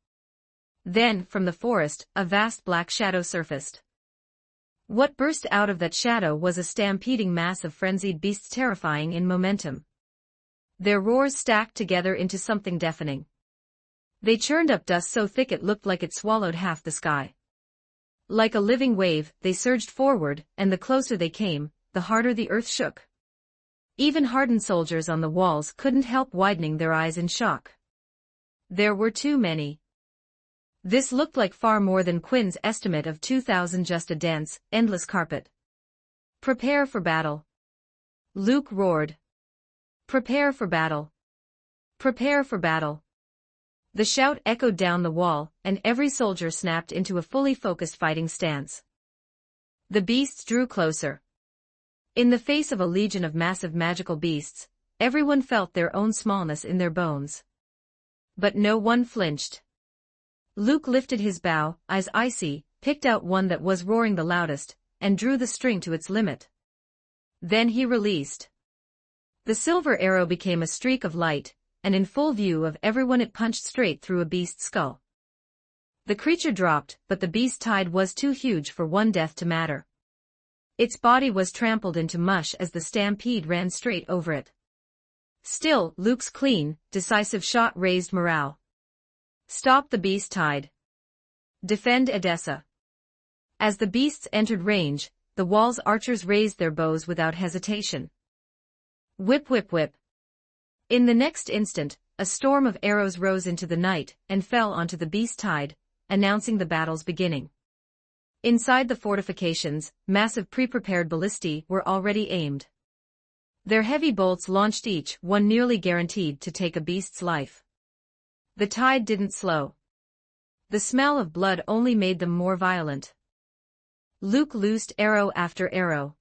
Speaker 1: Then, from the forest, a vast black shadow surfaced. What burst out of that shadow was a stampeding mass of frenzied beasts, terrifying in momentum. Their roars stacked together into something deafening. They churned up dust so thick it looked like it swallowed half the sky. Like a living wave, they surged forward, and the closer they came, the harder the earth shook. Even hardened soldiers on the walls couldn't help widening their eyes in shock. There were too many. This looked like far more than Quinn's estimate of 2,000, just a dense, endless carpet. "Prepare for battle." Luke roared. "Prepare for battle. Prepare for battle." The shout echoed down the wall, and every soldier snapped into a fully focused fighting stance. The beasts drew closer. In the face of a legion of massive magical beasts, everyone felt their own smallness in their bones. But no one flinched. Luke lifted his bow, eyes icy, picked out one that was roaring the loudest, and drew the string to its limit. Then he released. The silver arrow became a streak of light, and in full view of everyone it punched straight through a beast's skull. The creature dropped, but the beast tide was too huge for one death to matter. Its body was trampled into mush as the stampede ran straight over it. Still, Luke's clean, decisive shot raised morale. Stop the beast tide. Defend Edessa. As the beasts entered range, the wall's archers raised their bows without hesitation. Whip whip whip. In the next instant, a storm of arrows rose into the night and fell onto the beast tide, announcing the battle's beginning. Inside the fortifications, massive pre-prepared ballistae were already aimed. Their heavy bolts launched, each one nearly guaranteed to take a beast's life. The tide didn't slow. The smell of blood only made them more violent. Luke loosed arrow after arrow.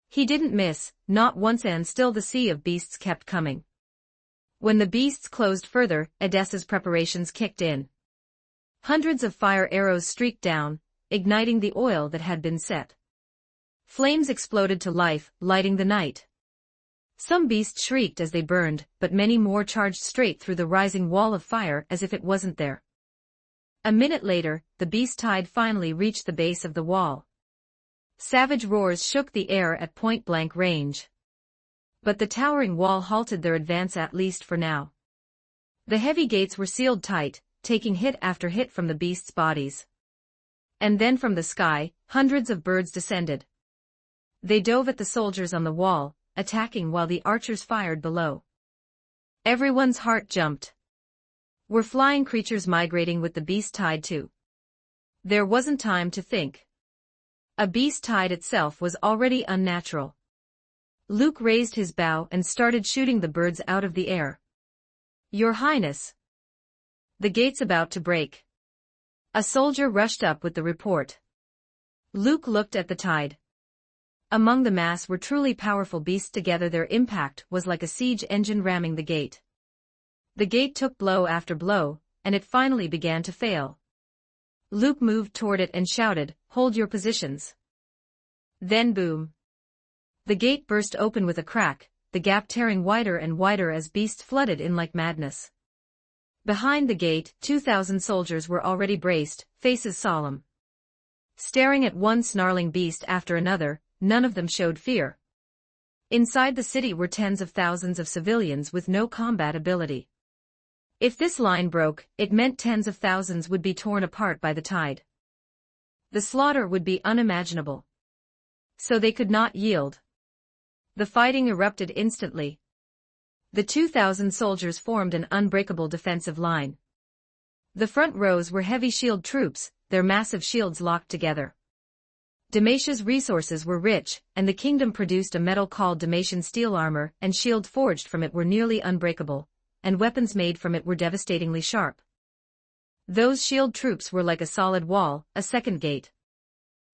Speaker 1: He didn't miss, not once, and still the sea of beasts kept coming. When the beasts closed further, Edessa's preparations kicked in. Hundreds of fire arrows streaked down, igniting the oil that had been set. Flames exploded to life, lighting the night. Some beasts shrieked as they burned, but many more charged straight through the rising wall of fire as if it wasn't there. A minute later, the beast tide finally reached the base of the wall. Savage roars shook the air at point-blank range. But the towering wall halted their advance, at least for now. The heavy gates were sealed tight, taking hit after hit from the beasts' bodies. And then from the sky, hundreds of birds descended. They dove at the soldiers on the wall, attacking while the archers fired below. Everyone's heart jumped. Were flying creatures migrating with the beast tide too? There wasn't time to think. A beast tide itself was already unnatural. Luke raised his bow and started shooting the birds out of the air. Your Highness! The gate's about to break. A soldier rushed up with the report. Luke looked at the tide. Among the mass were truly powerful beasts. Together their impact was like a siege engine ramming the gate. The gate took blow after blow, and it finally began to fail. Luke moved toward it and shouted, "Hold your positions." Then boom. The gate burst open with a crack, the gap tearing wider and wider as beasts flooded in like madness. Behind the gate, 2,000 soldiers were already braced, faces solemn. Staring at one snarling beast after another, none of them showed fear. Inside the city were tens of thousands of civilians with no combat ability. If this line broke, it meant tens of thousands would be torn apart by the tide. The slaughter would be unimaginable. So they could not yield. The fighting erupted instantly. The 2,000 soldiers formed an unbreakable defensive line. The front rows were heavy shield troops, their massive shields locked together. Demacia's resources were rich, and the kingdom produced a metal called Demacian steel armor, and shields forged from it were nearly unbreakable, and weapons made from it were devastatingly sharp. Those shield troops were like a solid wall, a second gate.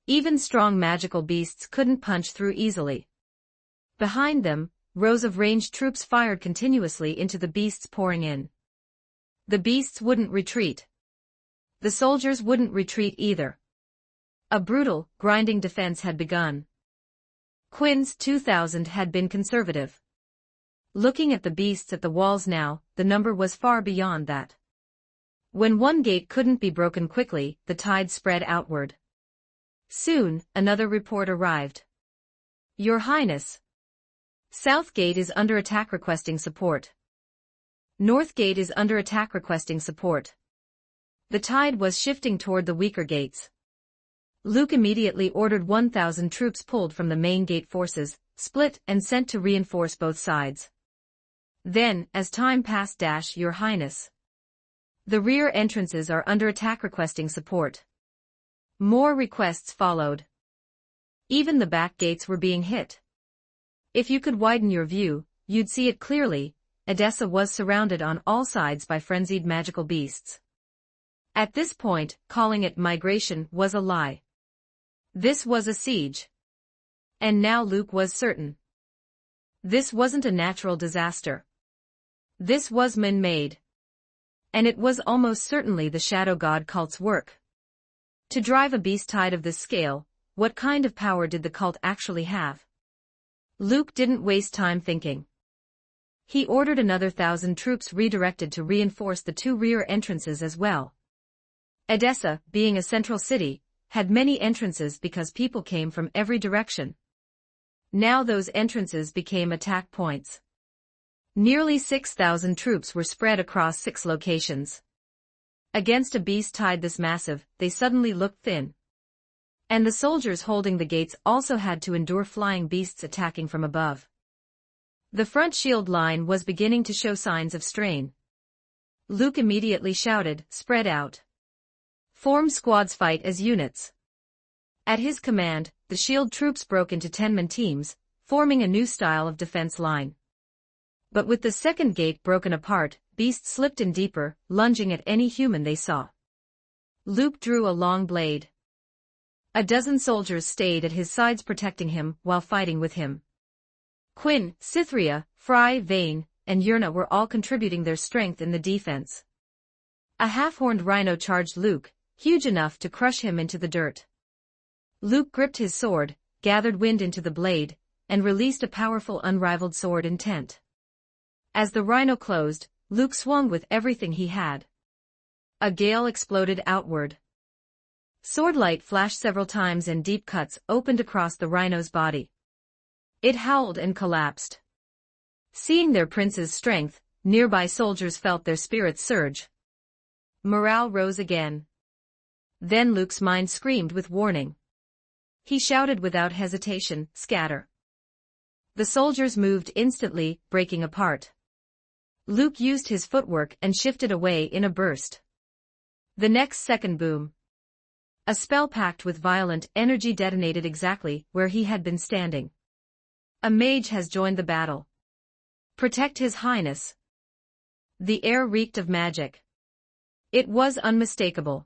Speaker 1: Even strong magical beasts couldn't punch through easily. Behind them, rows of ranged troops fired continuously into the beasts pouring in. The beasts wouldn't retreat. The soldiers wouldn't retreat either. A brutal, grinding defense had begun. Quinn's 2,000 had been conservative. Looking at the beasts at the walls now, the number was far beyond that. When one gate couldn't be broken quickly, the tide spread outward. Soon, another report arrived. Your Highness! South Gate is under attack requesting support. North Gate is under attack requesting support. The tide was shifting toward the weaker gates. Luke immediately ordered 1,000 troops pulled from the main gate forces, split and sent to reinforce both sides. Then, as time passed, Your Highness. The rear entrances are under attack requesting support. More requests followed. Even the back gates were being hit. If you could widen your view, you'd see it clearly. Edessa was surrounded on all sides by frenzied magical beasts. At this point, calling it migration was a lie. This was a siege. And now Luke was certain. This wasn't a natural disaster. This was man-made. And it was almost certainly the Shadow God cult's work. To drive a beast tide of this scale, what kind of power did the cult actually have? Luke didn't waste time thinking. He ordered another 1,000 troops redirected to reinforce the two rear entrances as well. Edessa, being a central city, had many entrances because people came from every direction. Now those entrances became attack points. Nearly 6,000 troops were spread across 6 locations. Against a beast-tide this massive, they suddenly looked thin. And the soldiers holding the gates also had to endure flying beasts attacking from above. The front shield line was beginning to show signs of strain. Luke immediately shouted, "Spread out. Form squads, fight as units." At his command, the shield troops broke into 10-man teams, forming a new style of defense line. But with the second gate broken apart, beasts slipped in deeper, lunging at any human they saw. Luke drew a long blade. A dozen soldiers stayed at his sides protecting him while fighting with him. Quinn, Cytherea, Fry, Vane, and Yurna were all contributing their strength in the defense. A half-horned rhino charged Luke, huge enough to crush him into the dirt. Luke gripped his sword, gathered wind into the blade, and released a powerful unrivaled sword intent. As the rhino closed, Luke swung with everything he had. A gale exploded outward. Swordlight flashed several times and deep cuts opened across the rhino's body. It howled and collapsed. Seeing their prince's strength, nearby soldiers felt their spirits surge. Morale rose again. Then Luke's mind screamed with warning. He shouted without hesitation, "Scatter." The soldiers moved instantly, breaking apart. Luke used his footwork and shifted away in a burst. The next second, boom. A spell packed with violent energy detonated exactly where he had been standing. "A mage has joined the battle. Protect His Highness." The air reeked of magic. It was unmistakable.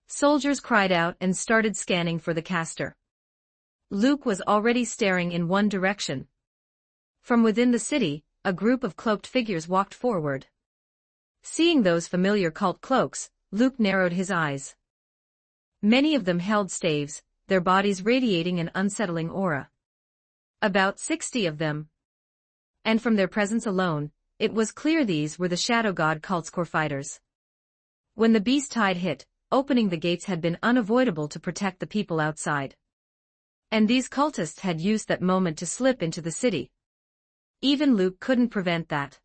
Speaker 1: Soldiers cried out and started scanning for the caster. Luke was already staring in one direction. From within the city, a group of cloaked figures walked forward. Seeing those familiar cult cloaks, Luke narrowed his eyes. Many of them held staves, their bodies radiating an unsettling aura. About 60 of them. And from their presence alone, it was clear these were the Shadow God cult's core fighters. When the beast tide hit, opening the gates had been unavoidable to protect the people outside. And these cultists had used that moment to slip into the city. Even Luke couldn't prevent that.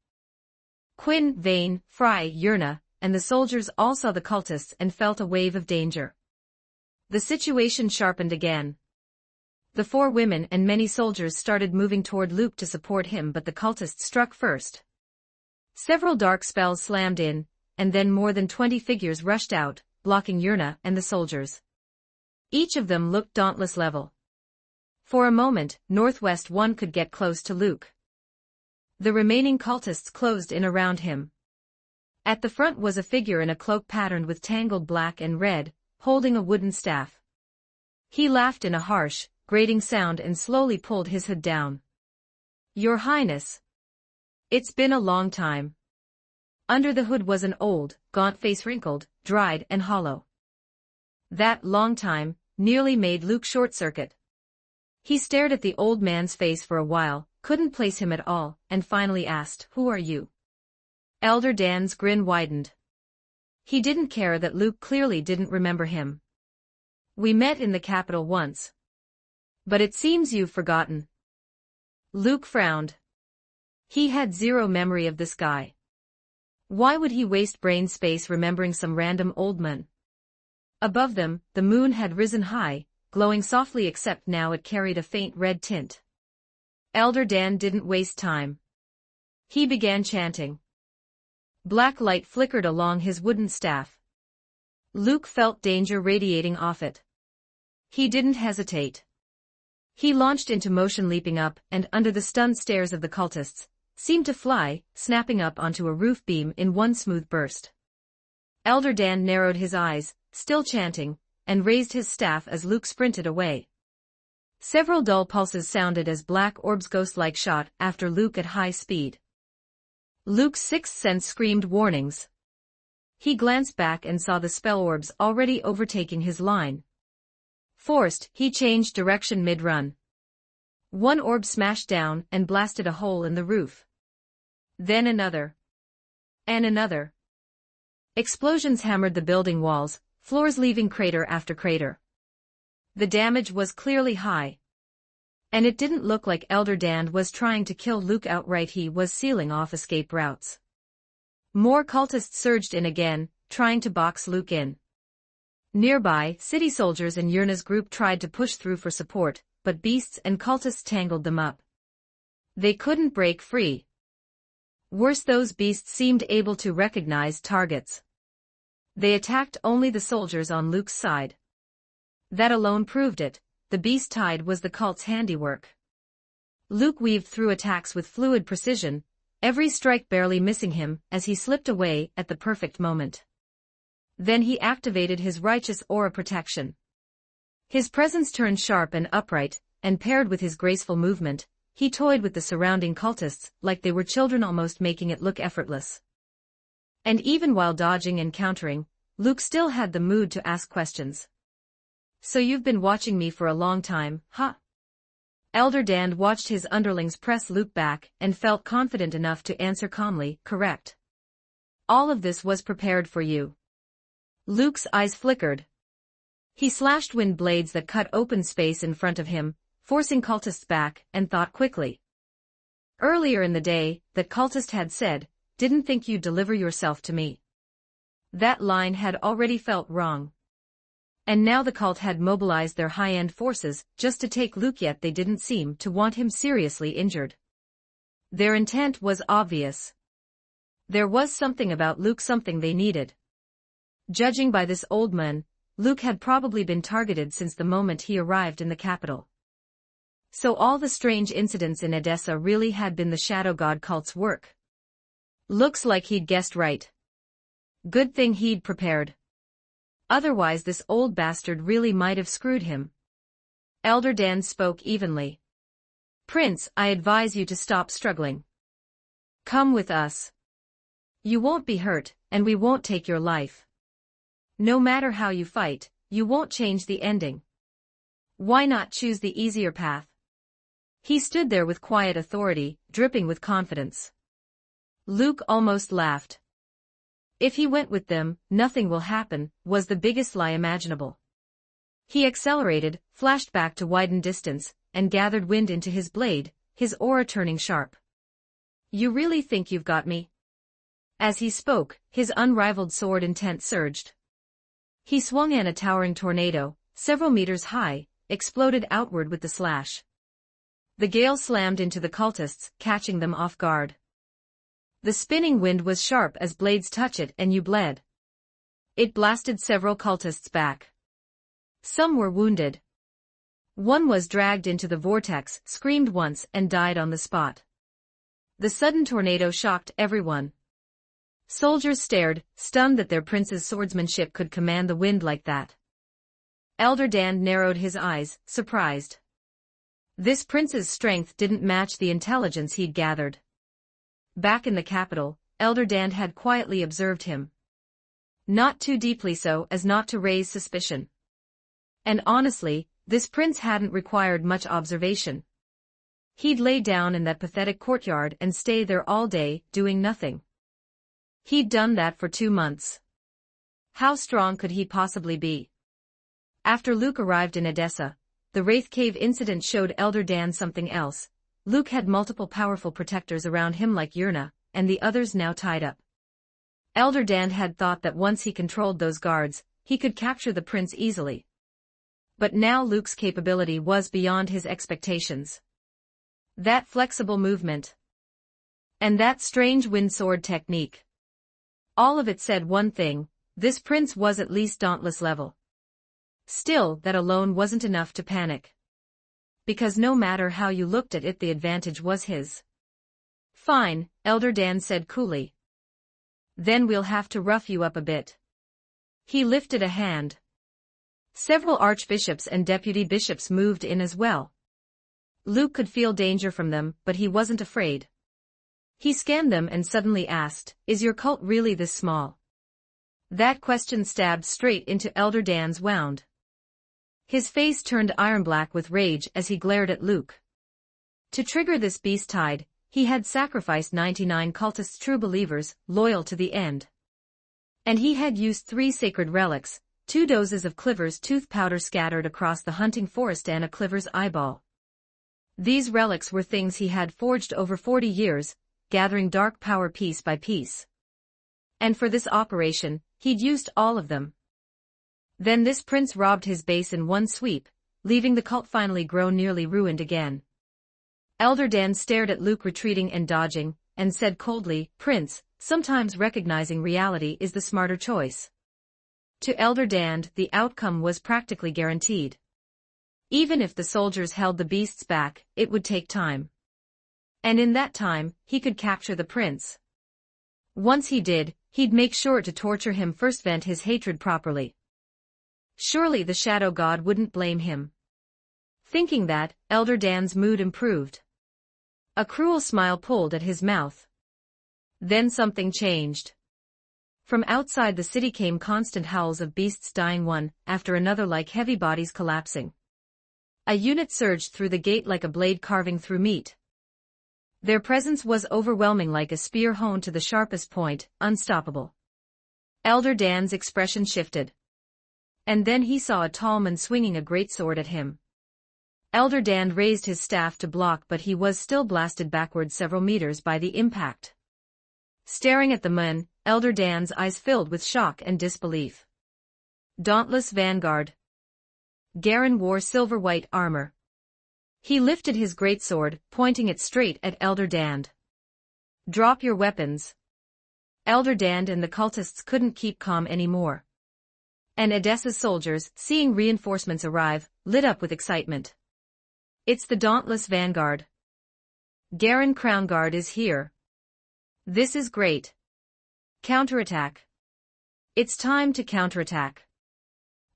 Speaker 1: Quinn, Vane, Fry, Yurna, and the soldiers all saw the cultists and felt a wave of danger. The situation sharpened again. The 4 women and many soldiers started moving toward Luke to support him, but the cultists struck first. Several dark spells slammed in, and then more than 20 figures rushed out, blocking Yurna and the soldiers. Each of them looked dauntless level. For a moment, Northwest One could get close to Luke. The remaining cultists closed in around him. At the front was a figure in a cloak patterned with tangled black and red, holding a wooden staff. He laughed in a harsh, grating sound and slowly pulled his hood down. "Your Highness. It's been a long time." Under the hood was an old, gaunt face, wrinkled, dried and hollow. That long time nearly made Luke short-circuit. He stared at the old man's face for a while, couldn't place him at all, and finally asked, "Who are you?" Elder Dan's grin widened. He didn't care that Luke clearly didn't remember him. "We met in the capital once. But it seems you've forgotten." Luke frowned. He had zero memory of this guy. Why would he waste brain space remembering some random old man? Above them, the moon had risen high, glowing softly, except now it carried a faint red tint. Elder Dan didn't waste time. He began chanting. Black light flickered along his wooden staff. Luke felt danger radiating off it. He didn't hesitate. He launched into motion, leaping up and under the stunned stares of the cultists, seemed to fly, snapping up onto a roof beam in one smooth burst. Elder Dan narrowed his eyes, still chanting, and raised his staff as Luke sprinted away. Several dull pulses sounded as black orbs ghost-like shot after Luke at high speed. Luke's sixth sense screamed warnings. He glanced back and saw the spell orbs already overtaking his line. Forced, he changed direction mid-run. One orb smashed down and blasted a hole in the roof. Then another. And another. Explosions hammered the building walls, floors leaving crater after crater. The damage was clearly high. And it didn't look like Elder Dan was trying to kill Luke outright, he was sealing off escape routes. More cultists surged in again, trying to box Luke in. Nearby, city soldiers and Yurna's group tried to push through for support, but beasts and cultists tangled them up. They couldn't break free. Worse, those beasts seemed able to recognize targets. They attacked only the soldiers on Luke's side. That alone proved it. The beast tide was the cult's handiwork. Luke weaved through attacks with fluid precision, every strike barely missing him as he slipped away at the perfect moment. Then he activated his righteous aura protection. His presence turned sharp and upright, and paired with his graceful movement, he toyed with the surrounding cultists like they were children, almost making it look effortless. And even while dodging and countering, Luke still had the mood to ask questions. "So you've been watching me for a long time, huh?" Elder Dan watched his underlings press Luke back and felt confident enough to answer calmly, "Correct. All of this was prepared for you." Luke's eyes flickered. He slashed wind blades that cut open space in front of him, forcing cultists back, and thought quickly. Earlier in the day, that cultist had said, "Didn't think you'd deliver yourself to me." That line had already felt wrong. And now the cult had mobilized their high-end forces just to take Luke, yet they didn't seem to want him seriously injured. Their intent was obvious. There was something about Luke, something they needed. Judging by this old man, Luke had probably been targeted since the moment he arrived in the capital. So all the strange incidents in Edessa really had been the Shadow God cult's work. Looks like he'd guessed right. Good thing he'd prepared. Otherwise this old bastard really might have screwed him. Elder Dan spoke evenly. "Prince, I advise you to stop struggling. Come with us. You won't be hurt, and we won't take your life. No matter how you fight, you won't change the ending. Why not choose the easier path?" He stood there with quiet authority, dripping with confidence. Luke almost laughed. If he went with them, nothing will happen, was the biggest lie imaginable. He accelerated, flashed back to widen distance, and gathered wind into his blade, his aura turning sharp. "You really think you've got me?" As he spoke, his unrivaled sword intent surged. He swung in a towering tornado, several meters high, exploded outward with the slash. The gale slammed into the cultists, catching them off guard. The spinning wind was sharp as blades touch it, and you bled. It blasted several cultists back. Some were wounded. One was dragged into the vortex, screamed once, and died on the spot. The sudden tornado shocked everyone. Soldiers stared, stunned that their prince's swordsmanship could command the wind like that. Elder Dan narrowed his eyes, surprised. This prince's strength didn't match the intelligence he'd gathered. Back in the capital, Elder Dan had quietly observed him. Not too deeply so as not to raise suspicion. And honestly, this prince hadn't required much observation. He'd lay down in that pathetic courtyard and stay there all day, doing nothing. He'd done that for 2 months. How strong could he possibly be? After Luke arrived in Edessa, the Wraith Cave incident showed Elder Dan something else. Luke had multiple powerful protectors around him like Yurna, and the others now tied up. Elder Dan had thought that once he controlled those guards, he could capture the prince easily. But now Luke's capability was beyond his expectations. That flexible movement. And that strange wind sword technique. All of it said one thing: this prince was at least dauntless level. Still, that alone wasn't enough to panic. Because no matter how you looked at it, the advantage was his. "Fine," Elder Dan said coolly. "Then we'll have to rough you up a bit." He lifted a hand. Several archbishops and deputy bishops moved in as well. Luke could feel danger from them, but he wasn't afraid. He scanned them and suddenly asked, "Is your cult really this small?" That question stabbed straight into Elder Dan's wound. His face turned iron-black with rage as he glared at Luke. To trigger this beast tide, he had sacrificed 99 cultists, true believers, loyal to the end. And he had used 3 sacred relics, 2 doses of Cliver's tooth powder scattered across the hunting forest and a Cliver's eyeball. These relics were things he had forged over 40 years, gathering dark power piece by piece. And for this operation, he'd used all of them. Then this prince robbed his base in one sweep, leaving the cult finally grow nearly ruined again. Elder Dan stared at Luke retreating and dodging, and said coldly, "Prince, sometimes recognizing reality is the smarter choice." To Elder Dan, the outcome was practically guaranteed. Even if the soldiers held the beasts back, it would take time. And in that time, he could capture the prince. Once he did, he'd make sure to torture him first, vent his hatred properly. Surely the Shadow God wouldn't blame him. Thinking that, Elder Dan's mood improved. A cruel smile pulled at his mouth. Then something changed. From outside the city came constant howls of beasts dying one after another like heavy bodies collapsing. A unit surged through the gate like a blade carving through meat. Their presence was overwhelming, like a spear honed to the sharpest point, unstoppable. Elder Dan's expression shifted. And then he saw a tall man swinging a great sword at him. Elder Dan raised his staff to block, but he was still blasted backward several meters by the impact. Staring at the man, Elder Dan's eyes filled with shock and disbelief. Dauntless Vanguard. Garen wore silver-white armor. He lifted his greatsword, pointing it straight at Elder Dan. "Drop your weapons." Elder Dan and the cultists couldn't keep calm anymore. And Edessa's soldiers, seeing reinforcements arrive, lit up with excitement. "It's the Dauntless Vanguard. Garen Crown Guard is here. This is great. Counterattack. It's time to counterattack."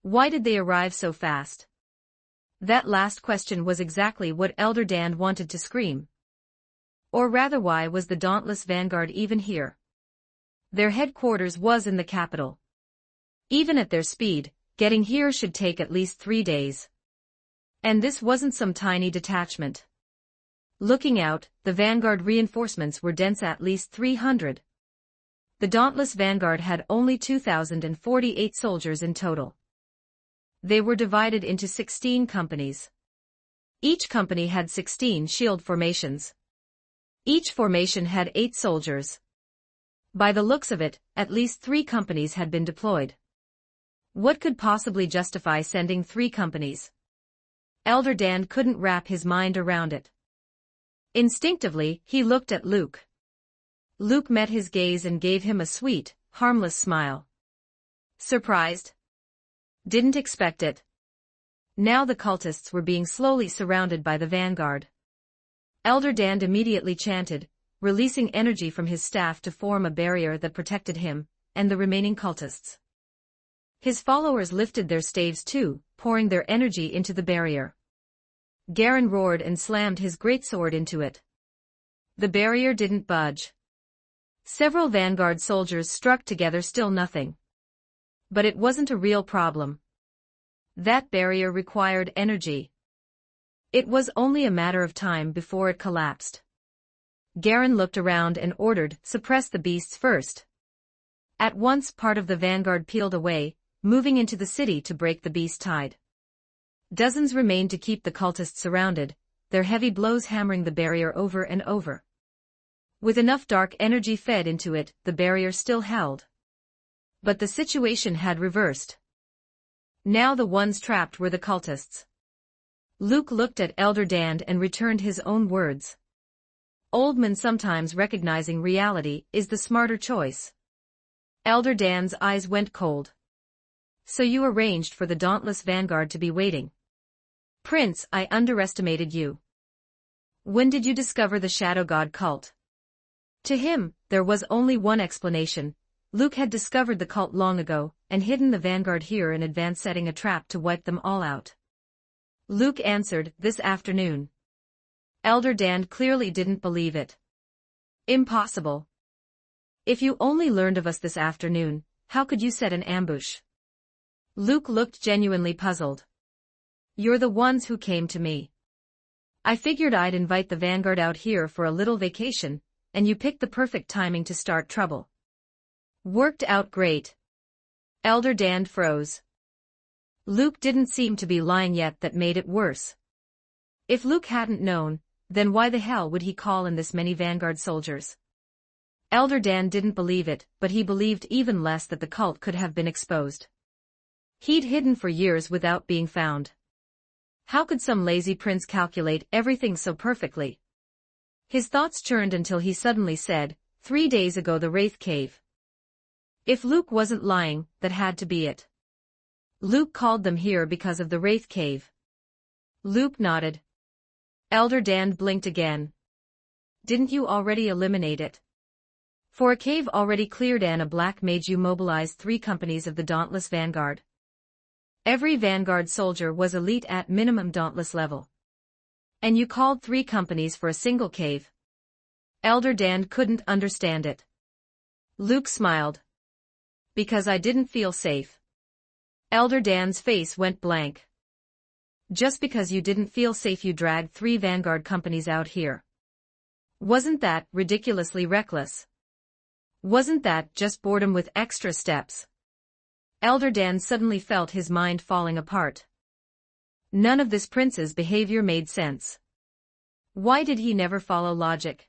Speaker 1: Why did they arrive so fast? That last question was exactly what Elder Dan wanted to scream. Or rather, why was the Dauntless Vanguard even here? Their headquarters was in the capital. Even at their speed, getting here should take at least 3 days. And this wasn't some tiny detachment. Looking out, the Vanguard reinforcements were dense, at least 300. The Dauntless Vanguard had only 2,048 soldiers in total. They were divided into 16 companies. Each company had 16 shield formations. Each formation had 8 soldiers. By the looks of it, at least 3 companies had been deployed. What could possibly justify sending 3 companies? Elder Dan couldn't wrap his mind around it. Instinctively, he looked at Luke. Luke met his gaze and gave him a sweet, harmless smile. "Surprised? Didn't expect it." Now the cultists were being slowly surrounded by the vanguard. Elder Dan immediately chanted, releasing energy from his staff to form a barrier that protected him and the remaining cultists. His followers lifted their staves too, pouring their energy into the barrier. Garen roared and slammed his greatsword into it. The barrier didn't budge. Several vanguard soldiers struck together, still nothing. But it wasn't a real problem. That barrier required energy. It was only a matter of time before it collapsed. Garen looked around and ordered, "Suppress the beasts first." At once part of the vanguard peeled away, moving into the city to break the beast tide. Dozens remained to keep the cultists surrounded, their heavy blows hammering the barrier over and over. With enough dark energy fed into it, the barrier still held. But the situation had reversed. Now the ones trapped were the cultists. Luke looked at Elder Dan and returned his own words. "Old men sometimes recognizing reality is the smarter choice." Elder Dan's eyes went cold. "So you arranged for the Dauntless Vanguard to be waiting?" "Prince, I underestimated you." "When did you discover the Shadow God cult?" To him, there was only one explanation. Luke had discovered the cult long ago, and hidden the vanguard here in advance, setting a trap to wipe them all out. Luke answered, "This afternoon." Elder Dan clearly didn't believe it. "Impossible. If you only learned of us this afternoon, how could you set an ambush?" Luke looked genuinely puzzled. "You're the ones who came to me. I figured I'd invite the vanguard out here for a little vacation, and you picked the perfect timing to start trouble." "Worked out great." Elder Dan froze. Luke didn't seem to be lying yet. That made it worse. If Luke hadn't known, then why the hell would he call in this many Vanguard soldiers? Elder Dan didn't believe it, but he believed even less that the cult could have been exposed. He'd hidden for years without being found. How could some lazy prince calculate everything so perfectly? His thoughts churned until he suddenly said, 3 days ago the Wraith Cave. If Luke wasn't lying, that had to be it. Luke called them here because of the Wraith Cave. Luke nodded. Elder Dan blinked again. Didn't you already eliminate it? For a cave already cleared and a black mage, you mobilized 3 companies of the Dauntless Vanguard. Every Vanguard soldier was elite at minimum Dauntless level. And you called 3 companies for a single cave. Elder Dan couldn't understand it. Luke smiled. Because I didn't feel safe. Elder Dan's face went blank. Just because you didn't feel safe you dragged 3 Vanguard companies out here. Wasn't that ridiculously reckless? Wasn't that just boredom with extra steps? Elder Dan suddenly felt his mind falling apart. None of this prince's behavior made sense. Why did he never follow logic?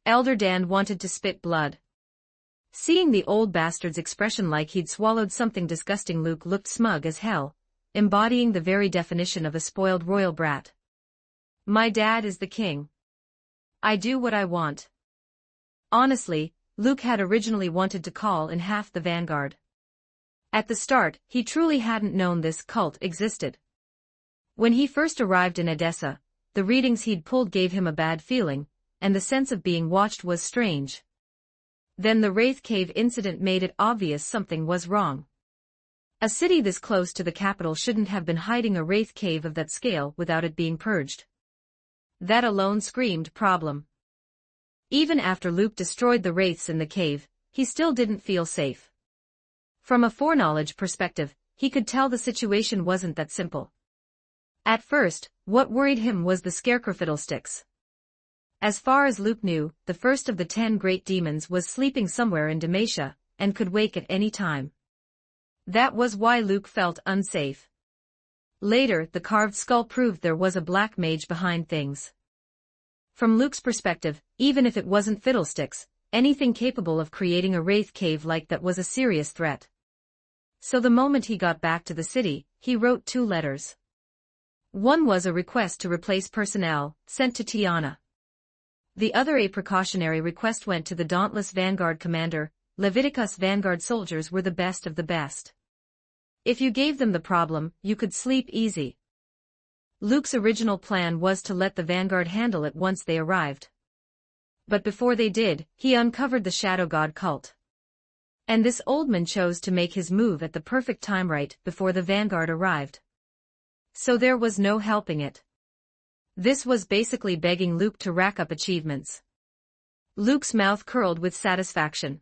Speaker 1: Elder Dan wanted to spit blood. Seeing the old bastard's expression like he'd swallowed something disgusting, Luke looked smug as hell, embodying the very definition of a spoiled royal brat. My dad is the king. I do what I want. Honestly, Luke had originally wanted to call in half the Vanguard. At the start, he truly hadn't known this cult existed. When he first arrived in Edessa, the readings he'd pulled gave him a bad feeling, and the sense of being watched was strange. Then the Wraith Cave incident made it obvious something was wrong. A city this close to the capital shouldn't have been hiding a Wraith Cave of that scale without it being purged. That alone screamed problem. Even after Luke destroyed the wraiths in the cave, he still didn't feel safe. From a foreknowledge perspective, he could tell the situation wasn't that simple. At first, what worried him was the scarecrow fiddlesticks. As far as Luke knew, the first of the 10 great demons was sleeping somewhere in Demacia, and could wake at any time. That was why Luke felt unsafe. Later, the carved skull proved there was a black mage behind things. From Luke's perspective, even if it wasn't fiddlesticks, anything capable of creating a wraith cave like that was a serious threat. So the moment he got back to the city, he wrote 2 letters. One was a request to replace personnel, sent to Tiana. The other a precautionary request went to the Dauntless Vanguard commander. Leviticus Vanguard soldiers were the best of the best. If you gave them the problem, you could sleep easy. Luke's original plan was to let the Vanguard handle it once they arrived. But before they did, he uncovered the Shadow God cult. And this old man chose to make his move at the perfect time, right before the Vanguard arrived. So there was no helping it. This was basically begging Luke to rack up achievements. Luke's mouth curled with satisfaction.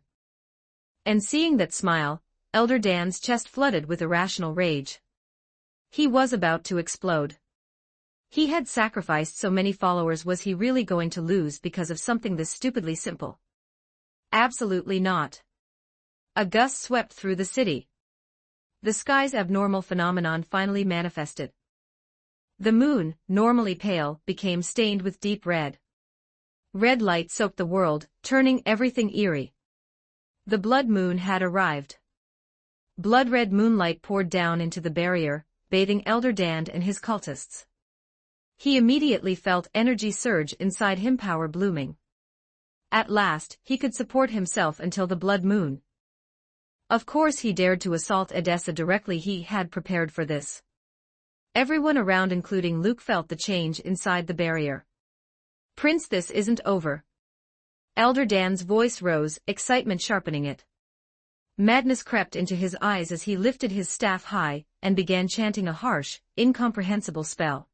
Speaker 1: And seeing that smile, Elder Dan's chest flooded with irrational rage. He was about to explode. He had sacrificed so many followers. Was he really going to lose because of something this stupidly simple? Absolutely not. A gust swept through the city. The sky's abnormal phenomenon finally manifested. The moon, normally pale, became stained with deep red. Red light soaked the world, turning everything eerie. The blood moon had arrived. Blood-red moonlight poured down into the barrier, bathing Elder Dan and his cultists. He immediately felt energy surge inside him, power blooming. At last, he could support himself until the blood moon. Of course he dared to assault Edessa directly. He had prepared for this. Everyone around, including Luke, felt the change inside the barrier. Prince, this isn't over. Elder Dan's voice rose, excitement sharpening it. Madness crept into his eyes as he lifted his staff high and began chanting a harsh, incomprehensible spell.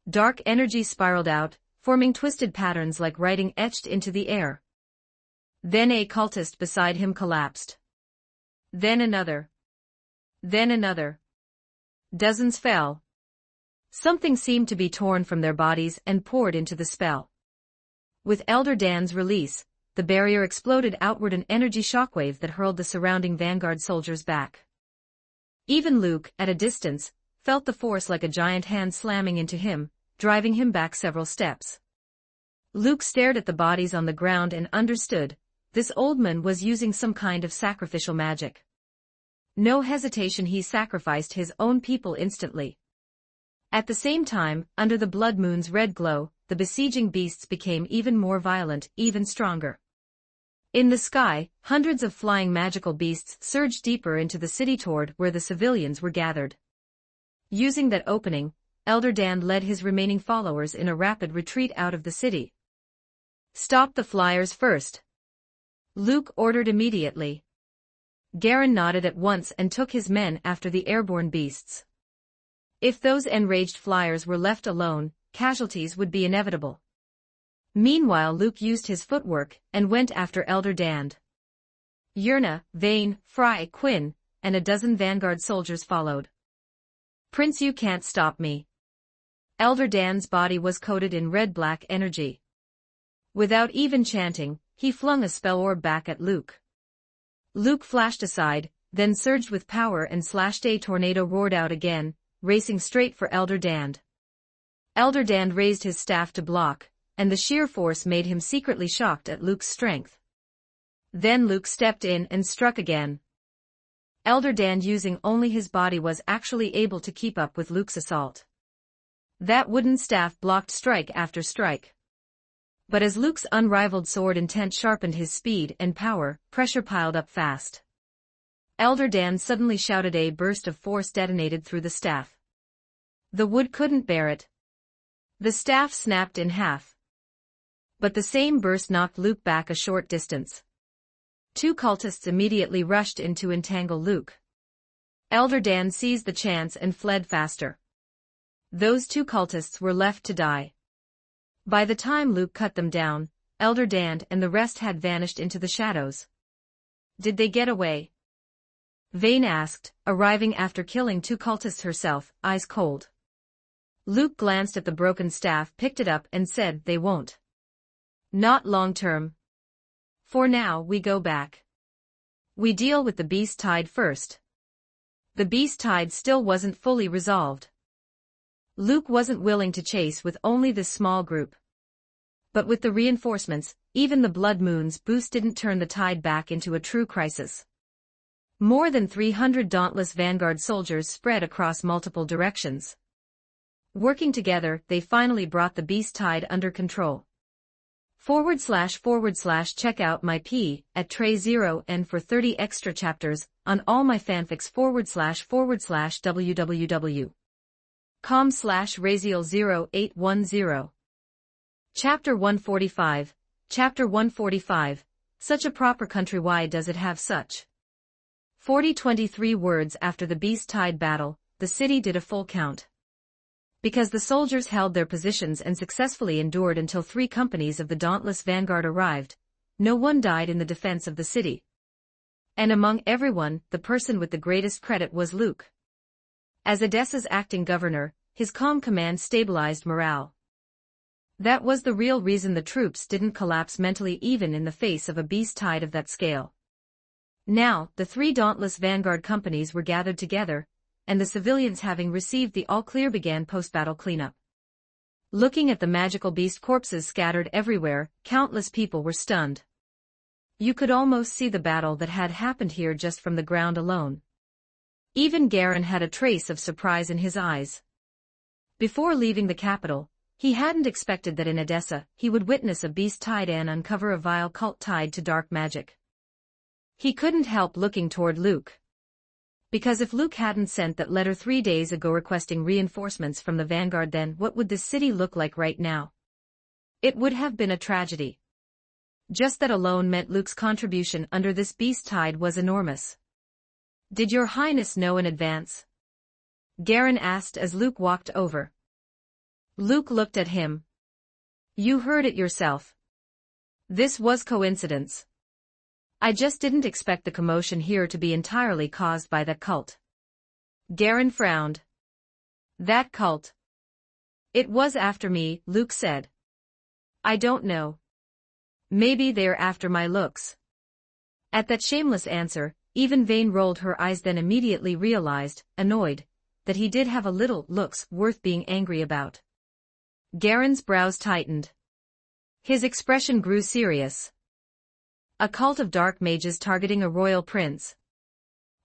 Speaker 1: Dark energy spiraled out, forming twisted patterns like writing etched into the air. Then a cultist beside him collapsed. Then another. Then another. Dozens fell. Something seemed to be torn from their bodies and poured into the spell. With Elder Dan's release, the barrier exploded outward, an energy shockwave that hurled the surrounding Vanguard soldiers back. Even Luke, at a distance, felt the force like a giant hand slamming into him, driving him back several steps. Luke stared at the bodies on the ground and understood, this old man was using some kind of sacrificial magic. No hesitation, he sacrificed his own people instantly. At the same time, under the blood moon's red glow, the besieging beasts became even more violent, even stronger. In the sky, hundreds of flying magical beasts surged deeper into the city toward where the civilians were gathered. Using that opening, Elder Dan led his remaining followers in a rapid retreat out of the city. "Stop the flyers first," Luke ordered immediately. Garen nodded at once and took his men after the airborne beasts. If those enraged flyers were left alone, casualties would be inevitable. Meanwhile, Luke used his footwork and went after Elder Dan. Yerna, Vane, Fry, Quinn, and a dozen vanguard soldiers followed. "Prince, you can't stop me." Elder Dan's body was coated in red-black energy. Without even chanting, he flung a spell orb back at Luke. Luke flashed aside, then surged with power and slashed. A tornado roared out again, racing straight for Elder Dan. Elder Dan raised his staff to block, and the sheer force made him secretly shocked at Luke's strength. Then Luke stepped in and struck again. Elder Dan, using only his body, was actually able to keep up with Luke's assault. That wooden staff blocked strike after strike. But as Luke's unrivaled sword intent sharpened his speed and power, pressure piled up fast. Elder Dan suddenly shouted. A burst of force detonated through the staff. The wood couldn't bear it. The staff snapped in half. But the same burst knocked Luke back a short distance. Two cultists immediately rushed in to entangle Luke. Elder Dan seized the chance and fled faster. Those two cultists were left to die. By the time Luke cut them down, Elder Dan and the rest had vanished into the shadows. "Did they get away?" Vane asked, arriving after killing two cultists herself, eyes cold. Luke glanced at the broken staff, picked it up and said, "They won't. Not long term. For now, we go back. We deal with the beast tide first." The beast tide still wasn't fully resolved. Luke wasn't willing to chase with only this small group. But with the reinforcements, even the Blood Moon's boost didn't turn the tide back into a true crisis. More than 300 dauntless vanguard soldiers spread across multiple directions. Working together, they finally brought the beast tide under control. // check out my P at Tray0 and for 30 extra chapters on all my fanfics // www.com/Raziel0810. Chapter 145. Chapter 145. Such a proper country, why does it have such? 23 words after the beast tide battle, the city did a full count. Because the soldiers held their positions and successfully endured until 3 companies of the dauntless vanguard arrived, no one died in the defense of the city. And among everyone, the person with the greatest credit was Luke. As Edessa's acting governor, his calm command stabilized morale. That was the real reason the troops didn't collapse mentally even in the face of a beast tide of that scale. Now, the 3 dauntless vanguard companies were gathered together, and the civilians, having received the all-clear, began post-battle cleanup. Looking at the magical beast corpses scattered everywhere, countless people were stunned. You could almost see the battle that had happened here just from the ground alone. Even Garen had a trace of surprise in his eyes. Before leaving the capital, he hadn't expected that in Edessa he would witness a beast tide and uncover a vile cult tied to dark magic. He couldn't help looking toward Luke. Because if Luke hadn't sent that letter 3 days ago requesting reinforcements from the vanguard, then what would this city look like right now? It would have been a tragedy. Just that alone meant Luke's contribution under this beast tide was enormous. "Did your highness know in advance?" Garen asked as Luke walked over. Luke looked at him. "You heard it yourself. This was coincidence. I just didn't expect the commotion here to be entirely caused by that cult." Garen frowned. "That cult? It was after me," Luke said. "I don't know. Maybe they're after my looks." At that shameless answer, Even Vane rolled her eyes, then immediately realized, annoyed, that he did have a little looks worth being angry about. Garen's brows tightened. His expression grew serious. A cult of dark mages targeting a royal prince.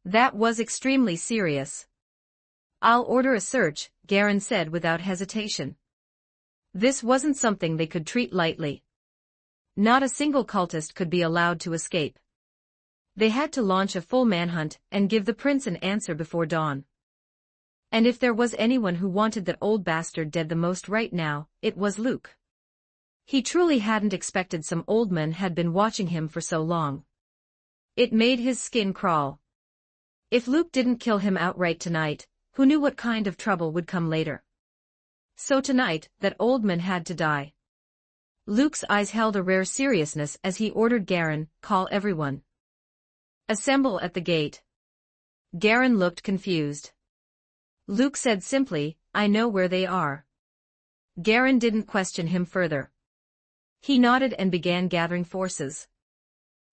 Speaker 1: That was extremely serious. I'll order a search, Garen said without hesitation. This wasn't something they could treat lightly. Not a single cultist could be allowed to escape. They had to launch a full manhunt and give the prince an answer before dawn. And if there was anyone who wanted that old bastard dead the most right now, it was Luke. He truly hadn't expected some old man had been watching him for so long. It made his skin crawl. If Luke didn't kill him outright tonight, who knew what kind of trouble would come later? So tonight, that old man had to die. Luke's eyes held a rare seriousness as he ordered Garen, call everyone. Assemble at the gate. Garen looked confused. Luke said simply, I know where they are. Garen didn't question him further. He nodded and began gathering forces.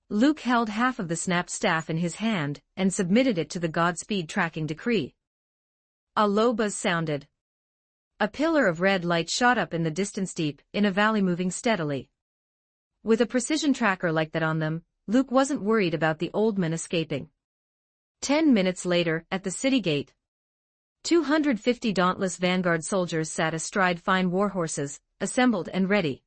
Speaker 1: Luke held half of the snapped staff in his hand and submitted it to the Godspeed tracking decree. A low buzz sounded. A pillar of red light shot up in the distance deep in a valley moving steadily. With a precision tracker like that on them, Luke wasn't worried about the old man escaping. 10 minutes later, at the city gate, 250 dauntless vanguard soldiers sat astride fine warhorses, assembled and ready.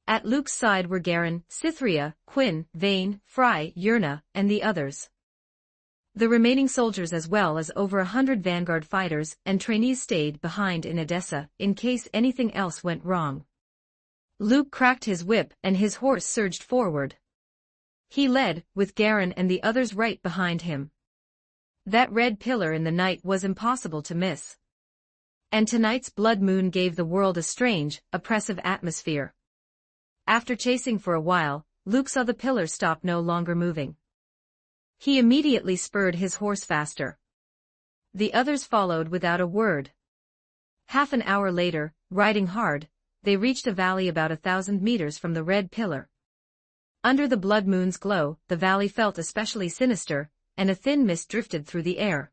Speaker 1: At Luke's side were Garen, Cytherea, Quinn, Vane, Fry, Yerna, and the others. The remaining soldiers as well as over 100 vanguard fighters and trainees stayed behind in Edessa in case anything else went wrong. Luke cracked his whip and his horse surged forward. He led, with Garen and the others right behind him. That red pillar in the night was impossible to miss. And tonight's blood moon gave the world a strange, oppressive atmosphere. After chasing for a while, Luke saw the pillar stop, no longer moving. He immediately spurred his horse faster. The others followed without a word. Half an hour later, riding hard, they reached a valley about 1,000 meters from the red pillar. Under the blood moon's glow, the valley felt especially sinister, and a thin mist drifted through the air.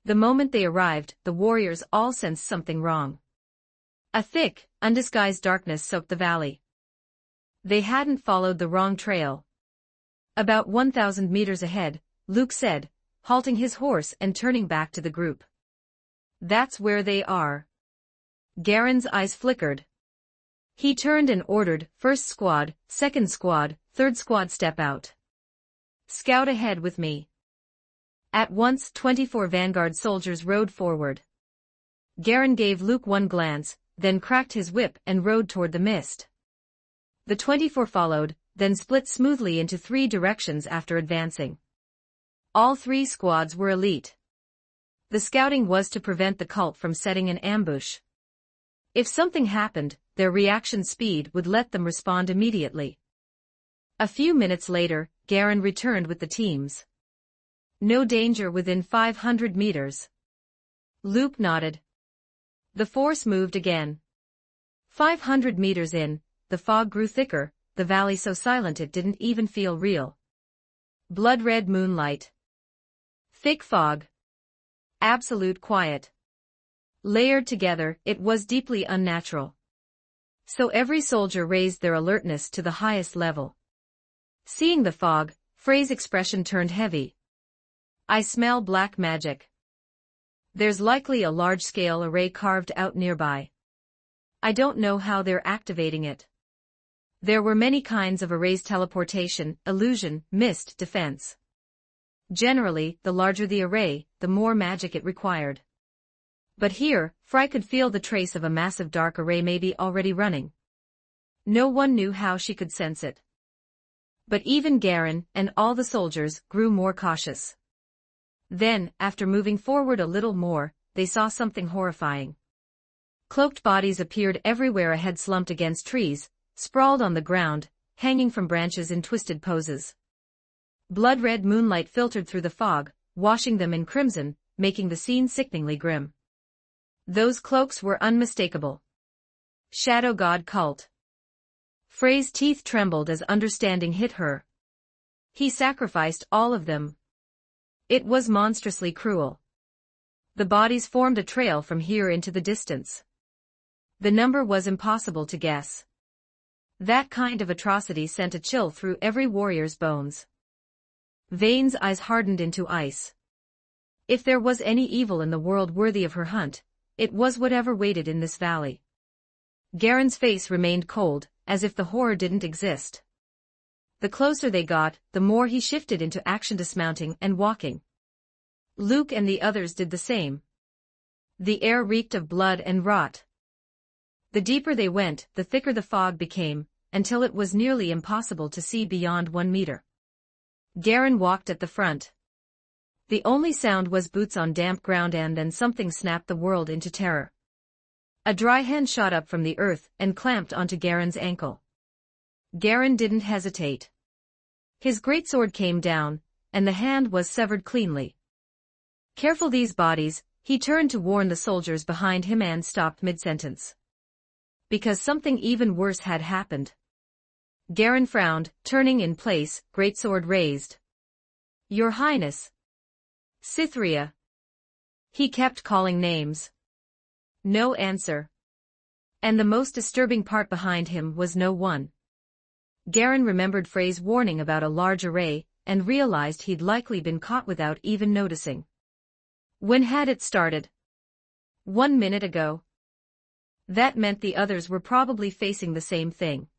Speaker 1: The moment they arrived, the warriors all sensed something wrong. A thick, undisguised darkness soaked the valley. They hadn't followed the wrong trail. About 1,000 meters ahead, Luke said, halting his horse and turning back to the group. That's where they are. Garen's eyes flickered. He turned and ordered, first squad, second squad, third squad, step out. Scout ahead with me. At once 24 vanguard soldiers rode forward. Garen gave Luke one glance, then cracked his whip and rode toward the mist. The 24 followed, then split smoothly into 3 directions after advancing. All 3 squads were elite. The scouting was to prevent the cult from setting an ambush. If something happened, their reaction speed would let them respond immediately. A few minutes later, Garen returned with the teams. No danger within 500 meters. Luke nodded. The force moved again. 500 meters in, the fog grew thicker, the valley so silent it didn't even feel real. Blood-red moonlight. Thick fog. Absolute quiet. Layered together, it was deeply unnatural. So every soldier raised their alertness to the highest level. Seeing the fog, Frey's expression turned heavy. I smell black magic. There's likely a large-scale array carved out nearby. I don't know how they're activating it. There were many kinds of arrays: teleportation, illusion, mist, defense. Generally, the larger the array, the more magic it required. But here, Frey could feel the trace of a massive dark array maybe already running. No one knew how she could sense it. But even Garen and all the soldiers grew more cautious. Then, after moving forward a little more, they saw something horrifying. Cloaked bodies appeared everywhere, a head slumped against trees, sprawled on the ground, hanging from branches in twisted poses. Blood-red moonlight filtered through the fog, washing them in crimson, making the scene sickeningly grim. Those cloaks were unmistakable. Shadow God cult. Frey's teeth trembled as understanding hit her. He sacrificed all of them, It was monstrously cruel. The bodies formed a trail from here into the distance. The number was impossible to guess. That kind of atrocity sent a chill through every warrior's bones. Vane's eyes hardened into ice. If there was any evil in the world worthy of her hunt, it was whatever waited in this valley. Garen's face remained cold, as if the horror didn't exist. The closer they got, the more he shifted into action, dismounting and walking. Luke and the others did the same. The air reeked of blood and rot. The deeper they went, the thicker the fog became, until it was nearly impossible to see beyond 1 meter. Garen walked at the front. The only sound was boots on damp ground, and then something snapped the world into terror. A dry hand shot up from the earth and clamped onto Garen's ankle. Garen didn't hesitate. His greatsword came down, and the hand was severed cleanly. Careful these bodies, he turned to warn the soldiers behind him and stopped mid-sentence. Because something even worse had happened. Garen frowned, turning in place, greatsword raised. Your Highness. Cytherea. He kept calling names. No answer. And the most disturbing part, behind him was no one. Garen remembered Frey's warning about a large array, and realized he'd likely been caught without even noticing. When had it started? 1 minute ago. That meant the others were probably facing the same thing.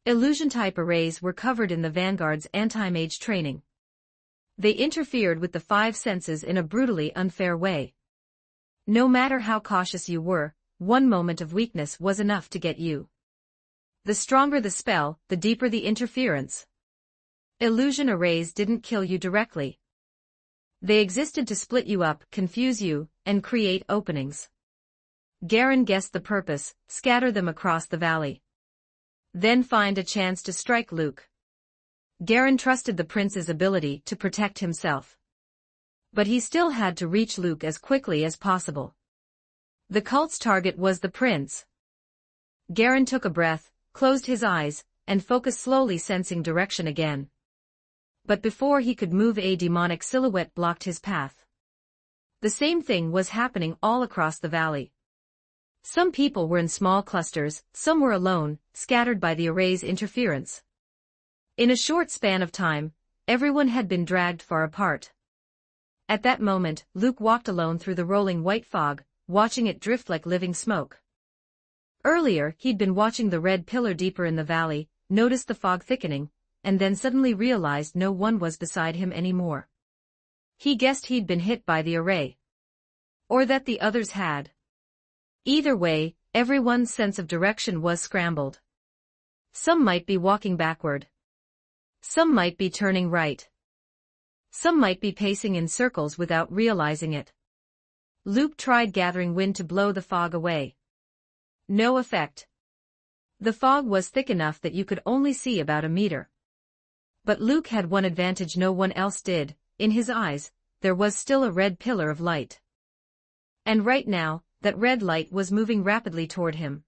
Speaker 1: Illusion-type arrays were covered in the Vanguard's anti-mage training. They interfered with the 5 senses in a brutally unfair way. No matter how cautious you were, 1 moment of weakness was enough to get you. The stronger the spell, the deeper the interference. Illusion arrays didn't kill you directly. They existed to split you up, confuse you, and create openings. Garen guessed the purpose: scatter them across the valley. Then find a chance to strike Luke. Garen trusted the prince's ability to protect himself. But he still had to reach Luke as quickly as possible. The cult's target was the prince. Garen took a breath, closed his eyes, and focused, slowly sensing direction again. But before he could move, a demonic silhouette blocked his path. The same thing was happening all across the valley. Some people were in small clusters, some were alone, scattered by the array's interference. In a short span of time, everyone had been dragged far apart. At that moment, Luke walked alone through the rolling white fog, watching it drift like living smoke. Earlier, he'd been watching the red pillar deeper in the valley, noticed the fog thickening, and then suddenly realized no one was beside him anymore. He guessed he'd been hit by the array. Or that the others had. Either way, everyone's sense of direction was scrambled. Some might be walking backward. Some might be turning right. Some might be pacing in circles without realizing it. Luke tried gathering wind to blow the fog away. No effect. The fog was thick enough that you could only see about a meter. But Luke had one advantage no one else did: in his eyes, there was still a red pillar of light. And right now, that red light was moving rapidly toward him.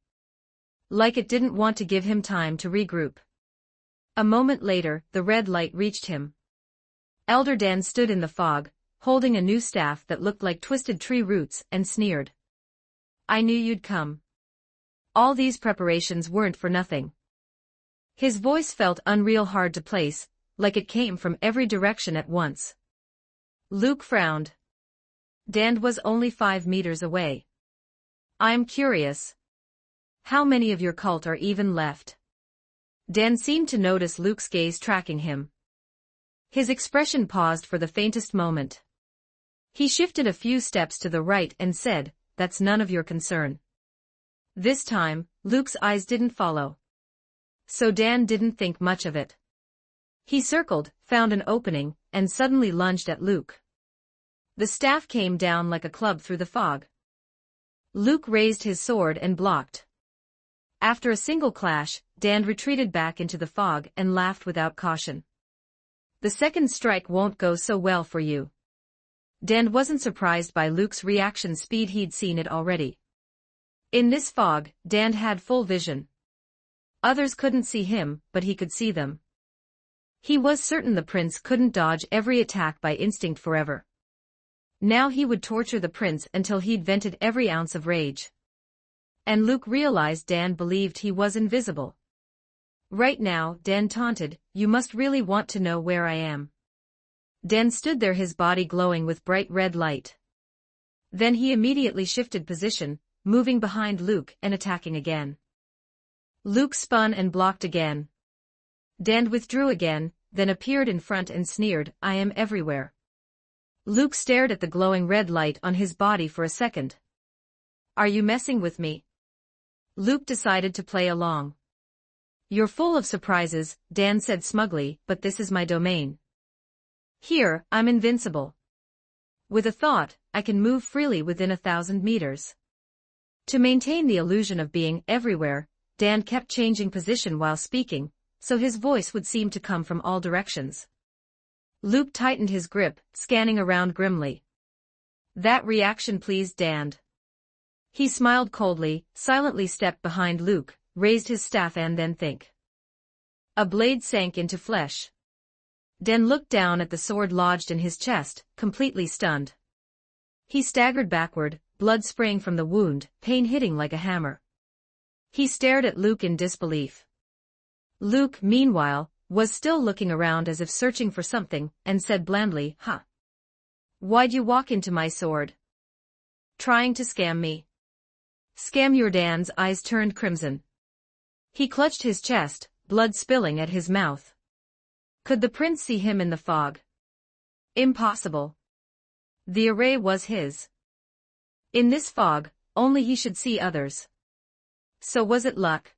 Speaker 1: Like it didn't want to give him time to regroup. A moment later, the red light reached him. Elder Dan stood in the fog, holding a new staff that looked like twisted tree roots, and sneered. I knew you'd come. All these preparations weren't for nothing. His voice felt unreal, hard to place, like it came from every direction at once. Luke frowned. Dan was only 5 meters away. I'm curious. How many of your cult are even left? Dan seemed to notice Luke's gaze tracking him. His expression paused for the faintest moment. He shifted a few steps to the right and said, That's none of your concern. This time, Luke's eyes didn't follow. So Dan didn't think much of it. He circled, found an opening, and suddenly lunged at Luke. The staff came down like a club through the fog. Luke raised his sword and blocked. After a single clash, Dan retreated back into the fog and laughed without caution. The second strike won't go so well for you. Dan wasn't surprised by Luke's reaction speed, he'd seen it already. In this fog, Dan had full vision. Others couldn't see him, but he could see them. He was certain the prince couldn't dodge every attack by instinct forever. Now he would torture the prince until he'd vented every ounce of rage. And Luke realized Dan believed he was invisible. Right now, Dan taunted, you must really want to know where I am. Dan stood there, his body glowing with bright red light. Then he immediately shifted position, moving behind Luke and attacking again. Luke spun and blocked again. Dan withdrew again, then appeared in front and sneered, I am everywhere. Luke stared at the glowing red light on his body for a second. Are you messing with me? Luke decided to play along. You're full of surprises, Dan said smugly, but this is my domain. Here, I'm invincible. With a thought, I can move freely within 1,000 meters. To maintain the illusion of being everywhere, Dan kept changing position while speaking, so his voice would seem to come from all directions. Luke tightened his grip, scanning around grimly. That reaction pleased Dan. He smiled coldly, silently stepped behind Luke, raised his staff and then think. A blade sank into flesh. Dan looked down at the sword lodged in his chest, completely stunned. He staggered backward, blood spraying from the wound, pain hitting like a hammer. He stared at Luke in disbelief. Luke, meanwhile, was still looking around as if searching for something, and said blandly, Huh. Why'd you walk into my sword? Trying to scam me. Scam your Dan's eyes turned crimson. He clutched his chest, blood spilling at his mouth. Could the prince see him in the fog? Impossible. The array was his. In this fog, only he should see others. So was it luck?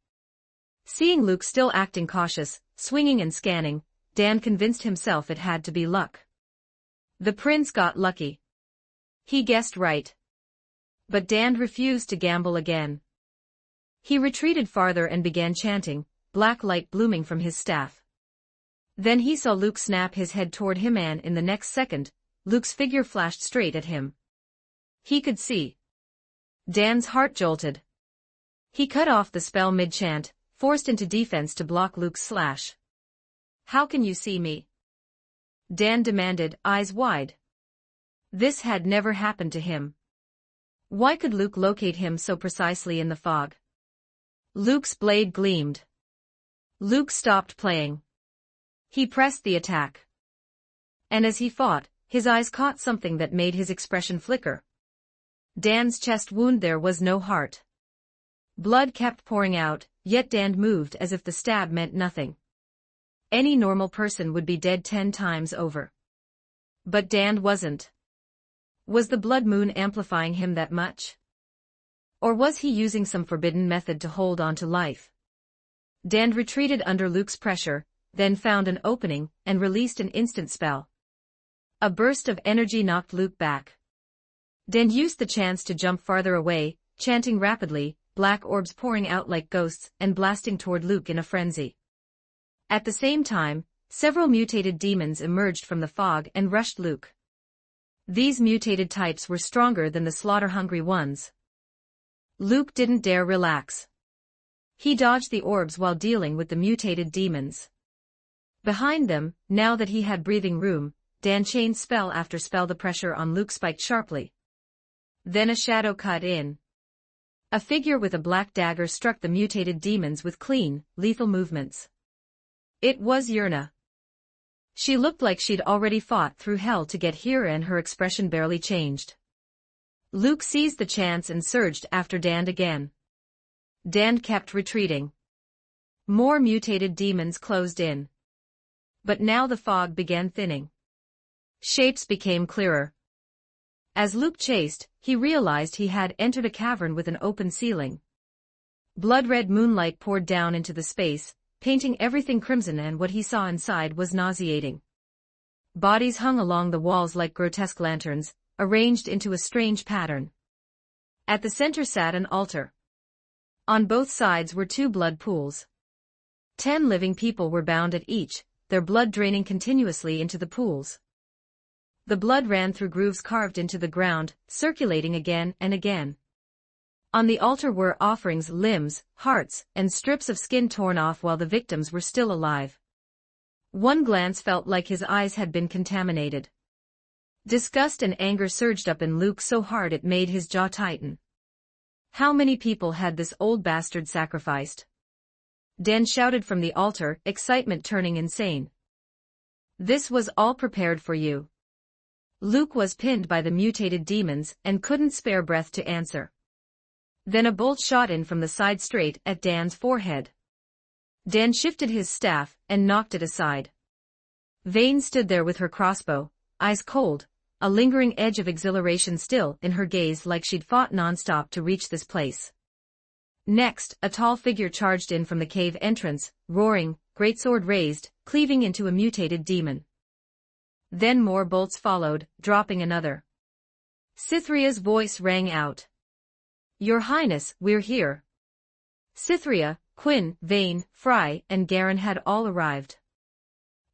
Speaker 1: Seeing Luke still acting cautious, swinging and scanning, Dan convinced himself it had to be luck. The prince got lucky. He guessed right. But Dan refused to gamble again. He retreated farther and began chanting, black light blooming from his staff. Then he saw Luke snap his head toward him, and in the next second, Luke's figure flashed straight at him. He could see. Dan's heart jolted. He cut off the spell mid-chant, forced into defense to block Luke's slash. How can you see me? Dan demanded, eyes wide. This had never happened to him. Why could Luke locate him so precisely in the fog? Luke's blade gleamed. Luke stopped playing. He pressed the attack. And as he fought, his eyes caught something that made his expression flicker. Dan's chest wound, there was no heart. Blood kept pouring out, yet Dan moved as if the stab meant nothing. Any normal person would be dead 10 times over. But Dan wasn't. Was the blood moon amplifying him that much? Or was he using some forbidden method to hold on to life? Dan retreated under Luke's pressure, then found an opening and released an instant spell. A burst of energy knocked Luke back. Dan used the chance to jump farther away, chanting rapidly, black orbs pouring out like ghosts and blasting toward Luke in a frenzy. At the same time, several mutated demons emerged from the fog and rushed Luke. These mutated types were stronger than the slaughter-hungry ones. Luke didn't dare relax. He dodged the orbs while dealing with the mutated demons. Behind them, now that he had breathing room, Dan chained spell after spell. The pressure on Luke spiked sharply. Then a shadow cut in. A figure with a black dagger struck the mutated demons with clean, lethal movements. It was Yurna. She looked like she'd already fought through hell to get here, and her expression barely changed. Luke seized the chance and surged after Dan again. Dan kept retreating. More mutated demons closed in. But now the fog began thinning. Shapes became clearer. As Luke chased, he realized he had entered a cavern with an open ceiling. Blood-red moonlight poured down into the space, painting everything crimson, and what he saw inside was nauseating. Bodies hung along the walls like grotesque lanterns, arranged into a strange pattern. At the center sat an altar. On both sides were 2 blood pools. 10 living people were bound at each, their blood draining continuously into the pools. The blood ran through grooves carved into the ground, circulating again and again. On the altar were offerings, limbs, hearts, and strips of skin torn off while the victims were still alive. One glance felt like his eyes had been contaminated. Disgust and anger surged up in Luke so hard it made his jaw tighten. How many people had this old bastard sacrificed? Dan shouted from the altar, excitement turning insane. This was all prepared for you. Luke was pinned by the mutated demons and couldn't spare breath to answer. Then a bolt shot in from the side straight at Dan's forehead. Dan shifted his staff and knocked it aside. Vane stood there with her crossbow, eyes cold, a lingering edge of exhilaration still in her gaze like she'd fought non-stop to reach this place. Next, a tall figure charged in from the cave entrance, roaring, greatsword raised, cleaving into a mutated demon. Then more bolts followed, dropping another. Cythria's voice rang out. Your Highness, we're here. Cythria, Quinn, Vane, Fry, and Garen had all arrived.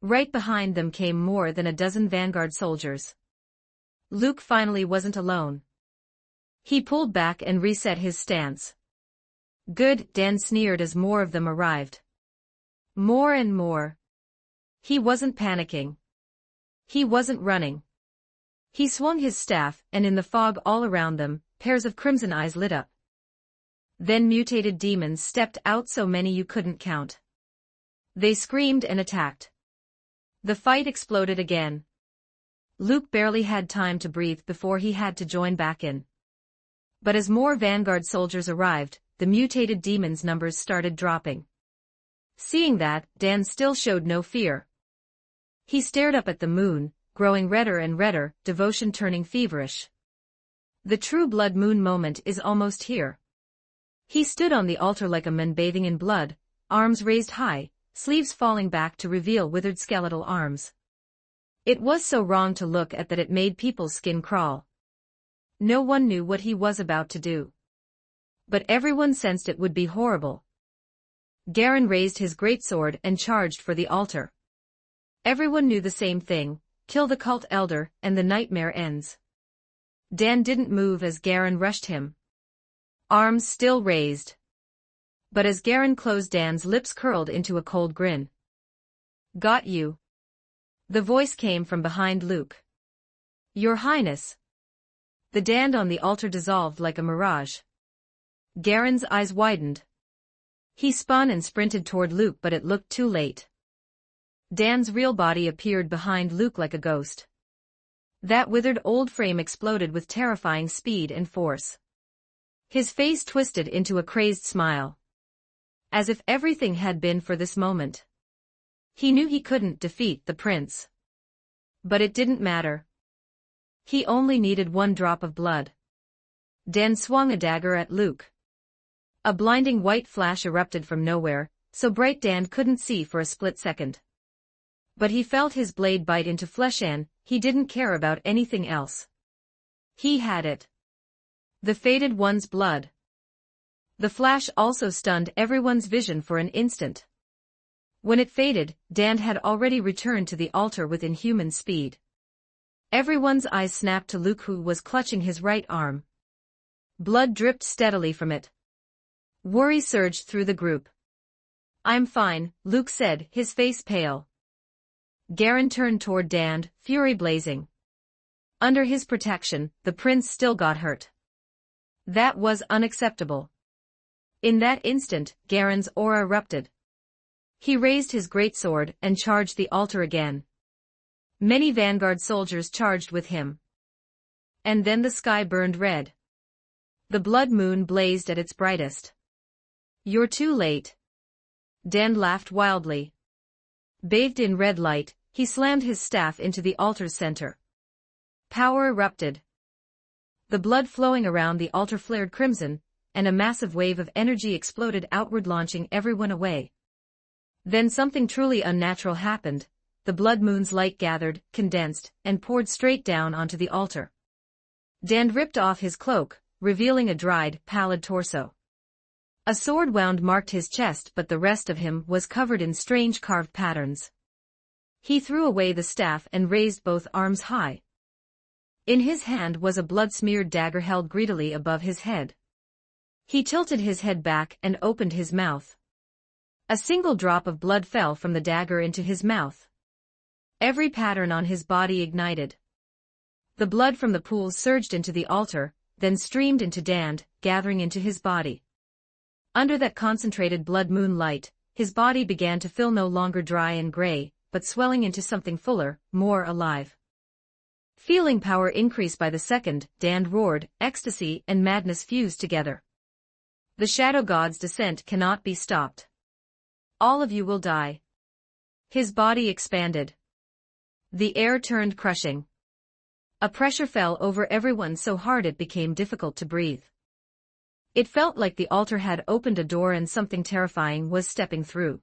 Speaker 1: Right behind them came more than a dozen vanguard soldiers. Luke finally wasn't alone. He pulled back and reset his stance. Good, Dan sneered as more of them arrived. More and more. He wasn't panicking. He wasn't running. He swung his staff, and in the fog all around them, pairs of crimson eyes lit up. Then mutated demons stepped out, so many you couldn't count. They screamed and attacked. The fight exploded again. Luke barely had time to breathe before he had to join back in. But as more vanguard soldiers arrived, the mutated demons' numbers started dropping. Seeing that, Dan still showed no fear. He stared up at the moon, growing redder and redder, devotion turning feverish. The true blood moon moment is almost here. He stood on the altar like a man bathing in blood, arms raised high, sleeves falling back to reveal withered skeletal arms. It was so wrong to look at that it made people's skin crawl. No one knew what he was about to do. But everyone sensed it would be horrible. Garen raised his greatsword and charged for the altar. Everyone knew the same thing, kill the cult elder, and the nightmare ends. Dan didn't move as Garen rushed him. Arms still raised. But as Garen closed, Dan's lips curled into a cold grin. Got you. The voice came from behind Luke. Your Highness. The Dan on the altar dissolved like a mirage. Garen's eyes widened. He spun and sprinted toward Luke, but it looked too late. Dan's real body appeared behind Luke like a ghost. That withered old frame exploded with terrifying speed and force. His face twisted into a crazed smile. As if everything had been for this moment. He knew he couldn't defeat the prince. But it didn't matter. He only needed one drop of blood. Dan swung a dagger at Luke. A blinding white flash erupted from nowhere, so bright Dan couldn't see for a split second. But he felt his blade bite into flesh and he didn't care about anything else. He had it. The fated one's blood. The flash also stunned everyone's vision for an instant. When it faded, Dan had already returned to the altar with inhuman speed. Everyone's eyes snapped to Luke, who was clutching his right arm. Blood dripped steadily from it. Worry surged through the group. I'm fine, Luke said, his face pale. Garen turned toward Dan, fury blazing. Under his protection, the prince still got hurt. That was unacceptable. In that instant, Garen's aura erupted. He raised his greatsword and charged the altar again. Many vanguard soldiers charged with him. And then the sky burned red. The blood moon blazed at its brightest. You're too late. Dan laughed wildly. Bathed in red light, he slammed his staff into the altar's center. Power erupted. The blood flowing around the altar flared crimson, and a massive wave of energy exploded outward, launching everyone away. Then something truly unnatural happened. The blood moon's light gathered, condensed, and poured straight down onto the altar. Dan ripped off his cloak, revealing a dried, pallid torso. A sword wound marked his chest, but the rest of him was covered in strange carved patterns. He threw away the staff and raised both arms high. In his hand was a blood-smeared dagger held greedily above his head. He tilted his head back and opened his mouth. A single drop of blood fell from the dagger into his mouth. Every pattern on his body ignited. The blood from the pools surged into the altar, then streamed into Dan, gathering into his body. Under that concentrated blood moonlight, his body began to feel no longer dry and gray, but swelling into something fuller, more alive. Feeling power increase by the second, Dan roared, ecstasy and madness fused together. The shadow god's descent cannot be stopped. All of you will die. His body expanded. The air turned crushing. A pressure fell over everyone so hard it became difficult to breathe. It felt like the altar had opened a door and something terrifying was stepping through.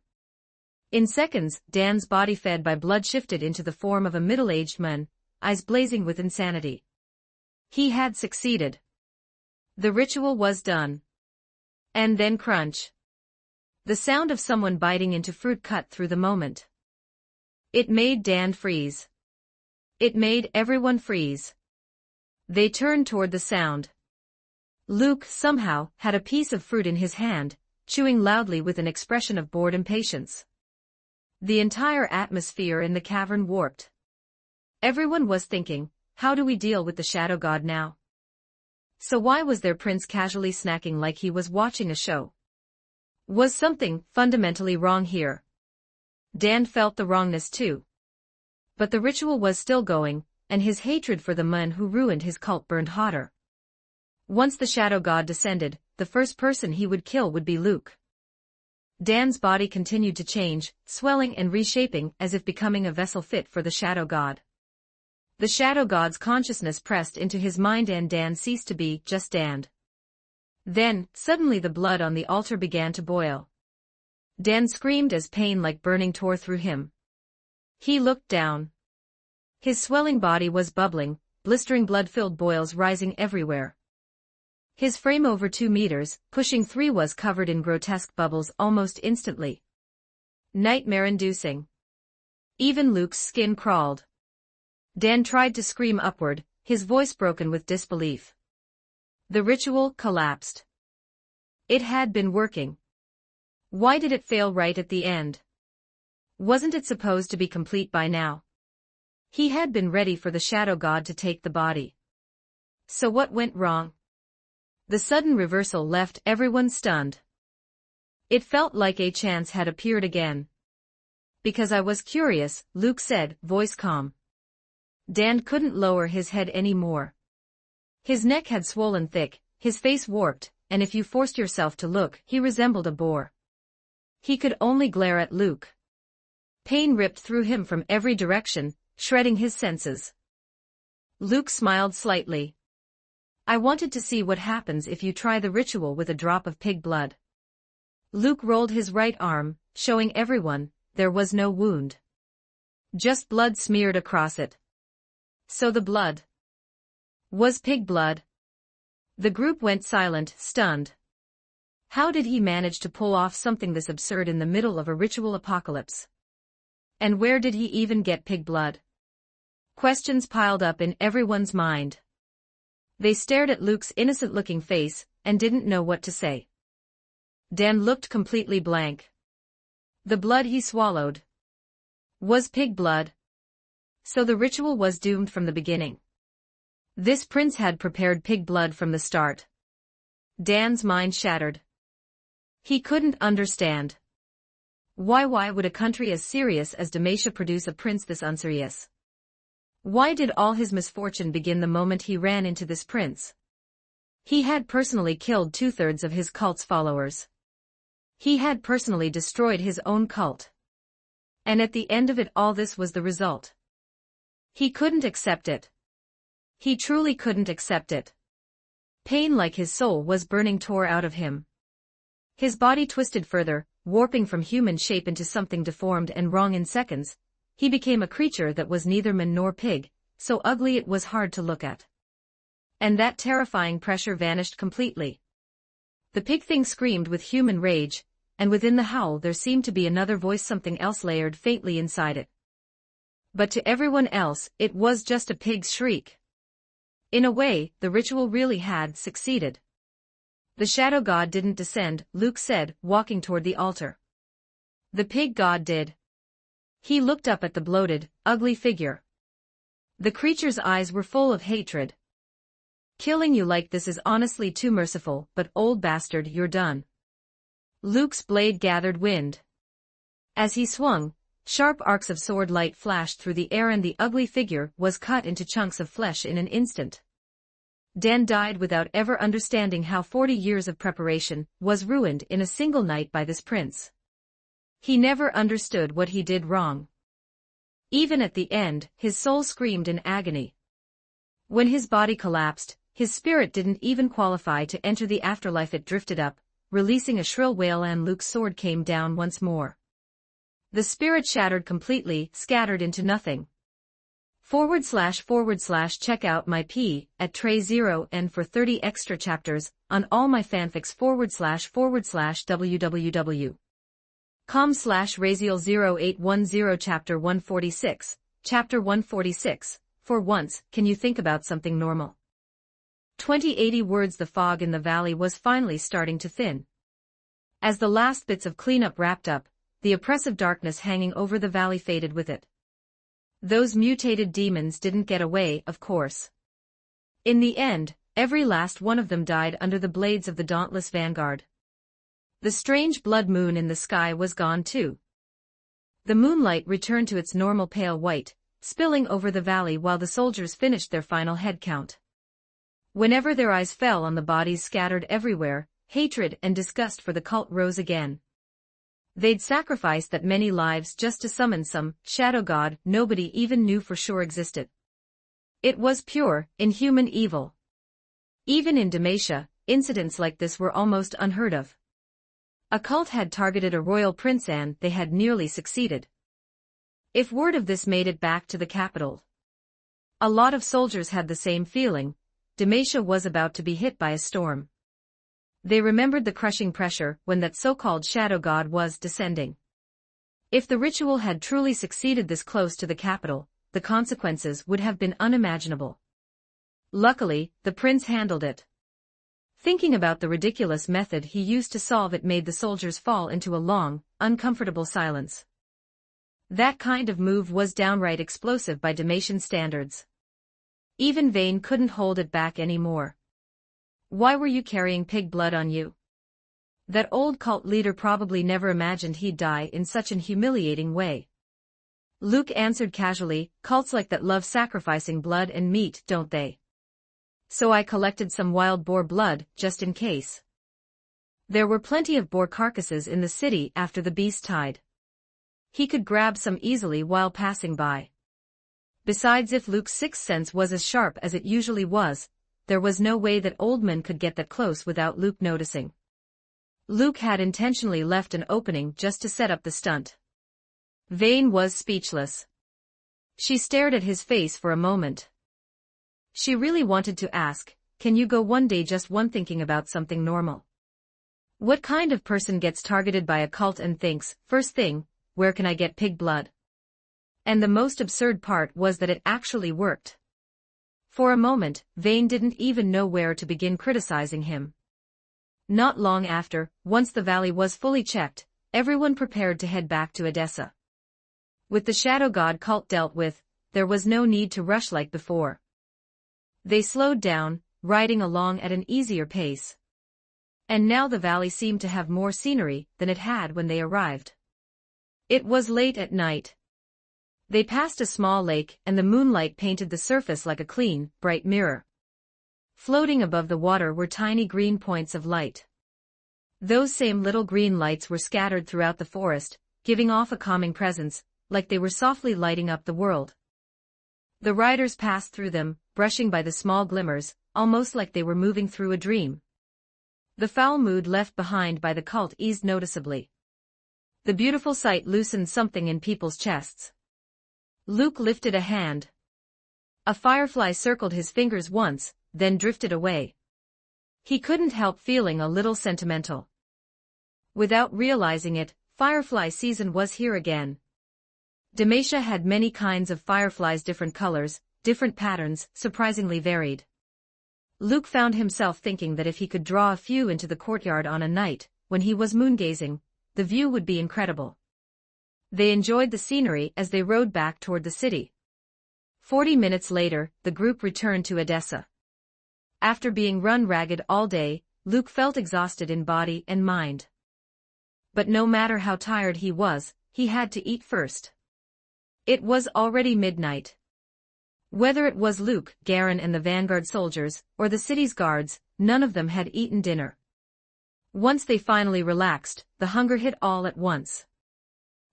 Speaker 1: In seconds, Dan's body fed by blood shifted into the form of a middle-aged man, eyes blazing with insanity. He had succeeded. The ritual was done. And then crunch. The sound of someone biting into fruit cut through the moment. It made Dan freeze. It made everyone freeze. They turned toward the sound. Luke, somehow, had a piece of fruit in his hand, chewing loudly with an expression of bored impatience. The entire atmosphere in the cavern warped. Everyone was thinking, how do we deal with the shadow god now? So why was their prince casually snacking like he was watching a show? Was something fundamentally wrong here? Dan felt the wrongness too. But the ritual was still going, and his hatred for the man who ruined his cult burned hotter. Once the shadow god descended, the first person he would kill would be Luke. Dan's body continued to change, swelling and reshaping as if becoming a vessel fit for the shadow god. The shadow god's consciousness pressed into his mind and Dan ceased to be just Dan. Then, suddenly the blood on the altar began to boil. Dan screamed as pain like burning tore through him. He looked down. His swelling body was bubbling, blistering blood-filled boils rising everywhere. His frame over 2 meters, pushing 3 was covered in grotesque bubbles almost instantly. Nightmare-inducing. Even Luke's skin crawled. Dan tried to scream upward, his voice broken with disbelief. The ritual collapsed. It had been working. Why did it fail right at the end? Wasn't it supposed to be complete by now? He had been ready for the shadow god to take the body. So what went wrong? The sudden reversal left everyone stunned. It felt like a chance had appeared again. Because I was curious, Luke said, voice calm. Dan couldn't lower his head anymore. His neck had swollen thick, his face warped, and if you forced yourself to look, he resembled a boar. He could only glare at Luke. Pain ripped through him from every direction, shredding his senses. Luke smiled slightly. I wanted to see what happens if you try the ritual with a drop of pig blood. Luke rolled his right arm, showing everyone, there was no wound. Just blood smeared across it. So the blood was pig blood. The group went silent, stunned. How did he manage to pull off something this absurd in the middle of a ritual apocalypse? And where did he even get pig blood? Questions piled up in everyone's mind. They stared at Luke's innocent-looking face, and didn't know what to say. Dan looked completely blank. The blood he swallowed was pig blood. So the ritual was doomed from the beginning. This prince had prepared pig blood from the start. Dan's mind shattered. He couldn't understand. Why would a country as serious as Demacia produce a prince this unserious? Why did all his misfortune begin the moment he ran into this prince? He had personally killed 2/3 of his cult's followers. He had personally destroyed his own cult. And at the end of it all, this was the result. He couldn't accept it. He truly couldn't accept it. Pain like his soul was burning tore out of him. His body twisted further, warping from human shape into something deformed and wrong in seconds. He became a creature that was neither man nor pig, so ugly it was hard to look at. And that terrifying pressure vanished completely. The pig thing screamed with human rage, and within the howl there seemed to be another voice, something else layered faintly inside it. But to everyone else, it was just a pig's shriek. In a way, the ritual really had succeeded. The shadow god didn't descend, Luke said, walking toward the altar. The pig god did. He looked up at the bloated, ugly figure. The creature's eyes were full of hatred. Killing you like this is honestly too merciful, but old bastard, you're done. Luke's blade gathered wind. As he swung, sharp arcs of sword light flashed through the air and the ugly figure was cut into chunks of flesh in an instant. Dan died without ever understanding how 40 years of preparation was ruined in a single night by this prince. He never understood what he did wrong. Even at the end, his soul screamed in agony. When his body collapsed, his spirit didn't even qualify to enter the afterlife. It drifted up, releasing a shrill wail, and Luke's sword came down once more. The spirit shattered completely, scattered into nothing. // check out my P at Tray0n for 30 extra chapters on all my fanfics // www.com/Raziel0810 Chapter 146, Chapter 146, For once, can you think about something normal? 2080 words. The fog in the valley was finally starting to thin. As the last bits of cleanup wrapped up, the oppressive darkness hanging over the valley faded with it. Those mutated demons didn't get away, of course. In the end, every last one of them died under the blades of the dauntless vanguard. The strange blood moon in the sky was gone too. The moonlight returned to its normal pale white, spilling over the valley while the soldiers finished their final head count. Whenever their eyes fell on the bodies scattered everywhere, hatred and disgust for the cult rose again. They'd sacrificed that many lives just to summon some shadow god nobody even knew for sure existed. It was pure, inhuman evil. Even in Demacia, incidents like this were almost unheard of. A cult had targeted a royal prince and they had nearly succeeded. If word of this made it back to the capital, a lot of soldiers had the same feeling. Demacia was about to be hit by a storm. They remembered the crushing pressure when that so-called shadow god was descending. If the ritual had truly succeeded this close to the capital, the consequences would have been unimaginable. Luckily, the prince handled it. Thinking about the ridiculous method he used to solve it made the soldiers fall into a long, uncomfortable silence. That kind of move was downright explosive by Demacian standards. Even Vane couldn't hold it back anymore. Why were you carrying pig blood on you? That old cult leader probably never imagined he'd die in such an humiliating way. Luke answered casually, cults like that love sacrificing blood and meat, don't they? So I collected some wild boar blood, just in case. There were plenty of boar carcasses in the city after the beast died. He could grab some easily while passing by. Besides, if Luke's sixth sense was as sharp as it usually was, there was no way that Oldman could get that close without Luke noticing. Luke had intentionally left an opening just to set up the stunt. Vane was speechless. She stared at his face for a moment. She really wanted to ask, can you go one day just one thinking about something normal? What kind of person gets targeted by a cult and thinks, first thing, where can I get pig blood? And the most absurd part was that it actually worked. For a moment, Vane didn't even know where to begin criticizing him. Not long after, once the valley was fully checked, everyone prepared to head back to Edessa. With the Shadow God cult dealt with, there was no need to rush like before. They slowed down, riding along at an easier pace. And now the valley seemed to have more scenery than it had when they arrived. It was late at night. They passed a small lake and the moonlight painted the surface like a clean, bright mirror. Floating above the water were tiny green points of light. Those same little green lights were scattered throughout the forest, giving off a calming presence, like they were softly lighting up the world. The riders passed through them, brushing by the small glimmers, almost like they were moving through a dream. The foul mood left behind by the cult eased noticeably. The beautiful sight loosened something in people's chests. Luke lifted a hand. A firefly circled his fingers once, then drifted away. He couldn't help feeling a little sentimental. Without realizing it, firefly season was here again. Demacia had many kinds of fireflies, different colors, different patterns, surprisingly varied. Luke found himself thinking that if he could draw a few into the courtyard on a night, when he was moongazing, the view would be incredible. They enjoyed the scenery as they rode back toward the city. 40 minutes later, the group returned to Edessa. After being run ragged all day, Luke felt exhausted in body and mind. But no matter how tired he was, he had to eat first. It was already midnight. Whether it was Luke, Garin and the vanguard soldiers, or the city's guards, none of them had eaten dinner. Once they finally relaxed, the hunger hit all at once.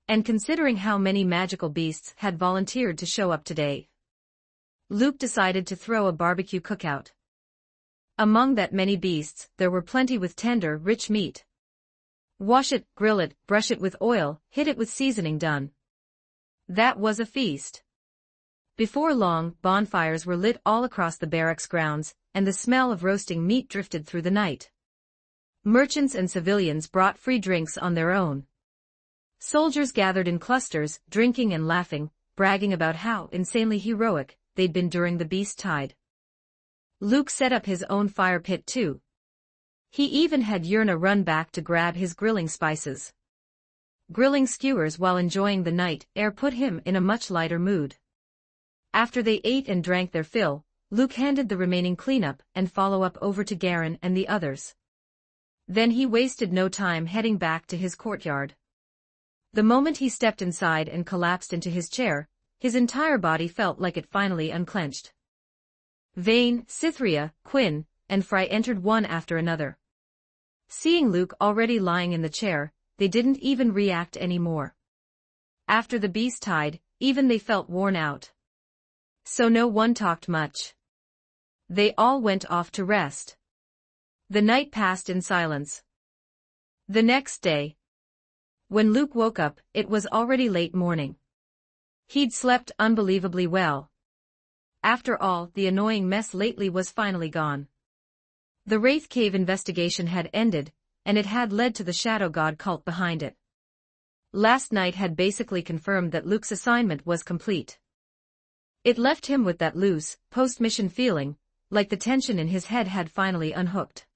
Speaker 1: And considering how many magical beasts had volunteered to show up today, Luke decided to throw a barbecue cookout. Among that many beasts, there were plenty with tender, rich meat. Wash it, grill it, brush it with oil, hit it with seasoning done. That was a feast. Before long, bonfires were lit all across the barracks grounds, and the smell of roasting meat drifted through the night. Merchants and civilians brought free drinks on their own. Soldiers gathered in clusters, drinking and laughing, bragging about how insanely heroic they'd been during the beast tide. Luke set up his own fire pit too. He even had Yurna run back to grab his grilling spices. Grilling skewers while enjoying the night air put him in a much lighter mood. After they ate and drank their fill, Luke handed the remaining cleanup and follow-up over to Garin and the others. Then he wasted no time heading back to his courtyard. The moment he stepped inside and collapsed into his chair, his entire body felt like it finally unclenched. Vane, Cytherea, Quinn, and Fry entered one after another. Seeing Luke already lying in the chair, they didn't even react anymore. After the beast tide, even they felt worn out. So no one talked much. They all went off to rest. The night passed in silence. The next day, when Luke woke up, it was already late morning. He'd slept unbelievably well. After all, the annoying mess lately was finally gone. The Wraith Cave investigation had ended, and it had led to the Shadow God cult behind it. Last night had basically confirmed that Luke's assignment was complete. It left him with that loose, post-mission feeling, like the tension in his head had finally unhooked.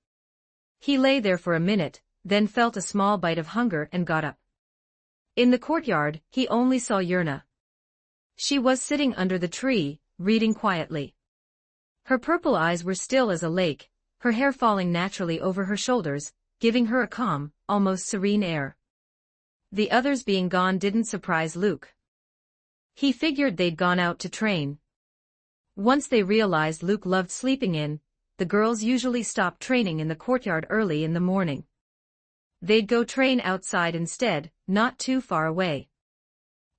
Speaker 1: He lay there for a minute, then felt a small bite of hunger and got up. In the courtyard, he only saw Yurna. She was sitting under the tree, reading quietly. Her purple eyes were still as a lake, her hair falling naturally over her shoulders, giving her a calm, almost serene air. The others being gone didn't surprise Luke. He figured they'd gone out to train. Once they realized Luke loved sleeping in, the girls usually stopped training in the courtyard early in the morning. They'd go train outside instead, not too far away.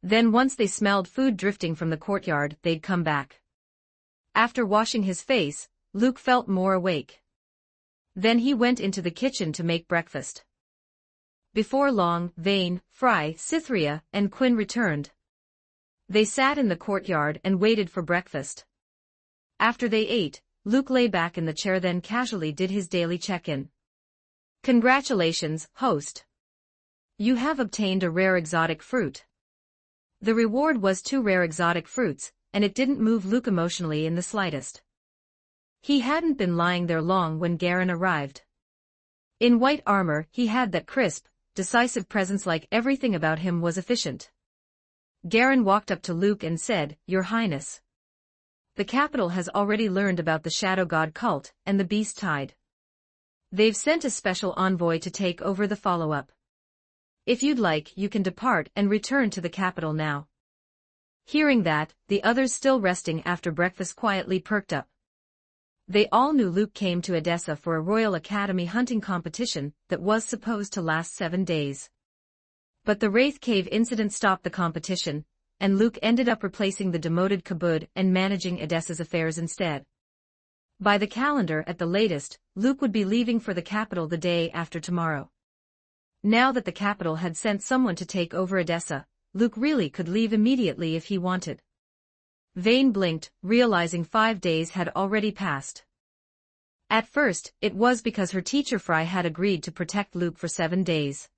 Speaker 1: Then once they smelled food drifting from the courtyard, they'd come back. After washing his face, Luke felt more awake. Then he went into the kitchen to make breakfast. Before long, Vane, Fry, Cytherea, and Quinn returned. They sat in the courtyard and waited for breakfast. After they ate, Luke lay back in the chair, then casually did his daily check-in. "Congratulations, host. You have obtained a rare exotic fruit." The reward was 2 rare exotic fruits, and it didn't move Luke emotionally in the slightest. He hadn't been lying there long when Garin arrived. In white armor, he had that crisp, decisive presence, like everything about him was efficient. Garin walked up to Luke and said, "Your Highness. The capital has already learned about the Shadow God cult and the beast tide. They've sent a special envoy to take over the follow-up. If you'd like, you can depart and return to the capital now." Hearing that, the others still resting after breakfast quietly perked up. They all knew Luke came to Edessa for a Royal Academy hunting competition that was supposed to last 7 days. But the Wraith Cave incident stopped the competition, and Luke ended up replacing the demoted Kabud and managing Edessa's affairs instead. By the calendar at the latest, Luke would be leaving for the capital the day after tomorrow. Now that the capital had sent someone to take over Edessa, Luke really could leave immediately if he wanted. Vane blinked, realizing 5 days had already passed. At first, it was because her teacher Fry had agreed to protect Luke for 7 days.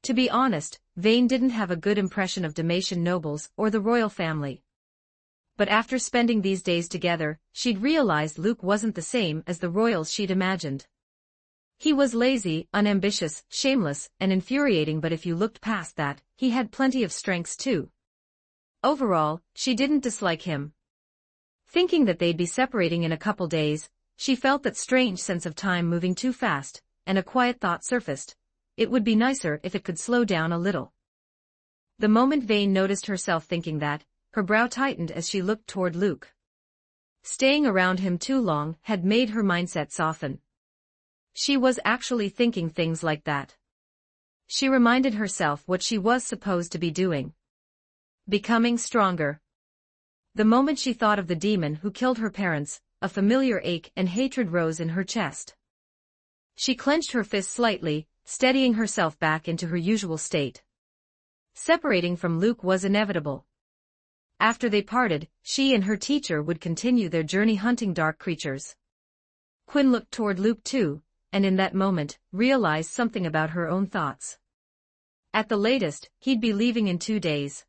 Speaker 1: To be honest, Vane didn't have a good impression of Demacian nobles or the royal family. But after spending these days together, she'd realized Luke wasn't the same as the royals she'd imagined. He was lazy, unambitious, shameless, and infuriating, but if you looked past that, he had plenty of strengths too. Overall, she didn't dislike him. Thinking that they'd be separating in a couple days, she felt that strange sense of time moving too fast, and a quiet thought surfaced. It would be nicer if it could slow down a little. The moment Vane noticed herself thinking that, her brow tightened as she looked toward Luke. Staying around him too long had made her mindset soften. She was actually thinking things like that. She reminded herself what she was supposed to be doing. Becoming stronger. The moment she thought of the demon who killed her parents, a familiar ache and hatred rose in her chest. She clenched her fists slightly, steadying herself back into her usual state. Separating from Luke was inevitable. After they parted, she and her teacher would continue their journey hunting dark creatures. Quinn looked toward Luke too, and in that moment, realized something about her own thoughts. At the latest, he'd be leaving in 2 days.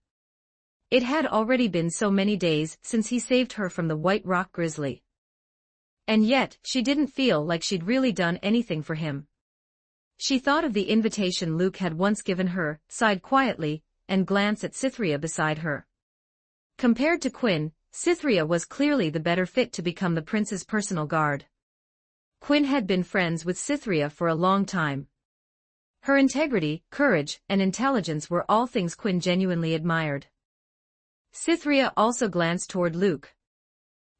Speaker 1: It had already been so many days since he saved her from the White Rock Grizzly. And yet, she didn't feel like she'd really done anything for him. She thought of the invitation Luke had once given her, sighed quietly, and glanced at Cytherea beside her. Compared to Quinn, Cytherea was clearly the better fit to become the prince's personal guard. Quinn had been friends with Cytherea for a long time. Her integrity, courage, and intelligence were all things Quinn genuinely admired. Cytherea also glanced toward Luke.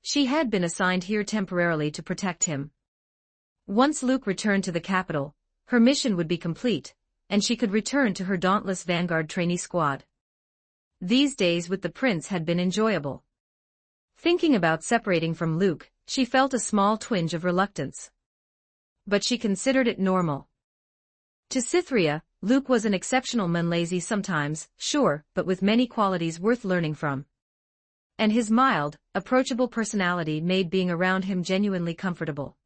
Speaker 1: She had been assigned here temporarily to protect him. Once Luke returned to the capital, her mission would be complete, and she could return to her dauntless Vanguard trainee squad. These days with the prince had been enjoyable. Thinking about separating from Luke, she felt a small twinge of reluctance. But she considered it normal. To Cytherea, Luke was an exceptional man, lazy sometimes, sure, but with many qualities worth learning from. And his mild, approachable personality made being around him genuinely comfortable.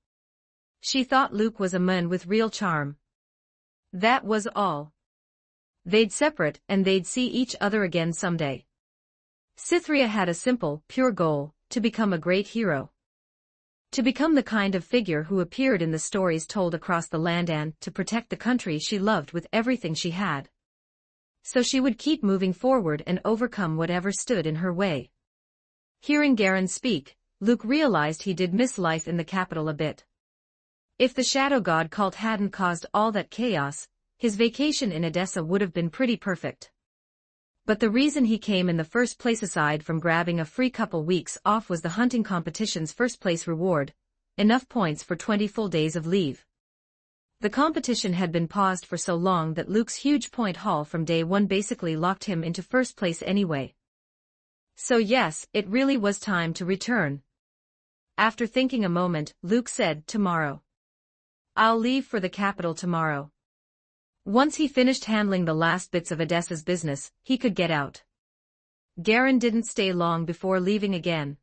Speaker 1: She thought Luke was a man with real charm. That was all. They'd separate and they'd see each other again someday. Cytherea had a simple, pure goal, to become a great hero. To become the kind of figure who appeared in the stories told across the land and to protect the country she loved with everything she had. So she would keep moving forward and overcome whatever stood in her way. Hearing Garin speak, Luke realized he did miss life in the capital a bit. If the Shadow God cult hadn't caused all that chaos, his vacation in Edessa would have been pretty perfect. But the reason he came in the first place, aside from grabbing a free couple weeks off, was the hunting competition's first-place reward, enough points for 20 full days of leave. The competition had been paused for so long that Luke's huge point haul from day one basically locked him into first place anyway. So yes, it really was time to return. After thinking a moment, Luke said, "Tomorrow. I'll leave for the capital tomorrow." Once he finished handling the last bits of Edessa's business, he could get out. Garin didn't stay long before leaving again.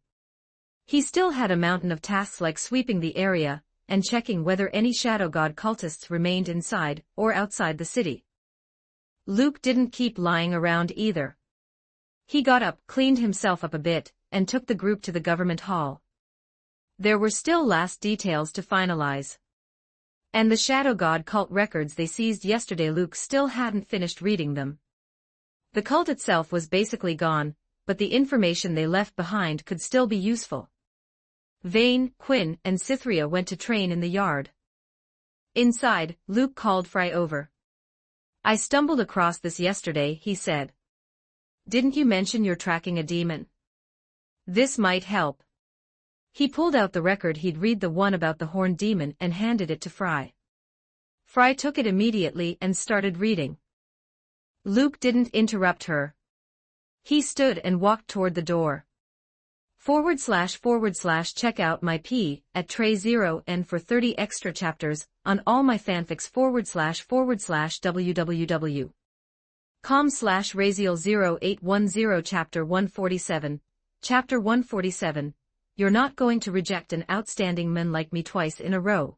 Speaker 1: He still had a mountain of tasks like sweeping the area and checking whether any Shadow God cultists remained inside or outside the city. Luke didn't keep lying around either. He got up, cleaned himself up a bit, and took the group to the government hall. There were still last details to finalize. And the Shadow God cult records they seized yesterday, Luke still hadn't finished reading them. The cult itself was basically gone, but the information they left behind could still be useful. Vane, Quinn, and Cytherea went to train in the yard. Inside, Luke called Fry over. "I stumbled across this yesterday," he said. "Didn't you mention you're tracking a demon? This might help." He pulled out the record he'd read, the one about the horned demon, and handed it to Fry. Fry took it immediately and started reading. Luke didn't interrupt her. He stood and walked toward the door. // check out my P at tray 0 and for 30 extra chapters on all my fanfics / www. com/Raziel0810 Chapter 147. Chapter 147. You're not going to reject an outstanding man like me twice in a row.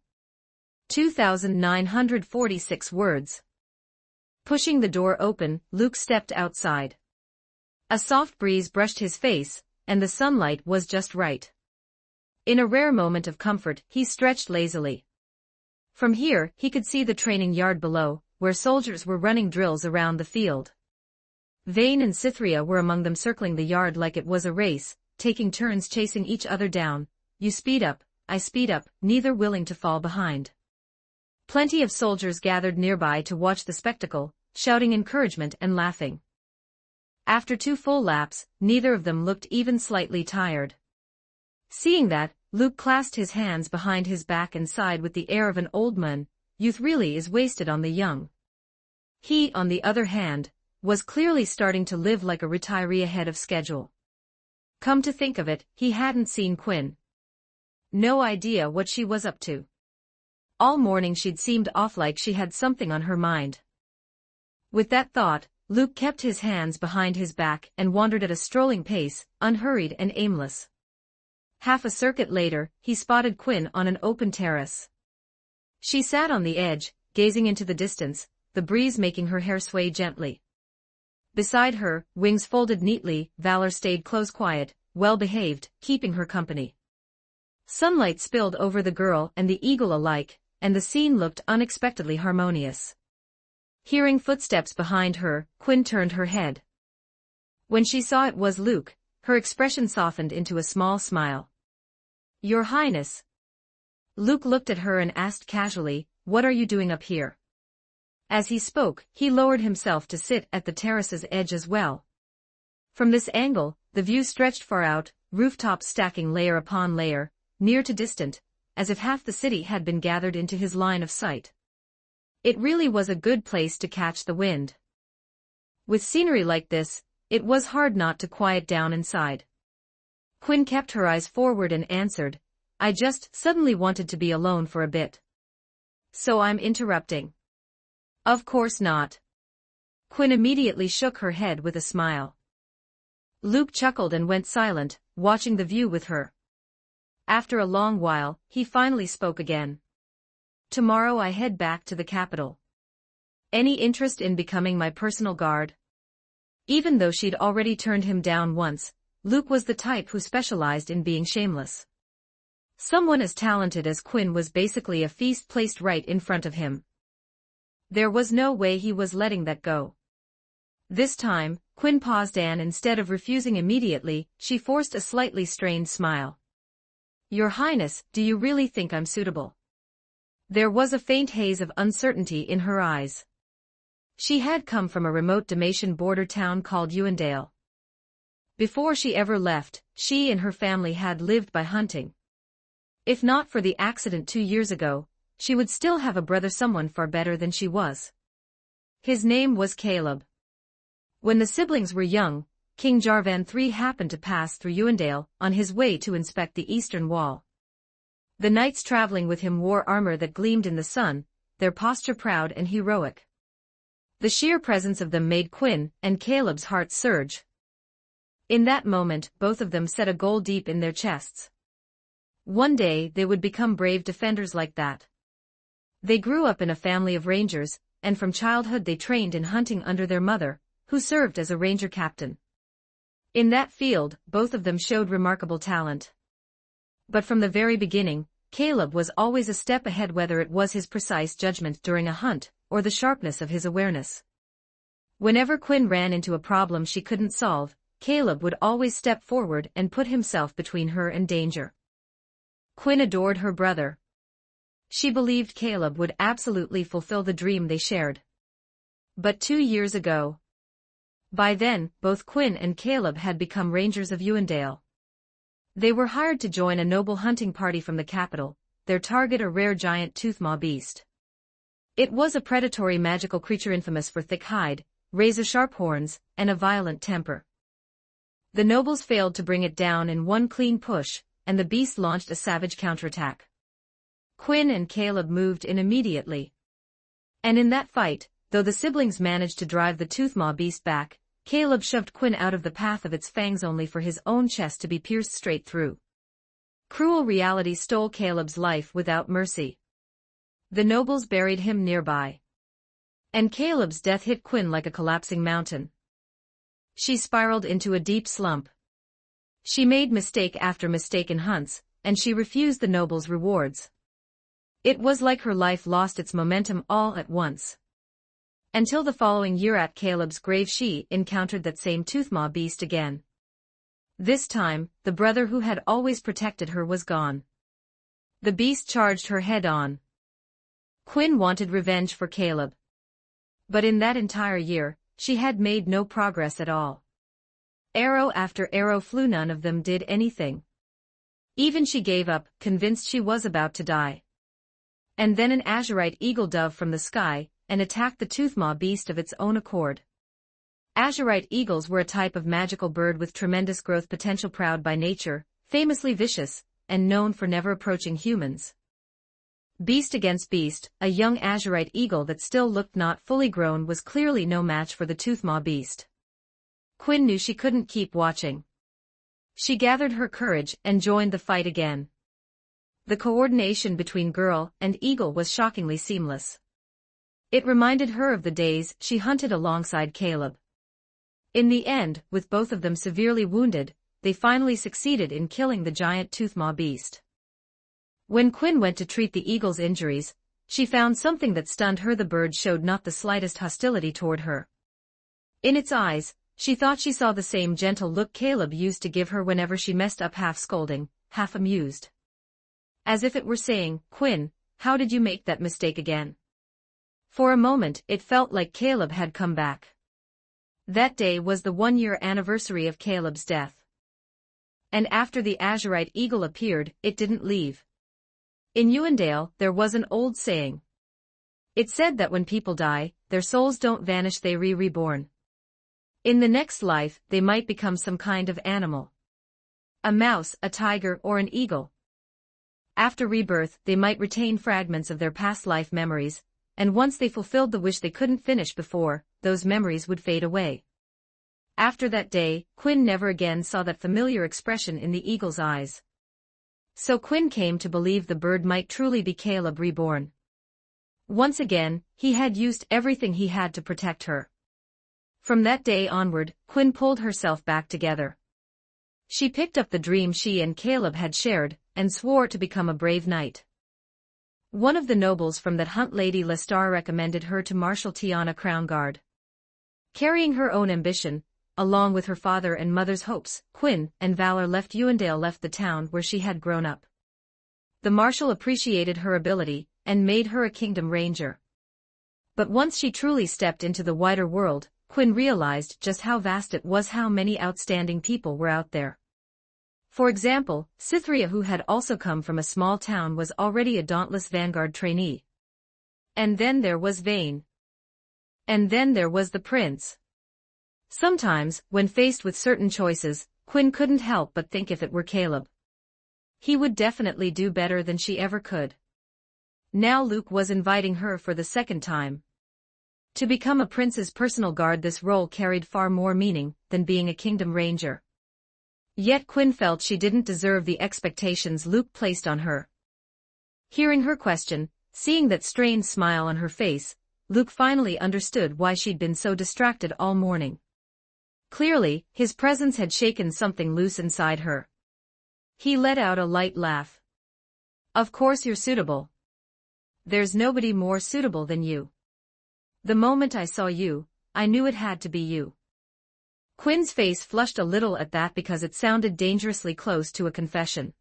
Speaker 1: 2,946 words. Pushing the door open, Luke stepped outside. A soft breeze brushed his face, and the sunlight was just right. In a rare moment of comfort, he stretched lazily. From here, he could see the training yard below, where soldiers were running drills around the field. Vane and Cytherea were among them, circling the yard like it was a race, taking turns chasing each other down. You speed up, I speed up, neither willing to fall behind. Plenty of soldiers gathered nearby to watch the spectacle, shouting encouragement and laughing. After 2 full laps, neither of them looked even slightly tired. Seeing that, Luke clasped his hands behind his back and sighed with the air of an old man. Youth really is wasted on the young. He, on the other hand, was clearly starting to live like a retiree ahead of schedule. Come to think of it, he hadn't seen Quinn. No idea what she was up to. All morning she'd seemed off, like she had something on her mind. With that thought, Luke kept his hands behind his back and wandered at a strolling pace, unhurried and aimless. Half a circuit later, he spotted Quinn on an open terrace. She sat on the edge, gazing into the distance, the breeze making her hair sway gently. Beside her, wings folded neatly, Valor stayed close, quiet, well-behaved, keeping her company. Sunlight spilled over the girl and the eagle alike, and the scene looked unexpectedly harmonious. Hearing footsteps behind her, Quinn turned her head. When she saw it was Luke, her expression softened into a small smile. Your Highness. Luke looked at her and asked casually, what are you doing up here? As he spoke, he lowered himself to sit at the terrace's edge as well. From this angle, the view stretched far out, rooftops stacking layer upon layer, near to distant, as if half the city had been gathered into his line of sight. It really was a good place to catch the wind. With scenery like this, it was hard not to quiet down inside. Quinn kept her eyes forward and answered, I just suddenly wanted to be alone for a bit. So I'm interrupting. Of course not. Quinn immediately shook her head with a smile. Luke chuckled and went silent, watching the view with her. After a long while, he finally spoke again. Tomorrow I head back to the capital. Any interest in becoming my personal guard? Even though she'd already turned him down once, Luke was the type who specialized in being shameless. Someone as talented as Quinn was basically a feast placed right in front of him. There was no way he was letting that go. This time, Quinn paused, and instead of refusing immediately, she forced a slightly strained smile. Your Highness, do you really think I'm suitable? There was a faint haze of uncertainty in her eyes. She had come from a remote Demacian border town called Uendale. Before she ever left, she and her family had lived by hunting. If not for the accident 2 years ago, she would still have a brother, someone far better than she was. His name was Caleb. When the siblings were young, King Jarvan III happened to pass through Uendale on his way to inspect the eastern wall. The knights traveling with him wore armor that gleamed in the sun, their posture proud and heroic. The sheer presence of them made Quinn and Caleb's hearts surge. In that moment, both of them set a goal deep in their chests. One day they would become brave defenders like that. They grew up in a family of rangers, and from childhood they trained in hunting under their mother, who served as a ranger captain. In that field, both of them showed remarkable talent. But from the very beginning, Caleb was always a step ahead, whether it was his precise judgment during a hunt, or the sharpness of his awareness. Whenever Quinn ran into a problem she couldn't solve, Caleb would always step forward and put himself between her and danger. Quinn adored her brother. She believed Caleb would absolutely fulfill the dream they shared. But 2 years ago. By then, both Quinn and Caleb had become rangers of Uendale. They were hired to join a noble hunting party from the capital, their target a rare giant toothmaw beast. It was a predatory magical creature infamous for thick hide, razor-sharp horns, and a violent temper. The nobles failed to bring it down in one clean push, and the beast launched a savage counterattack. Quinn and Caleb moved in immediately. And in that fight, though the siblings managed to drive the toothmaw beast back, Caleb shoved Quinn out of the path of its fangs only for his own chest to be pierced straight through. Cruel reality stole Caleb's life without mercy. The nobles buried him nearby. And Caleb's death hit Quinn like a collapsing mountain. She spiraled into a deep slump. She made mistake after mistake in hunts, and she refused the nobles' rewards. It was like her life lost its momentum all at once. Until the following year at Caleb's grave she encountered that same toothmaw beast again. This time, the brother who had always protected her was gone. The beast charged her head-on. Quinn wanted revenge for Caleb. But in that entire year, she had made no progress at all. Arrow after arrow flew, none of them did anything. Even she gave up, convinced she was about to die. And then an azurite eagle dove from the sky, and attacked the toothmaw beast of its own accord. Azurite eagles were a type of magical bird with tremendous growth potential, proud by nature, famously vicious, and known for never approaching humans. Beast against beast, a young azurite eagle that still looked not fully grown was clearly no match for the toothmaw beast. Quinn knew she couldn't keep watching. She gathered her courage and joined the fight again. The coordination between girl and eagle was shockingly seamless. It reminded her of the days she hunted alongside Caleb. In the end, with both of them severely wounded, they finally succeeded in killing the giant toothmaw beast. When Quinn went to treat the eagle's injuries, she found something that stunned her. The bird showed not the slightest hostility toward her. In its eyes, she thought she saw the same gentle look Caleb used to give her whenever she messed up, half scolding, half amused. As if it were saying, "Quinn, how did you make that mistake again?" For a moment it felt like Caleb had come back. That day was the 1-year anniversary of Caleb's death. And after the azurite eagle appeared, it didn't leave. In Ewendale, there was an old saying. It said that when people die, their souls don't vanish, they reborn. In the next life, they might become some kind of animal. A mouse, a tiger, or an eagle. After rebirth, they might retain fragments of their past life memories, and once they fulfilled the wish they couldn't finish before, those memories would fade away. After that day, Quinn never again saw that familiar expression in the eagle's eyes. So Quinn came to believe the bird might truly be Caleb reborn. Once again, he had used everything he had to protect her. From that day onward, Quinn pulled herself back together. She picked up the dream she and Caleb had shared, and swore to become a brave knight. One of the nobles from that hunt, Lady Lestar, recommended her to Marshal Tiana Crown Guard. Carrying her own ambition, along with her father and mother's hopes, Quinn and Valor left Ewendale, left the town where she had grown up. The Marshal appreciated her ability, and made her a kingdom ranger. But once she truly stepped into the wider world, Quinn realized just how vast it was, how many outstanding people were out there. For example, Cytherea, who had also come from a small town, was already a dauntless vanguard trainee. And then there was Vane. And then there was the prince. Sometimes, when faced with certain choices, Quinn couldn't help but think if it were Caleb, he would definitely do better than she ever could. Now Luke was inviting her for the second time to become a prince's personal guard. This role carried far more meaning than being a kingdom ranger. Yet Quinn felt she didn't deserve the expectations Luke placed on her. Hearing her question, seeing that strained smile on her face, Luke finally understood why she'd been so distracted all morning. Clearly, his presence had shaken something loose inside her. He let out a light laugh. "Of course you're suitable. There's nobody more suitable than you. The moment I saw you, I knew it had to be you." Quinn's face flushed a little at that because it sounded dangerously close to a confession.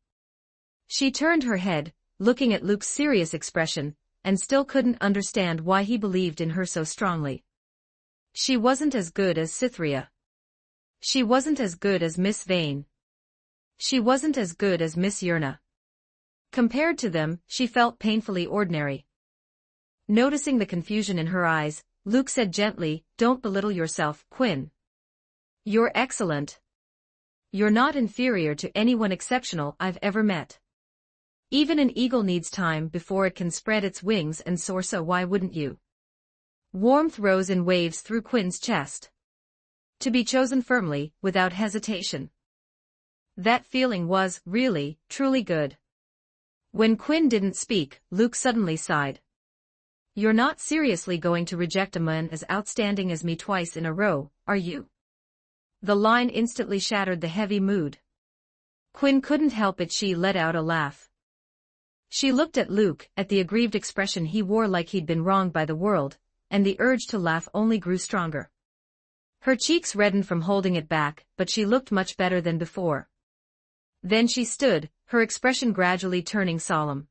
Speaker 1: She turned her head, looking at Luke's serious expression, and still couldn't understand why he believed in her so strongly. She wasn't as good as Cytherea. She wasn't as good as Miss Vane. She wasn't as good as Miss Yerna. Compared to them, she felt painfully ordinary. Noticing the confusion in her eyes, Luke said gently, "Don't belittle yourself, Quinn. You're excellent. You're not inferior to anyone exceptional I've ever met. Even an eagle needs time before it can spread its wings and soar, so why wouldn't you?" Warmth rose in waves through Quinn's chest. To be chosen firmly, without hesitation. That feeling was, really, truly good. When Quinn didn't speak, Luke suddenly sighed. "You're not seriously going to reject a man as outstanding as me twice in a row, are you?" The line instantly shattered the heavy mood. Quinn couldn't help it, she let out a laugh. She looked at Luke, at the aggrieved expression he wore like he'd been wronged by the world, and the urge to laugh only grew stronger. Her cheeks reddened from holding it back, but she looked much better than before. Then she stood, her expression gradually turning solemn.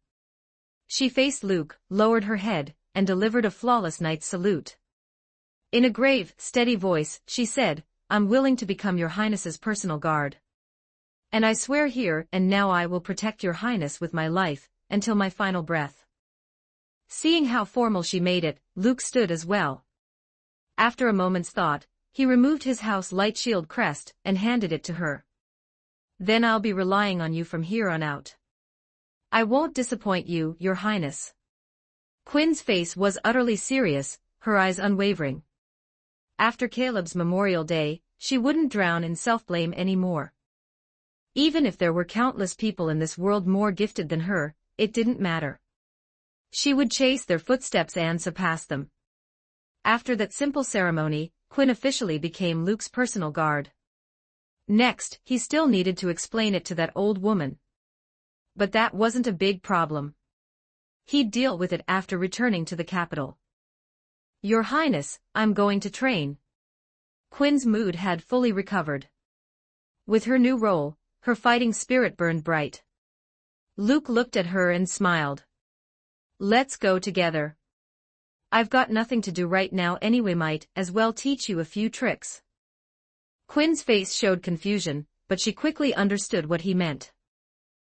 Speaker 1: She faced Luke, lowered her head, and delivered a flawless knight's salute. In a grave, steady voice, she said, "I'm willing to become your Highness's personal guard. And I swear here and now I will protect your Highness with my life, until my final breath." Seeing how formal she made it, Luke stood as well. After a moment's thought, he removed his house light shield crest and handed it to her. "Then I'll be relying on you from here on out. I won't disappoint you, your Highness." Quinn's face was utterly serious, her eyes unwavering. After Caleb's Memorial Day, she wouldn't drown in self-blame anymore. Even if there were countless people in this world more gifted than her, it didn't matter. She would chase their footsteps and surpass them. After that simple ceremony, Quinn officially became Luke's personal guard. Next, he still needed to explain it to that old woman. But that wasn't a big problem. He'd deal with it after returning to the capital. "Your Highness, I'm going to train." Quinn's mood had fully recovered. With her new role, her fighting spirit burned bright. Luke looked at her and smiled. "Let's go together. I've got nothing to do right now anyway, might as well teach you a few tricks." Quinn's face showed confusion, but she quickly understood what he meant.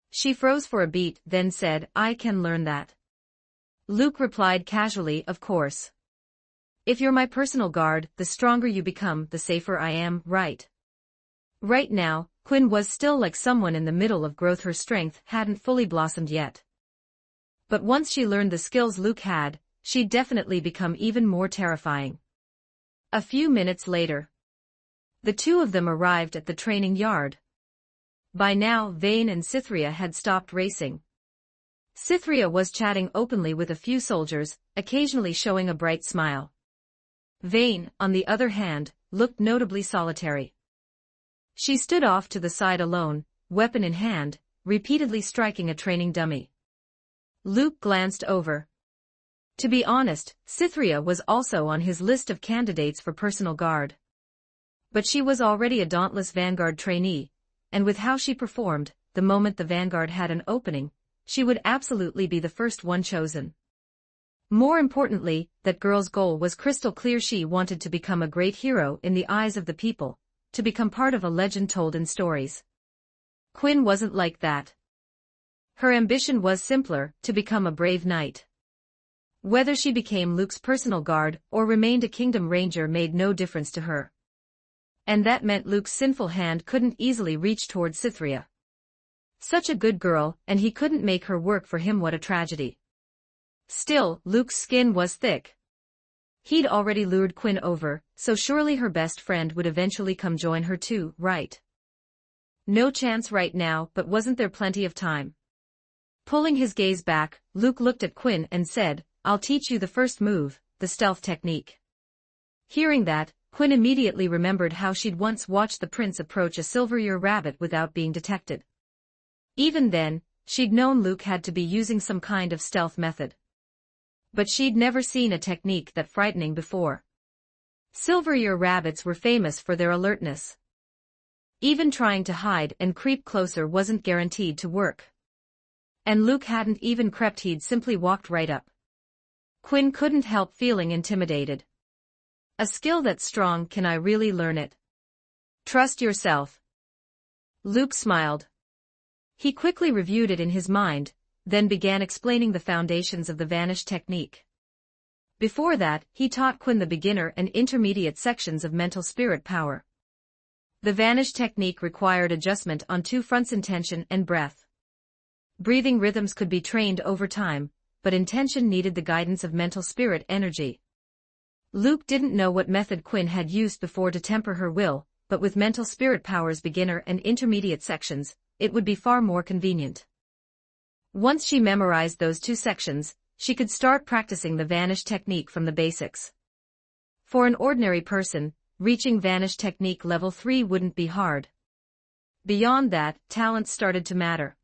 Speaker 1: She froze for a beat, then said, "I can learn that." Luke replied casually, "Of course. If you're my personal guard, the stronger you become, the safer I am, right?" Right now, Quinn was still like someone in the middle of growth. Her strength hadn't fully blossomed yet. But once she learned the skills Luke had, she'd definitely become even more terrifying. A few minutes later, the two of them arrived at the training yard. By now, Vane and Cytherea had stopped racing. Cytherea was chatting openly with a few soldiers, occasionally showing a bright smile. Vane, on the other hand, looked notably solitary. She stood off to the side alone, weapon in hand, repeatedly striking a training dummy. Luke glanced over. To be honest, Cytherea was also on his list of candidates for personal guard. But she was already a dauntless Vanguard trainee, and with how she performed, the moment the Vanguard had an opening, she would absolutely be the first one chosen. More importantly, that girl's goal was crystal clear. She wanted to become a great hero in the eyes of the people, to become part of a legend told in stories. Quinn wasn't like that. Her ambition was simpler, to become a brave knight. Whether she became Luke's personal guard or remained a kingdom ranger made no difference to her. And that meant Luke's sinful hand couldn't easily reach towards Cytherea. Such a good girl, and he couldn't make her work for him. What a tragedy. Still, Luke's skin was thick. He'd already lured Quinn over, so surely her best friend would eventually come join her too, right? No chance right now, but wasn't there plenty of time? Pulling his gaze back, Luke looked at Quinn and said, "I'll teach you the first move, the stealth technique." Hearing that, Quinn immediately remembered how she'd once watched the prince approach a silver-ear rabbit without being detected. Even then, she'd known Luke had to be using some kind of stealth method. But she'd never seen a technique that frightening before. Silver-ear rabbits were famous for their alertness. Even trying to hide and creep closer wasn't guaranteed to work. And Luke hadn't even crept, he'd simply walked right up. Quinn couldn't help feeling intimidated. A skill that's strong, can I really learn it? Trust yourself. Luke smiled. He quickly reviewed it in his mind, then began explaining the foundations of the vanish technique. Before that, he taught Quinn the beginner and intermediate sections of mental spirit power. The vanish technique required adjustment on two fronts: intention and breath. Breathing rhythms could be trained over time, but intention needed the guidance of mental spirit energy. Luke didn't know what method Quinn had used before to temper her will, but with mental spirit power's beginner and intermediate sections, it would be far more convenient. Once she memorized those two sections, she could start practicing the vanish technique from the basics. For an ordinary person, reaching vanish technique level 3 wouldn't be hard. Beyond that, talent started to matter.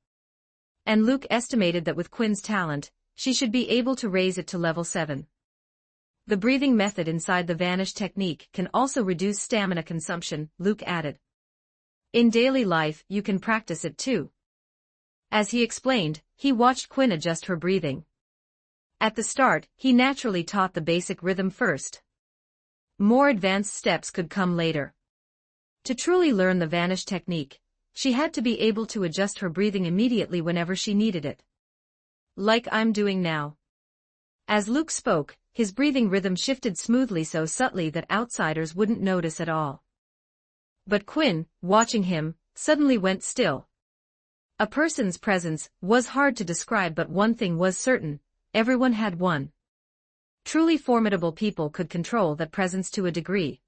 Speaker 1: And Luke estimated that with Quinn's talent, she should be able to raise it to level 7. The breathing method inside the vanish technique can also reduce stamina consumption, Luke added. In daily life, you can practice it too. As he explained, he watched Quinn adjust her breathing. At the start, he naturally taught the basic rhythm first. More advanced steps could come later. To truly learn the vanish technique, she had to be able to adjust her breathing immediately whenever she needed it. Like I'm doing now. As Luke spoke, his breathing rhythm shifted smoothly so subtly that outsiders wouldn't notice at all. But Quinn, watching him, suddenly went still. A person's presence was hard to describe, but one thing was certain: everyone had one. Truly formidable people could control that presence to a degree.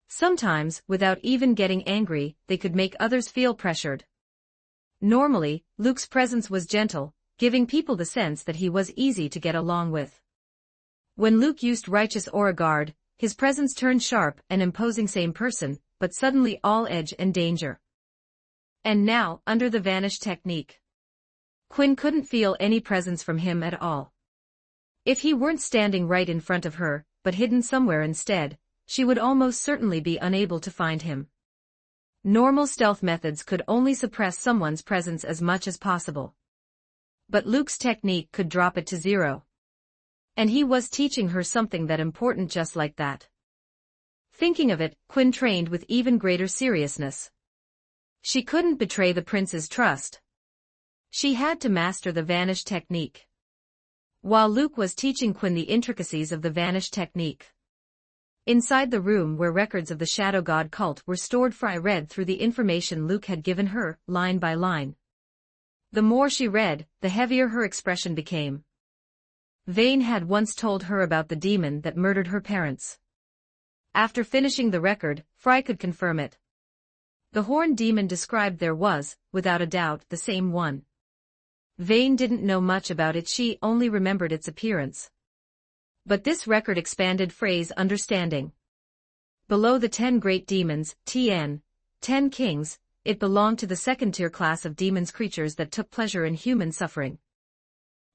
Speaker 1: Sometimes, without even getting angry, they could make others feel pressured. Normally, Luke's presence was gentle, giving people the sense that he was easy to get along with. When Luke used righteous aura guard, his presence turned sharp and imposing, same person, but suddenly all edge and danger. And now, under the vanish technique, Quinn couldn't feel any presence from him at all. If he weren't standing right in front of her, but hidden somewhere instead, she would almost certainly be unable to find him. Normal stealth methods could only suppress someone's presence as much as possible. But Luke's technique could drop it to 0. And he was teaching her something that important just like that. Thinking of it, Quinn trained with even greater seriousness. She couldn't betray the prince's trust. She had to master the vanish technique. While Luke was teaching Quinn the intricacies of the vanish technique, inside the room where records of the Shadow God cult were stored, Fry read through the information Luke had given her, line by line. The more she read, the heavier her expression became. Vane had once told her about the demon that murdered her parents. After finishing the record, Fry could confirm it. The horned demon described there was, without a doubt, the same one. Vane didn't know much about it, she only remembered its appearance. But this record expanded Frey's understanding. Below the 10 great demons, 10 kings, it belonged to the second-tier class of demons, creatures that took pleasure in human suffering.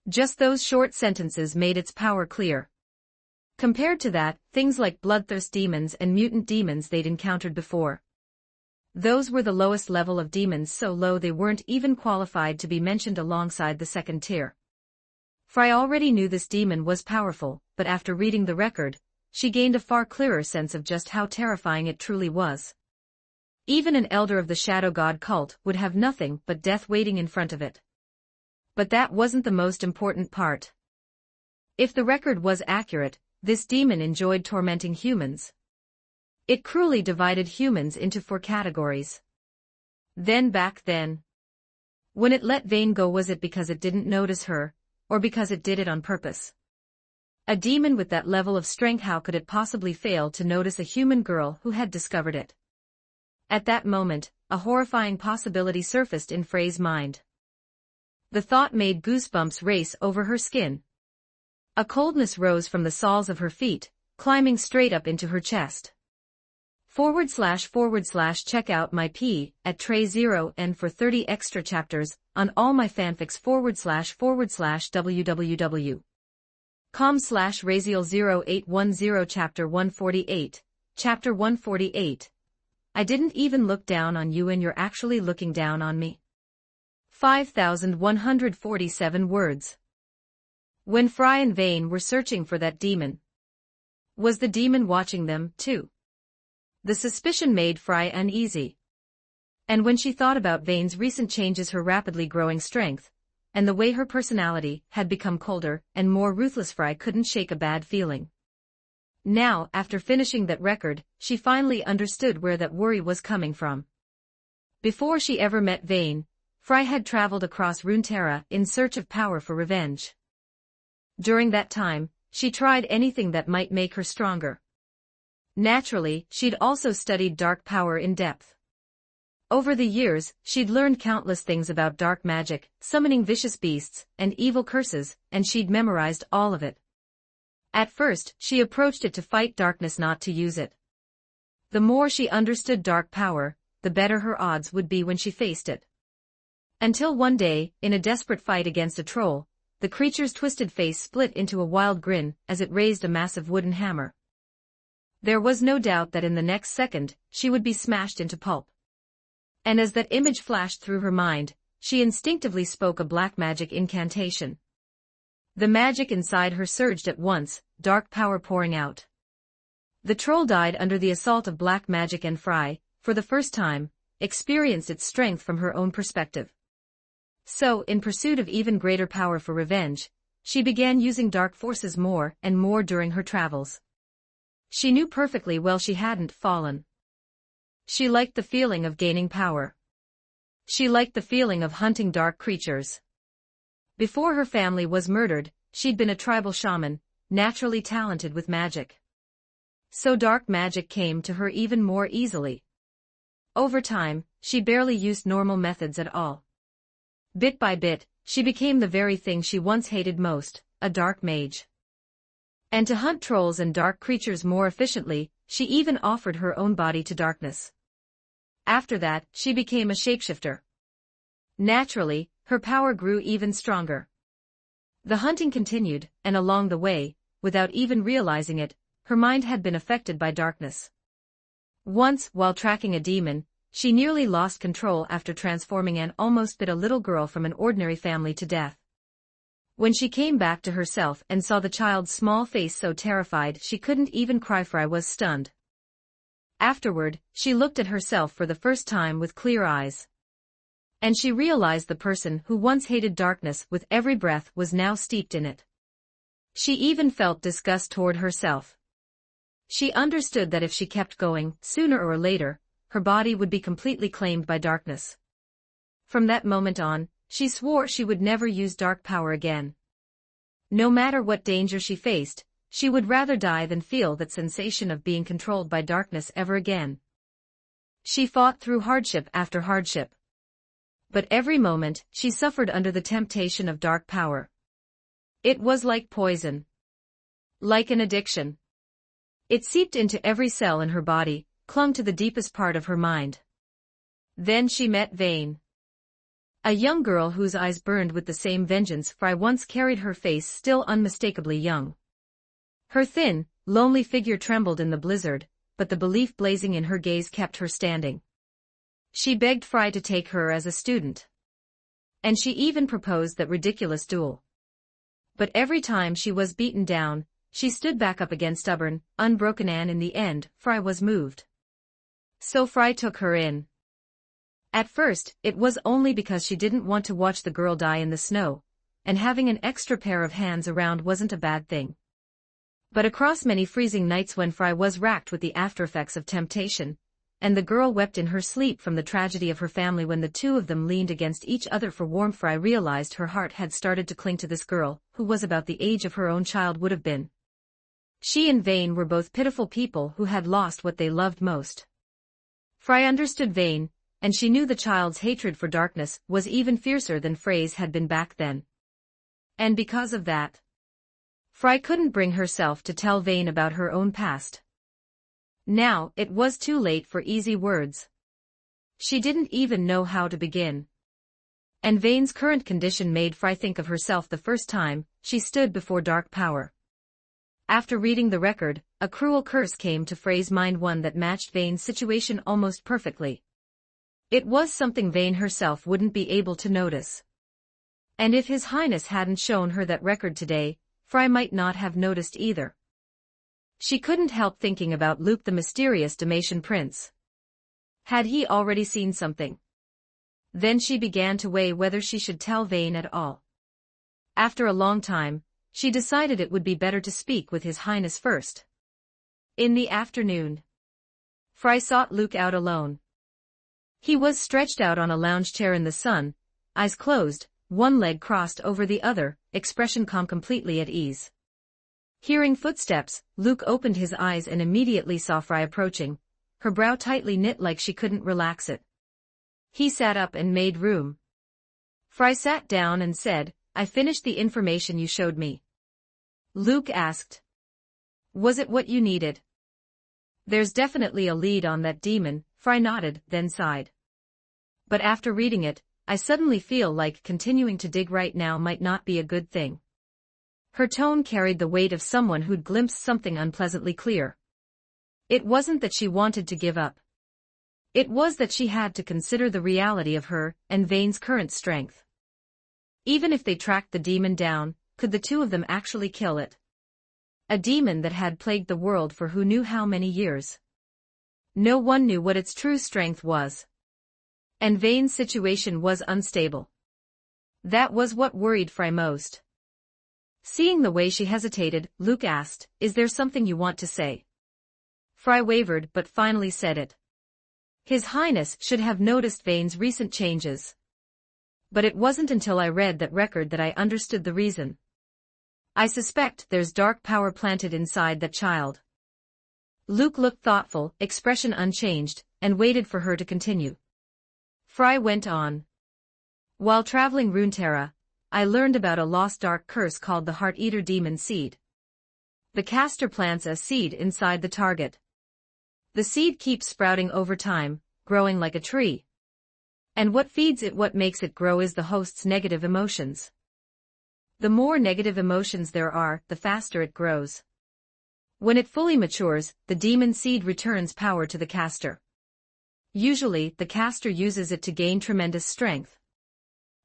Speaker 1: Just those short sentences made its power clear. Compared to that, things like bloodthirst demons and mutant demons they'd encountered before. Those were the lowest level of demons, so low they weren't even qualified to be mentioned alongside the second tier. Fry already knew this demon was powerful, but after reading the record, she gained a far clearer sense of just how terrifying it truly was. Even an elder of the Shadow God cult would have nothing but death waiting in front of it. But that wasn't the most important part. If the record was accurate, this demon enjoyed tormenting humans. It cruelly divided humans into 4 categories. Then back then, when it let Vane go, was it because it didn't notice her, or because it did it on purpose? A demon with that level of strength, how could it possibly fail to notice a human girl who had discovered it? At that moment, a horrifying possibility surfaced in Frey's mind. The thought made goosebumps race over her skin. A coldness rose from the soles of her feet, climbing straight up into her chest. // check out my P at Tray 0 and for 30 extra chapters on all my fanfics / www.com/Raziel0810 Chapter 148. Chapter 148. I didn't even look down on you and you're actually looking down on me. 5,147 words. When Fry and Vane were searching for that demon, was the demon watching them, too? The suspicion made Fry uneasy. And when she thought about Vane's recent changes, her rapidly growing strength, and the way her personality had become colder and more ruthless, Fry couldn't shake a bad feeling. Now, after finishing that record, she finally understood where that worry was coming from. Before she ever met Vane, Fry had traveled across Runeterra in search of power for revenge. During that time, she tried anything that might make her stronger. Naturally, she'd also studied dark power in depth. Over the years, she'd learned countless things about dark magic, summoning vicious beasts, and evil curses, and she'd memorized all of it. At first, she approached it to fight darkness, not to use it. The more she understood dark power, the better her odds would be when she faced it. Until one day, in a desperate fight against a troll, the creature's twisted face split into a wild grin as it raised a massive wooden hammer. There was no doubt that in the next second, she would be smashed into pulp. And as that image flashed through her mind, she instinctively spoke a black magic incantation. The magic inside her surged at once, dark power pouring out. The troll died under the assault of black magic, and Fry, for the first time, experienced its strength from her own perspective. So, in pursuit of even greater power for revenge, she began using dark forces more and more during her travels. She knew perfectly well she hadn't fallen. She liked the feeling of gaining power. She liked the feeling of hunting dark creatures. Before her family was murdered, she'd been a tribal shaman, naturally talented with magic. So dark magic came to her even more easily. Over time, she barely used normal methods at all. Bit by bit, she became the very thing she once hated most, a dark mage. And to hunt trolls and dark creatures more efficiently, she even offered her own body to darkness. After that, she became a shapeshifter. Naturally, her power grew even stronger. The hunting continued, and along the way, without even realizing it, her mind had been affected by darkness. Once, while tracking a demon, she nearly lost control after transforming and almost bit a little girl from an ordinary family to death. When she came back to herself and saw the child's small face so terrified she couldn't even cry, Fry was stunned. Afterward, she looked at herself for the first time with clear eyes. And she realized the person who once hated darkness with every breath was now steeped in it. She even felt disgust toward herself. She understood that if she kept going, sooner or later, her body would be completely claimed by darkness. From that moment on, she swore she would never use dark power again. No matter what danger she faced, she would rather die than feel that sensation of being controlled by darkness ever again. She fought through hardship after hardship. But every moment, she suffered under the temptation of dark power. It was like poison. Like an addiction. It seeped into every cell in her body, clung to the deepest part of her mind. Then she met Vane. A young girl whose eyes burned with the same vengeance Fry once carried, her face still unmistakably young. Her thin, lonely figure trembled in the blizzard, but the belief blazing in her gaze kept her standing. She begged Fry to take her as a student. And she even proposed that ridiculous duel. But every time she was beaten down, she stood back up again, stubborn, unbroken, and in the end, Fry was moved. So Fry took her in. At first, it was only because she didn't want to watch the girl die in the snow, and having an extra pair of hands around wasn't a bad thing. But across many freezing nights when Fry was racked with the aftereffects of temptation, and the girl wept in her sleep from the tragedy of her family when the two of them leaned against each other for warmth, Fry realized her heart had started to cling to this girl, who was about the age of her own child would have been. She and Vane were both pitiful people who had lost what they loved most. Fry understood Vane, and she knew the child's hatred for darkness was even fiercer than Frey's had been back then. And because of that, Fry couldn't bring herself to tell Vane about her own past. Now, it was too late for easy words. She didn't even know how to begin. And Vane's current condition made Fry think of herself the first time she stood before dark power. After reading the record, a cruel curse came to Frey's mind, one that matched Vane's situation almost perfectly. It was something Vane herself wouldn't be able to notice. And if His Highness hadn't shown her that record today, Fry might not have noticed either. She couldn't help thinking about Luke, the mysterious Demacian prince. Had he already seen something? Then she began to weigh whether she should tell Vane at all. After a long time, she decided it would be better to speak with His Highness first. In the afternoon, Fry sought Luke out alone. He was stretched out on a lounge chair in the sun, eyes closed, one leg crossed over the other, expression calm, completely at ease. Hearing footsteps, Luke opened his eyes and immediately saw Fry approaching, her brow tightly knit like she couldn't relax it. He sat up and made room. Fry sat down and said, "I finished the information you showed me." Luke asked, "Was it what you needed?" "There's definitely a lead on that demon," Fry nodded, then sighed. "But after reading it, I suddenly feel like continuing to dig right now might not be a good thing. Her tone carried the weight of someone who'd glimpsed something unpleasantly clear. It wasn't that she wanted to give up. It was that she had to consider the reality of her and Vane's current strength. Even if they tracked the demon down, could the two of them actually kill it? A demon that had plagued the world for who knew how many years. No one knew what its true strength was. And Vane's situation was unstable. That was what worried Fry most. Seeing the way she hesitated, Luke asked, "Is there something you want to say?" Fry wavered but finally said it. His Highness should have noticed Vane's recent changes. But it wasn't until I read that record that I understood the reason. I suspect there's dark power planted inside that child. Luke looked thoughtful, expression unchanged, and waited for her to continue. Fry went on. While traveling Runeterra, I learned about a lost dark curse called the Heart-Eater Demon Seed. The caster plants a seed inside the target. The seed keeps sprouting over time, growing like a tree. And what feeds it, what makes it grow, is the host's negative emotions. The more negative emotions there are, the faster it grows. When it fully matures, the demon seed returns power to the caster. Usually, the caster uses it to gain tremendous strength.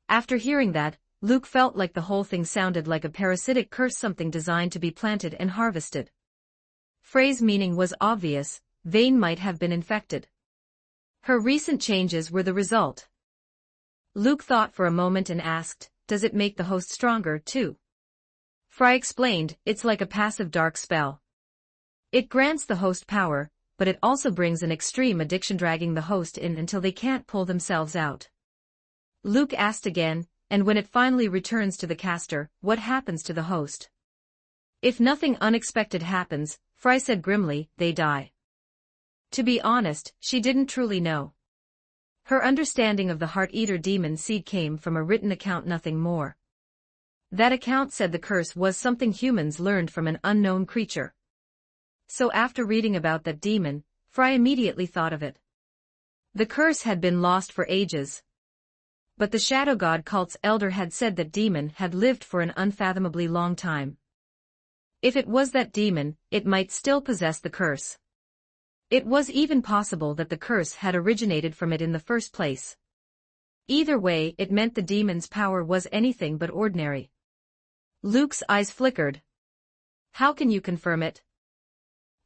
Speaker 1: After hearing that, Luke felt like the whole thing sounded like a parasitic curse, something designed to be planted and harvested. Frey's meaning was obvious. Vane might have been infected. Her recent changes were the result. Luke thought for a moment and asked, "Does it make the host stronger, too?" Fry explained, "It's like a passive dark spell. It grants the host power, but it also brings an extreme addiction, dragging the host in until they can't pull themselves out." Luke asked again, "And when it finally returns to the caster, what happens to the host?" "If nothing unexpected happens," Fry said grimly, "they die." To be honest, she didn't truly know. Her understanding of the Heart-Eater Demon Seed came from a written account, nothing more. That account said the curse was something humans learned from an unknown creature. So after reading about that demon, Fry immediately thought of it. The curse had been lost for ages. But the Shadow God cult's elder had said that demon had lived for an unfathomably long time. If it was that demon, it might still possess the curse. It was even possible that the curse had originated from it in the first place. Either way, it meant the demon's power was anything but ordinary. Luke's eyes flickered. "How can you confirm it?"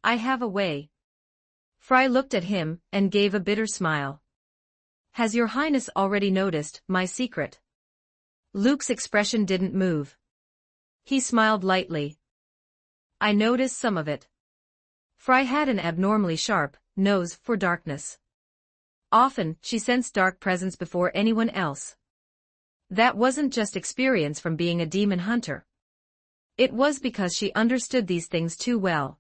Speaker 1: "I have a way." Fry looked at him and gave a bitter smile. "Has your Highness already noticed my secret?" Luke's expression didn't move. He smiled lightly. "I noticed some of it." Fry had an abnormally sharp nose for darkness. Often, she sensed dark presence before anyone else. That wasn't just experience from being a demon hunter. It was because she understood these things too well.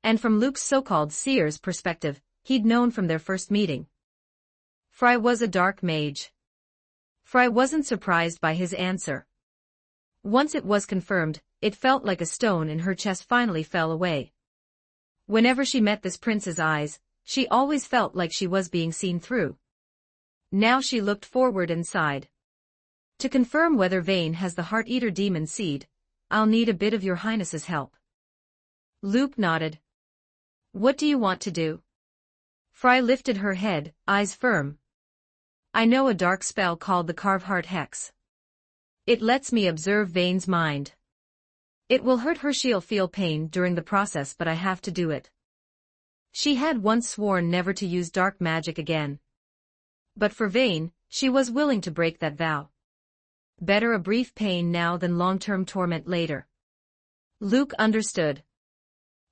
Speaker 1: And from Luke's so-called seer's perspective, he'd known from their first meeting. Fry was a dark mage. Fry wasn't surprised by his answer. Once it was confirmed, it felt like a stone in her chest finally fell away. Whenever she met this prince's eyes, she always felt like she was being seen through. Now she looked forward and sighed. "To confirm whether Vane has the Heart-Eater Demon Seed, I'll need a bit of your Highness's help." Luke nodded. "What do you want to do?" Fry lifted her head, eyes firm. "I know a dark spell called the Carve Heart Hex. It lets me observe Vane's mind. It will hurt her, she'll feel pain during the process, but I have to do it." She had once sworn never to use dark magic again. But for Vane, she was willing to break that vow. Better a brief pain now than long-term torment later. Luke understood.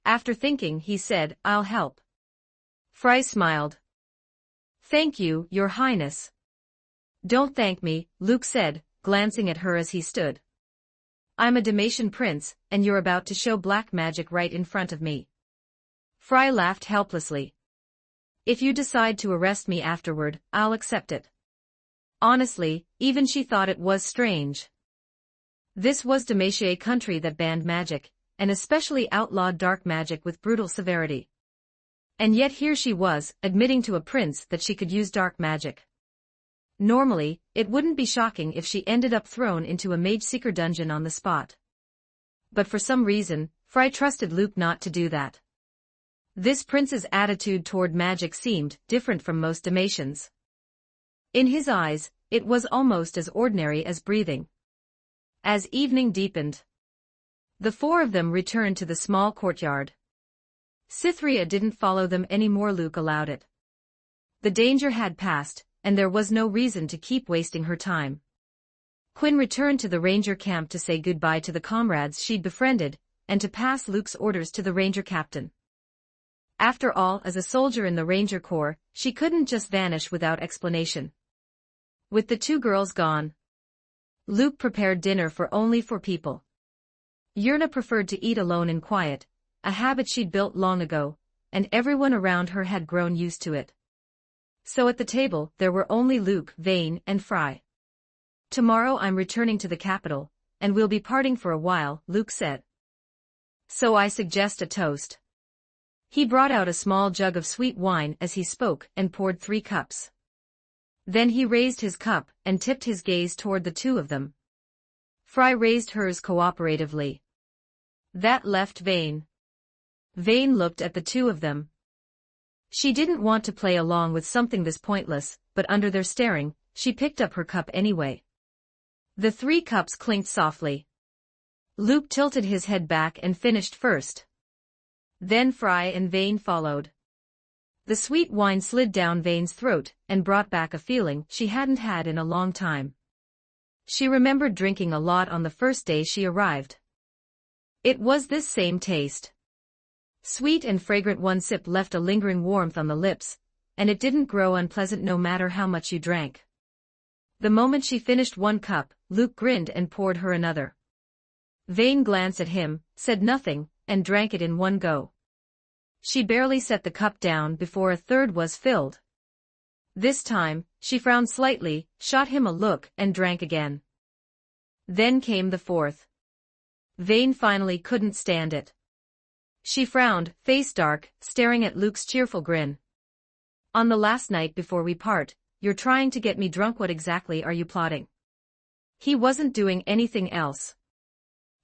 Speaker 1: After thinking, he said, "I'll help." Fry smiled. "Thank you, Your Highness." "Don't thank me," Luke said, glancing at her as he stood. "I'm a Demacian prince, and you're about to show black magic right in front of me." Fry laughed helplessly. "If you decide to arrest me afterward, I'll accept it." Honestly, even she thought it was strange. This was Demacia, a country that banned magic, and especially outlawed dark magic with brutal severity. And yet here she was, admitting to a prince that she could use dark magic. Normally, it wouldn't be shocking if she ended up thrown into a mage-seeker dungeon on the spot. But for some reason, Fry trusted Luke not to do that. This prince's attitude toward magic seemed different from most Demacians. In his eyes, it was almost as ordinary as breathing. As evening deepened, the four of them returned to the small courtyard. Cytherea didn't follow them anymore. Luke allowed it. The danger had passed, and there was no reason to keep wasting her time. Quinn returned to the ranger camp to say goodbye to the comrades she'd befriended, and to pass Luke's orders to the ranger captain. After all, as a soldier in the Ranger Corps, she couldn't just vanish without explanation. With the two girls gone, Luke prepared dinner for only 4 people. Yerna preferred to eat alone in quiet, a habit she'd built long ago, and everyone around her had grown used to it. So at the table there were only Luke, Vane, and Fry. "Tomorrow I'm returning to the capital, and we'll be parting for a while," Luke said. "So I suggest a toast." He brought out a small jug of sweet wine as he spoke and poured 3 cups. Then he raised his cup and tipped his gaze toward the two of them. Fry raised hers cooperatively. That left Vane. Vane looked at the two of them. She didn't want to play along with something this pointless, but under their staring, she picked up her cup anyway. The 3 cups clinked softly. Luke tilted his head back and finished first. Then Fry and Vane followed. The sweet wine slid down Vane's throat and brought back a feeling she hadn't had in a long time. She remembered drinking a lot on the first day she arrived. It was this same taste. Sweet and fragrant. One sip left a lingering warmth on the lips, and it didn't grow unpleasant no matter how much you drank. The moment she finished 1 cup, Luke grinned and poured her another. Vane glanced at him, said nothing, and drank it in one go. She barely set the cup down before a third was filled. This time, she frowned slightly, shot him a look, and drank again. Then came the 4th. Vane finally couldn't stand it. She frowned, face dark, staring at Luke's cheerful grin. "On the last night before we part, you're trying to get me drunk. What exactly are you plotting?" He wasn't doing anything else.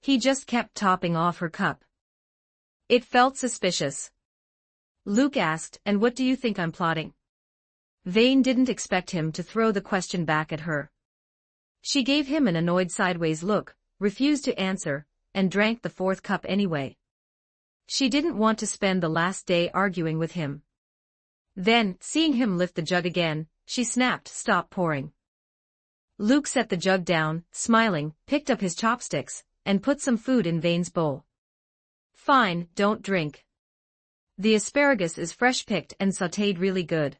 Speaker 1: He just kept topping off her cup. It felt suspicious. Luke asked, "And what do you think I'm plotting?" Vane didn't expect him to throw the question back at her. She gave him an annoyed sideways look, refused to answer, and drank the 4th cup anyway. She didn't want to spend the last day arguing with him. Then, seeing him lift the jug again, she snapped, "Stop pouring." Luke set the jug down, smiling, picked up his chopsticks, and put some food in Vane's bowl. "Fine, don't drink. The asparagus is fresh picked and sautéed really good."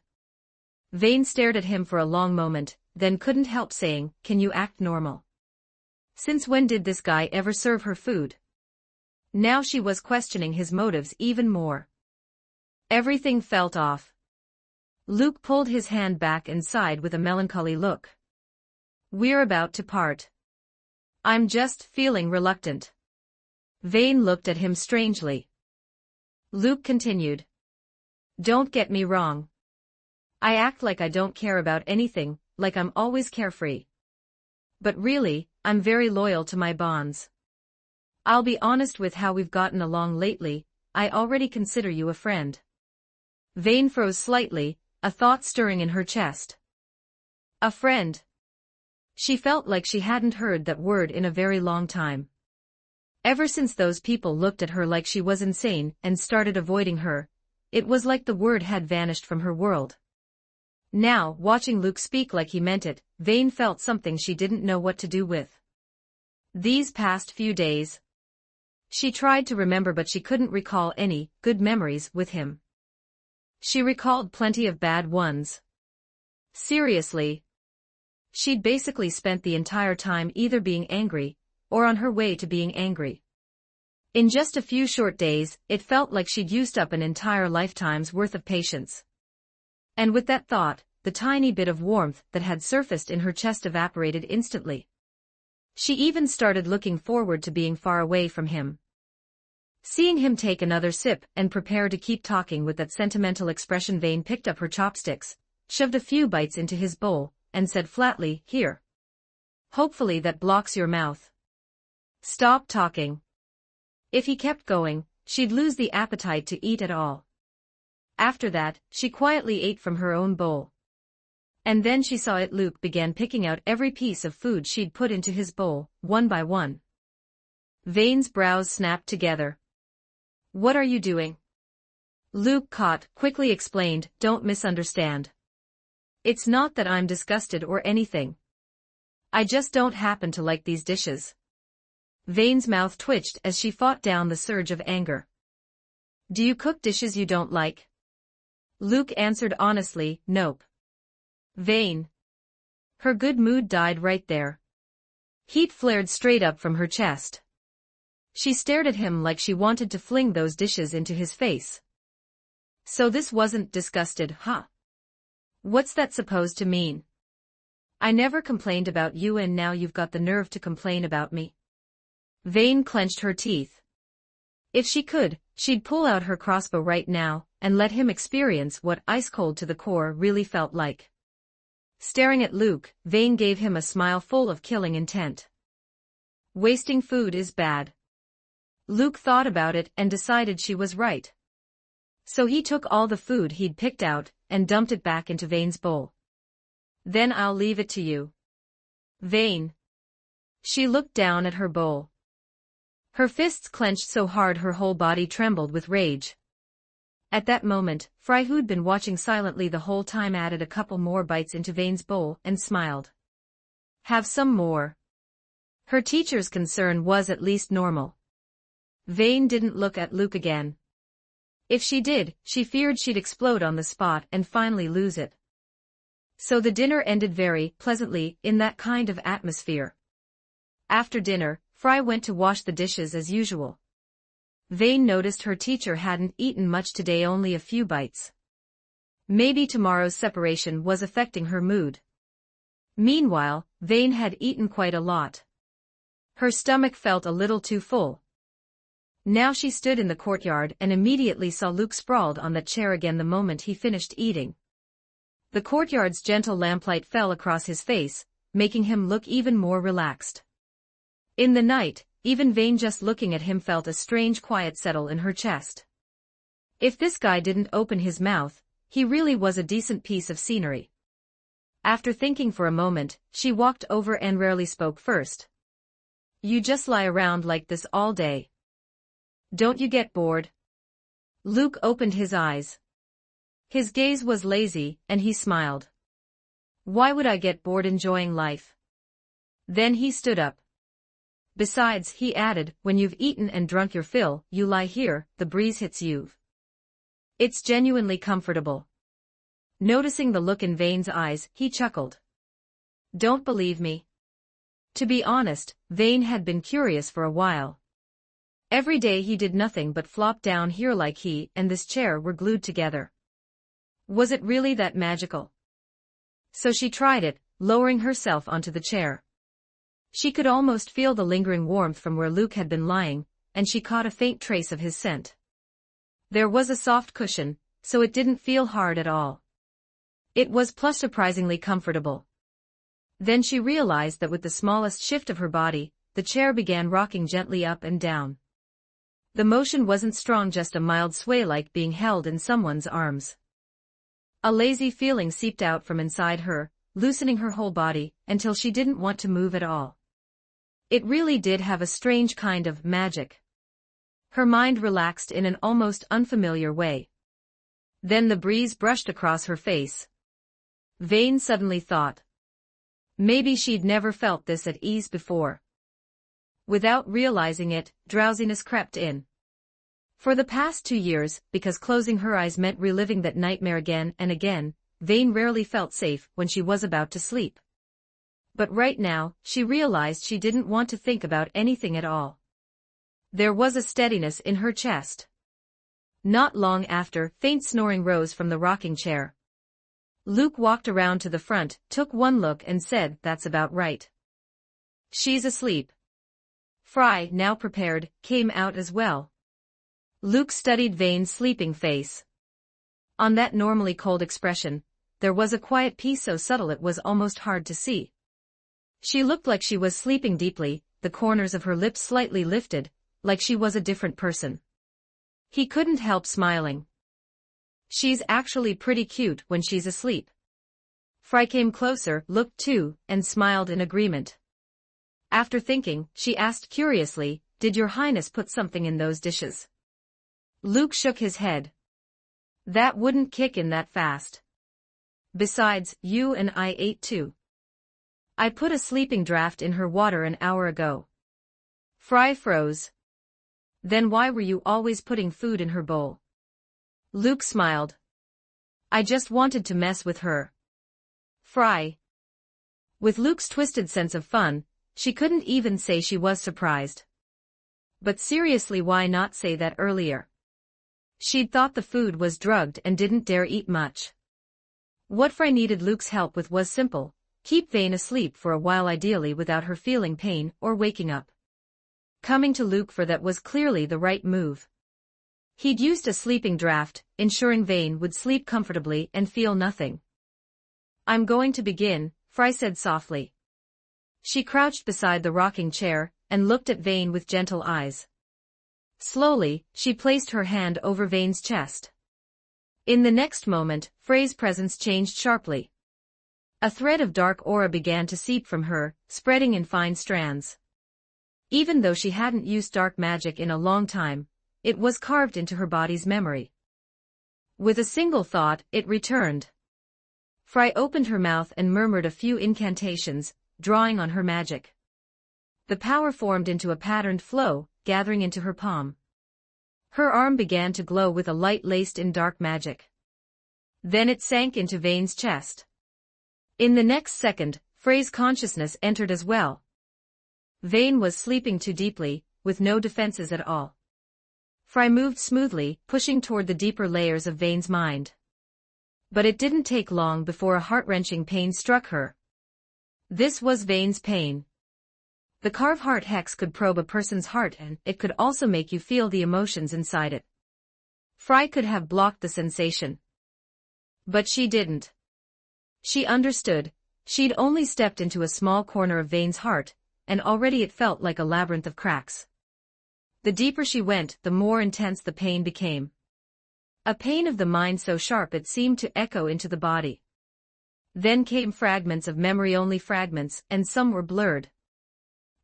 Speaker 1: Vane stared at him for a long moment, then couldn't help saying, "Can you act normal? Since when did this guy ever serve her food?" Now she was questioning his motives even more. Everything felt off. Luke pulled his hand back and sighed with a melancholy look. "We're about to part. I'm just feeling reluctant." Vane looked at him strangely. Luke continued. "Don't get me wrong. I act like I don't care about anything, like I'm always carefree. But really, I'm very loyal to my bonds. I'll be honest with how we've gotten along lately, I already consider you a friend." Vane froze slightly, a thought stirring in her chest. A friend. She felt like she hadn't heard that word in a very long time. Ever since those people looked at her like she was insane and started avoiding her, it was like the word had vanished from her world. Now, watching Luke speak like he meant it, Vane felt something she didn't know what to do with. These past few days, she tried to remember, but she couldn't recall any good memories with him. She recalled plenty of bad ones. Seriously. She'd basically spent the entire time either being angry, or on her way to being angry. In just a few short days, it felt like she'd used up an entire lifetime's worth of patience. And with that thought, the tiny bit of warmth that had surfaced in her chest evaporated instantly. She even started looking forward to being far away from him. Seeing him take another sip and prepare to keep talking with that sentimental expression, Vane picked up her chopsticks, shoved a few bites into his bowl, and said flatly, "Here." Hopefully that blocks your mouth. Stop talking. If he kept going, she'd lose the appetite to eat at all. After that, she quietly ate from her own bowl. And then she saw it. Luke began picking out every piece of food she'd put into his bowl, one by one. Vane's brows snapped together. "What are you doing?" Luke quickly explained, "Don't misunderstand. It's not that I'm disgusted or anything. I just don't happen to like these dishes." Vane's mouth twitched as she fought down the surge of anger. "Do you cook dishes you don't like?" Luke answered honestly, "Nope." Vane. Her good mood died right there. Heat flared straight up from her chest. She stared at him like she wanted to fling those dishes into his face. "So this wasn't disgusted, huh? What's that supposed to mean? I never complained about you and now you've got the nerve to complain about me." Vane clenched her teeth. If she could, she'd pull out her crossbow right now and let him experience what ice-cold to the core really felt like. Staring at Luke, Vane gave him a smile full of killing intent. Wasting food is bad. Luke thought about it and decided she was right. So he took all the food he'd picked out and dumped it back into Vane's bowl. "Then I'll leave it to you." "Vane." She looked down at her bowl. Her fists clenched so hard her whole body trembled with rage. At that moment, Fry, who'd been watching silently the whole time, added a couple more bites into Vane's bowl and smiled. "Have some more." Her teacher's concern was at least normal. Vane didn't look at Luke again. If she did, she feared she'd explode on the spot and finally lose it. So the dinner ended very pleasantly in that kind of atmosphere. After dinner, Fry went to wash the dishes as usual. Vane noticed her teacher hadn't eaten much today, only a few bites. Maybe tomorrow's separation was affecting her mood. Meanwhile, Vane had eaten quite a lot. Her stomach felt a little too full. Now she stood in the courtyard and immediately saw Luke sprawled on that chair again the moment he finished eating. The courtyard's gentle lamplight fell across his face, making him look even more relaxed. In the night, even Vane just looking at him felt a strange quiet settle in her chest. If this guy didn't open his mouth, he really was a decent piece of scenery. After thinking for a moment, she walked over and rarely spoke first. "You just lie around like this all day. Don't you get bored?" Luke opened his eyes. His gaze was lazy, and he smiled. "Why would I get bored enjoying life?" Then he stood up. "Besides," he added, "when you've eaten and drunk your fill, you lie here, the breeze hits you. It's genuinely comfortable." Noticing the look in Vane's eyes, he chuckled. "Don't believe me?" To be honest, Vane had been curious for a while. Every day he did nothing but flop down here like he and this chair were glued together. Was it really that magical? So she tried it, lowering herself onto the chair. She could almost feel the lingering warmth from where Luke had been lying, and she caught a faint trace of his scent. There was a soft cushion, so it didn't feel hard at all. It was plus surprisingly comfortable. Then she realized that with the smallest shift of her body, the chair began rocking gently up and down. The motion wasn't strong, just a mild sway like being held in someone's arms. A lazy feeling seeped out from inside her, loosening her whole body, until she didn't want to move at all. It really did have a strange kind of magic. Her mind relaxed in an almost unfamiliar way. Then the breeze brushed across her face. Vane suddenly thought. Maybe she'd never felt this at ease before. Without realizing it, drowsiness crept in. For the past 2 years, because closing her eyes meant reliving that nightmare again and again, Vane rarely felt safe when she was about to sleep. But right now, she realized she didn't want to think about anything at all. There was a steadiness in her chest. Not long after, faint snoring rose from the rocking chair. Luke walked around to the front, took one look and said, "That's about right. She's asleep." Fry, now prepared, came out as well. Luke studied Vane's sleeping face. On that normally cold expression, there was a quiet peace so subtle it was almost hard to see. She looked like she was sleeping deeply, the corners of her lips slightly lifted, like she was a different person. He couldn't help smiling. She's actually pretty cute when she's asleep. Fry came closer, looked too, and smiled in agreement. After thinking, she asked curiously, "Did your highness put something in those dishes?" Luke shook his head. "That wouldn't kick in that fast. Besides, you and I ate too. I put a sleeping draught in her water an hour ago." Fry froze. "Then why were you always putting food in her bowl?" Luke smiled. "I just wanted to mess with her." Fry. With Luke's twisted sense of fun, she couldn't even say she was surprised. But seriously, why not say that earlier? She'd thought the food was drugged and didn't dare eat much. What Fry needed Luke's help with was simple: keep Vane asleep for a while, ideally without her feeling pain or waking up. Coming to Luke for that was clearly the right move. He'd used a sleeping draught, ensuring Vane would sleep comfortably and feel nothing. "I'm going to begin," Fry said softly. She crouched beside the rocking chair and looked at Vane with gentle eyes. Slowly, she placed her hand over Vane's chest. In the next moment, Frey's presence changed sharply. A thread of dark aura began to seep from her, spreading in fine strands. Even though she hadn't used dark magic in a long time, it was carved into her body's memory. With a single thought, it returned. Fry opened her mouth and murmured a few incantations, drawing on her magic. The power formed into a patterned flow, gathering into her palm. Her arm began to glow with a light laced in dark magic. Then it sank into Vane's chest. In the next second, Frey's consciousness entered as well. Vane was sleeping too deeply, with no defenses at all. Fry moved smoothly, pushing toward the deeper layers of Vane's mind. But it didn't take long before a heart-wrenching pain struck her. This was Vane's pain. The carved heart hex could probe a person's heart, and it could also make you feel the emotions inside it. Fry could have blocked the sensation. But she didn't. She understood. She'd only stepped into a small corner of Vane's heart, and already it felt like a labyrinth of cracks. The deeper she went, the more intense the pain became. A pain of the mind so sharp it seemed to echo into the body. Then came fragments of memory, only fragments, and some were blurred.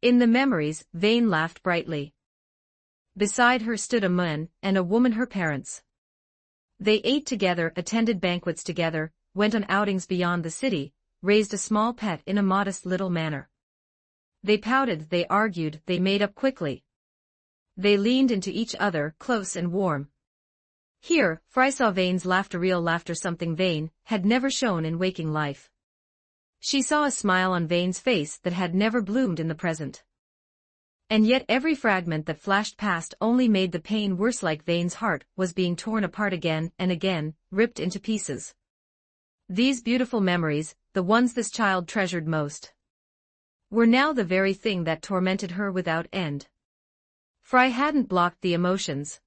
Speaker 1: In the memories, Vane laughed brightly. Beside her stood a man and a woman, her parents. They ate together, attended banquets together, went on outings beyond the city, raised a small pet in a modest little manner. They pouted, they argued, they made up quickly. They leaned into each other, close and warm. Here, Fry saw Vane's laughter, real laughter, something Vane had never shown in waking life. She saw a smile on Vane's face that had never bloomed in the present. And yet every fragment that flashed past only made the pain worse, like Vane's heart was being torn apart again and again, ripped into pieces. These beautiful memories, the ones this child treasured most, were now the very thing that tormented her without end. Fry hadn't blocked the emotions.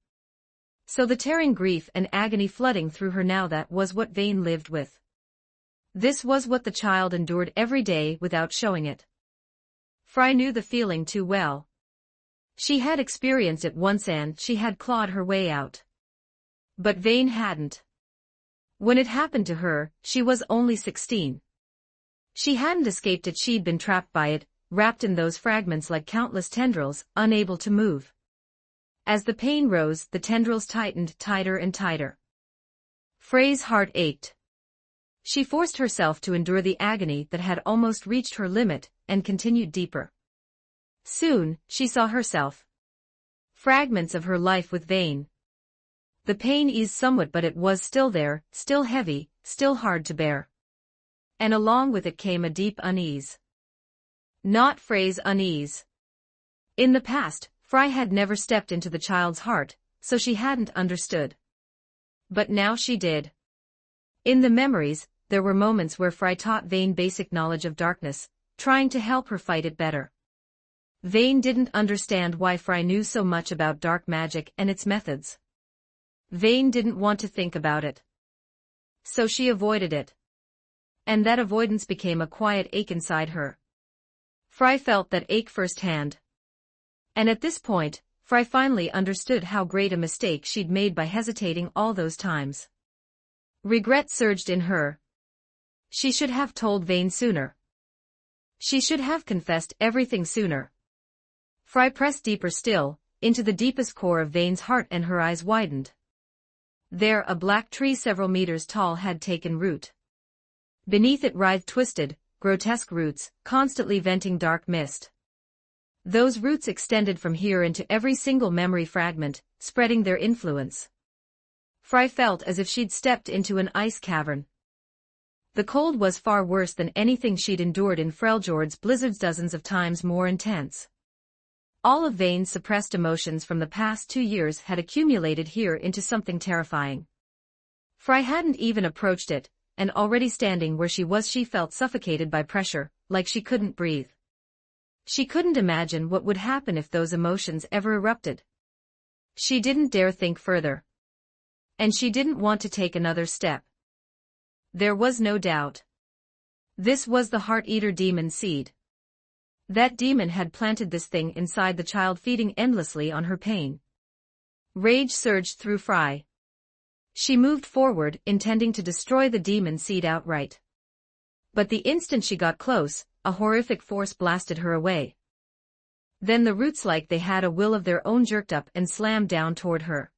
Speaker 1: So the tearing grief and agony flooding through her now, that was what Vane lived with. This was what the child endured every day without showing it. Fry knew the feeling too well. She had experienced it once and she had clawed her way out. But Vane hadn't. When it happened to her, she was only 16. She hadn't escaped it, she'd been trapped by it, wrapped in those fragments like countless tendrils, unable to move. As the pain rose, the tendrils tightened tighter and tighter. Frey's heart ached. She forced herself to endure the agony that had almost reached her limit, and continued deeper. Soon, she saw herself. Fragments of her life with Vane. The pain eased somewhat, but it was still there, still heavy, still hard to bear. And along with it came a deep unease. Not Frey's unease. In the past, Fry had never stepped into the child's heart, so she hadn't understood. But now she did. In the memories, there were moments where Fry taught Vane basic knowledge of darkness, trying to help her fight it better. Vane didn't understand why Fry knew so much about dark magic and its methods. Vane didn't want to think about it. So she avoided it. And that avoidance became a quiet ache inside her. Fry felt that ache firsthand. And at this point, Fry finally understood how great a mistake she'd made by hesitating all those times. Regret surged in her. She should have told Vane sooner. She should have confessed everything sooner. Fry pressed deeper still, into the deepest core of Vane's heart, and her eyes widened. There, a black tree several meters tall had taken root. Beneath it writhed twisted, grotesque roots, constantly venting dark mist. Those roots extended from here into every single memory fragment, spreading their influence. Fry felt as if she'd stepped into an ice cavern. The cold was far worse than anything she'd endured in Freljord's blizzards, dozens of times more intense. All of Vane's suppressed emotions from the past 2 years had accumulated here into something terrifying. Fry hadn't even approached it, and already standing where she was she felt suffocated by pressure, like she couldn't breathe. She couldn't imagine what would happen if those emotions ever erupted. She didn't dare think further. And she didn't want to take another step. There was no doubt. This was the Heart-Eater demon seed. That demon had planted this thing inside the child, feeding endlessly on her pain. Rage surged through Fry. She moved forward, intending to destroy the demon seed outright. But the instant she got close, a horrific force blasted her away. Then the roots, like they had a will of their own, jerked up and slammed down toward her.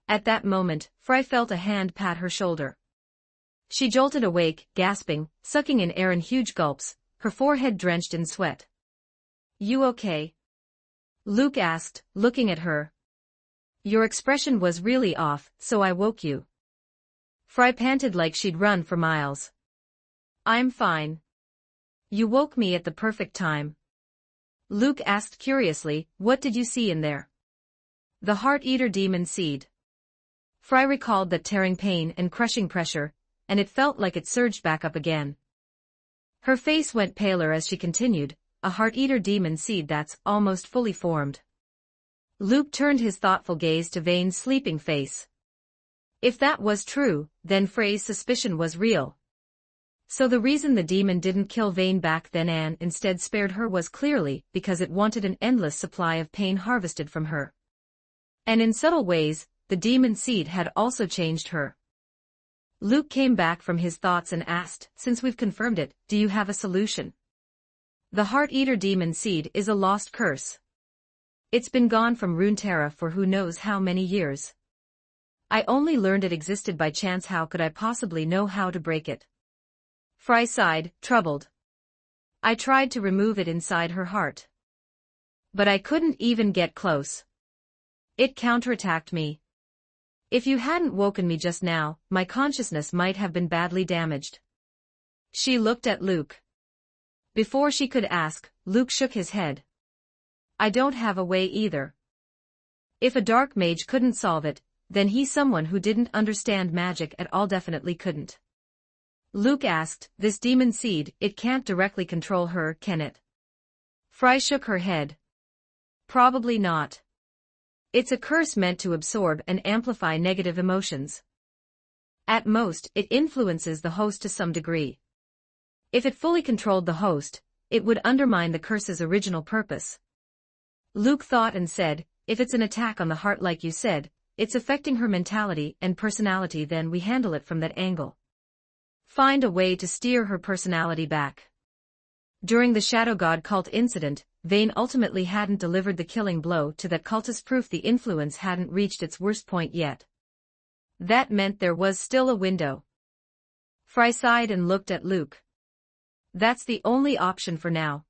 Speaker 1: At that moment, Fry felt a hand pat her shoulder. She jolted awake, gasping, sucking in air in huge gulps, her forehead drenched in sweat. "You okay?" Luke asked, looking at her. "Your expression was really off, so I woke you." Fry panted like she'd run for miles. "I'm fine. You woke me at the perfect time." Luke asked curiously, "What did you see in there?" "The Heart-Eater demon seed." Fry recalled that tearing pain and crushing pressure, and it felt like it surged back up again. Her face went paler as she continued, "A Heart-Eater demon seed that's almost fully formed." Luke turned his thoughtful gaze to Vane's sleeping face. If that was true, then Frey's suspicion was real. So the reason the demon didn't kill Vane back then and instead spared her was clearly because it wanted an endless supply of pain harvested from her. And in subtle ways, the demon seed had also changed her. Luke came back from his thoughts and asked, "Since we've confirmed it, do you have a solution?" "The Heart-Eater demon seed is a lost curse. It's been gone from Runeterra for who knows how many years. I only learned it existed by chance. How could I possibly know how to break it?" Fry sighed, troubled. "I tried to remove it inside her heart. But I couldn't even get close. It counterattacked me. If you hadn't woken me just now, my consciousness might have been badly damaged." She looked at Luke. Before she could ask, Luke shook his head. "I don't have a way either. If a dark mage couldn't solve it, then someone who didn't understand magic at all definitely couldn't." Luke asked, "This demon seed, it can't directly control her, can it?" Fry shook her head. "Probably not. It's a curse meant to absorb and amplify negative emotions. At most, it influences the host to some degree. If it fully controlled the host, it would undermine the curse's original purpose." Luke thought and said, "If it's an attack on the heart like you said, it's affecting her mentality and personality, then we handle it from that angle. Find a way to steer her personality back." During the Shadow God cult incident, Vane ultimately hadn't delivered the killing blow to that cultist, proof the influence hadn't reached its worst point yet. That meant there was still a window. Fry sighed and looked at Luke. "That's the only option for now.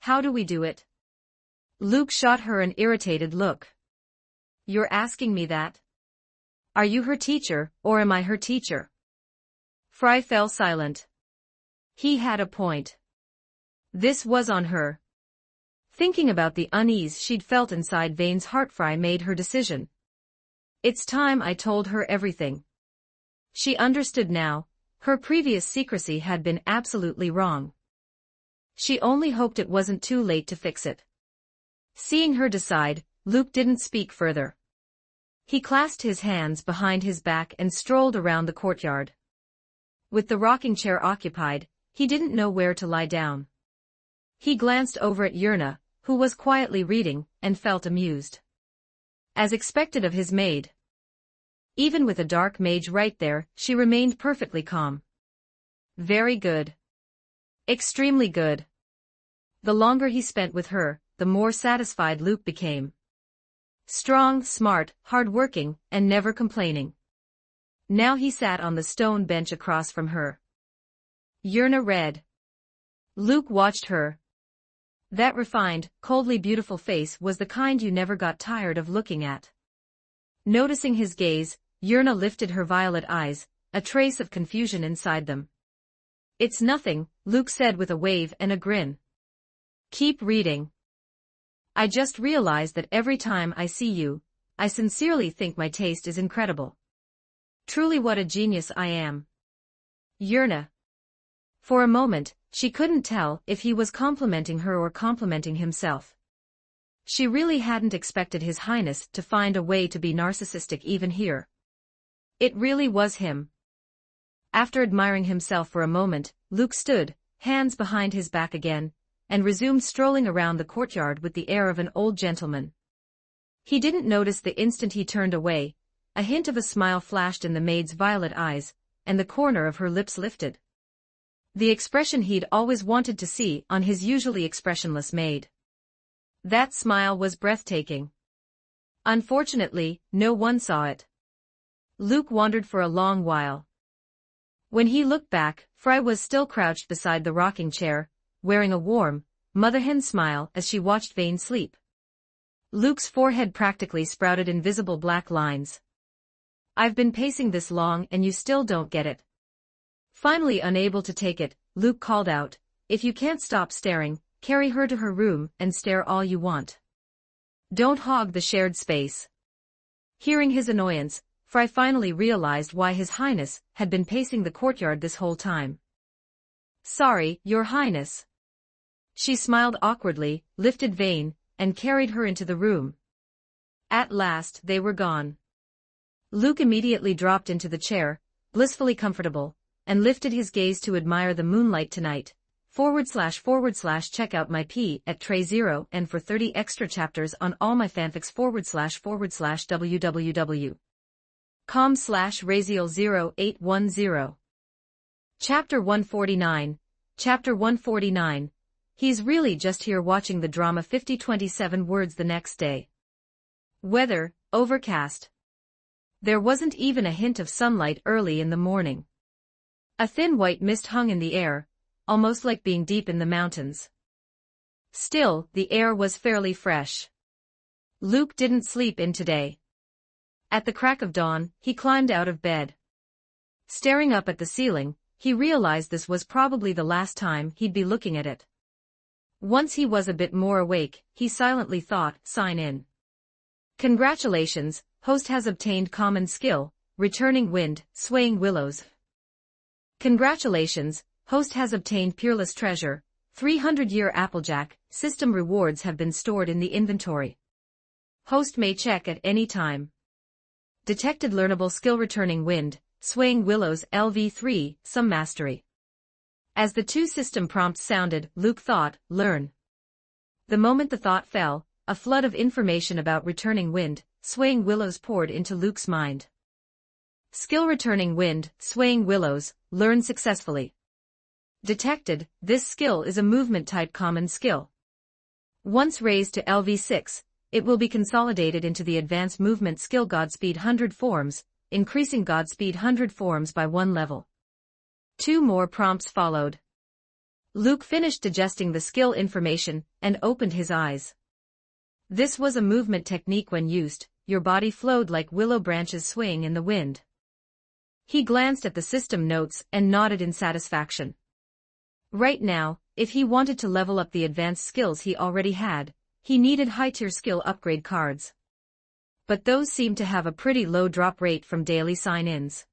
Speaker 1: How do we do it?" Luke shot her an irritated look. "You're asking me that? Are you her teacher, or am I her teacher?" Fry fell silent. He had a point. This was on her. Thinking about the unease she'd felt inside Vane's heart, Fry made her decision. "It's time I told her everything." She understood now. Her previous secrecy had been absolutely wrong. She only hoped it wasn't too late to fix it. Seeing her decide, Luke didn't speak further. He clasped his hands behind his back and strolled around the courtyard. With the rocking chair occupied, he didn't know where to lie down. He glanced over at Yurna, who was quietly reading, and felt amused. As expected of his maid. Even with a dark mage right there, she remained perfectly calm. Very good. Extremely good. The longer he spent with her, the more satisfied Luke became. Strong, smart, hard-working, and never complaining. Now he sat on the stone bench across from her. Yurna read. Luke watched her. That refined, coldly beautiful face was the kind you never got tired of looking at. Noticing his gaze, Yurna lifted her violet eyes, a trace of confusion inside them. It's nothing, Luke said with a wave and a grin. Keep reading. I just realized that every time I see you, I sincerely think my taste is incredible. Truly what a genius I am. Yurna. For a moment, she couldn't tell if he was complimenting her or complimenting himself. She really hadn't expected His Highness to find a way to be narcissistic even here. It really was him. After admiring himself for a moment, Luke stood, hands behind his back again, and resumed strolling around the courtyard with the air of an old gentleman. He didn't notice the instant he turned away, a hint of a smile flashed in the maid's violet eyes, and the corner of her lips lifted. The expression he'd always wanted to see on his usually expressionless maid. That smile was breathtaking. Unfortunately, no one saw it. Luke wandered for a long while. When he looked back, Fry was still crouched beside the rocking chair, wearing a warm, mother-hen smile as she watched Vane sleep. Luke's forehead practically sprouted invisible black lines. I've been pacing this long and you still don't get it. Finally unable to take it, Luke called out, if you can't stop staring, carry her to her room and stare all you want. Don't hog the shared space. Hearing his annoyance, Fry finally realized why His Highness had been pacing the courtyard this whole time. Sorry, Your Highness. She smiled awkwardly, lifted Vane, and carried her into the room. At last they were gone. Luke immediately dropped into the chair, blissfully comfortable, and lifted his gaze to admire the moonlight tonight. // check out my P at Tray 0 and for 30 extra chapters on all my fanfics / www.com/Raziel0810. Chapter 149. Chapter 149. He's really just here watching the drama 50-27 words the next day. Weather, overcast. There wasn't even a hint of sunlight early in the morning. A thin white mist hung in the air, almost like being deep in the mountains. Still, the air was fairly fresh. Luke didn't sleep in today. At the crack of dawn, he climbed out of bed. Staring up at the ceiling, he realized this was probably the last time he'd be looking at it. Once he was a bit more awake, he silently thought, sign in. Congratulations, host has obtained common skill, returning wind, swaying willows. Congratulations, host has obtained peerless treasure, 300-year Applejack, system rewards have been stored in the inventory. Host may check at any time. Detected learnable skill returning wind, swaying willows LV3, some mastery. As the two system prompts sounded, Luke thought, learn. The moment the thought fell, a flood of information about returning wind, swaying willows poured into Luke's mind. Skill returning wind, swaying willows, learn successfully. Detected, this skill is a movement-type common skill. Once raised to LV6, it will be consolidated into the advanced movement skill Godspeed 100 forms, increasing Godspeed 100 forms by 1 level. 2 more prompts followed. Luke finished digesting the skill information and opened his eyes. This was a movement technique when used, your body flowed like willow branches swaying in the wind. He glanced at the system notes and nodded in satisfaction. Right now, if he wanted to level up the advanced skills he already had, he needed high-tier skill upgrade cards. But those seemed to have a pretty low drop rate from daily sign-ins.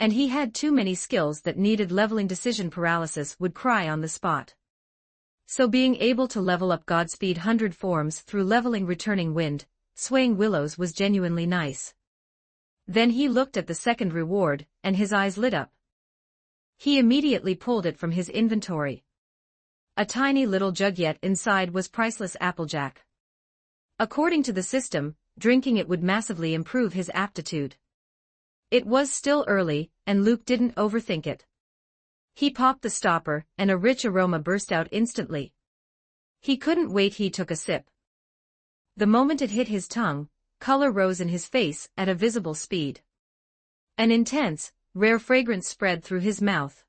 Speaker 1: And he had too many skills that needed leveling. Decision paralysis would cry on the spot. So being able to level up Godspeed 100 forms through leveling returning wind, swaying willows was genuinely nice. Then he looked at the second reward, and his eyes lit up. He immediately pulled it from his inventory. A tiny little jug, yet inside was priceless applejack. According to the system, drinking it would massively improve his aptitude. It was still early, and Luke didn't overthink it. He popped the stopper, and a rich aroma burst out instantly. He couldn't wait. He took a sip. The moment it hit his tongue, color rose in his face at a visible speed. An intense, rare fragrance spread through his mouth.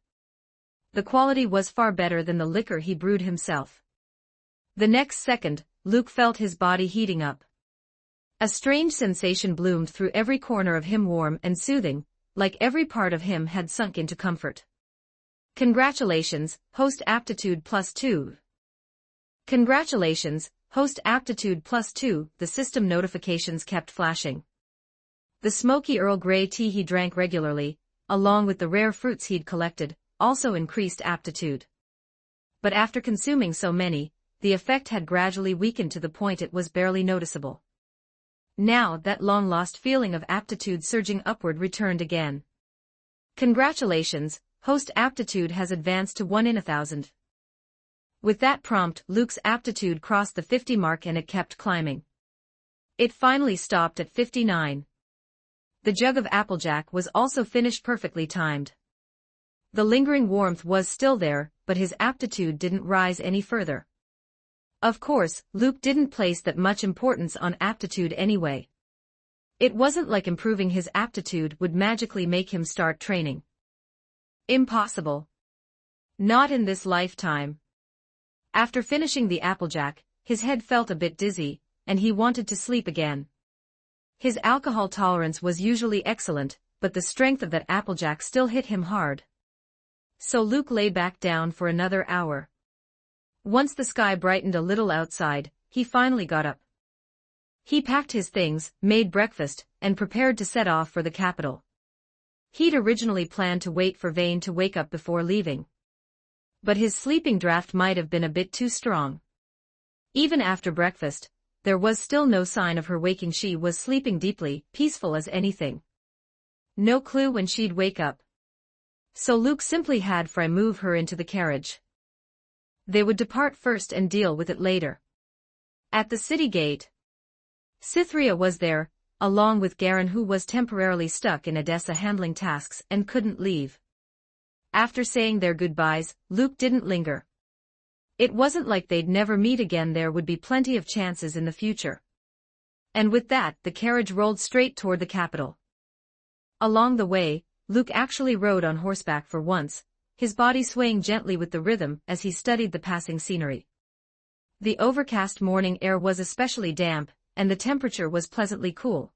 Speaker 1: The quality was far better than the liquor he brewed himself. The next second, Luke felt his body heating up. A strange sensation bloomed through every corner of him, warm and soothing, like every part of him had sunk into comfort. Congratulations, host aptitude +2. Congratulations, host aptitude +2, the system notifications kept flashing. The smoky Earl Grey tea he drank regularly, along with the rare fruits he'd collected, also increased aptitude. But after consuming so many, the effect had gradually weakened to the point it was barely noticeable. Now that long-lost feeling of aptitude surging upward returned again. Congratulations, host aptitude has advanced to 1 in 1,000. With that prompt, Luke's aptitude crossed the 50 mark and it kept climbing. It finally stopped at 59. The jug of applejack was also finished, perfectly timed. The lingering warmth was still there, but his aptitude didn't rise any further. Of course, Luke didn't place that much importance on aptitude anyway. It wasn't like improving his aptitude would magically make him start training. Impossible. Not in this lifetime. After finishing the applejack, his head felt a bit dizzy, and he wanted to sleep again. His alcohol tolerance was usually excellent, but the strength of that applejack still hit him hard. So Luke lay back down for another hour. Once the sky brightened a little outside, he finally got up. He packed his things, made breakfast, and prepared to set off for the capital. He'd originally planned to wait for Vane to wake up before leaving. But his sleeping draft might have been a bit too strong. Even after breakfast, there was still no sign of her waking. She was sleeping deeply, peaceful as anything. No clue when she'd wake up. So Luke simply had Fry move her into the carriage. They would depart first and deal with it later. At the city gate, Cytherea was there, along with Garin, who was temporarily stuck in Edessa handling tasks and couldn't leave. After saying their goodbyes, Luke didn't linger. It wasn't like they'd never meet again. There would be plenty of chances in the future. And with that, the carriage rolled straight toward the capital. Along the way, Luke actually rode on horseback for once, his body swaying gently with the rhythm as he studied the passing scenery. The overcast morning air was especially damp, and the temperature was pleasantly cool.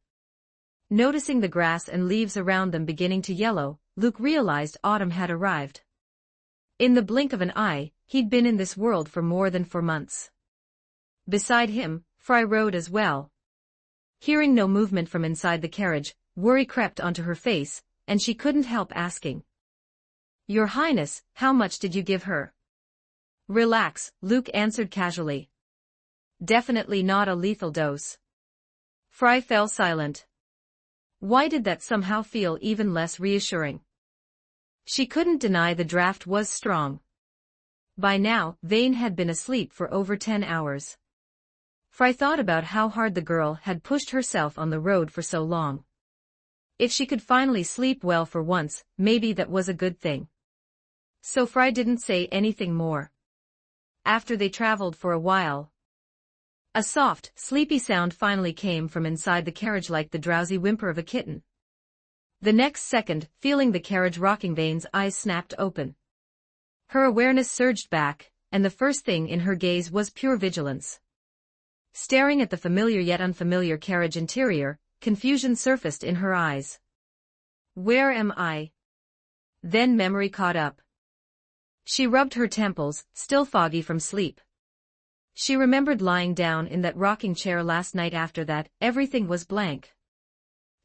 Speaker 1: Noticing the grass and leaves around them beginning to yellow, Luke realized autumn had arrived. In the blink of an eye, he'd been in this world for more than 4 months. Beside him, Fry rode as well. Hearing no movement from inside the carriage, worry crept onto her face, and she couldn't help asking. "Your Highness, how much did you give her?" "Relax," Luke answered casually. "Definitely not a lethal dose." Fry fell silent. Why did that somehow feel even less reassuring? She couldn't deny the draft was strong. By now, Vane had been asleep for over 10 hours. Fry thought about how hard the girl had pushed herself on the road for so long. If she could finally sleep well for once, maybe that was a good thing. So Fry didn't say anything more. After they traveled for a while, a soft, sleepy sound finally came from inside the carriage, like the drowsy whimper of a kitten. The next second, feeling the carriage rocking, Vane's eyes snapped open. Her awareness surged back, and the first thing in her gaze was pure vigilance. Staring at the familiar yet unfamiliar carriage interior, confusion surfaced in her eyes. Where am I? Then memory caught up. She rubbed her temples, still foggy from sleep. She remembered lying down in that rocking chair last night. After that, everything was blank.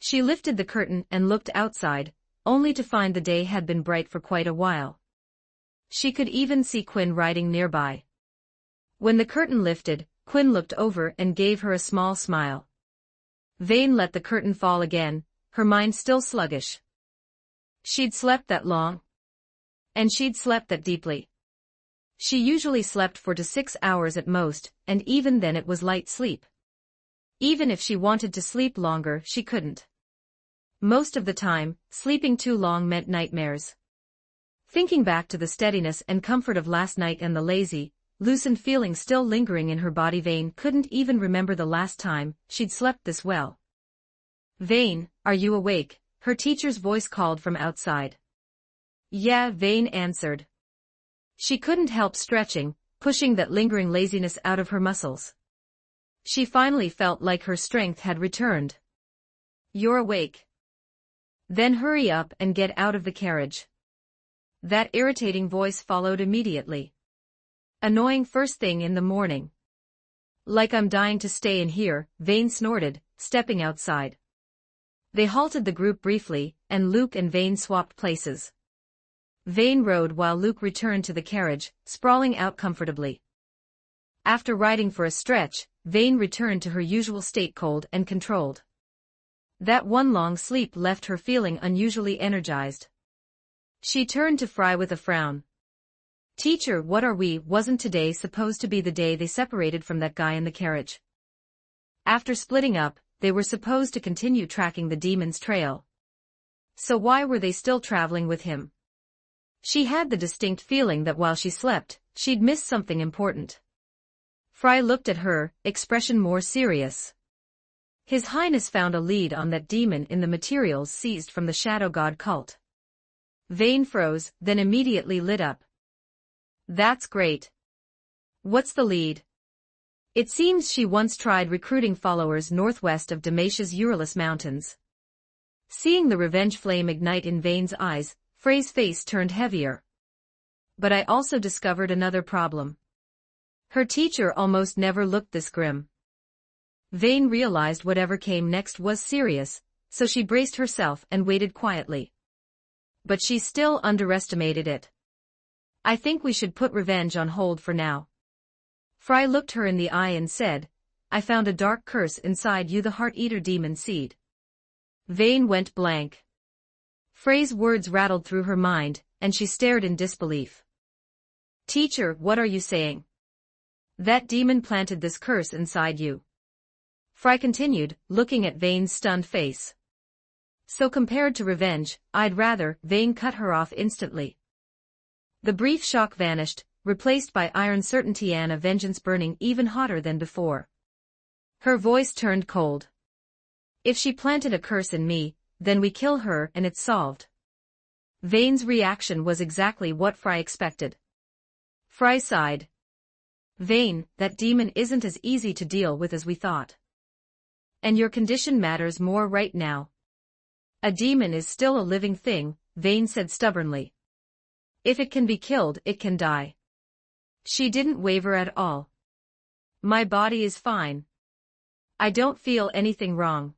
Speaker 1: She lifted the curtain and looked outside, only to find the day had been bright for quite a while. She could even see Quinn riding nearby. When the curtain lifted, Quinn looked over and gave her a small smile. Vane let the curtain fall again, her mind still sluggish. She'd slept that long? And she'd slept that deeply. She usually slept 4 to 6 hours at most, and even then it was light sleep. Even if she wanted to sleep longer, she couldn't. Most of the time, sleeping too long meant nightmares. Thinking back to the steadiness and comfort of last night and the lazy, loosened feeling still lingering in her body, Vane couldn't even remember the last time she'd slept this well. "Vane, are you awake?" her teacher's voice called from outside. "Yeah," Vane answered. She couldn't help stretching, pushing that lingering laziness out of her muscles. She finally felt like her strength had returned. "You're awake? Then hurry up and get out of the carriage." That irritating voice followed immediately. "Annoying first thing in the morning." "Like I'm dying to stay in here," Vane snorted, stepping outside. They halted the group briefly, and Luke and Vane swapped places. Vane rode while Luke returned to the carriage, sprawling out comfortably. After riding for a stretch, Vane returned to her usual state, cold and controlled. That one long sleep left her feeling unusually energized. She turned to Fry with a frown. "Teacher, what are we? Wasn't today supposed to be the day they separated from that guy in the carriage?" After splitting up, they were supposed to continue tracking the demon's trail. So why were they still traveling with him? She had the distinct feeling that while she slept, she'd missed something important. Fry looked at her, expression more serious. "His Highness found a lead on that demon in the materials seized from the Shadow God cult." Vane froze, then immediately lit up. "That's great. What's the lead?" "It seems she once tried recruiting followers northwest of Demacia's Uralus Mountains." Seeing the revenge flame ignite in Vane's eyes, Frey's face turned heavier. "But I also discovered another problem." Her teacher almost never looked this grim. Vane realized whatever came next was serious, so she braced herself and waited quietly. But she still underestimated it. "I think we should put revenge on hold for now." Fry looked her in the eye and said, "I found a dark curse inside you, the Heart-Eater demon seed." Vane went blank. Frey's words rattled through her mind, and she stared in disbelief. "Teacher, what are you saying?" "That demon planted this curse inside you," Fry continued, looking at Vane's stunned face. "So compared to revenge, I'd rather—" Vane cut her off instantly. The brief shock vanished, replaced by iron certainty and a vengeance burning even hotter than before. Her voice turned cold. "If she planted a curse in me, then we kill her and it's solved." Vane's reaction was exactly what Fry expected. Fry sighed. "Vane, that demon isn't as easy to deal with as we thought. And your condition matters more right now." "A demon is still a living thing," Vane said stubbornly. "If it can be killed, it can die." She didn't waver at all. "My body is fine. I don't feel anything wrong.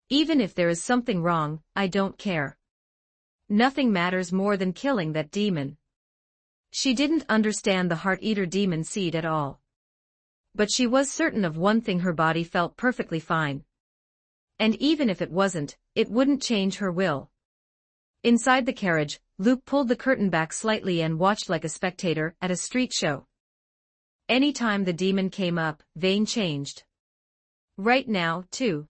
Speaker 1: Even if there is something wrong, I don't care. Nothing matters more than killing that demon." She didn't understand the Heart-Eater demon seed at all. But she was certain of one thing: her body felt perfectly fine. And even if it wasn't, it wouldn't change her will. Inside the carriage, Luke pulled the curtain back slightly and watched like a spectator at a street show. Any time the demon came up, Vane changed. Right now, too.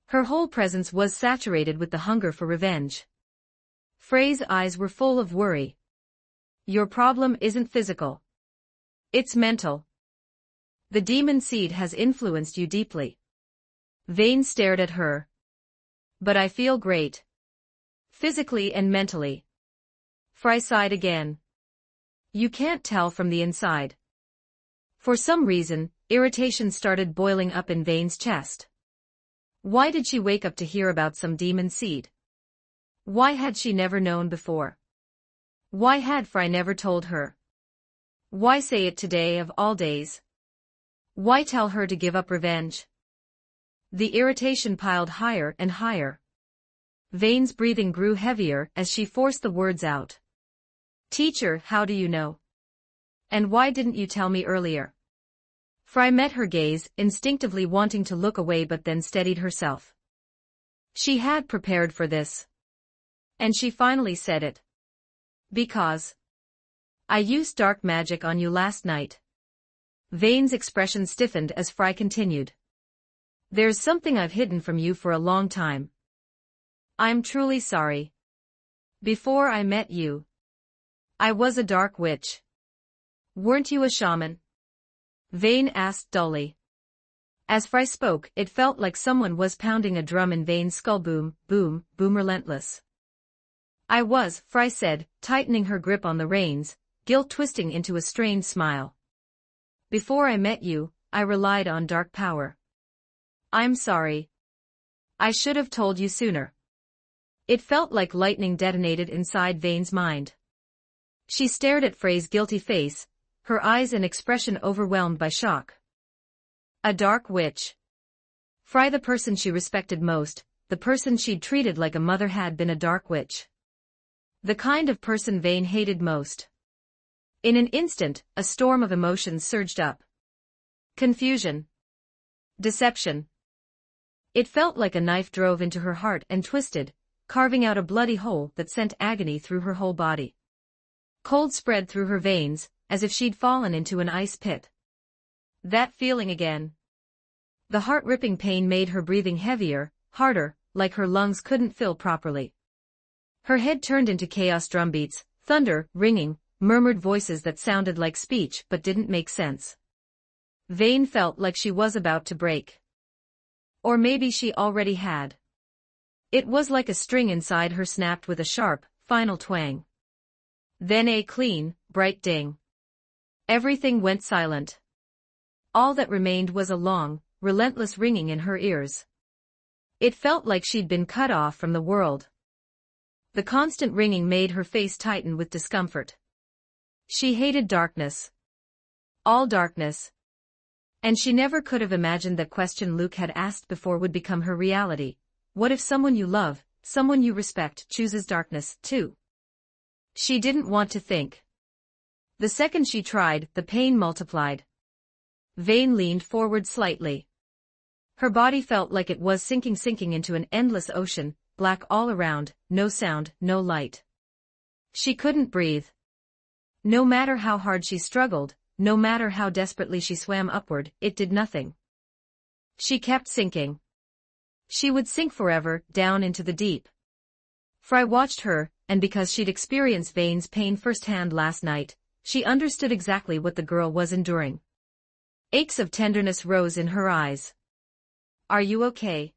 Speaker 1: Her whole presence was saturated with the hunger for revenge. Frey's eyes were full of worry. "Your problem isn't physical. It's mental. The demon seed has influenced you deeply." Vane stared at her. "But I feel great. Physically and mentally." Fry sighed again. "You can't tell from the inside." For some reason, irritation started boiling up in Vane's chest. Why did she wake up to hear about some demon seed? Why had she never known before? Why had Fry never told her? Why say it today of all days? Why tell her to give up revenge? The irritation piled higher and higher. Vane's breathing grew heavier as she forced the words out. "Teacher, how do you know? And why didn't you tell me earlier?" Fry met her gaze, instinctively wanting to look away, but then steadied herself. She had prepared for this. And she finally said it. Because I used dark magic on you last night. Vane's expression stiffened as Fry continued. There's something I've hidden from you for a long time. I'm truly sorry. Before I met you, I was a dark witch. Weren't you a shaman? Vane asked dully. As Fry spoke, it felt like someone was pounding a drum in Vane's skull. Boom, boom, boom, relentless. I was, Fry said, tightening her grip on the reins, guilt twisting into a strained smile. Before I met you, I relied on dark power. I'm sorry. I should have told you sooner. It felt like lightning detonated inside Vane's mind. She stared at Frey's guilty face, her eyes and expression overwhelmed by shock. A dark witch. Fry, the person she respected most, the person she'd treated like a mother, had been a dark witch. The kind of person Vane hated most. In an instant, a storm of emotions surged up. Confusion. Deception. It felt like a knife drove into her heart and twisted, carving out a bloody hole that sent agony through her whole body. Cold spread through her veins, as if she'd fallen into an ice pit. That feeling again. The heart-ripping pain made her breathing heavier, harder, like her lungs couldn't fill properly. Her head turned into chaos, drumbeats, thunder, ringing, murmured voices that sounded like speech but didn't make sense. Vane felt like she was about to break. Or maybe she already had. It was like a string inside her snapped with a sharp, final twang. Then a clean, bright ding. Everything went silent. All that remained was a long, relentless ringing in her ears. It felt like she'd been cut off from the world. The constant ringing made her face tighten with discomfort. She hated darkness. All darkness. And she never could have imagined that question Luke had asked before would become her reality. What if someone you love, someone you respect, chooses darkness, too? She didn't want to think. The second she tried, the pain multiplied. Vane leaned forward slightly. Her body felt like it was sinking into an endless ocean, black all around, no sound, no light. She couldn't breathe. No matter how hard she struggled, no matter how desperately she swam upward, it did nothing. She kept sinking. She would sink forever, down into the deep. Fry watched her, and because she'd experienced Vane's pain firsthand last night, she understood exactly what the girl was enduring. Aches of tenderness rose in her eyes. Are you okay?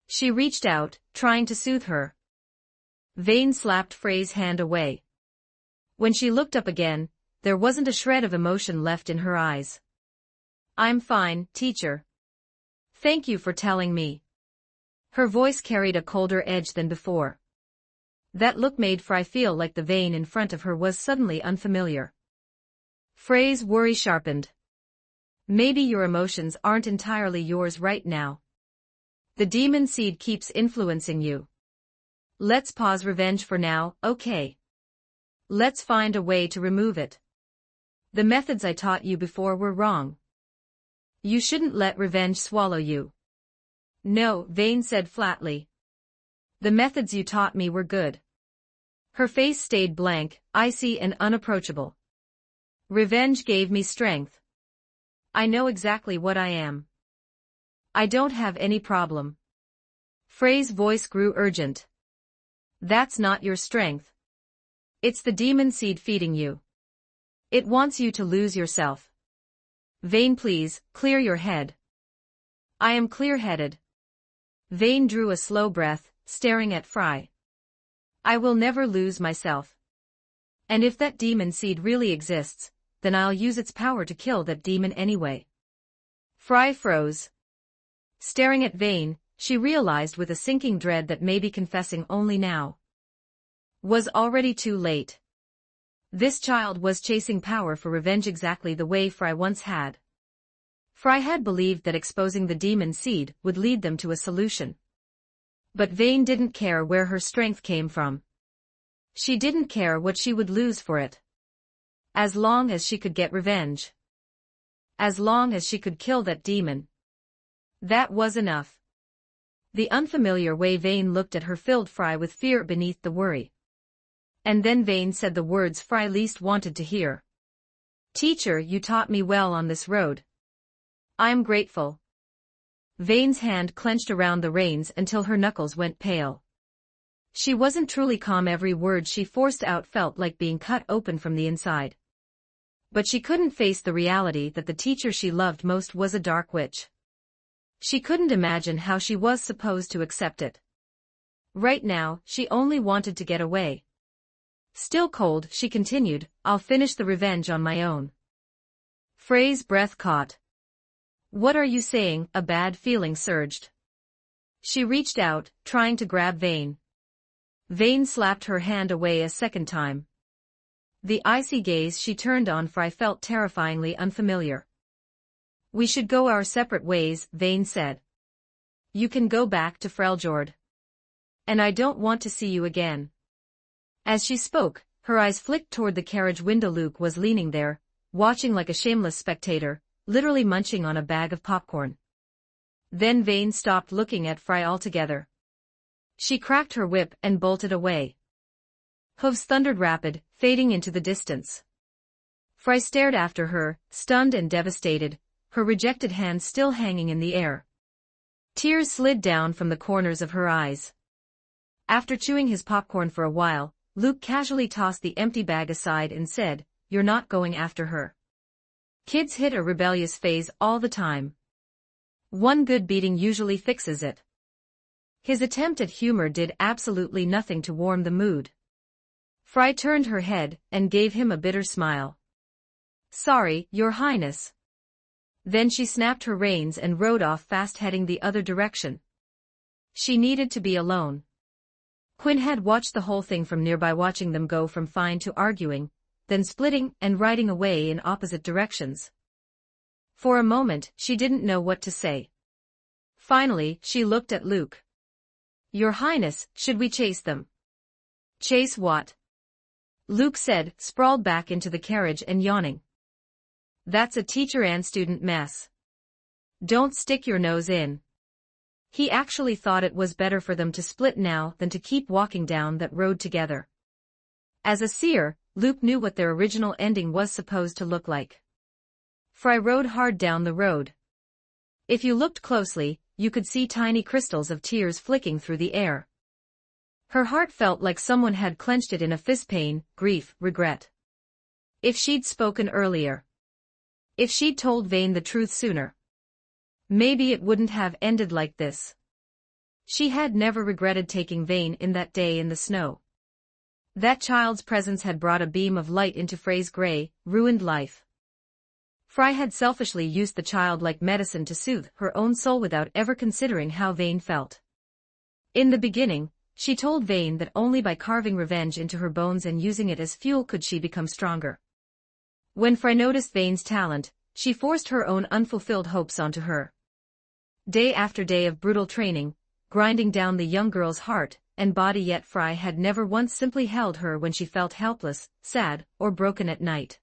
Speaker 1: She reached out, trying to soothe her. Vane slapped Frey's hand away. When she looked up again, there wasn't a shred of emotion left in her eyes. I'm fine, teacher. Thank you for telling me. Her voice carried a colder edge than before. That look made Fry feel like the Vane in front of her was suddenly unfamiliar. Frey's worry sharpened. Maybe your emotions aren't entirely yours right now. The demon seed keeps influencing you. Let's pause revenge for now, okay? Let's find a way to remove it. The methods I taught you before were wrong. You shouldn't let revenge swallow you. No, Vane said flatly. The methods you taught me were good. Her face stayed blank, icy and unapproachable. Revenge gave me strength. I know exactly what I am. I don't have any problem. Frey's voice grew urgent. That's not your strength. It's the demon seed feeding you. It wants you to lose yourself. Vane, please, clear your head. I am clear-headed. Vane drew a slow breath, staring at Fry. I will never lose myself. And if that demon seed really exists, then I'll use its power to kill that demon anyway. Fry froze. Staring at Vane, she realized with a sinking dread that maybe confessing only now was already too late. This child was chasing power for revenge exactly the way Fry once had. Fry had believed that exposing the demon seed would lead them to a solution. But Vane didn't care where her strength came from. She didn't care what she would lose for it. As long as she could get revenge. As long as she could kill that demon. That was enough. The unfamiliar way Vane looked at her filled Fry with fear beneath the worry. And then Vane said the words Fry least wanted to hear. "Teacher, you taught me well on this road. I am grateful." Vane's hand clenched around the reins until her knuckles went pale. She wasn't truly calm. Every word she forced out felt like being cut open from the inside. But she couldn't face the reality that the teacher she loved most was a dark witch. She couldn't imagine how she was supposed to accept it. Right now, she only wanted to get away. Still cold, she continued, "I'll finish the revenge on my own." Frey's breath caught. "What are you saying?" A bad feeling surged. She reached out, trying to grab Vane. Vane slapped her hand away a second time. The icy gaze she turned on Fry felt terrifyingly unfamiliar. "We should go our separate ways," Vane said. "You can go back to Freljord. And I don't want to see you again." As she spoke, her eyes flicked toward the carriage window. Luke was leaning there, watching like a shameless spectator, literally munching on a bag of popcorn. Then Vane stopped looking at Fry altogether. She cracked her whip and bolted away. Hooves thundered rapid, fading into the distance. Fry stared after her, stunned and devastated, her rejected hands still hanging in the air. Tears slid down from the corners of her eyes. After chewing his popcorn for a while, Luke casually tossed the empty bag aside and said, "You're not going after her. Kids hit a rebellious phase all the time. One good beating usually fixes it." His attempt at humor did absolutely nothing to warm the mood. Fry turned her head and gave him a bitter smile. "Sorry, Your Highness." Then she snapped her reins and rode off fast, heading the other direction. She needed to be alone. Quinn had watched the whole thing from nearby, watching them go from fine to arguing, then splitting and riding away in opposite directions. For a moment, she didn't know what to say. Finally, she looked at Luke. "Your Highness, should we chase them?" "Chase what?" Luke said, sprawled back into the carriage and yawning. "That's a teacher and student mess. Don't stick your nose in." He actually thought it was better for them to split now than to keep walking down that road together. As a seer, Luke knew what their original ending was supposed to look like. Fry rode hard down the road. If you looked closely, you could see tiny crystals of tears flicking through the air. Her heart felt like someone had clenched it in a fist. Pain, grief, regret. If she'd spoken earlier. If she'd told Vane the truth sooner. Maybe it wouldn't have ended like this. She had never regretted taking Vane in that day in the snow. That child's presence had brought a beam of light into Frey's gray, ruined life. Fry had selfishly used the child like medicine to soothe her own soul without ever considering how Vane felt. In the beginning, she told Vane that only by carving revenge into her bones and using it as fuel could she become stronger. When Fry noticed Vane's talent, she forced her own unfulfilled hopes onto her. Day after day of brutal training, grinding down the young girl's heart and body, yet Fry had never once simply held her when she felt helpless, sad, or broken at night.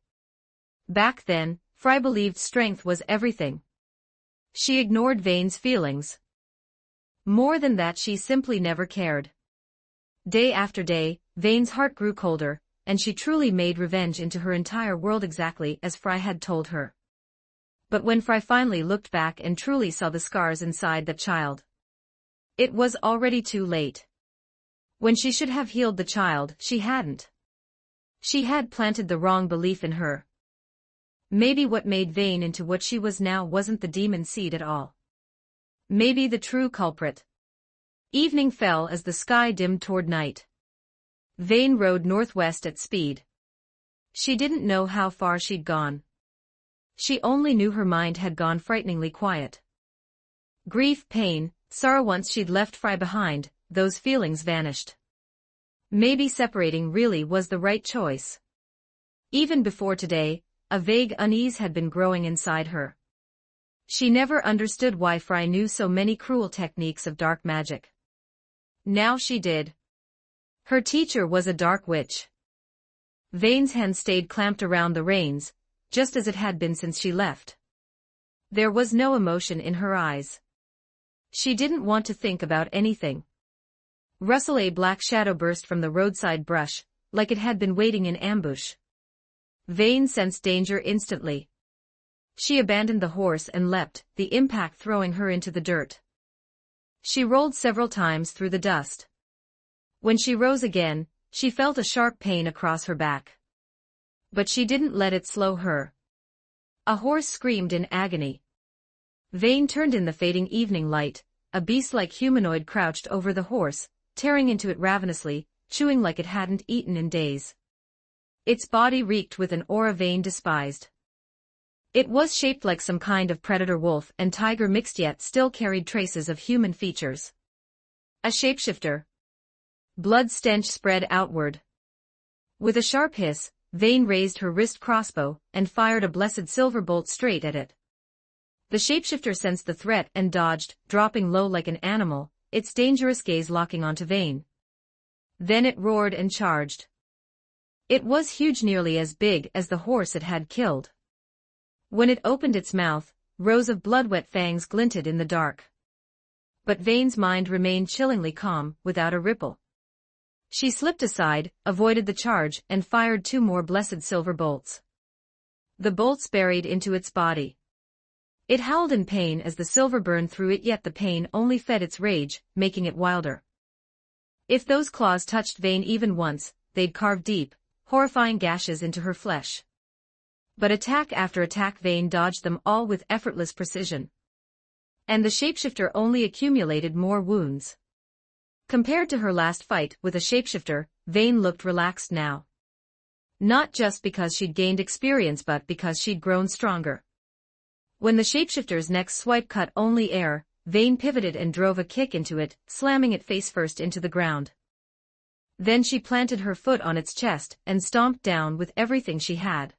Speaker 1: Back then, Fry believed strength was everything. She ignored Vane's feelings. More than that, she simply never cared. Day after day, Vane's heart grew colder, and she truly made revenge into her entire world, exactly as Fry had told her. But when Fry finally looked back and truly saw the scars inside that child, it was already too late. When she should have healed the child, she hadn't. She had planted the wrong belief in her. Maybe what made Vane into what she was now wasn't the demon seed at all. Maybe the true culprit. Evening fell as the sky dimmed toward night. Vane rode northwest at speed. She didn't know how far she'd gone. She only knew her mind had gone frighteningly quiet. Grief, pain, sorrow. Once she'd left Fry behind, those feelings vanished. Maybe separating really was the right choice. Even before today, a vague unease had been growing inside her. She never understood why Fry knew so many cruel techniques of dark magic. Now she did. Her teacher was a dark witch. Vane's hand stayed clamped around the reins, just as it had been since she left. There was no emotion in her eyes. She didn't want to think about anything. Rustle, a black shadow burst from the roadside brush, like it had been waiting in ambush. Vane sensed danger instantly. She abandoned the horse and leapt, the impact throwing her into the dirt. She rolled several times through the dust. When she rose again, she felt a sharp pain across her back. But she didn't let it slow her. A horse screamed in agony. Vane turned in the fading evening light. A beast-like humanoid crouched over the horse, tearing into it ravenously, chewing like it hadn't eaten in days. Its body reeked with an aura Vane despised. It was shaped like some kind of predator wolf and tiger mixed, yet still carried traces of human features. A shapeshifter. Blood stench spread outward. With a sharp hiss, Vane raised her wrist crossbow and fired a blessed silver bolt straight at it. The shapeshifter sensed the threat and dodged, dropping low like an animal, its dangerous gaze locking onto Vane. Then it roared and charged. It was huge, nearly as big as the horse it had killed. When it opened its mouth, rows of blood-wet fangs glinted in the dark. But Vane's mind remained chillingly calm, without a ripple. She slipped aside, avoided the charge, and fired 2 more blessed silver bolts. The bolts buried into its body. It howled in pain as the silver burned through it, yet the pain only fed its rage, making it wilder. If those claws touched Vane even once, they'd carve deep, horrifying gashes into her flesh. But attack after attack, Vane dodged them all with effortless precision. And the shapeshifter only accumulated more wounds. Compared to her last fight with a shapeshifter, Vane looked relaxed now. Not just because she'd gained experience, but because she'd grown stronger. When the shapeshifter's next swipe cut only air, Vane pivoted and drove a kick into it, slamming it face first into the ground. Then she planted her foot on its chest and stomped down with everything she had.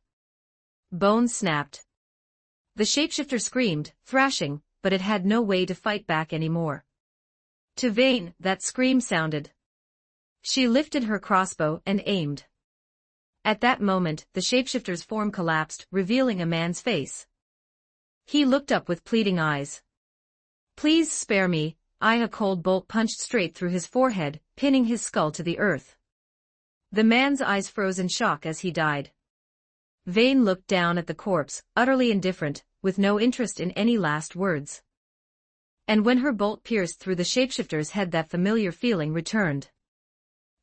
Speaker 1: Bones snapped. The shapeshifter screamed, thrashing, but it had no way to fight back anymore. To Vane, that scream sounded. She lifted her crossbow and aimed. At that moment, the shapeshifter's form collapsed, revealing a man's face. He looked up with pleading eyes. "Please spare me." A cold bolt punched straight through his forehead, pinning his skull to the earth. The man's eyes froze in shock as he died. Vane looked down at the corpse, utterly indifferent, with no interest in any last words. And when her bolt pierced through the shapeshifter's head, that familiar feeling returned.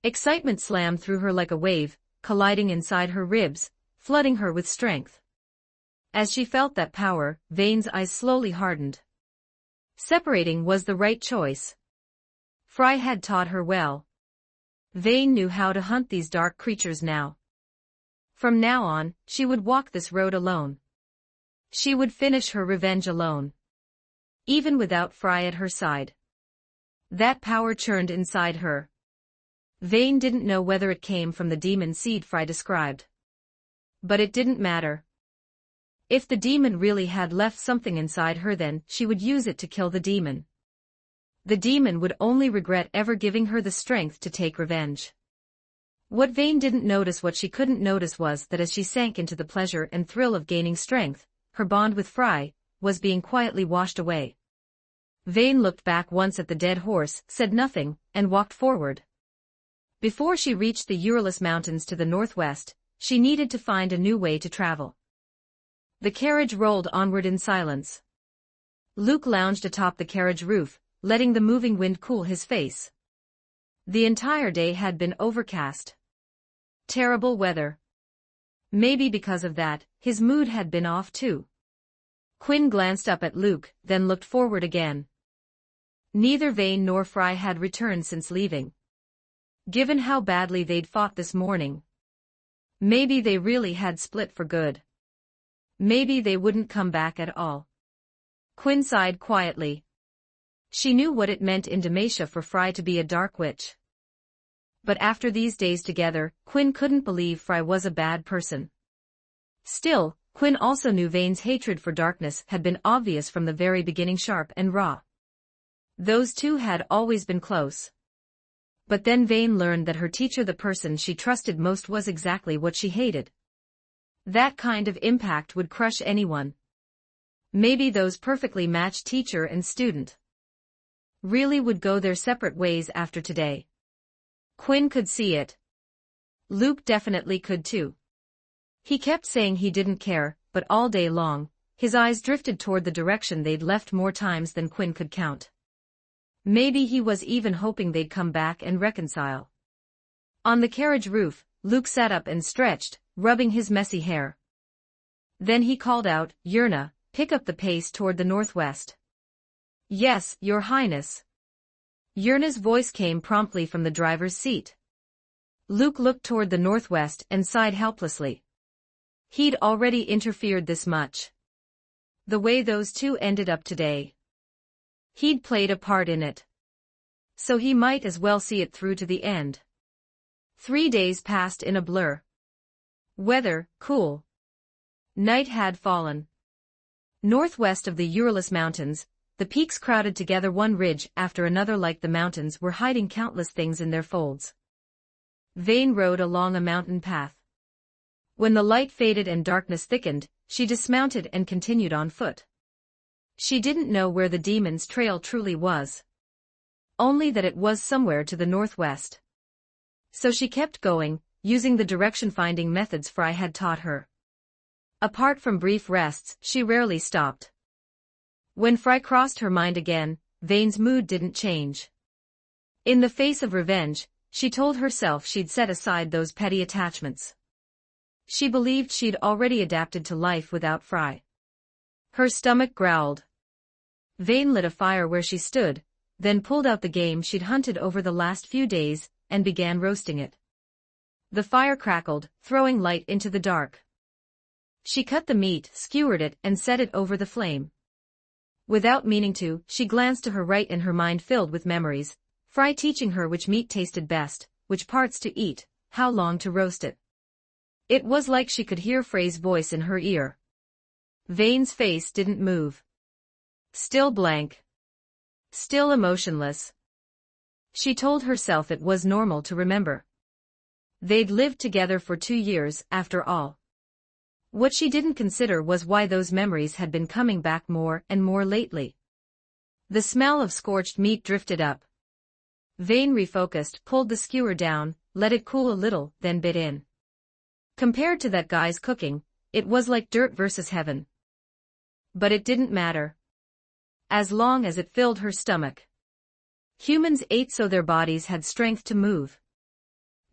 Speaker 1: Excitement slammed through her like a wave, colliding inside her ribs, flooding her with strength. As she felt that power, Vane's eyes slowly hardened. Separating was the right choice. Fry had taught her well. Vane knew how to hunt these dark creatures now. From now on, she would walk this road alone. She would finish her revenge alone. Even without Fry at her side. That power churned inside her. Vane didn't know whether it came from the demon seed Fry described. But it didn't matter. If the demon really had left something inside her, then she would use it to kill the demon. The demon would only regret ever giving her the strength to take revenge. What Vane didn't notice, what she couldn't notice, was that as she sank into the pleasure and thrill of gaining strength, her bond with Fry was being quietly washed away. Vane looked back once at the dead horse, said nothing, and walked forward. Before she reached the Uralus Mountains to the northwest, she needed to find a new way to travel. The carriage rolled onward in silence. Luke lounged atop the carriage roof, letting the moving wind cool his face. The entire day had been overcast. Terrible weather. Maybe because of that, his mood had been off too. Quinn glanced up at Luke, then looked forward again. Neither Vane nor Fry had returned since leaving. Given how badly they'd fought this morning. Maybe they really had split for good. Maybe they wouldn't come back at all. Quinn sighed quietly. She knew what it meant in Demacia for Fry to be a dark witch. But after these days together, Quinn couldn't believe Fry was a bad person. Still, Quinn also knew Vane's hatred for darkness had been obvious from the very beginning, sharp and raw. Those two had always been close. But then Vane learned that her teacher, the person she trusted most, was exactly what she hated. That kind of impact would crush anyone. Maybe those perfectly matched teacher and student really would go their separate ways after today. Quinn could see it. Luke definitely could too. He kept saying he didn't care, but all day long, his eyes drifted toward the direction they'd left more times than Quinn could count. Maybe he was even hoping they'd come back and reconcile. On the carriage roof, Luke sat up and stretched, rubbing his messy hair. Then he called out, "Yurna, pick up the pace toward the northwest." "Yes, Your Highness." Yurna's voice came promptly from the driver's seat. Luke looked toward the northwest and sighed helplessly. He'd already interfered this much. The way those two ended up today. He'd played a part in it. So he might as well see it through to the end. 3 days passed in a blur. Weather, cool. Night had fallen. Northwest of the Uralus Mountains, the peaks crowded together, one ridge after another, like the mountains were hiding countless things in their folds. Vane rode along a mountain path. When the light faded and darkness thickened, she dismounted and continued on foot. She didn't know where the demon's trail truly was. Only that it was somewhere to the northwest. So she kept going, using the direction-finding methods Fry had taught her. Apart from brief rests, she rarely stopped. When Fry crossed her mind again, Vane's mood didn't change. In the face of revenge, she told herself she'd set aside those petty attachments. She believed she'd already adapted to life without Fry. Her stomach growled. Vane lit a fire where she stood, then pulled out the game she'd hunted over the last few days, and began roasting it. The fire crackled, throwing light into the dark. She cut the meat, skewered it, and set it over the flame. Without meaning to, she glanced to her right and her mind filled with memories, Fry teaching her which meat tasted best, which parts to eat, how long to roast it. It was like she could hear Frey's voice in her ear. Vane's face didn't move. Still blank. Still emotionless. She told herself it was normal to remember. They'd lived together for 2 years, after all. What she didn't consider was why those memories had been coming back more and more lately. The smell of scorched meat drifted up. Vane refocused, pulled the skewer down, let it cool a little, then bit in. Compared to that guy's cooking, it was like dirt versus heaven. But it didn't matter. As long as it filled her stomach. Humans ate so their bodies had strength to move.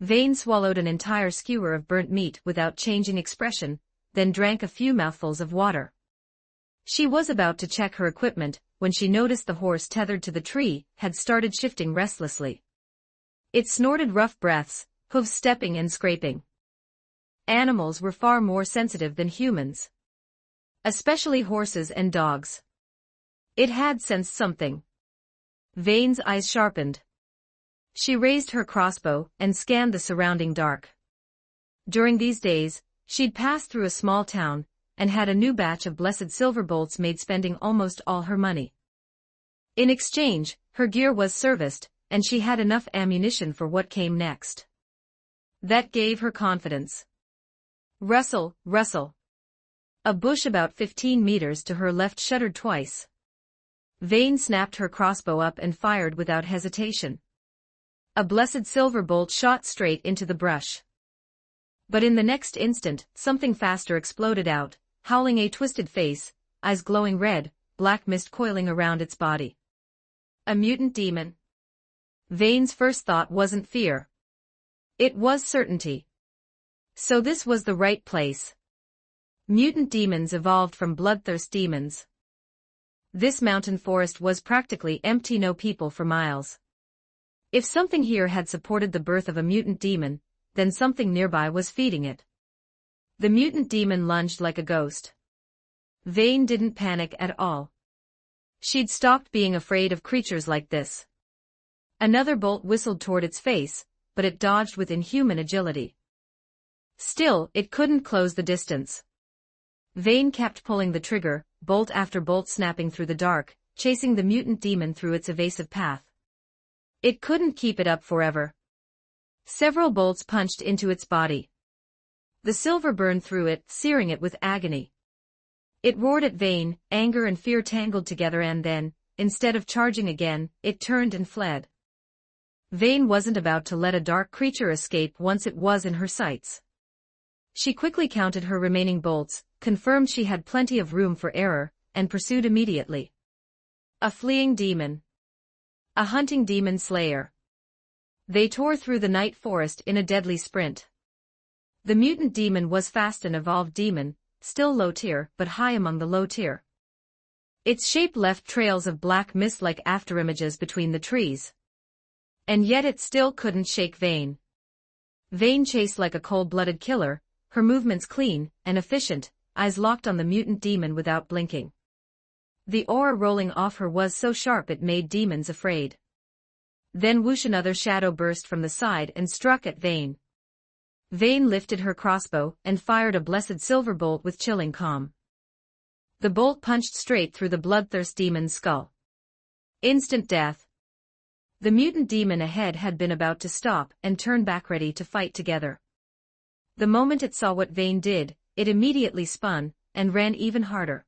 Speaker 1: Vane swallowed an entire skewer of burnt meat without changing expression, then drank a few mouthfuls of water. She was about to check her equipment when she noticed the horse tethered to the tree had started shifting restlessly. It snorted rough breaths, hooves stepping and scraping. Animals were far more sensitive than humans. Especially horses and dogs. It had sensed something. Vane's eyes sharpened. She raised her crossbow and scanned the surrounding dark. During these days, she'd passed through a small town, and had a new batch of blessed silver bolts made, spending almost all her money. In exchange, her gear was serviced, and she had enough ammunition for what came next. That gave her confidence. Rustle, rustle. A bush about 15 meters to her left shuddered twice. Vane snapped her crossbow up and fired without hesitation. A blessed silver bolt shot straight into the brush. But in the next instant, something faster exploded out, howling a twisted face, eyes glowing red, black mist coiling around its body. A mutant demon. Vane's first thought wasn't fear. It was certainty. So this was the right place. Mutant demons evolved from bloodthirst demons. This mountain forest was practically empty, no people for miles. If something here had supported the birth of a mutant demon, then something nearby was feeding it. The mutant demon lunged like a ghost. Vane didn't panic at all. She'd stopped being afraid of creatures like this. Another bolt whistled toward its face, but it dodged with inhuman agility. Still, it couldn't close the distance. Vane kept pulling the trigger, bolt after bolt snapping through the dark, chasing the mutant demon through its evasive path. It couldn't keep it up forever. Several bolts punched into its body. The silver burned through it, searing it with agony. It roared at Vane, anger and fear tangled together, and then, instead of charging again, it turned and fled. Vane wasn't about to let a dark creature escape once it was in her sights. She quickly counted her remaining bolts, confirmed she had plenty of room for error, and pursued immediately. A fleeing demon. A hunting demon slayer. They tore through the night forest in a deadly sprint. The mutant demon was fast, an evolved demon, still low tier but high among the low tier. Its shape left trails of black mist like afterimages between the trees. And yet it still couldn't shake Vane. Vane chased like a cold-blooded killer, her movements clean and efficient, eyes locked on the mutant demon without blinking. The aura rolling off her was so sharp it made demons afraid. Then whoosh, another shadow burst from the side and struck at Vane. Vane lifted her crossbow and fired a blessed silver bolt with chilling calm. The bolt punched straight through the bloodthirst demon's skull. Instant death. The mutant demon ahead had been about to stop and turn back, ready to fight together. The moment it saw what Vane did, it immediately spun and ran even harder.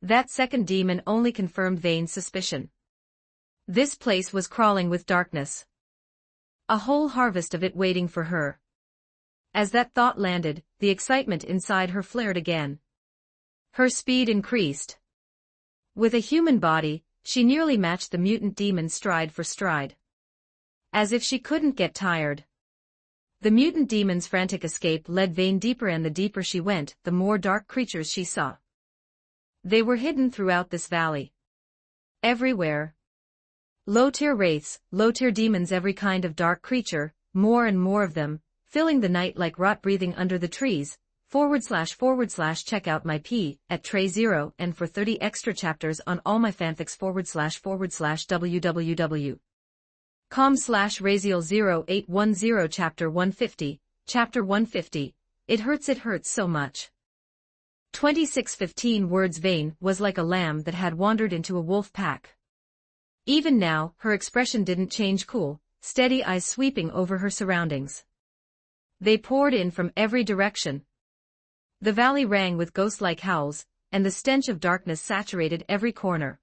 Speaker 1: That second demon only confirmed Vane's suspicion. This place was crawling with darkness. A whole harvest of it waiting for her. As that thought landed, the excitement inside her flared again. Her speed increased. With a human body, she nearly matched the mutant demon stride for stride. As if she couldn't get tired. The mutant demon's frantic escape led Vane deeper, and the deeper she went, the more dark creatures she saw. They were hidden throughout this valley. Everywhere. Low-tier wraiths, low-tier demons, every kind of dark creature, more and more of them, filling the night like rot breathing under the trees. // check out my P at Tray 0 and for 30 extra chapters on all my fanfics / www.com/Raziel0810 Chapter 150, Chapter 150, It hurts so much. 2615 words. Vane was like a lamb that had wandered into a wolf pack. Even now, her expression didn't change, cool, steady eyes sweeping over her surroundings. They poured in from every direction. The valley rang with ghost-like howls, and the stench of darkness saturated every corner.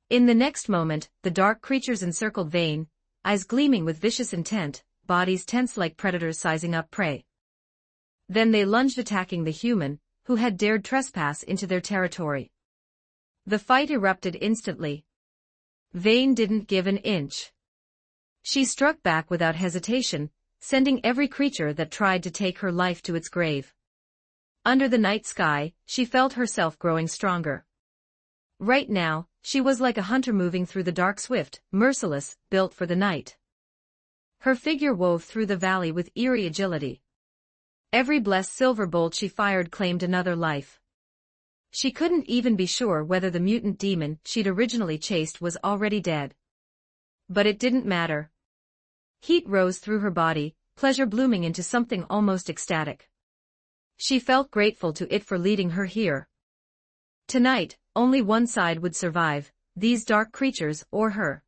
Speaker 1: In the next moment, the dark creatures encircled Vane, eyes gleaming with vicious intent, bodies tense like predators sizing up prey. Then they lunged, attacking the human, who had dared trespass into their territory. The fight erupted instantly. Vane didn't give an inch. She struck back without hesitation, sending every creature that tried to take her life to its grave. Under the night sky, she felt herself growing stronger. Right now, she was like a hunter moving through the dark, swift, merciless, built for the night. Her figure wove through the valley with eerie agility. Every blessed silver bolt she fired claimed another life. She couldn't even be sure whether the mutant demon she'd originally chased was already dead. But it didn't matter. Heat rose through her body, pleasure blooming into something almost ecstatic. She felt grateful to it for leading her here. Tonight, only one side would survive, these dark creatures or her.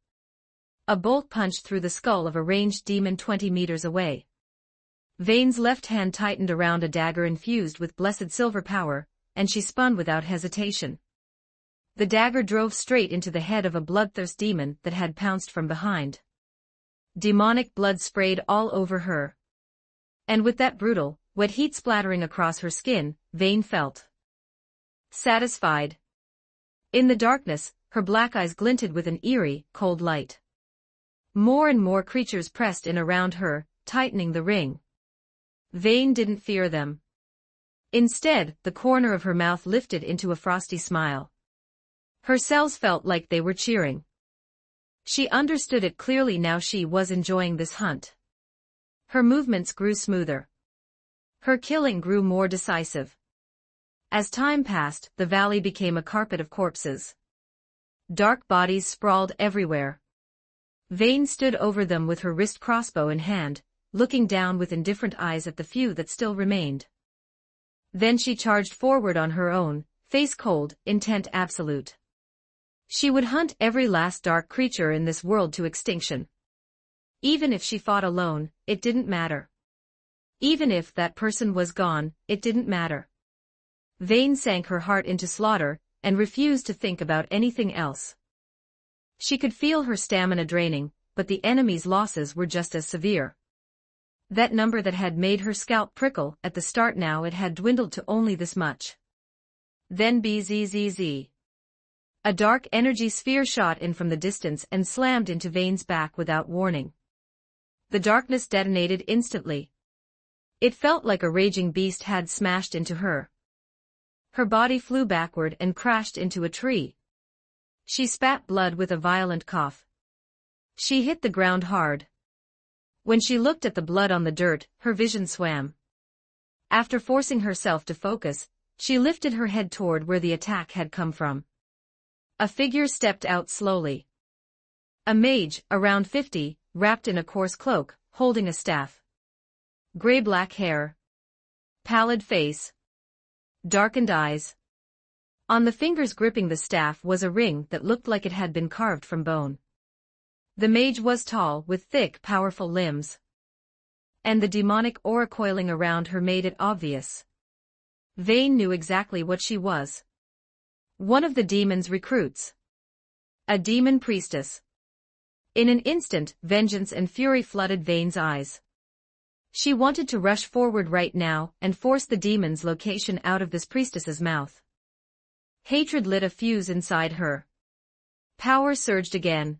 Speaker 1: A bolt punched through the skull of a ranged demon 20 meters away. Vane's left hand tightened around a dagger infused with blessed silver power, and she spun without hesitation. The dagger drove straight into the head of a bloodthirst demon that had pounced from behind. Demonic blood sprayed all over her. And with that brutal, wet heat splattering across her skin, Vane felt satisfied. In the darkness, her black eyes glinted with an eerie, cold light. More and more creatures pressed in around her, tightening the ring. Vane didn't fear them. Instead, the corner of her mouth lifted into a frosty smile. Her cells felt like they were cheering. She understood it clearly now. She was enjoying this hunt. Her movements grew smoother. Her killing grew more decisive. As time passed, the valley became a carpet of corpses. Dark bodies sprawled everywhere. Vane stood over them with her wrist crossbow in hand, looking down with indifferent eyes at the few that still remained. Then she charged forward on her own, face cold, intent absolute. She would hunt every last dark creature in this world to extinction. Even if she fought alone, it didn't matter. Even if that person was gone, it didn't matter. Vane sank her heart into slaughter, and refused to think about anything else. She could feel her stamina draining, but the enemy's losses were just as severe. That number that had made her scalp prickle at the start, now it had dwindled to only this much. Then bzzz. A dark energy sphere shot in from the distance and slammed into Vane's back without warning. The darkness detonated instantly. It felt like a raging beast had smashed into her. Her body flew backward and crashed into a tree. She spat blood with a violent cough. She hit the ground hard. When she looked at the blood on the dirt, her vision swam. After forcing herself to focus, she lifted her head toward where the attack had come from. A figure stepped out slowly. A mage, around 50, wrapped in a coarse cloak, holding a staff. Gray-black hair. Pallid face. Darkened eyes. On the fingers gripping the staff was a ring that looked like it had been carved from bone. The mage was tall, with thick, powerful limbs. And the demonic aura coiling around her made it obvious. Vane knew exactly what she was. One of the demon's recruits. A demon priestess. In an instant, vengeance and fury flooded Vane's eyes. She wanted to rush forward right now and force the demon's location out of this priestess's mouth. Hatred lit a fuse inside her. Power surged again.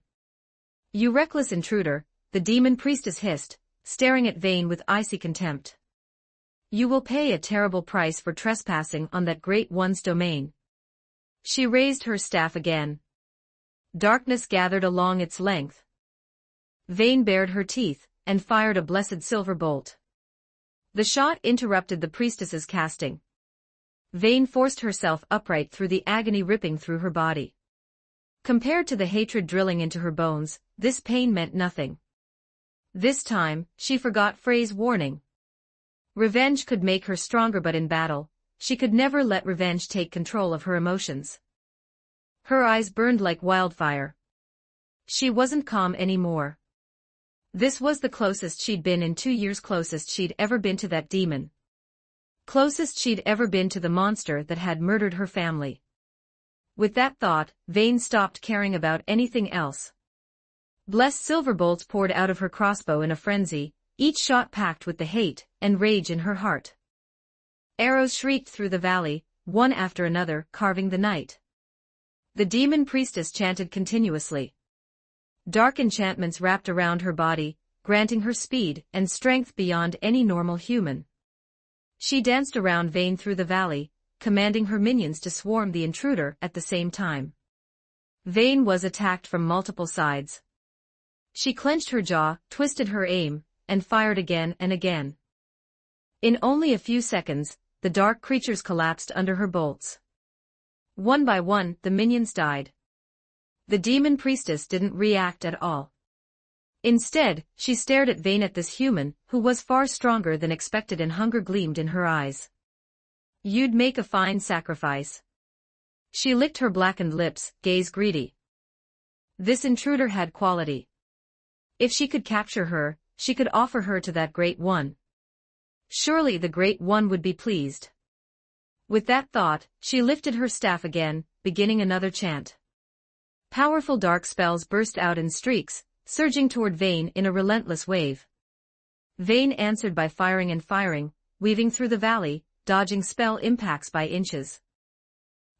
Speaker 1: "You reckless intruder," the demon priestess hissed, staring at Vane with icy contempt. "You will pay a terrible price for trespassing on that Great One's domain." She raised her staff again. Darkness gathered along its length. Vane bared her teeth and fired a blessed silver bolt. The shot interrupted the priestess's casting. Vane forced herself upright through the agony ripping through her body. Compared to the hatred drilling into her bones, this pain meant nothing. This time, she forgot Frey's warning. Revenge could make her stronger, but in battle, she could never let revenge take control of her emotions. Her eyes burned like wildfire. She wasn't calm anymore. This was the closest she'd been in 2 years, closest she'd ever been to that demon. Closest she'd ever been to the monster that had murdered her family. With that thought, Vane stopped caring about anything else. Blessed silver bolts poured out of her crossbow in a frenzy, each shot packed with the hate and rage in her heart. Arrows shrieked through the valley, one after another, carving the night. The demon priestess chanted continuously. Dark enchantments wrapped around her body, granting her speed and strength beyond any normal human. She danced around Vane through the valley, commanding her minions to swarm the intruder at the same time. Vane was attacked from multiple sides. She clenched her jaw, twisted her aim, and fired again and again. In only a few seconds, the dark creatures collapsed under her bolts. One by one, the minions died. The demon priestess didn't react at all. Instead, she stared at Vane, at this human, who was far stronger than expected, and hunger gleamed in her eyes. "You'd make a fine sacrifice." She licked her blackened lips, gaze greedy. This intruder had quality. If she could capture her, she could offer her to that Great One. Surely the Great One would be pleased. With that thought, she lifted her staff again, beginning another chant. Powerful dark spells burst out in streaks, surging toward Vane in a relentless wave. Vane answered by firing and firing, weaving through the valley, dodging spell impacts by inches.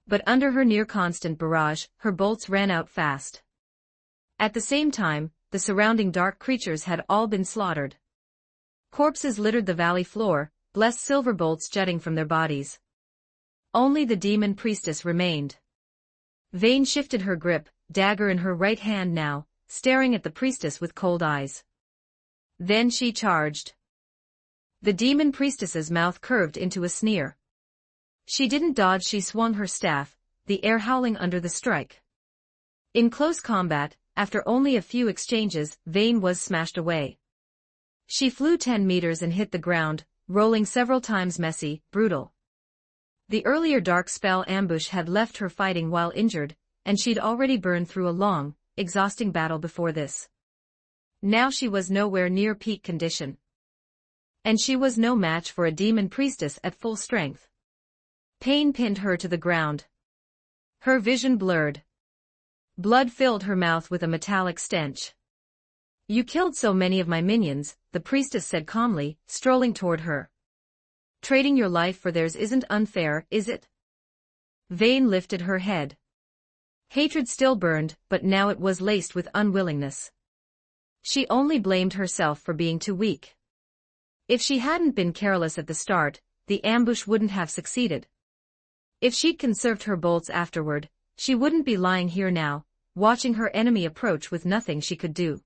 Speaker 1: But under her near-constant barrage, her bolts ran out fast. At the same time, the surrounding dark creatures had all been slaughtered. Corpses littered the valley floor, blessed silver bolts jutting from their bodies. Only the demon priestess remained. Vane shifted her grip, dagger in her right hand now, staring at the priestess with cold eyes. Then she charged. The demon priestess's mouth curved into a sneer. She didn't dodge, she swung her staff, the air howling under the strike. In close combat, after only a few exchanges, Vane was smashed away. She flew 10 meters and hit the ground, rolling several times, messy, brutal. The earlier dark spell ambush had left her fighting while injured, and she'd already burned through a long, exhausting battle before this. Now she was nowhere near peak condition. And she was no match for a demon priestess at full strength. Pain pinned her to the ground. Her vision blurred. Blood filled her mouth with a metallic stench. You killed so many of my minions, the priestess said calmly, strolling toward her. Trading your life for theirs isn't unfair, is it? Vayne lifted her head. Hatred still burned, but now it was laced with unwillingness. She only blamed herself for being too weak. If she hadn't been careless at the start, the ambush wouldn't have succeeded. If she'd conserved her bolts afterward, she wouldn't be lying here now, watching her enemy approach with nothing she could do.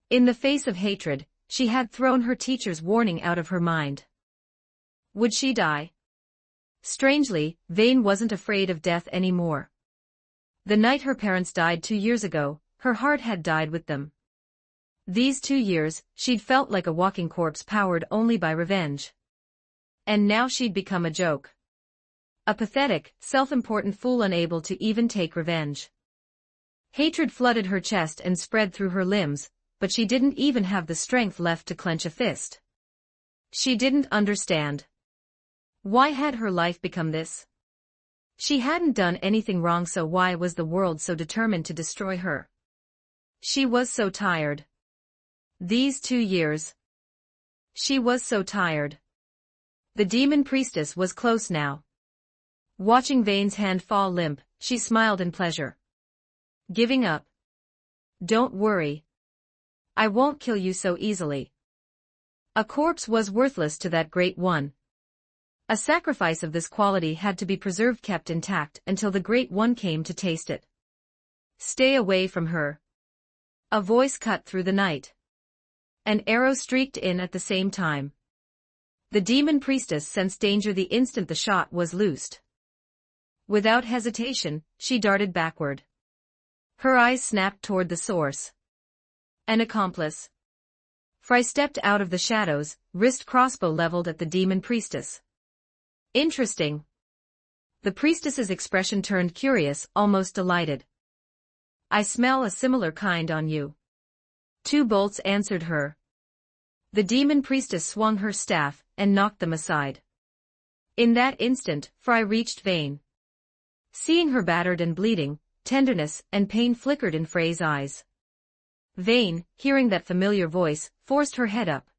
Speaker 1: In the face of hatred, she had thrown her teacher's warning out of her mind. Would she die? Strangely, Vayne wasn't afraid of death anymore. The night her parents died 2 years ago, her heart had died with them. These 2 years, she'd felt like a walking corpse powered only by revenge. And now she'd become a joke. A pathetic, self-important fool unable to even take revenge. Hatred flooded her chest and spread through her limbs, but she didn't even have the strength left to clench a fist. She didn't understand. Why had her life become this? She hadn't done anything wrong, so why was the world so determined to destroy her? She was so tired. These 2 years. She was so tired. The demon priestess was close now. Watching Vayne's hand fall limp, she smiled in pleasure. Giving up? Don't worry. I won't kill you so easily. A corpse was worthless to that great one. A sacrifice of this quality had to be preserved, kept intact until the Great One came to taste it. Stay away from her. A voice cut through the night. An arrow streaked in at the same time. The demon priestess sensed danger the instant the shot was loosed. Without hesitation, she darted backward. Her eyes snapped toward the source. An accomplice. Fry stepped out of the shadows, wrist crossbow leveled at the demon priestess. Interesting. The priestess's expression turned curious, almost delighted. I smell a similar kind on you. 2 bolts answered her. The demon priestess swung her staff and knocked them aside. In that instant, Fry reached Vayne. Seeing her battered and bleeding, tenderness and pain flickered in Frey's eyes. Vayne, hearing that familiar voice, forced her head up.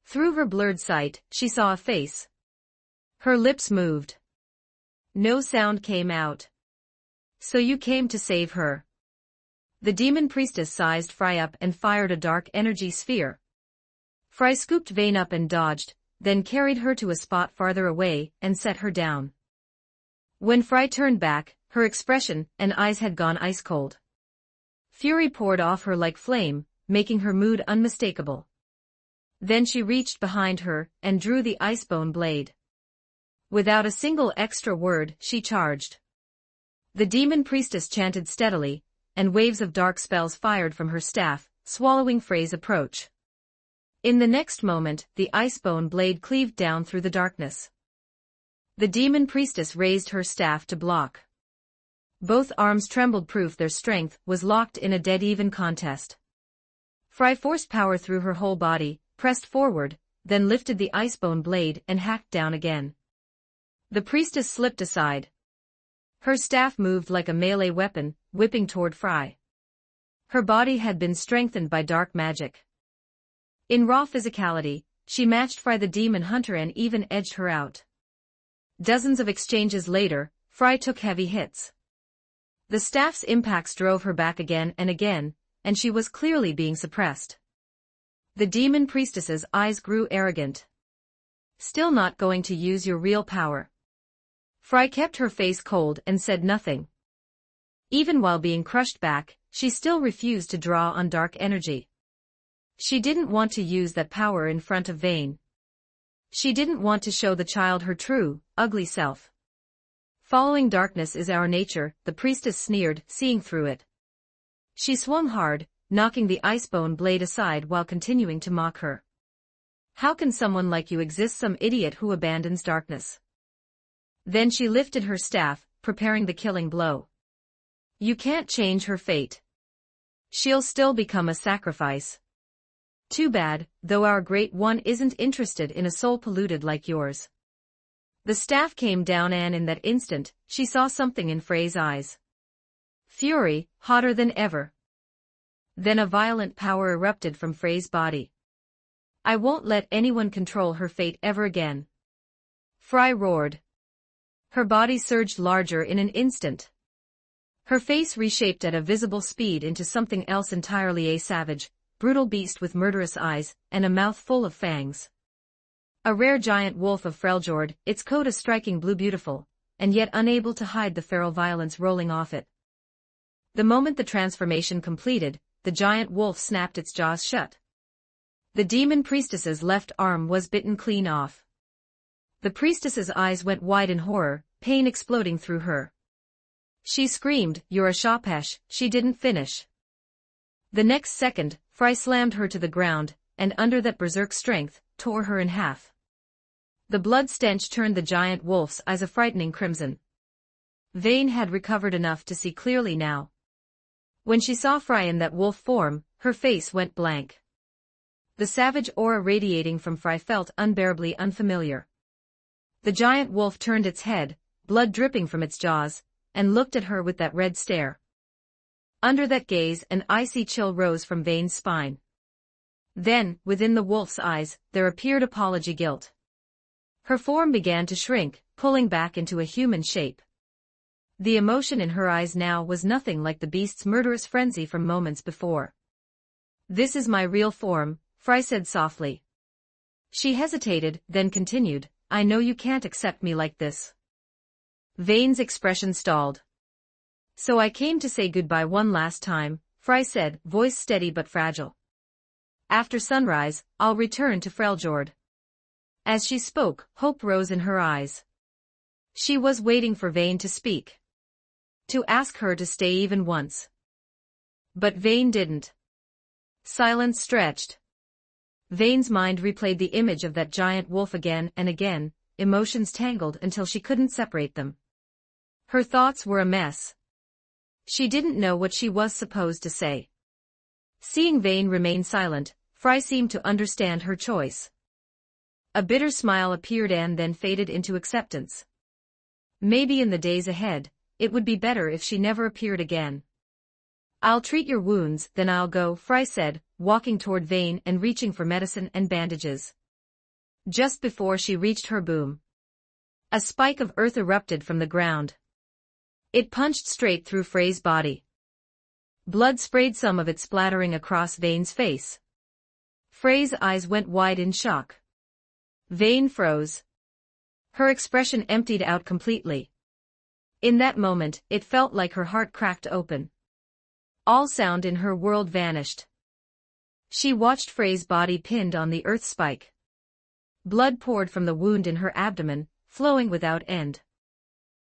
Speaker 1: Through her blurred sight, she saw a face. Her lips moved. No sound came out. So you came to save her. The demon priestess sized Fry up and fired a dark energy sphere. Fry scooped Vayne up and dodged, then carried her to a spot farther away and set her down. When Fry turned back, her expression and eyes had gone ice cold. Fury poured off her like flame, making her mood unmistakable. Then she reached behind her and drew the icebone blade. Without a single extra word, she charged. The demon priestess chanted steadily, and waves of dark spells fired from her staff, swallowing Frey's approach. In the next moment, the icebone blade cleaved down through the darkness. The demon priestess raised her staff to block. Both arms trembled, proof their strength was locked in a dead-even contest. Fry forced power through her whole body, pressed forward, then lifted the icebone blade and hacked down again. The priestess slipped aside. Her staff moved like a melee weapon, whipping toward Fry. Her body had been strengthened by dark magic. In raw physicality, she matched Fry the demon hunter and even edged her out. Dozens of exchanges later, Fry took heavy hits. The staff's impacts drove her back again, and she was clearly being suppressed. The demon priestess's eyes grew arrogant. Still not going to use your real power? Fry kept her face cold and said nothing. Even while being crushed back, she still refused to draw on dark energy. She didn't want to use that power in front of Vayne. She didn't want to show the child her true, ugly self. Following darkness is our nature, the priestess sneered, seeing through it. She swung hard, knocking the icebone blade aside while continuing to mock her. How can someone like you exist, some idiot who abandons darkness? Then she lifted her staff, preparing the killing blow. You can't change her fate. She'll still become a sacrifice. Too bad, though our Great One isn't interested in a soul polluted like yours. The staff came down, and in that instant, she saw something in Frey's eyes. Fury, hotter than ever. Then a violent power erupted from Frey's body. I won't let anyone control her fate ever again. Frey roared. Her body surged larger in an instant. Her face reshaped at a visible speed into something else entirely, a savage, brutal beast with murderous eyes, and a mouth full of fangs. A rare giant wolf of Freljord, its coat a striking blue, beautiful, and yet unable to hide the feral violence rolling off it. The moment the transformation completed, the giant wolf snapped its jaws shut. The demon priestess's left arm was bitten clean off. The priestess's eyes went wide in horror, pain exploding through her. She screamed, "You're a Shapesh." She didn't finish. The next second, Frey slammed her to the ground, and under that berserk strength, tore her in half. The blood stench turned the giant wolf's eyes a frightening crimson. Vayne had recovered enough to see clearly now. When she saw Frey in that wolf form, her face went blank. The savage aura radiating from Frey felt unbearably unfamiliar. The giant wolf turned its head, blood dripping from its jaws, and looked at her with that red stare. Under that gaze, an icy chill rose from Vayne's spine. Then, within the wolf's eyes, there appeared apology guilt. Her form began to shrink, pulling back into a human shape. The emotion in her eyes now was nothing like the beast's murderous frenzy from moments before. "This is my real form," Frey said softly. She hesitated, then continued, "I know you can't accept me like this." Vayne's expression stalled. "So I came to say goodbye one last time," Frey said, voice steady but fragile. "After sunrise, I'll return to Freljord." As she spoke, hope rose in her eyes. She was waiting for Vayne to speak. To ask her to stay even once. But Vayne didn't. Silence stretched. Vayne's mind replayed the image of that giant wolf again and again, emotions tangled until she couldn't separate them. Her thoughts were a mess. She didn't know what she was supposed to say. Seeing Vayne remain silent, Frey seemed to understand her choice. A bitter smile appeared and then faded into acceptance. Maybe in the days ahead, it would be better if she never appeared again. "I'll treat your wounds, then I'll go," Frey said, walking toward Vayne and reaching for medicine and bandages. Just before she reached her boom, a spike of earth erupted from the ground. It punched straight through Frey's body. Blood sprayed, some of it splattering across Vayne's face. Frey's eyes went wide in shock. Vayne froze. Her expression emptied out completely. In that moment, it felt like her heart cracked open. All sound in her world vanished. She watched Frey's body pinned on the earth spike. Blood poured from the wound in her abdomen, flowing without end.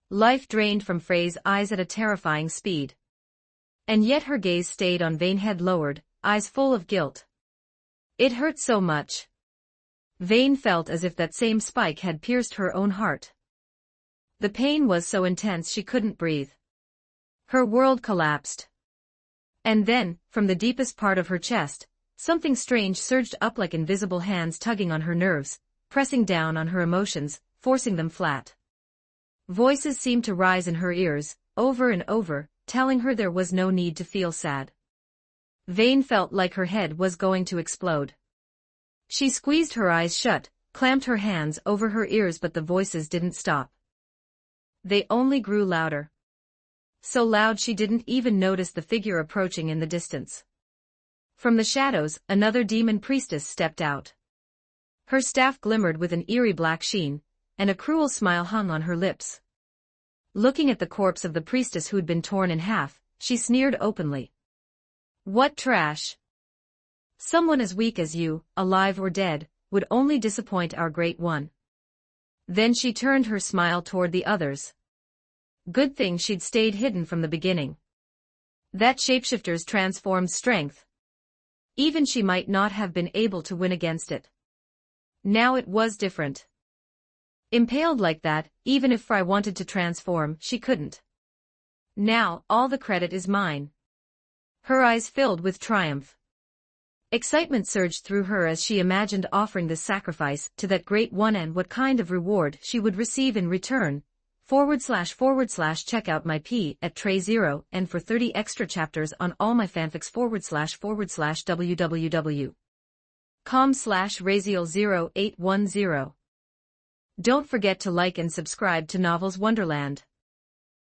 Speaker 1: Life drained from Frey's eyes at a terrifying speed. And yet her gaze stayed on Vayne, head lowered, eyes full of guilt. It hurt so much. Vayne felt as if that same spike had pierced her own heart. The pain was so intense she couldn't breathe. Her world collapsed. And then, from the deepest part of her chest, something strange surged up, like invisible hands tugging on her nerves, pressing down on her emotions, forcing them flat. Voices seemed to rise in her ears, over and over, telling her there was no need to feel sad. Vayne felt like her head was going to explode. She squeezed her eyes shut, clamped her hands over her ears, but the voices didn't stop. They only grew louder. So loud she didn't even notice the figure approaching in the distance. From the shadows, another demon priestess stepped out. Her staff glimmered with an eerie black sheen, and a cruel smile hung on her lips. Looking at the corpse of the priestess who'd been torn in half, she sneered openly. "What trash! Someone as weak as you, alive or dead, would only disappoint our great one." Then she turned her smile toward the others. Good thing she'd stayed hidden from the beginning. That shapeshifter's transformed strength. Even she might not have been able to win against it. Now it was different. Impaled like that, even if Frey wanted to transform, she couldn't. Now, all the credit is mine. Her eyes filled with triumph. Excitement surged through her as she imagined offering this sacrifice to that great one and what kind of reward she would receive in return, // check out my P at Tray 0 and for 30 extra chapters on all my fanfics / www.com/Raziel0810. Don't forget to like and subscribe to Novels Wonderland.